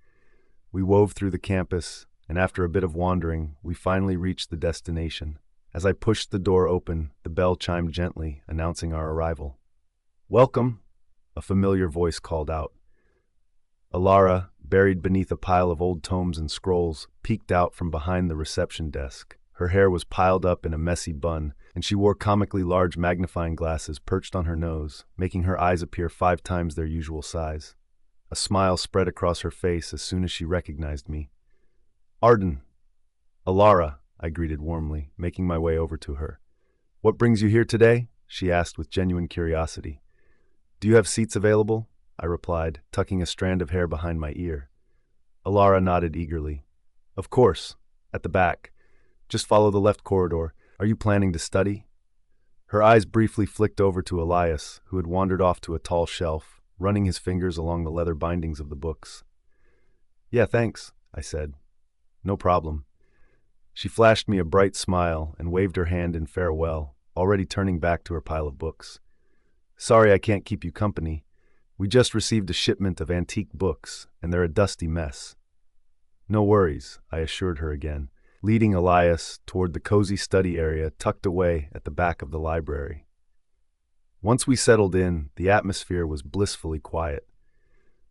We wove through the campus, and after a bit of wandering, we finally reached the destination. As I pushed the door open, the bell chimed gently, announcing our arrival. "Welcome," a familiar voice called out. Alara, buried beneath a pile of old tomes and scrolls, peeked out from behind the reception desk. Her hair was piled up in a messy bun, and she wore comically large magnifying glasses perched on her nose, making her eyes appear 5 times their usual size. A smile spread across her face as soon as she recognized me. "Arden." "Alara," I greeted warmly, making my way over to her. "What brings you here today?" she asked with genuine curiosity. "Do you have seats available?" I replied, tucking a strand of hair behind my ear. Alara nodded eagerly. "Of course. At the back. Just follow the left corridor. Are you planning to study?" Her eyes briefly flicked over to Elias, who had wandered off to a tall shelf, running his fingers along the leather bindings of the books. "Yeah, thanks," I said. "No problem." She flashed me a bright smile and waved her hand in farewell, already turning back to her pile of books. "Sorry I can't keep you company. We just received a shipment of antique books, and they're a dusty mess." "No worries," I assured her again, leading Elias toward the cozy study area tucked away at the back of the library. Once we settled in, the atmosphere was blissfully quiet.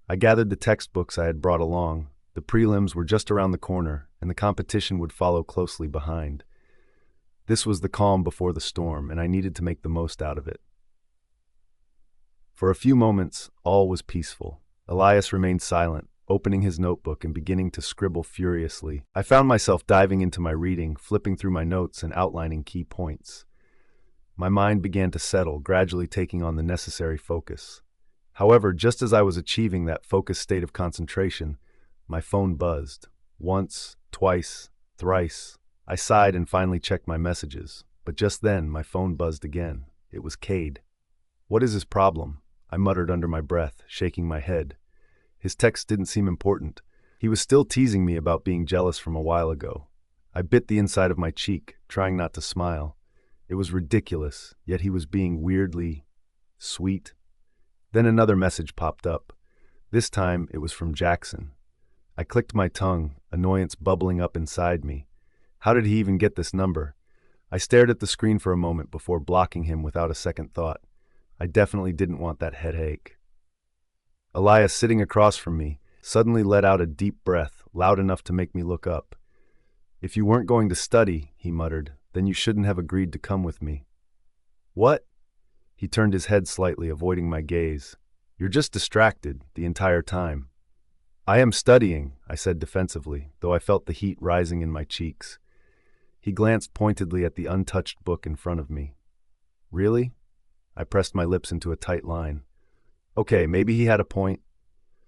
I gathered the textbooks I had brought along, The prelims were just around the corner, and the competition would follow closely behind. This was the calm before the storm, and I needed to make the most out of it. For a few moments, all was peaceful. Elias remained silent, opening his notebook and beginning to scribble furiously. I found myself diving into my reading, flipping through my notes and outlining key points. My mind began to settle, gradually taking on the necessary focus. However, just as I was achieving that focused state of concentration, my phone buzzed. Once, twice, thrice. I sighed and finally checked my messages, but just then my phone buzzed again. It was Cade. "What is his problem?" I muttered under my breath, shaking my head. His text didn't seem important. He was still teasing me about being jealous from a while ago. I bit the inside of my cheek, trying not to smile. It was ridiculous, yet he was being weirdly sweet. Then another message popped up. This time it was from Jaxon. I clicked my tongue, annoyance bubbling up inside me. How did he even get this number? I stared at the screen for a moment before blocking him without a second thought. I definitely didn't want that headache. Elias, sitting across from me, suddenly let out a deep breath, loud enough to make me look up. "If you weren't going to study," he muttered, "then you shouldn't have agreed to come with me." "What?" He turned his head slightly, avoiding my gaze. "You're just distracted the entire time." "I am studying," I said defensively, though I felt the heat rising in my cheeks. He glanced pointedly at the untouched book in front of me. "Really?" I pressed my lips into a tight line. Okay, maybe he had a point.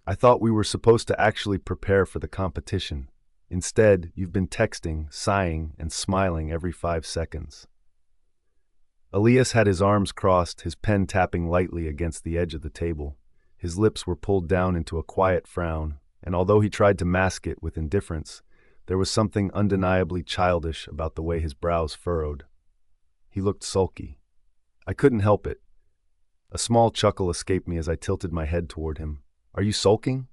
I thought we were supposed to actually prepare for the competition. Instead, you've been texting, sighing, and smiling every 5 seconds. Elias had his arms crossed, his pen tapping lightly against the edge of the table. His lips were pulled down into a quiet frown, and although he tried to mask it with indifference, there was something undeniably childish about the way his brows furrowed. He looked sulky. I couldn't help it. A small chuckle escaped me as I tilted my head toward him. "Are you sulking?"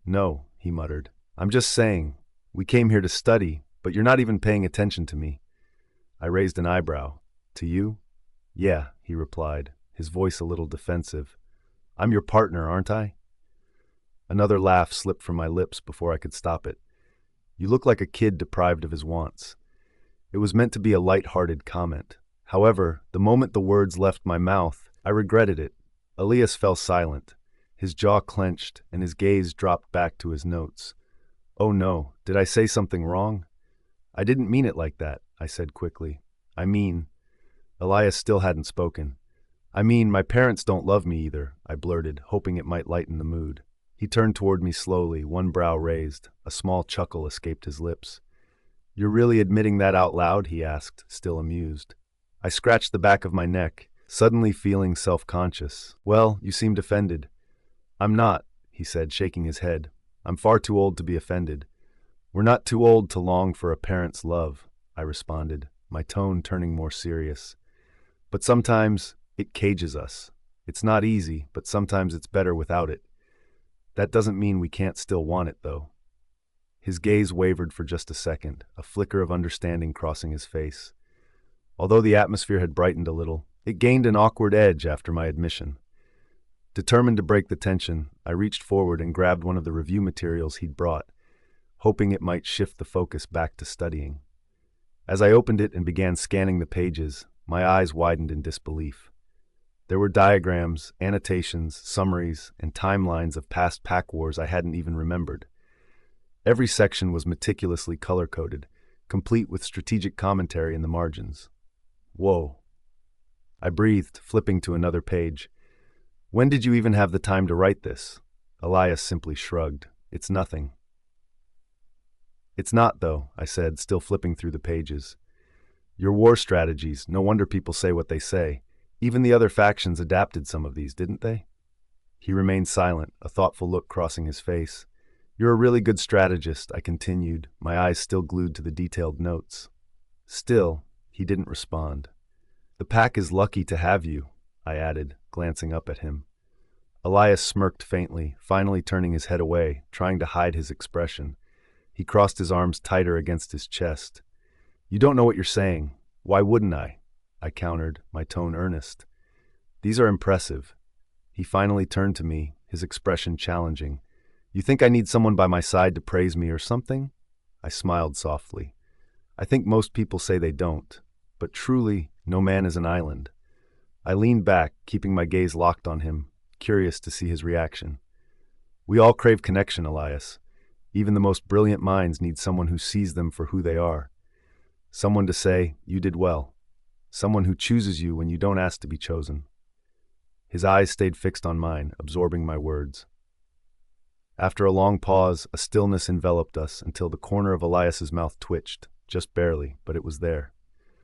"No," he muttered. "I'm just saying, we came here to study, but you're not even paying attention to me." I raised an eyebrow. "To you?" "Yeah," he replied, his voice a little defensive. "I'm your partner, aren't I?" Another laugh slipped from my lips before I could stop it. "You look like a kid deprived of his wants." It was meant to be a light-hearted comment. However, the moment the words left my mouth, I regretted it. Elias fell silent. His jaw clenched, and his gaze dropped back to his notes. "Oh no, did I say something wrong?" "I didn't mean it like that," I said quickly. "I mean..." Elias still hadn't spoken. "I mean, my parents don't love me either," I blurted, hoping it might lighten the mood. He turned toward me slowly, one brow raised. A small chuckle escaped his lips. "You're really admitting that out loud?" he asked, still amused. I scratched the back of my neck, suddenly feeling self-conscious. "Well, you seemed offended." "I'm not," he said, shaking his head. "I'm far too old to be offended." "We're not too old to long for a parent's love," I responded, my tone turning more serious. "But sometimes it cages us. It's not easy, but sometimes it's better without it. That doesn't mean we can't still want it, though." His gaze wavered for just a second, a flicker of understanding crossing his face. Although the atmosphere had brightened a little, it gained an awkward edge after my admission. Determined to break the tension, I reached forward and grabbed one of the review materials he'd brought, hoping it might shift the focus back to studying. As I opened it and began scanning the pages, my eyes widened in disbelief. There were diagrams, annotations, summaries, and timelines of past pack wars I hadn't even remembered. Every section was meticulously color-coded, complete with strategic commentary in the margins. Whoa. I breathed, flipping to another page. "When did you even have the time to write this?" Elias simply shrugged. "It's nothing." "It's not, though," I said, still flipping through the pages. "Your war strategies, no wonder people say what they say. Even the other factions adapted some of these, didn't they?" He remained silent, a thoughtful look crossing his face. "You're a really good strategist," I continued, my eyes still glued to the detailed notes. Still, he didn't respond. "The pack is lucky to have you," I added, glancing up at him. Elias smirked faintly, finally turning his head away, trying to hide his expression. He crossed his arms tighter against his chest. "You don't know what you're saying. Why wouldn't I?" I countered, my tone earnest. "These are impressive." He finally turned to me, his expression challenging. You think I need someone by my side to praise me or something? I smiled softly. I think most people say they don't, but truly, no man is an island. I leaned back, keeping my gaze locked on him, curious to see his reaction. We all crave connection, Elias. Even the most brilliant minds need someone who sees them for who they are. Someone to say, you did well. Someone who chooses you when you don't ask to be chosen. His eyes stayed fixed on mine, absorbing my words. After a long pause, a stillness enveloped us until the corner of Elias's mouth twitched, just barely, but it was there.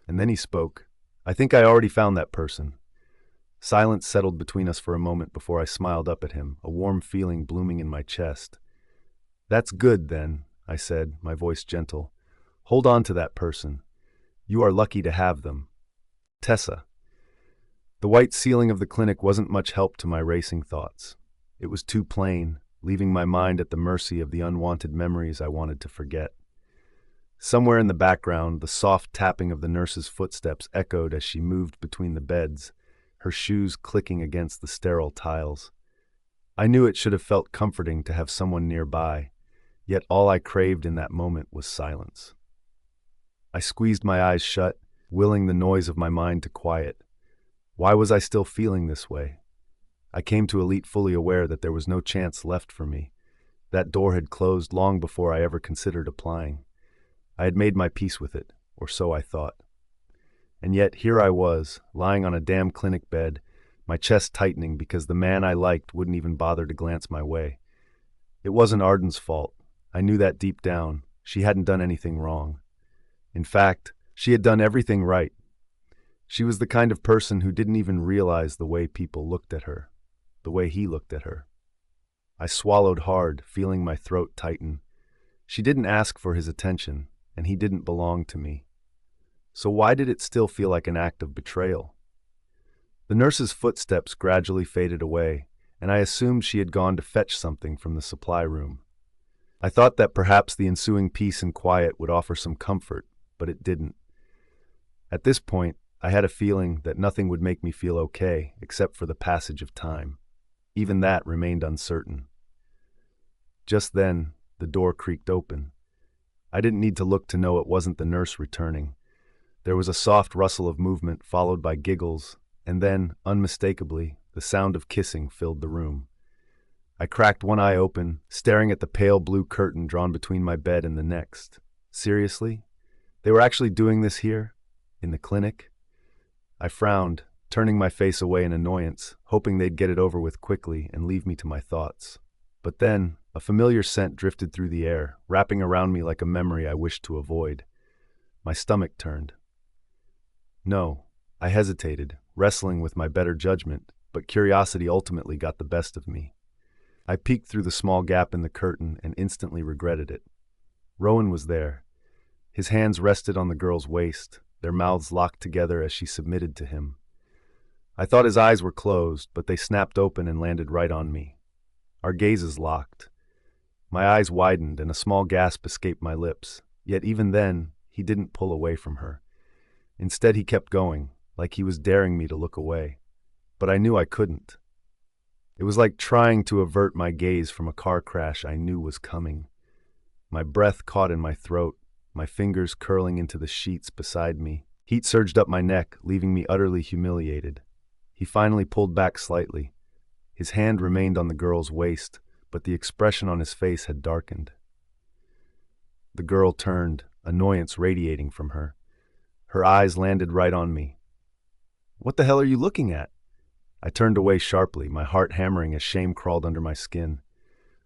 And then he spoke. I think I already found that person. Silence settled between us for a moment before I smiled up at him, a warm feeling blooming in my chest. That's good, then, I said, my voice gentle. Hold on to that person. You are lucky to have them. Tessa. The white ceiling of the clinic wasn't much help to my racing thoughts. It was too plain, leaving my mind at the mercy of the unwanted memories I wanted to forget. Somewhere in the background, the soft tapping of the nurse's footsteps echoed as she moved between the beds, her shoes clicking against the sterile tiles. I knew it should have felt comforting to have someone nearby, yet all I craved in that moment was silence. I squeezed my eyes shut, willing the noise of my mind to quiet. Why was I still feeling this way? I came to Elite fully aware that there was no chance left for me. That door had closed long before I ever considered applying. I had made my peace with it, or so I thought. And yet here I was, lying on a damn clinic bed, my chest tightening because the man I liked wouldn't even bother to glance my way. It wasn't Arden's fault. I knew that deep down. She hadn't done anything wrong. In fact, she had done everything right. She was the kind of person who didn't even realize the way people looked at her, the way he looked at her. I swallowed hard, feeling my throat tighten. She didn't ask for his attention, and he didn't belong to me. So why did it still feel like an act of betrayal? The nurse's footsteps gradually faded away, and I assumed she had gone to fetch something from the supply room. I thought that perhaps the ensuing peace and quiet would offer some comfort, but it didn't. At this point, I had a feeling that nothing would make me feel okay except for the passage of time. Even that remained uncertain. Just then, the door creaked open. I didn't need to look to know it wasn't the nurse returning. There was a soft rustle of movement followed by giggles, and then, unmistakably, the sound of kissing filled the room. I cracked one eye open, staring at the pale blue curtain drawn between my bed and the next. Seriously? They were actually doing this here? In the clinic? I frowned, turning my face away in annoyance, hoping they'd get it over with quickly and leave me to my thoughts. But then, a familiar scent drifted through the air, wrapping around me like a memory I wished to avoid. My stomach turned. No, I hesitated, wrestling with my better judgment, but curiosity ultimately got the best of me. I peeked through the small gap in the curtain and instantly regretted it. Rowan was there. His hands rested on the girl's waist, their mouths locked together as she submitted to him. I thought his eyes were closed, but they snapped open and landed right on me. Our gazes locked. My eyes widened and a small gasp escaped my lips, yet even then, he didn't pull away from her. Instead, he kept going, like he was daring me to look away. But I knew I couldn't. It was like trying to avert my gaze from a car crash I knew was coming. My breath caught in my throat, my fingers curling into the sheets beside me. Heat surged up my neck, leaving me utterly humiliated. He finally pulled back slightly. His hand remained on the girl's waist, but the expression on his face had darkened. The girl turned, annoyance radiating from her. Her eyes landed right on me. "What the hell are you looking at?" I turned away sharply, my heart hammering as shame crawled under my skin.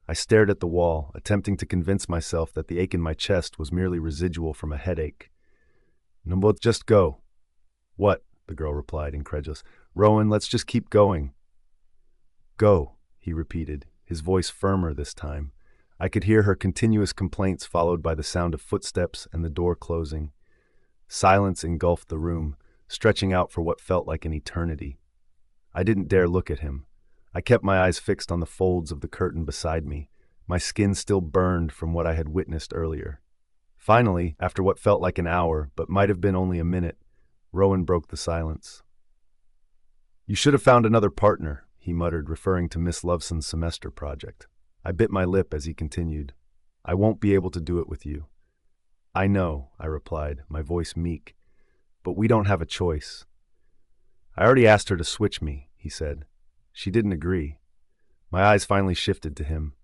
I stared at the wall, attempting to convince myself that the ache in my chest was merely residual from a headache. "No, but just go." "What?" the girl replied, incredulous. "Rowan, let's just keep going." "Go," he repeated, his voice firmer this time. I could hear her continuous complaints followed by the sound of footsteps and the door closing. Silence engulfed the room, stretching out for what felt like an eternity. I didn't dare look at him. I kept my eyes fixed on the folds of the curtain beside me. My skin still burned from what I had witnessed earlier. Finally, after what felt like an hour, but might have been only a minute, Rowan broke the silence. "You should have found another partner," he muttered, referring to Miss Loveson's semester project. I bit my lip as he continued. I won't be able to do it with you. I know, I replied, my voice meek, but we don't have a choice. I already asked her to switch me, he said. She didn't agree. My eyes finally shifted to him.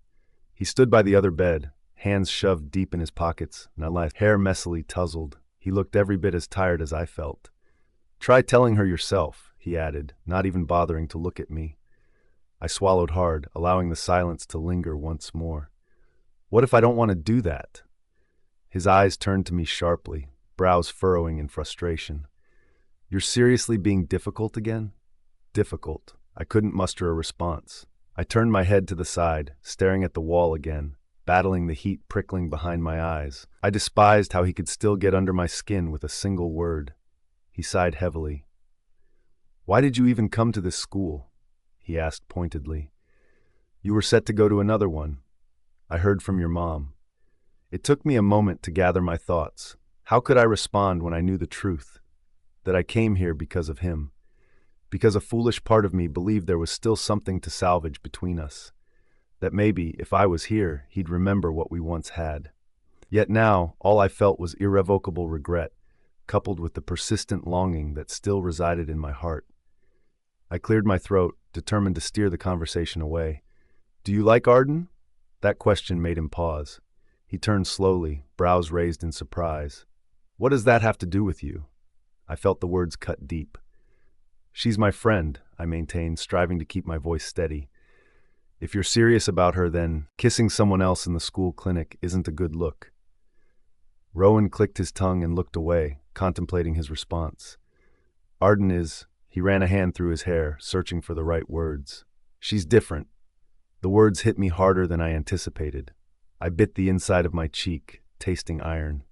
He stood by the other bed, hands shoved deep in his pockets, hair messily tousled. He looked every bit as tired as I felt. Try telling her yourself, he added, not even bothering to look at me. I swallowed hard, allowing the silence to linger once more. What if I don't want to do that? His eyes turned to me sharply, brows furrowing in frustration. You're seriously being difficult again? Difficult. I couldn't muster a response. I turned my head to the side, staring at the wall again, battling the heat prickling behind my eyes. I despised how he could still get under my skin with a single word. He sighed heavily. Why did you even come to this school? He asked pointedly. You were set to go to another one. I heard from your mom. It took me a moment to gather my thoughts. How could I respond when I knew the truth? That I came here because of him. Because a foolish part of me believed there was still something to salvage between us. That maybe, if I was here, he'd remember what we once had. Yet now, all I felt was irrevocable regret, coupled with the persistent longing that still resided in my heart. I cleared my throat, determined to steer the conversation away. Do you like Arden? That question made him pause. He turned slowly, brows raised in surprise. What does that have to do with you? I felt the words cut deep. She's my friend, I maintained, striving to keep my voice steady. If you're serious about her, then kissing someone else in the school clinic isn't a good look. Rowan clicked his tongue and looked away, contemplating his response. Arden is... He ran a hand through his hair, searching for the right words. She's different. The words hit me harder than I anticipated. I bit the inside of my cheek, tasting iron.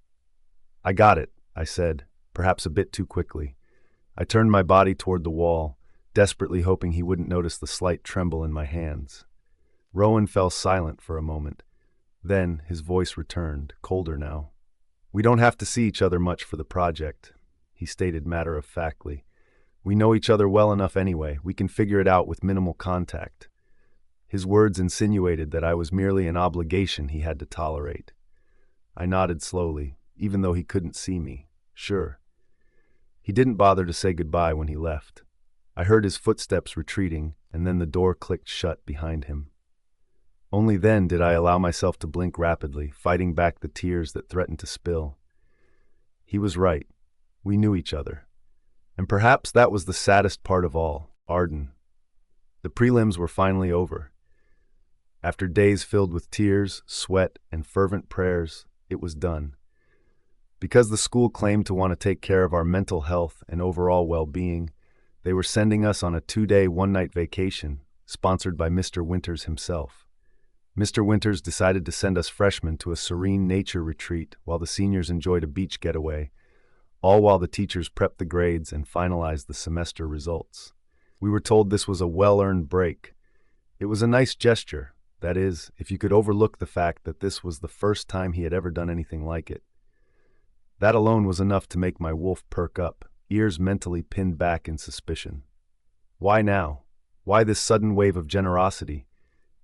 I got it, I said, perhaps a bit too quickly. I turned my body toward the wall, desperately hoping he wouldn't notice the slight tremble in my hands. Rowan fell silent for a moment. Then his voice returned, colder now. We don't have to see each other much for the project, he stated matter-of-factly. We know each other well enough anyway. We can figure it out with minimal contact. His words insinuated that I was merely an obligation he had to tolerate. I nodded slowly, even though he couldn't see me. Sure. He didn't bother to say goodbye when he left. I heard his footsteps retreating, and then the door clicked shut behind him. Only then did I allow myself to blink rapidly, fighting back the tears that threatened to spill. He was right. We knew each other. And perhaps that was the saddest part of all, Arden. The prelims were finally over. After days filled with tears, sweat, and fervent prayers, it was done. Because the school claimed to want to take care of our mental health and overall well-being, they were sending us on a 2-day, 1-night vacation, sponsored by Mr. Winters himself. Mr. Winters decided to send us freshmen to a serene nature retreat while the seniors enjoyed a beach getaway, all while the teachers prepped the grades and finalized the semester results. We were told this was a well-earned break. It was a nice gesture, that is, if you could overlook the fact that this was the first time he had ever done anything like it. That alone was enough to make my wolf perk up, ears mentally pinned back in suspicion. Why now? Why this sudden wave of generosity?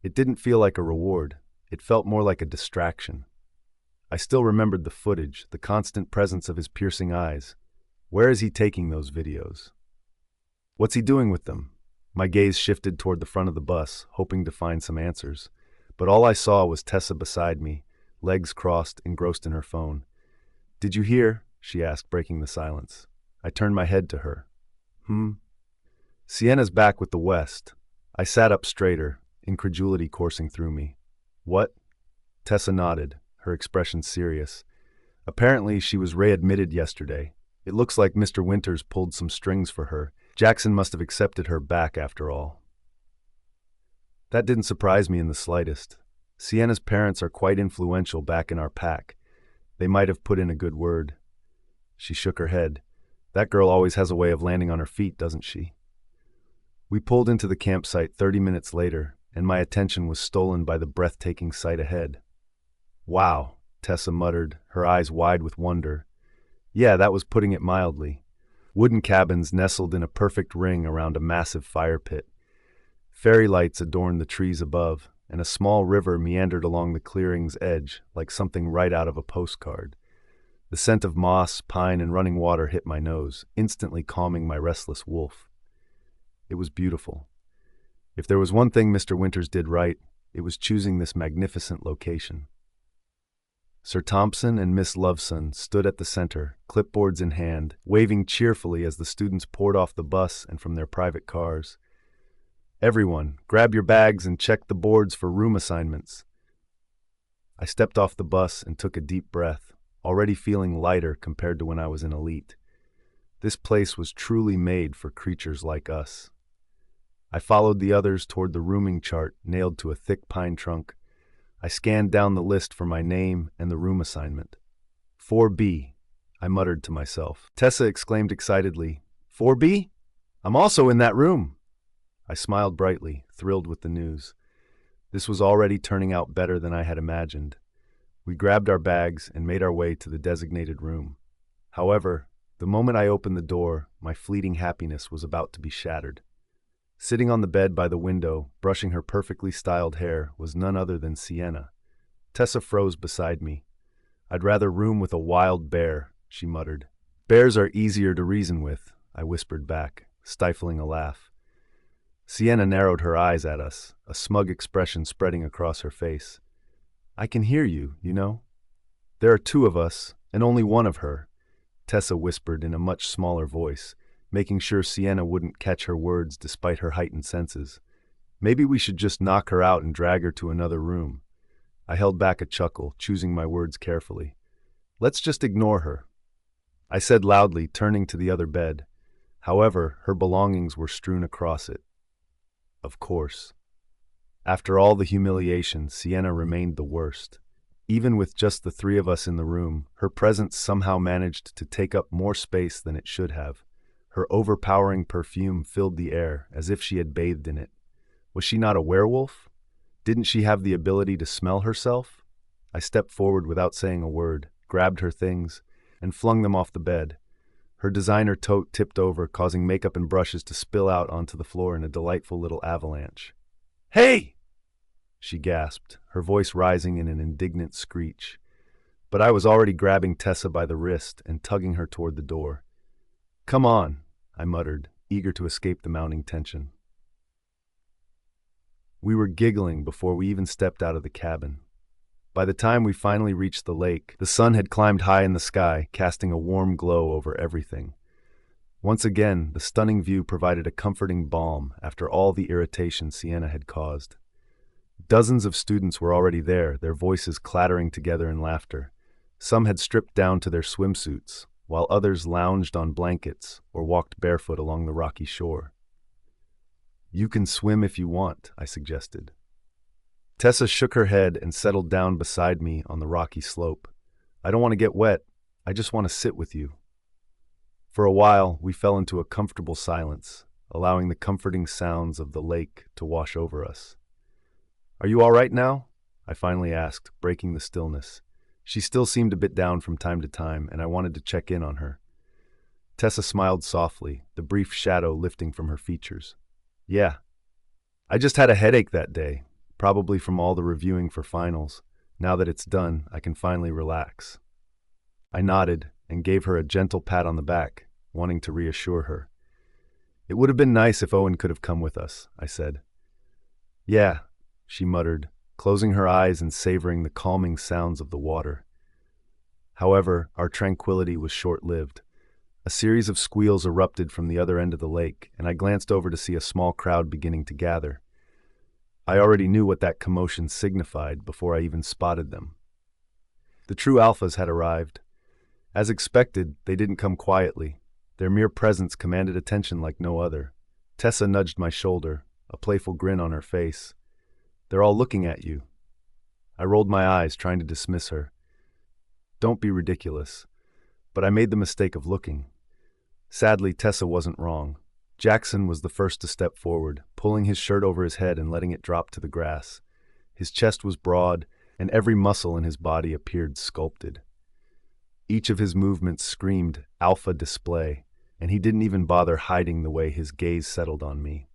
It didn't feel like a reward. It felt more like a distraction. I still remembered the footage, the constant presence of his piercing eyes. Where is he taking those videos? What's he doing with them? My gaze shifted toward the front of the bus, hoping to find some answers. But all I saw was Tessa beside me, legs crossed, engrossed in her phone. Did you hear? She asked, breaking the silence. I turned my head to her. Sienna's back with the West. I sat up straighter, incredulity coursing through me. What? Tessa nodded, her expression serious. Apparently, she was readmitted yesterday. It looks like Mr. Winters pulled some strings for her. Jaxon must have accepted her back after all. That didn't surprise me in the slightest. Sienna's parents are quite influential back in our pack. They might have put in a good word. She shook her head. That girl always has a way of landing on her feet, doesn't she? We pulled into the campsite 30 minutes later, and my attention was stolen by the breathtaking sight ahead. Wow, Tessa muttered, her eyes wide with wonder. Yeah, that was putting it mildly. Wooden cabins nestled in a perfect ring around a massive fire pit. Fairy lights adorned the trees above, and a small river meandered along the clearing's edge like something right out of a postcard. The scent of moss, pine, and running water hit my nose, instantly calming my restless wolf. It was beautiful. If there was one thing Mr. Winters did right, it was choosing this magnificent location. Sir Thompson and Miss Loveson stood at the center, clipboards in hand, waving cheerfully as the students poured off the bus and from their private cars. "Everyone, grab your bags and check the boards for room assignments." I stepped off the bus and took a deep breath, already feeling lighter compared to when I was in Elite. This place was truly made for creatures like us. I followed the others toward the rooming chart nailed to a thick pine trunk. I scanned down the list for my name and the room assignment. 4B, I muttered to myself. Tessa exclaimed excitedly, 4B? I'm also in that room. I smiled brightly, thrilled with the news. This was already turning out better than I had imagined. We grabbed our bags and made our way to the designated room. However, the moment I opened the door, my fleeting happiness was about to be shattered. Sitting on the bed by the window, brushing her perfectly styled hair, was none other than Sienna. Tessa froze beside me. "I'd rather room with a wild bear," she muttered. "Bears are easier to reason with," I whispered back, stifling a laugh. Sienna narrowed her eyes at us, a smug expression spreading across her face. "I can hear you, you know. There are two of us, and only one of her," Tessa whispered in a much smaller voice, making sure Sienna wouldn't catch her words despite her heightened senses. "Maybe we should just knock her out and drag her to another room." I held back a chuckle, choosing my words carefully. "Let's just ignore her," I said loudly, turning to the other bed. However, her belongings were strewn across it. Of course. After all the humiliation, Sienna remained the worst. Even with just the three of us in the room, her presence somehow managed to take up more space than it should have. Her overpowering perfume filled the air, as if she had bathed in it. Was she not a werewolf? Didn't she have the ability to smell herself? I stepped forward without saying a word, grabbed her things, and flung them off the bed. Her designer tote tipped over, causing makeup and brushes to spill out onto the floor in a delightful little avalanche. "Hey!" she gasped, her voice rising in an indignant screech. But I was already grabbing Tessa by the wrist and tugging her toward the door. "Come on," I muttered, eager to escape the mounting tension. We were giggling before we even stepped out of the cabin. By the time we finally reached the lake, the sun had climbed high in the sky, casting a warm glow over everything. Once again, the stunning view provided a comforting balm after all the irritation Sienna had caused. Dozens of students were already there, their voices clattering together in laughter. Some had stripped down to their swimsuits, while others lounged on blankets or walked barefoot along the rocky shore. "You can swim if you want," I suggested. Tessa shook her head and settled down beside me on the rocky slope. "I don't want to get wet. I just want to sit with you." For a while, we fell into a comfortable silence, allowing the comforting sounds of the lake to wash over us. "Are you all right now?" I finally asked, breaking the stillness. She still seemed a bit down from time to time, and I wanted to check in on her. Tessa smiled softly, the brief shadow lifting from her features. "Yeah. I just had a headache that day, probably from all the reviewing for finals. Now that it's done, I can finally relax." I nodded and gave her a gentle pat on the back, wanting to reassure her. "It would have been nice if Owen could have come with us," I said. "Yeah," she muttered, closing her eyes and savoring the calming sounds of the water. However, our tranquility was short-lived. A series of squeals erupted from the other end of the lake, and I glanced over to see a small crowd beginning to gather. I already knew what that commotion signified before I even spotted them. The true alphas had arrived. As expected, they didn't come quietly. Their mere presence commanded attention like no other. Tessa nudged my shoulder, a playful grin on her face. "They're all looking at you." I rolled my eyes, trying to dismiss her. "Don't be ridiculous." But I made the mistake of looking. Sadly, Tessa wasn't wrong. Jaxon was the first to step forward, pulling his shirt over his head and letting it drop to the grass. His chest was broad, and every muscle in his body appeared sculpted. Each of his movements screamed alpha display, and he didn't even bother hiding the way his gaze settled on me.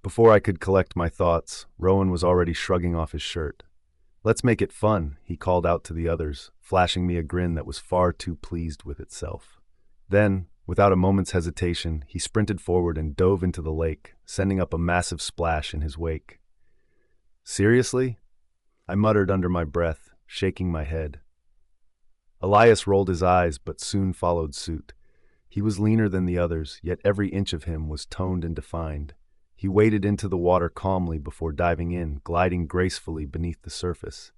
Before I could collect my thoughts, Rowan was already shrugging off his shirt. "Let's make it fun," he called out to the others, flashing me a grin that was far too pleased with itself. Then, without a moment's hesitation, he sprinted forward and dove into the lake, sending up a massive splash in his wake. "Seriously?" I muttered under my breath, shaking my head. Elias rolled his eyes but soon followed suit. He was leaner than the others, yet every inch of him was toned and defined. He waded into the water calmly before diving in, gliding gracefully beneath the surface.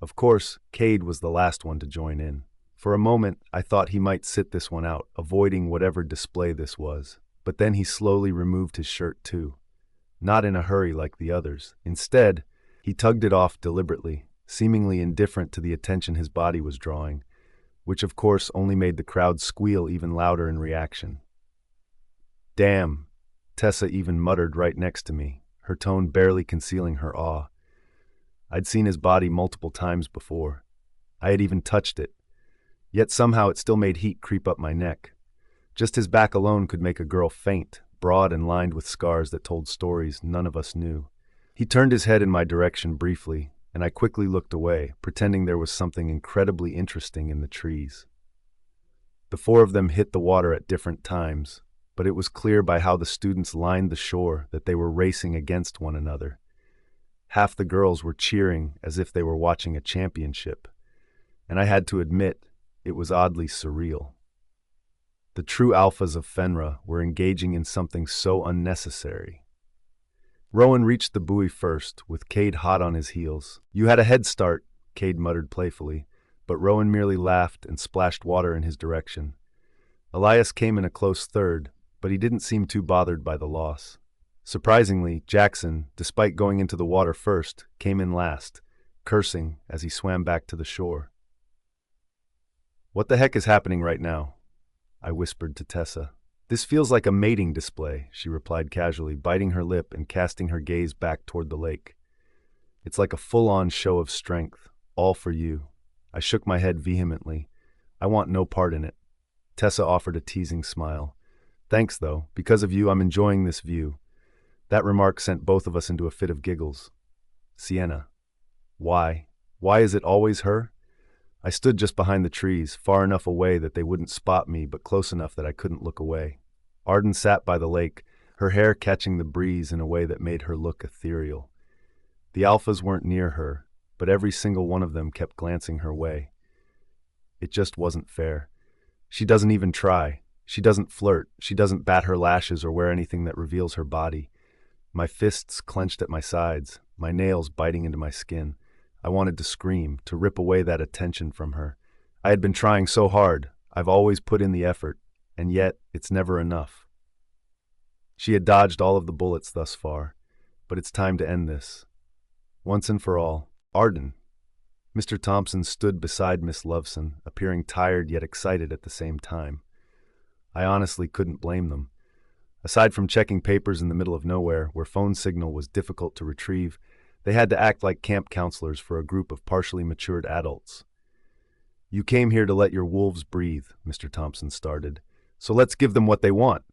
Of course, Cade was the last one to join in. For a moment, I thought he might sit this one out, avoiding whatever display this was. But then he slowly removed his shirt too. Not in a hurry like the others. Instead, he tugged it off deliberately, seemingly indifferent to the attention his body was drawing, which of course only made the crowd squeal even louder in reaction. "Damn," Tessa even muttered right next to me, her tone barely concealing her awe. I'd seen his body multiple times before. I had even touched it. Yet somehow it still made heat creep up my neck. Just his back alone could make a girl faint, broad and lined with scars that told stories none of us knew. He turned his head in my direction briefly, and I quickly looked away, pretending there was something incredibly interesting in the trees. The four of them hit the water at different times, but it was clear by how the students lined the shore that they were racing against one another. Half the girls were cheering as if they were watching a championship, and I had to admit, it was oddly surreal. The true alphas of Fenra were engaging in something so unnecessary. Rowan reached the buoy first, with Cade hot on his heels. "You had a head start," Cade muttered playfully, but Rowan merely laughed and splashed water in his direction. Elias came in a close third, but he didn't seem too bothered by the loss. Surprisingly, Jaxon, despite going into the water first, came in last, cursing as he swam back to the shore. "What the heck is happening right now?" I whispered to Tessa. "This feels like a mating display," she replied casually, biting her lip and casting her gaze back toward the lake. "It's like a full-on show of strength, all for you." I shook my head vehemently. "I want no part in it." Tessa offered a teasing smile. "Thanks, though. Because of you, I'm enjoying this view." That remark sent both of us into a fit of giggles. "Sienna. Why? Why is it always her?" I stood just behind the trees, far enough away that they wouldn't spot me, but close enough that I couldn't look away. Arden sat by the lake, her hair catching the breeze in a way that made her look ethereal. The alphas weren't near her, but every single one of them kept glancing her way. It just wasn't fair. She doesn't even try. She doesn't flirt. She doesn't bat her lashes or wear anything that reveals her body. My fists clenched at my sides, my nails biting into my skin. I wanted to scream, to rip away that attention from her. I had been trying so hard. I've always put in the effort, and yet it's never enough. She had dodged all of the bullets thus far, but it's time to end this. Once and for all. "Arden." Mr. Thompson stood beside Miss Loveson, appearing tired yet excited at the same time. I honestly couldn't blame them. Aside from checking papers in the middle of nowhere, where phone signal was difficult to retrieve, they had to act like camp counselors for a group of partially matured adults. "You came here to let your wolves breathe," Mr. Thompson started, "so let's give them what they want."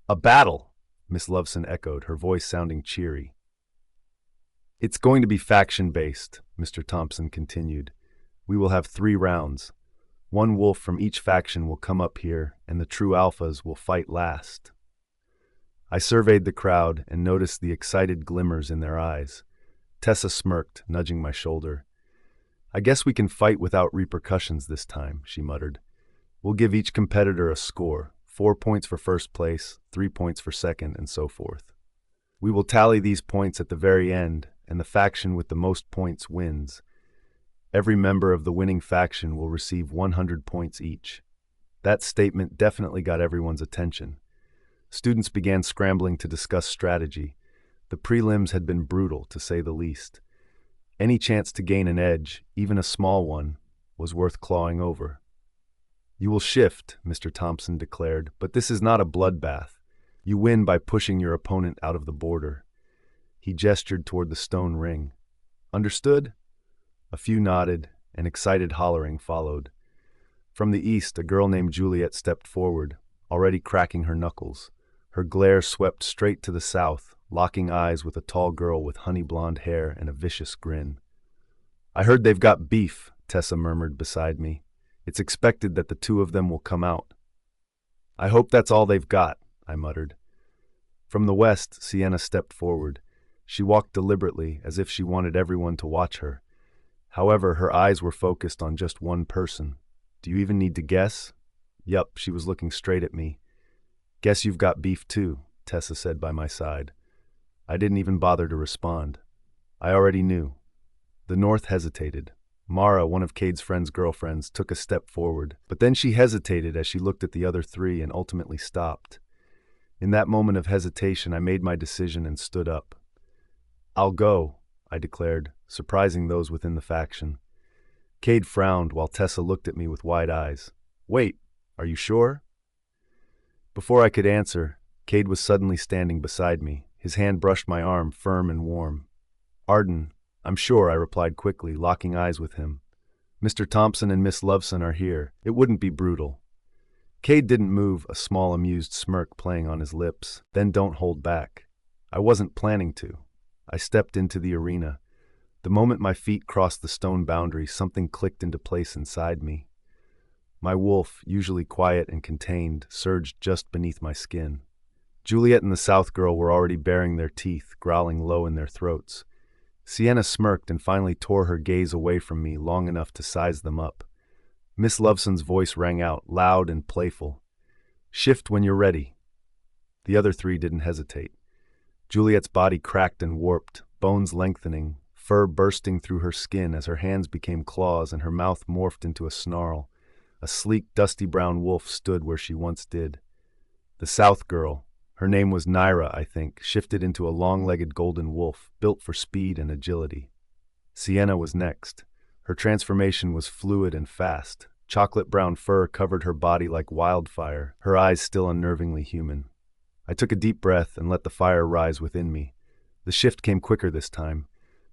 "A battle," Miss Loveson echoed, her voice sounding cheery. "It's going to be faction-based," Mr. Thompson continued. "We will have 3 rounds. One wolf from each faction will come up here, and the true alphas will fight last." I surveyed the crowd and noticed the excited glimmers in their eyes. Tessa smirked, nudging my shoulder. "I guess we can fight without repercussions this time," she muttered. "We'll give each competitor a score, 4 points for first place, 3 points for second, and so forth. We will tally these points at the very end, and the faction with the most points wins. Every member of the winning faction will receive 100 points each." That statement definitely got everyone's attention. Students began scrambling to discuss strategy. The prelims had been brutal, to say the least. Any chance to gain an edge, even a small one, was worth clawing over. "You will shift," Mr. Thompson declared, "but this is not a bloodbath. You win by pushing your opponent out of the border." He gestured toward the stone ring. "Understood?" A few nodded, and excited hollering followed. From the east, a girl named Juliet stepped forward, already cracking her knuckles. Her glare swept straight to the south, locking eyes with a tall girl with honey-blonde hair and a vicious grin. "I heard they've got beef," Tessa murmured beside me. "It's expected that the two of them will come out." "I hope that's all they've got," I muttered. From the west, Sienna stepped forward. She walked deliberately, as if she wanted everyone to watch her. However, her eyes were focused on just one person. "Do you even need to guess?" "Yup," she was looking straight at me. "Guess you've got beef too," Tessa said by my side. I didn't even bother to respond. I already knew. The North hesitated. Mara, one of Cade's friend's girlfriends, took a step forward, but then she hesitated as she looked at the other three and ultimately stopped. In that moment of hesitation, I made my decision and stood up. "I'll go," I declared, surprising those within the faction. Cade frowned while Tessa looked at me with wide eyes. "Wait, are you sure?" Before I could answer, Cade was suddenly standing beside me. His hand brushed my arm, firm and warm. "Arden, I'm sure," I replied quickly, locking eyes with him. "Mr. Thompson and Miss Loveson are here. It wouldn't be brutal." Cade didn't move, a small amused smirk playing on his lips. "Then don't hold back." I wasn't planning to. I stepped into the arena. The moment my feet crossed the stone boundary, something clicked into place inside me. My wolf, usually quiet and contained, surged just beneath my skin. Juliet and the South girl were already baring their teeth, growling low in their throats. Sienna smirked and finally tore her gaze away from me long enough to size them up. Miss Loveson's voice rang out, loud and playful. "Shift when you're ready." The other three didn't hesitate. Juliet's body cracked and warped, bones lengthening, fur bursting through her skin as her hands became claws and her mouth morphed into a snarl. A sleek, dusty brown wolf stood where she once did. The South girl, her name was Naira, I think, shifted into a long-legged golden wolf, built for speed and agility. Sienna was next. Her transformation was fluid and fast. Chocolate brown fur covered her body like wildfire, her eyes still unnervingly human. I took a deep breath and let the fire rise within me. The shift came quicker this time.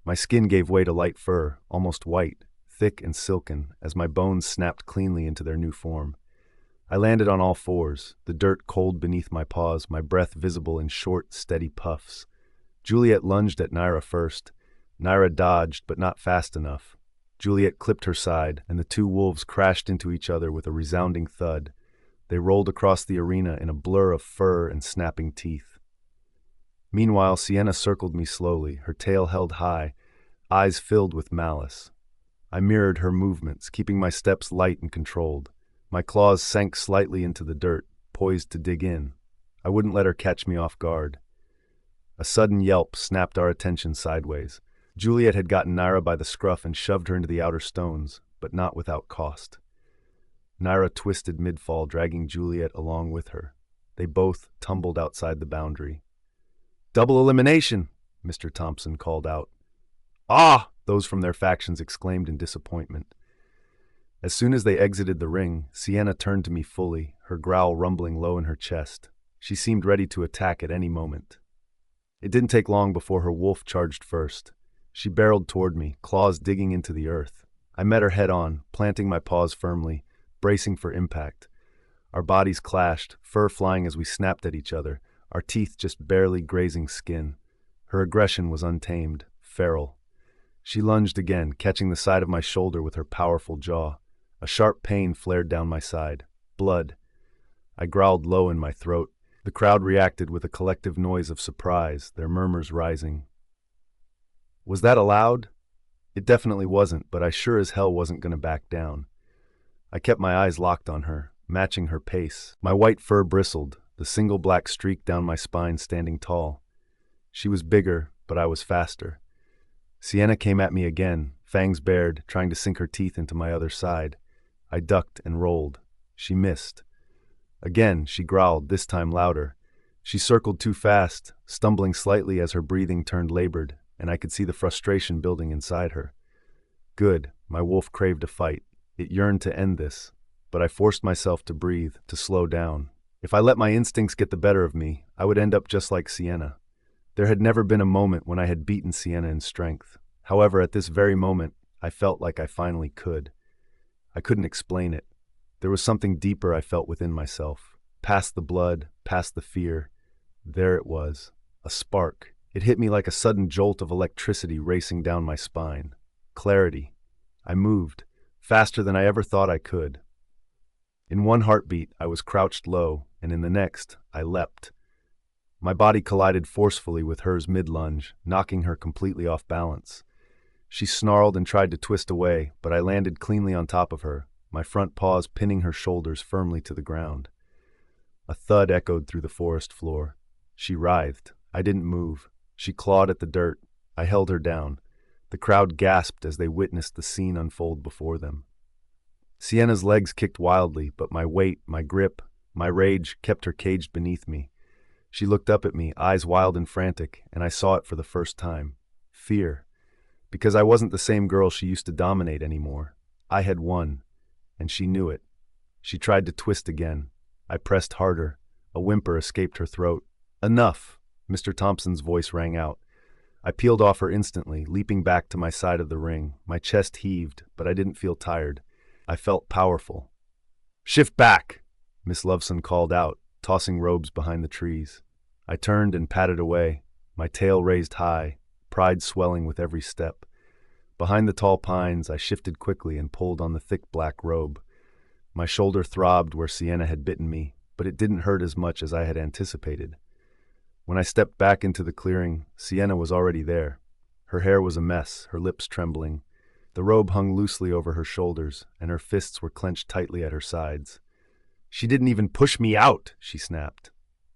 My skin gave way to light fur, almost white, thick and silken, as my bones snapped cleanly into their new form. I landed on all fours, the dirt cold beneath my paws, my breath visible in short, steady puffs. Juliet lunged at Naira first. Naira dodged, but not fast enough. Juliet clipped her side, and the two wolves crashed into each other with a resounding thud. They rolled across the arena in a blur of fur and snapping teeth. Meanwhile, Sienna circled me slowly, her tail held high, eyes filled with malice. I mirrored her movements, keeping my steps light and controlled. My claws sank slightly into the dirt, poised to dig in. I wouldn't let her catch me off guard. A sudden yelp snapped our attention sideways. Juliet had gotten Naira by the scruff and shoved her into the outer stones, but not without cost. Naira twisted mid-fall, dragging Juliet along with her. They both tumbled outside the boundary. "Double elimination!" Mr. Thompson called out. "Ah!" those from their factions exclaimed in disappointment. As soon as they exited the ring, Sienna turned to me fully, her growl rumbling low in her chest. She seemed ready to attack at any moment. It didn't take long before her wolf charged first. She barreled toward me, claws digging into the earth. I met her head-on, planting my paws firmly, bracing for impact. Our bodies clashed, fur flying as we snapped at each other, our teeth just barely grazing skin. Her aggression was untamed, feral. She lunged again, catching the side of my shoulder with her powerful jaw. A sharp pain flared down my side. Blood. I growled low in my throat. The crowd reacted with a collective noise of surprise, their murmurs rising. Was that allowed? It definitely wasn't, but I sure as hell wasn't going to back down. I kept my eyes locked on her, matching her pace. My white fur bristled, the single black streak down my spine standing tall. She was bigger, but I was faster. Sienna came at me again, fangs bared, trying to sink her teeth into my other side. I ducked and rolled. She missed. Again, she growled, this time louder. She circled too fast, stumbling slightly as her breathing turned labored, and I could see the frustration building inside her. Good, my wolf craved a fight. It yearned to end this, but I forced myself to breathe, to slow down. If I let my instincts get the better of me, I would end up just like Sienna. There had never been a moment when I had beaten Sienna in strength. However, at this very moment, I felt like I finally could. I couldn't explain it. There was something deeper I felt within myself, past the blood, past the fear. There it was, a spark. It hit me like a sudden jolt of electricity racing down my spine. Clarity. I moved, faster than I ever thought I could. In one heartbeat, I was crouched low, and in the next, I leapt. My body collided forcefully with hers mid-lunge, knocking her completely off balance. She snarled and tried to twist away, but I landed cleanly on top of her, my front paws pinning her shoulders firmly to the ground. A thud echoed through the forest floor. She writhed. I didn't move. She clawed at the dirt. I held her down. The crowd gasped as they witnessed the scene unfold before them. Sienna's legs kicked wildly, but my weight, my grip, my rage kept her caged beneath me. She looked up at me, eyes wild and frantic, and I saw it for the first time. Fear. Because I wasn't the same girl she used to dominate anymore. I had won, and she knew it. She tried to twist again. I pressed harder. A whimper escaped her throat. "Enough!" Mr. Thompson's voice rang out. I peeled off her instantly, leaping back to my side of the ring. My chest heaved, but I didn't feel tired. I felt powerful. "Shift back!" Miss Loveson called out, tossing robes behind the trees. I turned and patted away, my tail raised high, pride swelling with every step. Behind the tall pines, I shifted quickly and pulled on the thick black robe. My shoulder throbbed where Sienna had bitten me, but it didn't hurt as much as I had anticipated. When I stepped back into the clearing, Sienna was already there. Her hair was a mess, her lips trembling. The robe hung loosely over her shoulders, and her fists were clenched tightly at her sides. "She didn't even push me out," she snapped.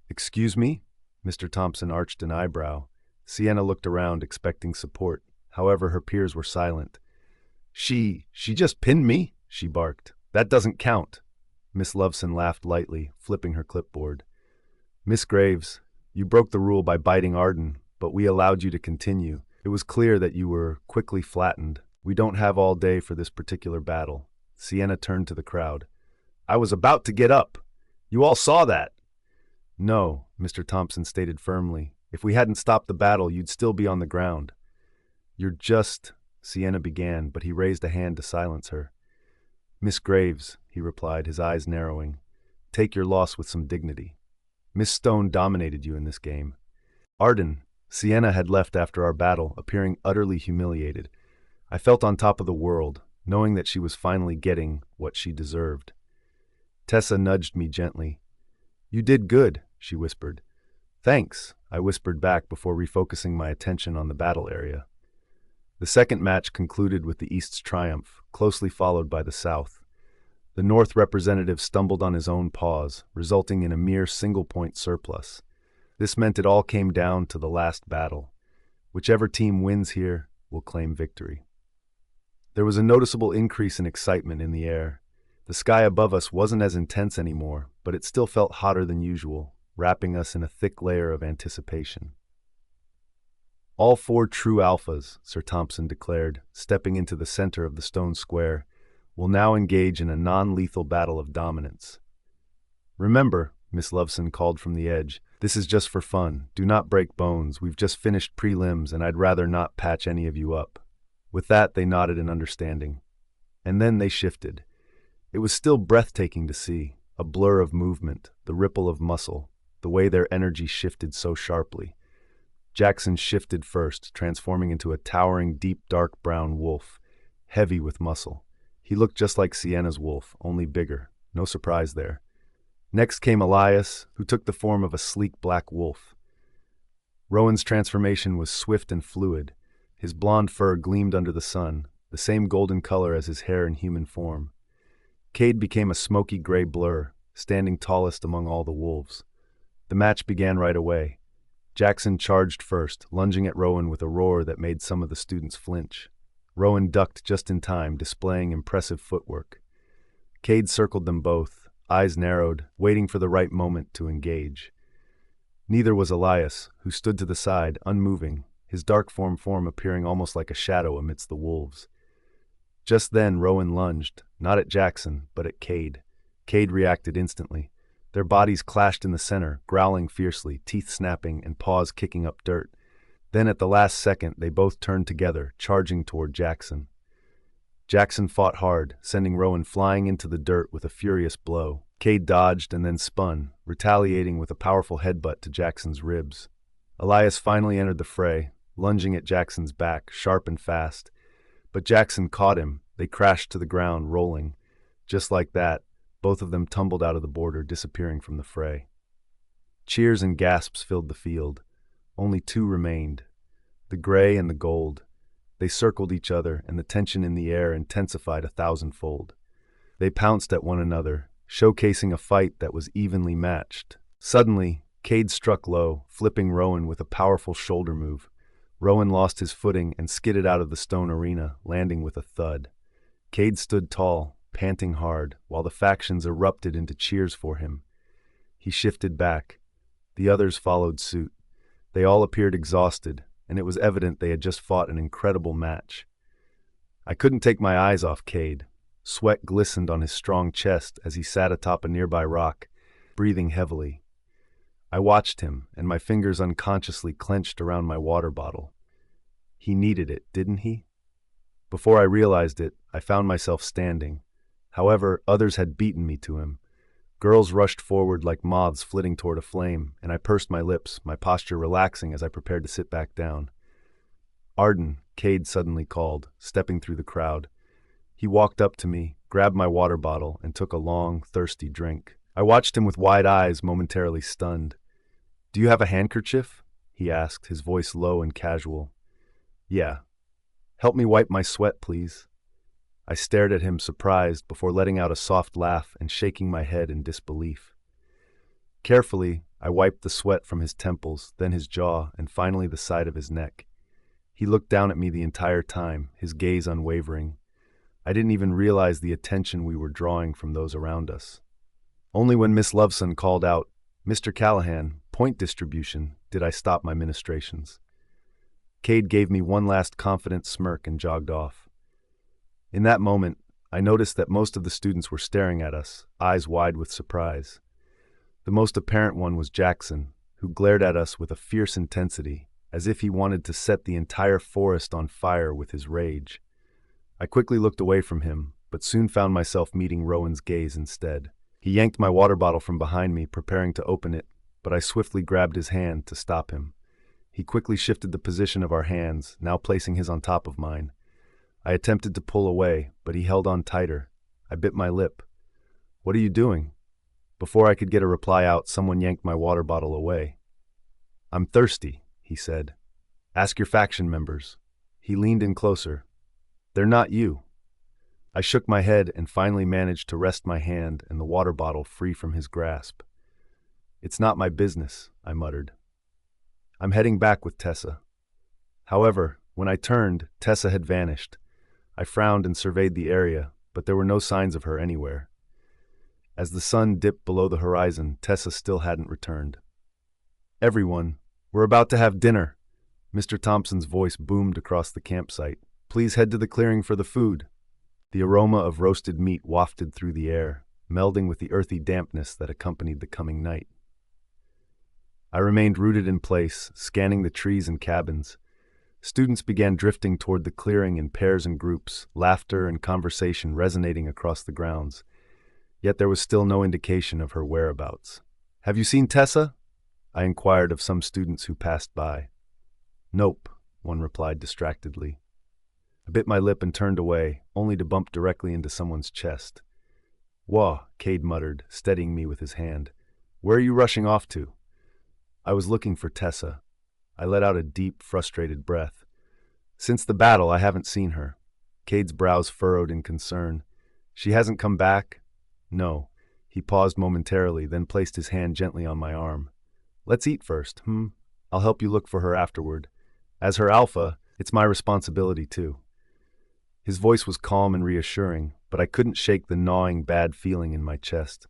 "Excuse me?" Mr. Thompson arched an eyebrow. Sienna looked around, expecting support. However, her peers were silent. She just pinned me," she barked. "That doesn't count." Miss Loveson laughed lightly, flipping her clipboard. "Miss Graves, you broke the rule by biting Arden, but we allowed you to continue. It was clear that you were quickly flattened. We don't have all day for this particular battle." Sienna turned to the crowd. "I was about to get up. You all saw that." "No," Mr. Thompson stated firmly. "If we hadn't stopped the battle, you'd still be on the ground." "You're just—" Sienna began, but he raised a hand to silence her. "Miss Graves," he replied, his eyes narrowing, "take your loss with some dignity. Miss Stone dominated you in this game." Arden, Sienna had left after our battle, appearing utterly humiliated. I felt on top of the world, knowing that she was finally getting what she deserved. Tessa nudged me gently. "You did good," she whispered. "Thanks," I whispered back before refocusing my attention on the battle area. The second match concluded with the East's triumph, closely followed by the South. The North representative stumbled on his own paws, resulting in a mere single-point surplus. This meant it all came down to the last battle. Whichever team wins here will claim victory. There was a noticeable increase in excitement in the air. The sky above us wasn't as intense anymore, but it still felt hotter than usual, wrapping us in a thick layer of anticipation. "All 4 true alphas," Sir Thompson declared, stepping into the center of the stone square, "will now engage in a non-lethal battle of dominance." "Remember," Miss Loveson called from the edge, "this is just for fun. Do not break bones. We've just finished prelims, and I'd rather not patch any of you up." With that, they nodded in understanding. And then they shifted. It was still breathtaking to see, a blur of movement, the ripple of muscle, the way their energy shifted so sharply. Jaxon shifted first, transforming into a towering, deep, dark brown wolf, heavy with muscle. He looked just like Sienna's wolf, only bigger. No surprise there. Next came Elias, who took the form of a sleek black wolf. Rowan's transformation was swift and fluid. His blonde fur gleamed under the sun, the same golden color as his hair in human form. Cade became a smoky gray blur, standing tallest among all the wolves. The match began right away. Jaxon charged first, lunging at Rowan with a roar that made some of the students flinch. Rowan ducked just in time, displaying impressive footwork. Cade circled them both, eyes narrowed, waiting for the right moment to engage. Neither was Elias, who stood to the side, unmoving, his dark form appearing almost like a shadow amidst the wolves. Just then Rowan lunged, not at Jaxon, but at Cade. Cade reacted instantly. Their bodies clashed in the center, growling fiercely, teeth snapping and paws kicking up dirt. Then at the last second, they both turned together, charging toward Jaxon. Jaxon fought hard, sending Rowan flying into the dirt with a furious blow. Cade dodged and then spun, retaliating with a powerful headbutt to Jackson's ribs. Elias finally entered the fray, lunging at Jackson's back, sharp and fast. But Jackson caught him. They crashed to the ground, rolling. Just like that, both of them tumbled out of the border, disappearing from the fray. Cheers and gasps filled the field. Only two remained, the gray and the gold. They circled each other, and the tension in the air intensified 1,000-fold. They pounced at one another, showcasing a fight that was evenly matched. Suddenly, Cade struck low, flipping Rowan with a powerful shoulder move. Rowan lost his footing and skidded out of the stone arena, landing with a thud. Cade stood tall, panting hard, while the factions erupted into cheers for him. He shifted back. The others followed suit. They all appeared exhausted, and it was evident they had just fought an incredible match. I couldn't take my eyes off Cade. Sweat glistened on his strong chest as he sat atop a nearby rock, breathing heavily. I watched him, and my fingers unconsciously clenched around my water bottle. He needed it, didn't he? Before I realized it, I found myself standing. However, others had beaten me to him. Girls rushed forward like moths flitting toward a flame, and I pursed my lips, my posture relaxing as I prepared to sit back down. "Arden," Cade suddenly called, stepping through the crowd. He walked up to me, grabbed my water bottle, and took a long, thirsty drink. I watched him with wide eyes, momentarily stunned. "Do you have a handkerchief?" he asked, his voice low and casual. "Yeah. Help me wipe my sweat, please." I stared at him, surprised, before letting out a soft laugh and shaking my head in disbelief. Carefully, I wiped the sweat from his temples, then his jaw, and finally the side of his neck. He looked down at me the entire time, his gaze unwavering. I didn't even realize the attention we were drawing from those around us. Only when Miss Loveson called out, "Mr. Callahan, point distribution," did I stop my ministrations. Cade gave me one last confident smirk and jogged off. In that moment, I noticed that most of the students were staring at us, eyes wide with surprise. The most apparent one was Jaxon, who glared at us with a fierce intensity, as if he wanted to set the entire forest on fire with his rage. I quickly looked away from him, but soon found myself meeting Rowan's gaze instead. He yanked my water bottle from behind me, preparing to open it, but I swiftly grabbed his hand to stop him. He quickly shifted the position of our hands, now placing his on top of mine. I attempted to pull away, but he held on tighter. I bit my lip. "What are you doing?" Before I could get a reply out, someone yanked my water bottle away. "I'm thirsty," he said. "Ask your faction members." He leaned in closer. "They're not you." I shook my head and finally managed to wrest my hand and the water bottle free from his grasp. "It's not my business," I muttered. "I'm heading back with Tessa." However, when I turned, Tessa had vanished. I frowned and surveyed the area, but there were no signs of her anywhere. As the sun dipped below the horizon, Tessa still hadn't returned. "Everyone, we're about to have dinner." Mr. Thompson's voice boomed across the campsite. "Please head to the clearing for the food." The aroma of roasted meat wafted through the air, melding with the earthy dampness that accompanied the coming night. I remained rooted in place, scanning the trees and cabins. Students began drifting toward the clearing in pairs and groups, laughter and conversation resonating across the grounds. Yet there was still no indication of her whereabouts. "Have you seen Tessa?" I inquired of some students who passed by. "Nope," one replied distractedly. I bit my lip and turned away, only to bump directly into someone's chest. "Whoa," Cade muttered, steadying me with his hand. "Where are you rushing off to?" I was looking for Tessa. I let out a deep, frustrated breath. "Since the battle, I haven't seen her." Cade's brows furrowed in concern. "She hasn't come back?" "No." He paused momentarily, then placed his hand gently on my arm. "Let's eat first, I'll help you look for her afterward. As her alpha, it's my responsibility too." His voice was calm and reassuring, but I couldn't shake the gnawing, bad feeling in my chest.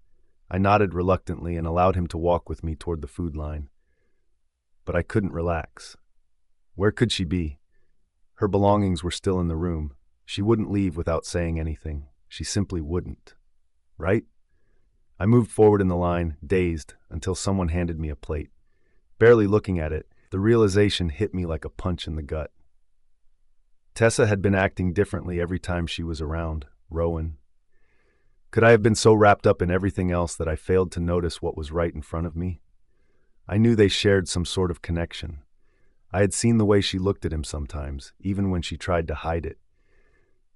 I nodded reluctantly and allowed him to walk with me toward the food line. But I couldn't relax. Where could she be? Her belongings were still in the room. She wouldn't leave without saying anything. She simply wouldn't. Right? I moved forward in the line, dazed, until someone handed me a plate. Barely looking at it, the realization hit me like a punch in the gut. Tessa had been acting differently every time she was around Rowan. Could I have been so wrapped up in everything else that I failed to notice what was right in front of me? I knew they shared some sort of connection. I had seen the way she looked at him sometimes, even when she tried to hide it.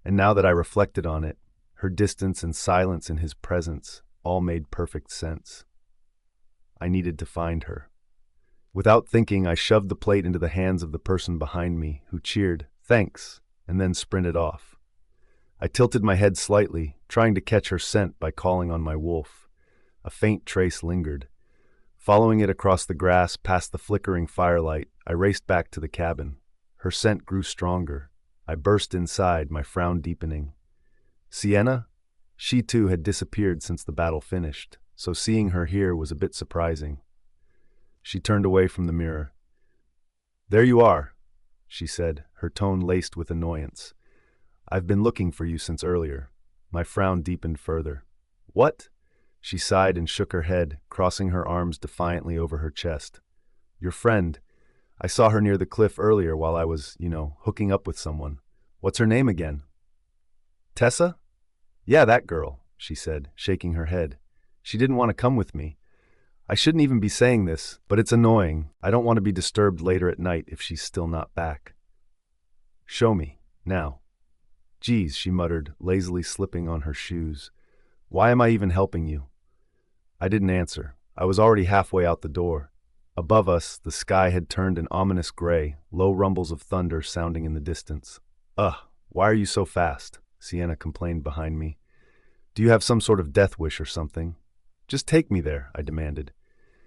And now that I reflected on it, her distance and silence in his presence all made perfect sense. I needed to find her. Without thinking, I shoved the plate into the hands of the person behind me, who cheered, "Thanks," and then sprinted off. I tilted my head slightly, trying to catch her scent by calling on my wolf. A faint trace lingered. Following it across the grass past the flickering firelight, I raced back to the cabin. Her scent grew stronger. I burst inside, my frown deepening. Sienna? She too had disappeared since the battle finished, so seeing her here was a bit surprising. She turned away from the mirror. "There you are," she said, her tone laced with annoyance. "I've been looking for you since earlier." My frown deepened further. "What?" She sighed and shook her head, crossing her arms defiantly over her chest. "Your friend. I saw her near the cliff earlier while I was, hooking up with someone. What's her name again?" "Tessa?" "Yeah, that girl," she said, shaking her head. "She didn't want to come with me. I shouldn't even be saying this, but it's annoying. I don't want to be disturbed later at night if she's still not back." "Show me, now." "Geez," she muttered, lazily slipping on her shoes. "Why am I even helping you?" I didn't answer. I was already halfway out the door. Above us, the sky had turned an ominous gray, low rumbles of thunder sounding in the distance. "Ugh, why are you so fast?" Sienna complained behind me. "Do you have some sort of death wish or something?" "Just take me there," I demanded.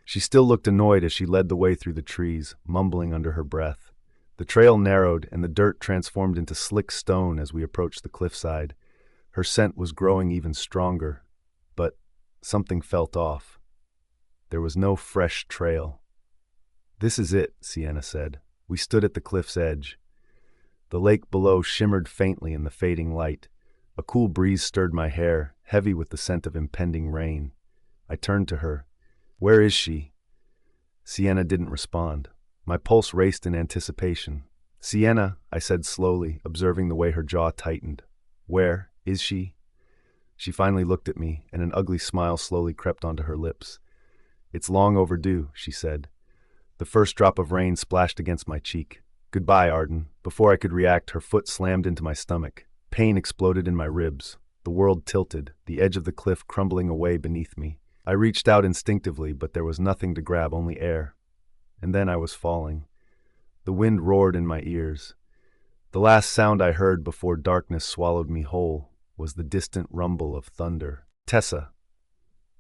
She still looked annoyed as she led the way through the trees, mumbling under her breath. The trail narrowed and the dirt transformed into slick stone as we approached the cliffside. Her scent was growing even stronger, but something felt off. There was no fresh trail. "This is it," Sienna said. We stood at the cliff's edge. The lake below shimmered faintly in the fading light. A cool breeze stirred my hair, heavy with the scent of impending rain. I turned to her. "Where is she?" Sienna didn't respond. My pulse raced in anticipation. "Sienna," I said slowly, observing the way her jaw tightened. "Where is she?" She finally looked at me, and an ugly smile slowly crept onto her lips. "It's long overdue," she said. The first drop of rain splashed against my cheek. "Goodbye, Arden." Before I could react, her foot slammed into my stomach. Pain exploded in my ribs. The world tilted, the edge of the cliff crumbling away beneath me. I reached out instinctively, but there was nothing to grab, only air. And then I was falling. The wind roared in my ears. The last sound I heard before darkness swallowed me whole was the distant rumble of thunder. Tessa.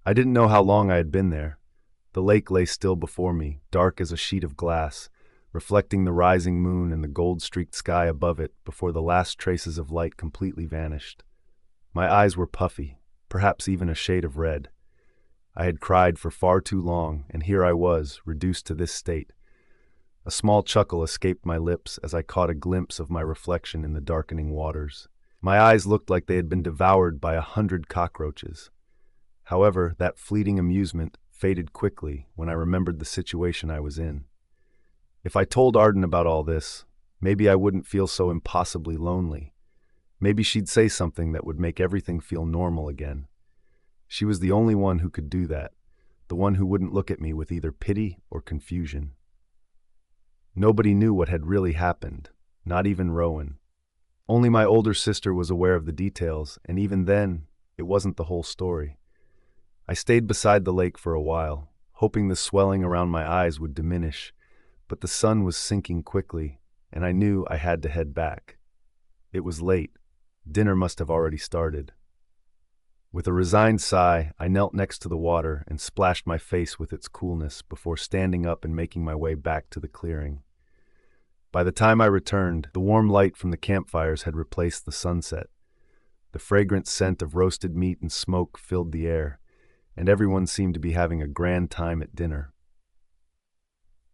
I didn't know how long I had been there. The lake lay still before me, dark as a sheet of glass, reflecting the rising moon and the gold-streaked sky above it before the last traces of light completely vanished. My eyes were puffy, perhaps even a shade of red. I had cried for far too long, and here I was, reduced to this state. A small chuckle escaped my lips as I caught a glimpse of my reflection in the darkening waters. My eyes looked like they had been devoured by 100 cockroaches. However, that fleeting amusement faded quickly when I remembered the situation I was in. If I told Arden about all this, maybe I wouldn't feel so impossibly lonely. Maybe she'd say something that would make everything feel normal again. She was the only one who could do that, the one who wouldn't look at me with either pity or confusion. Nobody knew what had really happened, not even Rowan. Only my older sister was aware of the details, and even then, it wasn't the whole story. I stayed beside the lake for a while, hoping the swelling around my eyes would diminish, but the sun was sinking quickly, and I knew I had to head back. It was late. Dinner must have already started. With a resigned sigh, I knelt next to the water and splashed my face with its coolness before standing up and making my way back to the clearing. By the time I returned, the warm light from the campfires had replaced the sunset. The fragrant scent of roasted meat and smoke filled the air, and everyone seemed to be having a grand time at dinner.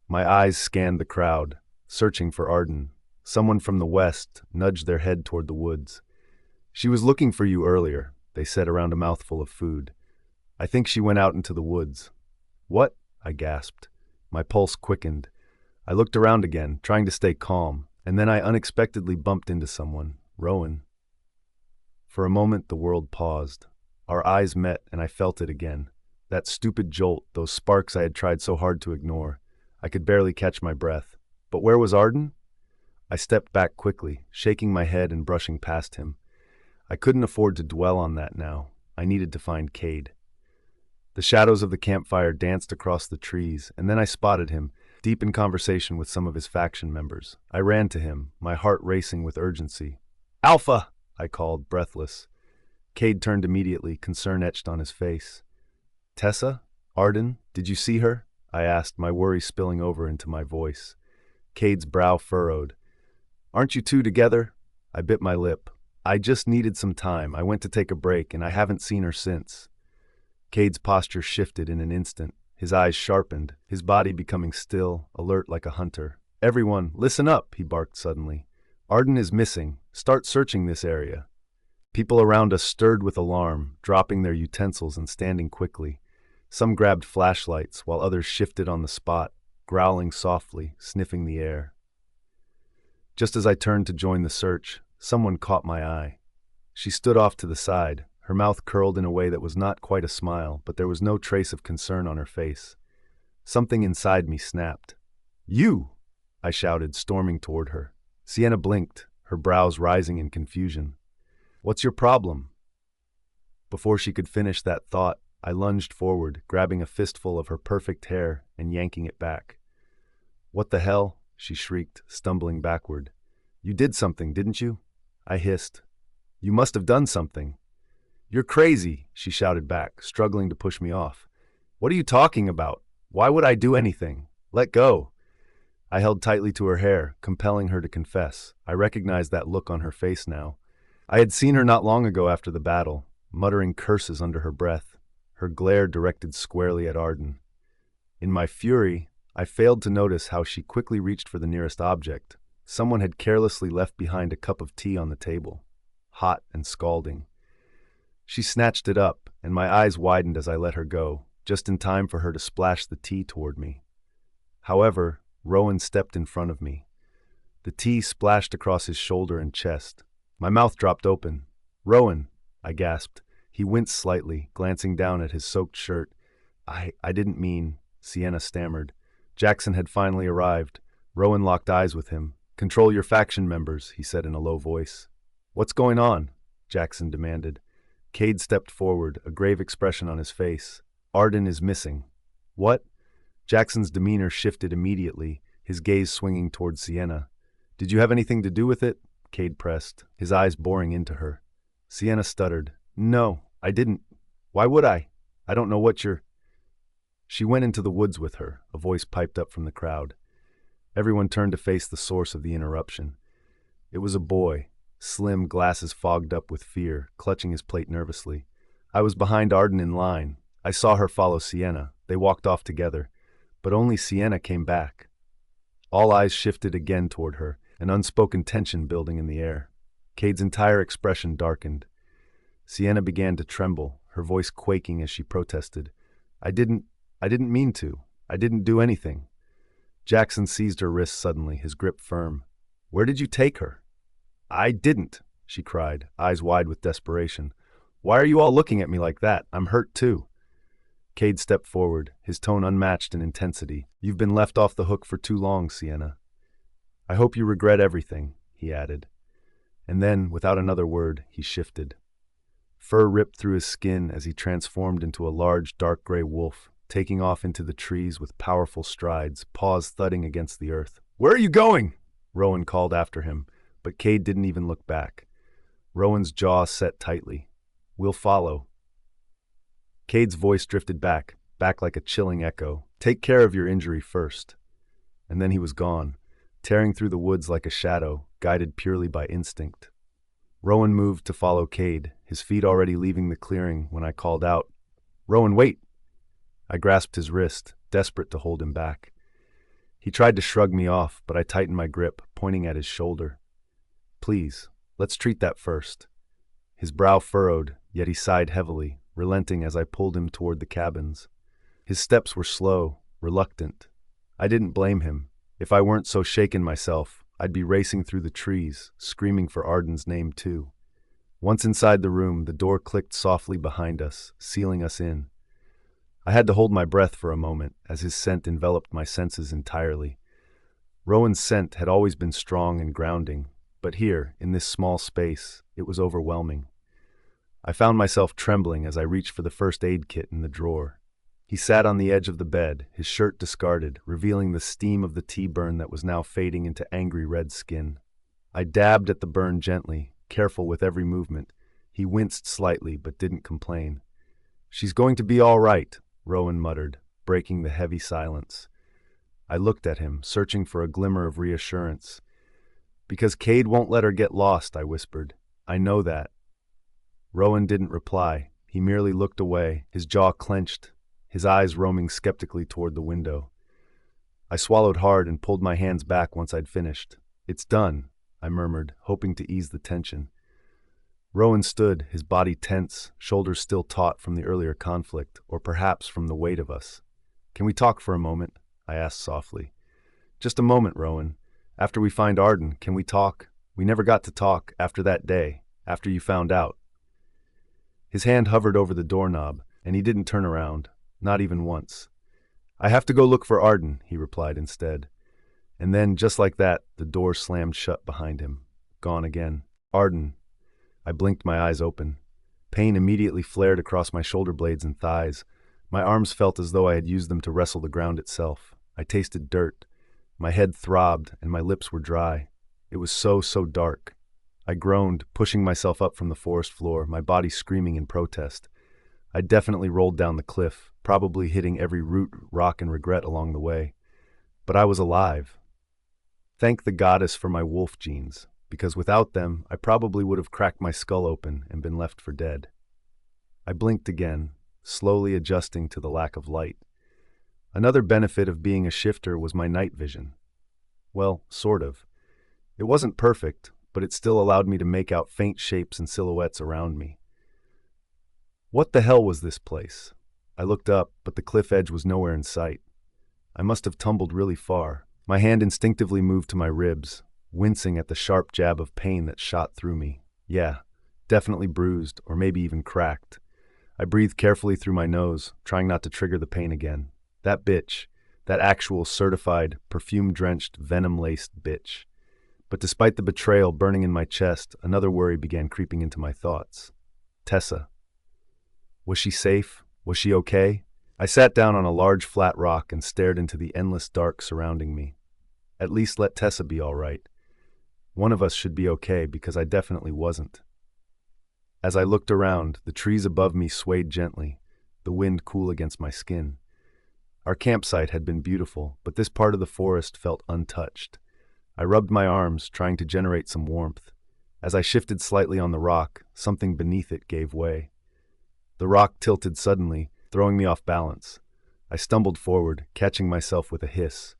My eyes scanned the crowd, searching for Arden. Someone from the west nudged their head toward the woods. "She was looking for you earlier," they said around a mouthful of food. "I think she went out into the woods." "What?" I gasped. My pulse quickened. I looked around again, trying to stay calm, and then I unexpectedly bumped into someone, Rowan. For a moment, the world paused. Our eyes met, and I felt it again. That stupid jolt, those sparks I had tried so hard to ignore. I could barely catch my breath. But where was Arden? I stepped back quickly, shaking my head and brushing past him. I couldn't afford to dwell on that now. I needed to find Cade. The shadows of the campfire danced across the trees, and then I spotted him, deep in conversation with some of his faction members. I ran to him, my heart racing with urgency. "Alpha!" I called, breathless. Cade turned immediately, concern etched on his face. "Tessa? Arden? Did you see her?" I asked, my worry spilling over into my voice. Cade's brow furrowed. "Aren't you two together?" I bit my lip. "I just needed some time. I went to take a break, and I haven't seen her since." Cade's posture shifted in an instant. His eyes sharpened, his body becoming still, alert like a hunter. "Everyone, listen up," he barked suddenly. "Arden is missing. Start searching this area." People around us stirred with alarm, dropping their utensils and standing quickly. Some grabbed flashlights, while others shifted on the spot, growling softly, sniffing the air. Just as I turned to join the search, someone caught my eye. She stood off to the side, her mouth curled in a way that was not quite a smile, but there was no trace of concern on her face. Something inside me snapped. "You!" I shouted, storming toward her. Sienna blinked, her brows rising in confusion. "What's your problem?" Before she could finish that thought, I lunged forward, grabbing a fistful of her perfect hair and yanking it back. "What the hell?" she shrieked, stumbling backward. "You did something, didn't you?" I hissed. "You must have done something." "You're crazy," she shouted back, struggling to push me off. "What are you talking about? Why would I do anything? Let go." I held tightly to her hair, compelling her to confess. I recognized that look on her face now. I had seen her not long ago after the battle, muttering curses under her breath, her glare directed squarely at Arden. In my fury, I failed to notice how she quickly reached for the nearest object. Someone had carelessly left behind a cup of tea on the table, hot and scalding. She snatched it up, and my eyes widened as I let her go, just in time for her to splash the tea toward me. However, Rowan stepped in front of me. The tea splashed across his shoulder and chest. My mouth dropped open. "Rowan," I gasped. He winced slightly, glancing down at his soaked shirt. I didn't mean," Sienna stammered. Jaxon had finally arrived. Rowan locked eyes with him. "Control your faction members," he said in a low voice. "What's going on?" Jaxon demanded. Cade stepped forward, a grave expression on his face. "Arden is missing." "What?" Jackson's demeanor shifted immediately, his gaze swinging toward Sienna. "Did you have anything to do with it?" Cade pressed, his eyes boring into her. Sienna stuttered. "No, I didn't. Why would I? I don't know what you're—" She went into the woods with her, a voice piped up from the crowd. Everyone turned to face the source of the interruption. It was a boy, slim, glasses fogged up with fear, clutching his plate nervously. I was behind Arden in line. I saw her follow Sienna. They walked off together. But only Sienna came back. All eyes shifted again toward her, an unspoken tension building in the air. Cade's entire expression darkened. Sienna began to tremble, her voice quaking as she protested. I didn't mean to. I didn't do anything." Jaxon seized her wrist suddenly, his grip firm. "Where did you take her?" "I didn't," she cried, eyes wide with desperation. "Why are you all looking at me like that? I'm hurt too." Cade stepped forward, his tone unmatched in intensity. "You've been left off the hook for too long, Sienna. I hope you regret everything," he added. And then, without another word, he shifted. Fur ripped through his skin as he transformed into a large, dark gray wolf, taking off into the trees with powerful strides, paws thudding against the earth. "Where are you going?" Rowan called after him, but Cade didn't even look back. Rowan's jaw set tightly. "We'll follow." Cade's voice drifted back like a chilling echo. "Take care of your injury first." And then he was gone, tearing through the woods like a shadow, guided purely by instinct. Rowan moved to follow Cade, his feet already leaving the clearing when I called out, "Rowan, wait!" I grasped his wrist, desperate to hold him back. He tried to shrug me off, but I tightened my grip, pointing at his shoulder. "Please, let's treat that first." His brow furrowed, yet he sighed heavily, relenting as I pulled him toward the cabins. His steps were slow, reluctant. I didn't blame him. If I weren't so shaken myself, I'd be racing through the trees, screaming for Arden's name too. Once inside the room, the door clicked softly behind us, sealing us in. I had to hold my breath for a moment, as his scent enveloped my senses entirely. Rowan's scent had always been strong and grounding, but here, in this small space, it was overwhelming. I found myself trembling as I reached for the first aid kit in the drawer. He sat on the edge of the bed, his shirt discarded, revealing the steam of the tea burn that was now fading into angry red skin. I dabbed at the burn gently, careful with every movement. He winced slightly, but didn't complain. "She's going to be all right," Rowan muttered, breaking the heavy silence. I looked at him, searching for a glimmer of reassurance. "Because Cade won't let her get lost," I whispered. "I know that." Rowan didn't reply. He merely looked away, his jaw clenched, his eyes roaming skeptically toward the window. I swallowed hard and pulled my hands back once I'd finished. "It's done," I murmured, hoping to ease the tension. Rowan stood, his body tense, shoulders still taut from the earlier conflict, or perhaps from the weight of us. "Can we talk for a moment?" I asked softly. "Just a moment, Rowan. After we find Arden, can we talk? We never got to talk after that day, after you found out." His hand hovered over the doorknob, and he didn't turn around, not even once. "I have to go look for Arden," he replied instead. And then, just like that, the door slammed shut behind him. Gone again. Arden. I blinked my eyes open. Pain immediately flared across my shoulder blades and thighs. My arms felt as though I had used them to wrestle the ground itself. I tasted dirt. My head throbbed, and my lips were dry. It was so dark. I groaned, pushing myself up from the forest floor, my body screaming in protest. I definitely rolled down the cliff, probably hitting every root, rock, and regret along the way. But I was alive. Thank the goddess for my wolf genes, because without them, I probably would have cracked my skull open and been left for dead. I blinked again, slowly adjusting to the lack of light. Another benefit of being a shifter was my night vision. Well, sort of. It wasn't perfect, but it still allowed me to make out faint shapes and silhouettes around me. What the hell was this place? I looked up, but the cliff edge was nowhere in sight. I must have tumbled really far. My hand instinctively moved to my ribs, wincing at the sharp jab of pain that shot through me. Yeah, definitely bruised, or maybe even cracked. I breathed carefully through my nose, trying not to trigger the pain again. That bitch. That actual certified, perfume-drenched, venom-laced bitch. But despite the betrayal burning in my chest, another worry began creeping into my thoughts. Tessa. Was she safe? Was she okay? I sat down on a large flat rock and stared into the endless dark surrounding me. At least let Tessa be all right. One of us should be okay, because I definitely wasn't. As I looked around, the trees above me swayed gently, the wind cool against my skin. Our campsite had been beautiful, but this part of the forest felt untouched. I rubbed my arms, trying to generate some warmth. As I shifted slightly on the rock, something beneath it gave way. The rock tilted suddenly, throwing me off balance. I stumbled forward, catching myself with a hiss.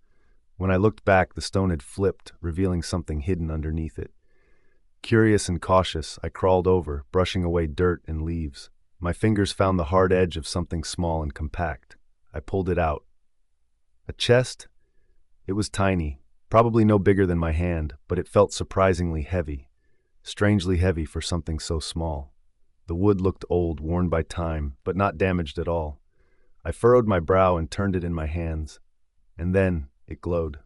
When I looked back, the stone had flipped, revealing something hidden underneath it. Curious and cautious, I crawled over, brushing away dirt and leaves. My fingers found the hard edge of something small and compact. I pulled it out. A chest? It was tiny, probably no bigger than my hand, but it felt surprisingly heavy. Strangely heavy for something so small. The wood looked old, worn by time, but not damaged at all. I furrowed my brow and turned it in my hands. And then it glowed.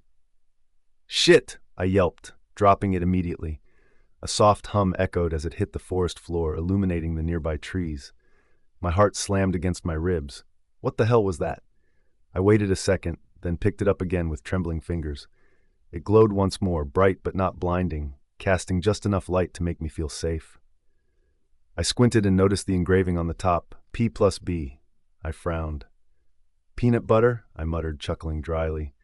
"Shit!" I yelped, dropping it immediately. A soft hum echoed as it hit the forest floor, illuminating the nearby trees. My heart slammed against my ribs. What the hell was that? I waited a second, then picked it up again with trembling fingers. It glowed once more, bright but not blinding, casting just enough light to make me feel safe. I squinted and noticed the engraving on the top, P+B. I frowned. "Peanut butter?" I muttered, chuckling dryly.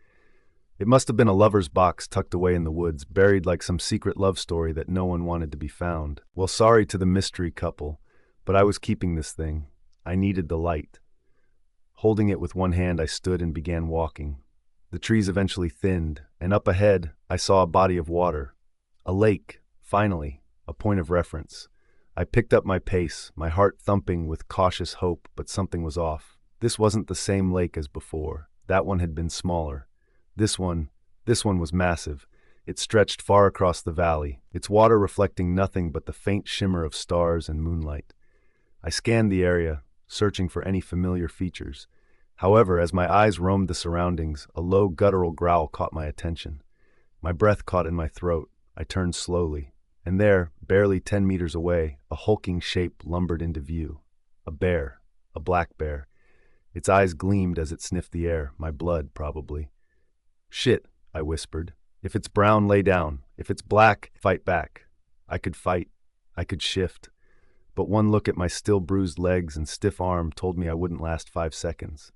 It must have been a lover's box tucked away in the woods, buried like some secret love story that no one wanted to be found. Well, sorry to the mystery couple, but I was keeping this thing. I needed the light. Holding it with one hand, I stood and began walking. The trees eventually thinned, and up ahead, I saw a body of water. A lake, finally, a point of reference. I picked up my pace, my heart thumping with cautious hope, but something was off. This wasn't the same lake as before. That one had been smaller. This one was massive. It stretched far across the valley, its water reflecting nothing but the faint shimmer of stars and moonlight. I scanned the area, searching for any familiar features. However, as my eyes roamed the surroundings, a low guttural growl caught my attention. My breath caught in my throat. I turned slowly, and there, barely 10 meters away, a hulking shape lumbered into view. A bear, a black bear. Its eyes gleamed as it sniffed the air, my blood, probably. "Shit," I whispered. "If it's brown, lay down. If it's black, fight back." I could fight. I could shift. But one look at my still bruised legs and stiff arm told me I wouldn't last 5 seconds.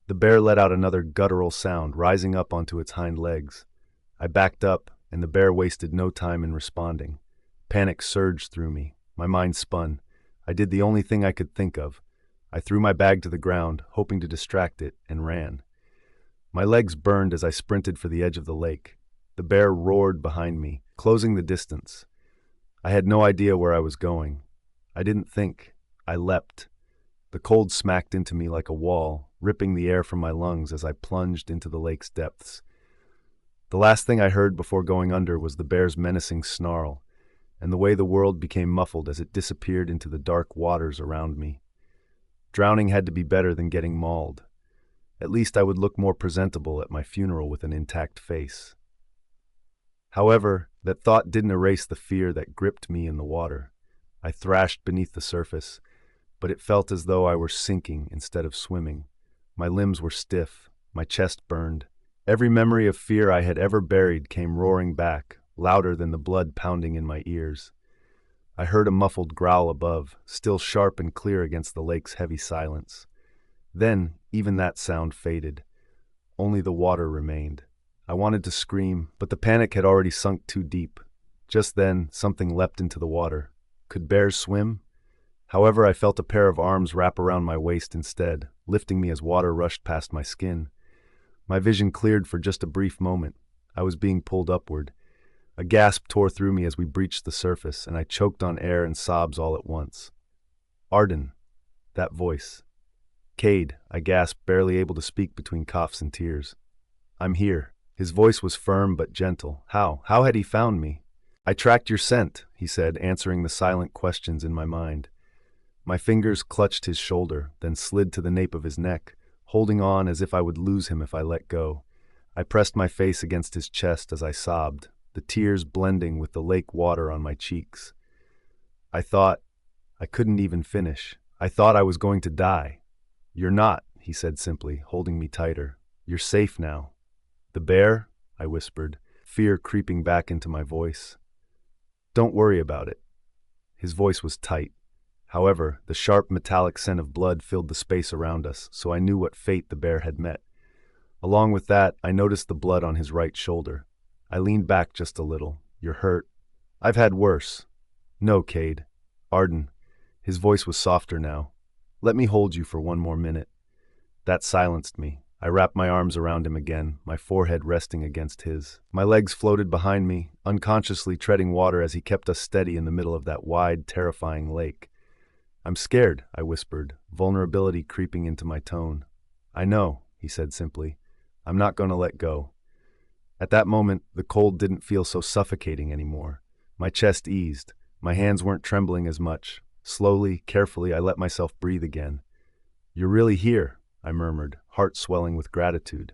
The bear let out another guttural sound, rising up onto its hind legs. I backed up, and the bear wasted no time in responding. Panic surged through me. My mind spun. I did the only thing I could think of. I threw my bag to the ground, hoping to distract it, and ran. My legs burned as I sprinted for the edge of the lake. The bear roared behind me, closing the distance. I had no idea where I was going. I didn't think. I leapt. The cold smacked into me like a wall, ripping the air from my lungs as I plunged into the lake's depths. The last thing I heard before going under was the bear's menacing snarl, and the way the world became muffled as it disappeared into the dark waters around me. Drowning had to be better than getting mauled. At least I would look more presentable at my funeral with an intact face. However, that thought didn't erase the fear that gripped me in the water. I thrashed beneath the surface, but it felt as though I were sinking instead of swimming. My limbs were stiff, my chest burned. Every memory of fear I had ever buried came roaring back, louder than the blood pounding in my ears. I heard a muffled growl above, still sharp and clear against the lake's heavy silence. Then, even that sound faded. Only the water remained. I wanted to scream, but the panic had already sunk too deep. Just then, something leapt into the water. Could bears swim? However, I felt a pair of arms wrap around my waist instead, lifting me as water rushed past my skin. My vision cleared for just a brief moment. I was being pulled upward. A gasp tore through me as we breached the surface, and I choked on air and sobs all at once. "Arden." That voice. "Cade," I gasped, barely able to speak between coughs and tears. "I'm here." His voice was firm but gentle. How? How had he found me? "I tracked your scent," he said, answering the silent questions in my mind. My fingers clutched his shoulder, then slid to the nape of his neck, holding on as if I would lose him if I let go. I pressed my face against his chest as I sobbed, the tears blending with the lake water on my cheeks. I couldn't even finish. I thought I was going to die. "You're not," he said simply, holding me tighter. "You're safe now." "The bear?" I whispered, fear creeping back into my voice. "Don't worry about it." His voice was tight. However, the sharp metallic scent of blood filled the space around us, so I knew what fate the bear had met. Along with that, I noticed the blood on his right shoulder. I leaned back just a little. "You're hurt." "I've had worse." "No, Cade." "Arden." His voice was softer now. "Let me hold you for one more minute." That silenced me. I wrapped my arms around him again, my forehead resting against his. My legs floated behind me, unconsciously treading water as he kept us steady in the middle of that wide, terrifying lake. "I'm scared," I whispered, vulnerability creeping into my tone. "I know," he said simply. "I'm not going to let go." At that moment, the cold didn't feel so suffocating anymore. My chest eased. My hands weren't trembling as much. Slowly, carefully, I let myself breathe again. "You're really here," I murmured, heart swelling with gratitude.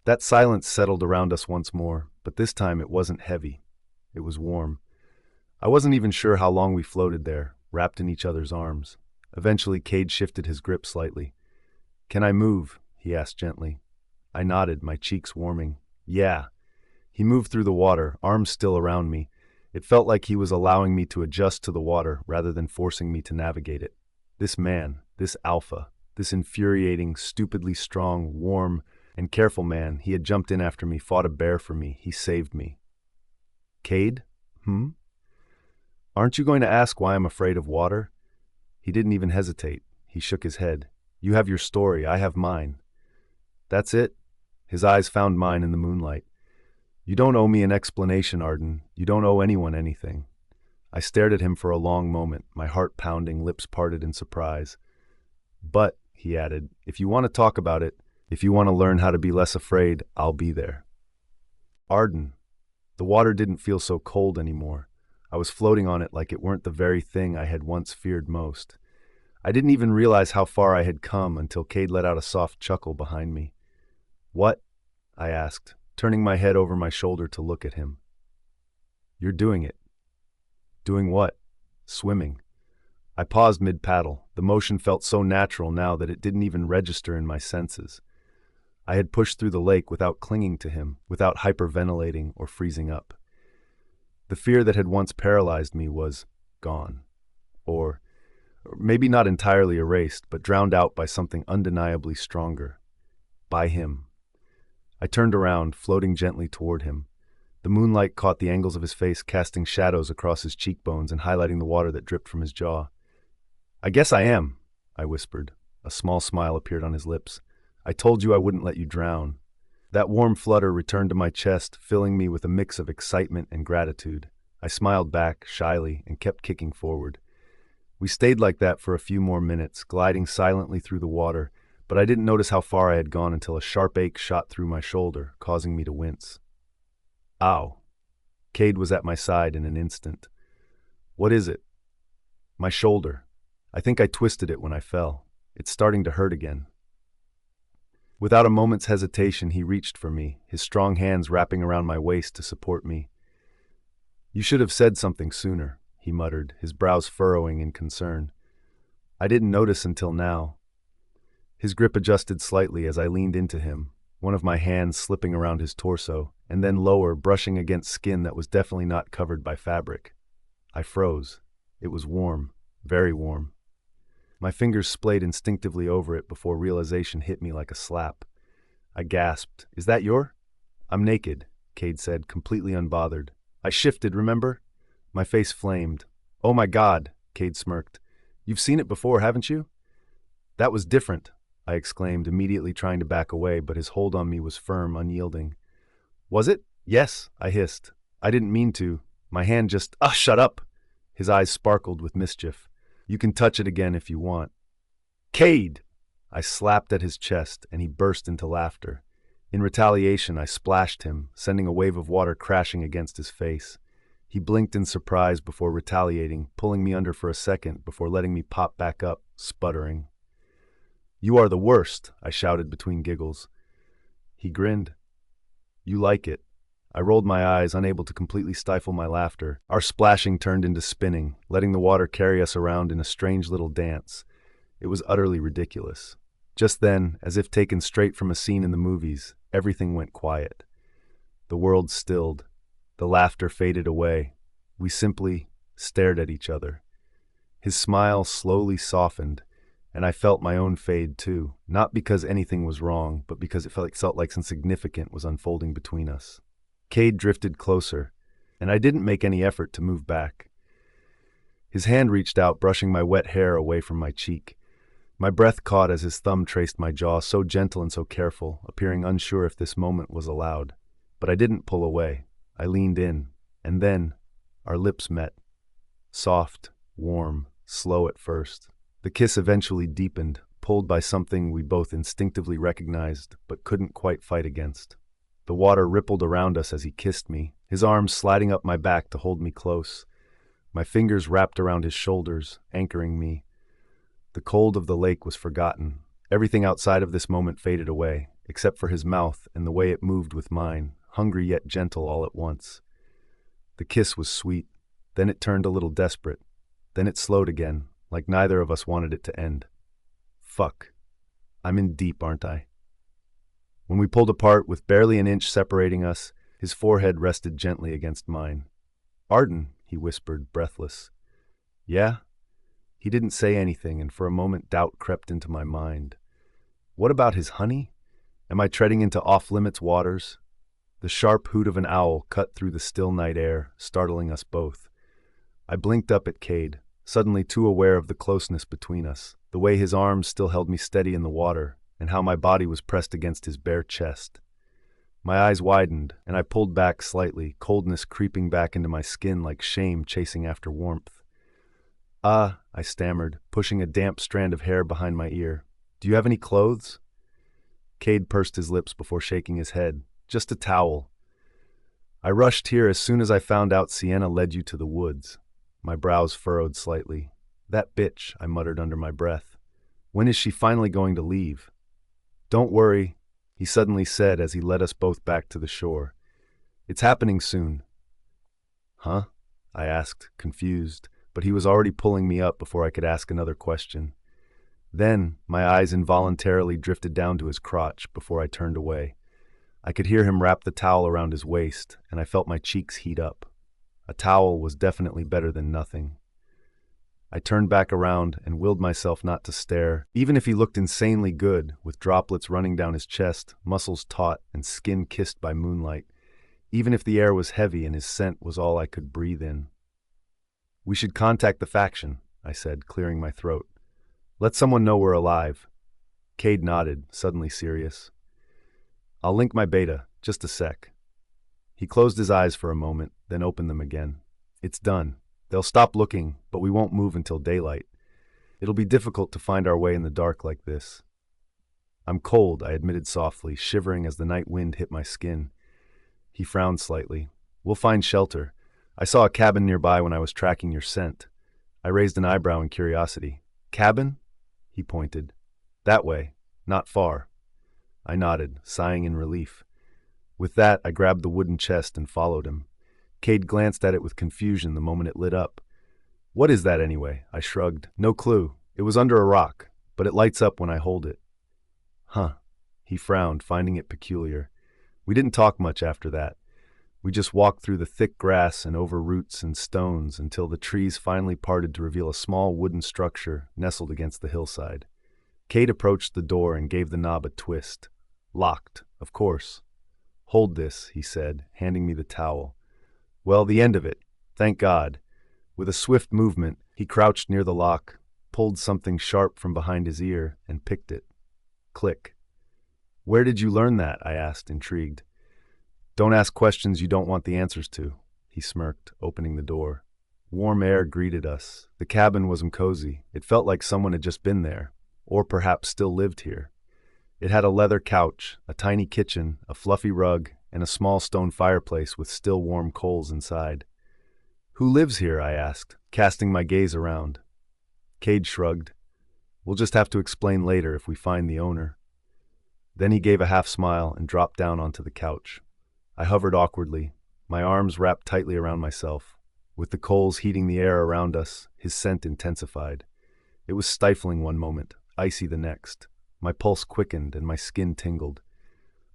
That silence settled around us once more, but this time it wasn't heavy. It was warm. I wasn't even sure how long we floated there, wrapped in each other's arms. Eventually, Cade shifted his grip slightly. "Can I move?" he asked gently. I nodded, my cheeks warming. "Yeah." He moved through the water, arms still around me. It felt like he was allowing me to adjust to the water rather than forcing me to navigate it. This man, this alpha, this infuriating, stupidly strong, warm, and careful man, he had jumped in after me, fought a bear for me, he saved me. "Cade? Aren't you going to ask why I'm afraid of water?" He didn't even hesitate. He shook his head. "You have your story, I have mine." "That's it?" His eyes found mine in the moonlight. "You don't owe me an explanation, Arden. You don't owe anyone anything." I stared at him for a long moment, my heart pounding, lips parted in surprise. "But," he added, "if you want to talk about it, if you want to learn how to be less afraid, I'll be there." Arden. The water didn't feel so cold anymore. I was floating on it like it weren't the very thing I had once feared most. I didn't even realize how far I had come until Cade let out a soft chuckle behind me. "What?" I asked, turning my head over my shoulder to look at him. "You're doing it." "Doing what?" "Swimming." I paused mid-paddle. The motion felt so natural now that it didn't even register in my senses. I had pushed through the lake without clinging to him, without hyperventilating or freezing up. The fear that had once paralyzed me was gone. Or maybe not entirely erased, but drowned out by something undeniably stronger. By him. I turned around, floating gently toward him. The moonlight caught the angles of his face, casting shadows across his cheekbones and highlighting the water that dripped from his jaw. "I guess I am," I whispered. A small smile appeared on his lips. "I told you I wouldn't let you drown." That warm flutter returned to my chest, filling me with a mix of excitement and gratitude. I smiled back, shyly, and kept kicking forward. We stayed like that for a few more minutes, gliding silently through the water, but I didn't notice how far I had gone until a sharp ache shot through my shoulder, causing me to wince. "Ow." Cade was at my side in an instant. "What is it?" "My shoulder. I think I twisted it when I fell. It's starting to hurt again." Without a moment's hesitation, he reached for me, his strong hands wrapping around my waist to support me. "You should have said something sooner," he muttered, his brows furrowing in concern. "I didn't notice until now." His grip adjusted slightly as I leaned into him, one of my hands slipping around his torso, and then lower, brushing against skin that was definitely not covered by fabric. I froze. It was warm, very warm. My fingers splayed instinctively over it before realization hit me like a slap. I gasped. "Is that your—" "I'm naked," Cade said, completely unbothered. "I shifted, remember?" My face flamed. "Oh my God," Cade smirked. "You've seen it before, haven't you?" "That was different," I exclaimed, immediately trying to back away, but his hold on me was firm, unyielding. "Was it?" "Yes," I hissed. "I didn't mean to. My hand just—" "Ah, shut up!" His eyes sparkled with mischief. "You can touch it again if you want." "Cade!" I slapped at his chest, and he burst into laughter. In retaliation, I splashed him, sending a wave of water crashing against his face. He blinked in surprise before retaliating, pulling me under for a second before letting me pop back up, sputtering. "You are the worst," I shouted between giggles. He grinned. "You like it." I rolled my eyes, unable to completely stifle my laughter. Our splashing turned into spinning, letting the water carry us around in a strange little dance. It was utterly ridiculous. Just then, as if taken straight from a scene in the movies, everything went quiet. The world stilled. The laughter faded away. We simply stared at each other. His smile slowly softened, and I felt my own fade too, not because anything was wrong, but because it felt like something significant was unfolding between us. Cade drifted closer, and I didn't make any effort to move back. His hand reached out, brushing my wet hair away from my cheek. My breath caught as his thumb traced my jaw, so gentle and so careful, appearing unsure if this moment was allowed. But I didn't pull away. I leaned in, and then our lips met. Soft, warm, slow at first. The kiss eventually deepened, pulled by something we both instinctively recognized but couldn't quite fight against. The water rippled around us as he kissed me, his arms sliding up my back to hold me close. My fingers wrapped around his shoulders, anchoring me. The cold of the lake was forgotten. Everything outside of this moment faded away, except for his mouth and the way it moved with mine, hungry yet gentle all at once. The kiss was sweet. Then it turned a little desperate. Then it slowed again, like neither of us wanted it to end. Fuck. I'm in deep, aren't I? When we pulled apart, with barely an inch separating us, his forehead rested gently against mine. "Arden," he whispered, breathless. "Yeah?" He didn't say anything, and for a moment doubt crept into my mind. What about his honey? Am I treading into off-limits waters? The sharp hoot of an owl cut through the still night air, startling us both. I blinked up at Cade, suddenly too aware of the closeness between us, the way his arms still held me steady in the water, and how my body was pressed against his bare chest. My eyes widened, and I pulled back slightly, coldness creeping back into my skin like shame chasing after warmth. I stammered, pushing a damp strand of hair behind my ear. "Do you have any clothes?" Cade pursed his lips before shaking his head. "Just a towel." I rushed here as soon as I found out Sienna led you to the woods. My brows furrowed slightly. That bitch, I muttered under my breath. When is she finally going to leave? Don't worry, he suddenly said as he led us both back to the shore. It's happening soon. Huh? I asked, confused, but he was already pulling me up before I could ask another question. Then, my eyes involuntarily drifted down to his crotch before I turned away. I could hear him wrap the towel around his waist, and I felt my cheeks heat up. A towel was definitely better than nothing. I turned back around and willed myself not to stare, even if he looked insanely good, with droplets running down his chest, muscles taut, and skin kissed by moonlight, even if the air was heavy and his scent was all I could breathe in. We should contact the faction, I said, clearing my throat. Let someone know we're alive. Cade nodded, suddenly serious. I'll link my beta, just a sec. He closed his eyes for a moment, then opened them again. It's done. They'll stop looking, but we won't move until daylight. It'll be difficult to find our way in the dark like this. I'm cold, I admitted softly, shivering as the night wind hit my skin. He frowned slightly. We'll find shelter. I saw a cabin nearby when I was tracking your scent. I raised an eyebrow in curiosity. Cabin? He pointed. That way. Not far. I nodded, sighing in relief. With that, I grabbed the wooden chest and followed him. Cade glanced at it with confusion the moment it lit up. What is that anyway? I shrugged. No clue. It was under a rock, but it lights up when I hold it. Huh. He frowned, finding it peculiar. We didn't talk much after that. We just walked through the thick grass and over roots and stones until the trees finally parted to reveal a small wooden structure nestled against the hillside. Cade approached the door and gave the knob a twist. Locked, of course. Hold this, he said, handing me the towel. Well, the end of it. Thank God. With a swift movement, he crouched near the lock, pulled something sharp from behind his ear, and picked it. Click. Where did you learn that? I asked, intrigued. Don't ask questions you don't want the answers to, he smirked, opening the door. Warm air greeted us. The cabin wasn't cozy. It felt like someone had just been there, or perhaps still lived here. It had a leather couch, a tiny kitchen, a fluffy rug, and a small stone fireplace with still warm coals inside. Who lives here? I asked, casting my gaze around. Cade shrugged. We'll just have to explain later if we find the owner. Then he gave a half smile and dropped down onto the couch. I hovered awkwardly, my arms wrapped tightly around myself. With the coals heating the air around us, his scent intensified. It was stifling one moment, icy the next. My pulse quickened and my skin tingled.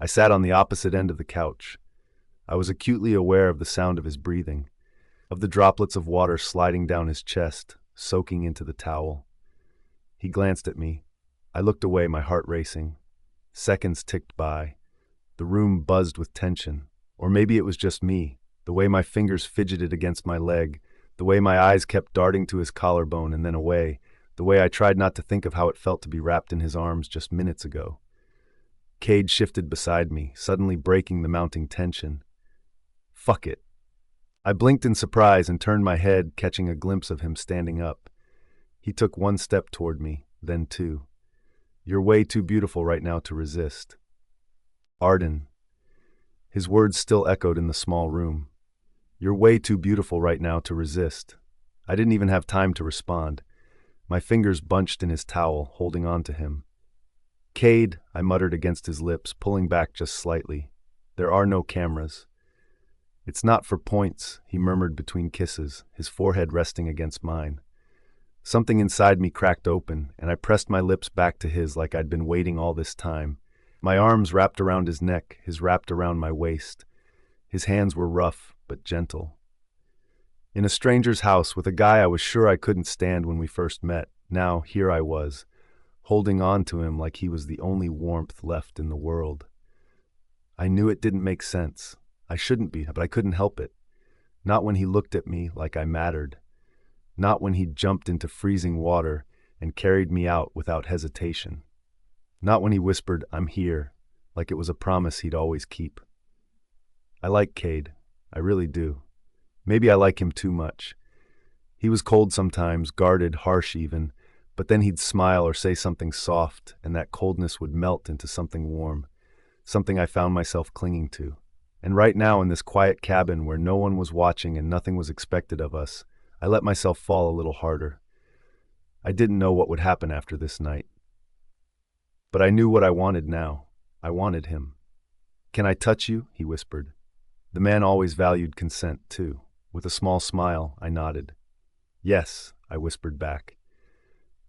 I sat on the opposite end of the couch. I was acutely aware of the sound of his breathing, of the droplets of water sliding down his chest, soaking into the towel. He glanced at me. I looked away, my heart racing. Seconds ticked by. The room buzzed with tension. Or maybe it was just me, the way my fingers fidgeted against my leg, the way my eyes kept darting to his collarbone and then away, the way I tried not to think of how it felt to be wrapped in his arms just minutes ago. Cade shifted beside me, suddenly breaking the mounting tension. Fuck it. I blinked in surprise and turned my head, catching a glimpse of him standing up. He took one step toward me, then two. You're way too beautiful right now to resist. Arden. His words still echoed in the small room. You're way too beautiful right now to resist. I didn't even have time to respond. My fingers bunched in his towel, holding on to him. Cade, I muttered against his lips, pulling back just slightly. There are no cameras. It's not for points, he murmured between kisses, his forehead resting against mine. Something inside me cracked open, and I pressed my lips back to his like I'd been waiting all this time. My arms wrapped around his neck, his wrapped around my waist. His hands were rough, but gentle. In a stranger's house with a guy I was sure I couldn't stand when we first met, now here I was, holding on to him like he was the only warmth left in the world. I knew it didn't make sense. I shouldn't be, but I couldn't help it. Not when he looked at me like I mattered. Not when he jumped into freezing water and carried me out without hesitation. Not when he whispered, "I'm here," like it was a promise he'd always keep. I like Cade. I really do. Maybe I like him too much. He was cold sometimes, guarded, harsh even, but then he'd smile or say something soft, and that coldness would melt into something warm, something I found myself clinging to. And right now, in this quiet cabin where no one was watching and nothing was expected of us, I let myself fall a little harder. I didn't know what would happen after this night. But I knew what I wanted now. I wanted him. "Can I touch you?" he whispered. The man always valued consent, too. With a small smile, I nodded. "Yes," I whispered back.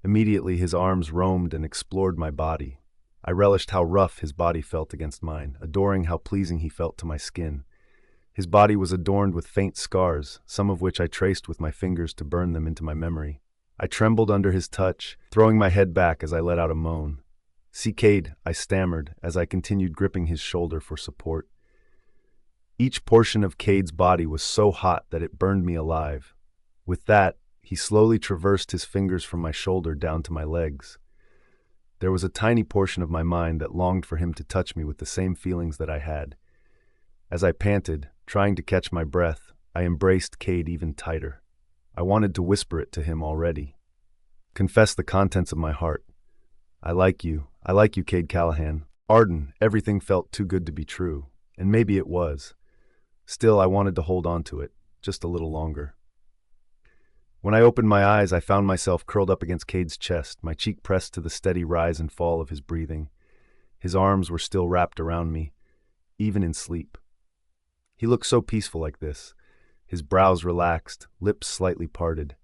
Immediately, his arms roamed and explored my body. I relished how rough his body felt against mine, adoring how pleasing he felt to my skin. His body was adorned with faint scars, some of which I traced with my fingers to burn them into my memory. I trembled under his touch, throwing my head back as I let out a moan. "See, Cade," I stammered as I continued gripping his shoulder for support. Each portion of Cade's body was so hot that it burned me alive. With that, he slowly traversed his fingers from my shoulder down to my legs. There was a tiny portion of my mind that longed for him to touch me with the same feelings that I had. As I panted, trying to catch my breath, I embraced Cade even tighter. I wanted to whisper it to him already. Confess the contents of my heart. I like you, Cade Callahan." Arden, everything felt too good to be true, and maybe it was. Still, I wanted to hold on to it, just a little longer. When I opened my eyes, I found myself curled up against Cade's chest, my cheek pressed to the steady rise and fall of his breathing. His arms were still wrapped around me, even in sleep. He looked so peaceful like this, his brows relaxed, lips slightly parted.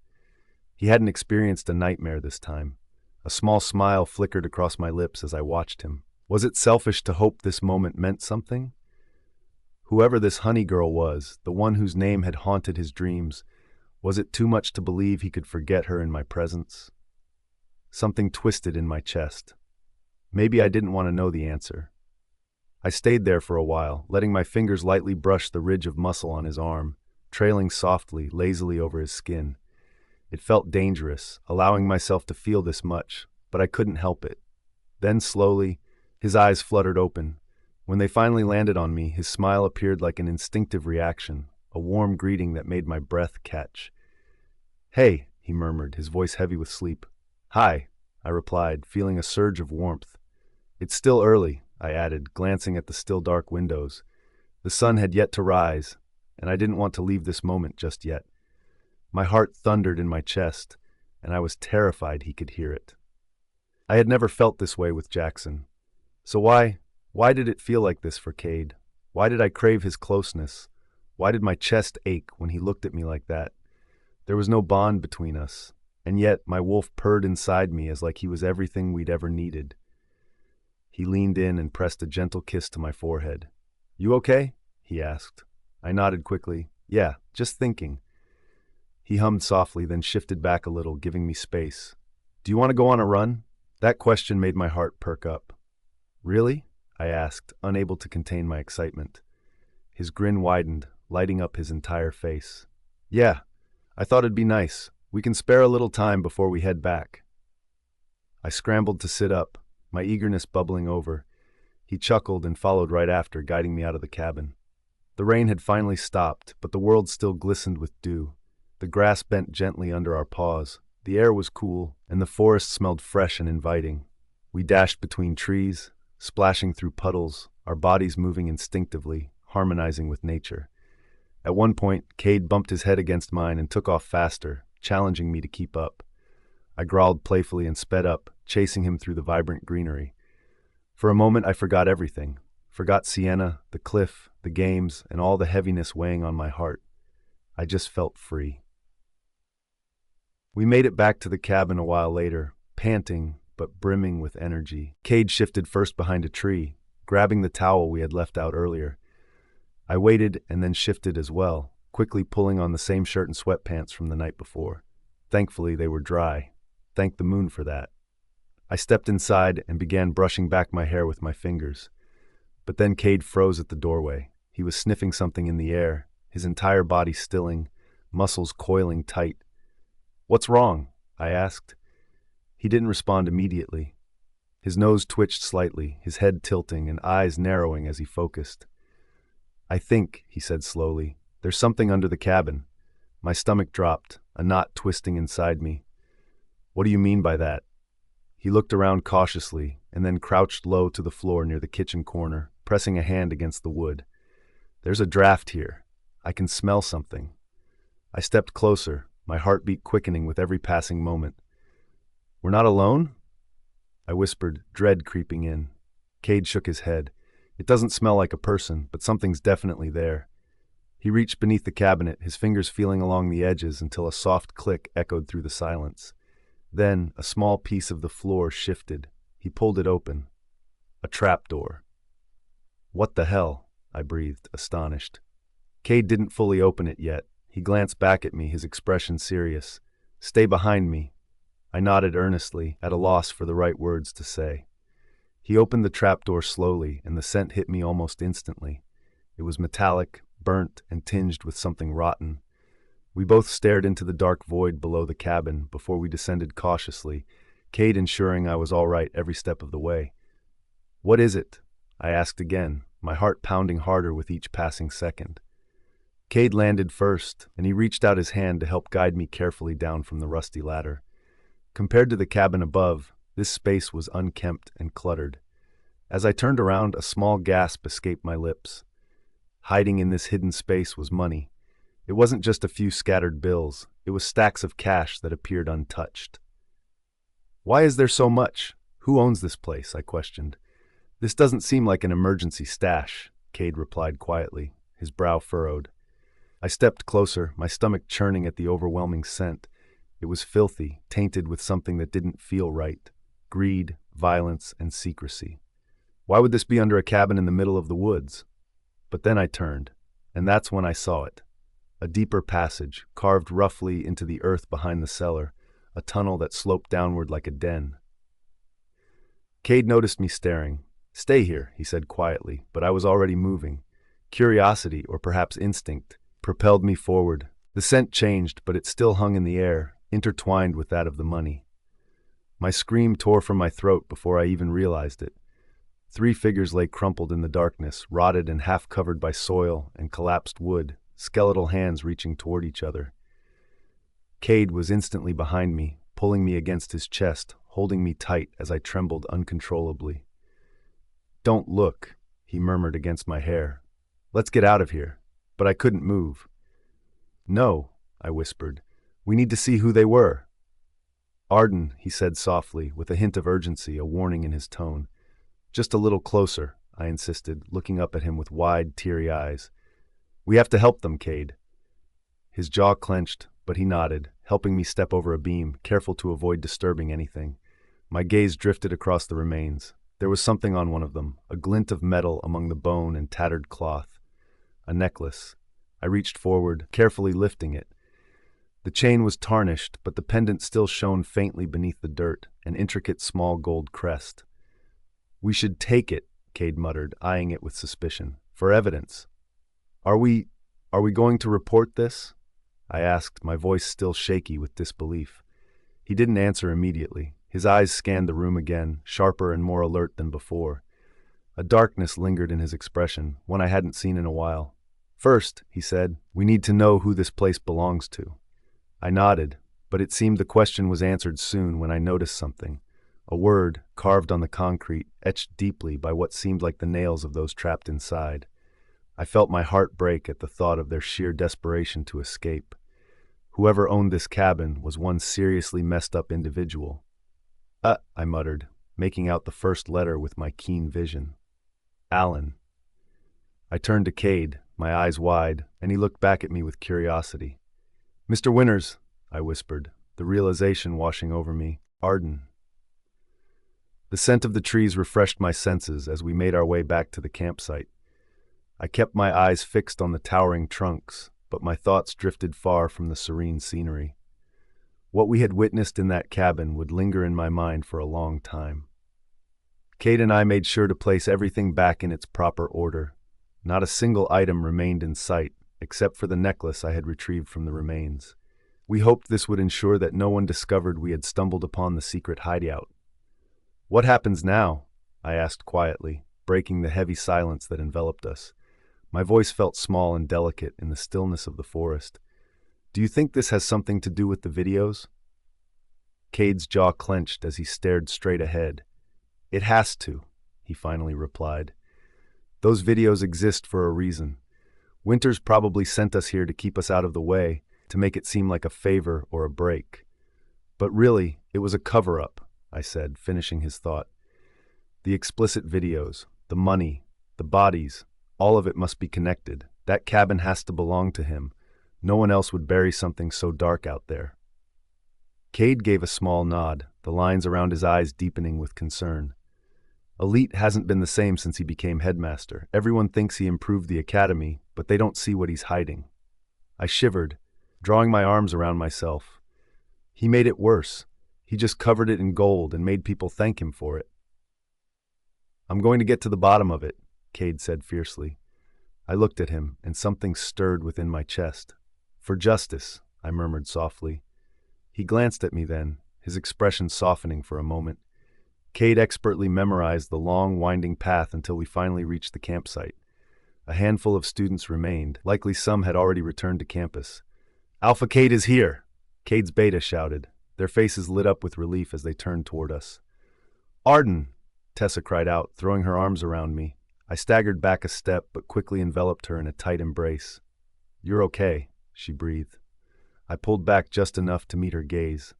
He hadn't experienced a nightmare this time. A small smile flickered across my lips as I watched him. Was it selfish to hope this moment meant something? Whoever this honey girl was, the one whose name had haunted his dreams, was it too much to believe he could forget her in my presence? Something twisted in my chest. Maybe I didn't want to know the answer. I stayed there for a while, letting my fingers lightly brush the ridge of muscle on his arm, trailing softly, lazily over his skin. It felt dangerous, allowing myself to feel this much, but I couldn't help it. Then slowly, his eyes fluttered open. When they finally landed on me, his smile appeared like an instinctive reaction, a warm greeting that made my breath catch. "Hey," he murmured, his voice heavy with sleep. "Hi," I replied, feeling a surge of warmth. "It's still early," I added, glancing at the still dark windows. The sun had yet to rise, and I didn't want to leave this moment just yet. My heart thundered in my chest, and I was terrified he could hear it. I had never felt this way with Jaxon. So why did it feel like this for Cade? Why did I crave his closeness? Why did my chest ache when he looked at me like that? There was no bond between us, and yet my wolf purred inside me as like he was everything we'd ever needed. He leaned in and pressed a gentle kiss to my forehead. "You okay?" he asked. I nodded quickly. "Yeah, just thinking." He hummed softly, then shifted back a little, giving me space. "Do you want to go on a run?" That question made my heart perk up. "Really?" I asked, unable to contain my excitement. His grin widened, lighting up his entire face. "Yeah, I thought it'd be nice. We can spare a little time before we head back." I scrambled to sit up, my eagerness bubbling over. He chuckled and followed right after, guiding me out of the cabin. The rain had finally stopped, but the world still glistened with dew. The grass bent gently under our paws. The air was cool, and the forest smelled fresh and inviting. We dashed between trees, splashing through puddles, our bodies moving instinctively, harmonizing with nature. At one point, Cade bumped his head against mine and took off faster, challenging me to keep up. I growled playfully and sped up, chasing him through the vibrant greenery. For a moment, I forgot everything. Forgot Sienna, the cliff, the games, and all the heaviness weighing on my heart. I just felt free. We made it back to the cabin a while later, panting but brimming with energy. Cade shifted first behind a tree, grabbing the towel we had left out earlier. I waited and then shifted as well, quickly pulling on the same shirt and sweatpants from the night before. Thankfully, they were dry. Thank the moon for that. I stepped inside and began brushing back my hair with my fingers. But then Cade froze at the doorway. He was sniffing something in the air, his entire body stilling, muscles coiling tight. "What's wrong?" I asked. He didn't respond immediately. His nose twitched slightly, his head tilting and eyes narrowing as he focused. "I think," he said slowly, "there's something under the cabin." My stomach dropped, a knot twisting inside me. "What do you mean by that?" He looked around cautiously and then crouched low to the floor near the kitchen corner, pressing a hand against the wood. There's a draft here. I can smell something. I stepped closer, my heartbeat quickening with every passing moment. We're not alone? I whispered, dread creeping in. Cade shook his head. It doesn't smell like a person, but something's definitely there. He reached beneath the cabinet, his fingers feeling along the edges until a soft click echoed through the silence. Then, a small piece of the floor shifted. He pulled it open. A trapdoor. What the hell? I breathed, astonished. Cade didn't fully open it yet. He glanced back at me, his expression serious. Stay behind me. I nodded earnestly, at a loss for the right words to say. He opened the trapdoor slowly, and the scent hit me almost instantly. It was metallic, burnt, and tinged with something rotten. We both stared into the dark void below the cabin before we descended cautiously, Cade ensuring I was all right every step of the way. What is it? I asked again, my heart pounding harder with each passing second. Cade landed first, and he reached out his hand to help guide me carefully down from the rusty ladder. Compared to the cabin above, this space was unkempt and cluttered. As I turned around, a small gasp escaped my lips. Hiding in this hidden space was money. It wasn't just a few scattered bills, it was stacks of cash that appeared untouched. Why is there so much? Who owns this place? I questioned. This doesn't seem like an emergency stash, Cade replied quietly, his brow furrowed. I stepped closer, my stomach churning at the overwhelming scent. It was filthy, tainted with something that didn't feel right. Greed, violence, and secrecy. Why would this be under a cabin in the middle of the woods? But then I turned, and that's when I saw it. A deeper passage, carved roughly into the earth behind the cellar, a tunnel that sloped downward like a den. Cade noticed me staring. Stay here, he said quietly, but I was already moving. Curiosity, or perhaps instinct, propelled me forward. The scent changed, but it still hung in the air, intertwined with that of the money. My scream tore from my throat before I even realized it. 3 figures lay crumpled in the darkness, rotted and half covered by soil and collapsed wood, skeletal hands reaching toward each other. Cade was instantly behind me, pulling me against his chest, holding me tight as I trembled uncontrollably. Don't look, he murmured against my hair. Let's get out of here. But I couldn't move. No, I whispered. We need to see who they were. Arden, he said softly, with a hint of urgency, a warning in his tone. Just a little closer, I insisted, looking up at him with wide, teary eyes. We have to help them, Cade. His jaw clenched, but he nodded, helping me step over a beam, careful to avoid disturbing anything. My gaze drifted across the remains. There was something on one of them, a glint of metal among the bone and tattered cloth. A necklace. I reached forward, carefully lifting it. The chain was tarnished, but the pendant still shone faintly beneath the dirt, an intricate small gold crest. We should take it, Cade muttered, eyeing it with suspicion. For evidence. Are we going to report this? I asked, my voice still shaky with disbelief. He didn't answer immediately. His eyes scanned the room again, sharper and more alert than before. A darkness lingered in his expression, one I hadn't seen in a while. First, he said, we need to know who this place belongs to. I nodded, but it seemed the question was answered soon when I noticed something. A word, carved on the concrete, etched deeply by what seemed like the nails of those trapped inside. I felt my heart break at the thought of their sheer desperation to escape. Whoever owned this cabin was one seriously messed up individual. I muttered, making out the first letter with my keen vision. Alan. I turned to Cade, my eyes wide, and he looked back at me with curiosity. Mr. Winters, I whispered, the realization washing over me. Arden. The scent of the trees refreshed my senses as we made our way back to the campsite. I kept my eyes fixed on the towering trunks, but my thoughts drifted far from the serene scenery. What we had witnessed in that cabin would linger in my mind for a long time. Cade and I made sure to place everything back in its proper order. Not a single item remained in sight, except for the necklace I had retrieved from the remains. We hoped this would ensure that no one discovered we had stumbled upon the secret hideout. What happens now? I asked quietly, breaking the heavy silence that enveloped us. My voice felt small and delicate in the stillness of the forest. Do you think this has something to do with the videos? Cade's jaw clenched as he stared straight ahead. It has to, he finally replied. Those videos exist for a reason. Winters probably sent us here to keep us out of the way, to make it seem like a favor or a break. But really, it was a cover-up, I said, finishing his thought. The explicit videos, the money, the bodies, all of it must be connected. That cabin has to belong to him. No one else would bury something so dark out there. Cade gave a small nod, the lines around his eyes deepening with concern. Elite hasn't been the same since he became headmaster. Everyone thinks he improved the academy, but they don't see what he's hiding. I shivered, drawing my arms around myself. He made it worse. He just covered it in gold and made people thank him for it. I'm going to get to the bottom of it, Cade said fiercely. I looked at him, and something stirred within my chest. For justice, I murmured softly. He glanced at me then, his expression softening for a moment. Cade expertly memorized the long, winding path until we finally reached the campsite. A handful of students remained, likely some had already returned to campus. Alpha Cade is here! Cade's beta shouted. Their faces lit up with relief as they turned toward us. Arden! Tessa cried out, throwing her arms around me. I staggered back a step, but quickly enveloped her in a tight embrace. You're okay, she breathed. I pulled back just enough to meet her gaze.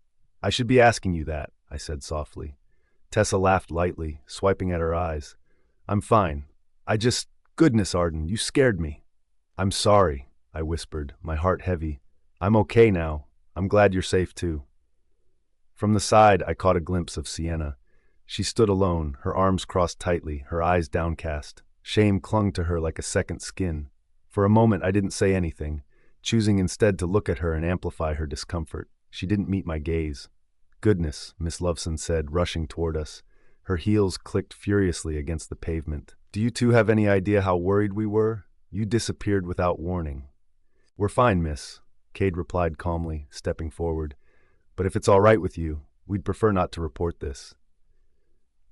I should be asking you that, I said softly. Tessa laughed lightly, swiping at her eyes. I'm fine. Goodness, Arden, you scared me. I'm sorry, I whispered, my heart heavy. I'm okay now. I'm glad you're safe too. From the side, I caught a glimpse of Sienna. She stood alone, her arms crossed tightly, her eyes downcast. Shame clung to her like a second skin. For a moment, I didn't say anything, choosing instead to look at her and amplify her discomfort. She didn't meet my gaze. Goodness, Miss Loveson said, rushing toward us. Her heels clicked furiously against the pavement. Do you two have any idea how worried we were? You disappeared without warning. We're fine, miss, Cade replied calmly, stepping forward. But if it's all right with you, we'd prefer not to report this.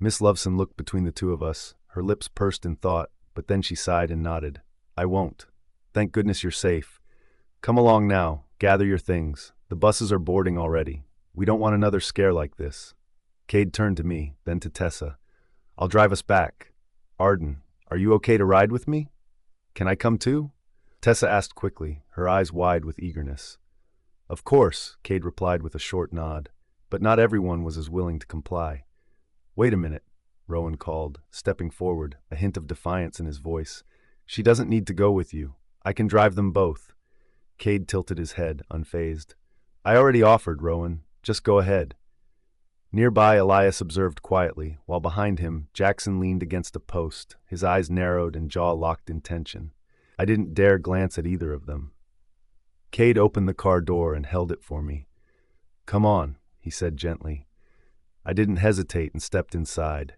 Miss Loveson looked between the two of us, her lips pursed in thought, but then she sighed and nodded. I won't. Thank goodness you're safe. Come along now, gather your things. The buses are boarding already. We don't want another scare like this. Cade turned to me, then to Tessa. I'll drive us back. Arden, are you okay to ride with me? Can I come too? Tessa asked quickly, her eyes wide with eagerness. Of course, Cade replied with a short nod, but not everyone was as willing to comply. Wait a minute, Rowan called, stepping forward, a hint of defiance in his voice. She doesn't need to go with you. I can drive them both. Cade tilted his head, unfazed. I already offered, Rowan. Just go ahead. Nearby, Elias observed quietly, while behind him, Jaxon leaned against a post, his eyes narrowed and jaw locked in tension. I didn't dare glance at either of them. Cade opened the car door and held it for me. Come on, he said gently. I didn't hesitate and stepped inside.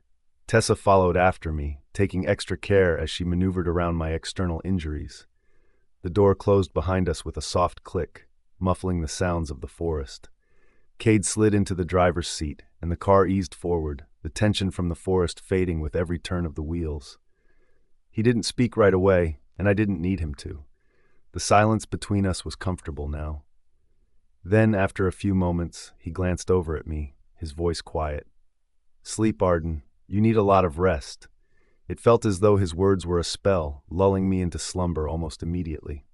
Tessa followed after me, taking extra care as she maneuvered around my external injuries. The door closed behind us with a soft click, muffling the sounds of the forest. Cade slid into the driver's seat, and the car eased forward, the tension from the forest fading with every turn of the wheels. He didn't speak right away, and I didn't need him to. The silence between us was comfortable now. Then, after a few moments, he glanced over at me, his voice quiet. Sleep, Arden. You need a lot of rest. It felt as though his words were a spell, lulling me into slumber almost immediately.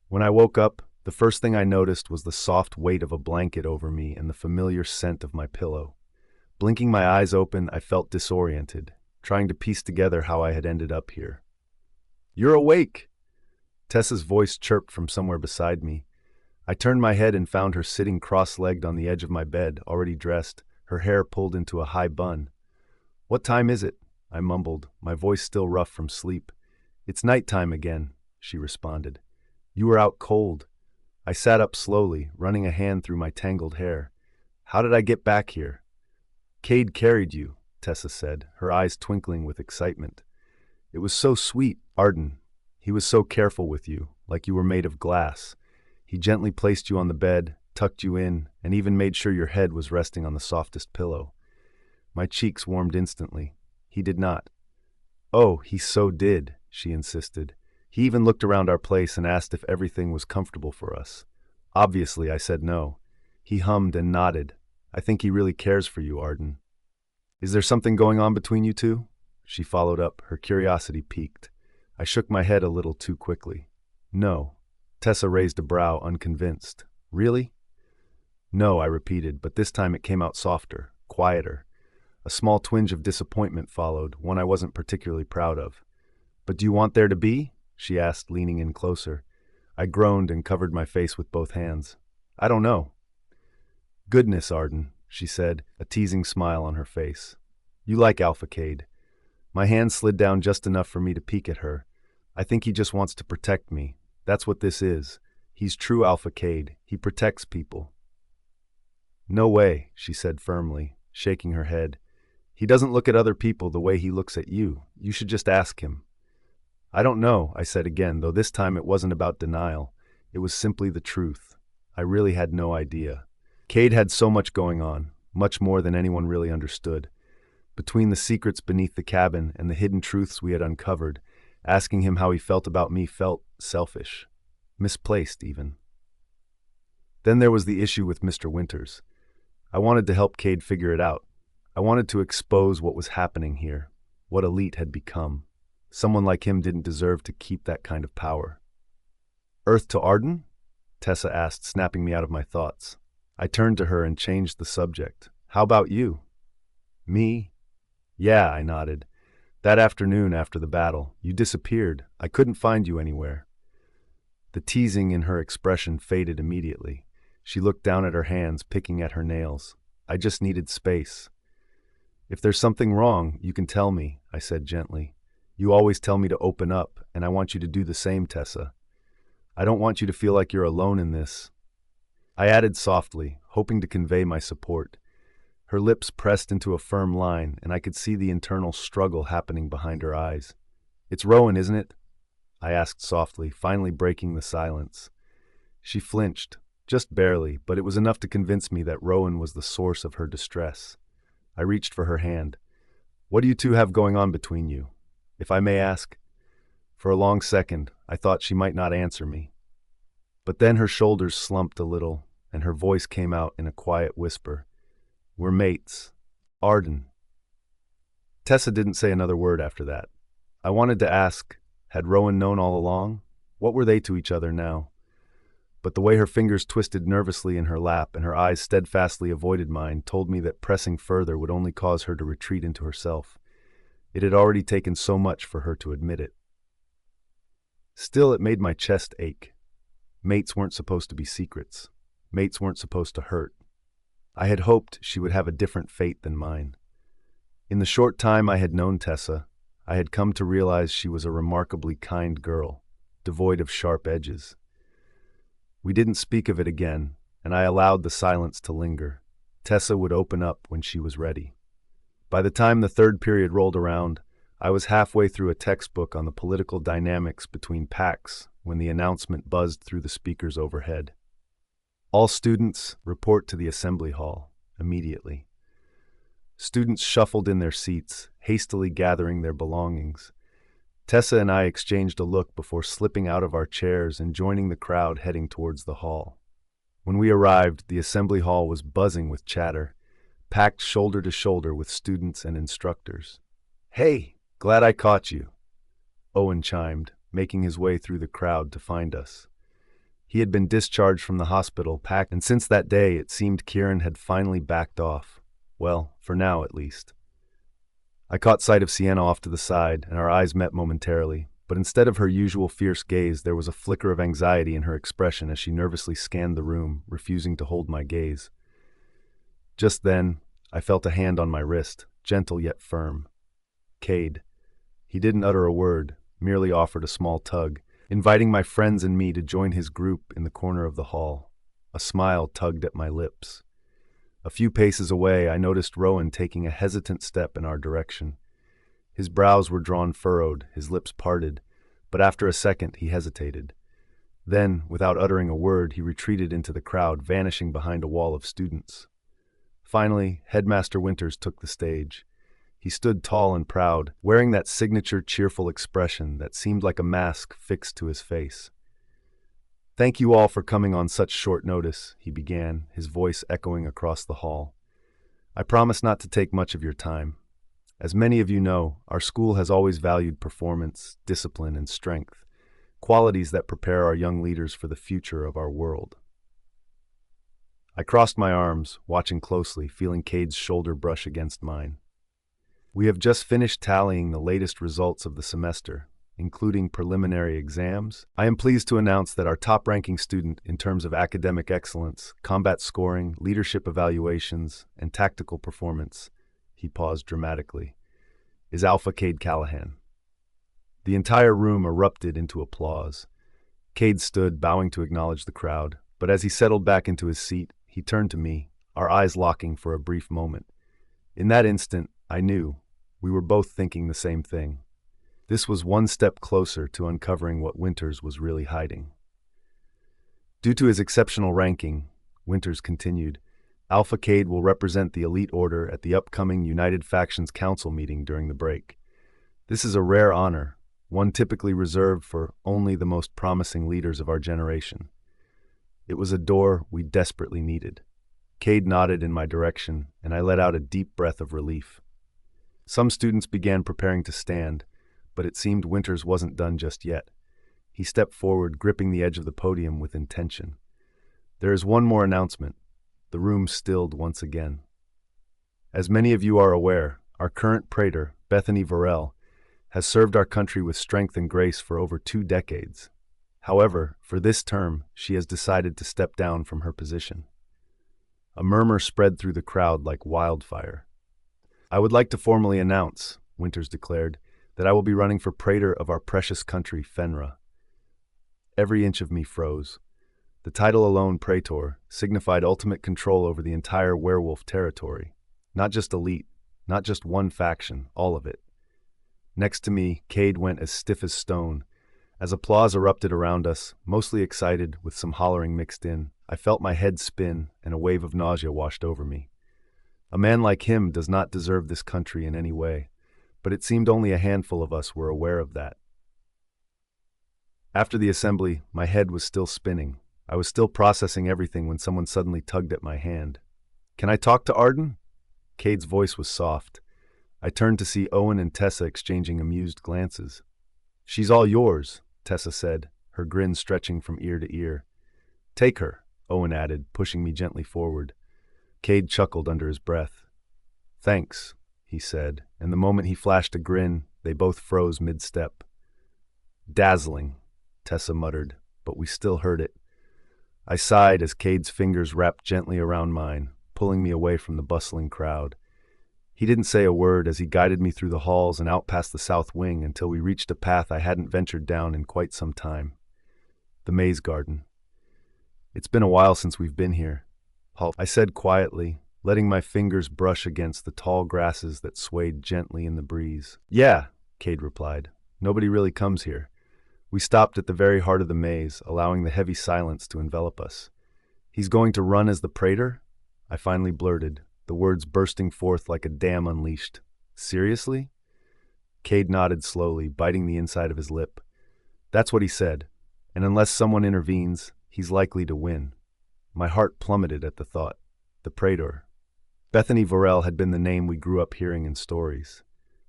When I woke up, the first thing I noticed was the soft weight of a blanket over me and the familiar scent of my pillow. Blinking my eyes open, I felt disoriented, trying to piece together how I had ended up here. You're awake! Tessa's voice chirped from somewhere beside me. I turned my head and found her sitting cross-legged on the edge of my bed, already dressed, her hair pulled into a high bun. What time is it? I mumbled, my voice still rough from sleep. It's nighttime again, she responded. You were out cold. I sat up slowly, running a hand through my tangled hair. How did I get back here? Cade carried you, Tessa said, her eyes twinkling with excitement. It was so sweet, Arden. He was so careful with you, like you were made of glass. He gently placed you on the bed, tucked you in, and even made sure your head was resting on the softest pillow. My cheeks warmed instantly. He did not. Oh, he so did, she insisted. He even looked around our place and asked if everything was comfortable for us. Obviously, I said no. He hummed and nodded. I think he really cares for you, Arden. Is there something going on between you two? She followed up, her curiosity piqued. I shook my head a little too quickly. No. Tessa raised a brow, unconvinced. Really? No, I repeated, but this time it came out softer, quieter. A small twinge of disappointment followed, one I wasn't particularly proud of. But do you want there to be? She asked, leaning in closer. I groaned and covered my face with both hands. I don't know. Goodness, Arden, she said, a teasing smile on her face. You like Alpha Cade. My hand slid down just enough for me to peek at her. I think he just wants to protect me. That's what this is. He's true Alpha Cade. He protects people. No way, she said firmly, shaking her head. He doesn't look at other people the way he looks at you. You should just ask him. I don't know, I said again, though this time it wasn't about denial. It was simply the truth. I really had no idea. Cade had so much going on, much more than anyone really understood. Between the secrets beneath the cabin and the hidden truths we had uncovered, asking him how he felt about me felt selfish. Misplaced, even. Then there was the issue with Mr. Winters. I wanted to help Cade figure it out. I wanted to expose what was happening here, what Elite had become. Someone like him didn't deserve to keep that kind of power. Earth to Arden? Tessa asked, snapping me out of my thoughts. I turned to her and changed the subject. How about you? Me? Yeah, I nodded. That afternoon after the battle, you disappeared. I couldn't find you anywhere. The teasing in her expression faded immediately. She looked down at her hands, picking at her nails. I just needed space. If there's something wrong, you can tell me, I said gently. You always tell me to open up, and I want you to do the same, Tessa. I don't want you to feel like you're alone in this. I added softly, hoping to convey my support. Her lips pressed into a firm line, and I could see the internal struggle happening behind her eyes. It's Rowan, isn't it? I asked softly, finally breaking the silence. She flinched, just barely, but it was enough to convince me that Rowan was the source of her distress. I reached for her hand. What do you two have going on between you, if I may ask? For a long second, I thought she might not answer me. But then her shoulders slumped a little, and her voice came out in a quiet whisper. We're mates. Arden. Tessa didn't say another word after that. I wanted to ask, had Rowan known all along? What were they to each other now? But the way her fingers twisted nervously in her lap and her eyes steadfastly avoided mine told me that pressing further would only cause her to retreat into herself. It had already taken so much for her to admit it. Still, it made my chest ache. Mates weren't supposed to be secrets. Mates weren't supposed to hurt. I had hoped she would have a different fate than mine. In the short time I had known Tessa, I had come to realize she was a remarkably kind girl, devoid of sharp edges. We didn't speak of it again, and I allowed the silence to linger. Tessa would open up when she was ready. By the time the third period rolled around, I was halfway through a textbook on the political dynamics between packs when the announcement buzzed through the speakers overhead. All students report to the assembly hall immediately. Students shuffled in their seats, hastily gathering their belongings. Tessa and I exchanged a look before slipping out of our chairs and joining the crowd heading towards the hall. When we arrived, the assembly hall was buzzing with chatter, packed shoulder to shoulder with students and instructors. Hey, glad I caught you, Owen chimed, making his way through the crowd to find us. He had been discharged from the hospital, packed, and since that day it seemed Kieran had finally backed off. Well, for now at least. I caught sight of Sienna off to the side, and our eyes met momentarily, but instead of her usual fierce gaze, there was a flicker of anxiety in her expression as she nervously scanned the room, refusing to hold my gaze. Just then, I felt a hand on my wrist, gentle yet firm. Cade. He didn't utter a word, merely offered a small tug, inviting my friends and me to join his group in the corner of the hall. A smile tugged at my lips. A few paces away, I noticed Rowan taking a hesitant step in our direction. His brows were drawn furrowed, his lips parted, but after a second he hesitated. Then, without uttering a word, he retreated into the crowd, vanishing behind a wall of students. Finally, Headmaster Winters took the stage. He stood tall and proud, wearing that signature cheerful expression that seemed like a mask fixed to his face. Thank you all for coming on such short notice, he began, his voice echoing across the hall. I promise not to take much of your time. As many of you know, our school has always valued performance, discipline, and strength, qualities that prepare our young leaders for the future of our world. I crossed my arms, watching closely, feeling Cade's shoulder brush against mine. We have just finished tallying the latest results of the semester, including preliminary exams. I am pleased to announce that our top-ranking student in terms of academic excellence, combat scoring, leadership evaluations, and tactical performance, he paused dramatically, is Alpha Cade Callahan. The entire room erupted into applause. Cade stood, bowing to acknowledge the crowd, but as he settled back into his seat, he turned to me, our eyes locking for a brief moment. In that instant, I knew we were both thinking the same thing. This was one step closer to uncovering what Winters was really hiding. Due to his exceptional ranking, Winters continued, Alpha Cade will represent the elite order at the upcoming United Factions Council meeting during the break. This is a rare honor, one typically reserved for only the most promising leaders of our generation. It was a door we desperately needed. Cade nodded in my direction, and I let out a deep breath of relief. Some students began preparing to stand, but it seemed Winters wasn't done just yet. He stepped forward, gripping the edge of the podium with intention. There is one more announcement. The room stilled once again. As many of you are aware, our current praetor, Bethany Varel, has served our country with strength and grace for over 2 decades. However, for this term, she has decided to step down from her position. A murmur spread through the crowd like wildfire. I would like to formally announce, Winters declared, that I will be running for praetor of our precious country, Fenra. Every inch of me froze. The title alone, praetor, signified ultimate control over the entire werewolf territory. Not just elite, not just one faction, all of it. Next to me, Cade went as stiff as stone. As applause erupted around us, mostly excited, with some hollering mixed in, I felt my head spin and a wave of nausea washed over me. A man like him does not deserve this country in any way, but it seemed only a handful of us were aware of that. After the assembly, my head was still spinning. I was still processing everything when someone suddenly tugged at my hand. "Can I talk to Arden?" Cade's voice was soft. I turned to see Owen and Tessa exchanging amused glances. "She's all yours," Tessa said, her grin stretching from ear to ear. "Take her," Owen added, pushing me gently forward. Cade chuckled under his breath. "Thanks," he said, and the moment he flashed a grin, they both froze mid-step. "Dazzling," Tessa muttered, but we still heard it. I sighed as Cade's fingers wrapped gently around mine, pulling me away from the bustling crowd. He didn't say a word as he guided me through the halls and out past the south wing until we reached a path I hadn't ventured down in quite some time. The maze garden. "It's been a while since we've been here," I said quietly, letting my fingers brush against the tall grasses that swayed gently in the breeze. "Yeah," Cade replied. "Nobody really comes here." We stopped at the very heart of the maze, allowing the heavy silence to envelop us. "He's going to run as the praetor?" I finally blurted, the words bursting forth like a dam unleashed. "Seriously?" Cade nodded slowly, biting the inside of his lip. "That's what he said, and unless someone intervenes, he's likely to win." My heart plummeted at the thought. The praetor. Bethany Varel had been the name we grew up hearing in stories.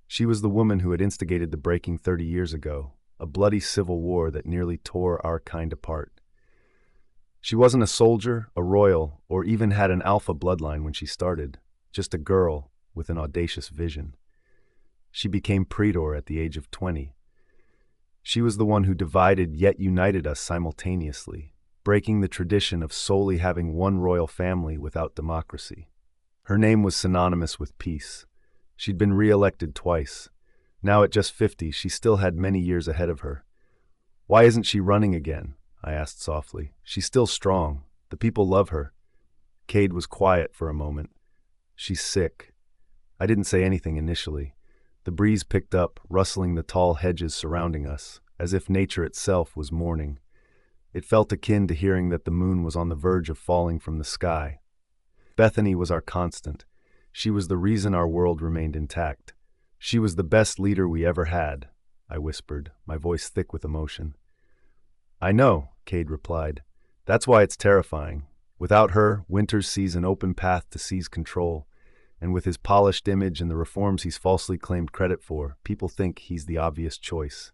She was the woman who had instigated the breaking 30 years ago, a bloody civil war that nearly tore our kind apart. She wasn't a soldier, a royal, or even had an alpha bloodline when she started, just a girl with an audacious vision. She became praetor at the age of 20. She was the one who divided yet united us simultaneously, breaking the tradition of solely having one royal family without democracy. Her name was synonymous with peace. She'd been re-elected twice. Now at just 50, she still had many years ahead of her. "Why isn't she running again?" I asked softly. "She's still strong. The people love her." Cade was quiet for a moment. "She's sick." I didn't say anything initially. The breeze picked up, rustling the tall hedges surrounding us, as if nature itself was mourning. It felt akin to hearing that the moon was on the verge of falling from the sky. Bethany was our constant. She was the reason our world remained intact. "She was the best leader we ever had," I whispered, my voice thick with emotion. "I know," Cade replied. "That's why it's terrifying. Without her, Winters sees an open path to seize control. And with his polished image and the reforms he's falsely claimed credit for, people think he's the obvious choice.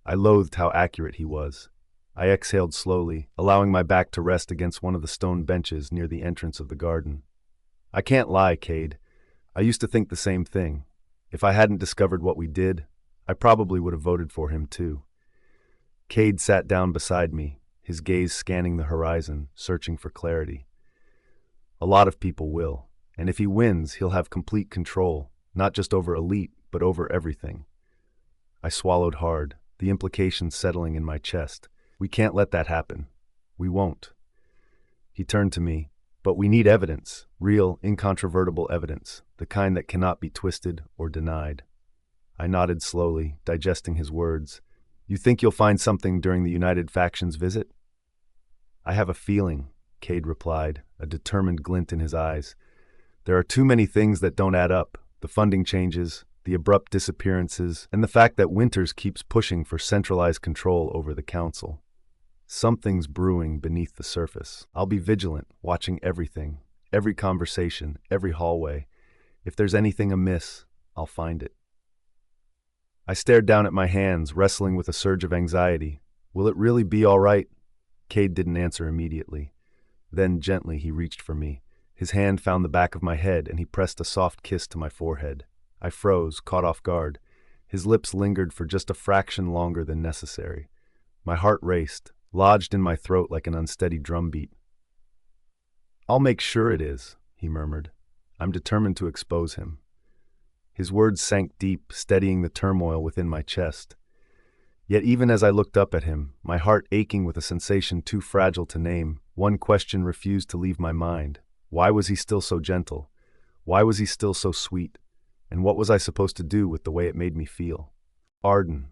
I loathed how accurate he was. I exhaled slowly, allowing my back to rest against one of the stone benches near the entrance of the garden. I can't lie, Cade. I used to think the same thing. If I hadn't discovered what we did, I probably would have voted for him too. Cade sat down beside me, his gaze scanning the horizon, searching for clarity. A lot of people will, and if he wins, he'll have complete control, not just over elite, but over everything. I swallowed hard, the implications settling in my chest. We can't let that happen. We won't. He turned to me. But we need evidence, real, incontrovertible evidence, the kind that cannot be twisted or denied. I nodded slowly, digesting his words. You think you'll find something during the United Factions visit? I have a feeling, Cade replied, a determined glint in his eyes. There are too many things that don't add up. The funding changes, the abrupt disappearances, and the fact that Winters keeps pushing for centralized control over the Council. Something's brewing beneath the surface. I'll be vigilant, watching everything, every conversation, every hallway. If there's anything amiss, I'll find it. I stared down at my hands, wrestling with a surge of anxiety. Will it really be all right? Cade didn't answer immediately. Then, gently, he reached for me. His hand found the back of my head, and he pressed a soft kiss to my forehead. I froze, caught off guard. His lips lingered for just a fraction longer than necessary. My heart raced, lodged in my throat like an unsteady drumbeat. I'll make sure it is, he murmured. I'm determined to expose him. His words sank deep, steadying the turmoil within my chest. Yet even as I looked up at him, my heart aching with a sensation too fragile to name, one question refused to leave my mind. Why was he still so gentle? Why was he still so sweet? And what was I supposed to do with the way it made me feel? Arden.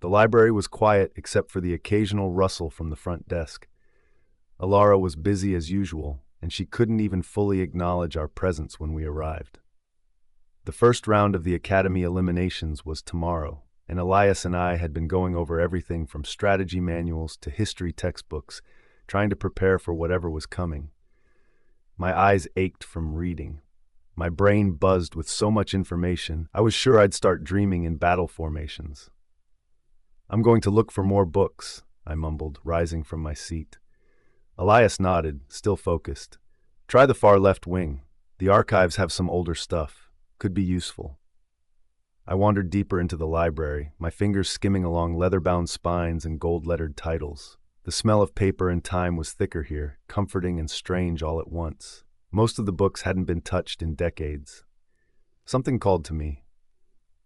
The library was quiet except for the occasional rustle from the front desk. Alara was busy as usual, and she couldn't even fully acknowledge our presence when we arrived. The first round of the Academy eliminations was tomorrow, and Elias and I had been going over everything from strategy manuals to history textbooks, trying to prepare for whatever was coming. My eyes ached from reading. My brain buzzed with so much information, I was sure I'd start dreaming in battle formations. I'm going to look for more books, I mumbled, rising from my seat. Elias nodded, still focused. Try the far left wing. The archives have some older stuff. Could be useful. I wandered deeper into the library, my fingers skimming along leather-bound spines and gold-lettered titles. The smell of paper and time was thicker here, comforting and strange all at once. Most of the books hadn't been touched in decades. Something called to me.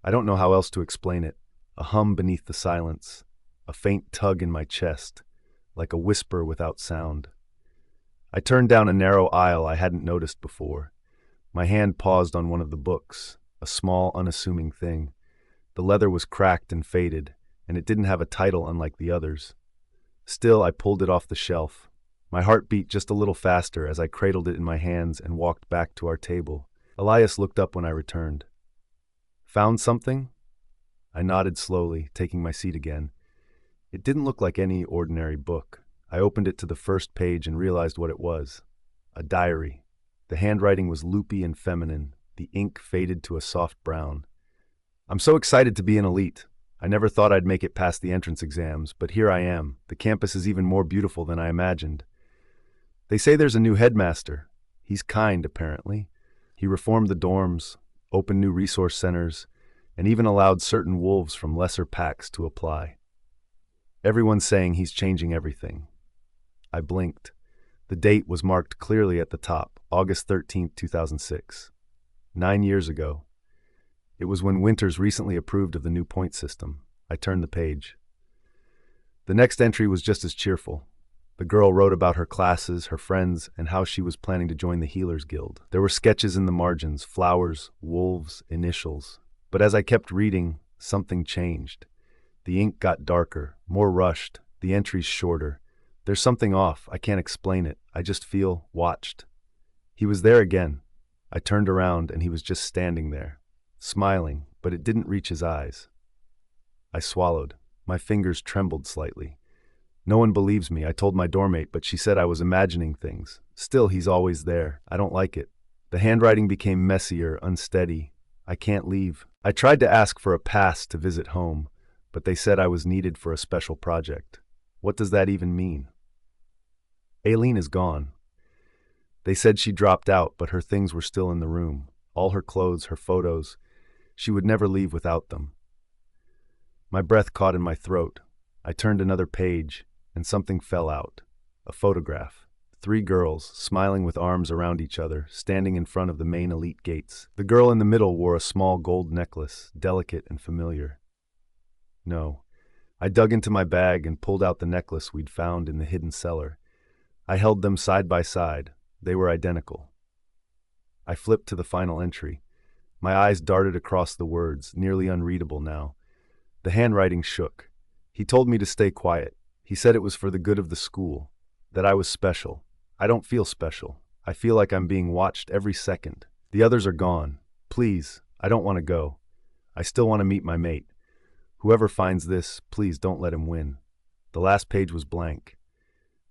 I don't know how else to explain it. A hum beneath the silence, a faint tug in my chest, like a whisper without sound. I turned down a narrow aisle I hadn't noticed before. My hand paused on one of the books, a small, unassuming thing. The leather was cracked and faded, and it didn't have a title unlike the others. Still, I pulled it off the shelf. My heart beat just a little faster as I cradled it in my hands and walked back to our table. Elias looked up when I returned. Found something? I nodded slowly, taking my seat again. It didn't look like any ordinary book. I opened it to the first page and realized what it was. A diary. The handwriting was loopy and feminine, the ink faded to a soft brown. I'm so excited to be an elite. I never thought I'd make it past the entrance exams, but here I am. The campus is even more beautiful than I imagined. They say there's a new headmaster. He's kind, apparently. He reformed the dorms, opened new resource centers, and even allowed certain wolves from lesser packs to apply. Everyone's saying he's changing everything. I blinked. The date was marked clearly at the top, August 13, 2006. 9 years ago. It was when Winters recently approved of the new point system. I turned the page. The next entry was just as cheerful. The girl wrote about her classes, her friends, and how she was planning to join the Healers Guild. There were sketches in the margins, flowers, wolves, initials. But as I kept reading, something changed. The ink got darker, more rushed, the entries shorter. There's something off. I can't explain it. I just feel watched. He was there again. I turned around and he was just standing there, smiling, but it didn't reach his eyes. I swallowed. My fingers trembled slightly. No one believes me. I told my doormate, but she said I was imagining things. Still, he's always there. I don't like it. The handwriting became messier, unsteady. I can't leave. I tried to ask for a pass to visit home, but they said I was needed for a special project. What does that even mean? Aileen is gone. They said she dropped out, but her things were still in the room. All her clothes, her photos. She would never leave without them. My breath caught in my throat. I turned another page, and something fell out. A photograph. 3 girls, smiling with arms around each other, standing in front of the main elite gates. The girl in the middle wore a small gold necklace, delicate and familiar. No. I dug into my bag and pulled out the necklace we'd found in the hidden cellar. I held them side by side. They were identical. I flipped to the final entry. My eyes darted across the words, nearly unreadable now. The handwriting shook. He told me to stay quiet. He said it was for the good of the school, that I was special. I don't feel special. I feel like I'm being watched every second. The others are gone. Please, I don't want to go. I still want to meet my mate. Whoever finds this, please don't let him win. The last page was blank.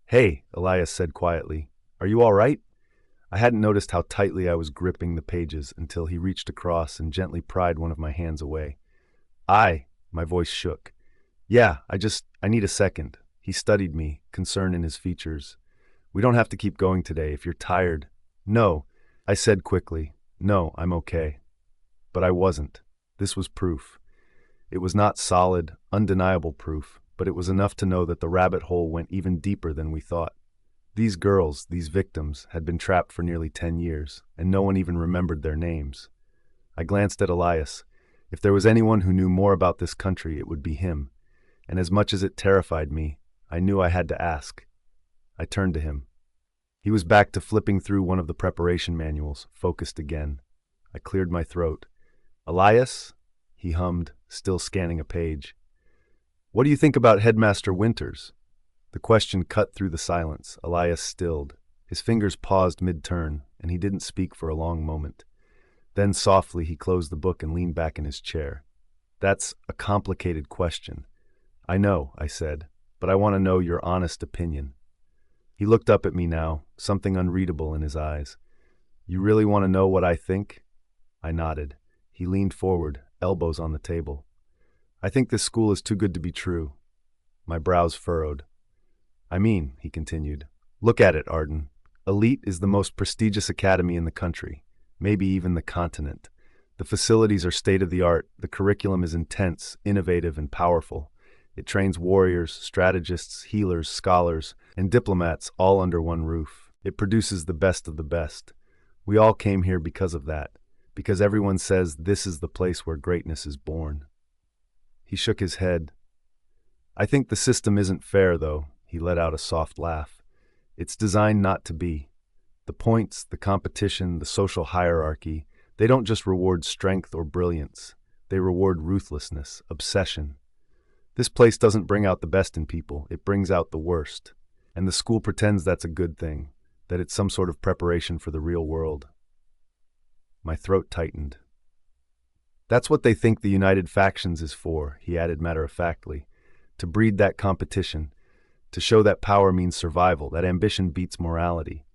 Hey, Elias said quietly. Are you all right? I hadn't noticed how tightly I was gripping the pages until he reached across and gently pried one of my hands away. My voice shook. Yeah, I need a second. He studied me, concern in his features. We don't have to keep going today if you're tired. No, I said quickly. No, I'm okay. But I wasn't. This was proof. It was not solid, undeniable proof, but it was enough to know that the rabbit hole went even deeper than we thought. These girls, these victims, had been trapped for nearly 10 years, and no one even remembered their names. I glanced at Elias. If there was anyone who knew more about this country, it would be him. And as much as it terrified me, I knew I had to ask. I turned to him. He was back to flipping through one of the preparation manuals, focused again. I cleared my throat. Elias? He hummed, still scanning a page. What do you think about Headmaster Winters? The question cut through the silence. Elias stilled. His fingers paused mid-turn, and he didn't speak for a long moment. Then softly he closed the book and leaned back in his chair. That's a complicated question. I know, I said, but I want to know your honest opinion. He looked up at me now, something unreadable in his eyes. You really want to know what I think? I nodded. He leaned forward, elbows on the table. I think this school is too good to be true. My brows furrowed. I mean, he continued, look at it, Arden. Elite is the most prestigious academy in the country, maybe even the continent. The facilities are state-of-the-art, the curriculum is intense, innovative, and powerful. It trains warriors, strategists, healers, scholars, and diplomats all under one roof. It produces the best of the best. We all came here because of that, because everyone says this is the place where greatness is born. He shook his head. I think the system isn't fair, though. He let out a soft laugh. It's designed not to be. The points, the competition, the social hierarchy, they don't just reward strength or brilliance. They reward ruthlessness, obsession. This place doesn't bring out the best in people, it brings out the worst. And the school pretends that's a good thing, that it's some sort of preparation for the real world. My throat tightened. That's what they think the United Factions is for, he added matter-of-factly, to breed that competition, to show that power means survival, that ambition beats morality.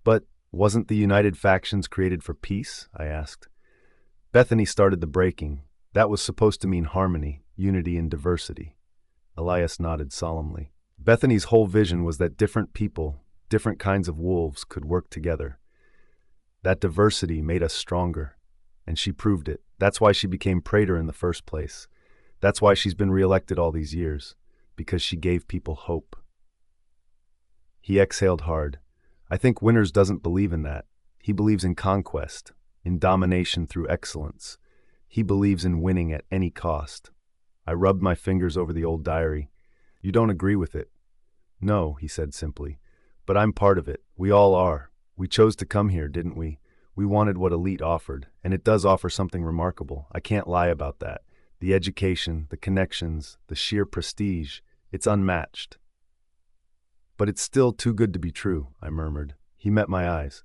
But wasn't the United Factions created for peace? I asked. Bethany started the breaking. That was supposed to mean harmony, unity and diversity. Elias nodded solemnly. Bethany's whole vision was that different people, different kinds of wolves could work together. That diversity made us stronger, and she proved it. That's why she became Praetor in the first place. That's why she's been reelected all these years, because she gave people hope. He exhaled hard. I think Winters doesn't believe in that. He believes in conquest, in domination through excellence. He believes in winning at any cost. I rubbed my fingers over the old diary. You don't agree with it? No, he said simply. But I'm part of it. We all are. We chose to come here, didn't we? We wanted what Elite offered, and it does offer something remarkable. I can't lie about that. The education, the connections, the sheer prestige, it's unmatched. But it's still too good to be true, I murmured. He met my eyes.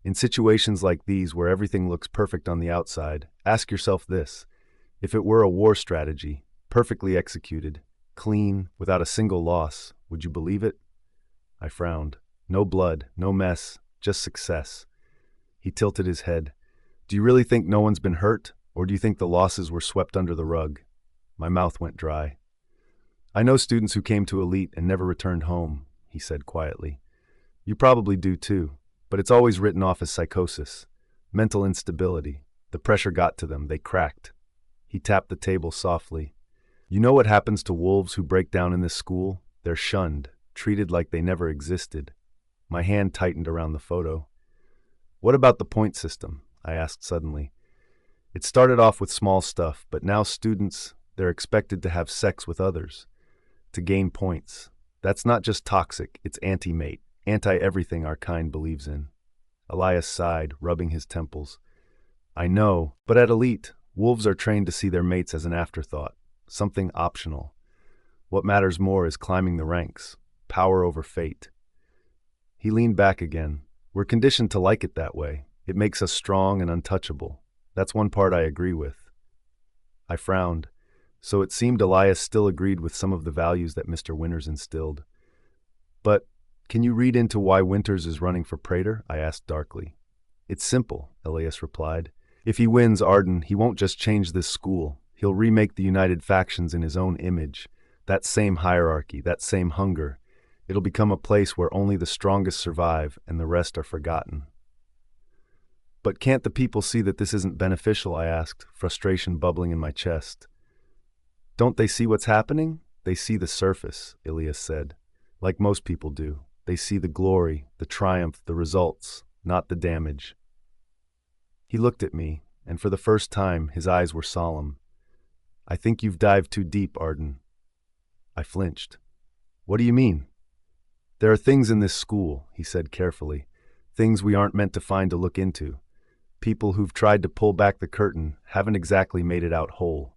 In situations like these where everything looks perfect on the outside, ask yourself this. If it were a war strategy, perfectly executed, clean, without a single loss, would you believe it? I frowned. No blood, no mess, just success. He tilted his head. Do you really think no one's been hurt, or do you think the losses were swept under the rug? My mouth went dry. I know students who came to Elite and never returned home, he said quietly. You probably do too, but it's always written off as psychosis, mental instability. The pressure got to them, they cracked. He tapped the table softly. You know what happens to wolves who break down in this school? They're shunned, treated like they never existed. My hand tightened around the photo. What about the point system? I asked suddenly. It started off with small stuff, but now students, they're expected to have sex with others, to gain points. That's not just toxic, it's anti-mate, anti-everything our kind believes in. Elias sighed, rubbing his temples. I know, but at Elite, wolves are trained to see their mates as an afterthought, something optional. What matters more is climbing the ranks, power over fate. He leaned back again. We're conditioned to like it that way. It makes us strong and untouchable. That's one part I agree with. I frowned. So it seemed Elias still agreed with some of the values that Mr. Winters instilled. But can you read into why Winters is running for praetor? I asked darkly. It's simple, Elias replied. If he wins Arden, he won't just change this school. He'll remake the united factions in his own image. That same hierarchy, that same hunger. It'll become a place where only the strongest survive and the rest are forgotten. But can't the people see that this isn't beneficial? I asked, frustration bubbling in my chest. Don't they see what's happening? They see the surface, Elias said. Like most people do. They see the glory, the triumph, the results, not the damage. He looked at me, and for the first time, his eyes were solemn. I think you've dived too deep, Arden. I flinched. What do you mean? There are things in this school, he said carefully, things we aren't meant to find to look into. People who've tried to pull back the curtain haven't exactly made it out whole.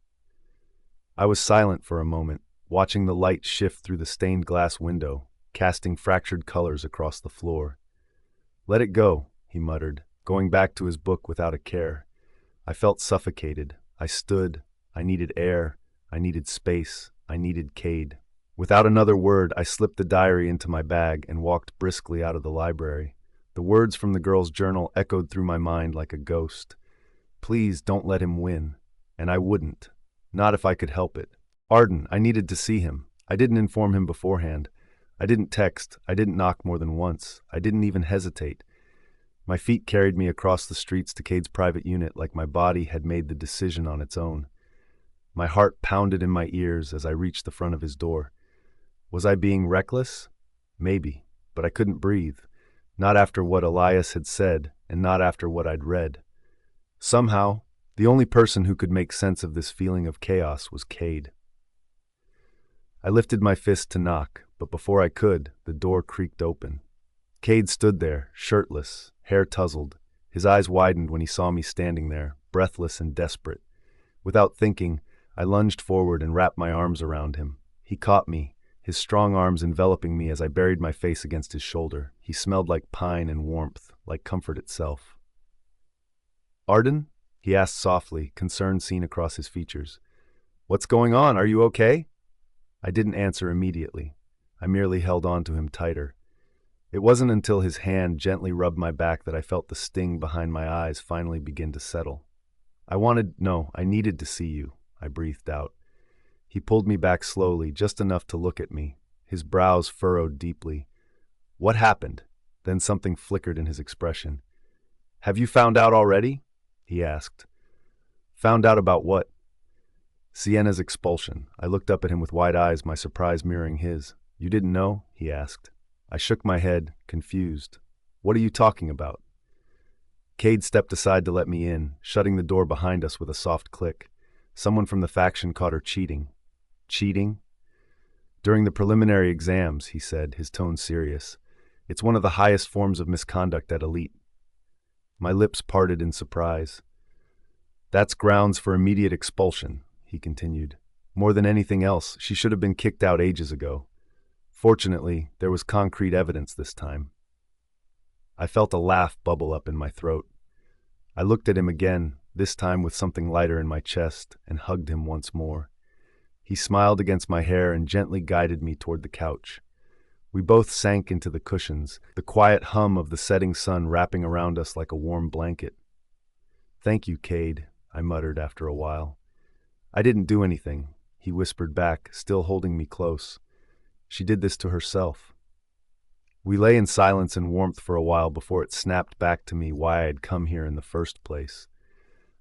I was silent for a moment, watching the light shift through the stained glass window, casting fractured colors across the floor. Let it go, he muttered, going back to his book without a care. I felt suffocated. I stood. I needed air. I needed space. I needed Cade. Without another word, I slipped the diary into my bag and walked briskly out of the library. The words from the girl's journal echoed through my mind like a ghost. Please don't let him win. And I wouldn't. Not if I could help it. Arden, I needed to see him. I didn't inform him beforehand. I didn't text. I didn't knock more than once. I didn't even hesitate. My feet carried me across the streets to Cade's private unit like my body had made the decision on its own. My heart pounded in my ears as I reached the front of his door. Was I being reckless? Maybe, but I couldn't breathe. Not after what Elias had said, and not after what I'd read. Somehow, the only person who could make sense of this feeling of chaos was Cade. I lifted my fist to knock, but before I could, the door creaked open. Cade stood there, shirtless, hair tousled. His eyes widened when he saw me standing there, breathless and desperate. Without thinking, I lunged forward and wrapped my arms around him. He caught me, his strong arms enveloping me as I buried my face against his shoulder. He smelled like pine and warmth, like comfort itself. Arden? He asked softly, concern seen across his features. What's going on? Are you okay? I didn't answer immediately. I merely held on to him tighter. It wasn't until his hand gently rubbed my back that I felt the sting behind my eyes finally begin to settle. I needed to see you, I breathed out. He pulled me back slowly, just enough to look at me, his brows furrowed deeply. What happened? Then something flickered in his expression. Have you found out already? He asked. Found out about what? Sienna's expulsion. I looked up at him with wide eyes, my surprise mirroring his. You didn't know? He asked. I shook my head, confused. What are you talking about? Cade stepped aside to let me in, shutting the door behind us with a soft click. Someone from the faction caught her cheating. Cheating? During the preliminary exams, he said, his tone serious. It's one of the highest forms of misconduct at Elite. My lips parted in surprise. That's grounds for immediate expulsion, he continued. More than anything else, she should have been kicked out ages ago. Fortunately, there was concrete evidence this time. I felt a laugh bubble up in my throat. I looked at him again, this time with something lighter in my chest, and hugged him once more. He smiled against my hair and gently guided me toward the couch. We both sank into the cushions, the quiet hum of the setting sun wrapping around us like a warm blanket. "Thank you, Cade," I muttered after a while. "I didn't do anything," he whispered back, still holding me close. "She did this to herself." We lay in silence and warmth for a while before it snapped back to me why I had come here in the first place.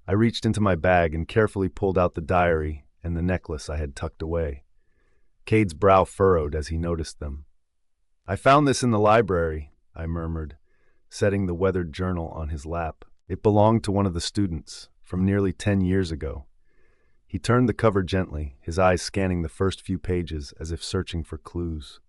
I reached into my bag and carefully pulled out the diary and the necklace I had tucked away. Cade's brow furrowed as he noticed them. "I found this in the library," I murmured, setting the weathered journal on his lap. "It belonged to one of the students, from nearly 10 years ago." He turned the cover gently, his eyes scanning the first few pages as if searching for clues.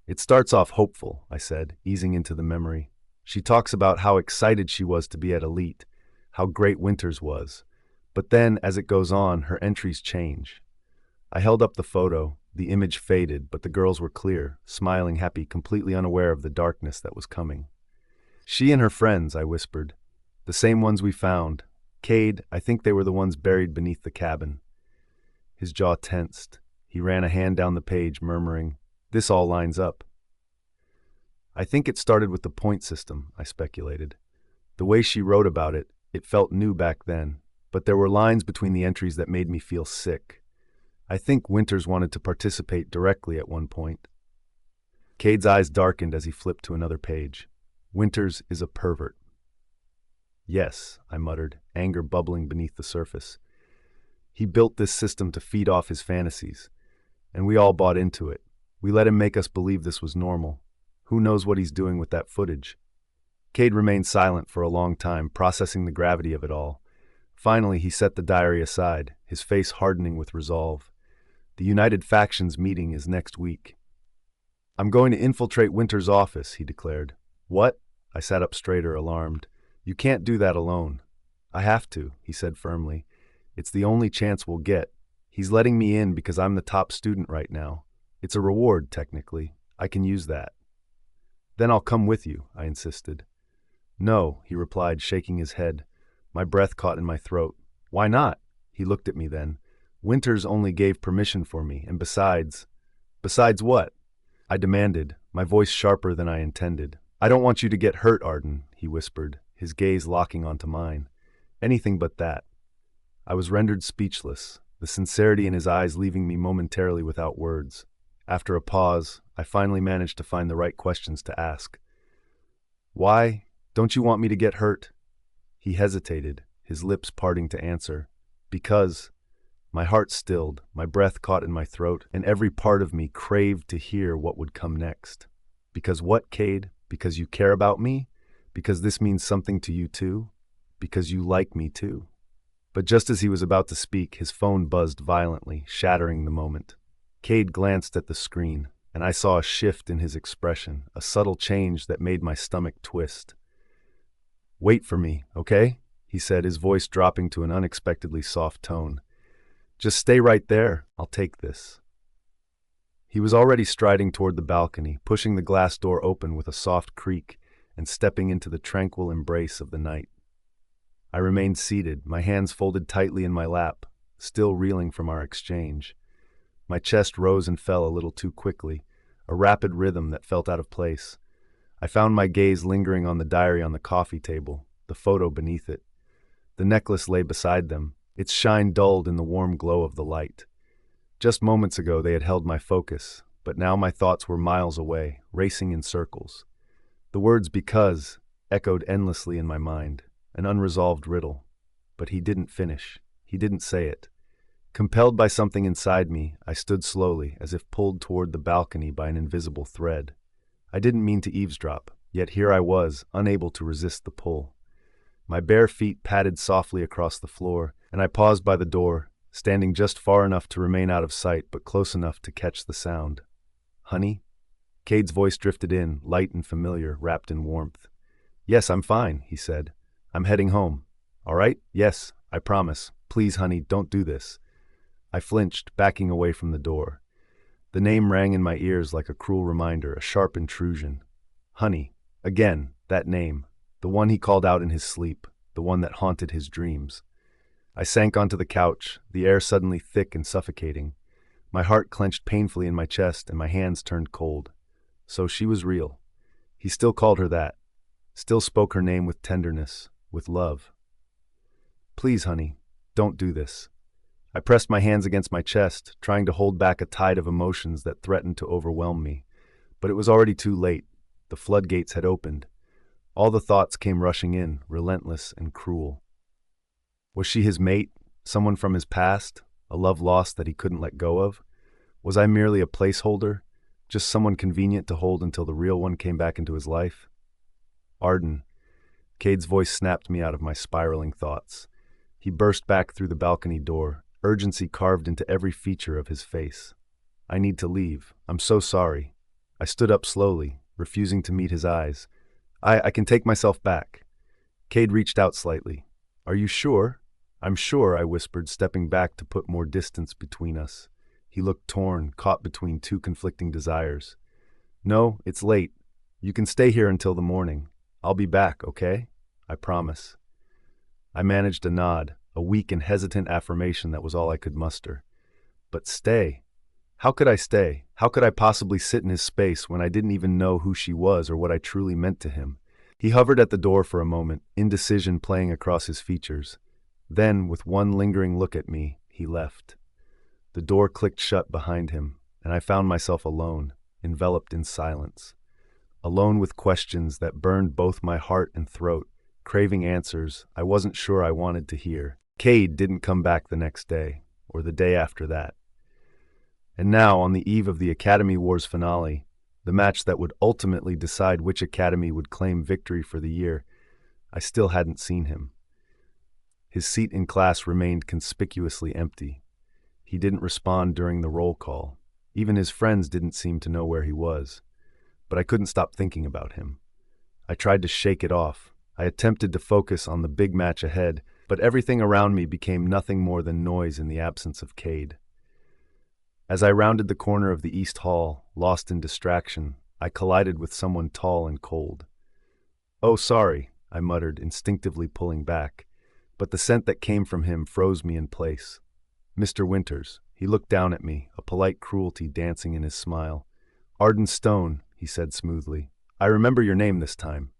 "It starts off hopeful," I said, easing into the memory. "She talks about how excited she was to be at Elite, how great Winters was. But then, as it goes on, her entries change." I held up the photo. The image faded, but the girls were clear, smiling happy, completely unaware of the darkness that was coming. "She and her friends," I whispered. "The same ones we found. Cade, I think they were the ones buried beneath the cabin." His jaw tensed. He ran a hand down the page, murmuring, "This all lines up." "I think it started with the point system," I speculated. "The way she wrote about it, it felt new back then, but there were lines between the entries that made me feel sick. I think Winters wanted to participate directly at one point." Cade's eyes darkened as he flipped to another page. "Winters is a pervert." "Yes," I muttered, anger bubbling beneath the surface. "He built this system to feed off his fantasies, and we all bought into it. We let him make us believe this was normal. Who knows what he's doing with that footage?" Cade remained silent for a long time, processing the gravity of it all. Finally, he set the diary aside, his face hardening with resolve. "The United Factions meeting is next week." "I'm going to infiltrate Winter's office," he declared. "What?" I sat up straighter, alarmed. "You can't do that alone." "I have to," he said firmly. "It's the only chance we'll get. He's letting me in because I'm the top student right now. It's a reward, technically. I can use that." "Then I'll come with you," I insisted. "No," he replied, shaking his head. My breath caught in my throat. "Why not?" He looked at me then. "Winters only gave permission for me, and besides—" "Besides what?" I demanded, my voice sharper than I intended. "I don't want you to get hurt, Arden," he whispered, his gaze locking onto mine. "Anything but that." I was rendered speechless, the sincerity in his eyes leaving me momentarily without words. After a pause, I finally managed to find the right questions to ask. "Why? Don't you want me to get hurt?" He hesitated, his lips parting to answer. "Because—" My heart stilled, my breath caught in my throat, and every part of me craved to hear what would come next. "Because what, Cade? Because you care about me? Because this means something to you too? Because you like me too?" But just as he was about to speak, his phone buzzed violently, shattering the moment. Cade glanced at the screen, and I saw a shift in his expression, a subtle change that made my stomach twist. "Wait for me, okay?" he said, his voice dropping to an unexpectedly soft tone. "Just stay right there. I'll take this." He was already striding toward the balcony, pushing the glass door open with a soft creak and stepping into the tranquil embrace of the night. I remained seated, my hands folded tightly in my lap, still reeling from our exchange. My chest rose and fell a little too quickly, a rapid rhythm that felt out of place. I found my gaze lingering on the diary on the coffee table, the photo beneath it. The necklace lay beside them, its shine dulled in the warm glow of the light. Just moments ago they had held my focus, but now my thoughts were miles away, racing in circles. The words "because" echoed endlessly in my mind, an unresolved riddle. But he didn't finish. He didn't say it. Compelled by something inside me, I stood slowly, as if pulled toward the balcony by an invisible thread. I didn't mean to eavesdrop, yet here I was, unable to resist the pull. My bare feet padded softly across the floor, and I paused by the door, standing just far enough to remain out of sight but close enough to catch the sound. "Honey?" Cade's voice drifted in, light and familiar, wrapped in warmth. "Yes, I'm fine," he said. "I'm heading home." "All right? Yes, I promise. Please, honey, don't do this." I flinched, backing away from the door. The name rang in my ears like a cruel reminder, a sharp intrusion. Honey. Again, that name. The one he called out in his sleep, the one that haunted his dreams. I sank onto the couch, the air suddenly thick and suffocating. My heart clenched painfully in my chest and my hands turned cold. So she was real. He still called her that, still spoke her name with tenderness, with love. Please, honey, don't do this. I pressed my hands against my chest, trying to hold back a tide of emotions that threatened to overwhelm me. But it was already too late. The floodgates had opened. All the thoughts came rushing in, relentless and cruel. Was she his mate, someone from his past, a love lost that he couldn't let go of? Was I merely a placeholder, just someone convenient to hold until the real one came back into his life? Arden. Cade's voice snapped me out of my spiraling thoughts. He burst back through the balcony door, urgency carved into every feature of his face. I need to leave. I'm so sorry. I stood up slowly, refusing to meet his eyes. I can take myself back. Cade reached out slightly. Are you sure? I'm sure, I whispered, stepping back to put more distance between us. He looked torn, caught between two conflicting desires. No, it's late. You can stay here until the morning. I'll be back, okay? I promise. I managed a nod, a weak and hesitant affirmation that was all I could muster. But stay. How could I stay? How could I possibly sit in his space when I didn't even know who she was or what I truly meant to him? He hovered at the door for a moment, indecision playing across his features. Then, with one lingering look at me, he left. The door clicked shut behind him, and I found myself alone, enveloped in silence. Alone with questions that burned both my heart and throat, craving answers I wasn't sure I wanted to hear. Cade didn't come back the next day, or the day after that. And now, on the eve of the Academy Wars finale, the match that would ultimately decide which academy would claim victory for the year, I still hadn't seen him. His seat in class remained conspicuously empty. He didn't respond during the roll call. Even his friends didn't seem to know where he was. But I couldn't stop thinking about him. I tried to shake it off. I attempted to focus on the big match ahead, but everything around me became nothing more than noise in the absence of Cade. As I rounded the corner of the East Hall, lost in distraction, I collided with someone tall and cold. "Oh, sorry," I muttered, instinctively pulling back, but the scent that came from him froze me in place. Mr. Winters. He looked down at me, a polite cruelty dancing in his smile. "Arden Stone," he said smoothly. "I remember your name this time.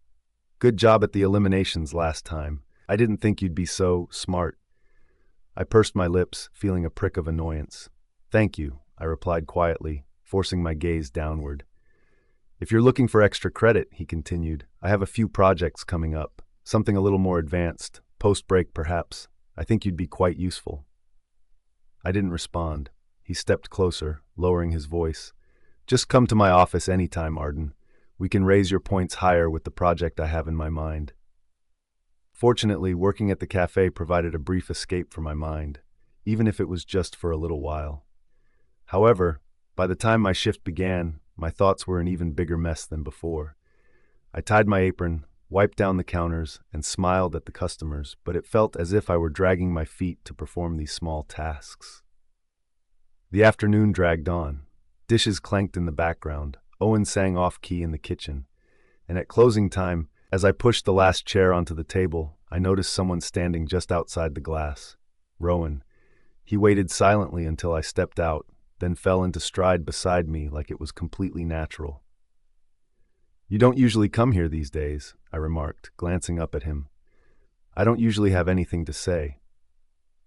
Good job at the eliminations last time. I didn't think you'd be so smart." I pursed my lips, feeling a prick of annoyance. "Thank you," I replied quietly, forcing my gaze downward. "If you're looking for extra credit," he continued, "I have a few projects coming up, something a little more advanced, post-break perhaps. I think you'd be quite useful." I didn't respond. He stepped closer, lowering his voice. "Just come to my office anytime, Arden. We can raise your points higher with the project I have in my mind." Fortunately, working at the cafe provided a brief escape for my mind, even if it was just for a little while. However, by the time my shift began, my thoughts were an even bigger mess than before. I tied my apron, wiped down the counters, and smiled at the customers, but it felt as if I were dragging my feet to perform these small tasks. The afternoon dragged on. Dishes clanked in the background, Owen sang off-key in the kitchen, and at closing time, as I pushed the last chair onto the table, I noticed someone standing just outside the glass. Rowan. He waited silently until I stepped out, then fell into stride beside me like it was completely natural. "You don't usually come here these days," I remarked, glancing up at him. "I don't usually have anything to say."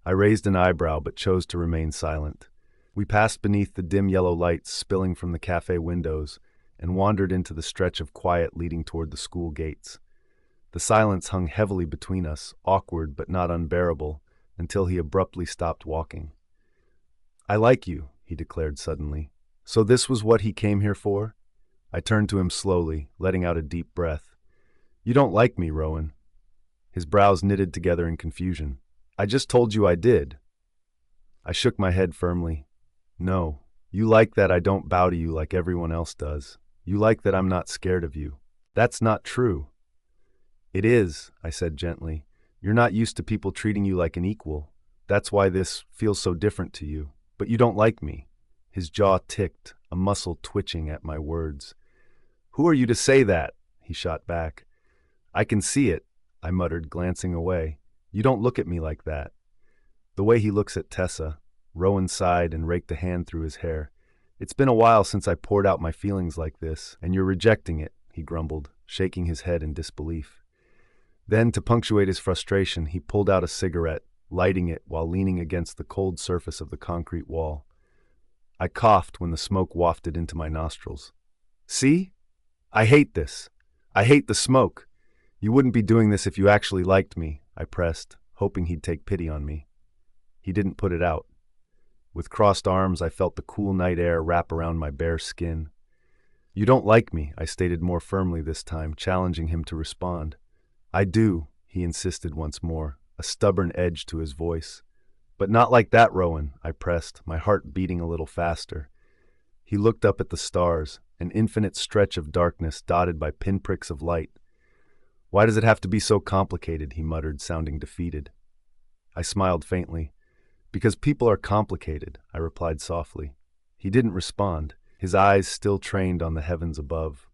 I raised an eyebrow but chose to remain silent. We passed beneath the dim yellow lights spilling from the cafe windows and wandered into the stretch of quiet leading toward the school gates. The silence hung heavily between us, awkward but not unbearable, until he abruptly stopped walking. "I like you," he declared suddenly. "So this was what he came here for?" I turned to him slowly, letting out a deep breath. "You don't like me, Rowan." His brows knitted together in confusion. "I just told you I did." I shook my head firmly. "No, you like that I don't bow to you like everyone else does. You like that I'm not scared of you. That's not true." "It is," I said gently. "You're not used to people treating you like an equal. That's why this feels so different to you. But you don't like me." His jaw ticked, a muscle twitching at my words. "Who are you to say that?" he shot back. "I can see it," I muttered, glancing away. "You don't look at me like that." The way he looks at Tessa. Rowan sighed and raked a hand through his hair. It's been a while since I poured out my feelings like this, and you're rejecting it, he grumbled, shaking his head in disbelief. Then, to punctuate his frustration, he pulled out a cigarette, lighting it while leaning against the cold surface of the concrete wall. I coughed when the smoke wafted into my nostrils. See? I hate this. I hate the smoke. You wouldn't be doing this if you actually liked me, I pressed, hoping he'd take pity on me. He didn't put it out. With crossed arms, I felt the cool night air wrap around my bare skin. You don't like me, I stated more firmly this time, challenging him to respond. I do, he insisted once more, a stubborn edge to his voice. But not like that, Rowan, I pressed, my heart beating a little faster. He looked up at the stars, an infinite stretch of darkness dotted by pinpricks of light. Why does it have to be so complicated, he muttered, sounding defeated. I smiled faintly. Because people are complicated, I replied softly. He didn't respond, his eyes still trained on the heavens above.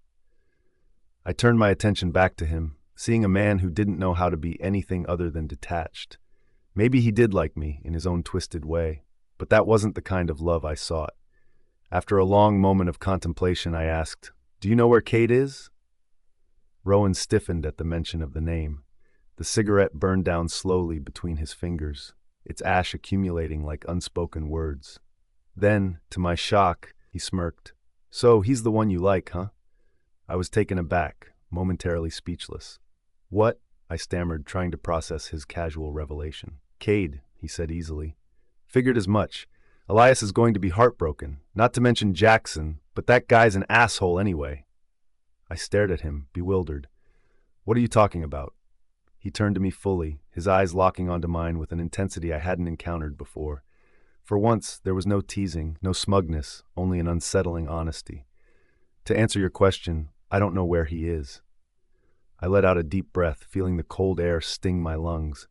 I turned my attention back to him, seeing a man who didn't know how to be anything other than detached. Maybe he did like me in his own twisted way, but that wasn't the kind of love I sought. After a long moment of contemplation, I asked, "Do you know where Kate is?" Rowan stiffened at the mention of the name. The cigarette burned down slowly between his fingers, its ash accumulating like unspoken words. Then, to my shock, he smirked. "So, he's the one you like, huh?" I was taken aback, momentarily speechless. "What?" I stammered, trying to process his casual revelation. "Cade," he said easily. "Figured as much. Elias is going to be heartbroken, not to mention Jaxon, but that guy's an asshole anyway." I stared at him, bewildered. "What are you talking about?" He turned to me fully, his eyes locking onto mine with an intensity I hadn't encountered before. For once, there was no teasing, no smugness, only an unsettling honesty. "To answer your question, I don't know where he is." I let out a deep breath, feeling the cold air sting my lungs.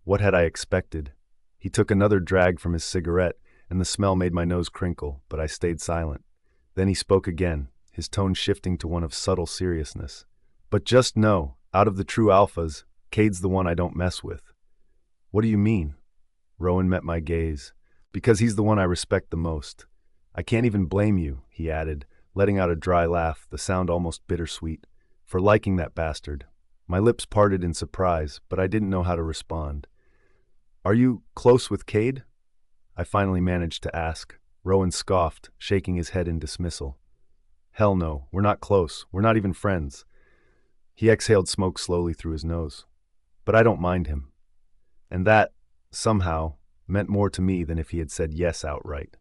What had I expected? He took another drag from his cigarette, and the smell made my nose crinkle, but I stayed silent. Then he spoke again, his tone shifting to one of subtle seriousness. "But just know, out of the true alphas, Cade's the one I don't mess with." "What do you mean?" Rowan met my gaze. "Because he's the one I respect the most. I can't even blame you," he added, letting out a dry laugh, the sound almost bittersweet, "for liking that bastard." My lips parted in surprise, but I didn't know how to respond. "Are you close with Cade?" I finally managed to ask. Rowan scoffed, shaking his head in dismissal. "Hell no, we're not close. We're not even friends." He exhaled smoke slowly through his nose. "But I don't mind him." And that, somehow, meant more to me than if he had said yes outright.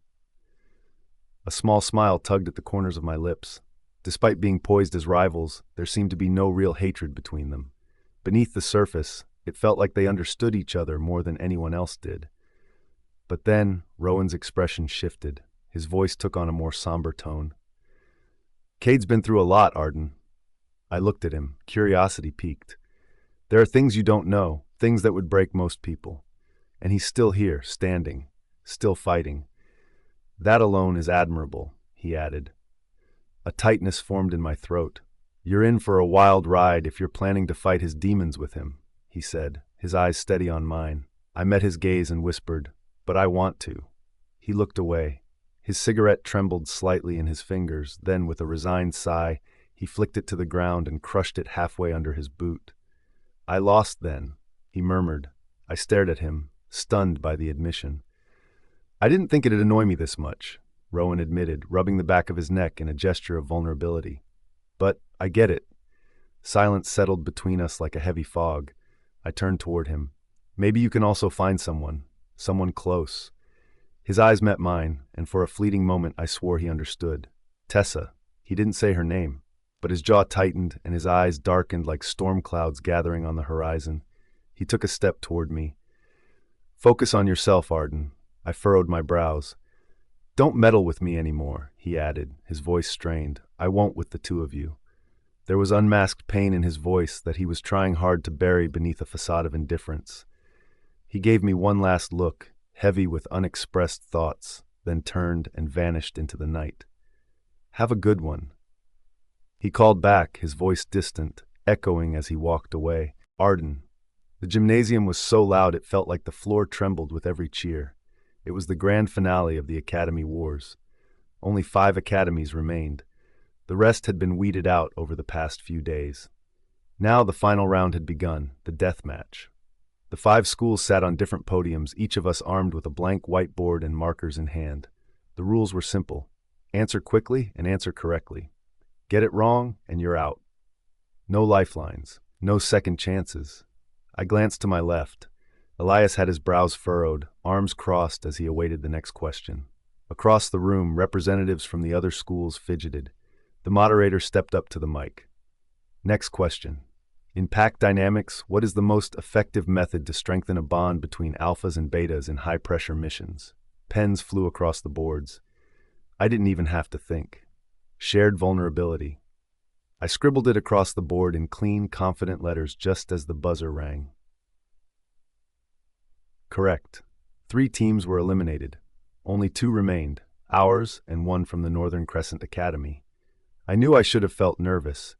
A small smile tugged at the corners of my lips. Despite being poised as rivals, there seemed to be no real hatred between them. Beneath the surface, it felt like they understood each other more than anyone else did. But then, Rowan's expression shifted. His voice took on a more somber tone. "Cade's been through a lot, Arden." I looked at him, curiosity piqued. "There are things you don't know, things that would break most people. And he's still here, standing, still fighting. That alone is admirable," he added. A tightness formed in my throat. "You're in for a wild ride if you're planning to fight his demons with him," he said, his eyes steady on mine. I met his gaze and whispered, "But I want to." He looked away. His cigarette trembled slightly in his fingers, then with a resigned sigh, he flicked it to the ground and crushed it halfway under his boot. "I lost then," he murmured. I stared at him, stunned by the admission. "I didn't think it'd annoy me this much," Rowan admitted, rubbing the back of his neck in a gesture of vulnerability. "But I get it." Silence settled between us like a heavy fog. I turned toward him. "Maybe you can also find someone close." His eyes met mine, and for a fleeting moment I swore he understood. "Tessa." He didn't say her name, but his jaw tightened and his eyes darkened like storm clouds gathering on the horizon. He took a step toward me. "Focus on yourself, Arden." I furrowed my brows. "Don't meddle with me anymore," he added, his voice strained. "I won't with the two of you." There was unmasked pain in his voice that he was trying hard to bury beneath a facade of indifference. He gave me one last look, heavy with unexpressed thoughts, then turned and vanished into the night. "Have a good one." He called back, his voice distant, echoing as he walked away. "Arden." The gymnasium was so loud it felt like the floor trembled with every cheer. It was the grand finale of the Academy Wars. Only 5 academies remained. The rest had been weeded out over the past few days. Now the final round had begun, the death match. The 5 schools sat on different podiums, each of us armed with a blank whiteboard and markers in hand. The rules were simple. Answer quickly and answer correctly. Get it wrong and you're out. No lifelines, no second chances. I glanced to my left. Elias had his brows furrowed, arms crossed as he awaited the next question. Across the room, representatives from the other schools fidgeted. The moderator stepped up to the mic. Next question. In pack dynamics, what is the most effective method to strengthen a bond between alphas and betas in high-pressure missions? Pens flew across the boards. I didn't even have to think. Shared vulnerability. I scribbled it across the board in clean, confident letters just as the buzzer rang. Correct. 3 teams were eliminated. Only 2 remained, ours and 1 from the Northern Crescent Academy. I knew I should have felt nervous,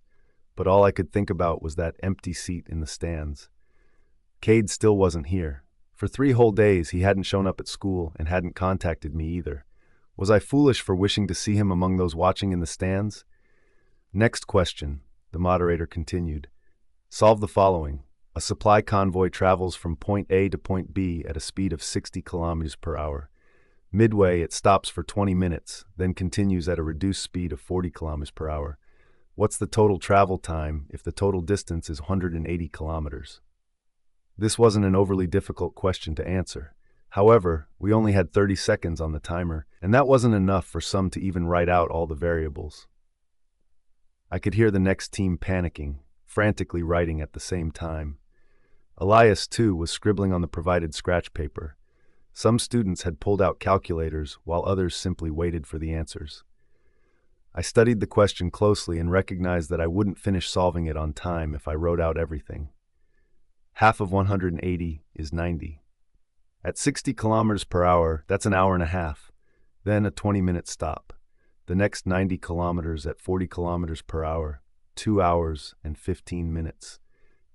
but all I could think about was that empty seat in the stands. Cade still wasn't here. For 3 whole days, he hadn't shown up at school and hadn't contacted me either. Was I foolish for wishing to see him among those watching in the stands? Next question, the moderator continued. Solve the following. A supply convoy travels from point A to point B at a speed of 60 kilometers per hour. Midway, it stops for 20 minutes, then continues at a reduced speed of 40 kilometers per hour. What's the total travel time if the total distance is 180 kilometers? This wasn't an overly difficult question to answer. However, we only had 30 seconds on the timer, and that wasn't enough for some to even write out all the variables. I could hear the next team panicking, frantically writing at the same time. Elias, too, was scribbling on the provided scratch paper. Some students had pulled out calculators, while others simply waited for the answers. I studied the question closely and recognized that I wouldn't finish solving it on time if I wrote out everything. Half of 180 is 90. At 60 kilometers per hour, that's an hour and a half. Then a 20-minute stop. The next 90 kilometers at 40 kilometers per hour, 2 hours and 15 minutes.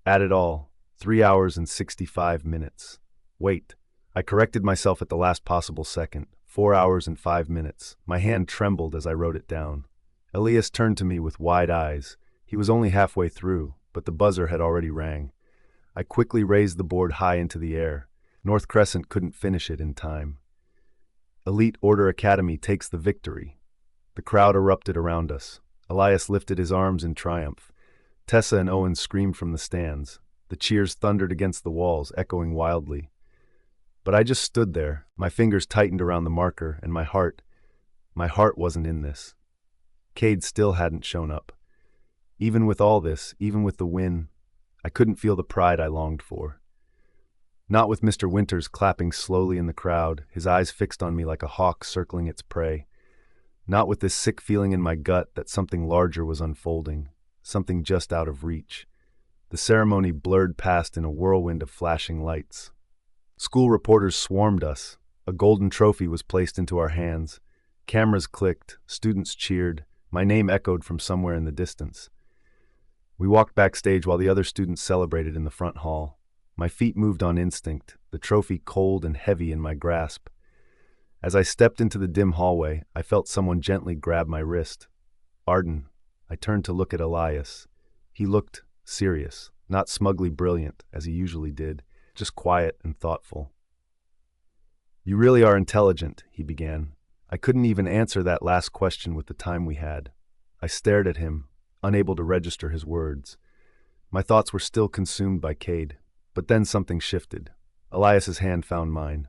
Add it all, 3 hours and 65 minutes. Wait, I corrected myself at the last possible second. 4 hours and 5 minutes. My hand trembled as I wrote it down. Elias turned to me with wide eyes. He was only halfway through, but the buzzer had already rang. I quickly raised the board high into the air. North Crescent couldn't finish it in time. Elite Order Academy takes the victory. The crowd erupted around us. Elias lifted his arms in triumph. Tessa and Owen screamed from the stands. The cheers thundered against the walls, echoing wildly. But I just stood there, my fingers tightened around the marker, and my heart wasn't in this. Cade still hadn't shown up. Even with all this, even with the win, I couldn't feel the pride I longed for. Not with Mr. Winters clapping slowly in the crowd, his eyes fixed on me like a hawk circling its prey. Not with this sick feeling in my gut that something larger was unfolding, something just out of reach. The ceremony blurred past in a whirlwind of flashing lights. School reporters swarmed us. A golden trophy was placed into our hands. Cameras clicked, students cheered. My name echoed from somewhere in the distance. We walked backstage while the other students celebrated in the front hall. My feet moved on instinct, the trophy cold and heavy in my grasp. As I stepped into the dim hallway, I felt someone gently grab my wrist. Arden. I turned to look at Elias. He looked serious, not smugly brilliant, as he usually did. Just quiet and thoughtful. You really are intelligent, he began. I couldn't even answer that last question with the time we had. I stared at him, unable to register his words. My thoughts were still consumed by Cade, but then something shifted. Elias's hand found mine.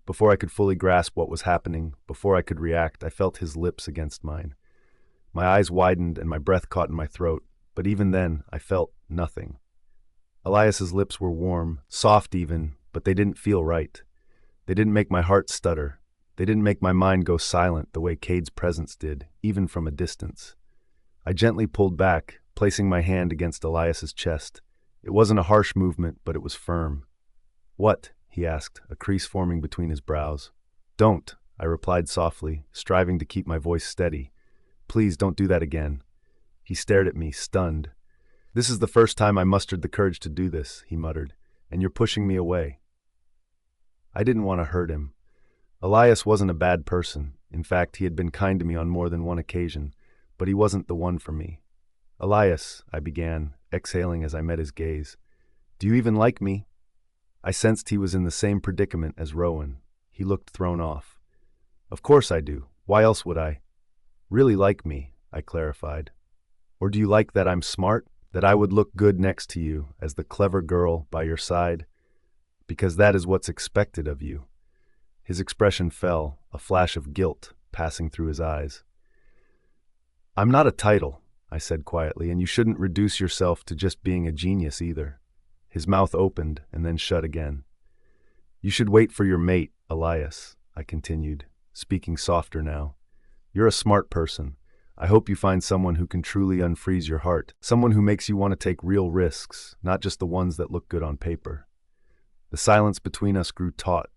Before I could fully grasp what was happening, before I could react, I felt his lips against mine. My eyes widened and my breath caught in my throat, but even then, I felt nothing. Elias's lips were warm, soft even, but they didn't feel right. They didn't make my heart stutter. They didn't make my mind go silent the way Cade's presence did, even from a distance. I gently pulled back, placing my hand against Elias's chest. It wasn't a harsh movement, but it was firm. What? He asked, a crease forming between his brows. Don't, I replied softly, striving to keep my voice steady. Please don't do that again. He stared at me, stunned. This is the first time I mustered the courage to do this, he muttered, and you're pushing me away. I didn't want to hurt him. Elias wasn't a bad person. In fact, he had been kind to me on more than one occasion, but he wasn't the one for me. Elias, I began, exhaling as I met his gaze. Do you even like me? I sensed he was in the same predicament as Rowan. He looked thrown off. Of course I do. Why else would I? Really like me, I clarified. Or do you like that I'm smart? That I would look good next to you as the clever girl by your side? Because that is what's expected of you. His expression fell, a flash of guilt passing through his eyes. I'm not a title, I said quietly, and you shouldn't reduce yourself to just being a genius either. His mouth opened and then shut again. You should wait for your mate, Elias, I continued, speaking softer now. You're a smart person. I hope you find someone who can truly unfreeze your heart, someone who makes you want to take real risks, not just the ones that look good on paper. The silence between us grew taut.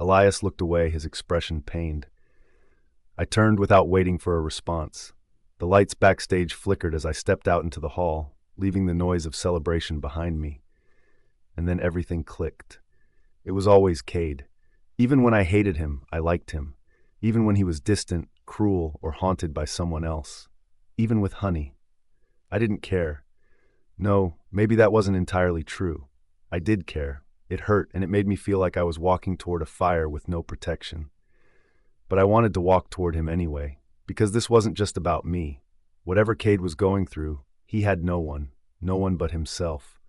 Elias looked away, his expression pained. I turned without waiting for a response. The lights backstage flickered as I stepped out into the hall, leaving the noise of celebration behind me. And then everything clicked. It was always Cade. Even when I hated him, I liked him. Even when he was distant, cruel, or haunted by someone else. Even with Honey. I didn't care. No, maybe that wasn't entirely true. I did care. It hurt, and it made me feel like I was walking toward a fire with no protection. But I wanted to walk toward him anyway, because this wasn't just about me. Whatever Cade was going through, he had no one but himself.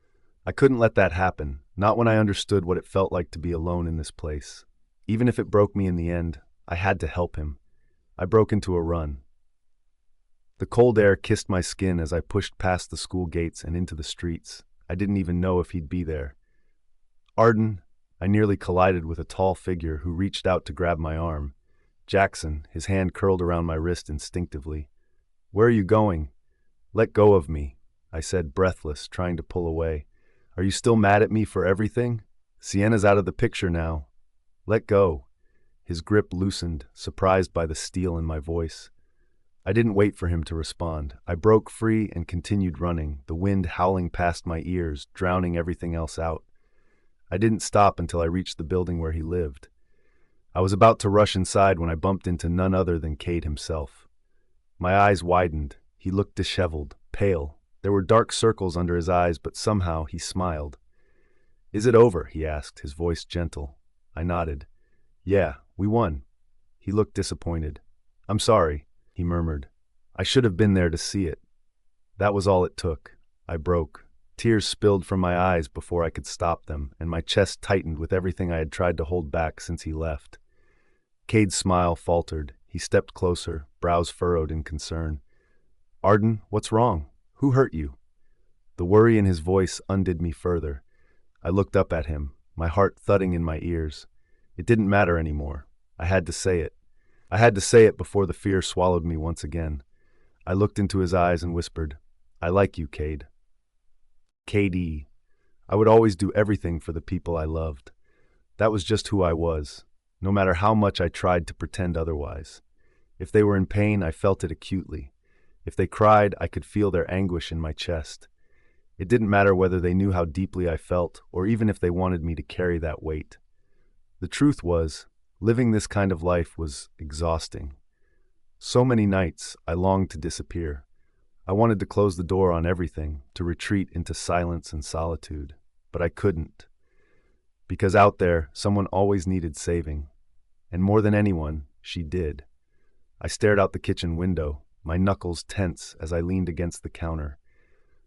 I couldn't let that happen, not when I understood what it felt like to be alone in this place. Even if it broke me in the end, I had to help him. I broke into a run. The cold air kissed my skin as I pushed past the school gates and into the streets. I didn't even know if he'd be there. Arden, I nearly collided with a tall figure who reached out to grab my arm. Jaxon, his hand curled around my wrist instinctively. Where are you going? Let go of me, I said, breathless, trying to pull away. Are you still mad at me for everything? Sienna's out of the picture now. Let go. His grip loosened, surprised by the steel in my voice. I didn't wait for him to respond. I broke free and continued running, the wind howling past my ears, drowning everything else out. I didn't stop until I reached the building where he lived. I was about to rush inside when I bumped into none other than Cade himself. My eyes widened. He looked disheveled, pale. There were dark circles under his eyes, but somehow he smiled. Is it over? He asked, his voice gentle. I nodded. Yeah, we won. He looked disappointed. I'm sorry, he murmured. I should have been there to see it. That was all it took. I broke. Tears spilled from my eyes before I could stop them, and my chest tightened with everything I had tried to hold back since he left. Cade's smile faltered. He stepped closer, brows furrowed in concern. Arden, what's wrong? Who hurt you? The worry in his voice undid me further. I looked up at him, my heart thudding in my ears. It didn't matter anymore. I had to say it. I had to say it before the fear swallowed me once again. I looked into his eyes and whispered, I like you, Cade. KD. I would always do everything for the people I loved. That was just who I was, no matter how much I tried to pretend otherwise. If they were in pain, I felt it acutely. If they cried, I could feel their anguish in my chest. It didn't matter whether they knew how deeply I felt, or even if they wanted me to carry that weight. The truth was, living this kind of life was exhausting. So many nights, I longed to disappear. I wanted to close the door on everything, to retreat into silence and solitude. But I couldn't. Because out there, someone always needed saving. And more than anyone, she did. I stared out the kitchen window, my knuckles tense as I leaned against the counter.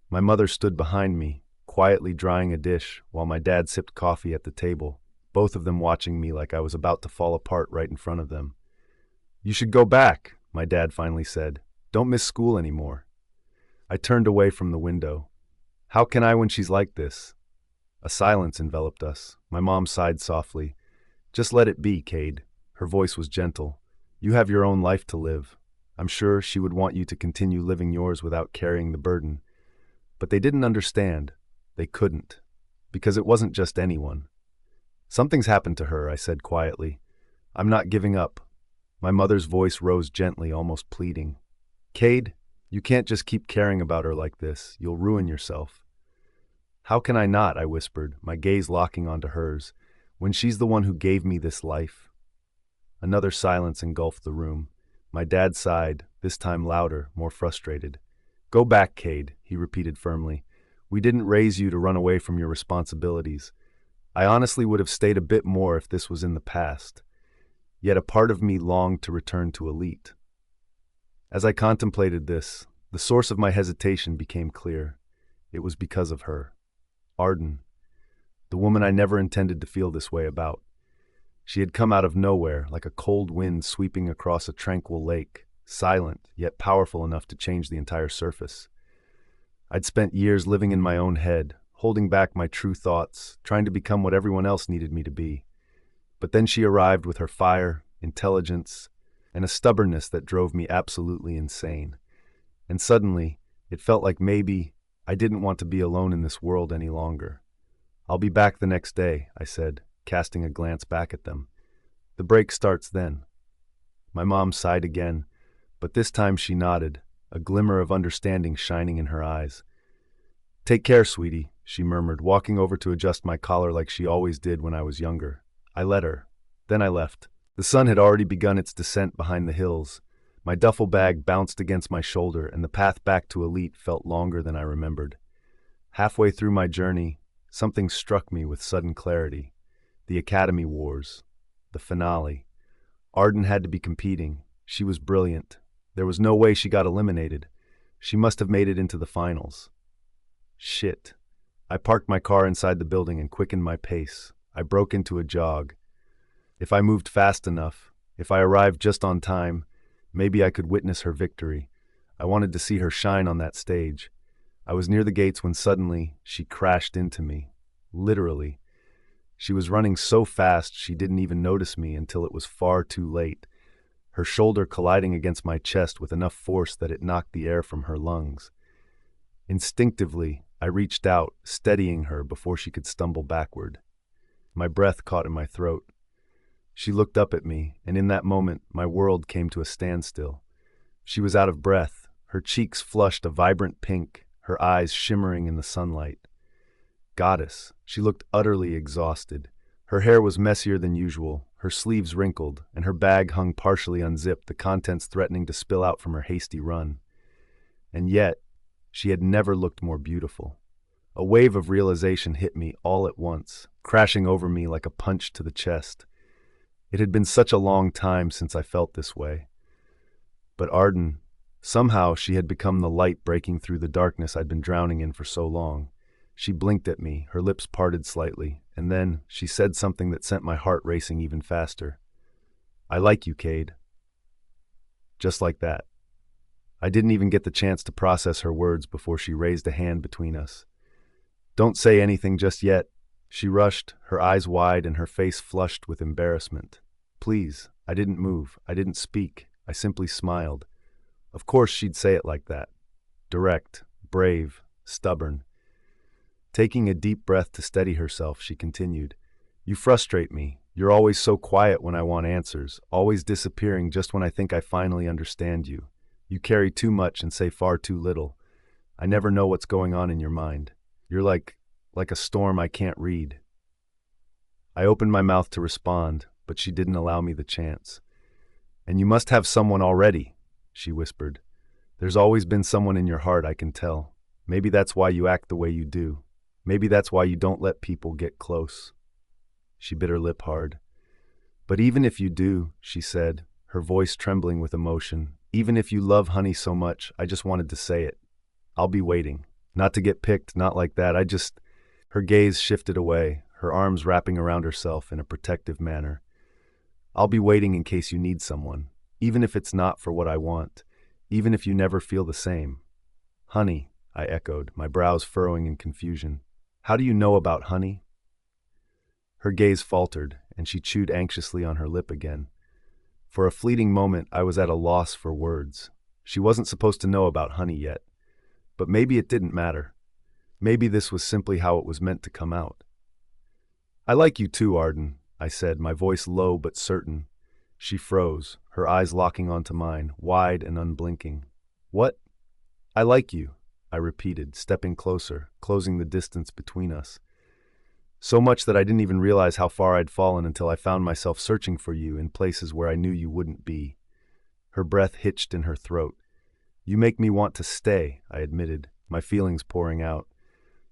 My mother stood behind me, quietly drying a dish, while my dad sipped coffee at the table, both of them watching me like I was about to fall apart right in front of them. You should go back, my dad finally said. Don't miss school anymore. I turned away from the window. How can I when she's like this? A silence enveloped us. My mom sighed softly. Just let it be, Cade. Her voice was gentle. You have your own life to live. I'm sure she would want you to continue living yours without carrying the burden. But they didn't understand. They couldn't. Because it wasn't just anyone. Something's happened to her, I said quietly. I'm not giving up. My mother's voice rose gently, almost pleading. Cade, you can't just keep caring about her like this. You'll ruin yourself. How can I not, I whispered, my gaze locking onto hers, when she's the one who gave me this life? Another silence engulfed the room. My dad sighed, this time louder, more frustrated. Go back, Cade, he repeated firmly. We didn't raise you to run away from your responsibilities. I honestly would have stayed a bit more if this was in the past. Yet a part of me longed to return to Elite. As I contemplated this, the source of my hesitation became clear. It was because of her. Arden, the woman I never intended to feel this way about. She had come out of nowhere, like a cold wind sweeping across a tranquil lake, silent, yet powerful enough to change the entire surface. I'd spent years living in my own head, holding back my true thoughts, trying to become what everyone else needed me to be. But then she arrived with her fire, intelligence, and a stubbornness that drove me absolutely insane. And suddenly, it felt like maybe I didn't want to be alone in this world any longer. I'll be back the next day, I said, casting a glance back at them. The break starts then. My mom sighed again, but this time she nodded, a glimmer of understanding shining in her eyes. Take care, sweetie, she murmured, walking over to adjust my collar like she always did when I was younger. I let her. Then I left. The sun had already begun its descent behind the hills. My duffel bag bounced against my shoulder, and the path back to Elite felt longer than I remembered. Halfway through my journey, something struck me with sudden clarity. The Academy Wars. The finale. Arden had to be competing. She was brilliant. There was no way she got eliminated. She must have made it into the finals. Shit. I parked my car inside the building and quickened my pace. I broke into a jog. If I moved fast enough, if I arrived just on time, maybe I could witness her victory. I wanted to see her shine on that stage. I was near the gates when suddenly she crashed into me. Literally. She was running so fast she didn't even notice me until it was far too late, her shoulder colliding against my chest with enough force that it knocked the air from her lungs. Instinctively, I reached out, steadying her before she could stumble backward. My breath caught in my throat. She looked up at me, and in that moment, my world came to a standstill. She was out of breath, her cheeks flushed a vibrant pink, her eyes shimmering in the sunlight. Goddess, she looked utterly exhausted. Her hair was messier than usual, her sleeves wrinkled, and her bag hung partially unzipped, the contents threatening to spill out from her hasty run. And yet, she had never looked more beautiful. A wave of realization hit me all at once, crashing over me like a punch to the chest. It had been such a long time since I felt this way. But Arden, somehow she had become the light breaking through the darkness I'd been drowning in for so long. She blinked at me, her lips parted slightly, and then she said something that sent my heart racing even faster. I like you, Cade. Just like that. I didn't even get the chance to process her words before she raised a hand between us. Don't say anything just yet. She rushed, her eyes wide and her face flushed with embarrassment. Please, I didn't move. I didn't speak. I simply smiled. Of course she'd say it like that. Direct, brave, stubborn. Taking a deep breath to steady herself, she continued, You frustrate me. You're always so quiet when I want answers, always disappearing just when I think I finally understand you. You carry too much and say far too little. I never know what's going on in your mind. You're like a storm I can't read. I opened my mouth to respond, but she didn't allow me the chance. And you must have someone already, she whispered. There's always been someone in your heart, I can tell. Maybe that's why you act the way you do. Maybe that's why you don't let people get close. She bit her lip hard. But even if you do, she said, her voice trembling with emotion, even if you love Honey so much, I just wanted to say it. I'll be waiting. Not to get picked, not like that. Her gaze shifted away, her arms wrapping around herself in a protective manner. I'll be waiting in case you need someone, even if it's not for what I want, even if you never feel the same. Honey, I echoed, my brows furrowing in confusion. How do you know about Honey? Her gaze faltered, and she chewed anxiously on her lip again. For a fleeting moment, I was at a loss for words. She wasn't supposed to know about Honey yet. But maybe it didn't matter. Maybe this was simply how it was meant to come out. I like you too, Arden, I said, my voice low but certain. She froze, her eyes locking onto mine, wide and unblinking. What? I like you, I repeated, stepping closer, closing the distance between us. So much that I didn't even realize how far I'd fallen until I found myself searching for you in places where I knew you wouldn't be. Her breath hitched in her throat. You make me want to stay, I admitted, my feelings pouring out.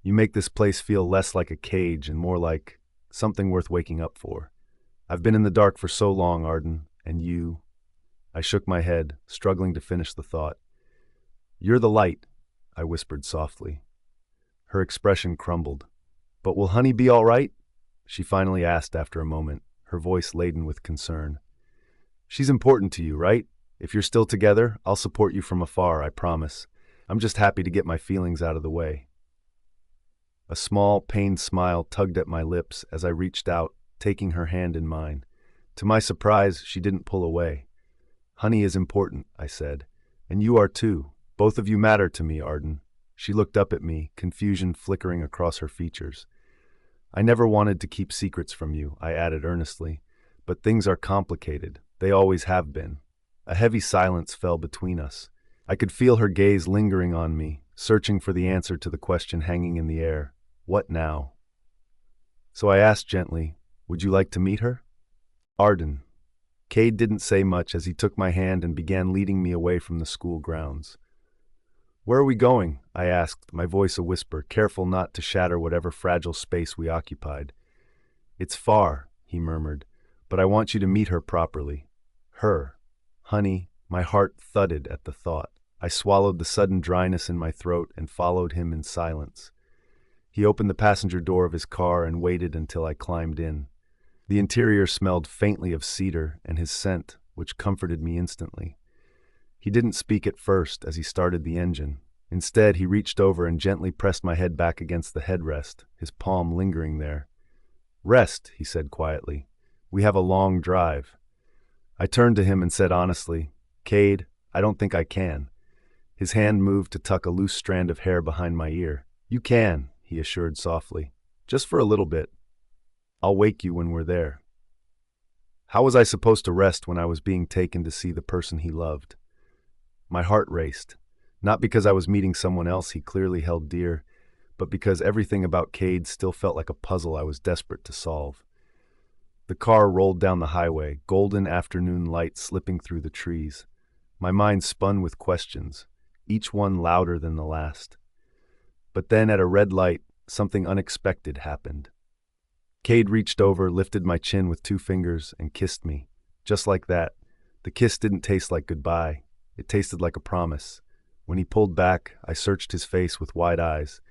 You make this place feel less like a cage and more like something worth waking up for. I've been in the dark for so long, Arden, and you... I shook my head, struggling to finish the thought. You're the light, I whispered softly. Her expression crumbled. But will Honey be all right? She finally asked after a moment, her voice laden with concern. She's important to you, right? If you're still together, I'll support you from afar, I promise. I'm just happy to get my feelings out of the way. A small, pained smile tugged at my lips as I reached out, taking her hand in mine. To my surprise, she didn't pull away. Honey is important, I said. And you are too. Both of you matter to me, Arden. She looked up at me, confusion flickering across her features. I never wanted to keep secrets from you, I added earnestly. But things are complicated. They always have been. A heavy silence fell between us. I could feel her gaze lingering on me, searching for the answer to the question hanging in the air. What now? So I asked gently, would you like to meet her? Arden. Cade didn't say much as he took my hand and began leading me away from the school grounds. Where are we going? I asked, my voice a whisper, careful not to shatter whatever fragile space we occupied. It's far, he murmured, but I want you to meet her properly. Her. Honey, my heart thudded at the thought. I swallowed the sudden dryness in my throat and followed him in silence. He opened the passenger door of his car and waited until I climbed in. The interior smelled faintly of cedar and his scent, which comforted me instantly. He didn't speak at first as he started the engine. Instead, he reached over and gently pressed my head back against the headrest, his palm lingering there. Rest, he said quietly. We have a long drive. I turned to him and said honestly, Cade, I don't think I can. His hand moved to tuck a loose strand of hair behind my ear. You can, he assured softly. Just for a little bit. I'll wake you when we're there. How was I supposed to rest when I was being taken to see the person he loved? My heart raced, not because I was meeting someone else he clearly held dear, but because everything about Cade still felt like a puzzle I was desperate to solve. The car rolled down the highway, golden afternoon light slipping through the trees. My mind spun with questions, each one louder than the last. But then at a red light, something unexpected happened. Cade reached over, lifted my chin with 2 fingers, and kissed me. Just like that. The kiss didn't taste like goodbye. It tasted like a promise. When he pulled back, I searched his face with wide eyes.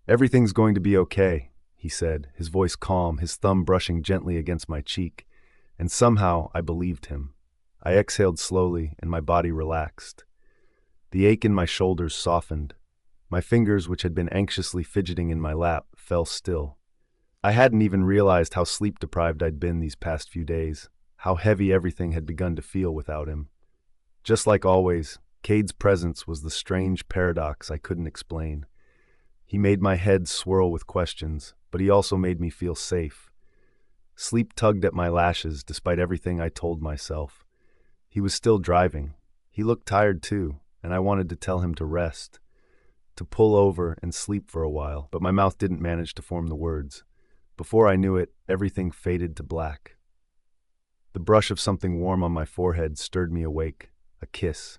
Everything's going to be okay, he said, his voice calm, his thumb brushing gently against my cheek. And somehow I believed him. I exhaled slowly, and my body relaxed. The ache in my shoulders softened. My fingers, which had been anxiously fidgeting in my lap, fell still. I hadn't even realized how sleep-deprived I'd been these past few days, how heavy everything had begun to feel without him. Just like always, Cade's presence was the strange paradox I couldn't explain. He made my head swirl with questions, but he also made me feel safe. Sleep tugged at my lashes despite everything I told myself. He was still driving. He looked tired too, and I wanted to tell him to rest, to pull over and sleep for a while, but my mouth didn't manage to form the words. Before I knew it, everything faded to black. The brush of something warm on my forehead stirred me awake. A kiss.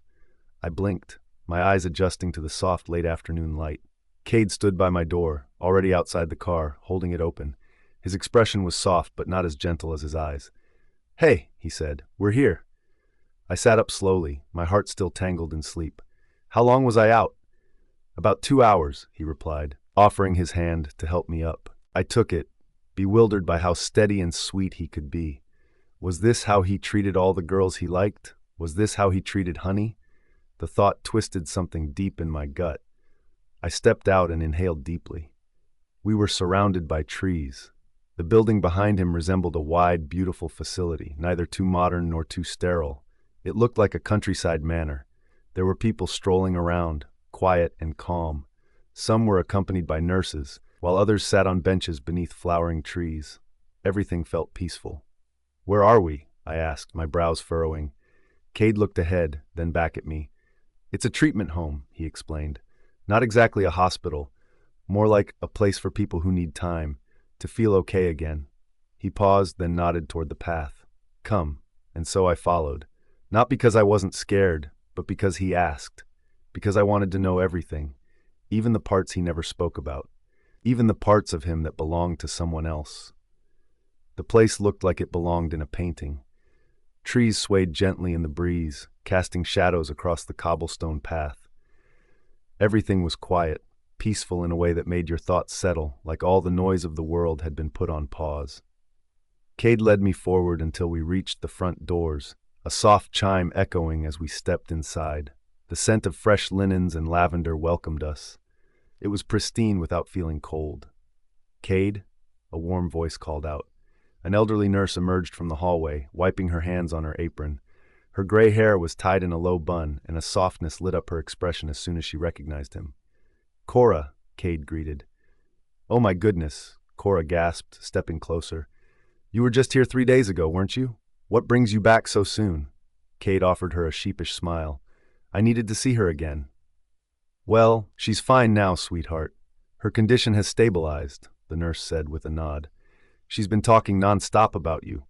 I blinked, my eyes adjusting to the soft late afternoon light. Cade stood by my door, already outside the car, holding it open. His expression was soft but not as gentle as his eyes. Hey, he said, we're here. I sat up slowly, my heart still tangled in sleep. How long was I out? About 2 hours, he replied, offering his hand to help me up. I took it, bewildered by how steady and sweet he could be. Was this how he treated all the girls he liked? Was this how he treated Honey? The thought twisted something deep in my gut. I stepped out and inhaled deeply. We were surrounded by trees. The building behind him resembled a wide, beautiful facility, neither too modern nor too sterile. It looked like a countryside manor. There were people strolling around, quiet and calm. Some were accompanied by nurses, while others sat on benches beneath flowering trees. Everything felt peaceful. Where are we? I asked, my brows furrowing. Cade looked ahead, then back at me. It's a treatment home, he explained. Not exactly a hospital, more like a place for people who need time, to feel okay again. He paused, then nodded toward the path. Come. And so I followed. Not because I wasn't scared, but because he asked. Because I wanted to know everything, even the parts he never spoke about, even the parts of him that belonged to someone else. The place looked like it belonged in a painting. Trees swayed gently in the breeze, casting shadows across the cobblestone path. Everything was quiet, peaceful in a way that made your thoughts settle, like all the noise of the world had been put on pause. Cade led me forward until we reached the front doors, a soft chime echoing as we stepped inside. The scent of fresh linens and lavender welcomed us. It was pristine without feeling cold. Cade, a warm voice called out. An elderly nurse emerged from the hallway, wiping her hands on her apron. Her gray hair was tied in a low bun, and a softness lit up her expression as soon as she recognized him. Cora, Cade greeted. Oh my goodness, Cora gasped, stepping closer. You were just here 3 days ago, weren't you? What brings you back so soon? Cade offered her a sheepish smile. I needed to see her again. Well, she's fine now, sweetheart. Her condition has stabilized, the nurse said with a nod. She's been talking non-stop about you.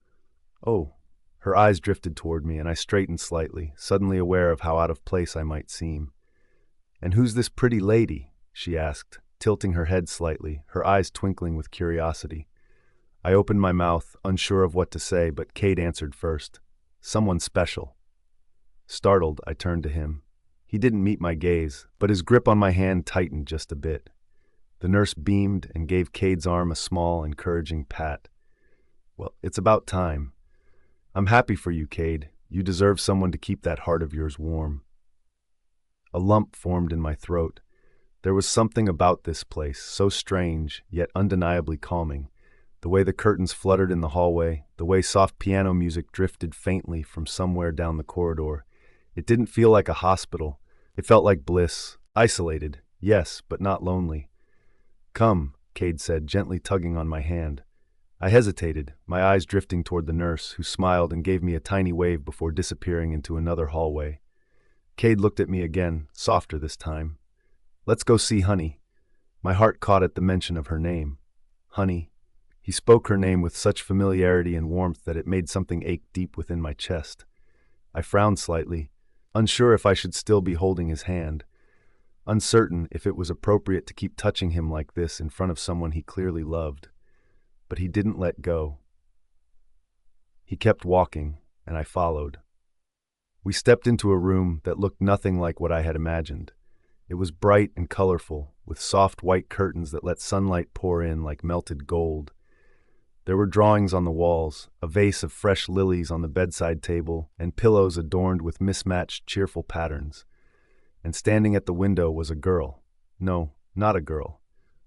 Oh. Her eyes drifted toward me, and I straightened slightly, suddenly aware of how out of place I might seem. And who's this pretty lady? She asked, tilting her head slightly, her eyes twinkling with curiosity. I opened my mouth, unsure of what to say, but Cade answered first. Someone special. Startled, I turned to him. He didn't meet my gaze, but his grip on my hand tightened just a bit. The nurse beamed and gave Cade's arm a small, encouraging pat. Well, it's about time. I'm happy for you, Cade. You deserve someone to keep that heart of yours warm. A lump formed in my throat. There was something about this place, so strange, yet undeniably calming. The way the curtains fluttered in the hallway, the way soft piano music drifted faintly from somewhere down the corridor. It didn't feel like a hospital. It felt like bliss, isolated, yes, but not lonely. Come, Cade said, gently tugging on my hand. I hesitated, my eyes drifting toward the nurse, who smiled and gave me a tiny wave before disappearing into another hallway. Cade looked at me again, softer this time. Let's go see Honey. My heart caught at the mention of her name. Honey. He spoke her name with such familiarity and warmth that it made something ache deep within my chest. I frowned slightly, unsure if I should still be holding his hand, uncertain if it was appropriate to keep touching him like this in front of someone he clearly loved. But he didn't let go. He kept walking, and I followed. We stepped into a room that looked nothing like what I had imagined. It was bright and colorful, with soft white curtains that let sunlight pour in like melted gold. There were drawings on the walls, a vase of fresh lilies on the bedside table, and pillows adorned with mismatched, cheerful patterns. And standing at the window was a girl. No, not a girl.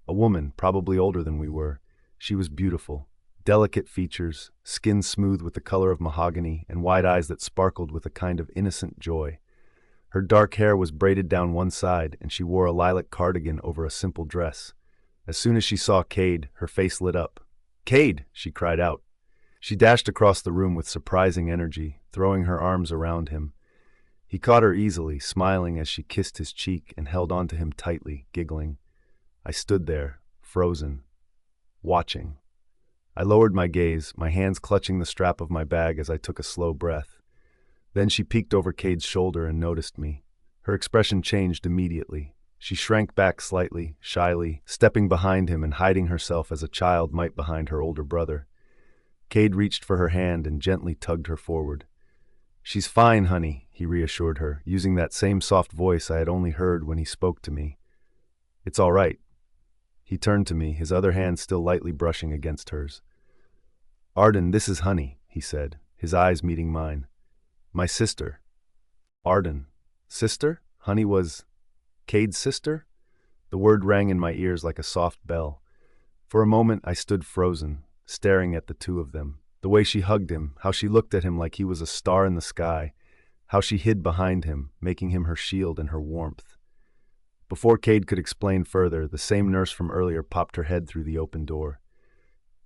A woman, probably older than we were. She was beautiful. Delicate features, skin smooth with the color of mahogany, and wide eyes that sparkled with a kind of innocent joy. Her dark hair was braided down one side, and she wore a lilac cardigan over a simple dress. As soon as she saw Cade, her face lit up. "Cade!" she cried out. She dashed across the room with surprising energy, throwing her arms around him. He caught her easily, smiling as she kissed his cheek and held onto him tightly, giggling. I stood there, frozen, watching. I lowered my gaze, my hands clutching the strap of my bag as I took a slow breath. Then she peeked over Cade's shoulder and noticed me. Her expression changed immediately. She shrank back slightly, shyly, stepping behind him and hiding herself as a child might behind her older brother. Cade reached for her hand and gently tugged her forward. "She's fine, honey," he reassured her, using that same soft voice I had only heard when he spoke to me. "It's all right." He turned to me, his other hand still lightly brushing against hers. "Arden, this is Honey," he said, his eyes meeting mine. "My sister." Arden. Sister? Honey was Cade's sister? The word rang in my ears like a soft bell. For a moment I stood frozen, staring at the two of them. The way she hugged him, how she looked at him like he was a star in the sky, how she hid behind him, making him her shield and her warmth. Before Cade could explain further, the same nurse from earlier popped her head through the open door.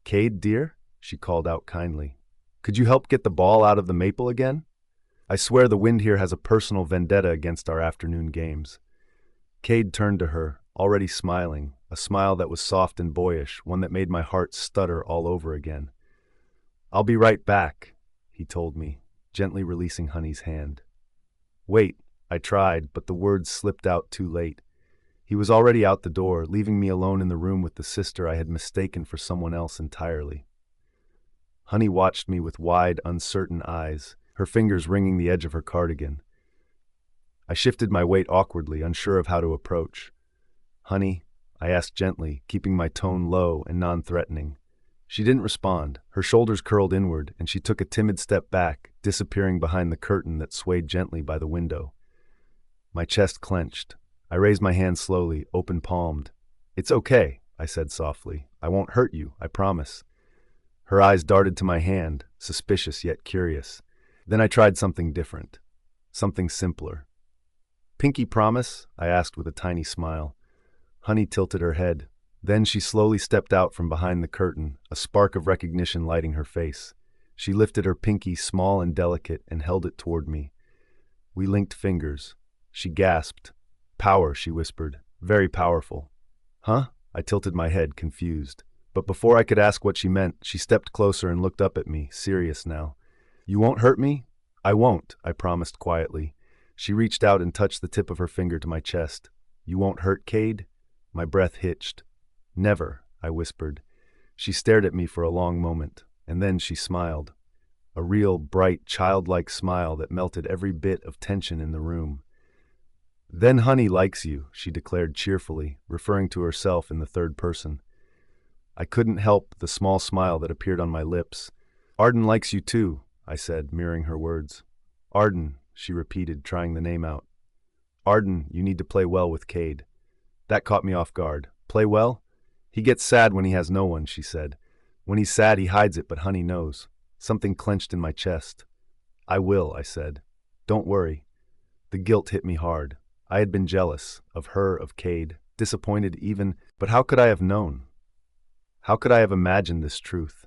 "Cade, dear?" she called out kindly. "Could you help get the ball out of the maple again? I swear the wind here has a personal vendetta against our afternoon games." Cade turned to her, already smiling, a smile that was soft and boyish, one that made my heart stutter all over again. "I'll be right back," he told me, gently releasing Honey's hand. "Wait," I tried, but the words slipped out too late. He was already out the door, leaving me alone in the room with the sister I had mistaken for someone else entirely. Honey watched me with wide, uncertain eyes, her fingers wringing the edge of her cardigan. I shifted my weight awkwardly, unsure of how to approach. "Honey," I asked gently, keeping my tone low and non-threatening. She didn't respond. Her shoulders curled inward, and she took a timid step back, disappearing behind the curtain that swayed gently by the window. My chest clenched. I raised my hand slowly, open-palmed. "It's okay," I said softly. "I won't hurt you, I promise." Her eyes darted to my hand, suspicious yet curious. Then I tried something different, something simpler. "Pinky promise?" I asked with a tiny smile. Honey tilted her head. Then she slowly stepped out from behind the curtain, a spark of recognition lighting her face. She lifted her pinky, small and delicate, and held it toward me. We linked fingers. She gasped. "Power," she whispered. "Very powerful." "Huh?" I tilted my head, confused. But before I could ask what she meant, she stepped closer and looked up at me, serious now. "You won't hurt me?" "I won't," I promised quietly. She reached out and touched the tip of her finger to my chest. "You won't hurt Cade?" My breath hitched. "Never," I whispered. She stared at me for a long moment, and then she smiled. A real, bright, childlike smile that melted every bit of tension in the room. "Then Honey likes you," she declared cheerfully, referring to herself in the third person. I couldn't help the small smile that appeared on my lips. "Arden likes you too," I said, mirroring her words. "Arden," she repeated, trying the name out. "Arden, you need to play well with Cade." That caught me off guard. "Play well?" "He gets sad when he has no one," she said. "When he's sad, he hides it, but Honey knows." Something clenched in my chest. "I will," I said. "Don't worry." The guilt hit me hard. I had been jealous, of her, of Cade, disappointed even, but how could I have known? How could I have imagined this truth?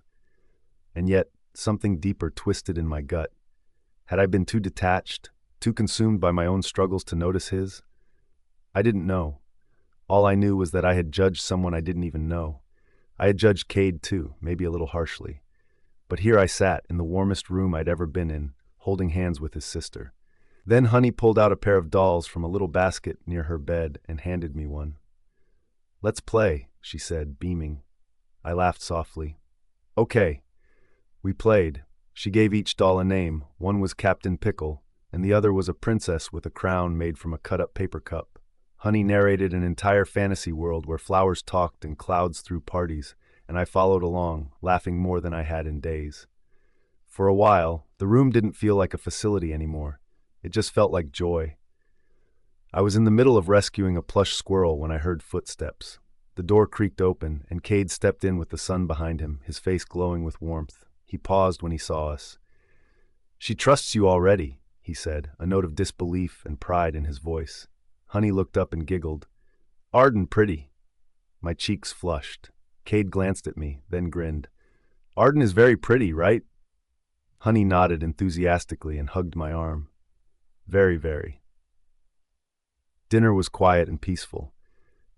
And yet, something deeper twisted in my gut. Had I been too detached, too consumed by my own struggles to notice his? I didn't know. All I knew was that I had judged someone I didn't even know. I had judged Cade too, maybe a little harshly. But here I sat, in the warmest room I'd ever been in, holding hands with his sister. Then Honey pulled out a pair of dolls from a little basket near her bed and handed me one. "Let's play," she said, beaming. I laughed softly. "Okay." We played. She gave each doll a name. One was Captain Pickle, and the other was a princess with a crown made from a cut-up paper cup. Honey narrated an entire fantasy world where flowers talked and clouds threw parties, and I followed along, laughing more than I had in days. For a while, the room didn't feel like a facility anymore. It just felt like joy. I was in the middle of rescuing a plush squirrel when I heard footsteps. The door creaked open, and Cade stepped in with the sun behind him, his face glowing with warmth. He paused when he saw us. "She trusts you already," he said, a note of disbelief and pride in his voice. Honey looked up and giggled. "Arden pretty." My cheeks flushed. Cade glanced at me, then grinned. "Arden is very pretty, right?" Honey nodded enthusiastically and hugged my arm. "Very, very." Dinner was quiet and peaceful.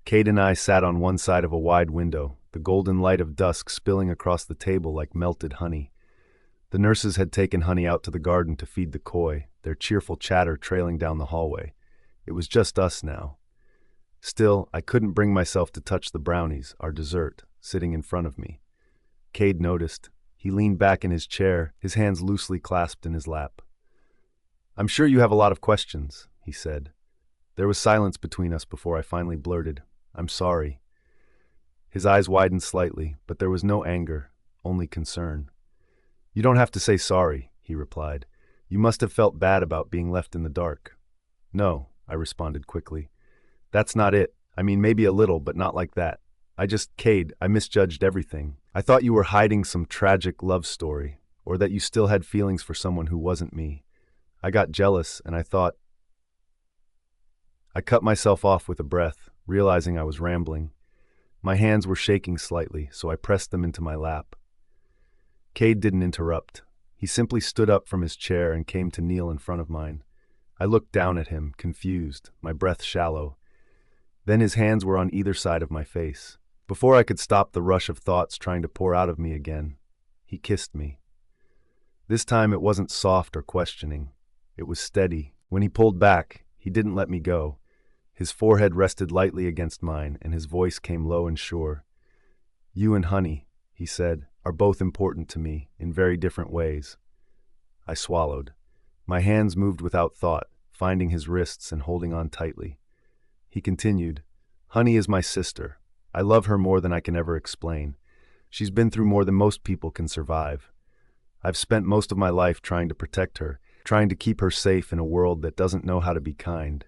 Cade and I sat on one side of a wide window, the golden light of dusk spilling across the table like melted honey. The nurses had taken Honey out to the garden to feed the koi, their cheerful chatter trailing down the hallway. It was just us now. Still, I couldn't bring myself to touch the brownies, our dessert, sitting in front of me. Cade noticed. He leaned back in his chair, his hands loosely clasped in his lap. "I'm sure you have a lot of questions," he said. There was silence between us before I finally blurted, "I'm sorry." His eyes widened slightly, but there was no anger, only concern. "You don't have to say sorry," he replied. "You must have felt bad about being left in the dark." "No," I responded quickly. "That's not it. I mean, maybe a little, but not like that. Cade, I misjudged everything. I thought you were hiding some tragic love story, or that you still had feelings for someone who wasn't me. I got jealous, and I thought—" I cut myself off with a breath, realizing I was rambling. My hands were shaking slightly, so I pressed them into my lap. Cade didn't interrupt. He simply stood up from his chair and came to kneel in front of mine. I looked down at him, confused, my breath shallow. Then his hands were on either side of my face. Before I could stop the rush of thoughts trying to pour out of me again, he kissed me. This time it wasn't soft or questioning. It was steady. When he pulled back, he didn't let me go. His forehead rested lightly against mine, and his voice came low and sure. "You and Honey," he said, "are both important to me in very different ways." I swallowed. My hands moved without thought, finding his wrists and holding on tightly. He continued, "Honey is my sister. I love her more than I can ever explain. She's been through more than most people can survive. I've spent most of my life trying to protect her, trying to keep her safe in a world that doesn't know how to be kind."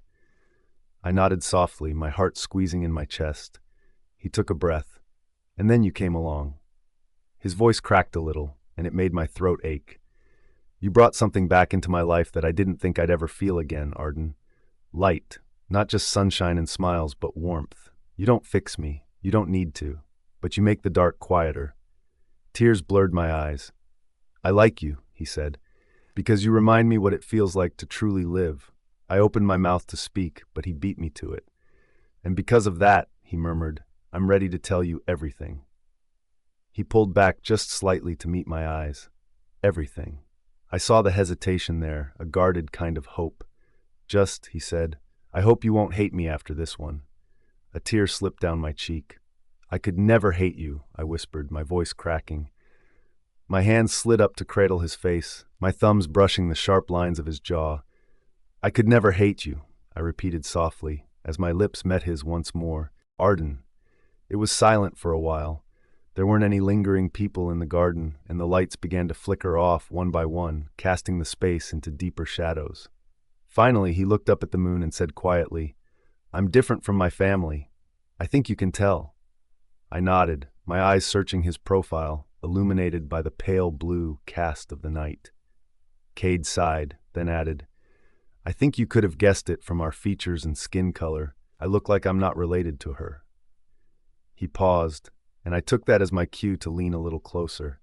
I nodded softly, my heart squeezing in my chest. He took a breath. "And then you came along." His voice cracked a little, and it made my throat ache. "You brought something back into my life that I didn't think I'd ever feel again, Arden. Light, not just sunshine and smiles, but warmth. You don't fix me, you don't need to, but you make the dark quieter." Tears blurred my eyes. "I like you," he said, "because you remind me what it feels like to truly live." I opened my mouth to speak, but he beat me to it. "And because of that," he murmured, "I'm ready to tell you everything." He pulled back just slightly to meet my eyes. Everything. I saw the hesitation there, a guarded kind of hope. "Just," he said, "I hope you won't hate me after this one." A tear slipped down my cheek. "I could never hate you," I whispered, my voice cracking. My hands slid up to cradle his face, my thumbs brushing the sharp lines of his jaw. "I could never hate you," I repeated softly, as my lips met his once more. "Arden." It was silent for a while. There weren't any lingering people in the garden, and the lights began to flicker off one by one, casting the space into deeper shadows. Finally, he looked up at the moon and said quietly, "I'm different from my family. I think you can tell." I nodded, my eyes searching his profile, illuminated by the pale blue cast of the night. Cade sighed, then added, "I think you could have guessed it from our features and skin color. I look like I'm not related to her." He paused, and I took that as my cue to lean a little closer.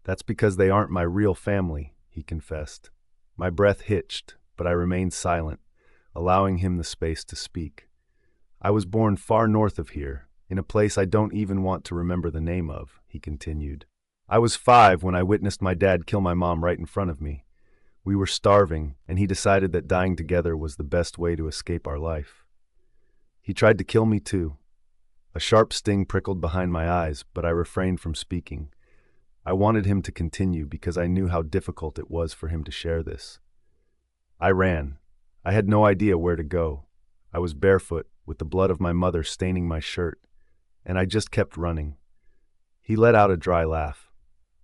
"That's because they aren't my real family," he confessed. My breath hitched, but I remained silent, allowing him the space to speak. "I was born far north of here, in a place I don't even want to remember the name of," he continued. "I was 5 when I witnessed my dad kill my mom right in front of me. We were starving, and he decided that dying together was the best way to escape our life. He tried to kill me too." A sharp sting prickled behind my eyes, but I refrained from speaking. I wanted him to continue because I knew how difficult it was for him to share this. I ran. I had no idea where to go. I was barefoot, with the blood of my mother staining my shirt, and I just kept running. He let out a dry laugh.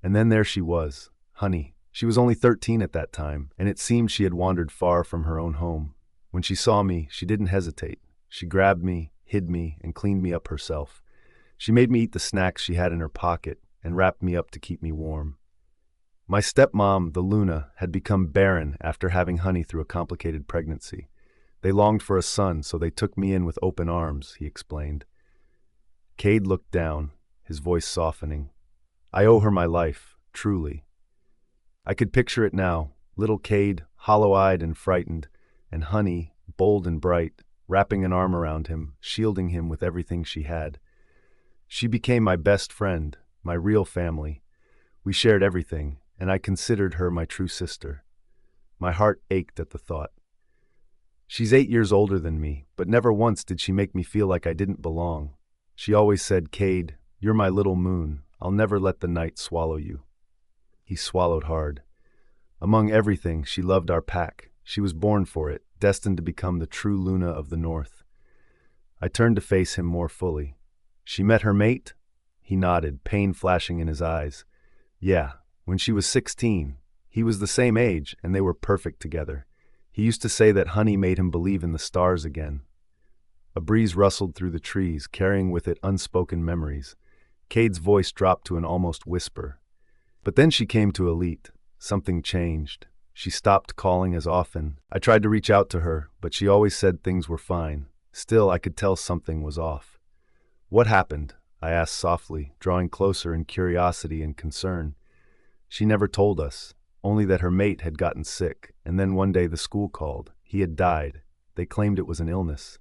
And then there she was, Honey. She was only 13 at that time, and it seemed she had wandered far from her own home. When she saw me, she didn't hesitate. She grabbed me, hid me, and cleaned me up herself. She made me eat the snacks she had in her pocket and wrapped me up to keep me warm. My stepmom, the Luna, had become barren after having Honey through a complicated pregnancy. They longed for a son, so they took me in with open arms, he explained. Cade looked down, his voice softening. "I owe her my life, truly." I could picture it now, little Cade, hollow-eyed and frightened, and Honey, bold and bright, wrapping an arm around him, shielding him with everything she had. She became my best friend, my real family. We shared everything, and I considered her my true sister. My heart ached at the thought. She's 8 years older than me, but never once did she make me feel like I didn't belong. She always said, "Cade, you're my little moon. I'll never let the night swallow you." He swallowed hard. Among everything, she loved our pack. She was born for it, destined to become the true Luna of the North. I turned to face him more fully. "She met her mate?" He nodded, pain flashing in his eyes. "Yeah, when she was 16. He was the same age, and they were perfect together. He used to say that Honey made him believe in the stars again." A breeze rustled through the trees, carrying with it unspoken memories. Cade's voice dropped to an almost whisper. "But then she came to Elite. Something changed. She stopped calling as often. I tried to reach out to her, but she always said things were fine. Still, I could tell something was off." "What happened?" I asked softly, drawing closer in curiosity and concern. "She never told us, only that her mate had gotten sick, and then one day the school called. He had died. They claimed it was an illness."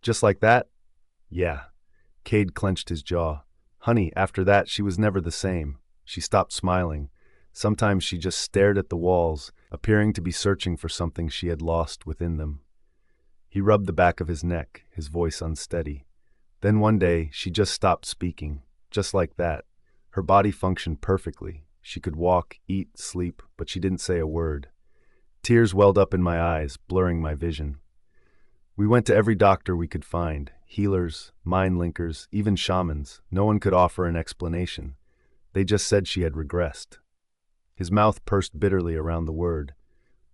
Just like that? Yeah. Cade clenched his jaw. Honey, after that, she was never the same. She stopped smiling. Sometimes she just stared at the walls, appearing to be searching for something she had lost within them. He rubbed the back of his neck, his voice unsteady. Then one day, she just stopped speaking. Just like that. Her body functioned perfectly. She could walk, eat, sleep, but she didn't say a word. Tears welled up in my eyes, blurring my vision. We went to every doctor we could find, healers, mind linkers, even shamans. No one could offer an explanation. They just said she had regressed. His mouth pursed bitterly around the word.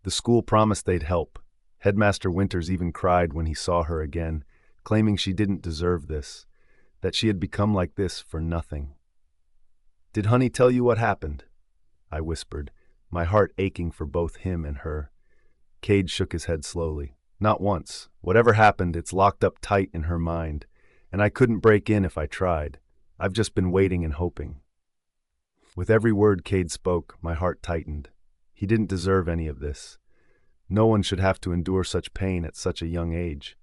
The school promised they'd help. Headmaster Winters even cried when he saw her again, claiming she didn't deserve this, that she had become like this for nothing. Did Honey tell you what happened? I whispered, my heart aching for both him and her. Cade shook his head slowly. Not once. Whatever happened, it's locked up tight in her mind, and I couldn't break in if I tried. I've just been waiting and hoping. With every word Cade spoke, my heart tightened. He didn't deserve any of this. No one should have to endure such pain at such a young age.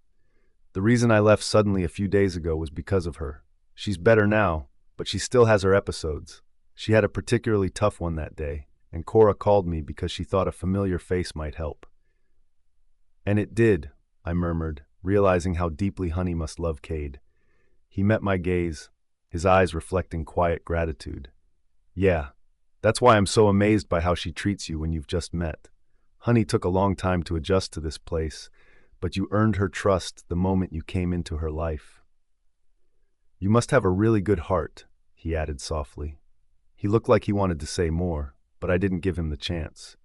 The reason I left suddenly a few days ago was because of her. She's better now, but she still has her episodes. She had a particularly tough one that day, and Cora called me because she thought a familiar face might help. And it did, I murmured, realizing how deeply Honey must love Cade. He met my gaze, his eyes reflecting quiet gratitude. Yeah, that's why I'm so amazed by how she treats you when you've just met. Honey took a long time to adjust to this place, but you earned her trust the moment you came into her life. You must have a really good heart, he added softly. He looked like he wanted to say more, but I didn't give him the chance.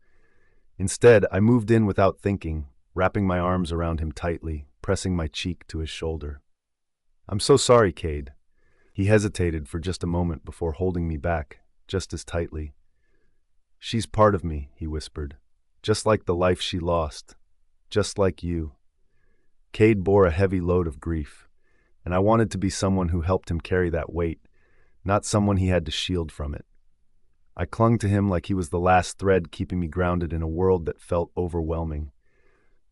Instead, I moved in without thinking, wrapping my arms around him tightly, pressing my cheek to his shoulder. I'm so sorry, Cade. He hesitated for just a moment before holding me back, just as tightly. She's part of me, he whispered, just like the life she lost, just like you. Cade bore a heavy load of grief, and I wanted to be someone who helped him carry that weight, not someone he had to shield from it. I clung to him like he was the last thread keeping me grounded in a world that felt overwhelming.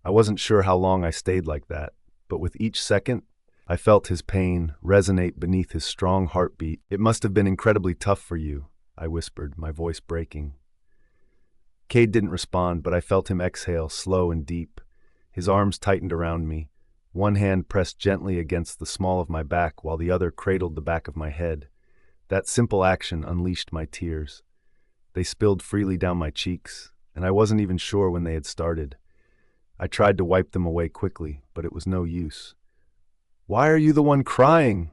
I wasn't sure how long I stayed like that, but with each second, I felt his pain resonate beneath his strong heartbeat. It must have been incredibly tough for you, I whispered, my voice breaking. Cade didn't respond, but I felt him exhale, slow and deep. His arms tightened around me. One hand pressed gently against the small of my back while the other cradled the back of my head. That simple action unleashed my tears. They spilled freely down my cheeks, and I wasn't even sure when they had started. I tried to wipe them away quickly, but it was no use. Why are you the one crying?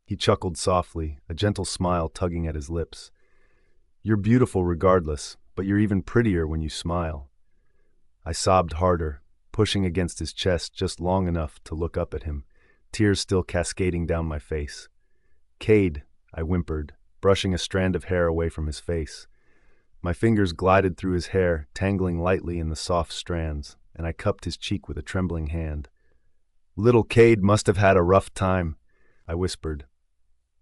He chuckled softly, a gentle smile tugging at his lips. You're beautiful regardless, but you're even prettier when you smile. I sobbed harder, pushing against his chest just long enough to look up at him, tears still cascading down my face. Cade, I whimpered, brushing a strand of hair away from his face. My fingers glided through his hair, tangling lightly in the soft strands, and I cupped his cheek with a trembling hand. Little Cade must have had a rough time, I whispered.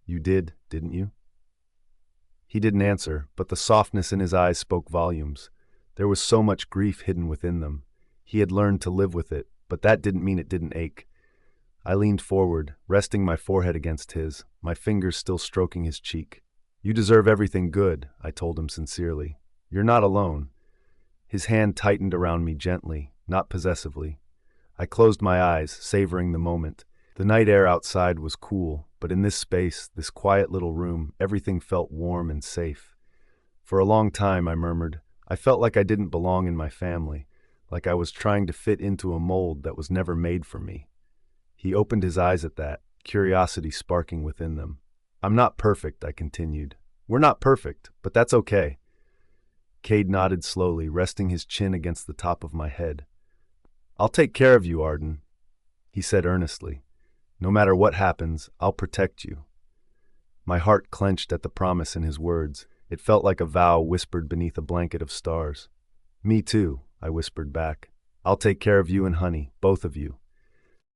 You did, didn't you? He didn't answer, but the softness in his eyes spoke volumes. There was so much grief hidden within them. He had learned to live with it, but that didn't mean it didn't ache. I leaned forward, resting my forehead against his, my fingers still stroking his cheek. You deserve everything good, I told him sincerely. You're not alone. His hand tightened around me gently, not possessively. I closed my eyes, savoring the moment. The night air outside was cool, but in this space, this quiet little room, everything felt warm and safe. For a long time, I murmured, I felt like I didn't belong in my family, like I was trying to fit into a mold that was never made for me. He opened his eyes at that, curiosity sparking within them. I'm not perfect, I continued. We're not perfect, but that's okay. Cade nodded slowly, resting his chin against the top of my head. I'll take care of you, Arden, he said earnestly. No matter what happens, I'll protect you. My heart clenched at the promise in his words. It felt like a vow whispered beneath a blanket of stars. Me too, I whispered back. I'll take care of you and Honey, both of you.